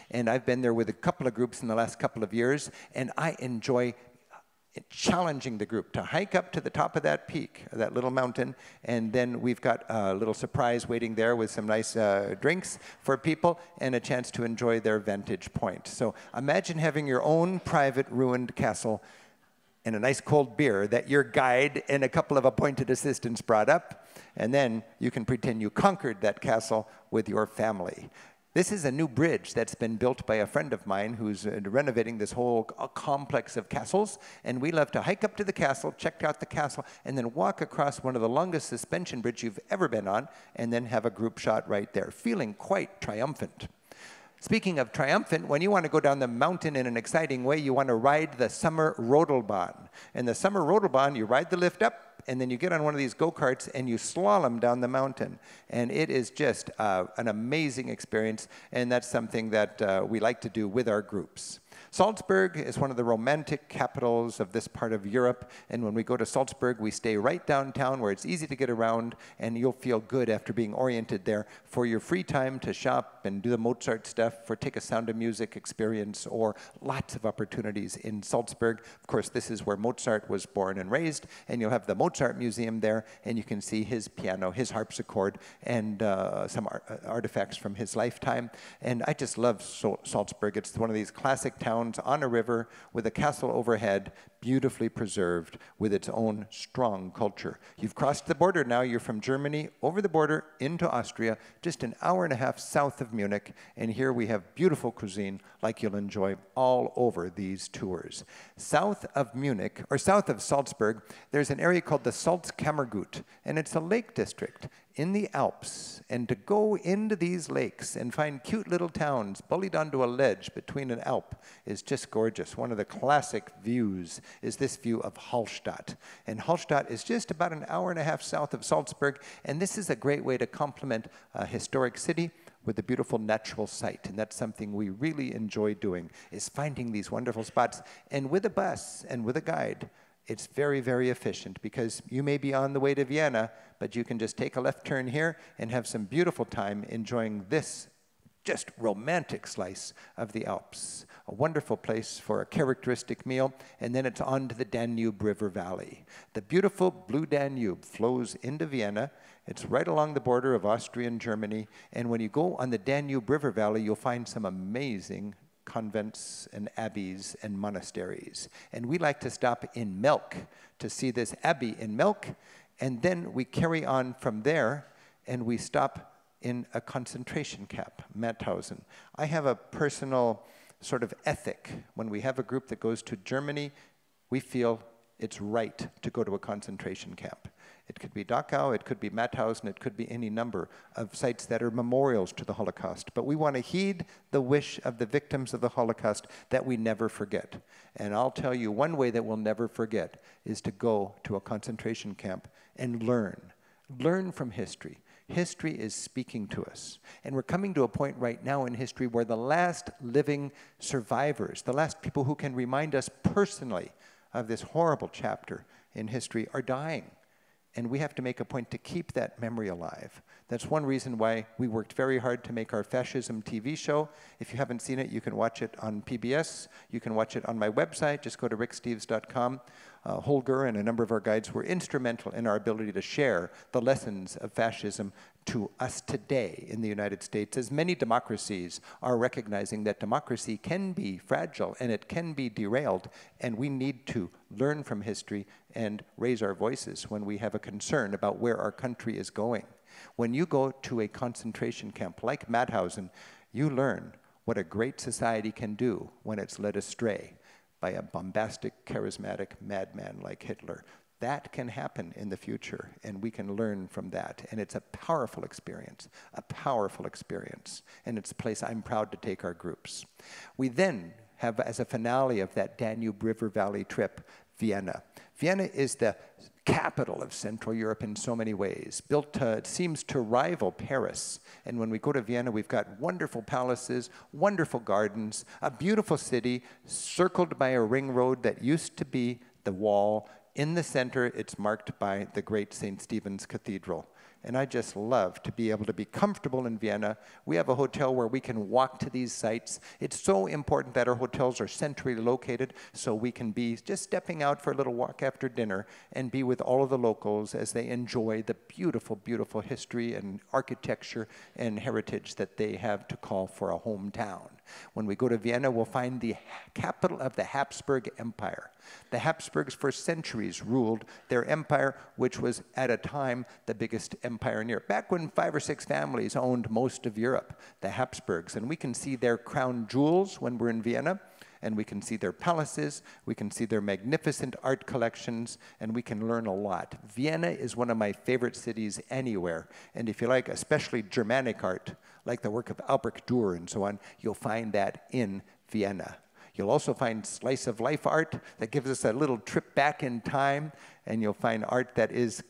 And I've been there with a couple of groups in the last couple of years, and I enjoy challenging the group to hike up to the top of that peak, that little mountain, and then we've got a little surprise waiting there with some nice drinks for people and a chance to enjoy their vantage point. So imagine having your own private ruined castle and a nice cold beer that your guide and a couple of appointed assistants brought up, and then you can pretend you conquered that castle with your family. This is a new bridge that's been built by a friend of mine who's renovating this whole complex of castles, and we love to hike up to the castle, check out the castle, and then walk across one of the longest suspension bridges you've ever been on, and then have a group shot right there, feeling quite triumphant. Speaking of triumphant, when you want to go down the mountain in an exciting way, you want to ride the summer Rodelbahn. And the summer Rodelbahn, you ride the lift up, and then you get on one of these go-karts and you slalom down the mountain. And it is just an amazing experience, and that's something that we like to do with our groups. Salzburg is one of the romantic capitals of this part of Europe, and when we go to Salzburg, we stay right downtown where it's easy to get around, and you'll feel good after being oriented there for your free time to shop and do the Mozart stuff, or take a Sound of Music experience, or lots of opportunities in Salzburg. Of course, this is where Mozart was born and raised, and you'll have the Mozart Museum there, and you can see his piano, his harpsichord, and some artifacts from his lifetime. And I just love Salzburg. It's one of these classic towns on a river with a castle overhead, beautifully preserved with its own strong culture. You've crossed the border now. You're from Germany over the border into Austria, just an hour and a half south of Munich, and here we have beautiful cuisine like you'll enjoy all over these tours. South of Munich, or south of Salzburg, there's an area called the Salzkammergut, and it's a lake district in the Alps. And to go into these lakes and find cute little towns bullied onto a ledge between an Alp is just gorgeous. One of the classic views is this view of Hallstatt. And Hallstatt is just about an hour and a half south of Salzburg, and this is a great way to complement a historic city with a beautiful natural site. And that's something we really enjoy doing, is finding these wonderful spots. And with a bus and with a guide, it's very, very efficient, because you may be on the way to Vienna, but you can just take a left turn here and have some beautiful time enjoying this just romantic slice of the Alps. A wonderful place for a characteristic meal, and then it's on to the Danube River Valley. The beautiful blue Danube flows into Vienna. It's right along the border of Austria and Germany, and when you go on the Danube River Valley, you'll find some amazing convents and abbeys and monasteries. And we like to stop in Melk to see this abbey in Melk, and then we carry on from there and we stop in a concentration camp, Mauthausen. I have a personal sort of ethic. When we have a group that goes to Germany, we feel it's right to go to a concentration camp. It could be Dachau, it could be Mauthausen, it could be any number of sites that are memorials to the Holocaust. But we want to heed the wish of the victims of the Holocaust that we never forget. And I'll tell you, one way that we'll never forget is to go to a concentration camp and learn. Learn from history. History is speaking to us. And we're coming to a point right now in history where the last living survivors, the last people who can remind us personally of this horrible chapter in history, are dying. And we have to make a point to keep that memory alive. That's one reason why we worked very hard to make our fascism TV show. If you haven't seen it, you can watch it on PBS. You can watch it on my website. Just go to ricksteves.com. Holger and a number of our guides were instrumental in our ability to share the lessons of fascism to us today in the United States, as many democracies are recognizing that democracy can be fragile and it can be derailed, and we need to learn from history and raise our voices when we have a concern about where our country is going. When you go to a concentration camp like Mauthausen, you learn what a great society can do when it's led astray by a bombastic, charismatic madman like Hitler. That can happen in the future, and we can learn from that. And it's a powerful experience, and it's a place I'm proud to take our groups. We then have, as a finale of that Danube River Valley trip, Vienna. Vienna is the capital of Central Europe in so many ways, built to, it seems to rival Paris. And when we go to Vienna, we've got wonderful palaces, wonderful gardens, a beautiful city circled by a ring road that used to be the wall. In the center, it's marked by the great St. Stephen's Cathedral. And I just love to be able to be comfortable in Vienna. We have a hotel where we can walk to these sites. It's so important that our hotels are centrally located so we can be just stepping out for a little walk after dinner and be with all of the locals as they enjoy the beautiful, beautiful history and architecture and heritage that they have to call for a hometown. When we go to Vienna, we'll find the capital of the Habsburg Empire. The Habsburgs for centuries ruled their empire, which was at a time the biggest empire in Europe. Back when 5 or 6 families owned most of Europe, the Habsburgs. And we can see their crown jewels when we're in Vienna, and we can see their palaces, we can see their magnificent art collections, and we can learn a lot. Vienna is one of my favorite cities anywhere. And if you like, especially Germanic art, like the work of Albrecht Dürer and so on, you'll find that in Vienna. You'll also find slice of life art that gives us a little trip back in time, and you'll find art that is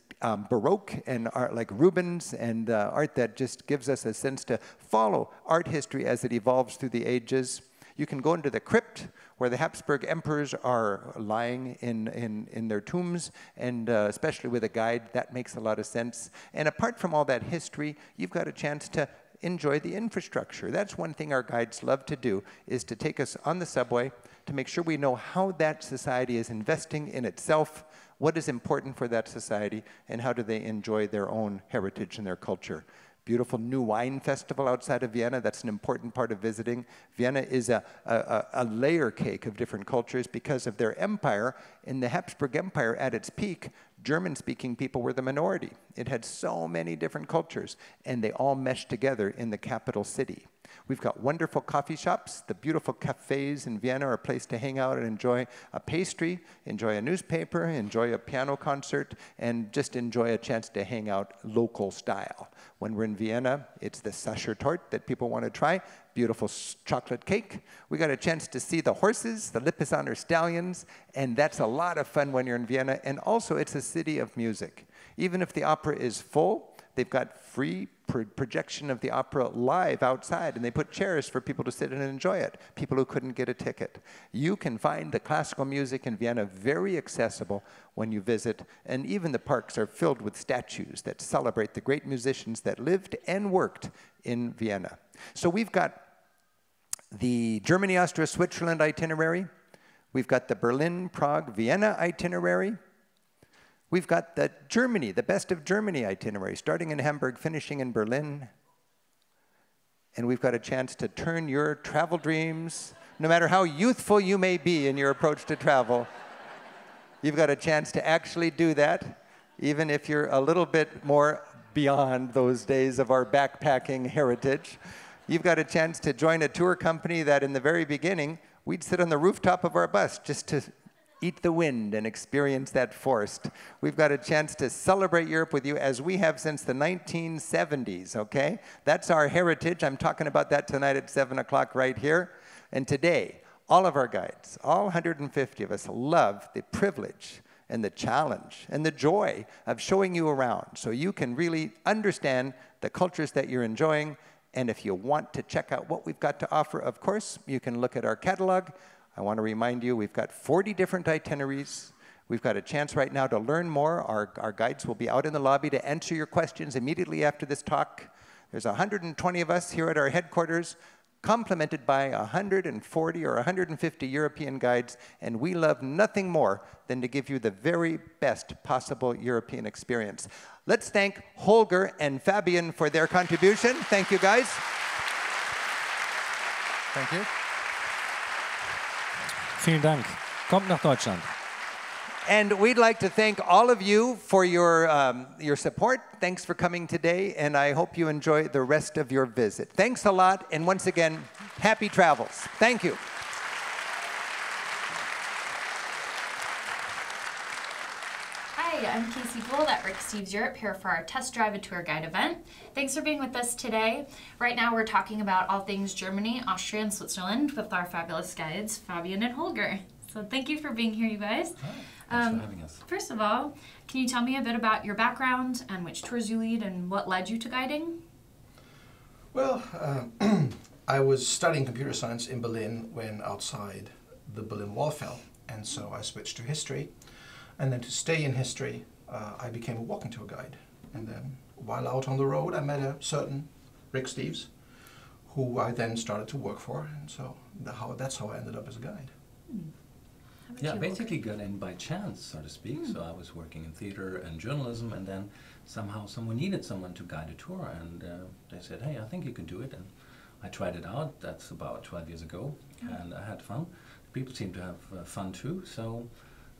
Baroque and art like Rubens, and art that just gives us a sense to follow art history as it evolves through the ages. You can go into the crypt where the Habsburg emperors are lying in their tombs, and especially with a guide, that makes a lot of sense. And apart from all that history, you've got a chance to enjoy the infrastructure. That's one thing our guides love to do, is to take us on the subway to make sure we know how that society is investing in itself, what is important for that society, and how do they enjoy their own heritage and their culture. Beautiful new wine festival outside of Vienna. That's an important part of visiting. Vienna is a layer cake of different cultures because of their empire. In the Habsburg Empire at its peak, German-speaking people were the minority. It had so many different cultures, and they all meshed together in the capital city. We've got wonderful coffee shops. The beautiful cafes in Vienna are a place to hang out and enjoy a pastry, enjoy a newspaper, enjoy a piano concert, and just enjoy a chance to hang out local style. When we're in Vienna, it's the Sachertorte that people want to try. Beautiful chocolate cake. We got a chance to see the horses, the Lipizzaner stallions, and that's a lot of fun when you're in Vienna. And also, it's a city of music. Even if the opera is full, they've got free projection of the opera live outside, and they put chairs for people to sit and enjoy it, people who couldn't get a ticket. You can find the classical music in Vienna very accessible when you visit, and even the parks are filled with statues that celebrate the great musicians that lived and worked in Vienna. So we've got the Germany, Austria, Switzerland itinerary. We've got the Berlin, Prague, Vienna itinerary. We've got the Germany, the best of Germany itinerary, starting in Hamburg, finishing in Berlin. And we've got a chance to turn your travel dreams, no matter how youthful you may be in your approach to travel, you've got a chance to actually do that, even if you're a little bit more beyond those days of our backpacking heritage. You've got a chance to join a tour company that in the very beginning, we'd sit on the rooftop of our bus just to eat the wind and experience that forest. We've got a chance to celebrate Europe with you as we have since the 1970s, okay? That's our heritage. I'm talking about that tonight at 7 o'clock right here. And today, all of our guides, all 150 of us, love the privilege and the challenge and the joy of showing you around so you can really understand the cultures that you're enjoying. And if you want to check out what we've got to offer, of course, you can look at our catalog. I want to remind you, we've got 40 different itineraries. We've got a chance right now to learn more. Our guides will be out in the lobby to answer your questions immediately after this talk. There's 120 of us here at our headquarters, complemented by 140 or 150 European guides, and we love nothing more than to give you the very best possible European experience. Let's thank Holger and Fabian for their contribution. Thank you, guys. Thank you. Vielen Dank. Kommt nach Deutschland. And we'd like to thank all of you for your support. Thanks for coming today, and I hope you enjoy the rest of your visit. Thanks a lot, and once again, happy travels. Thank you. Hi, I'm Casey Gould at Rick Steves Europe, here for our Test Drive a Tour Guide event. Thanks for being with us today. Right now we're talking about all things Germany, Austria, and Switzerland with our fabulous guides, Fabian and Holger. So thank you for being here, you guys. Hi, thanks for having us. First of all, can you tell me a bit about your background and which tours you lead and what led you to guiding? Well, I was studying computer science in Berlin when outside the Berlin Wall fell, and so I switched to history. And then to stay in history, I became a walking tour guide. And then while out on the road, I met a certain Rick Steves, who I then started to work for, and so that's how I ended up as a guide. Yeah, basically got in by chance, so to speak. So I was working in theater and journalism, and then somehow someone needed someone to guide a tour, and they said, hey, I think you can do it. And I tried it out. That's about 12 years ago, and I had fun. People seem to have fun too, so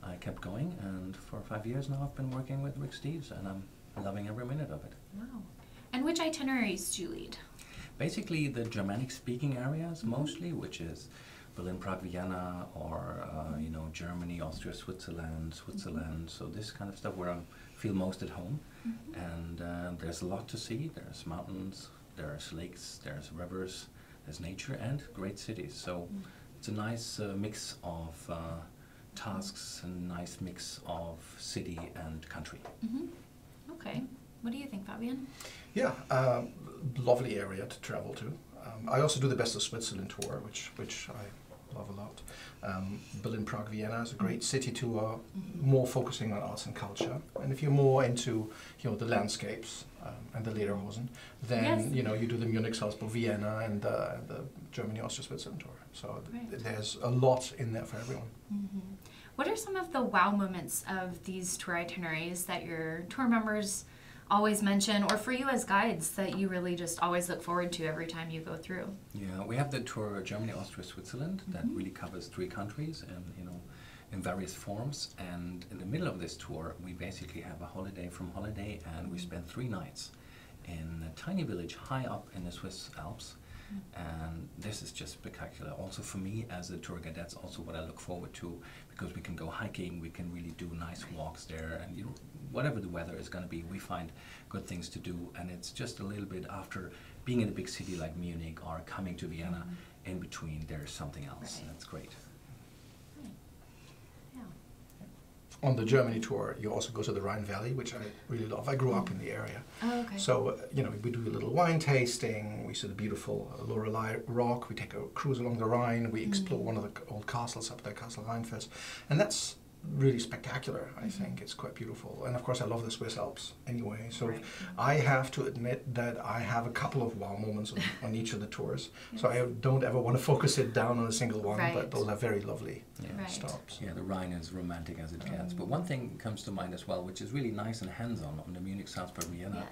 I kept going, and for 5 years now I've been working with Rick Steves, and I'm loving every minute of it. Wow. And which itineraries do you lead? Basically the Germanic-speaking areas mostly, which is Berlin, Prague, Vienna, or you know, Germany, Austria, Switzerland. So this kind of stuff where I feel most at home. And there's a lot to see. There's mountains, there's lakes, there's rivers, there's nature, and great cities. So it's a nice mix of tasks and nice mix of city and country. Okay. What do you think, Fabian? Yeah, lovely area to travel to. I also do the Best of Switzerland tour, which I love a lot. Berlin, Prague, Vienna is a great city tour, more focusing on arts and culture. And if you're more into, you know, the landscapes and the Lederhosen, then you know, you do the Munich, Salzburg, Vienna, and the Germany, Austria, Switzerland tour. So there's a lot in there for everyone. What are some of the wow moments of these tour itineraries that your tour members always mention, or for you as guides that you really just always look forward to every time you go through? Yeah, we have the tour Germany, Austria, Switzerland that really covers 3 countries, and you know, in various forms. And in the middle of this tour, we basically have a holiday from Holiday, and we spend 3 nights in a tiny village high up in the Swiss Alps. And this is just spectacular. Also for me as a tour guide, that's also what I look forward to, because we can go hiking, we can really do nice walks there, and you know, whatever the weather is going to be, we find good things to do. And it's just a little bit after being in a big city like Munich or coming to Vienna, in between there's something else, and that's great. On the Germany tour, you also go to the Rhine Valley, which I really love. I grew up in the area. Oh, okay. So, you know, we do a little wine tasting, we see the beautiful Lorelei Rock, we take a cruise along the Rhine, we explore one of the old castles up there, Castle Rheinfels. And that's really spectacular, I think. It's quite beautiful. And of course, I love the Swiss Alps anyway. So I have to admit that I have a couple of wow moments on each of the tours. So I don't ever want to focus it down on a single one, but those are very lovely stops. Yeah, the Rhine is romantic as it gets. But one thing comes to mind as well, which is really nice and hands-on on the Munich, Salzburg, Vienna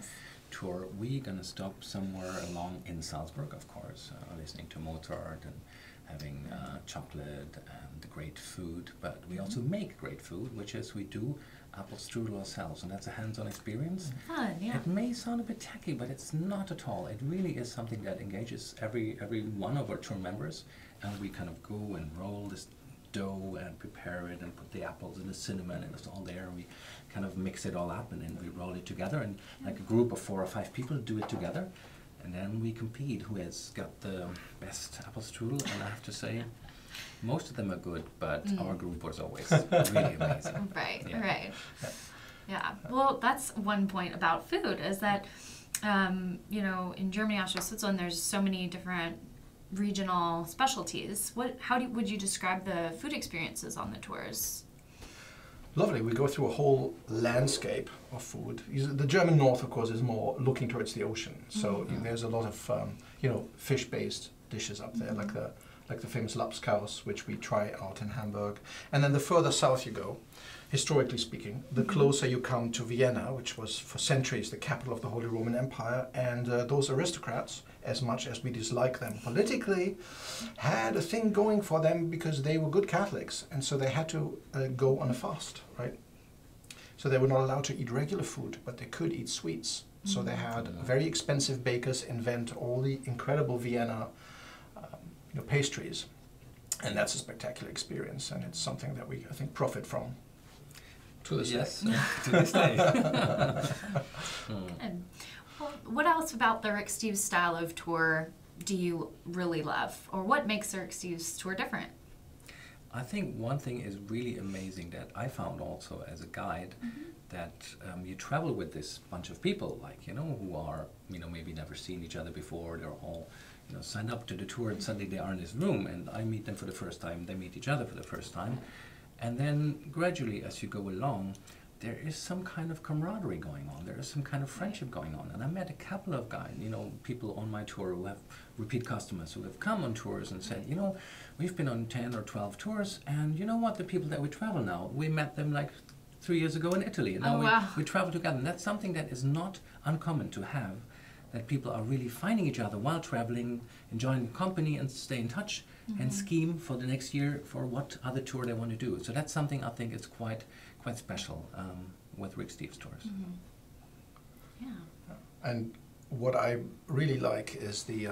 tour. We're going to stop somewhere along in Salzburg, of course, listening to Mozart and having chocolate and great food, but we also make great food, which is we do apple strudel ourselves, and that's a hands-on experience. Fun, yeah. It may sound a bit tacky, but it's not at all. It really is something that engages every one of our tour members, and we kind of go and roll this dough and prepare it and put the apples and the cinnamon, and it's all there, and we kind of mix it all up, and then we roll it together, and like a group of 4 or 5 people do it together. And then we compete who has got the best apple strudel, and I have to say, most of them are good, but our group was always really amazing. Right. Yeah. Well, that's one point about food, is that, you know, in Germany, Austria, Switzerland, there's so many different regional specialties. How would you describe the food experiences on the tours? Lovely. We go through a whole landscape of food. The German north, of course, is more looking towards the ocean. So there's a lot of, you know, fish-based dishes up there, like the famous Lapskaus, which we try out in Hamburg. And then the further south you go, historically speaking, the closer you come to Vienna, which was for centuries the capital of the Holy Roman Empire. And those aristocrats, as much as we dislike them politically, had a thing going for them because they were good Catholics, and so they had to go on a fast, right? So they were not allowed to eat regular food, but they could eat sweets. So they had very expensive bakers invent all the incredible Vienna you know, pastries, and that's a spectacular experience, and it's something that we, I think, profit from to this day. To this day. Well, what else about the Rick Steves style of tour do you really love, or what makes the Rick Steves tour different? I think one thing is really amazing that I found also as a guide, that you travel with this bunch of people, like, you know, who are, you know, maybe never seen each other before. They're all, you know, signed up to the tour, and suddenly they are in this room, and I meet them for the first time, they meet each other for the first time. And then gradually, as you go along, there is some kind of camaraderie going on. There is some kind of friendship going on. And I met a couple of guys, you know, people on my tour who have repeat customers who have come on tours and said, you know, we've been on 10 or 12 tours, and you know what, the people that we travel now, we met them like 3 years ago in Italy, and now we travel together. And that's something that is not uncommon to have, that people are really finding each other while traveling, enjoying company, and stay in touch, and scheme for the next year for what other tour they want to do. So that's something I think is quite special with Rick Steves tours. Yeah. And what I really like is the,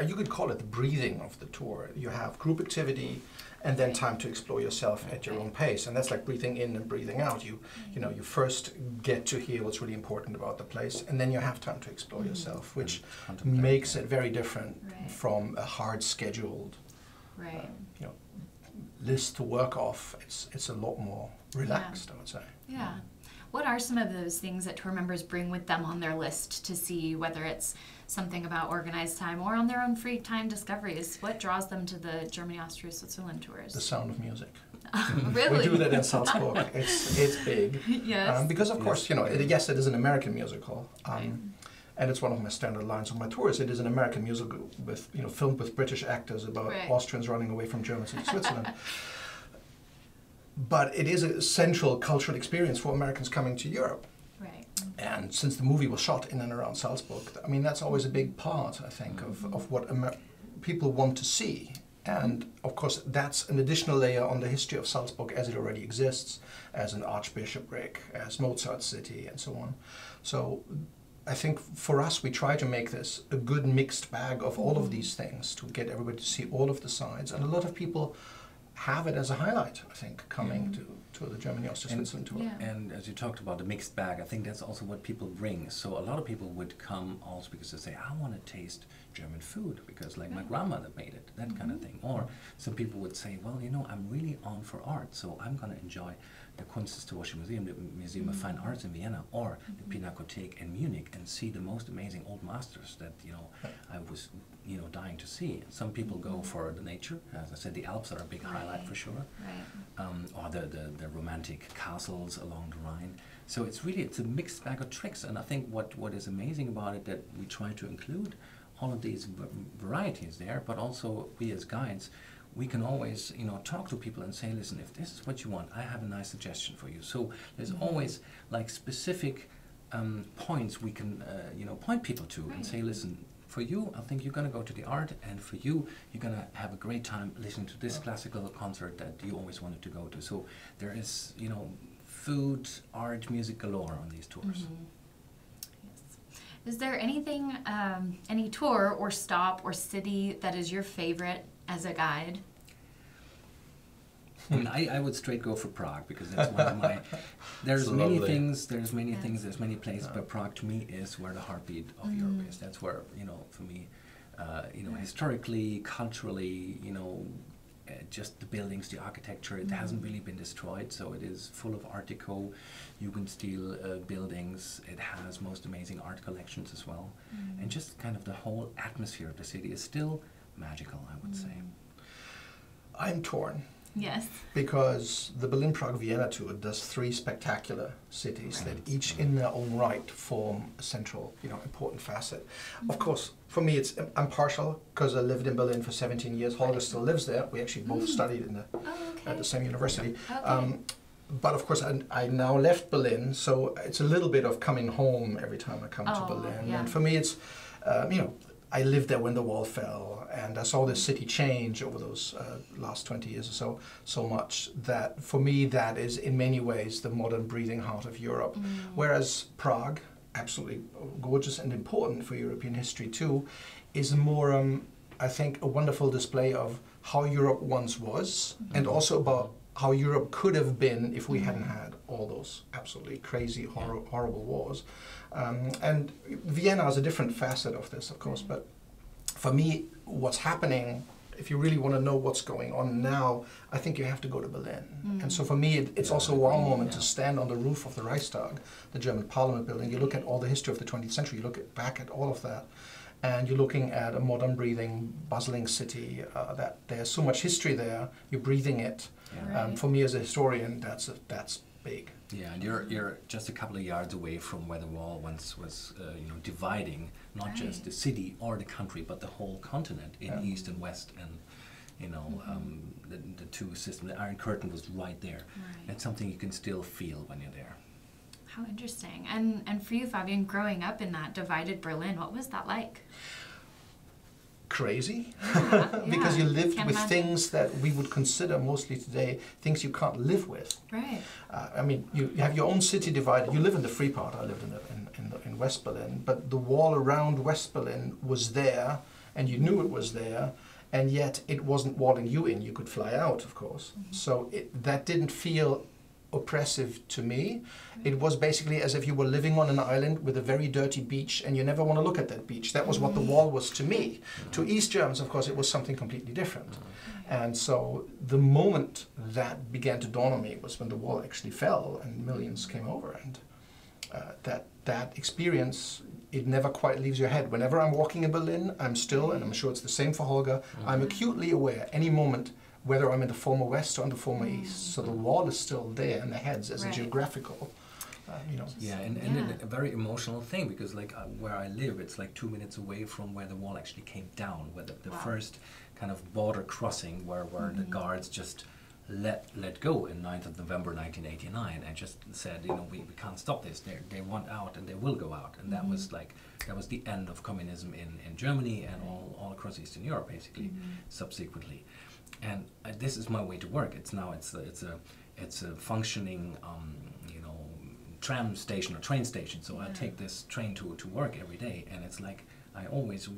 you could call it the breathing of the tour. You have group activity, and then time to explore yourself at your own pace, and that's like breathing in and breathing out. You know, you first get to hear what's really important about the place, and then you have time to explore yourself, which makes it very different from a hard scheduled, you know, list to work off. It's a lot more relaxed, I would say. Yeah. What are some of those things that tour members bring with them on their list to see, whether it's something about organized time or on their own free time discoveries? What draws them to the Germany, Austria, Switzerland tours? The sound of music. Really? We do that in Salzburg. It's big. Yes. Because of course, you know, yes, it is an American musical. And it's one of my standard lines on my tours. It is an American musical with, you know, filmed with British actors about Austrians running away from Germans in Switzerland. But it is a central cultural experience for Americans coming to Europe. Right. And since the movie was shot in and around Salzburg, I mean, that's always a big part, I think, of what people want to see. And of course, that's an additional layer on the history of Salzburg as it already exists, as an archbishopric, as Mozart's city, and so on. So I think for us, we try to make this a good mixed bag of all of these things to get everybody to see all of the sides. And a lot of people have it as a highlight, I think, coming to the Germany, Austria, Switzerland tour. And as you talked about the mixed bag, I think that's also what people bring. So a lot of people would come also because they say, I want to taste German food because like my grandmother made it, that kind of thing. Or some people would say, well, you know, I'm really on for art, so I'm going to enjoy the Kunsthistorische Museum, the Museum of Fine Arts in Vienna, or the Pinakothek in Munich, and see the most amazing old masters that, you know, I was, you know, dying to see. Some people go for the nature. As I said, the Alps are a big highlight for sure. Or the romantic castles along the Rhine. So it's a mixed bag of tricks. And I think what is amazing about it, that we try to include all of these varieties there, but also we as guides, we can always, you know, talk to people and say, listen, if this is what you want, I have a nice suggestion for you. So there's always like specific points we can, you know, point people to and say, listen, for you, I think you're going to go to the art, and for you, you're going to have a great time listening to this classical concert that you always wanted to go to. So there is, you know, food, art, music galore on these tours. Is there anything, any tour or stop or city that is your favorite as a guide? I mean, I would straight go for Prague because that's one of my. There's many things. There's many things. There's many places, but Prague to me is where the heartbeat of Europe is. That's where, you know, for me, you know, historically, culturally, you know, just the buildings, the architecture. It hasn't really been destroyed, so it is full of Art Deco, Jugendstil buildings. It has most amazing art collections as well, and just kind of the whole atmosphere of the city is still magical, I would say. I'm torn. Yes. Because the Berlin-Prague-Vienna tour does 3 spectacular cities that each in their own right form a central, you know, important facet. Of course, for me, I'm partial because I lived in Berlin for 17 years. Holger still lives there. We actually both studied in at the same university. But of course, I now left Berlin, so it's a little bit of coming home every time I come to Berlin. And for me, it's, you know, I lived there when the wall fell, and I saw the city change over those last 20 years or so much that for me that is in many ways the modern breathing heart of Europe. Whereas Prague, absolutely gorgeous and important for European history too, is more, I think, a wonderful display of how Europe once was, and also about how Europe could have been if we hadn't had all those absolutely crazy, horrible wars. And Vienna is a different facet of this, of course, but for me, what's happening, if you really want to know what's going on now, I think you have to go to Berlin. And so for me, it's also a wow moment to stand on the roof of the Reichstag, the German parliament building. You look at all the history of the 20th century, you look back at all of that, and you're looking at a modern, breathing, bustling city, that there's so much history there, you're breathing it. For me as a historian, that's big. Yeah, and you're just a couple of yards away from where the wall once was, dividing not just the city or the country, but the whole continent in east and west, and the two systems. The Iron Curtain was right there. Right. It's something you can still feel when you're there. How interesting. And for you, Fabian, growing up in that divided Berlin, what was that like? Crazy, yeah, because you lived Can't with imagine. things that we would consider mostly today things you can't live with. Right. I mean, you have your own city divided. You live in the free part. I lived in West Berlin, but the wall around West Berlin was there, and you knew it was there, and yet it wasn't walling you in. You could fly out, of course. So that didn't feel oppressive to me. It was basically as if you were living on an island with a very dirty beach, and you never want to look at that beach. That was what the wall was to me. To East Germans, of course, it was something completely different. And so the moment that began to dawn on me was when the wall actually fell and millions came over. And that experience, it never quite leaves your head. Whenever I'm walking in Berlin, I'm still, and I'm sure it's the same for Holger, I'm acutely aware any moment whether I'm in the former West or in the former East. So the wall is still there in the heads as a geographical, Yeah, and a very emotional thing, because like where I live, it's like 2 minutes away from where the wall actually came down, where the first kind of border crossing where the guards just let go in 9th of November 1989 and just said, we can't stop this. They want out and they will go out. And that was the end of communism in Germany and all across Eastern Europe, basically, subsequently. And this is my way to work. It's a functioning tram station or train station. So I take this train to work every day, and it's like I always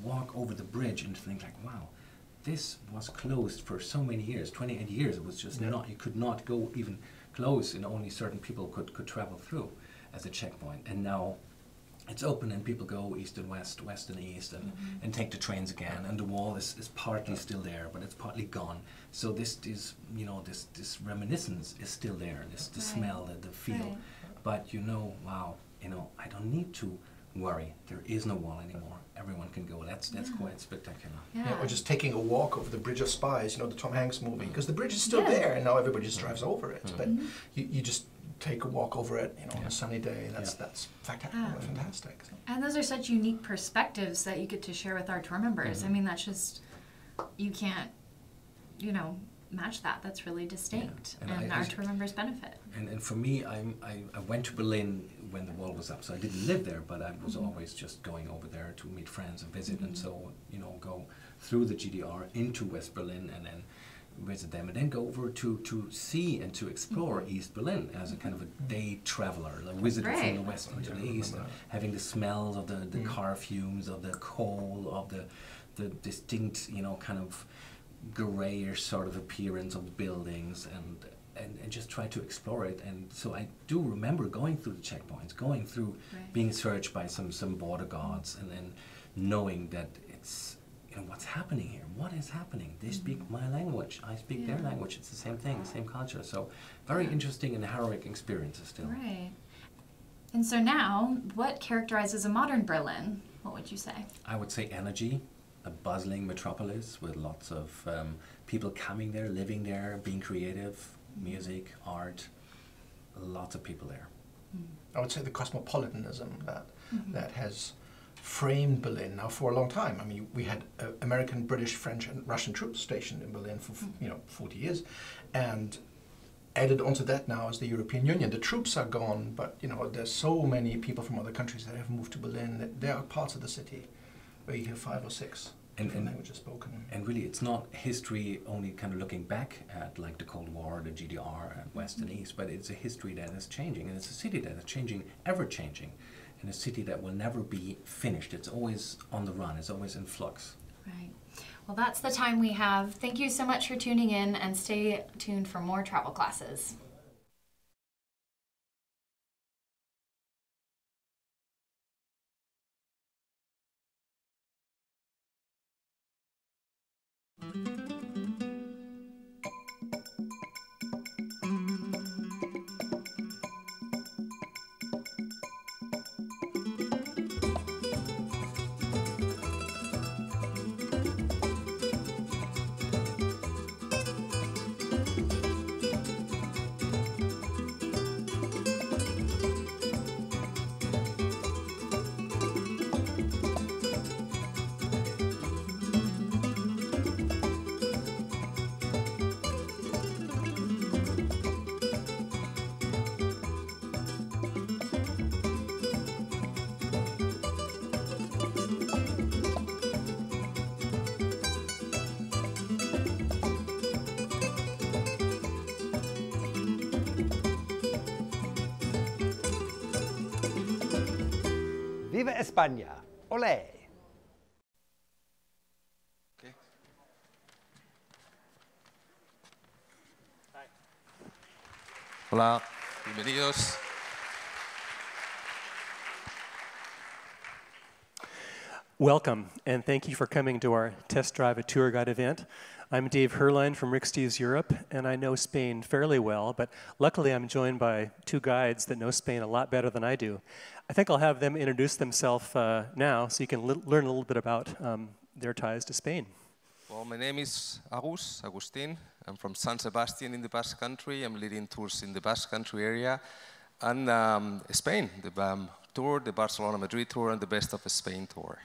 walk over the bridge and think like, wow, this was closed for so many years, 28 years. It was just you could not go even close, and only certain people could travel through as a checkpoint. And now it's open and people go east and west, west and east, and take the trains again. And the wall is partly still there, but it's partly gone. So this reminiscence is still there. The smell, the feel. Right. But wow, I don't need to worry. There is no wall anymore. Everyone can go. That's quite spectacular. Yeah, or just taking a walk over the Bridge of Spies, the Tom Hanks movie, because the bridge is still there, and now everybody just drives over it. But you just take a walk over it, on a sunny day. That's fantastic. So. And those are such unique perspectives that you get to share with our tour members. I mean, that's just, you can't, match that. That's really distinct, and our tour members benefit. And for me, I went to Berlin when the wall was up, so I didn't live there, but I was always just going over there to meet friends and visit, and so go through the GDR into West Berlin and then visit them, and then go over to see and to explore East Berlin as a kind of a day traveler, like visiting from the west into the east, having the smells of the car fumes, of the coal, of the distinct, kind of grayish sort of appearance of the buildings, and just try to explore it. And so I do remember going through the checkpoints, going through being searched by some border guards, and then knowing that it's, what's happening here? What is happening? They speak my language. I speak their language. It's the same thing, the same culture. So very interesting and heroic experiences still. Right. And so now, what characterizes a modern Berlin? What would you say? I would say energy. A bustling metropolis with lots of people coming there, living there, being creative, music, art, lots of people there. I would say the cosmopolitanism that has framed Berlin now for a long time. I mean, we had American, British, French, and Russian troops stationed in Berlin for 40 years, and added onto that now is the European Union. The troops are gone, but there's so many people from other countries that have moved to Berlin that there are parts of the city where you hear 5 or 6 different languages spoken. And really, it's not history only kind of looking back at like the Cold War, the GDR, and West and East, but it's a history that is changing, and it's a city that is changing, ever changing, and a city that will never be finished. It's always on the run. It's always in flux. Right. Well, that's the time we have. Thank you so much for tuning in, and stay tuned for more travel classes. Viva España! Olé! Okay. Hola, bienvenidos. Welcome, and thank you for coming to our Test Drive a Tour Guide event. I'm Dave Hoerlein from Rick Steves Europe, and I know Spain fairly well, but luckily I'm joined by two guides that know Spain a lot better than I do. I think I'll have them introduce themselves now so you can learn a little bit about their ties to Spain. Well, my name is Agustin. I'm from San Sebastian in the Basque Country. I'm leading tours in the Basque Country area and Spain, the BAM tour, the Barcelona-Madrid tour, and the Best of Spain tour.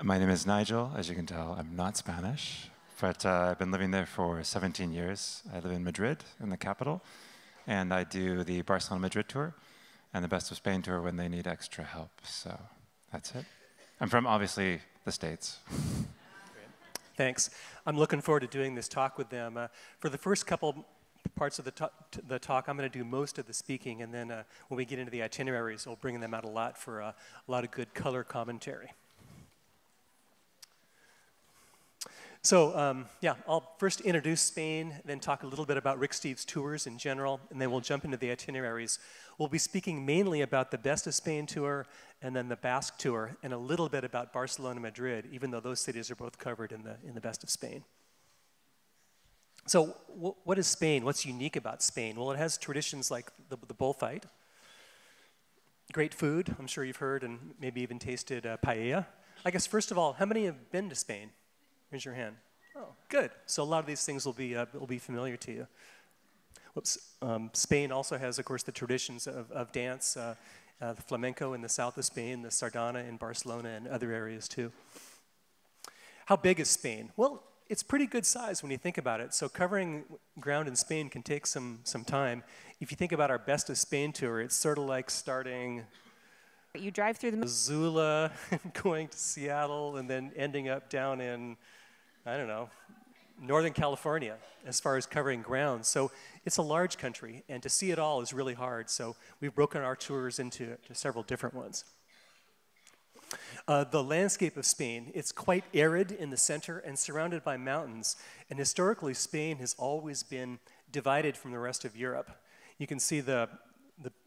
My name is Nigel. As you can tell, I'm not Spanish, but I've been living there for 17 years. I live in Madrid, in the capital, and I do the Barcelona-Madrid tour and the Best of Spain tour when they need extra help. So that's it. I'm from, obviously, the States. Thanks. I'm looking forward to doing this talk with them. For the first couple parts of the talk, I'm going to do most of the speaking, and then when we get into the itineraries, we'll bring them out a lot for a lot of good color commentary. So, yeah, I'll first introduce Spain, then talk a little bit about Rick Steves tours in general, and then we'll jump into the itineraries. We'll be speaking mainly about the Best of Spain tour and then the Basque tour, and a little bit about Barcelona-Madrid, even though those cities are both covered in the Best of Spain. So, what is Spain? What's unique about Spain? Well, it has traditions like the bullfight, great food. I'm sure you've heard and maybe even tasted paella. I guess, first of all, how many have been to Spain? Raise your hand. Oh, good. So a lot of these things will be familiar to you. Whoops. Spain also has, of course, the traditions of dance, the flamenco in the south of Spain, the sardana in Barcelona and other areas too. How big is Spain? Well, it's pretty good size when you think about it. So covering ground in Spain can take some time. If you think about our Best of Spain tour, it's sort of like starting... You drive through the... Missoula, going to Seattle, and then ending up down in, I don't know, Northern California as far as covering ground. So it's a large country, and to see it all is really hard. So we've broken our tours into several different ones. The landscape of Spain, it's quite arid in the center and surrounded by mountains. And historically, Spain has always been divided from the rest of Europe. You can see the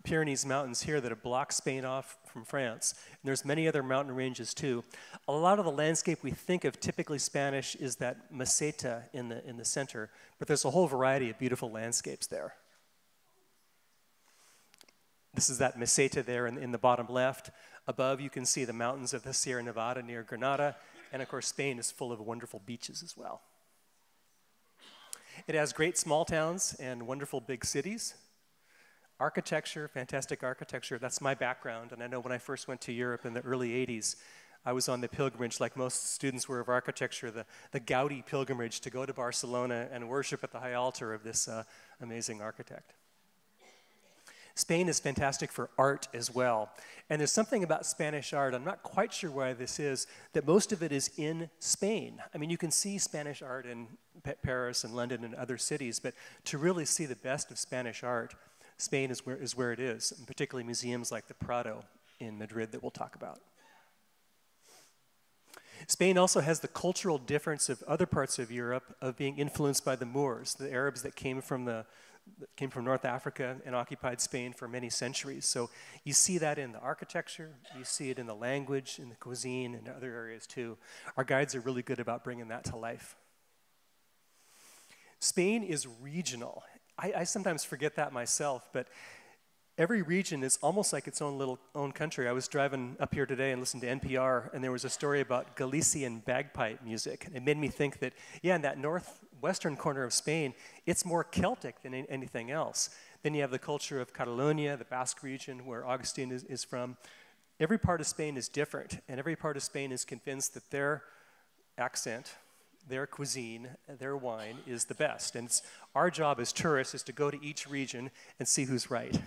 Pyrenees Mountains here that block Spain off from France. And there's many other mountain ranges too. A lot of the landscape we think of typically Spanish is that meseta in the center, but there's a whole variety of beautiful landscapes there. This is that meseta there in the bottom left. Above you can see the mountains of the Sierra Nevada near Granada, and of course Spain is full of wonderful beaches as well. It has great small towns and wonderful big cities. Architecture, fantastic architecture, that's my background. And I know when I first went to Europe in the early 80s, I was on the pilgrimage, like most students were of architecture, the Gaudi pilgrimage to go to Barcelona and worship at the high altar of this amazing architect. Spain is fantastic for art as well. And there's something about Spanish art, I'm not quite sure why this is, that most of it is in Spain. I mean, you can see Spanish art in Paris and London and other cities, but to really see the best of Spanish art, Spain is where it is, and particularly museums like the Prado in Madrid that we'll talk about. Spain also has the cultural difference of other parts of Europe of being influenced by the Moors, the Arabs that came from North Africa and occupied Spain for many centuries. So you see that in the architecture, you see it in the language, in the cuisine, and other areas too. Our guides are really good about bringing that to life. Spain is regional. I sometimes forget that myself, but every region is almost like its own country. I was driving up here today and listened to NPR, and there was a story about Galician bagpipe music. It made me think that, yeah, in that northwestern corner of Spain, it's more Celtic than anything else. Then you have the culture of Catalonia, the Basque region, where Augustine is from. Every part of Spain is different, and every part of Spain is convinced that their accent, their cuisine, their wine is the best. And our job as tourists is to go to each region and see who's right.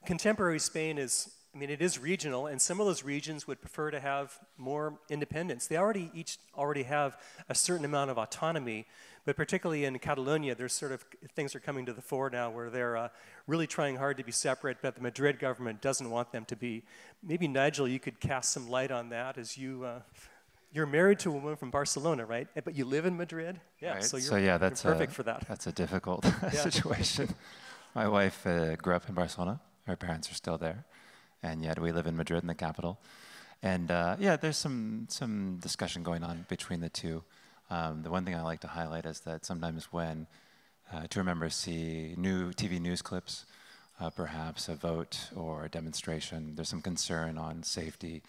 Contemporary Spain is I mean, it is regional, and some of those regions would prefer to have more independence. They each already have a certain amount of autonomy, but particularly in Catalonia, there's sort of things are coming to the fore now where they're really trying hard to be separate, but the Madrid government doesn't want them to be. Maybe, Nigel, you could cast some light on that as you're married to a woman from Barcelona, right? But you live in Madrid? Yeah, right. so you're perfect for that. That's a difficult situation. My wife grew up in Barcelona. Her parents are still there. And yet we live in Madrid, in the capital. And yeah, there's some discussion going on between the two. The one thing I like to highlight is that sometimes when tour members see new TV news clips, perhaps a vote or a demonstration, there's some concern on safety.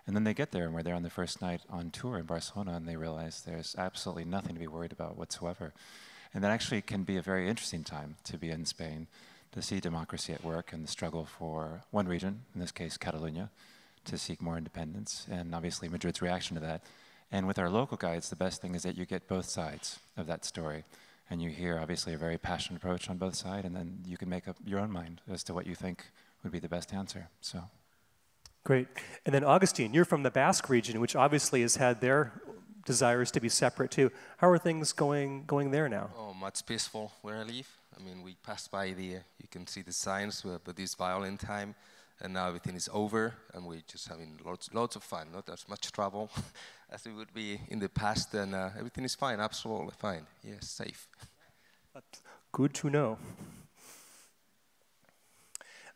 And then they get there and we're there on the first night on tour in Barcelona and they realize there's absolutely nothing to be worried about whatsoever. And that actually can be a very interesting time to be in Spain, to see democracy at work and the struggle for one region, in this case Catalonia, to seek more independence, and obviously Madrid's reaction to that. And with our local guides, the best thing is that you get both sides of that story. And you hear obviously a very passionate approach on both sides, and then you can make up your own mind as to what you think would be the best answer. So. Great. And then Augustine, you're from the Basque region, which obviously has had their desires to be separate too. How are things going there now? Oh, much peaceful where I live. I mean, we passed by you can see the signs with this violin time, and now everything is over, and we're just having lots of fun, not as much trouble as it would be in the past, and everything is fine, absolutely fine. Yes, safe. That's good to know.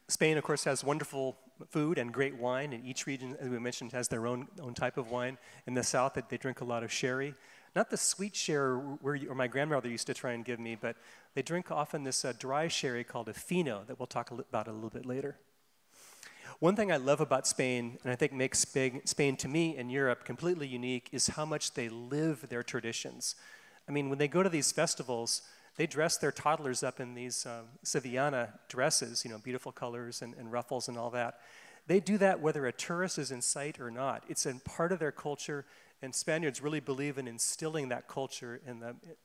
Spain, of course, has wonderful food and great wine, and each region, as we mentioned, has their own type of wine. In the south, they drink a lot of sherry. Not the sweet sherry or my grandmother used to try and give me, but they drink often this dry sherry called a fino that we'll talk about a little bit later. One thing I love about Spain, and I think makes Spain to me and Europe completely unique, is how much they live their traditions. I mean, when they go to these festivals, they dress their toddlers up in these Sevillana dresses, beautiful colors and ruffles and all that. They do that whether a tourist is in sight or not. It's a part of their culture, and Spaniards really believe in instilling that culture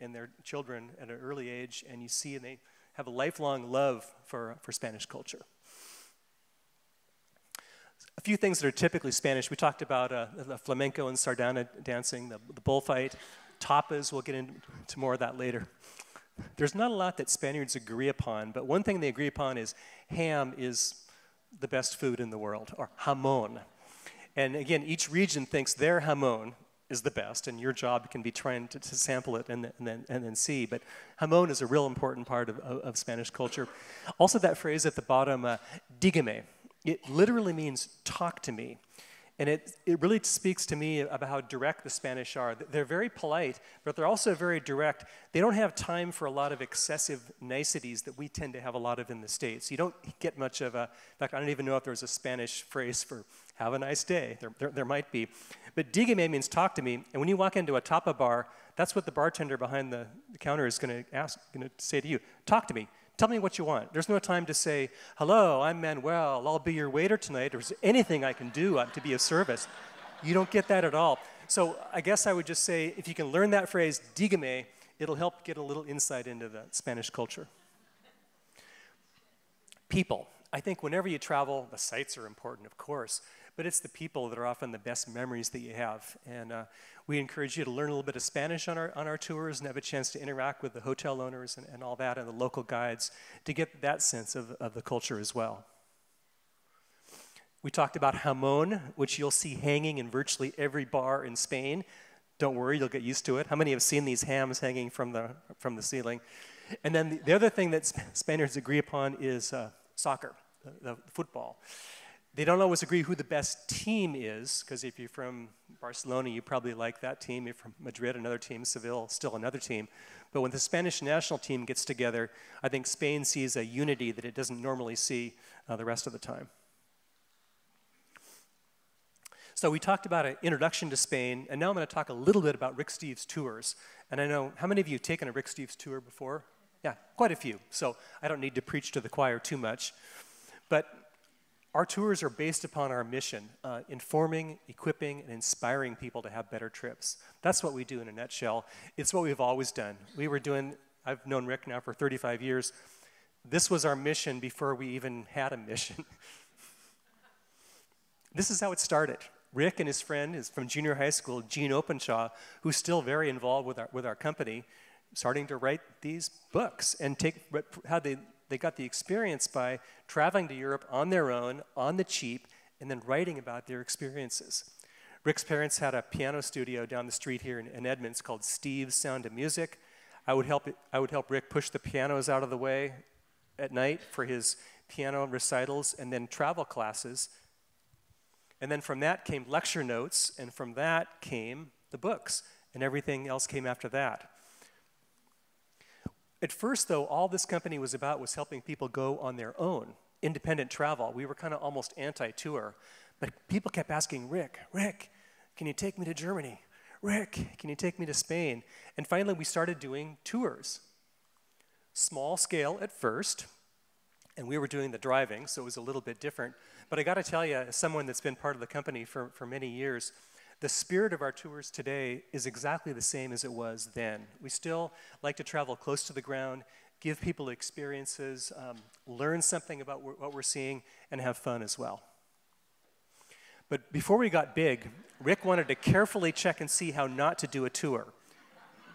in their children at an early age, and you see and they have a lifelong love for Spanish culture. A few things that are typically Spanish. We talked about the flamenco and sardana dancing, the bullfight, tapas. We'll get into more of that later. There's not a lot that Spaniards agree upon, but one thing they agree upon is ham is the best food in the world, or jamón. And again, each region thinks their jamón is the best, and your job can be trying to sample it and then see. But jamón is a real important part of Spanish culture. Also, that phrase at the bottom, dígame, it literally means talk to me. And it really speaks to me about how direct the Spanish are. They're very polite, but they're also very direct. They don't have time for a lot of excessive niceties that we tend to have a lot of in the States. You don't get much of a, in fact, I don't even know if there's a Spanish phrase for have a nice day. There might be. But dígame means talk to me. And when you walk into a tapa bar, that's what the bartender behind the counter is going to say to you. Talk to me. Tell me what you want. There's no time to say, hello, I'm Manuel, I'll be your waiter tonight, or is there anything I can do to be of service? You don't get that at all. So I guess I would just say, if you can learn that phrase, dígame, it'll help get a little insight into the Spanish culture. People. I think whenever you travel, the sights are important, of course, but it's the people that are often the best memories that you have. And we encourage you to learn a little bit of Spanish on our tours and have a chance to interact with the hotel owners and all that and the local guides to get that sense of the culture as well. We talked about jamón, which you'll see hanging in virtually every bar in Spain. Don't worry, you'll get used to it. How many have seen these hams hanging from the ceiling? And then the other thing that Spaniards agree upon is soccer, the football. They don't always agree who the best team is, because if you're from Barcelona, you probably like that team. If you're from Madrid, another team. Seville, still another team. But when the Spanish national team gets together, I think Spain sees a unity that it doesn't normally see the rest of the time. So we talked about an introduction to Spain, and now I'm going to talk a little bit about Rick Steves' tours. And I know, how many of you have taken a Rick Steves tour before? Yeah, quite a few. So I don't need to preach to the choir too much. But our tours are based upon our mission, informing, equipping, and inspiring people to have better trips. That's what we do in a nutshell. It's what we've always done. I've known Rick now for 35 years. This was our mission before we even had a mission. This is how it started. Rick and his friend is from junior high school, Gene Openshaw, who's still very involved with our company, starting to write these books and take how they got the experience by traveling to Europe on their own, on the cheap, and then writing about their experiences. Rick's parents had a piano studio down the street here in Edmonds called Steve's Sound of Music. I would help Rick push the pianos out of the way at night for his piano recitals and then travel classes. And then from that came lecture notes, and from that came the books, and everything else came after that. At first, though, all this company was about was helping people go on their own, independent travel. We were kind of almost anti-tour. But people kept asking, Rick, can you take me to Germany? Rick, can you take me to Spain? And finally, we started doing tours. Small scale at first, and we were doing the driving, so it was a little bit different. But I got to tell you, as someone that's been part of the company for many years, the spirit of our tours today is exactly the same as it was then. We still like to travel close to the ground, give people experiences, learn something about what we're seeing, and have fun as well. But before we got big, Rick wanted to carefully check and see how not to do a tour.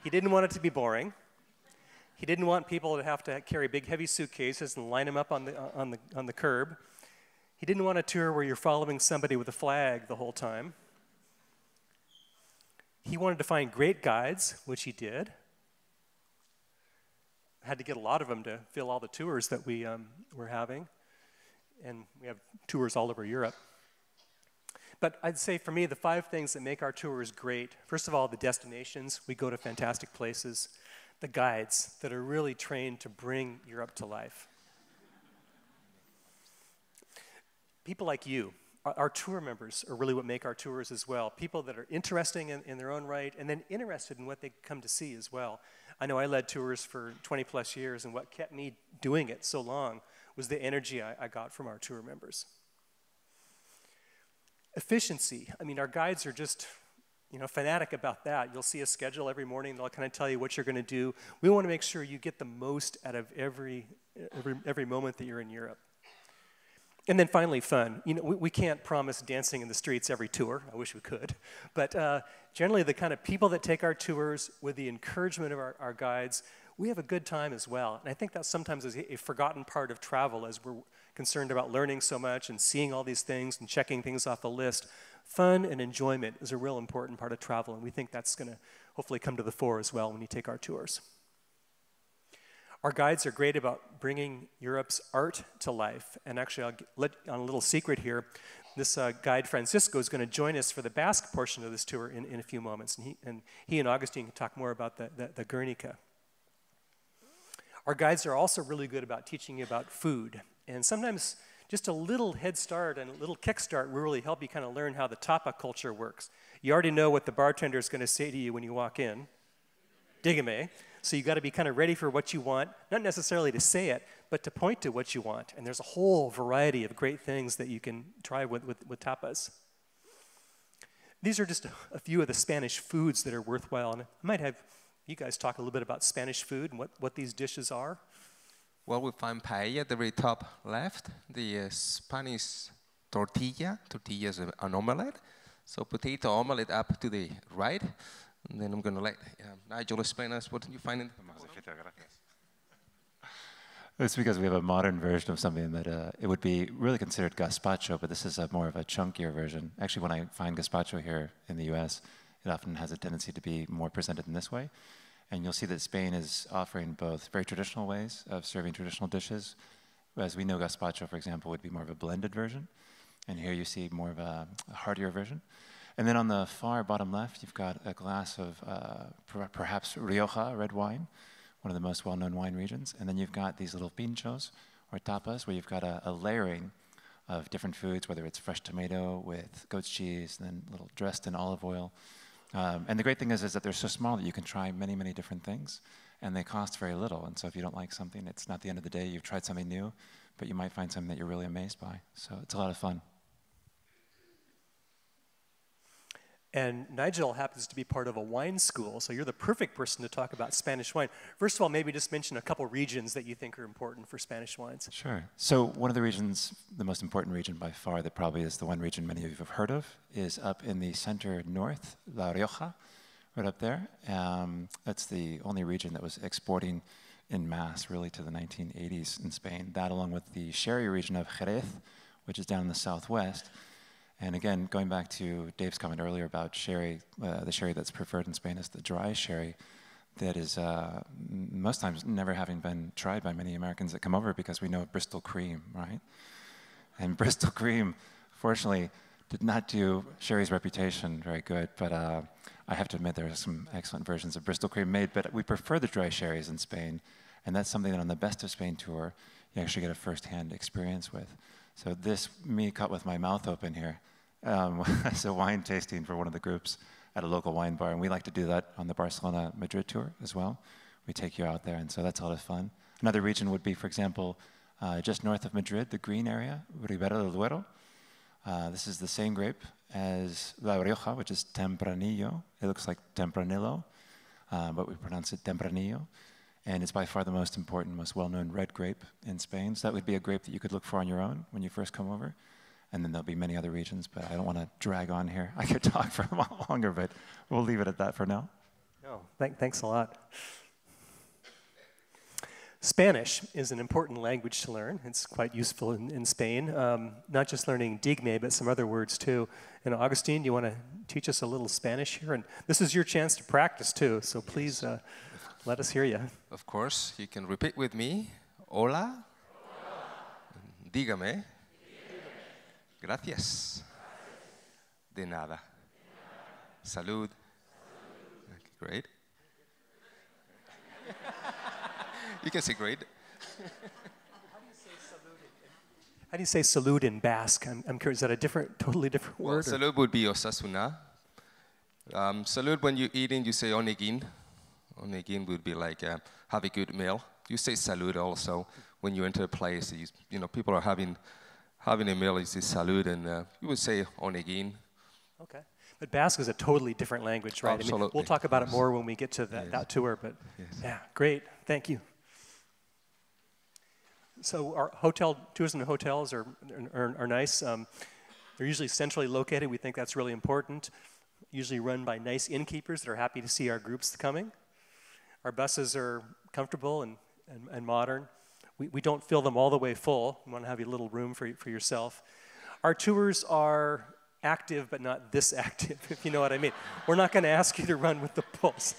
He didn't want it to be boring. He didn't want people to have to carry big, heavy suitcases and line them up on the curb. He didn't want a tour where you're following somebody with a flag the whole time. He wanted to find great guides, which he did. Had to get a lot of them to fill all the tours that we were having. And we have tours all over Europe. But I'd say for me, the 5 things that make our tours great, first of all, the destinations. We go to fantastic places. The guides that are really trained to bring Europe to life. People like you, our tour members, are really what make our tours as well. People that are interesting in their own right, and then interested in what they come to see as well. I know I led tours for 20 plus years, and what kept me doing it so long was the energy I got from our tour members. Efficiency. I mean, our guides are just, fanatic about that. You'll see a schedule every morning. They'll kind of tell you what you're going to do. We want to make sure you get the most out of every moment that you're in Europe. And then finally, fun. We can't promise dancing in the streets every tour. I wish we could. But generally, the kind of people that take our tours with the encouragement of our guides, we have a good time as well. And I think that sometimes is a forgotten part of travel as we're concerned about learning so much and seeing all these things and checking things off the list. Fun and enjoyment is a real important part of travel, and we think that's going to hopefully come to the fore as well when you take our tours. Our guides are great about bringing Europe's art to life. And actually, I'll let on a little secret here. This guide, Francisco, is going to join us for the Basque portion of this tour in a few moments. And he and Augustine can talk more about the Guernica. Our guides are also really good about teaching you about food. And sometimes just a little head start and a little kickstart will really help you kind of learn how the tapa culture works. You already know what the bartender is going to say to you when you walk in. Dígame. So you got to be kind of ready for what you want, not necessarily to say it, but to point to what you want. And there's a whole variety of great things that you can try with tapas. These are just a few of the Spanish foods that are worthwhile. And I might have you guys talk a little bit about Spanish food and what these dishes are. Well, we find paella at the very top left, the Spanish tortilla. Tortilla is an omelette. So potato omelette up to the right. And then I'm going to let Nigel explain us what you find in the It's because we have a modern version of something that it would be really considered gazpacho, but this is more of a chunkier version. Actually, when I find gazpacho here in the US, it often has a tendency to be more presented in this way. And you'll see that Spain is offering both very traditional ways of serving traditional dishes. As we know, gazpacho, for example, would be more of a blended version. And here you see more of a heartier version. And then on the far bottom left, you've got a glass of perhaps Rioja red wine, one of the most well-known wine regions. And then you've got these little pinchos, or tapas, where you've got a layering of different foods, whether it's fresh tomato with goat's cheese, and then a little dressed in olive oil. And the great thing is that they're so small that you can try many, many different things, and they cost very little. And so if you don't like something, it's not the end of the day. You've tried something new, but you might find something that you're really amazed by. So it's a lot of fun. And Nigel happens to be part of a wine school, so you're the perfect person to talk about Spanish wine. First of all, maybe just mention a couple regions that you think are important for Spanish wines. Sure. So one of the regions, the most important region by far, that probably is the one region many of you have heard of, is up in the center north, La Rioja, right up there. That's the only region that was exporting en masse, really, to the 1980s in Spain. That, along with the sherry region of Jerez, which is down in the southwest. And again, going back to Dave's comment earlier about sherry, the sherry that's preferred in Spain is the dry sherry that is most times never having been tried by many Americans that come over because we know Bristol cream, right? And Bristol cream, fortunately, did not do sherry's reputation very good, but I have to admit there are some excellent versions of Bristol cream made, but we prefer the dry sherries in Spain, and that's something that on the Best of Spain tour, you actually get a first-hand experience with. So this, me caught with my mouth open here, as a wine tasting for one of the groups at a local wine bar, and we like to do that on the Barcelona-Madrid tour as well. We take you out there, and so that's a lot of fun. Another region would be, for example, just north of Madrid, the green area, Ribera del Duero. This is the same grape as La Rioja, which is Tempranillo. It looks like Tempranillo, but we pronounce it Tempranillo. And it's by far the most important, most well-known red grape in Spain. So that would be a grape that you could look for on your own when you first come over. And then there'll be many other regions, but I don't want to drag on here. I could talk for a lot longer, but we'll leave it at that for now. No, thanks a lot. Spanish is an important language to learn. It's quite useful in Spain. Not just learning digme, but some other words too. And Augustine, do you want to teach us a little Spanish here? And this is your chance to practice too, so please let us hear you. Of course, you can repeat with me. Hola. Dígame. Gracias. De nada. Salud. Okay, great. You can say great. How do you say salud in Basque? I'm curious, is that a totally different word? Well, salud would be osasuna. Salud, when you're eating, you say onegin. Onegin would be like, have a good meal. You say salud also when you enter a place. You know, people are having a meal, you say salud, and you would say onegin. Okay. But Basque is a totally different language, right? Absolutely. I mean, we'll talk about it more when we get to that tour, but yeah, great. Thank you. So our tours in the hotels are nice. They're usually centrally located. We think that's really important. Usually run by nice innkeepers that are happy to see our groups coming. Our buses are comfortable and modern. We don't fill them all the way full. We want to have a little room for yourself. Our tours are active, but not this active, if you know what I mean. We're not going to ask you to run with the bulls.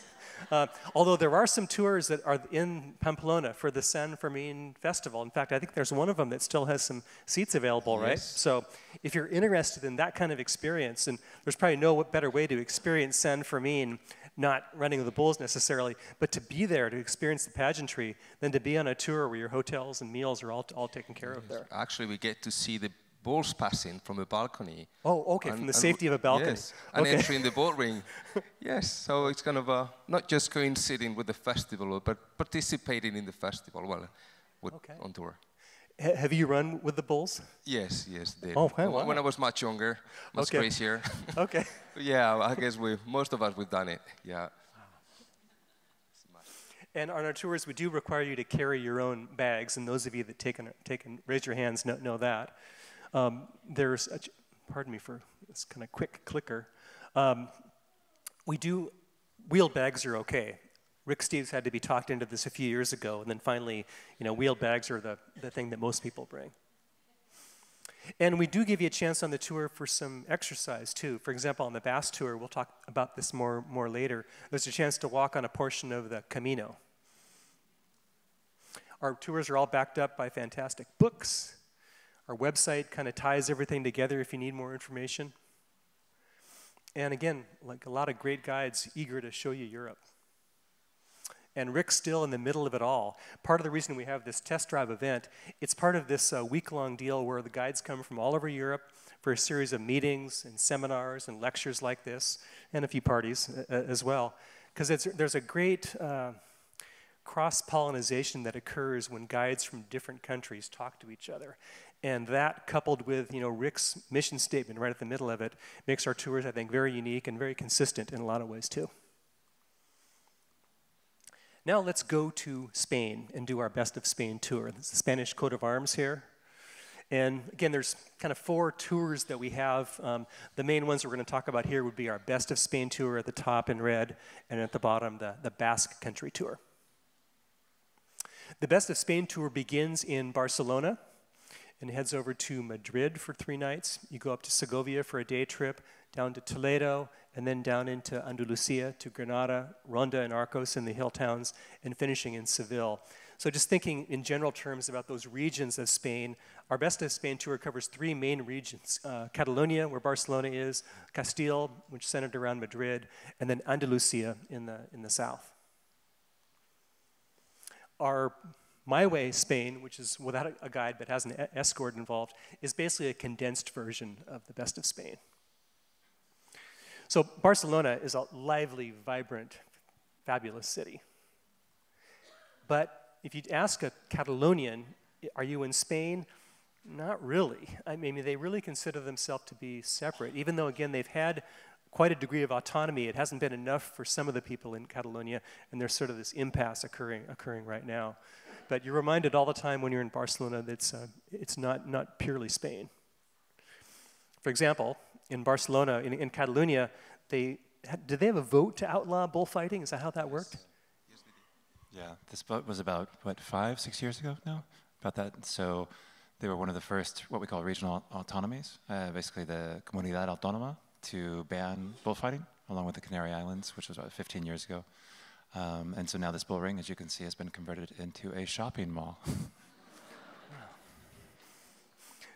Although there are some tours that are in Pamplona for the San Fermin Festival. In fact, I think there's one of them that still has some seats available, right? Yes. So if you're interested in that kind of experience, and there's probably no better way to experience San Fermin, not running the bulls necessarily, but to be there to experience the pageantry than to be on a tour where your hotels and meals are all taken care of there. Actually, we get to see the bulls passing from a balcony. Oh, okay, from the safety of a balcony. Yes, and okay. entering the boat ring. Yes, so it's kind of not just coinciding with the festival, but participating in the festival while on tour. Have you run with the bulls? Yes, did. Oh, wow. When I was much younger, much crazier. Okay. Yeah, I guess most of us, we've done it, yeah. And on our tours, we do require you to carry your own bags, and those of you that taken raise your hands know that. There's, pardon me for this kind of quick clicker. Wheeled bags are okay. Rick Steves had to be talked into this a few years ago, and then finally, wheeled bags are the thing that most people bring. And we do give you a chance on the tour for some exercise too. For example, on the Basque tour, we'll talk about this more later. There's a chance to walk on a portion of the Camino. Our tours are all backed up by fantastic books. Our website kind of ties everything together if you need more information. And again, like a lot of great guides eager to show you Europe. And Rick's still in the middle of it all. Part of the reason we have this test drive event, it's part of this week-long deal where the guides come from all over Europe for a series of meetings and seminars and lectures like this, and a few parties as well. Because there's a great cross-pollination that occurs when guides from different countries talk to each other. And that, coupled with Rick's mission statement right at the middle of it, makes our tours, I think, very unique and very consistent in a lot of ways, too. Now let's go to Spain and do our Best of Spain tour. This is the Spanish coat of arms here. And again, there's kind of 4 tours that we have. The main ones we're going to talk about here would be our Best of Spain tour at the top in red, and at the bottom, the Basque Country tour. The Best of Spain tour begins in Barcelona and heads over to Madrid for 3 nights. You go up to Segovia for a day trip, down to Toledo, and then down into Andalusia to Granada, Ronda, and Arcos in the hill towns, and finishing in Seville. So just thinking in general terms about those regions of Spain, our Best of Spain tour covers 3 main regions. Catalonia, where Barcelona is, Castile, which is centered around Madrid, and then Andalusia in the south. Our My Way Spain, which is without a guide but has an escort involved, is basically a condensed version of the Best of Spain. So Barcelona is a lively, vibrant, fabulous city. But if you'd ask a Catalonian, are you in Spain? Not really. I mean, they really consider themselves to be separate, even though, again, they've had quite a degree of autonomy. It hasn't been enough for some of the people in Catalonia, and there's sort of this impasse occurring right now. But you're reminded all the time when you're in Barcelona that it's not purely Spain. For example, in Barcelona, in Catalonia, did they have a vote to outlaw bullfighting? Is that how that worked? Yeah, this vote was about, what, 5, 6 years ago now? About that. So they were one of the first, what we call regional autonomies, basically the Comunidad Autónoma, to ban bullfighting, along with the Canary Islands, which was about 15 years ago. And so now this bull ring, as you can see, has been converted into a shopping mall.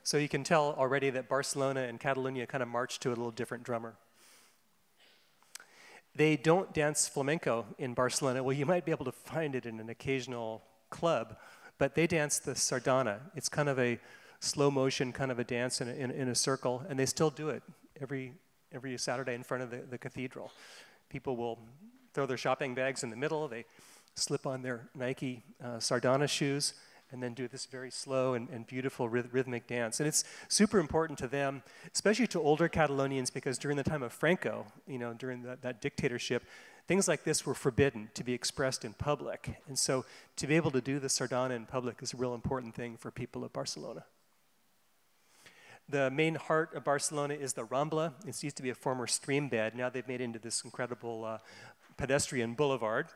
So you can tell already that Barcelona and Catalonia kind of march to a little different drummer. They don't dance flamenco in Barcelona. Well, you might be able to find it in an occasional club, but they dance the sardana. It's kind of a slow motion kind of a dance in a circle, and they still do it every Saturday in front of the cathedral. People will throw their shopping bags in the middle. They slip on their Nike sardana shoes, and then do this very slow and beautiful rhythmic dance. And it's super important to them, especially to older Catalonians, because during the time of Franco, during that dictatorship, things like this were forbidden to be expressed in public. And so to be able to do the sardana in public is a real important thing for people of Barcelona. The main heart of Barcelona is the Rambla. It used to be a former stream bed. Now they've made it into this incredible pedestrian boulevard.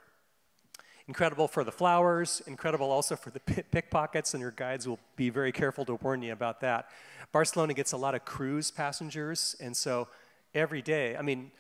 Incredible for the flowers, incredible also for the pickpockets, and your guides will be very careful to warn you about that. Barcelona gets a lot of cruise passengers, and so every day, I mean,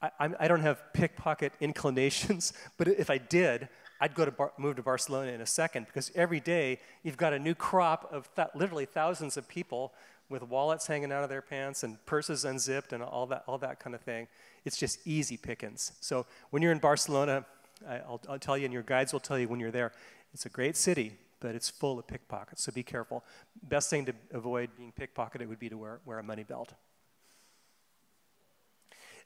I don't have pickpocket inclinations, but if I did, I'd move to Barcelona in a second, because every day you've got a new crop of literally thousands of people with wallets hanging out of their pants and purses unzipped and all that kind of thing. It's just easy pickings. So when you're in Barcelona, I'll tell you, and your guides will tell you when you're there, it's a great city, but it's full of pickpockets, so be careful. Best thing to avoid being pickpocketed would be to wear a money belt.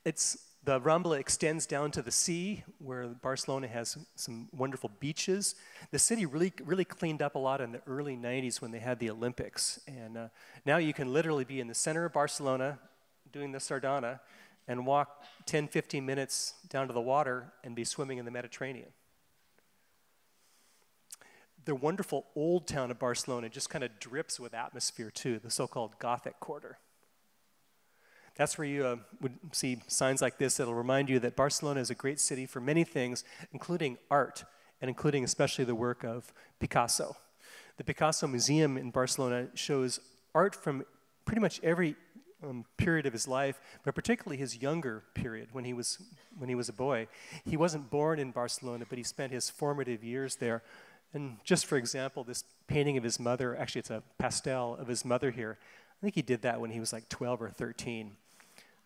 The Rambla extends down to the sea, where Barcelona has some wonderful beaches. The city really cleaned up a lot in the early 90s when they had the Olympics. And now you can literally be in the center of Barcelona doing the sardana and walk 10, 15 minutes down to the water and be swimming in the Mediterranean. The wonderful old town of Barcelona just kind of drips with atmosphere too, the so-called Gothic Quarter. That's where you would see signs like this that'll remind you that Barcelona is a great city for many things, including art, and including especially the work of Picasso. The Picasso Museum in Barcelona shows art from pretty much every period of his life, but particularly his younger period when he was a boy. He wasn't born in Barcelona, but he spent his formative years there. And just for example, this painting of his mother, actually it's a pastel of his mother here. I think he did that when he was like 12 or 13.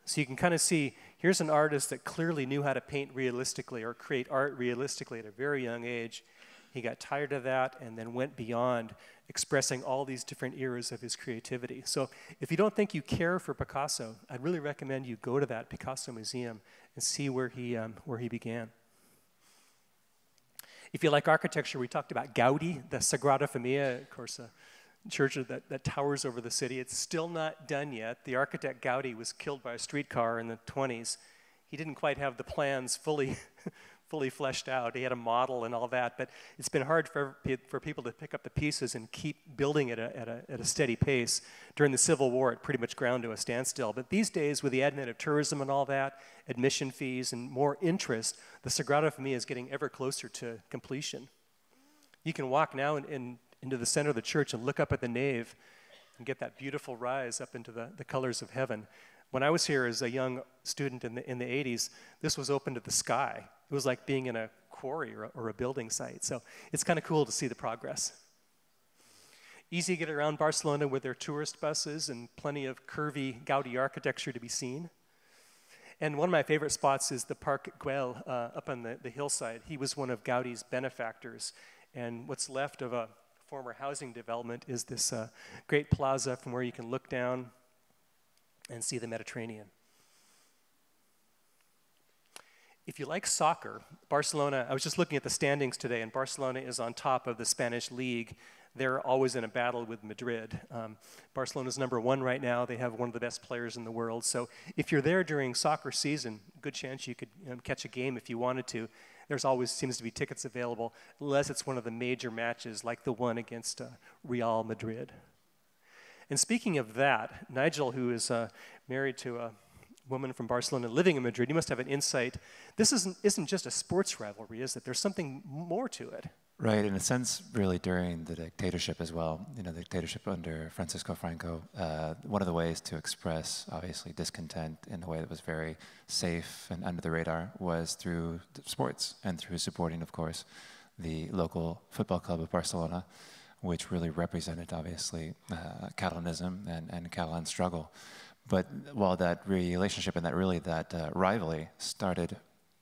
So you can kind of see, here's an artist that clearly knew how to paint realistically or create art realistically at a very young age. He got tired of that and then went beyond, expressing all these different eras of his creativity. So if you don't think you care for Picasso, I'd really recommend you go to that Picasso Museum and see where he began. If you like architecture, we talked about Gaudi, the Sagrada Familia, of course, a church that towers over the city. It's still not done yet. The architect Gaudi was killed by a streetcar in the 20s. He didn't quite have the plans fully fleshed out. He had a model and all that, but it's been hard for people to pick up the pieces and keep building it at a steady pace. During the Civil War, it pretty much ground to a standstill. But these days, with the advent of tourism and all that, admission fees and more interest, the Sagrada Familia is getting ever closer to completion. You can walk now into the center of the church and look up at the nave and get that beautiful rise up into the colors of heaven. When I was here as a young student in the 80s, this was open to the sky. It was like being in a quarry or a building site. So it's kind of cool to see the progress. Easy to get around Barcelona with their tourist buses and plenty of curvy Gaudi architecture to be seen. And one of my favorite spots is the Parc Güell up on the hillside. He was one of Gaudi's benefactors. And what's left of a former housing development is this great plaza from where you can look down and see the Mediterranean. If you like soccer, Barcelona, I was just looking at the standings today, and Barcelona is on top of the Spanish league. They're always in a battle with Madrid. Barcelona's #1 right now. They have one of the best players in the world. So if you're there during soccer season, good chance you could catch a game if you wanted to. There's always seems to be tickets available, unless it's one of the major matches like the one against Real Madrid. And speaking of that, Nigel, who is married to a woman from Barcelona living in Madrid, you must have an insight. This isn't just a sports rivalry, is it? There's something more to it. Right, in a sense, really during the dictatorship as well, the dictatorship under Francisco Franco, one of the ways to express, obviously, discontent in a way that was very safe and under the radar was through sports and through supporting, of course, the local football club of Barcelona, which really represented, obviously, Catalanism and Catalan struggle. But while that relationship and that rivalry started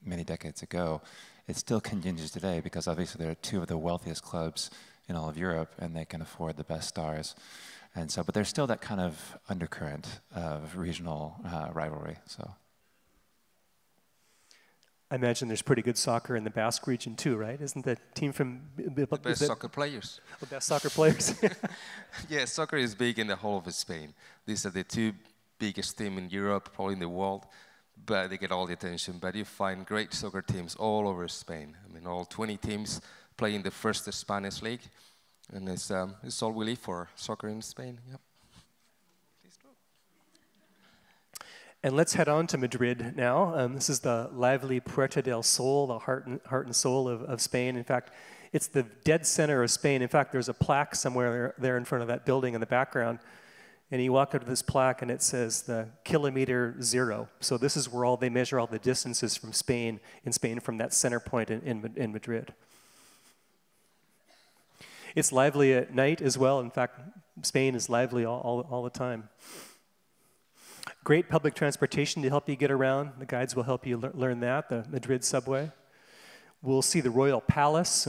many decades ago, it still continues today because obviously they're two of the wealthiest clubs in all of Europe and they can afford the best stars. And so, but there's still that kind of undercurrent of regional rivalry. So. I imagine there's pretty good soccer in the Basque region too, right? Isn't the team from... The best soccer players. The best soccer players. Yeah, soccer is big in the whole of Spain. These are the two biggest teams in Europe, probably in the world, but they get all the attention. But you find great soccer teams all over Spain. I mean, all 20 teams play in the first Spanish league, and it's all we live for, soccer in Spain. Yep. And let's head on to Madrid now. This is the lively Puerta del Sol, the heart and soul of Spain. In fact, it's the dead center of Spain. In fact, there's a plaque somewhere there in front of that building in the background. And you walk up to this plaque and it says the kilometer zero. So this is where they measure all the distances from Spain, from that center point in Madrid. It's lively at night as well. In fact, Spain is lively all the time. Great public transportation to help you get around. The guides will help you learn that, the Madrid subway. We'll see the Royal Palace,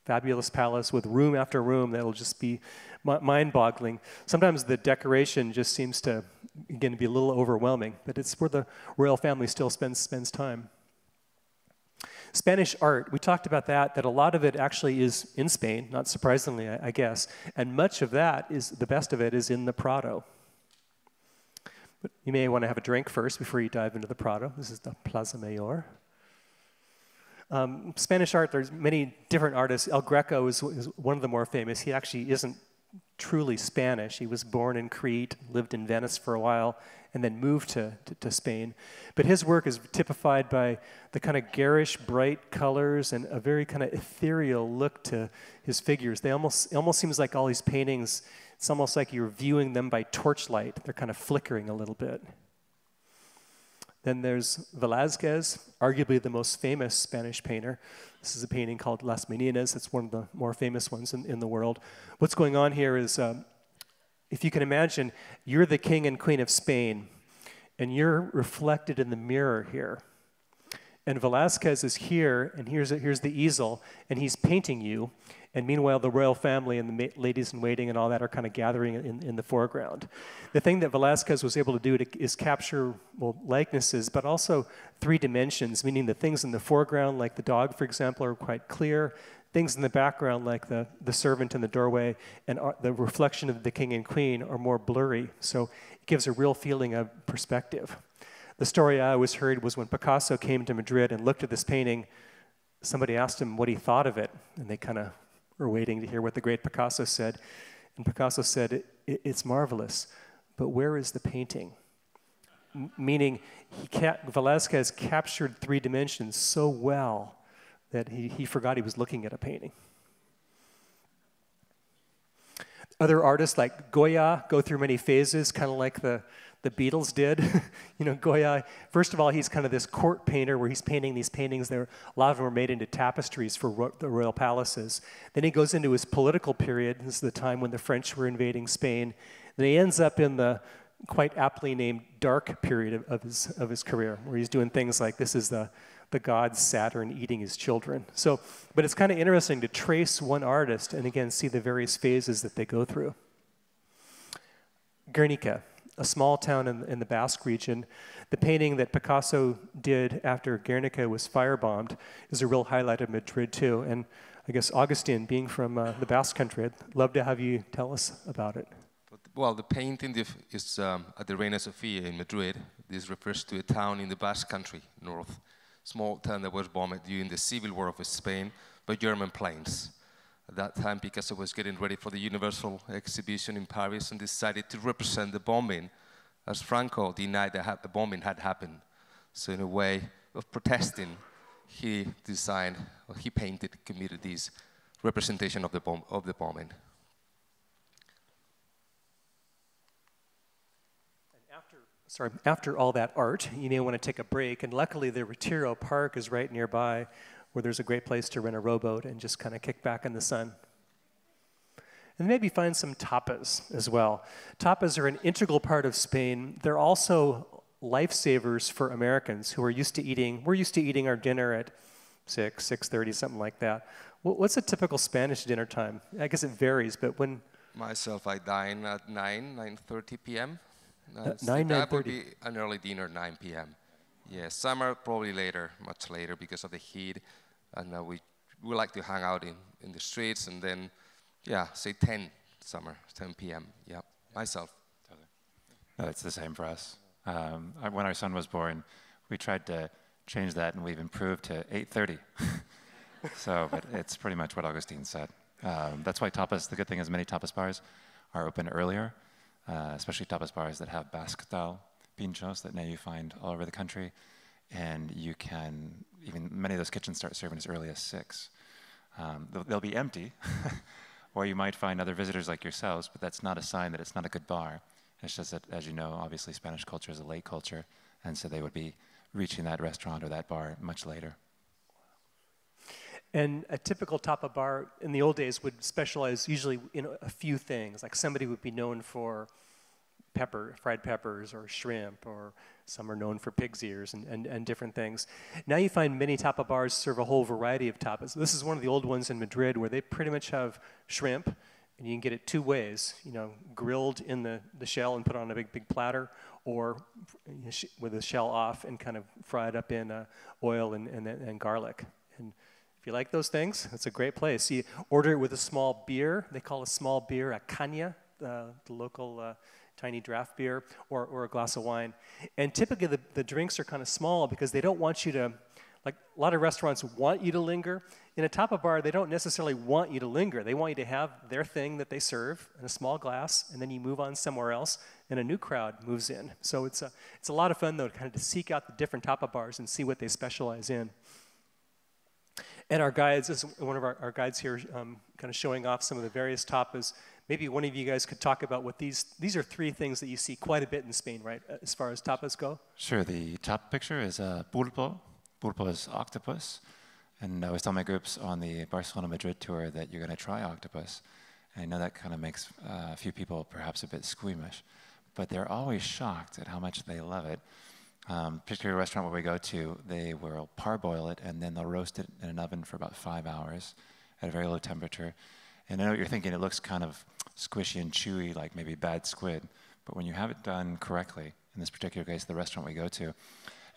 fabulous palace with room after room that'll just be mind-boggling. Sometimes the decoration just seems to, again, be a little overwhelming, but it's where the royal family still spends time. Spanish art, we talked about that a lot of it actually is in Spain, not surprisingly, I guess, and much of that the best of it is in the Prado. But you may want to have a drink first before you dive into the Prado. This is the Plaza Mayor. Spanish art, there's many different artists. El Greco is one of the more famous. He actually isn't truly Spanish. He was born in Crete, lived in Venice for a while, and then moved to Spain. But his work is typified by the kind of garish, bright colors and a very kind of ethereal look to his figures. It almost seems like all these paintings, it's almost like you're viewing them by torchlight. They're kind of flickering a little bit. Then there's Velázquez, arguably the most famous Spanish painter. This is a painting called Las Meninas. It's one of the more famous ones in the world. What's going on here is, if you can imagine, you're the king and queen of Spain, and you're reflected in the mirror here. And Velázquez is here, and here's the easel, and he's painting you. And meanwhile, the royal family and the ladies in waiting and all that are kind of gathering in the foreground. The thing that Velázquez was able to do is capture, well, likenesses, but also 3 dimensions, meaning the things in the foreground, like the dog, for example, are quite clear. Things in the background, like the servant in the doorway and the reflection of the king and queen, are more blurry. So it gives a real feeling of perspective. The story I always heard was when Picasso came to Madrid and looked at this painting, somebody asked him what he thought of it, and they kind of were waiting to hear what the great Picasso said. And Picasso said, it's marvelous, but where is the painting? Meaning, Velázquez captured 3 dimensions so well that he forgot he was looking at a painting. Other artists like Goya go through many phases, kind of like the Beatles did. You know, Goya, first of all, he's kind of this court painter where he's painting these paintings. A lot of them were made into tapestries for the royal palaces. Then he goes into his political period. This is the time when the French were invading Spain. Then he ends up in the quite aptly named dark period of his career, where he's doing things like, this is the god Saturn eating his children. So, but it's kind of interesting to trace one artist and again see the various phases that they go through. Guernica, a small town in the Basque region. The painting that Picasso did after Guernica was firebombed is a real highlight of Madrid too. And I guess Augustine, being from the Basque country, I'd love to have you tell us about it. Well, the painting is at the Reina Sofia in Madrid. This refers to a town in the Basque country, north. Small town that was bombed during the Civil War of Spain by German planes. At that time, Picasso was getting ready for the Universal Exhibition in Paris and decided to represent the bombing, as Franco denied that the bombing had happened. So in a way of protesting, he designed, or he painted, committed this representation of the bombing. After all that art, you may want to take a break, and luckily the Retiro Park is right nearby, where there's a great place to rent a rowboat and just kind of kick back in the sun. And maybe find some tapas as well. Tapas are an integral part of Spain. They're also lifesavers for Americans who are used to eating. We're used to eating our dinner at 6:30, something like that. What's a typical Spanish dinner time? I guess it varies, but when... Myself, I dine at 9:30 p.m. 9:30. That would be an early dinner, 9 p.m. Yeah, summer probably later, much later because of the heat, and we like to hang out in the streets, and then, yeah, say 10 p.m. Yeah, myself. No, it's the same for us. When our son was born, we tried to change that, and we've improved to 8:30. So, but it's pretty much what Augustine said. That's why tapas. The good thing is many tapas bars are open earlier. Especially tapas bars that have Basque-style pinchos that now you find all over the country. And you can, even many of those kitchens start serving as early as 6. They'll be empty, or you might find other visitors like yourselves, but that's not a sign that it's not a good bar. It's just that, as you know, obviously Spanish culture is a late culture, and so they would be reaching that restaurant or that bar much later. And a typical tapa bar in the old days would specialize usually in a few things. Like somebody would be known for fried peppers or shrimp, or some are known for pig's ears and different things. Now you find many tapa bars serve a whole variety of tapas. This is one of the old ones in Madrid where they pretty much have shrimp, and you can get it 2 ways, you know, grilled in the shell and put on a big platter, or with the shell off and kind of fried up in oil and garlic. And if you like those things, it's a great place. You order it with a small beer. They call a small beer a caña, the local tiny draft beer, or a glass of wine. And typically the drinks are kind of small because they don't want you to, like a lot of restaurants want you to linger. In a tapa bar, they don't necessarily want you to linger. They want you to have their thing that they serve in a small glass, and then you move on somewhere else, and a new crowd moves in. So it's a lot of fun, though, kind of to seek out the different tapa bars and see what they specialize in. And our guides, this is one of our guides here, kind of showing off some of the various tapas. Maybe one of you guys could talk about what these are 3 things that you see quite a bit in Spain, right, as far as tapas go? Sure, the top picture is pulpo. Pulpo is octopus. And I always tell my groups on the Barcelona-Madrid tour that you're going to try octopus. And I know that kind of makes a few people perhaps a bit squeamish, but they're always shocked at how much they love it. Particular restaurant where we go to, they will parboil it and then they'll roast it in an oven for about 5 hours at a very low temperature. And I know what you're thinking, it looks kind of squishy and chewy, like maybe bad squid. But when you have it done correctly, in this particular case, the restaurant we go to,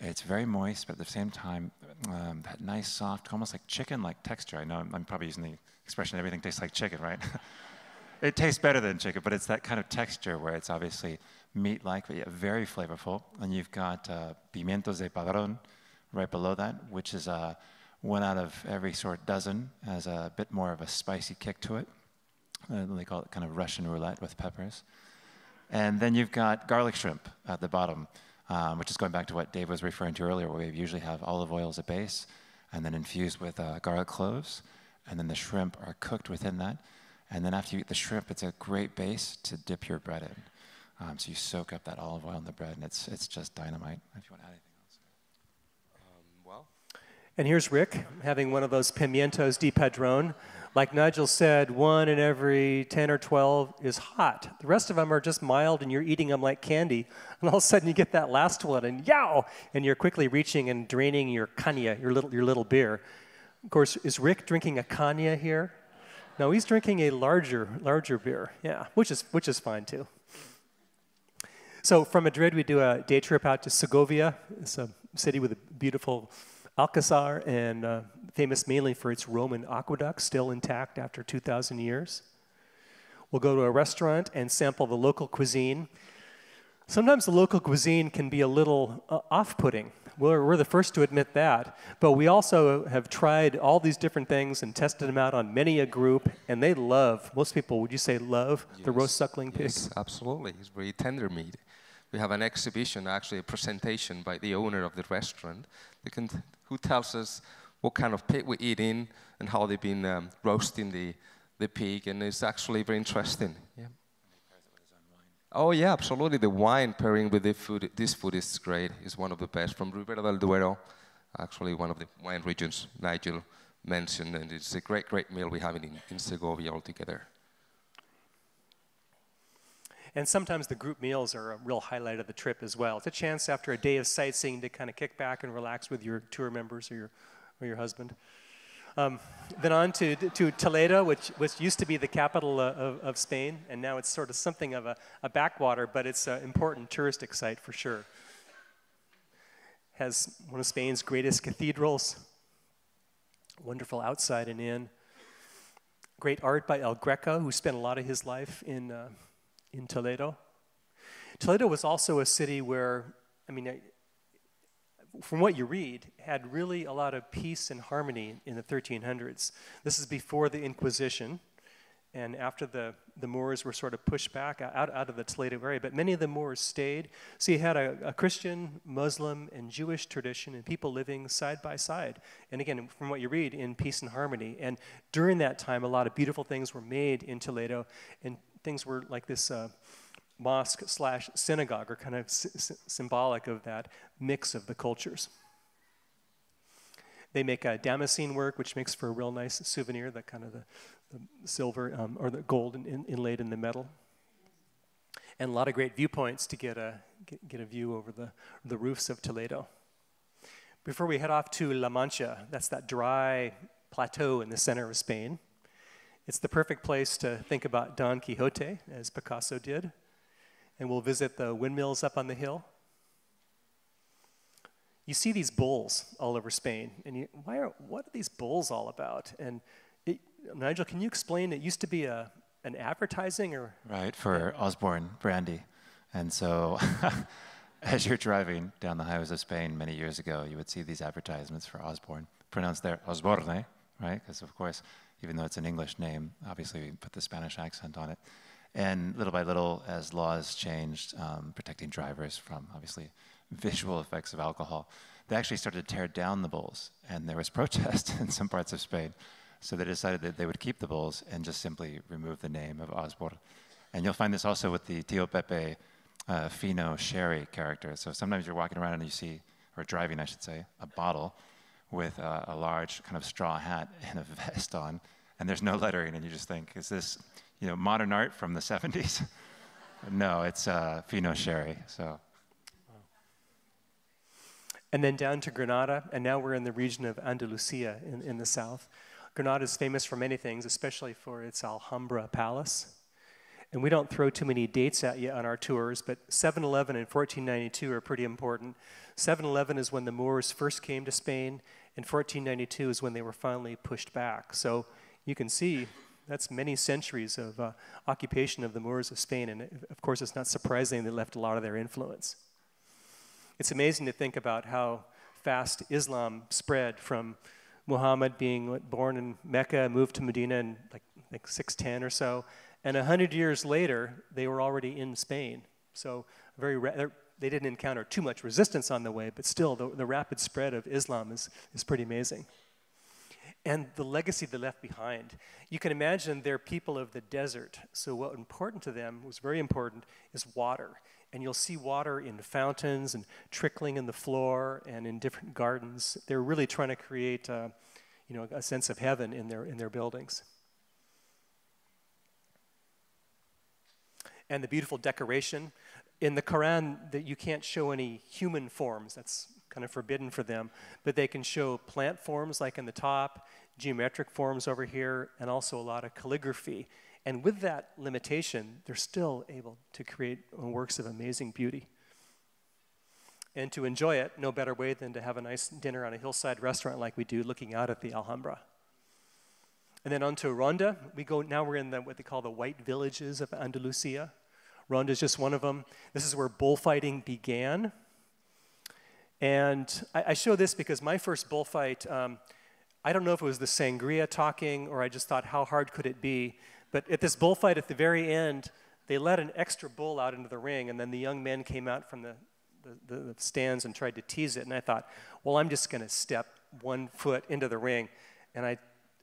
it's very moist, but at the same time, that nice, soft, almost like chicken-like texture. I know I'm probably using the expression, everything tastes like chicken, right? It tastes better than chicken, but it's that kind of texture where it's obviously meat-like, but yet very flavorful. And you've got pimientos de padrón right below that, which is one out of every sort dozen, has a bit more of a spicy kick to it. They call it kind of Russian roulette with peppers. And then you've got garlic shrimp at the bottom, which is going back to what Dave was referring to earlier, where we usually have olive oil as a base, and then infused with garlic cloves, and then the shrimp are cooked within that. And then after you eat the shrimp, it's a great base to dip your bread in. So you soak up that olive oil in the bread, and it's just dynamite. If you want to add anything else. And here's Rick having one of those pimientos de padrón. Like Nigel said, 1 in every 10 or 12 is hot. The rest of them are just mild, and you're eating them like candy. And all of a sudden, you get that last one, and yow! And you're quickly reaching and draining your caña, your little beer. Of course, is Rick drinking a caña here? No, he's drinking a larger beer. Yeah, which is fine too. So from Madrid, we do a day trip out to Segovia. It's a city with a beautiful Alcazar and famous mainly for its Roman aqueduct, still intact after 2,000 years. We'll go to a restaurant and sample the local cuisine. Sometimes the local cuisine can be a little off-putting. We're the first to admit that. But we also have tried all these different things and tested them out on many a group, and they love, most people, would you say love, the roast suckling pig? Yes, absolutely. It's very tender meat. We have an exhibition, actually a presentation by the owner of the restaurant, who tells us what kind of pig we're eating and how they've been roasting the pig, and it's actually very interesting. Yeah. Oh yeah, absolutely. The wine pairing with the food, this food is great. It's one of the best from Ribera del Duero, actually one of the wine regions Nigel mentioned, and it's a great meal we're having in Segovia altogether. And sometimes the group meals are a real highlight of the trip as well. It's a chance after a day of sightseeing to kind of kick back and relax with your tour members or your husband. Then on to Toledo, which used to be the capital of Spain, and now it's sort of something of a backwater, but it's an important touristic site for sure. Has one of Spain's greatest cathedrals, wonderful outside and in. Great art by El Greco, who spent a lot of his life in Toledo. Toledo was also a city where, I mean, from what you read, had really a lot of peace and harmony in the 1300s. This is before the Inquisition, and after the Moors were sort of pushed back out of the Toledo area, but many of the Moors stayed. So you had a Christian, Muslim, and Jewish tradition, and people living side by side. And again, from what you read, in peace and harmony. And during that time, a lot of beautiful things were made in Toledo, and things were like this mosque/synagogue are kind of symbolic of that mix of the cultures. They make Damascene work, which makes for a real nice souvenir, that kind of the silver or the gold inlaid in the metal. And a lot of great viewpoints to get a view over the roofs of Toledo. Before we head off to La Mancha, that's that dry plateau in the center of Spain. It's the perfect place to think about Don Quixote, as Picasso did. And we'll visit the windmills up on the hill. You see these bulls all over Spain, and what are these bulls all about? And Nigel, can you explain? It used to be an advertising, or right, for Osborne brandy, and so as you're driving down the highways of Spain many years ago, you would see these advertisements for Osborne, pronounced there Osborne, right? Because of course, even though it's an English name, obviously we put the Spanish accent on it. And little by little, as laws changed, protecting drivers from, obviously, visual effects of alcohol, they actually started to tear down the bulls. And there was protest in some parts of Spain. So they decided that they would keep the bulls and just simply remove the name of Osborne. And you'll find this also with the Tío Pepe Fino Sherry character. So sometimes you're walking around and you see, or driving, I should say, a bottle with a large kind of straw hat and a vest on, and there's no lettering, and you just think, is this, modern art from the 70s? No, it's Fino Sherry. So, and then down to Granada, and now we're in the region of Andalusia in the south. Granada is famous for many things, especially for its Alhambra Palace. And we don't throw too many dates at you on our tours, but 711 and 1492 are pretty important. 711 is when the Moors first came to Spain, and 1492 is when they were finally pushed back. So you can see that's many centuries of occupation of the Moors of Spain, and of course it's not surprising they left a lot of their influence. It's amazing to think about how fast Islam spread from Muhammad being born in Mecca, moved to Medina in like 610 or so, and 100 years later, they were already in Spain. So they didn't encounter too much resistance on the way, but still the rapid spread of Islam is pretty amazing. And the legacy they left behind. You can imagine they're people of the desert. So what important to them, was very important, is water. And you'll see water in fountains and trickling in the floor and in different gardens. They're really trying to create a sense of heaven in their buildings. And the beautiful decoration. In the Quran, you can't show any human forms. That's kind of forbidden for them. But they can show plant forms like in the top, geometric forms over here, and also a lot of calligraphy. And with that limitation, they're still able to create works of amazing beauty. And to enjoy it, no better way than to have a nice dinner on a hillside restaurant like we do, looking out at the Alhambra. And then on to Ronda. Now we're in what they call the white villages of Andalusia. Ronda is just one of them. This is where bullfighting began. And I show this because my first bullfight, I don't know if it was the sangria talking or I just thought, how hard could it be? But at this bullfight at the very end, they let an extra bull out into the ring, and then the young men came out from the stands and tried to tease it. And I thought, well, I'm just going to step 1 foot into the ring. And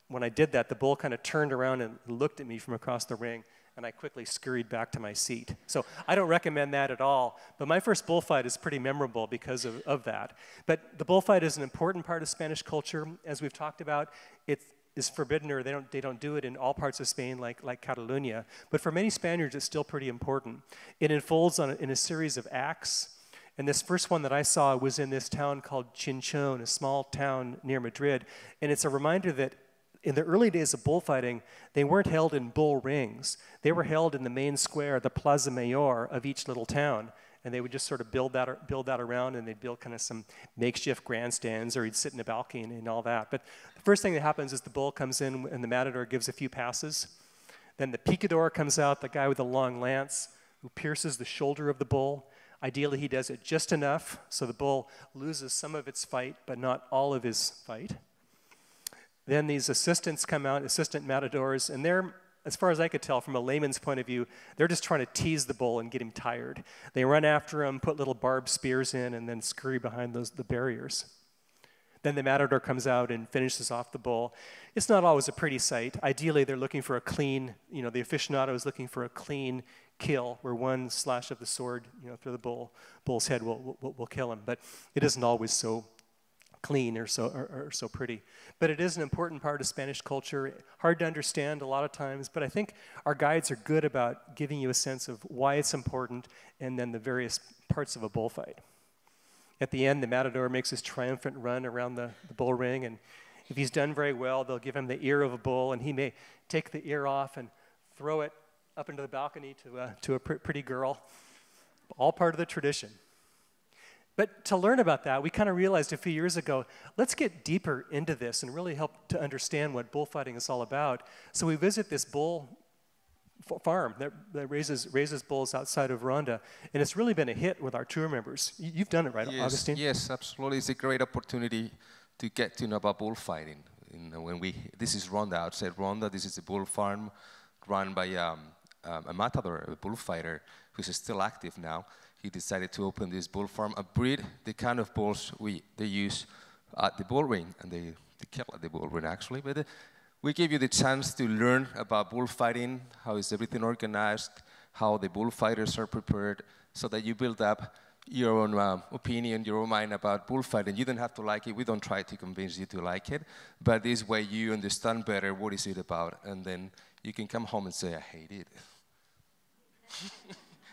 when I did that, the bull kind of turned around and looked at me from across the ring, and I quickly scurried back to my seat. So I don't recommend that at all. But my first bullfight is pretty memorable because of that. But the bullfight is an important part of Spanish culture. As we've talked about, it is forbidden, or they don't do it in all parts of Spain like Catalonia. But for many Spaniards, it's still pretty important. It unfolds in a series of acts. And this first one that I saw was in this town called Chinchon, a small town near Madrid. And it's a reminder that in the early days of bullfighting, they weren't held in bull rings. They were held in the main square, the Plaza Mayor of each little town. And they would just sort of build that around, and they'd build kind of some makeshift grandstands, or he'd sit in a balcony and all that. But the first thing that happens is the bull comes in and the matador gives a few passes. Then the picador comes out, the guy with the long lance, who pierces the shoulder of the bull. Ideally, he does it just enough so the bull loses some of its fight, but not all of his fight. Then these assistants come out, assistant matadors, and they're, as far as I could tell from a layman's point of view, they're just trying to tease the bull and get him tired. They run after him, put little barbed spears in, and then scurry behind the barriers. Then the matador comes out and finishes off the bull. It's not always a pretty sight. Ideally, they're looking for a clean, the aficionado is looking for a clean kill, where one slash of the sword, through the bull's head will kill him. But it isn't always so clean or so pretty. But it is an important part of Spanish culture, hard to understand a lot of times, but I think our guides are good about giving you a sense of why it's important and then the various parts of a bullfight. At the end, the matador makes his triumphant run around the bull ring, and if he's done very well, they'll give him the ear of a bull, and he may take the ear off and throw it up into the balcony to a pretty girl. All part of the tradition. But to learn about that, we kind of realized a few years ago, let's get deeper into this and really help to understand what bullfighting is all about. So we visit this bull farm that raises bulls outside of Ronda, and it's really been a hit with our tour members. You've done it, right, Augustine? Yes, absolutely. It's a great opportunity to get to know about bullfighting. This is Ronda, outside Ronda. This is a bull farm run by a matador, a bullfighter, who's still active now. He decided to open this bull farm, and breed the kind of bulls they use at the bull ring, and they kill at the bull ring actually. But we give you the chance to learn about bullfighting, how is everything organized, how the bullfighters are prepared, so that you build up your own opinion, your own mind about bullfighting. You don't have to like it. We don't try to convince you to like it, but this way you understand better what is it about, and then you can come home and say, I hate it.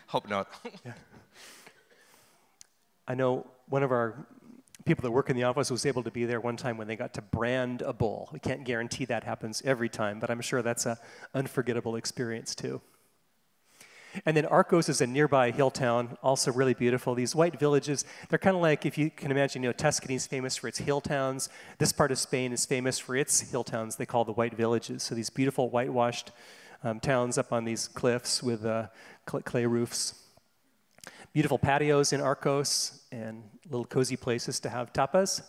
Hope not. Yeah. I know one of our people that work in the office was able to be there one time when they got to brand a bull. We can't guarantee that happens every time, but I'm sure that's an unforgettable experience too. And then Arcos is a nearby hill town, also really beautiful. These white villages, they're kind of like, if you can imagine, Tuscany is famous for its hill towns. This part of Spain is famous for its hill towns they call the white villages. So these beautiful whitewashed towns up on these cliffs with clay roofs. Beautiful patios in Arcos and little cozy places to have tapas.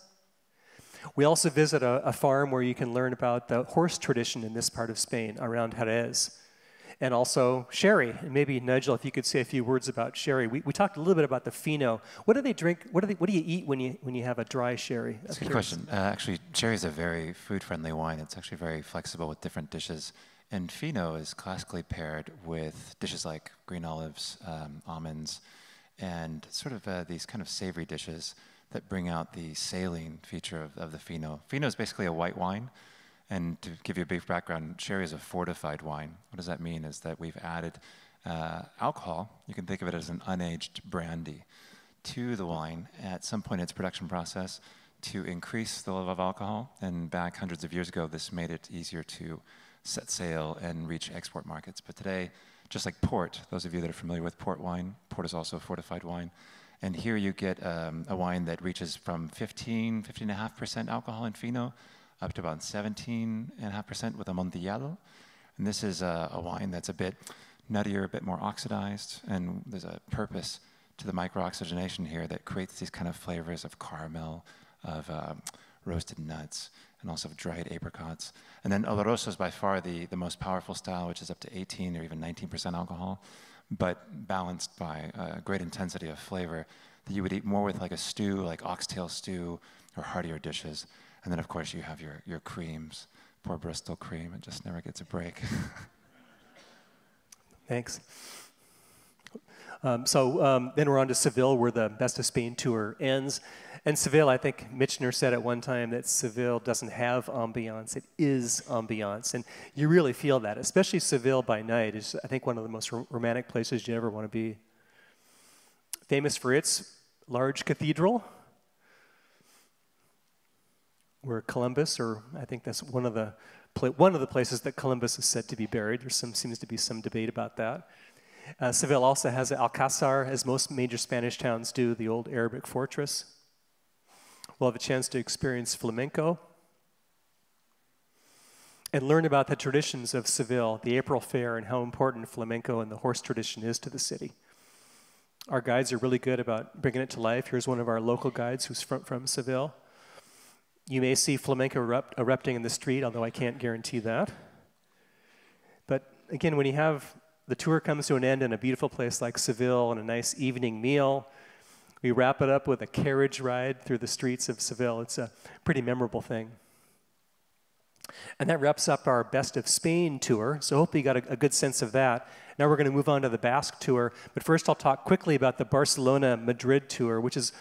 We also visit a farm where you can learn about the horse tradition in this part of Spain around Jerez. And also sherry. And maybe, Nigel, if you could say a few words about sherry. We talked a little bit about the fino. What do they drink? What do you eat when you have a dry sherry? That's a good question. Actually, sherry is a very food-friendly wine. It's actually very flexible with different dishes. And fino is classically paired with dishes like green olives, almonds, and sort of these kind of savory dishes that bring out the saline feature of the fino. Fino is basically a white wine. And to give you a brief background, sherry is a fortified wine. What does that mean? Is that we've added alcohol, you can think of it as an unaged brandy, to the wine at some point in its production process to increase the level of alcohol. And back hundreds of years ago, this made it easier to set sail and reach export markets. But today, just like port, those of you that are familiar with port wine, port is also a fortified wine. And here you get a wine that reaches from 15.5% alcohol in fino, up to about 17.5% with Amontillado. And this is a wine that's a bit nuttier, a bit more oxidized, and there's a purpose to the microoxygenation here that creates these kind of flavors of caramel, of roasted nuts, and also of dried apricots. And then Oloroso is by far the most powerful style, which is up to 18 or even 19% alcohol, but balanced by a great intensity of flavor that you would eat more with like a stew, like oxtail stew, or heartier dishes. And then, of course, you have your creams. Poor Bristol cream, it just never gets a break. Thanks. Then we're on to Seville, where the Best of Spain tour ends. And Seville, I think Michener said at one time that Seville doesn't have ambiance, it is ambiance. And you really feel that, especially Seville by night is, I think, one of the most romantic places you ever want to be. Famous for its large cathedral, where Columbus, or I think that's one of the places that Columbus is said to be buried. There seems to be some debate about that. Seville also has Alcázar, as most major Spanish towns do, the old Arabic fortress. We'll have a chance to experience flamenco and learn about the traditions of Seville, the April Fair, and how important flamenco and the horse tradition is to the city. Our guides are really good about bringing it to life. Here's one of our local guides who's from Seville. You may see flamenco erupting in the street, although I can't guarantee that. But again, when you have the tour comes to an end in a beautiful place like Seville and a nice evening meal, we wrap it up with a carriage ride through the streets of Seville. It's a pretty memorable thing. And that wraps up our Best of Spain tour, so hopefully you got a good sense of that. Now we're going to move on to the Basque tour, but first I'll talk quickly about the Barcelona-Madrid tour, which is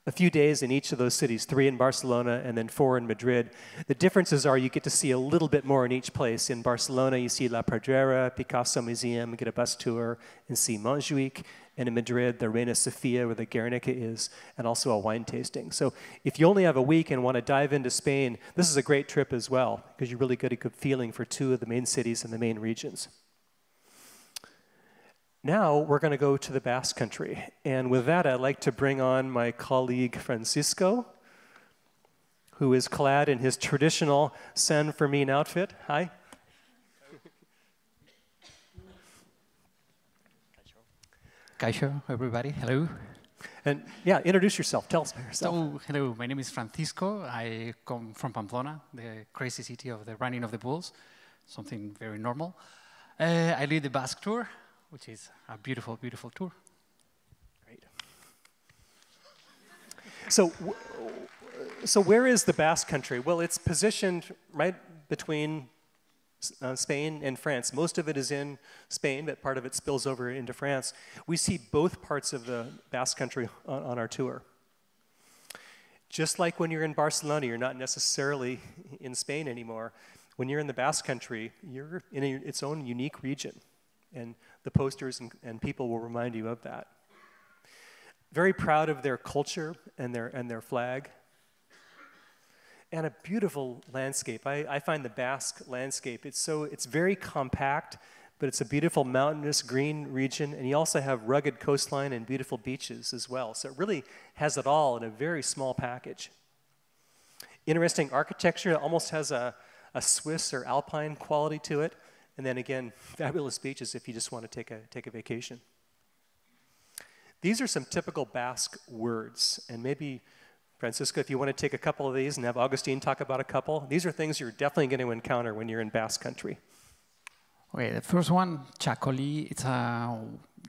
a few days in each of those cities, 3 in Barcelona and then 4 in Madrid. The differences are you get to see a little bit more in each place. In Barcelona, you see La Pedrera, Picasso Museum, get a bus tour and see Montjuic. And in Madrid, the Reina Sofia, where the Guernica is, and also a wine tasting. So if you only have a week and want to dive into Spain, this is a great trip as well, because you really get a good feeling for 2 of the main cities and the main regions. Now we're going to go to the Basque Country. And with that, I'd like to bring on my colleague Francisco, who is clad in his traditional San Fermin outfit. Hi. Kaixo, everybody. Hello. And yeah, introduce yourself. Tell us about yourself. So, hello, my name is Francisco. I come from Pamplona, the crazy city of the running of the bulls, something very normal. I lead the Basque tour, which is a beautiful, beautiful tour. Great. So where is the Basque Country? Well, it's positioned right between Spain and France. Most of it is in Spain, but part of it spills over into France. We see both parts of the Basque Country on our tour. Just like when you're in Barcelona, you're not necessarily in Spain anymore. When you're in the Basque Country, you're in its own unique region, and the posters and people will remind you of that. Very proud of their culture and their flag. and a beautiful landscape. I find the Basque landscape, it's very compact, but it's a beautiful mountainous green region, and you also have rugged coastline and beautiful beaches as well. So it really has it all in a very small package. Interesting architecture, it almost has a Swiss or Alpine quality to it. And then again, fabulous beaches if you just want to take a vacation. These are some typical Basque words, and maybe, Francisco, if you want to take a couple of these and have Augustine talk about a couple, these are things you're definitely going to encounter when you're in Basque country. Okay, the first one, Chacoli, it's a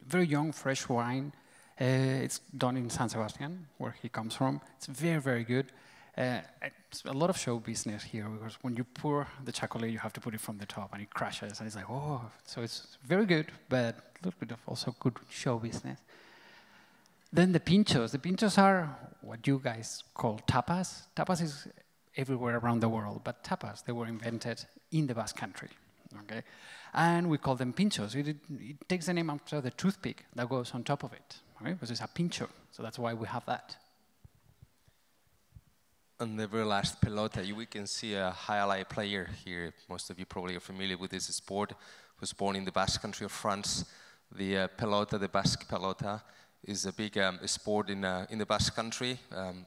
very young, fresh wine. It's done in San Sebastian, where he comes from. It's very, very good. It's a lot of show business here, because when you pour the Chacoli, you have to put it from the top, and it crashes, and it's like, oh. So it's very good, but a little bit of also good show business. Then the pinchos. The pinchos are what you guys call tapas. Tapas is everywhere around the world, but tapas, they were invented in the Basque country. Okay, and we call them pinchos. It takes the name after the toothpick that goes on top of it, okay? Because it's a pincho, so that's why we have that. On the very last pelota, we can see a highlight player here. Most of you probably are familiar with this sport. Was born in the Basque country of France. The pelota, the Basque pelota, is a big sport in the Basque country,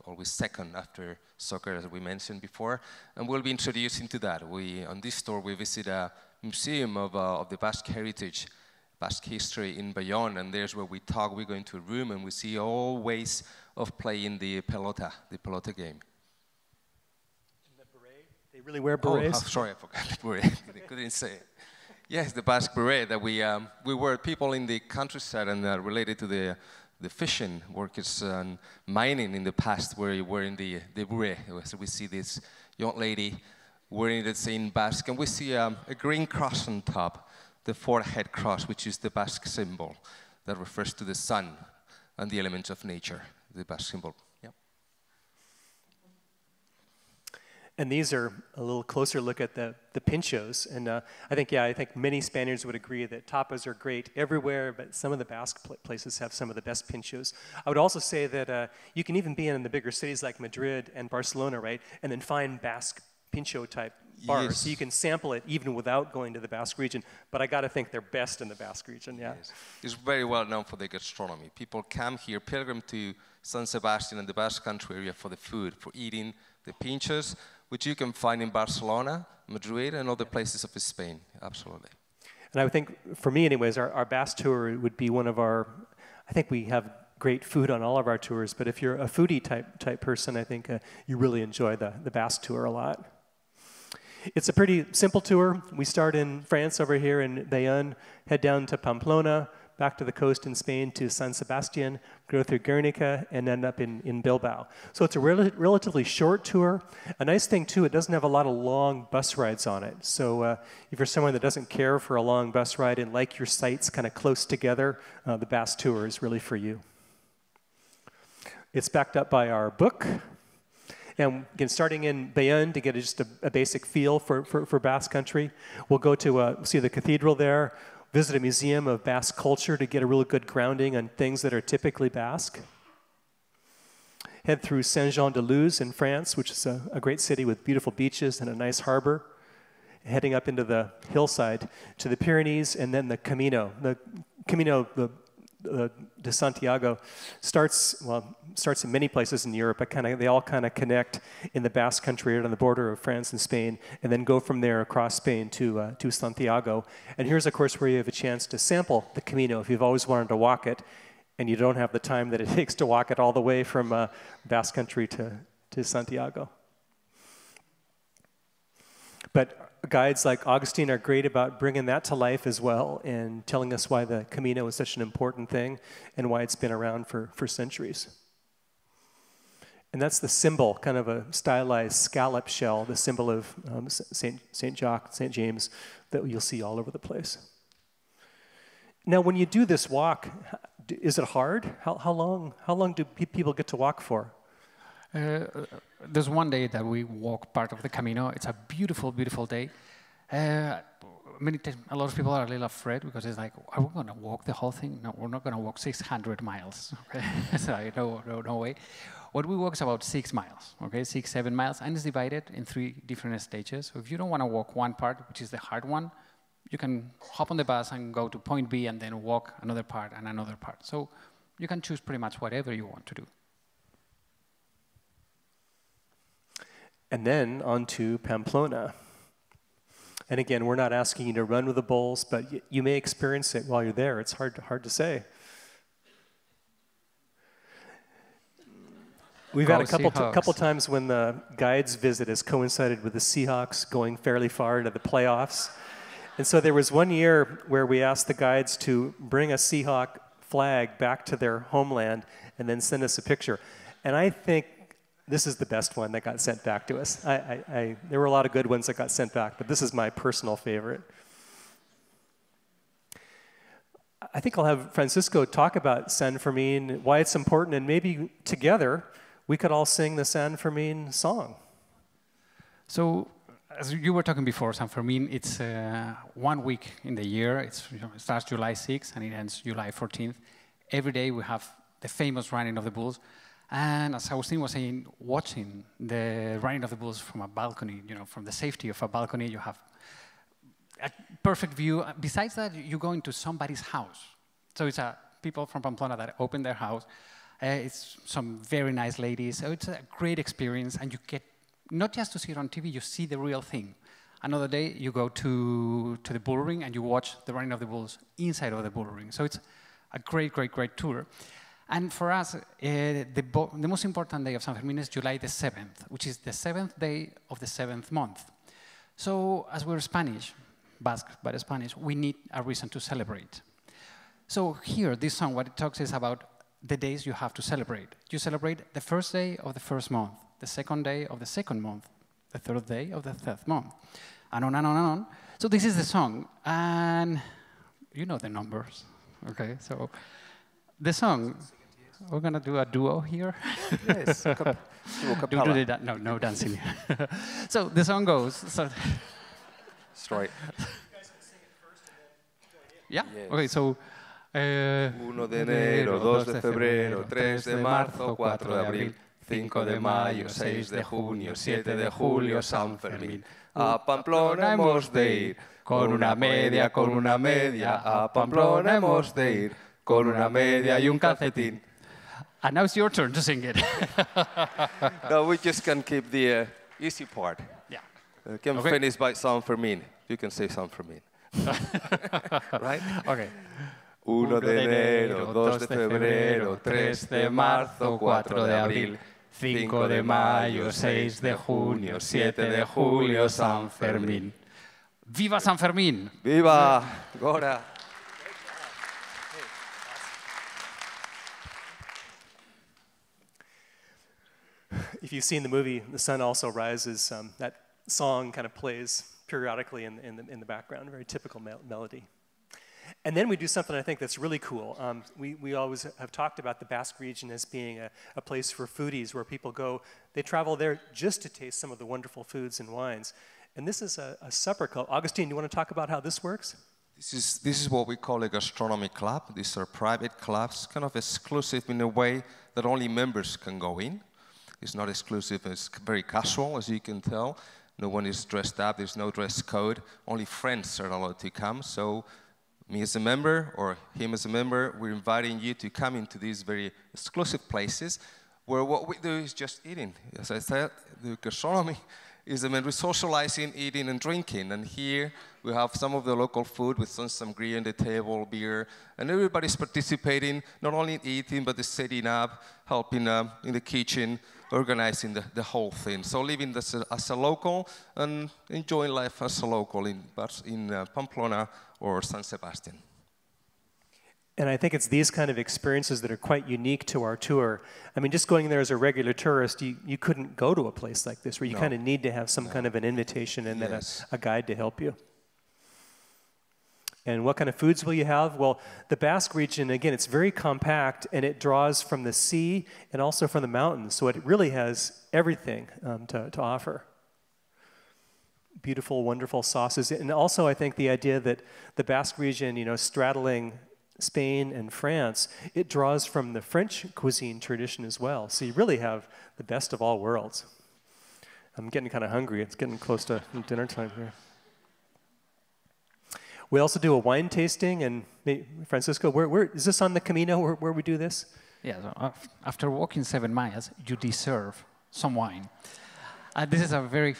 always second after soccer, as we mentioned before. And we'll be introducing to that. On this tour, we visit a museum of the Basque heritage, Basque history in Bayonne, and there's where we talk. We go into a room and we see all ways of playing the pelota game. They really wear berets? Oh, sorry, I forgot the beret. I couldn't say it. Yes, the Basque beret that we were people in the countryside and related to the fishing workers and mining in the past were wearing the beret. So we see this young lady wearing the same Basque, and we see a green cross on top, the forehead cross, which is the Basque symbol that refers to the sun and the elements of nature, the Basque symbol. Yep. And these are a little closer look at the pinchos. And I think many Spaniards would agree that tapas are great everywhere, but some of the Basque places have some of the best pinchos. I would also say that you can even be in the bigger cities like Madrid and Barcelona, right, and then find Basque pincho type bars. Yes. So you can sample it even without going to the Basque region. But I got to think they're best in the Basque region, yeah. Yes. It's very well known for the gastronomy. People come here, pilgrim to San Sebastian and the Basque country area for the food, for eating the pinchos, which you can find in Barcelona, Madrid, and other places of Spain. Absolutely. And I would think, for me anyways, our Basque tour would be one of our, I think we have great food on all of our tours, but if you're a foodie type person, I think you really enjoy the Basque tour a lot. It's a pretty simple tour. We start in France over here in Bayonne, head down to Pamplona, back to the coast in Spain to San Sebastian, go through Guernica, and end up in Bilbao. So it's a relatively short tour. A nice thing, too, it doesn't have a lot of long bus rides on it. So if you're someone that doesn't care for a long bus ride and like your sites kind of close together, the Basque tour is really for you. It's backed up by our book. And again, starting in Bayonne to get just a basic feel for Basque country. We'll go to see the cathedral there, visit a museum of Basque culture to get a really good grounding on things that are typically Basque. Head through Saint-Jean-de-Luz in France, which is a great city with beautiful beaches and a nice harbor. Heading up into the hillside to the Pyrenees, and then the Camino. The Camino de Santiago starts in many places in Europe, but they all kind of connect in the Basque country right on the border of France and Spain, and then go from there across Spain to Santiago. And here's, of course, where you have a chance to sample the Camino if you've always wanted to walk it, and you don't have the time that it takes to walk it all the way from Basque country to Santiago. But guides like Augustine are great about bringing that to life as well and telling us why the Camino is such an important thing and why it's been around for centuries. And that's the symbol, kind of a stylized scallop shell, the symbol of St. James, that you'll see all over the place. Now, when you do this walk, is it hard? How long do people get to walk for? There's one day that we walk part of the Camino. It's a beautiful, beautiful day. a lot of people are a little afraid because it's like, are we going to walk the whole thing? No, we're not going to walk 600 miles. Okay? So no way. What we walk is about 6 miles, okay, 6, 7 miles, and it's divided in 3 different stages. So if you don't want to walk one part, which is the hard one, you can hop on the bus and go to point B and then walk another part and another part. So you can choose pretty much whatever you want to do. And then on to Pamplona. And again, we're not asking you to run with the bulls, but you may experience it while you're there. It's hard to say. We've had a couple times when the guides' visit has coincided with the Seahawks going fairly far into the playoffs. And so there was one year where we asked the guides to bring a Seahawk flag back to their homeland and then send us a picture. And I think this is the best one that got sent back to us. There were a lot of good ones that got sent back, but this is my personal favorite. I think I'll have Francisco talk about San Fermin, why it's important, and maybe together we could all sing the San Fermin song. So, as you were talking before, San Fermin, it's 1 week in the year. It starts July 6th and it ends July 14th. Every day we have the famous running of the bulls. And as Agustin was saying, watching the running of the bulls from a balcony, from the safety of a balcony, you have a perfect view. Besides that, you go into somebody's house. So it's people from Pamplona that open their house. It's some very nice ladies. So it's a great experience, and you get not just to see it on TV, you see the real thing. Another day, you go to the bull ring, and you watch the running of the bulls inside of the bull ring. So it's a great, great, great tour. And for us, the most important day of San Fermin is July the 7th, which is the 7th day of the 7th month. So as we're Spanish, Basque, but Spanish, we need a reason to celebrate. So here, this song, what it talks is about the days you have to celebrate. You celebrate the first day of the first month, the second day of the second month, the third day of the third month, and on and on and on. So this is the song, and you know the numbers, okay? So the song, we're gonna do a duo here. Yes, no dancing. So the song goes. So Straight. Yeah. Yes. Okay. So. 1 de enero, 2 de febrero, 3 de marzo, 4 de abril, 5 de mayo, 6 de junio, 7 de julio, San Fermín. A Pamplona hemos de ir, con una media, a Pamplona hemos de ir, con una media y un calcetín. And now it's your turn to sing it. No, we just can keep the easy part. Yeah. Can finish by San Fermín. You can say San Fermín. Right? Okay. 1 de enero, 2 de febrero, 3 de marzo, 4 de abril, 5 de mayo, 6 de junio, 7 de julio, San Fermín. ¡Viva San Fermín! ¡Viva! Gora! If you've seen the movie, The Sun Also Rises, that song kind of plays periodically in the background, very typical melody. And then we do something I think that's really cool. We always have talked about the Basque region as being a place for foodies where people go, they travel there just to taste some of the wonderful foods and wines. And this is a supper club. Augustine, do you want to talk about how this works? This is what we call a gastronomy club. These are private clubs, kind of exclusive in a way that only members can go in. It's not exclusive, it's very casual, as you can tell. No one is dressed up, there's no dress code. Only friends are allowed to come. So me as a member or him as a member, we're inviting you to come into these very exclusive places where what we do is just eating. As I said, the gastronomy is the main, we're socializing, eating and drinking. And here we have some of the local food with some sangria on the table, beer, and everybody's participating, not only in eating, but setting up, helping in the kitchen, organizing the whole thing. So living as a local and enjoying life as a local in Pamplona or San Sebastian. And I think it's these kind of experiences that are quite unique to our tour. I mean, just going there as a regular tourist, you couldn't go to a place like this where you kind of need to have some kind of an invitation and then a guide to help you. And what kind of foods will you have? Well, the Basque region, again, it's very compact and it draws from the sea and also from the mountains. So it really has everything to offer. beautiful, wonderful sauces. And also, I think the idea that the Basque region, you know, straddling Spain and France, it draws from the French cuisine tradition as well. So you really have the best of all worlds. I'm getting kind of hungry. It's getting close to dinner time here. We also do a wine tasting, and Francisco, where is this on the Camino where we do this? Yeah, so after walking 7 miles, you deserve some wine. This is a very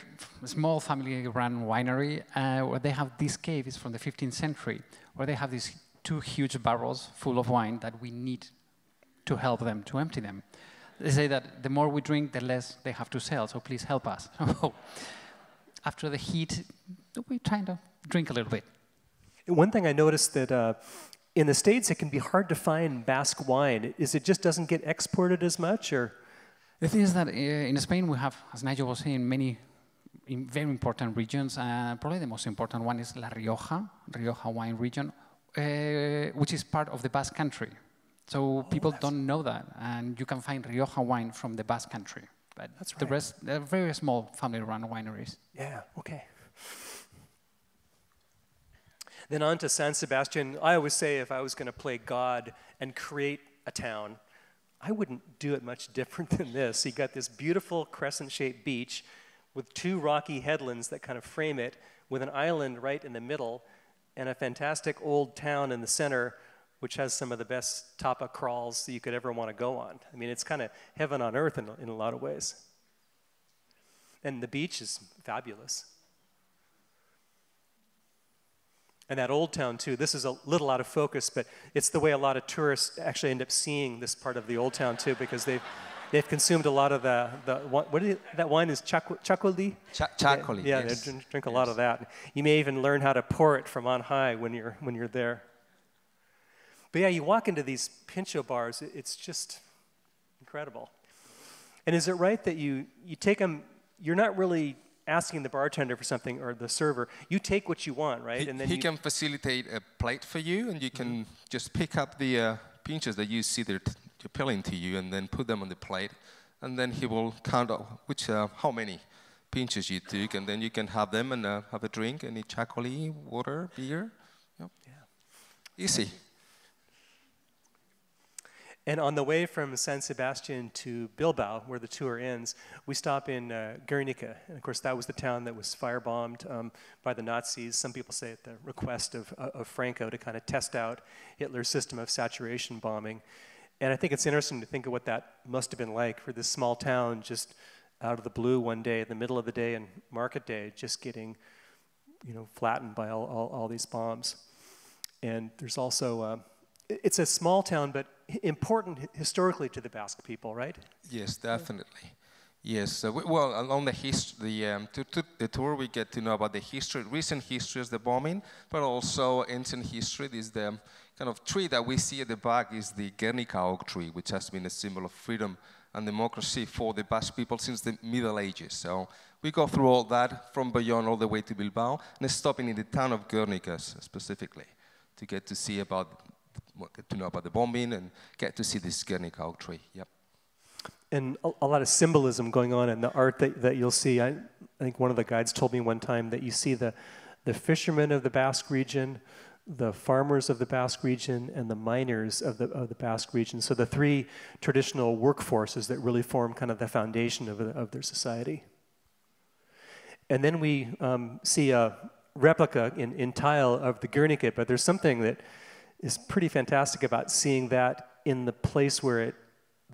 small family-run winery where they have this cave. It's from the 15th century, where they have these 2 huge barrels full of wine that we need to help them to empty them. They say that the more we drink, the less they have to sell, so please help us. After the heat, we try to drink a little bit. One thing I noticed that in the States, it can be hard to find Basque wine. Is it just doesn't get exported as much, or? The thing is that in Spain we have, as Nigel was saying, many very important regions. Probably the most important one is La Rioja wine region, which is part of the Basque country. So people don't know that, and you can find Rioja wine from the Basque country. But that's right. The rest, they're very small family-run wineries. Yeah, okay. Then on to San Sebastian. I always say if I was going to play God and create a town, I wouldn't do it much different than this. You got this beautiful crescent-shaped beach with 2 rocky headlands that kind of frame it, with an island right in the middle, and a fantastic old town in the center, which has some of the best tapa crawls that you could ever want to go on. I mean, it's kind of heaven on earth in a lot of ways. And the beach is fabulous. And that old town, too, this is a little out of focus, but it's the way a lot of tourists actually end up seeing this part of the old town, too, because they've consumed a lot of that wine is chacoli? Chacoli, yeah, yes. They drink a lot of that. You may even learn how to pour it from on high when you're there. But yeah, you walk into these pincho bars, it's just incredible. And is it right that you take them, you're not really asking the bartender for something or the server, you take what you want, right? And then he can facilitate a plate for you, and you can just pick up the pinchos that you see they're appealing to you, and then put them on the plate, and then he will count out how many pinchos you took, and then you can have them and have a drink, any chacoli, water, beer. Yep. Yeah. Easy. And on the way from San Sebastian to Bilbao, where the tour ends, we stop in Guernica. And of course, that was the town that was firebombed by the Nazis. Some people say at the request of Franco to kind of test out Hitler's system of saturation bombing. And I think it's interesting to think of what that must have been like for this small town just out of the blue one day, in the middle of the day and market day, just getting, flattened by all these bombs. And there's also, it's a small town, but important historically to the Basque people, right? Yes, definitely. Yes, well, along the tour we get to know about the history, recent history of the bombing, but also ancient history. This is the kind of tree that we see at the back is the Guernica oak tree, which has been a symbol of freedom and democracy for the Basque people since the Middle Ages. So we go through all that from Bayonne all the way to Bilbao, and stopping in the town of Guernica specifically to get to see get to know about the bombing and get to see this Guernica oak tree. Yep. And a lot of symbolism going on in the art that you'll see. I think one of the guides told me one time that you see the fishermen of the Basque region, the farmers of the Basque region, and the miners of the Basque region. So the 3 traditional workforces that really form kind of the foundation of their society. And then we see a replica in tile of the Guernica, but there's something that is pretty fantastic about seeing that in the place where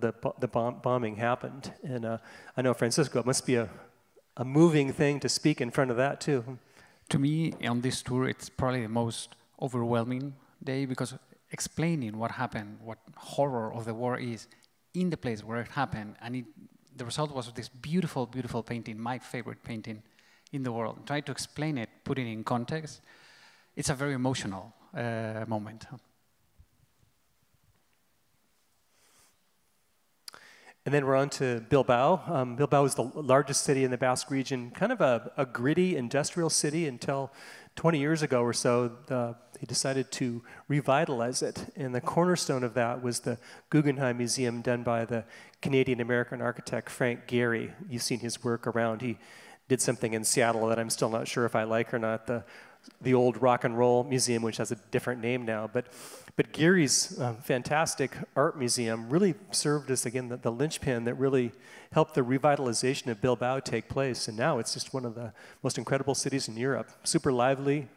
the bombing happened. And I know, Francisco, it must be a moving thing to speak in front of that too. To me, on this tour, it's probably the most overwhelming day, because explaining what happened, what horror of the war is in the place where it happened, and the result was this beautiful, beautiful painting, my favorite painting in the world. Try to explain it, put it in context. It's a very emotional moment. And then we're on to Bilbao. Bilbao is the largest city in the Basque region, kind of a gritty industrial city until 20 years ago or so. They decided to revitalize it. And the cornerstone of that was the Guggenheim Museum done by the Canadian-American architect Frank Gehry. You've seen his work around. He did something in Seattle that I'm still not sure if I like or not, the old Rock and Roll Museum, which has a different name now. But Geary's fantastic art museum really served as, again, the linchpin that really helped the revitalization of Bilbao take place. And now it's just one of the most incredible cities in Europe. Super lively,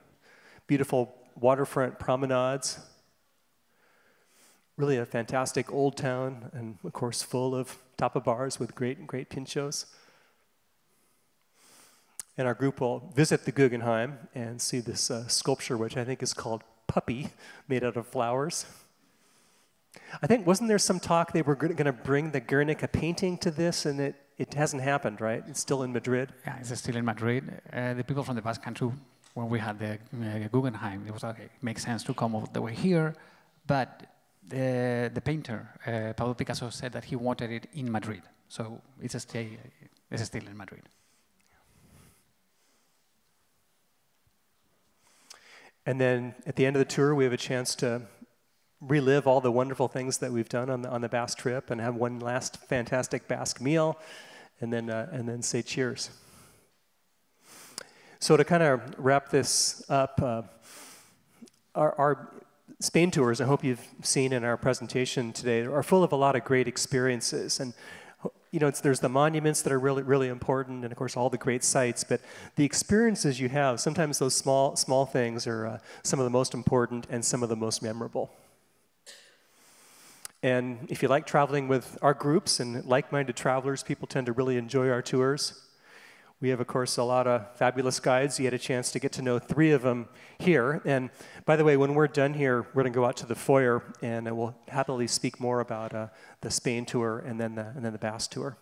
beautiful waterfront promenades. Really a fantastic old town, and of course full of tapa bars with great pinchos. And our group will visit the Guggenheim and see this sculpture, which I think is called Puppy, made out of flowers. I think, wasn't there some talk they were going to bring the Guernica painting to this, and it hasn't happened, right? It's still in Madrid? Yeah, it's still in Madrid. The people from the Basque Country, when we had the Guggenheim, it was okay, it makes sense to come all the way here, but the painter, Pablo Picasso, said that he wanted it in Madrid, so it's still in Madrid. And then at the end of the tour, we have a chance to relive all the wonderful things that we've done on the Basque trip and have one last fantastic Basque meal, and then say cheers. So to kind of wrap this up, our Spain tours, I hope you've seen in our presentation today, are full of a lot of great experiences. And you know, there's the monuments that are really important, and of course all the great sites, but the experiences you have, sometimes those small things are some of the most important and some of the most memorable. And if you like traveling with our groups and like-minded travelers, people tend to really enjoy our tours. We have, of course, a lot of fabulous guides. You had a chance to get to know 3 of them here. And by the way, when we're done here, we're going to go out to the foyer, and we'll happily speak more about the Spain tour and then the Basque tour.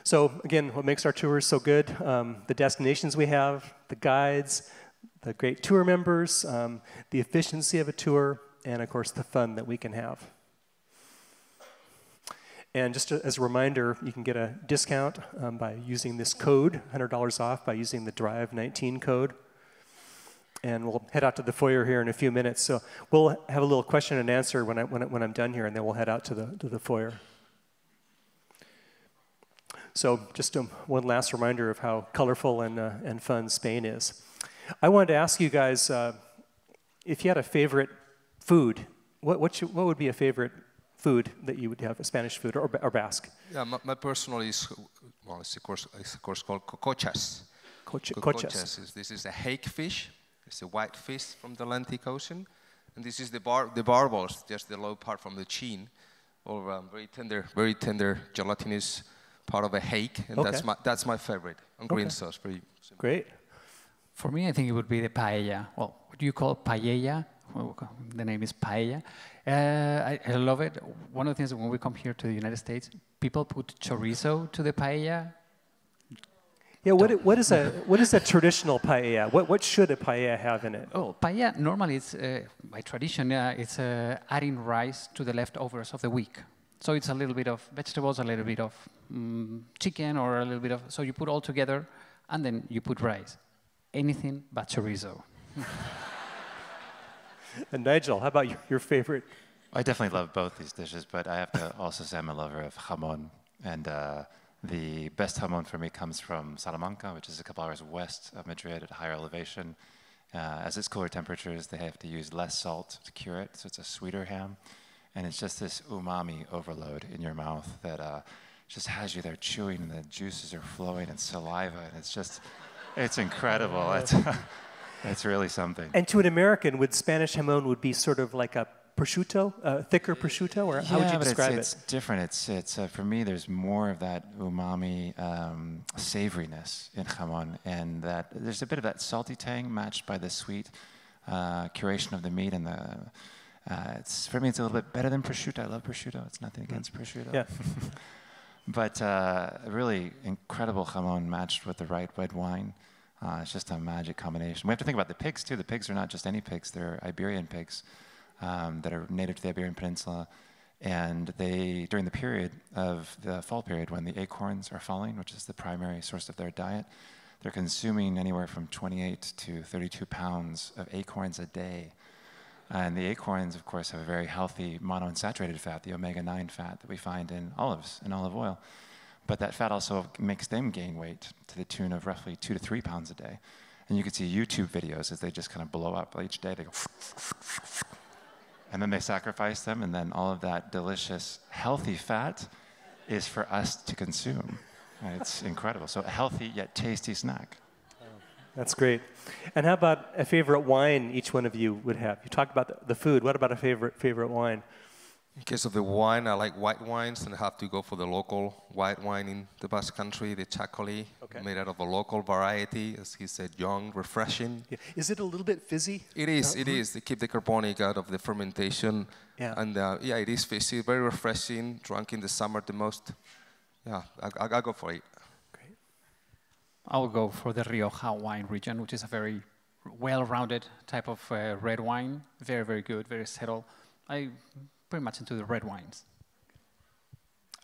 So again, what makes our tours so good? The destinations we have, the guides, the great tour members, the efficiency of a tour, and of course the fun that we can have. And just as a reminder, you can get a discount by using this code, $100 off by using the Drive19 code. And we'll head out to the foyer here in a few minutes. So we'll have a little question and answer when I'm done here, and then we'll head out to the foyer. So just one last reminder of how colorful and fun Spain is. I wanted to ask you guys if you had a favorite food. What would be a favorite food that you would have, a Spanish food or Basque? Yeah, my personal is, well, it's of course called cocochas. Cocochas. This is a hake fish. It's a white fish from the Atlantic Ocean. And this is the barbels, just the low part from the chin, or very tender gelatinous part of a hake. And okay. that's my favorite, on green sauce. Very simple. Great. For me, I think it would be the paella. Well, what do you call paella? Well, the name is paella. I love it. One of the things when we come here to the United States, people put chorizo to the paella. Yeah, what is a traditional paella? What should a paella have in it? Oh, paella normally it's by tradition it's adding rice to the leftovers of the week. So it's a little bit of vegetables, a little bit of chicken, or a little bit of. So you put all together, and then you put rice. Anything but chorizo. And Nigel, how about your favorite? I definitely love both these dishes, but I have to also say I'm a lover of jamon. And the best jamon for me comes from Salamanca, which is a couple hours west of Madrid at a higher elevation. As it's cooler temperatures, they have to use less salt to cure it, so it's a sweeter ham. And it's just this umami overload in your mouth that just has you there chewing, and the juices are flowing, and saliva, and it's incredible. It's really something. And to an American, would Spanish jamon would be sort of like a prosciutto, a thicker prosciutto, or how would you describe it? It's different. It's for me, there's more of that umami savoriness in jamon, and that there's a bit of that salty tang matched by the sweet curation of the meat, and for me, it's a little bit better than prosciutto. I love prosciutto. It's nothing against prosciutto. Yeah. But a really incredible jamon matched with the right red wine. It's just a magic combination. We have to think about the pigs, too. The pigs are not just any pigs. They're Iberian pigs that are native to the Iberian Peninsula. And during the period of the fall period, when the acorns are falling, which is the primary source of their diet, they're consuming anywhere from 28 to 32 pounds of acorns a day. And the acorns, of course, have a very healthy monounsaturated fat, the omega-9 fat that we find in olives and olive oil. But that fat also makes them gain weight to the tune of roughly 2 to 3 pounds a day. And you can see YouTube videos as they just kind of blow up. Each day they go, and then they sacrifice them, and then all of that delicious, healthy fat is for us to consume. And it's incredible. So a healthy yet tasty snack. That's great. And how about a favorite wine each one of you would have? You talked about the food. What about a favorite wine? In case of the wine, I like white wines, and I have to go for the local white wine in the Basque Country, the Chacoli, made out of a local variety, as he said, young, refreshing. Yeah. Is it a little bit fizzy? It is, it is. They keep the carbonic out of the fermentation. Yeah. And yeah, it is fizzy, very refreshing, drunk in the summer the most. Yeah, I'll go for it. Great. I'll go for the Rioja wine region, which is a very well-rounded type of red wine. Very, very good, very subtle. I'm pretty much into the red wines.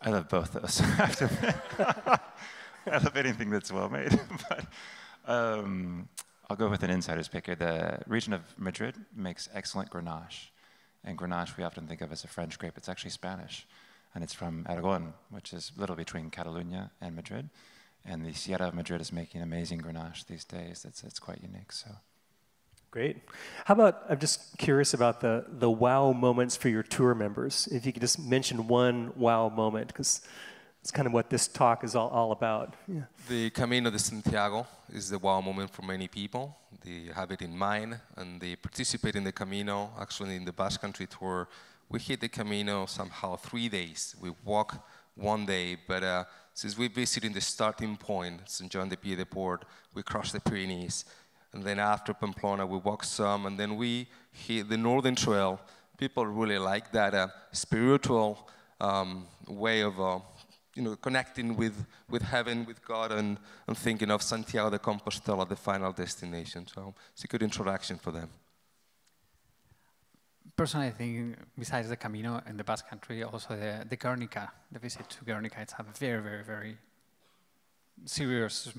I love both those. I love anything that's well made. But I'll go with an insider's pick here. The region of Madrid makes excellent Grenache. And Grenache we often think of as a French grape. It's actually Spanish. And it's from Aragon, which is a little between Catalunya and Madrid. And the Sierra of Madrid is making amazing Grenache these days. It's quite unique. So. Great. How about, I'm just curious about the wow moments for your tour members. If you could just mention one wow moment, because it's kind of what this talk is all about. Yeah. The Camino de Santiago is the wow moment for many people. They have it in mind, and they participate in the Camino. Actually, in the Basque Country tour, we hit the Camino somehow 3 days. We walk 1 day, but since we visited the starting point, St. John de Pied-de-Port, we crossed the Pyrenees. And then after Pamplona, we walked some, and then we hit the Northern Trail. People really like that spiritual way of connecting with heaven, with God, and thinking of Santiago de Compostela, the final destination. So it's a good introduction for them. Personally, I think besides the Camino in the Basque Country, also the Guernica, the visit to Guernica, it's a very, very, very serious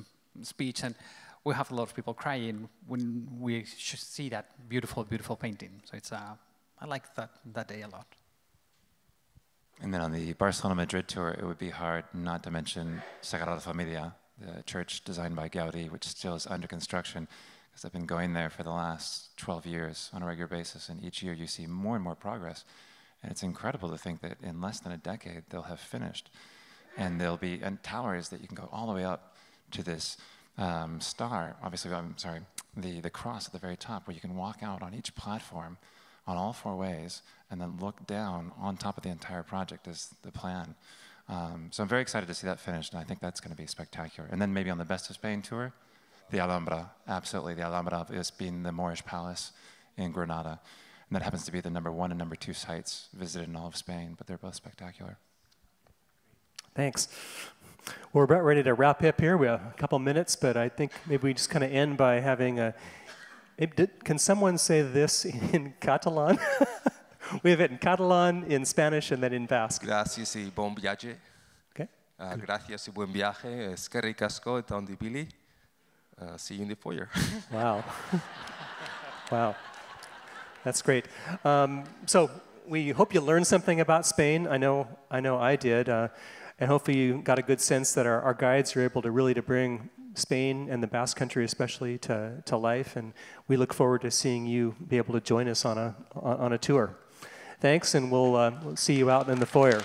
speech, and we have a lot of people crying when we see that beautiful, beautiful painting. So it's I like that day a lot. And then on the Barcelona-Madrid tour, it would be hard not to mention Sagrada Familia, the church designed by Gaudi, which still is under construction. Because I've been going there for the last 12 years on a regular basis, and each year you see more and more progress. And it's incredible to think that in less than a decade, they'll have finished. And there'll be towers that you can go all the way up to this star, obviously, I'm sorry, the cross at the very top, where you can walk out on each platform on all 4 ways and then look down on top of the entire project is the plan. So I'm very excited to see that finished, and I think that's going to be spectacular. And then maybe on the Best of Spain tour, the Alhambra, absolutely. The Alhambra is being the Moorish palace in Granada. And that happens to be the #1 and #2 sites visited in all of Spain, but they're both spectacular. Thanks. We're about ready to wrap up here. We have a couple minutes, but I think maybe we just kind of end by having a... Can someone say this in Catalan? We have it in Catalan, in Spanish, and then in Basque. Gracias y bon viaje. Okay. Gracias y buen viaje. Eskerrik asko eta ondo ibili. See you in the foyer. Wow. Wow. That's great. So we hope you learned something about Spain. I know I did. And hopefully you got a good sense that our guides are able to really bring Spain and the Basque Country especially to life. And we look forward to seeing you be able to join us on a tour. Thanks, and we'll see you out in the foyer.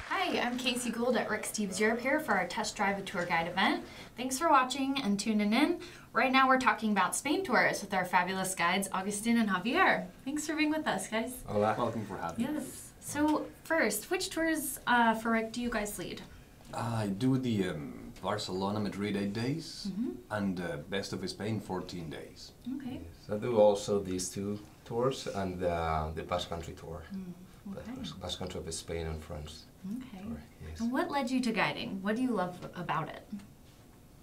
Hi, I'm Casey Gould at Rick Steves Europe here for our Test Drive a Tour Guide event. Thanks for watching and tuning in. Right now we're talking about Spain tours with our fabulous guides, Agustin and Javier. Thanks for being with us, guys. Hola. Welcome for having me. Yes. So first, which tours for Rick do you guys lead? I do the Barcelona-Madrid 8 days and Best of Spain 14 days. Okay. So I do also these 2 tours and the Basque Country tour. Okay. The Basque Country of Spain and France. Okay. Tour, yes. And what led you to guiding? What do you love about it?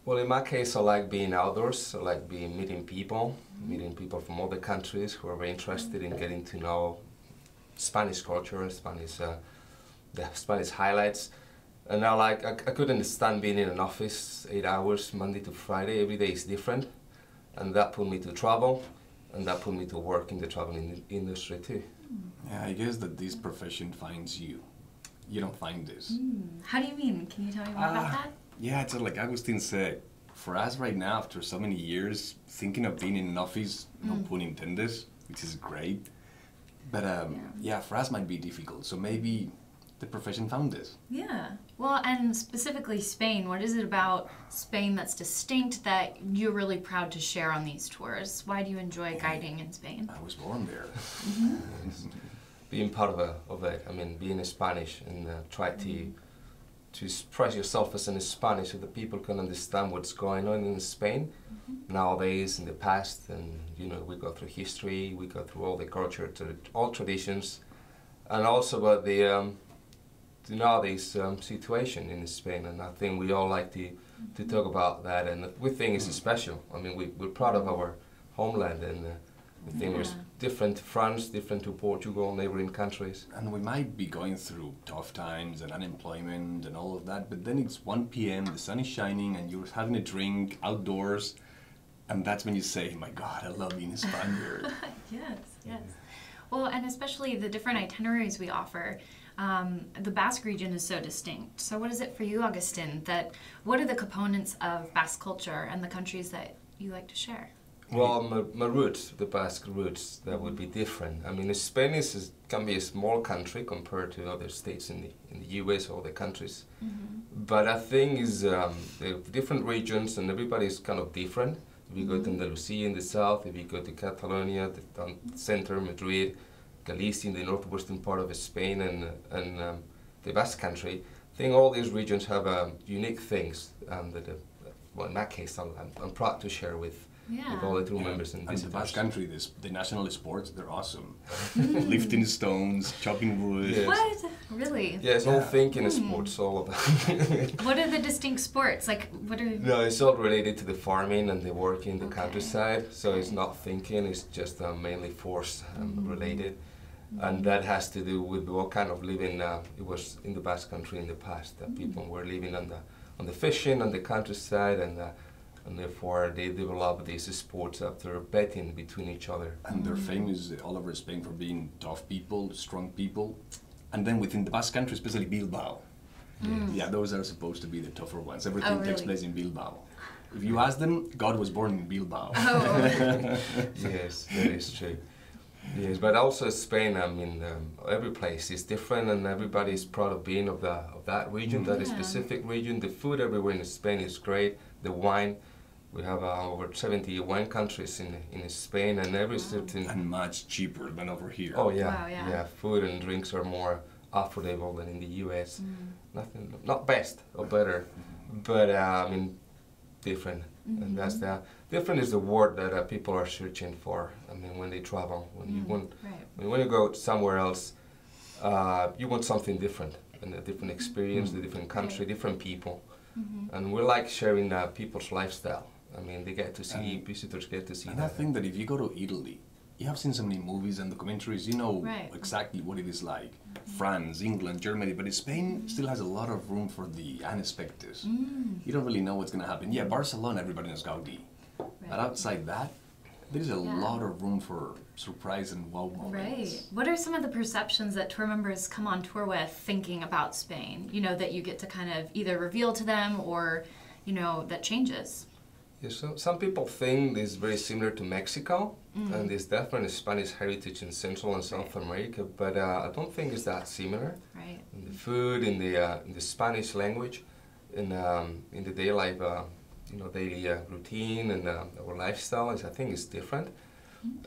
Well, in my case, I like being outdoors. I like meeting people from other countries who are very interested in getting to know Spanish culture, the Spanish highlights. And I couldn't stand being in an office 8 hours, Monday to Friday. Every day is different. And that put me to travel. and that put me to work in the traveling industry too. Yeah, I guess that this profession finds you. You don't find this. How do you mean? Can you tell me more about that? Yeah, it's like Agustin said, for us right now, after so many years, thinking of being in an office, no pun intended, which is great, but yeah, for us might be difficult, so maybe the profession found this. Yeah. Well, and specifically Spain, what is it about Spain that's distinct that you're really proud to share on these tours? Why do you enjoy guiding in Spain? I was born there. Being part of it, I mean, being Spanish and try to express yourself as in Spanish so that people can understand what's going on in Spain nowadays, in the past, and you know, we go through history, we go through all the culture, all traditions, and also about the nowadays situation in Spain, and I think we all like to talk about that, and we think it's special. I mean, we're proud of our homeland, and we think it's different to France, different to Portugal, neighboring countries. And we might be going through tough times and unemployment and all of that, but then it's 1 p.m., the sun is shining, and you're having a drink outdoors, and that's when you say, my God, I love being a Spaniard. Yes. Well, and especially the different itineraries we offer. The Basque region is so distinct. So what is it for you, Agustin? What are the components of Basque culture and the countries that you like to share? Well, my roots, the Basque roots, that would be different. I mean, Spain can be a small country compared to other states in the US or the countries. But I think the different regions, and everybody is kind of different. If you go to Andalusia in the south, if you go to Catalonia, the center, Madrid, Galicia in the northwestern part of Spain, and the Basque country, I think all these regions have unique things that, well, in that case, I'm proud to share with all the tour members and visitors. And the Basque country, the national sports, they're awesome. Lifting stones, chopping wood. Yes. What? Really? Yeah, it's all thinking sports, all of that. What are the distinct sports? Like, what are... No, it's all related to the farming and the work in the countryside. So it's not thinking, it's just mainly force related. And that has to do with what kind of living it was in the Basque country in the past. That people were living on the fishing, on the countryside, and therefore they developed these sports after betting between each other. And they're famous all over Spain for being tough people, strong people. And then within the Basque country, especially Bilbao. Yeah, those are supposed to be the tougher ones. Everything takes place in Bilbao. If you ask them, God was born in Bilbao. Yes, that is true. Yes, but also Spain, I mean, every place is different, and everybody is proud of being of that region, that specific region. The food everywhere in Spain is great. The wine, we have over 70 wine countries in Spain, and every certain... And much cheaper than over here. Oh yeah, wow, yeah. Food and drinks are more affordable than in the US. Not best or better, but I mean, different. And that's different is the word that people are searching for. I mean, when they travel, when you go somewhere else, you want something different, and a different experience, a different country, different people. And we like sharing people's lifestyle. I mean, they get to see, visitors get to see that. And I think that if you go to Italy, you have seen so many movies and documentaries, you know exactly what it is like. France, England, Germany, but Spain still has a lot of room for the unexpected. You don't really know what's going to happen. Yeah, Barcelona, everybody knows Gaudi. But outside that, there is a lot of room for surprise and wow moments. Right. What are some of the perceptions that tour members come on tour with thinking about Spain? You know, that you get to kind of either reveal to them or, you know, that changes? Yeah, so some people think it's very similar to Mexico, and there's definitely Spanish heritage in Central and South America, but I don't think it's that similar. Right. In the food, in the Spanish language, in the daily daily routine and our lifestyle, I think is different.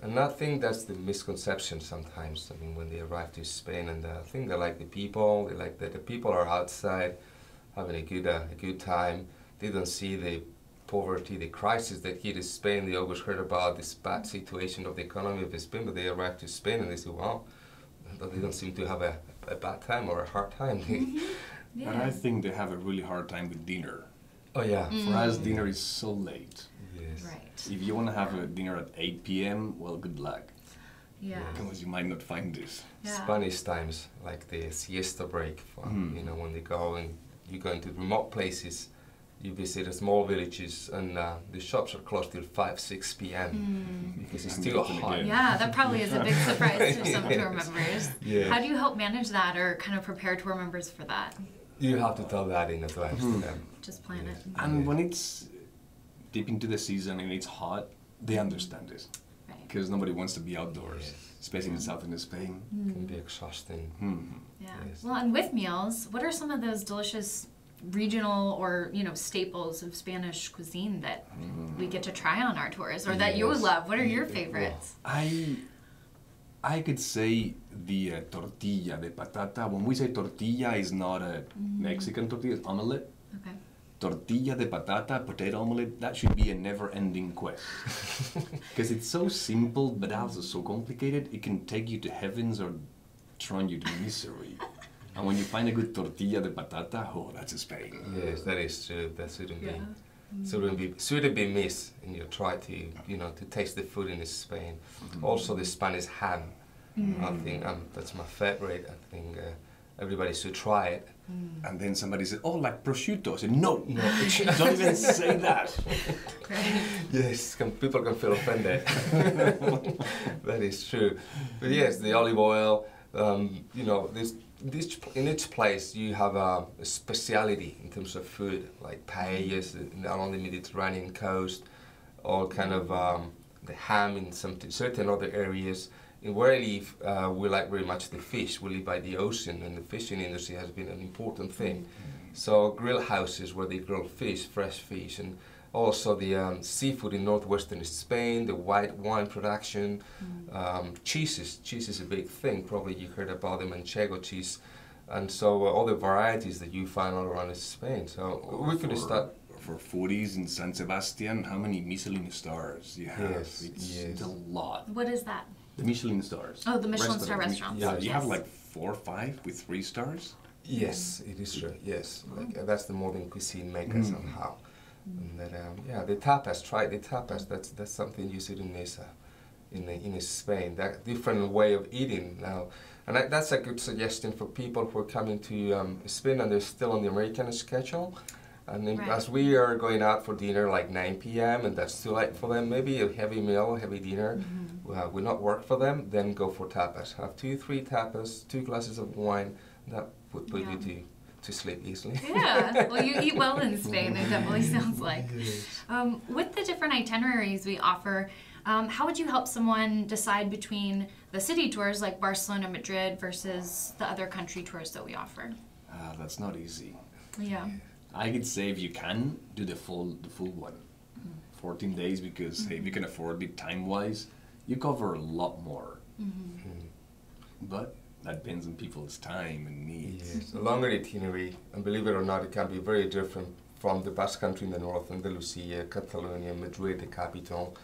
And I think that's the misconception sometimes. I mean, when they arrive to Spain, and I think they like the people. They like that the people are outside having a good time. They don't see the poverty, the crisis that hit Spain. They always heard about this bad situation of the economy of Spain, but they arrive to Spain and they say, wow, they don't seem to have a bad time or a hard time. But I think they have a really hard time with dinner. Oh yeah. For us, dinner is so late. Yes. Right. If you want to have a dinner at 8 p.m., well, good luck. Yeah. Because you might not find this. Yeah. Spanish times, like the siesta break, you know, when they go and you go into remote places, you visit small villages and the shops are closed till 5, 6 p.m. because it's still hot. Yeah, that probably is a big surprise to some tour members. Yes. How do you help manage that or kind of prepare tour members for that? You have to tell that in advance to them. Just plan it. And when it's deep into the season and it's hot, they understand it. Because nobody wants to be outdoors, especially in southern Spain. It can be exhausting. Yeah. Well, and with meals, what are some of those delicious regional or staples of Spanish cuisine that we get to try on our tours, or that you love? What are your favorites? I could say the tortilla de patata. When we say tortilla, it's not a Mexican tortilla, it's omelette. Okay. Tortilla de patata, potato omelette, that should be a never-ending quest. Because it's so simple, but also so complicated, it can take you to heavens or throw you to misery. And when you find a good tortilla de patata, oh, that's a Spain. Yes, that is true. That shouldn't be missed in your try to to taste the food in Spain. Also the Spanish ham. I think that's my favorite. I think everybody should try it. And then somebody said, "Oh, like prosciutto." I said, "No, don't even say that." Yes, people can feel offended. That is true. But yes, the olive oil. In each place you have a speciality in terms of food, like paellas along the Mediterranean coast, or kind of the ham in some certain other areas. In where I live, we like very much the fish. We live by the ocean, and the fishing industry has been an important thing. So grill houses where they grill fish, fresh fish, and also the seafood in northwestern Spain, the white wine production, cheeses. Cheese is a big thing. Probably you heard about the Manchego cheese, and so other varieties that you find all around Spain. So we could start. For foodies in San Sebastian, how many Michelin stars you have? Yes, it's a lot. What is that? The Michelin stars. Oh, the Michelin star restaurants. Yeah, you have like 4 or 5 with 3 stars. Yes, it is true. Yes, that's the modern cuisine maker somehow. And then, the tapas. Try the tapas. That's something you see in Spain. That different way of eating now, and that's a good suggestion for people who are coming to Spain and they're still on the American schedule. And then as we are going out for dinner like 9 p.m. and that's too late for them, maybe a heavy meal, heavy dinner will not work for them, then go for tapas. Have 2, 3 tapas, 2 glasses of wine, that would put you to sleep easily. Yeah, well, you eat well in Spain, it definitely sounds like. With the different itineraries we offer, how would you help someone decide between the city tours like Barcelona, Madrid versus the other country tours that we offer? That's not easy. Yeah. I could say if you can, do the full one. 14 days, because hey, if you can afford it time-wise, you cover a lot more. But that depends on people's time and needs. Yes, a longer itinerary, and believe it or not, it can be very different from the Basque Country in the north, Andalusia, Catalonia, Madrid, the capital.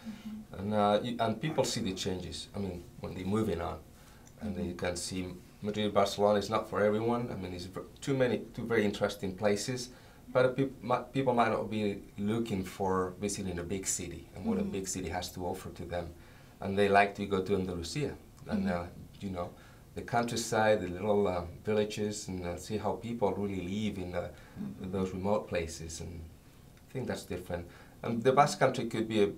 And people see the changes, I mean, when they're moving on. And you can see Madrid, Barcelona is not for everyone. I mean, it's two very interesting places. But people might not be looking for visiting a big city and what a big city has to offer to them. And they like to go to Andalusia and, the countryside, the little villages, and see how people really live in those remote places. And I think that's different. And the Basque Country could be,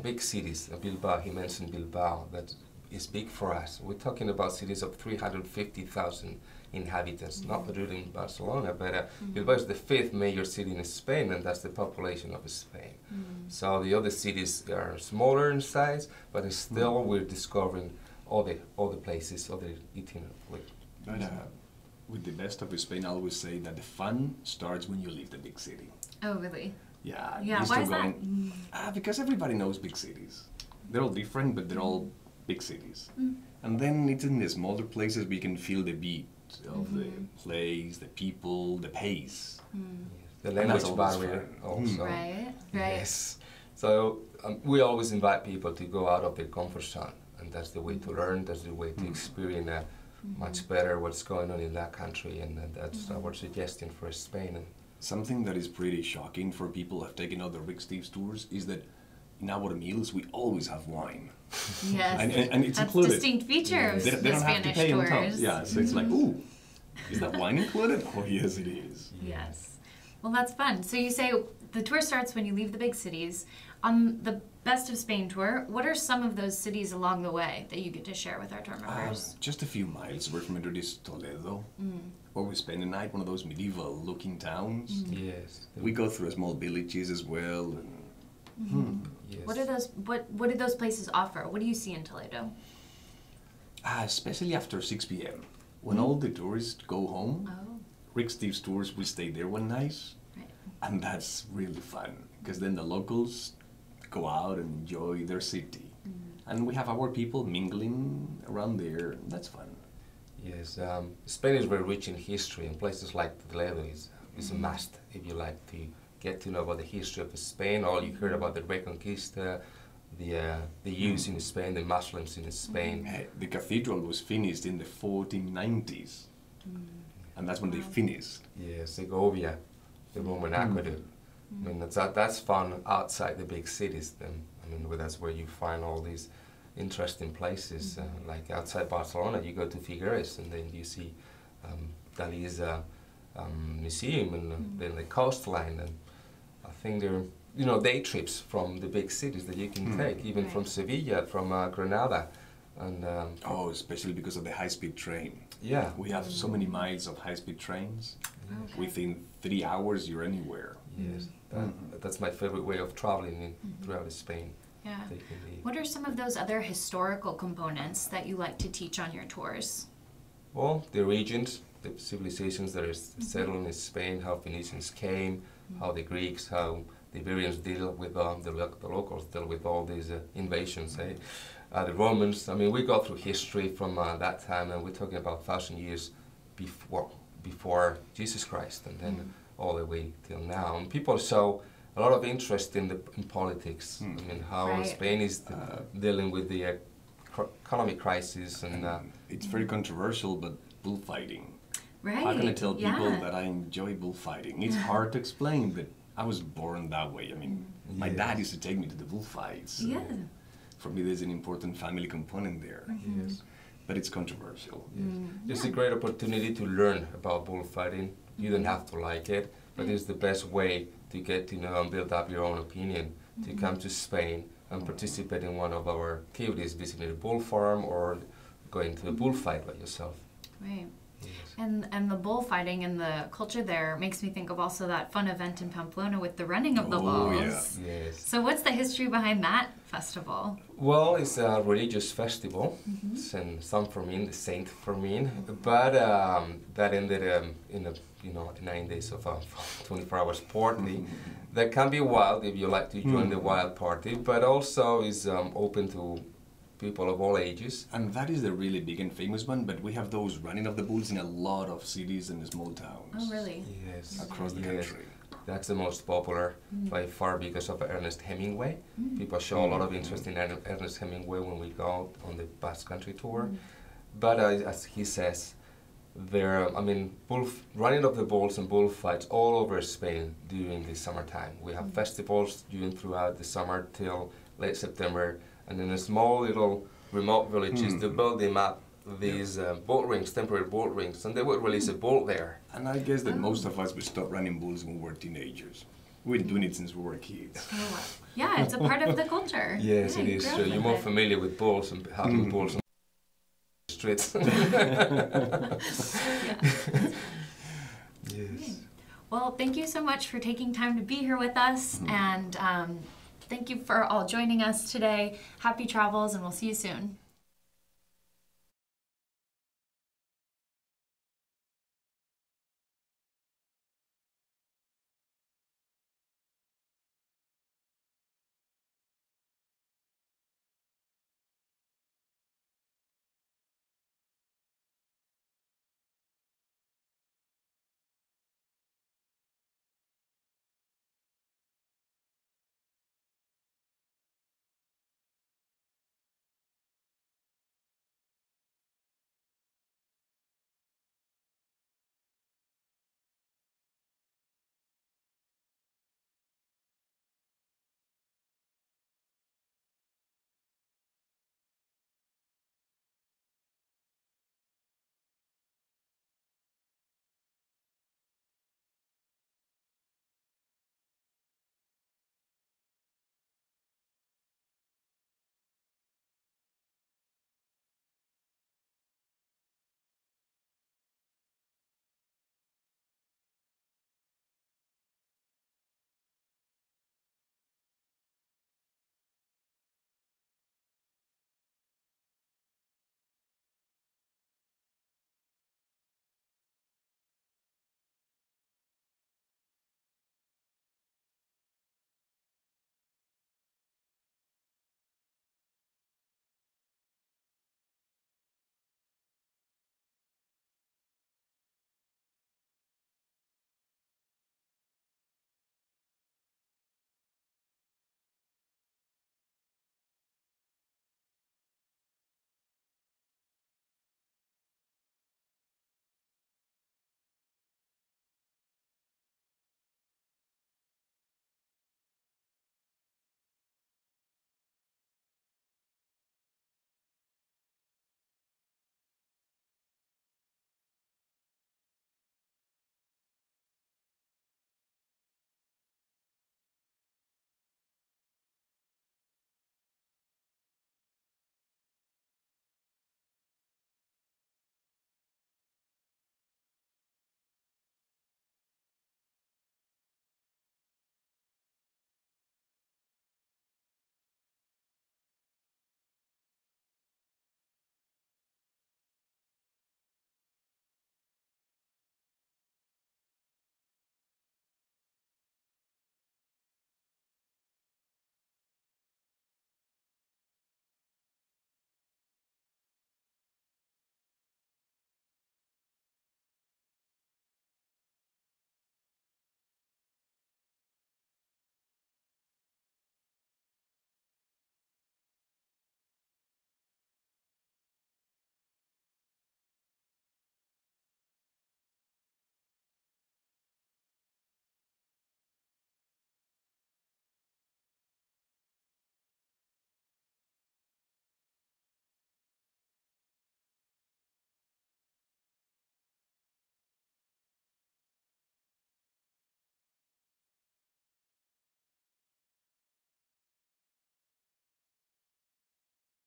big cities. Bilbao, he mentioned Bilbao, that is big for us. We're talking about cities of 350,000 inhabitants, not Madrid and Barcelona, but Bilbao is the 5th major city in Spain, and that's the population of Spain. So the other cities are smaller in size, but still we're discovering all the places, all the itinerary. But with the best of Spain, I always say that the fun starts when you leave the big city. Oh, really? Yeah. Why is that? Because everybody knows big cities. They're all different, but they're all big cities. And then it's in the smaller places we can feel the beat of the place, the people, the pace. The language barrier also. Right. Yes. So we always invite people to go out of their comfort zone, and that's the way to learn, that's the way to experience much better what's going on in that country, and that's our suggestion for Spain. And something that is pretty shocking for people who have taken other Rick Steves tours is that in our meals we always have wine. Yes, and it's that's included. A distinct feature of they the don't Spanish have to pay tours. on top. Yeah, so it's like, ooh, is that wine included? Oh, yes, it is. Yes. Well, that's fun. So you say the tour starts when you leave the big cities. On the Best of Spain tour, what are some of those cities along the way that you get to share with our tour members? Just a few miles. We're from Madrid to Toledo, where we spend the night, one of those medieval-looking towns. Yes. We go through small villages as well. And, yes. What are those? What do those places offer? What do you see in Toledo? Especially after 6 p.m. When all the tourists go home, Rick Steve's tours, we stay there one night. Right. And that's really fun, because then the locals go out and enjoy their city. And we have our people mingling around there. That's fun. Yes, Spain is very rich in history, and places like Toledo is a must if you like to get to know about the history of Spain. All you heard about the Reconquista, the Jews in Spain, the Muslims in Spain. The cathedral was finished in the 1490s, and that's when they finished. Yeah, Segovia, the Roman aqueduct. I mean, that's fun outside the big cities. Then, I mean, that's where you find all these interesting places. Like outside Barcelona, you go to Figueres, and then you see Dali's museum, and then the coastline. And I think there are, day trips from the big cities that you can take, even from Sevilla, from Granada. And especially because of the high-speed train. Yeah. We have so many miles of high-speed trains. Within 3 hours, you're anywhere. Yes, that's my favorite way of traveling throughout Spain. Yeah. What are some of those other historical components that you like to teach on your tours? Well, the regions, the civilizations that are settled in Spain, how Phoenicians came, how the Greeks, how the Iberians deal with the locals, deal with all these invasions. The Romans, I mean, we go through history from that time, and we're talking about 1,000 years before Jesus Christ, and then all the way till now. And people show a lot of interest in politics. I mean, how Spain is dealing with the economic crisis, and it's very controversial, but bullfighting. Right. How can I tell people that I enjoy bullfighting? It's hard to explain, but I was born that way. I mean, my dad used to take me to the bullfights. Yeah. For me, there's an important family component there. Yes. But it's controversial. Yes. It's a great opportunity to learn about bullfighting. You don't have to like it, but it's the best way to get to know and build up your own opinion, to come to Spain and participate in one of our activities, visiting a bull farm or going to a bullfight by yourself. Right. And the bullfighting and the culture there makes me think of also that fun event in Pamplona with the running of the bulls. Yeah. Yes. So what's the history behind that festival? Well, it's a religious festival. It's San Fermin, the Saint Fermin, but that ended in 9 days of 24 hours party. That can be wild if you like to join the wild party, but also is open to people of all ages. And that is the really big and famous one, but we have those running of the bulls in a lot of cities and small towns. Oh, really? Yes. Across the country. That's the most popular by far because of Ernest Hemingway. People show a lot of interest in Ernest Hemingway when we go on the Basque Country tour. But as he says, running of the bulls and bullfights all over Spain during the summertime. We have festivals throughout the summer till late September. And in a small little remote villages, they build them up these boat rings, temporary boat rings, and they would release a bull there. And I guess that most of us would stop running bulls when we were teenagers. We've been doing it since we were kids. Yeah, it's a part of the culture. Yes, it is. You're more familiar with bulls and having bulls on the streets. Yes. Well, thank you so much for taking time to be here with us, and thank you for all joining us today. Happy travels, and we'll see you soon.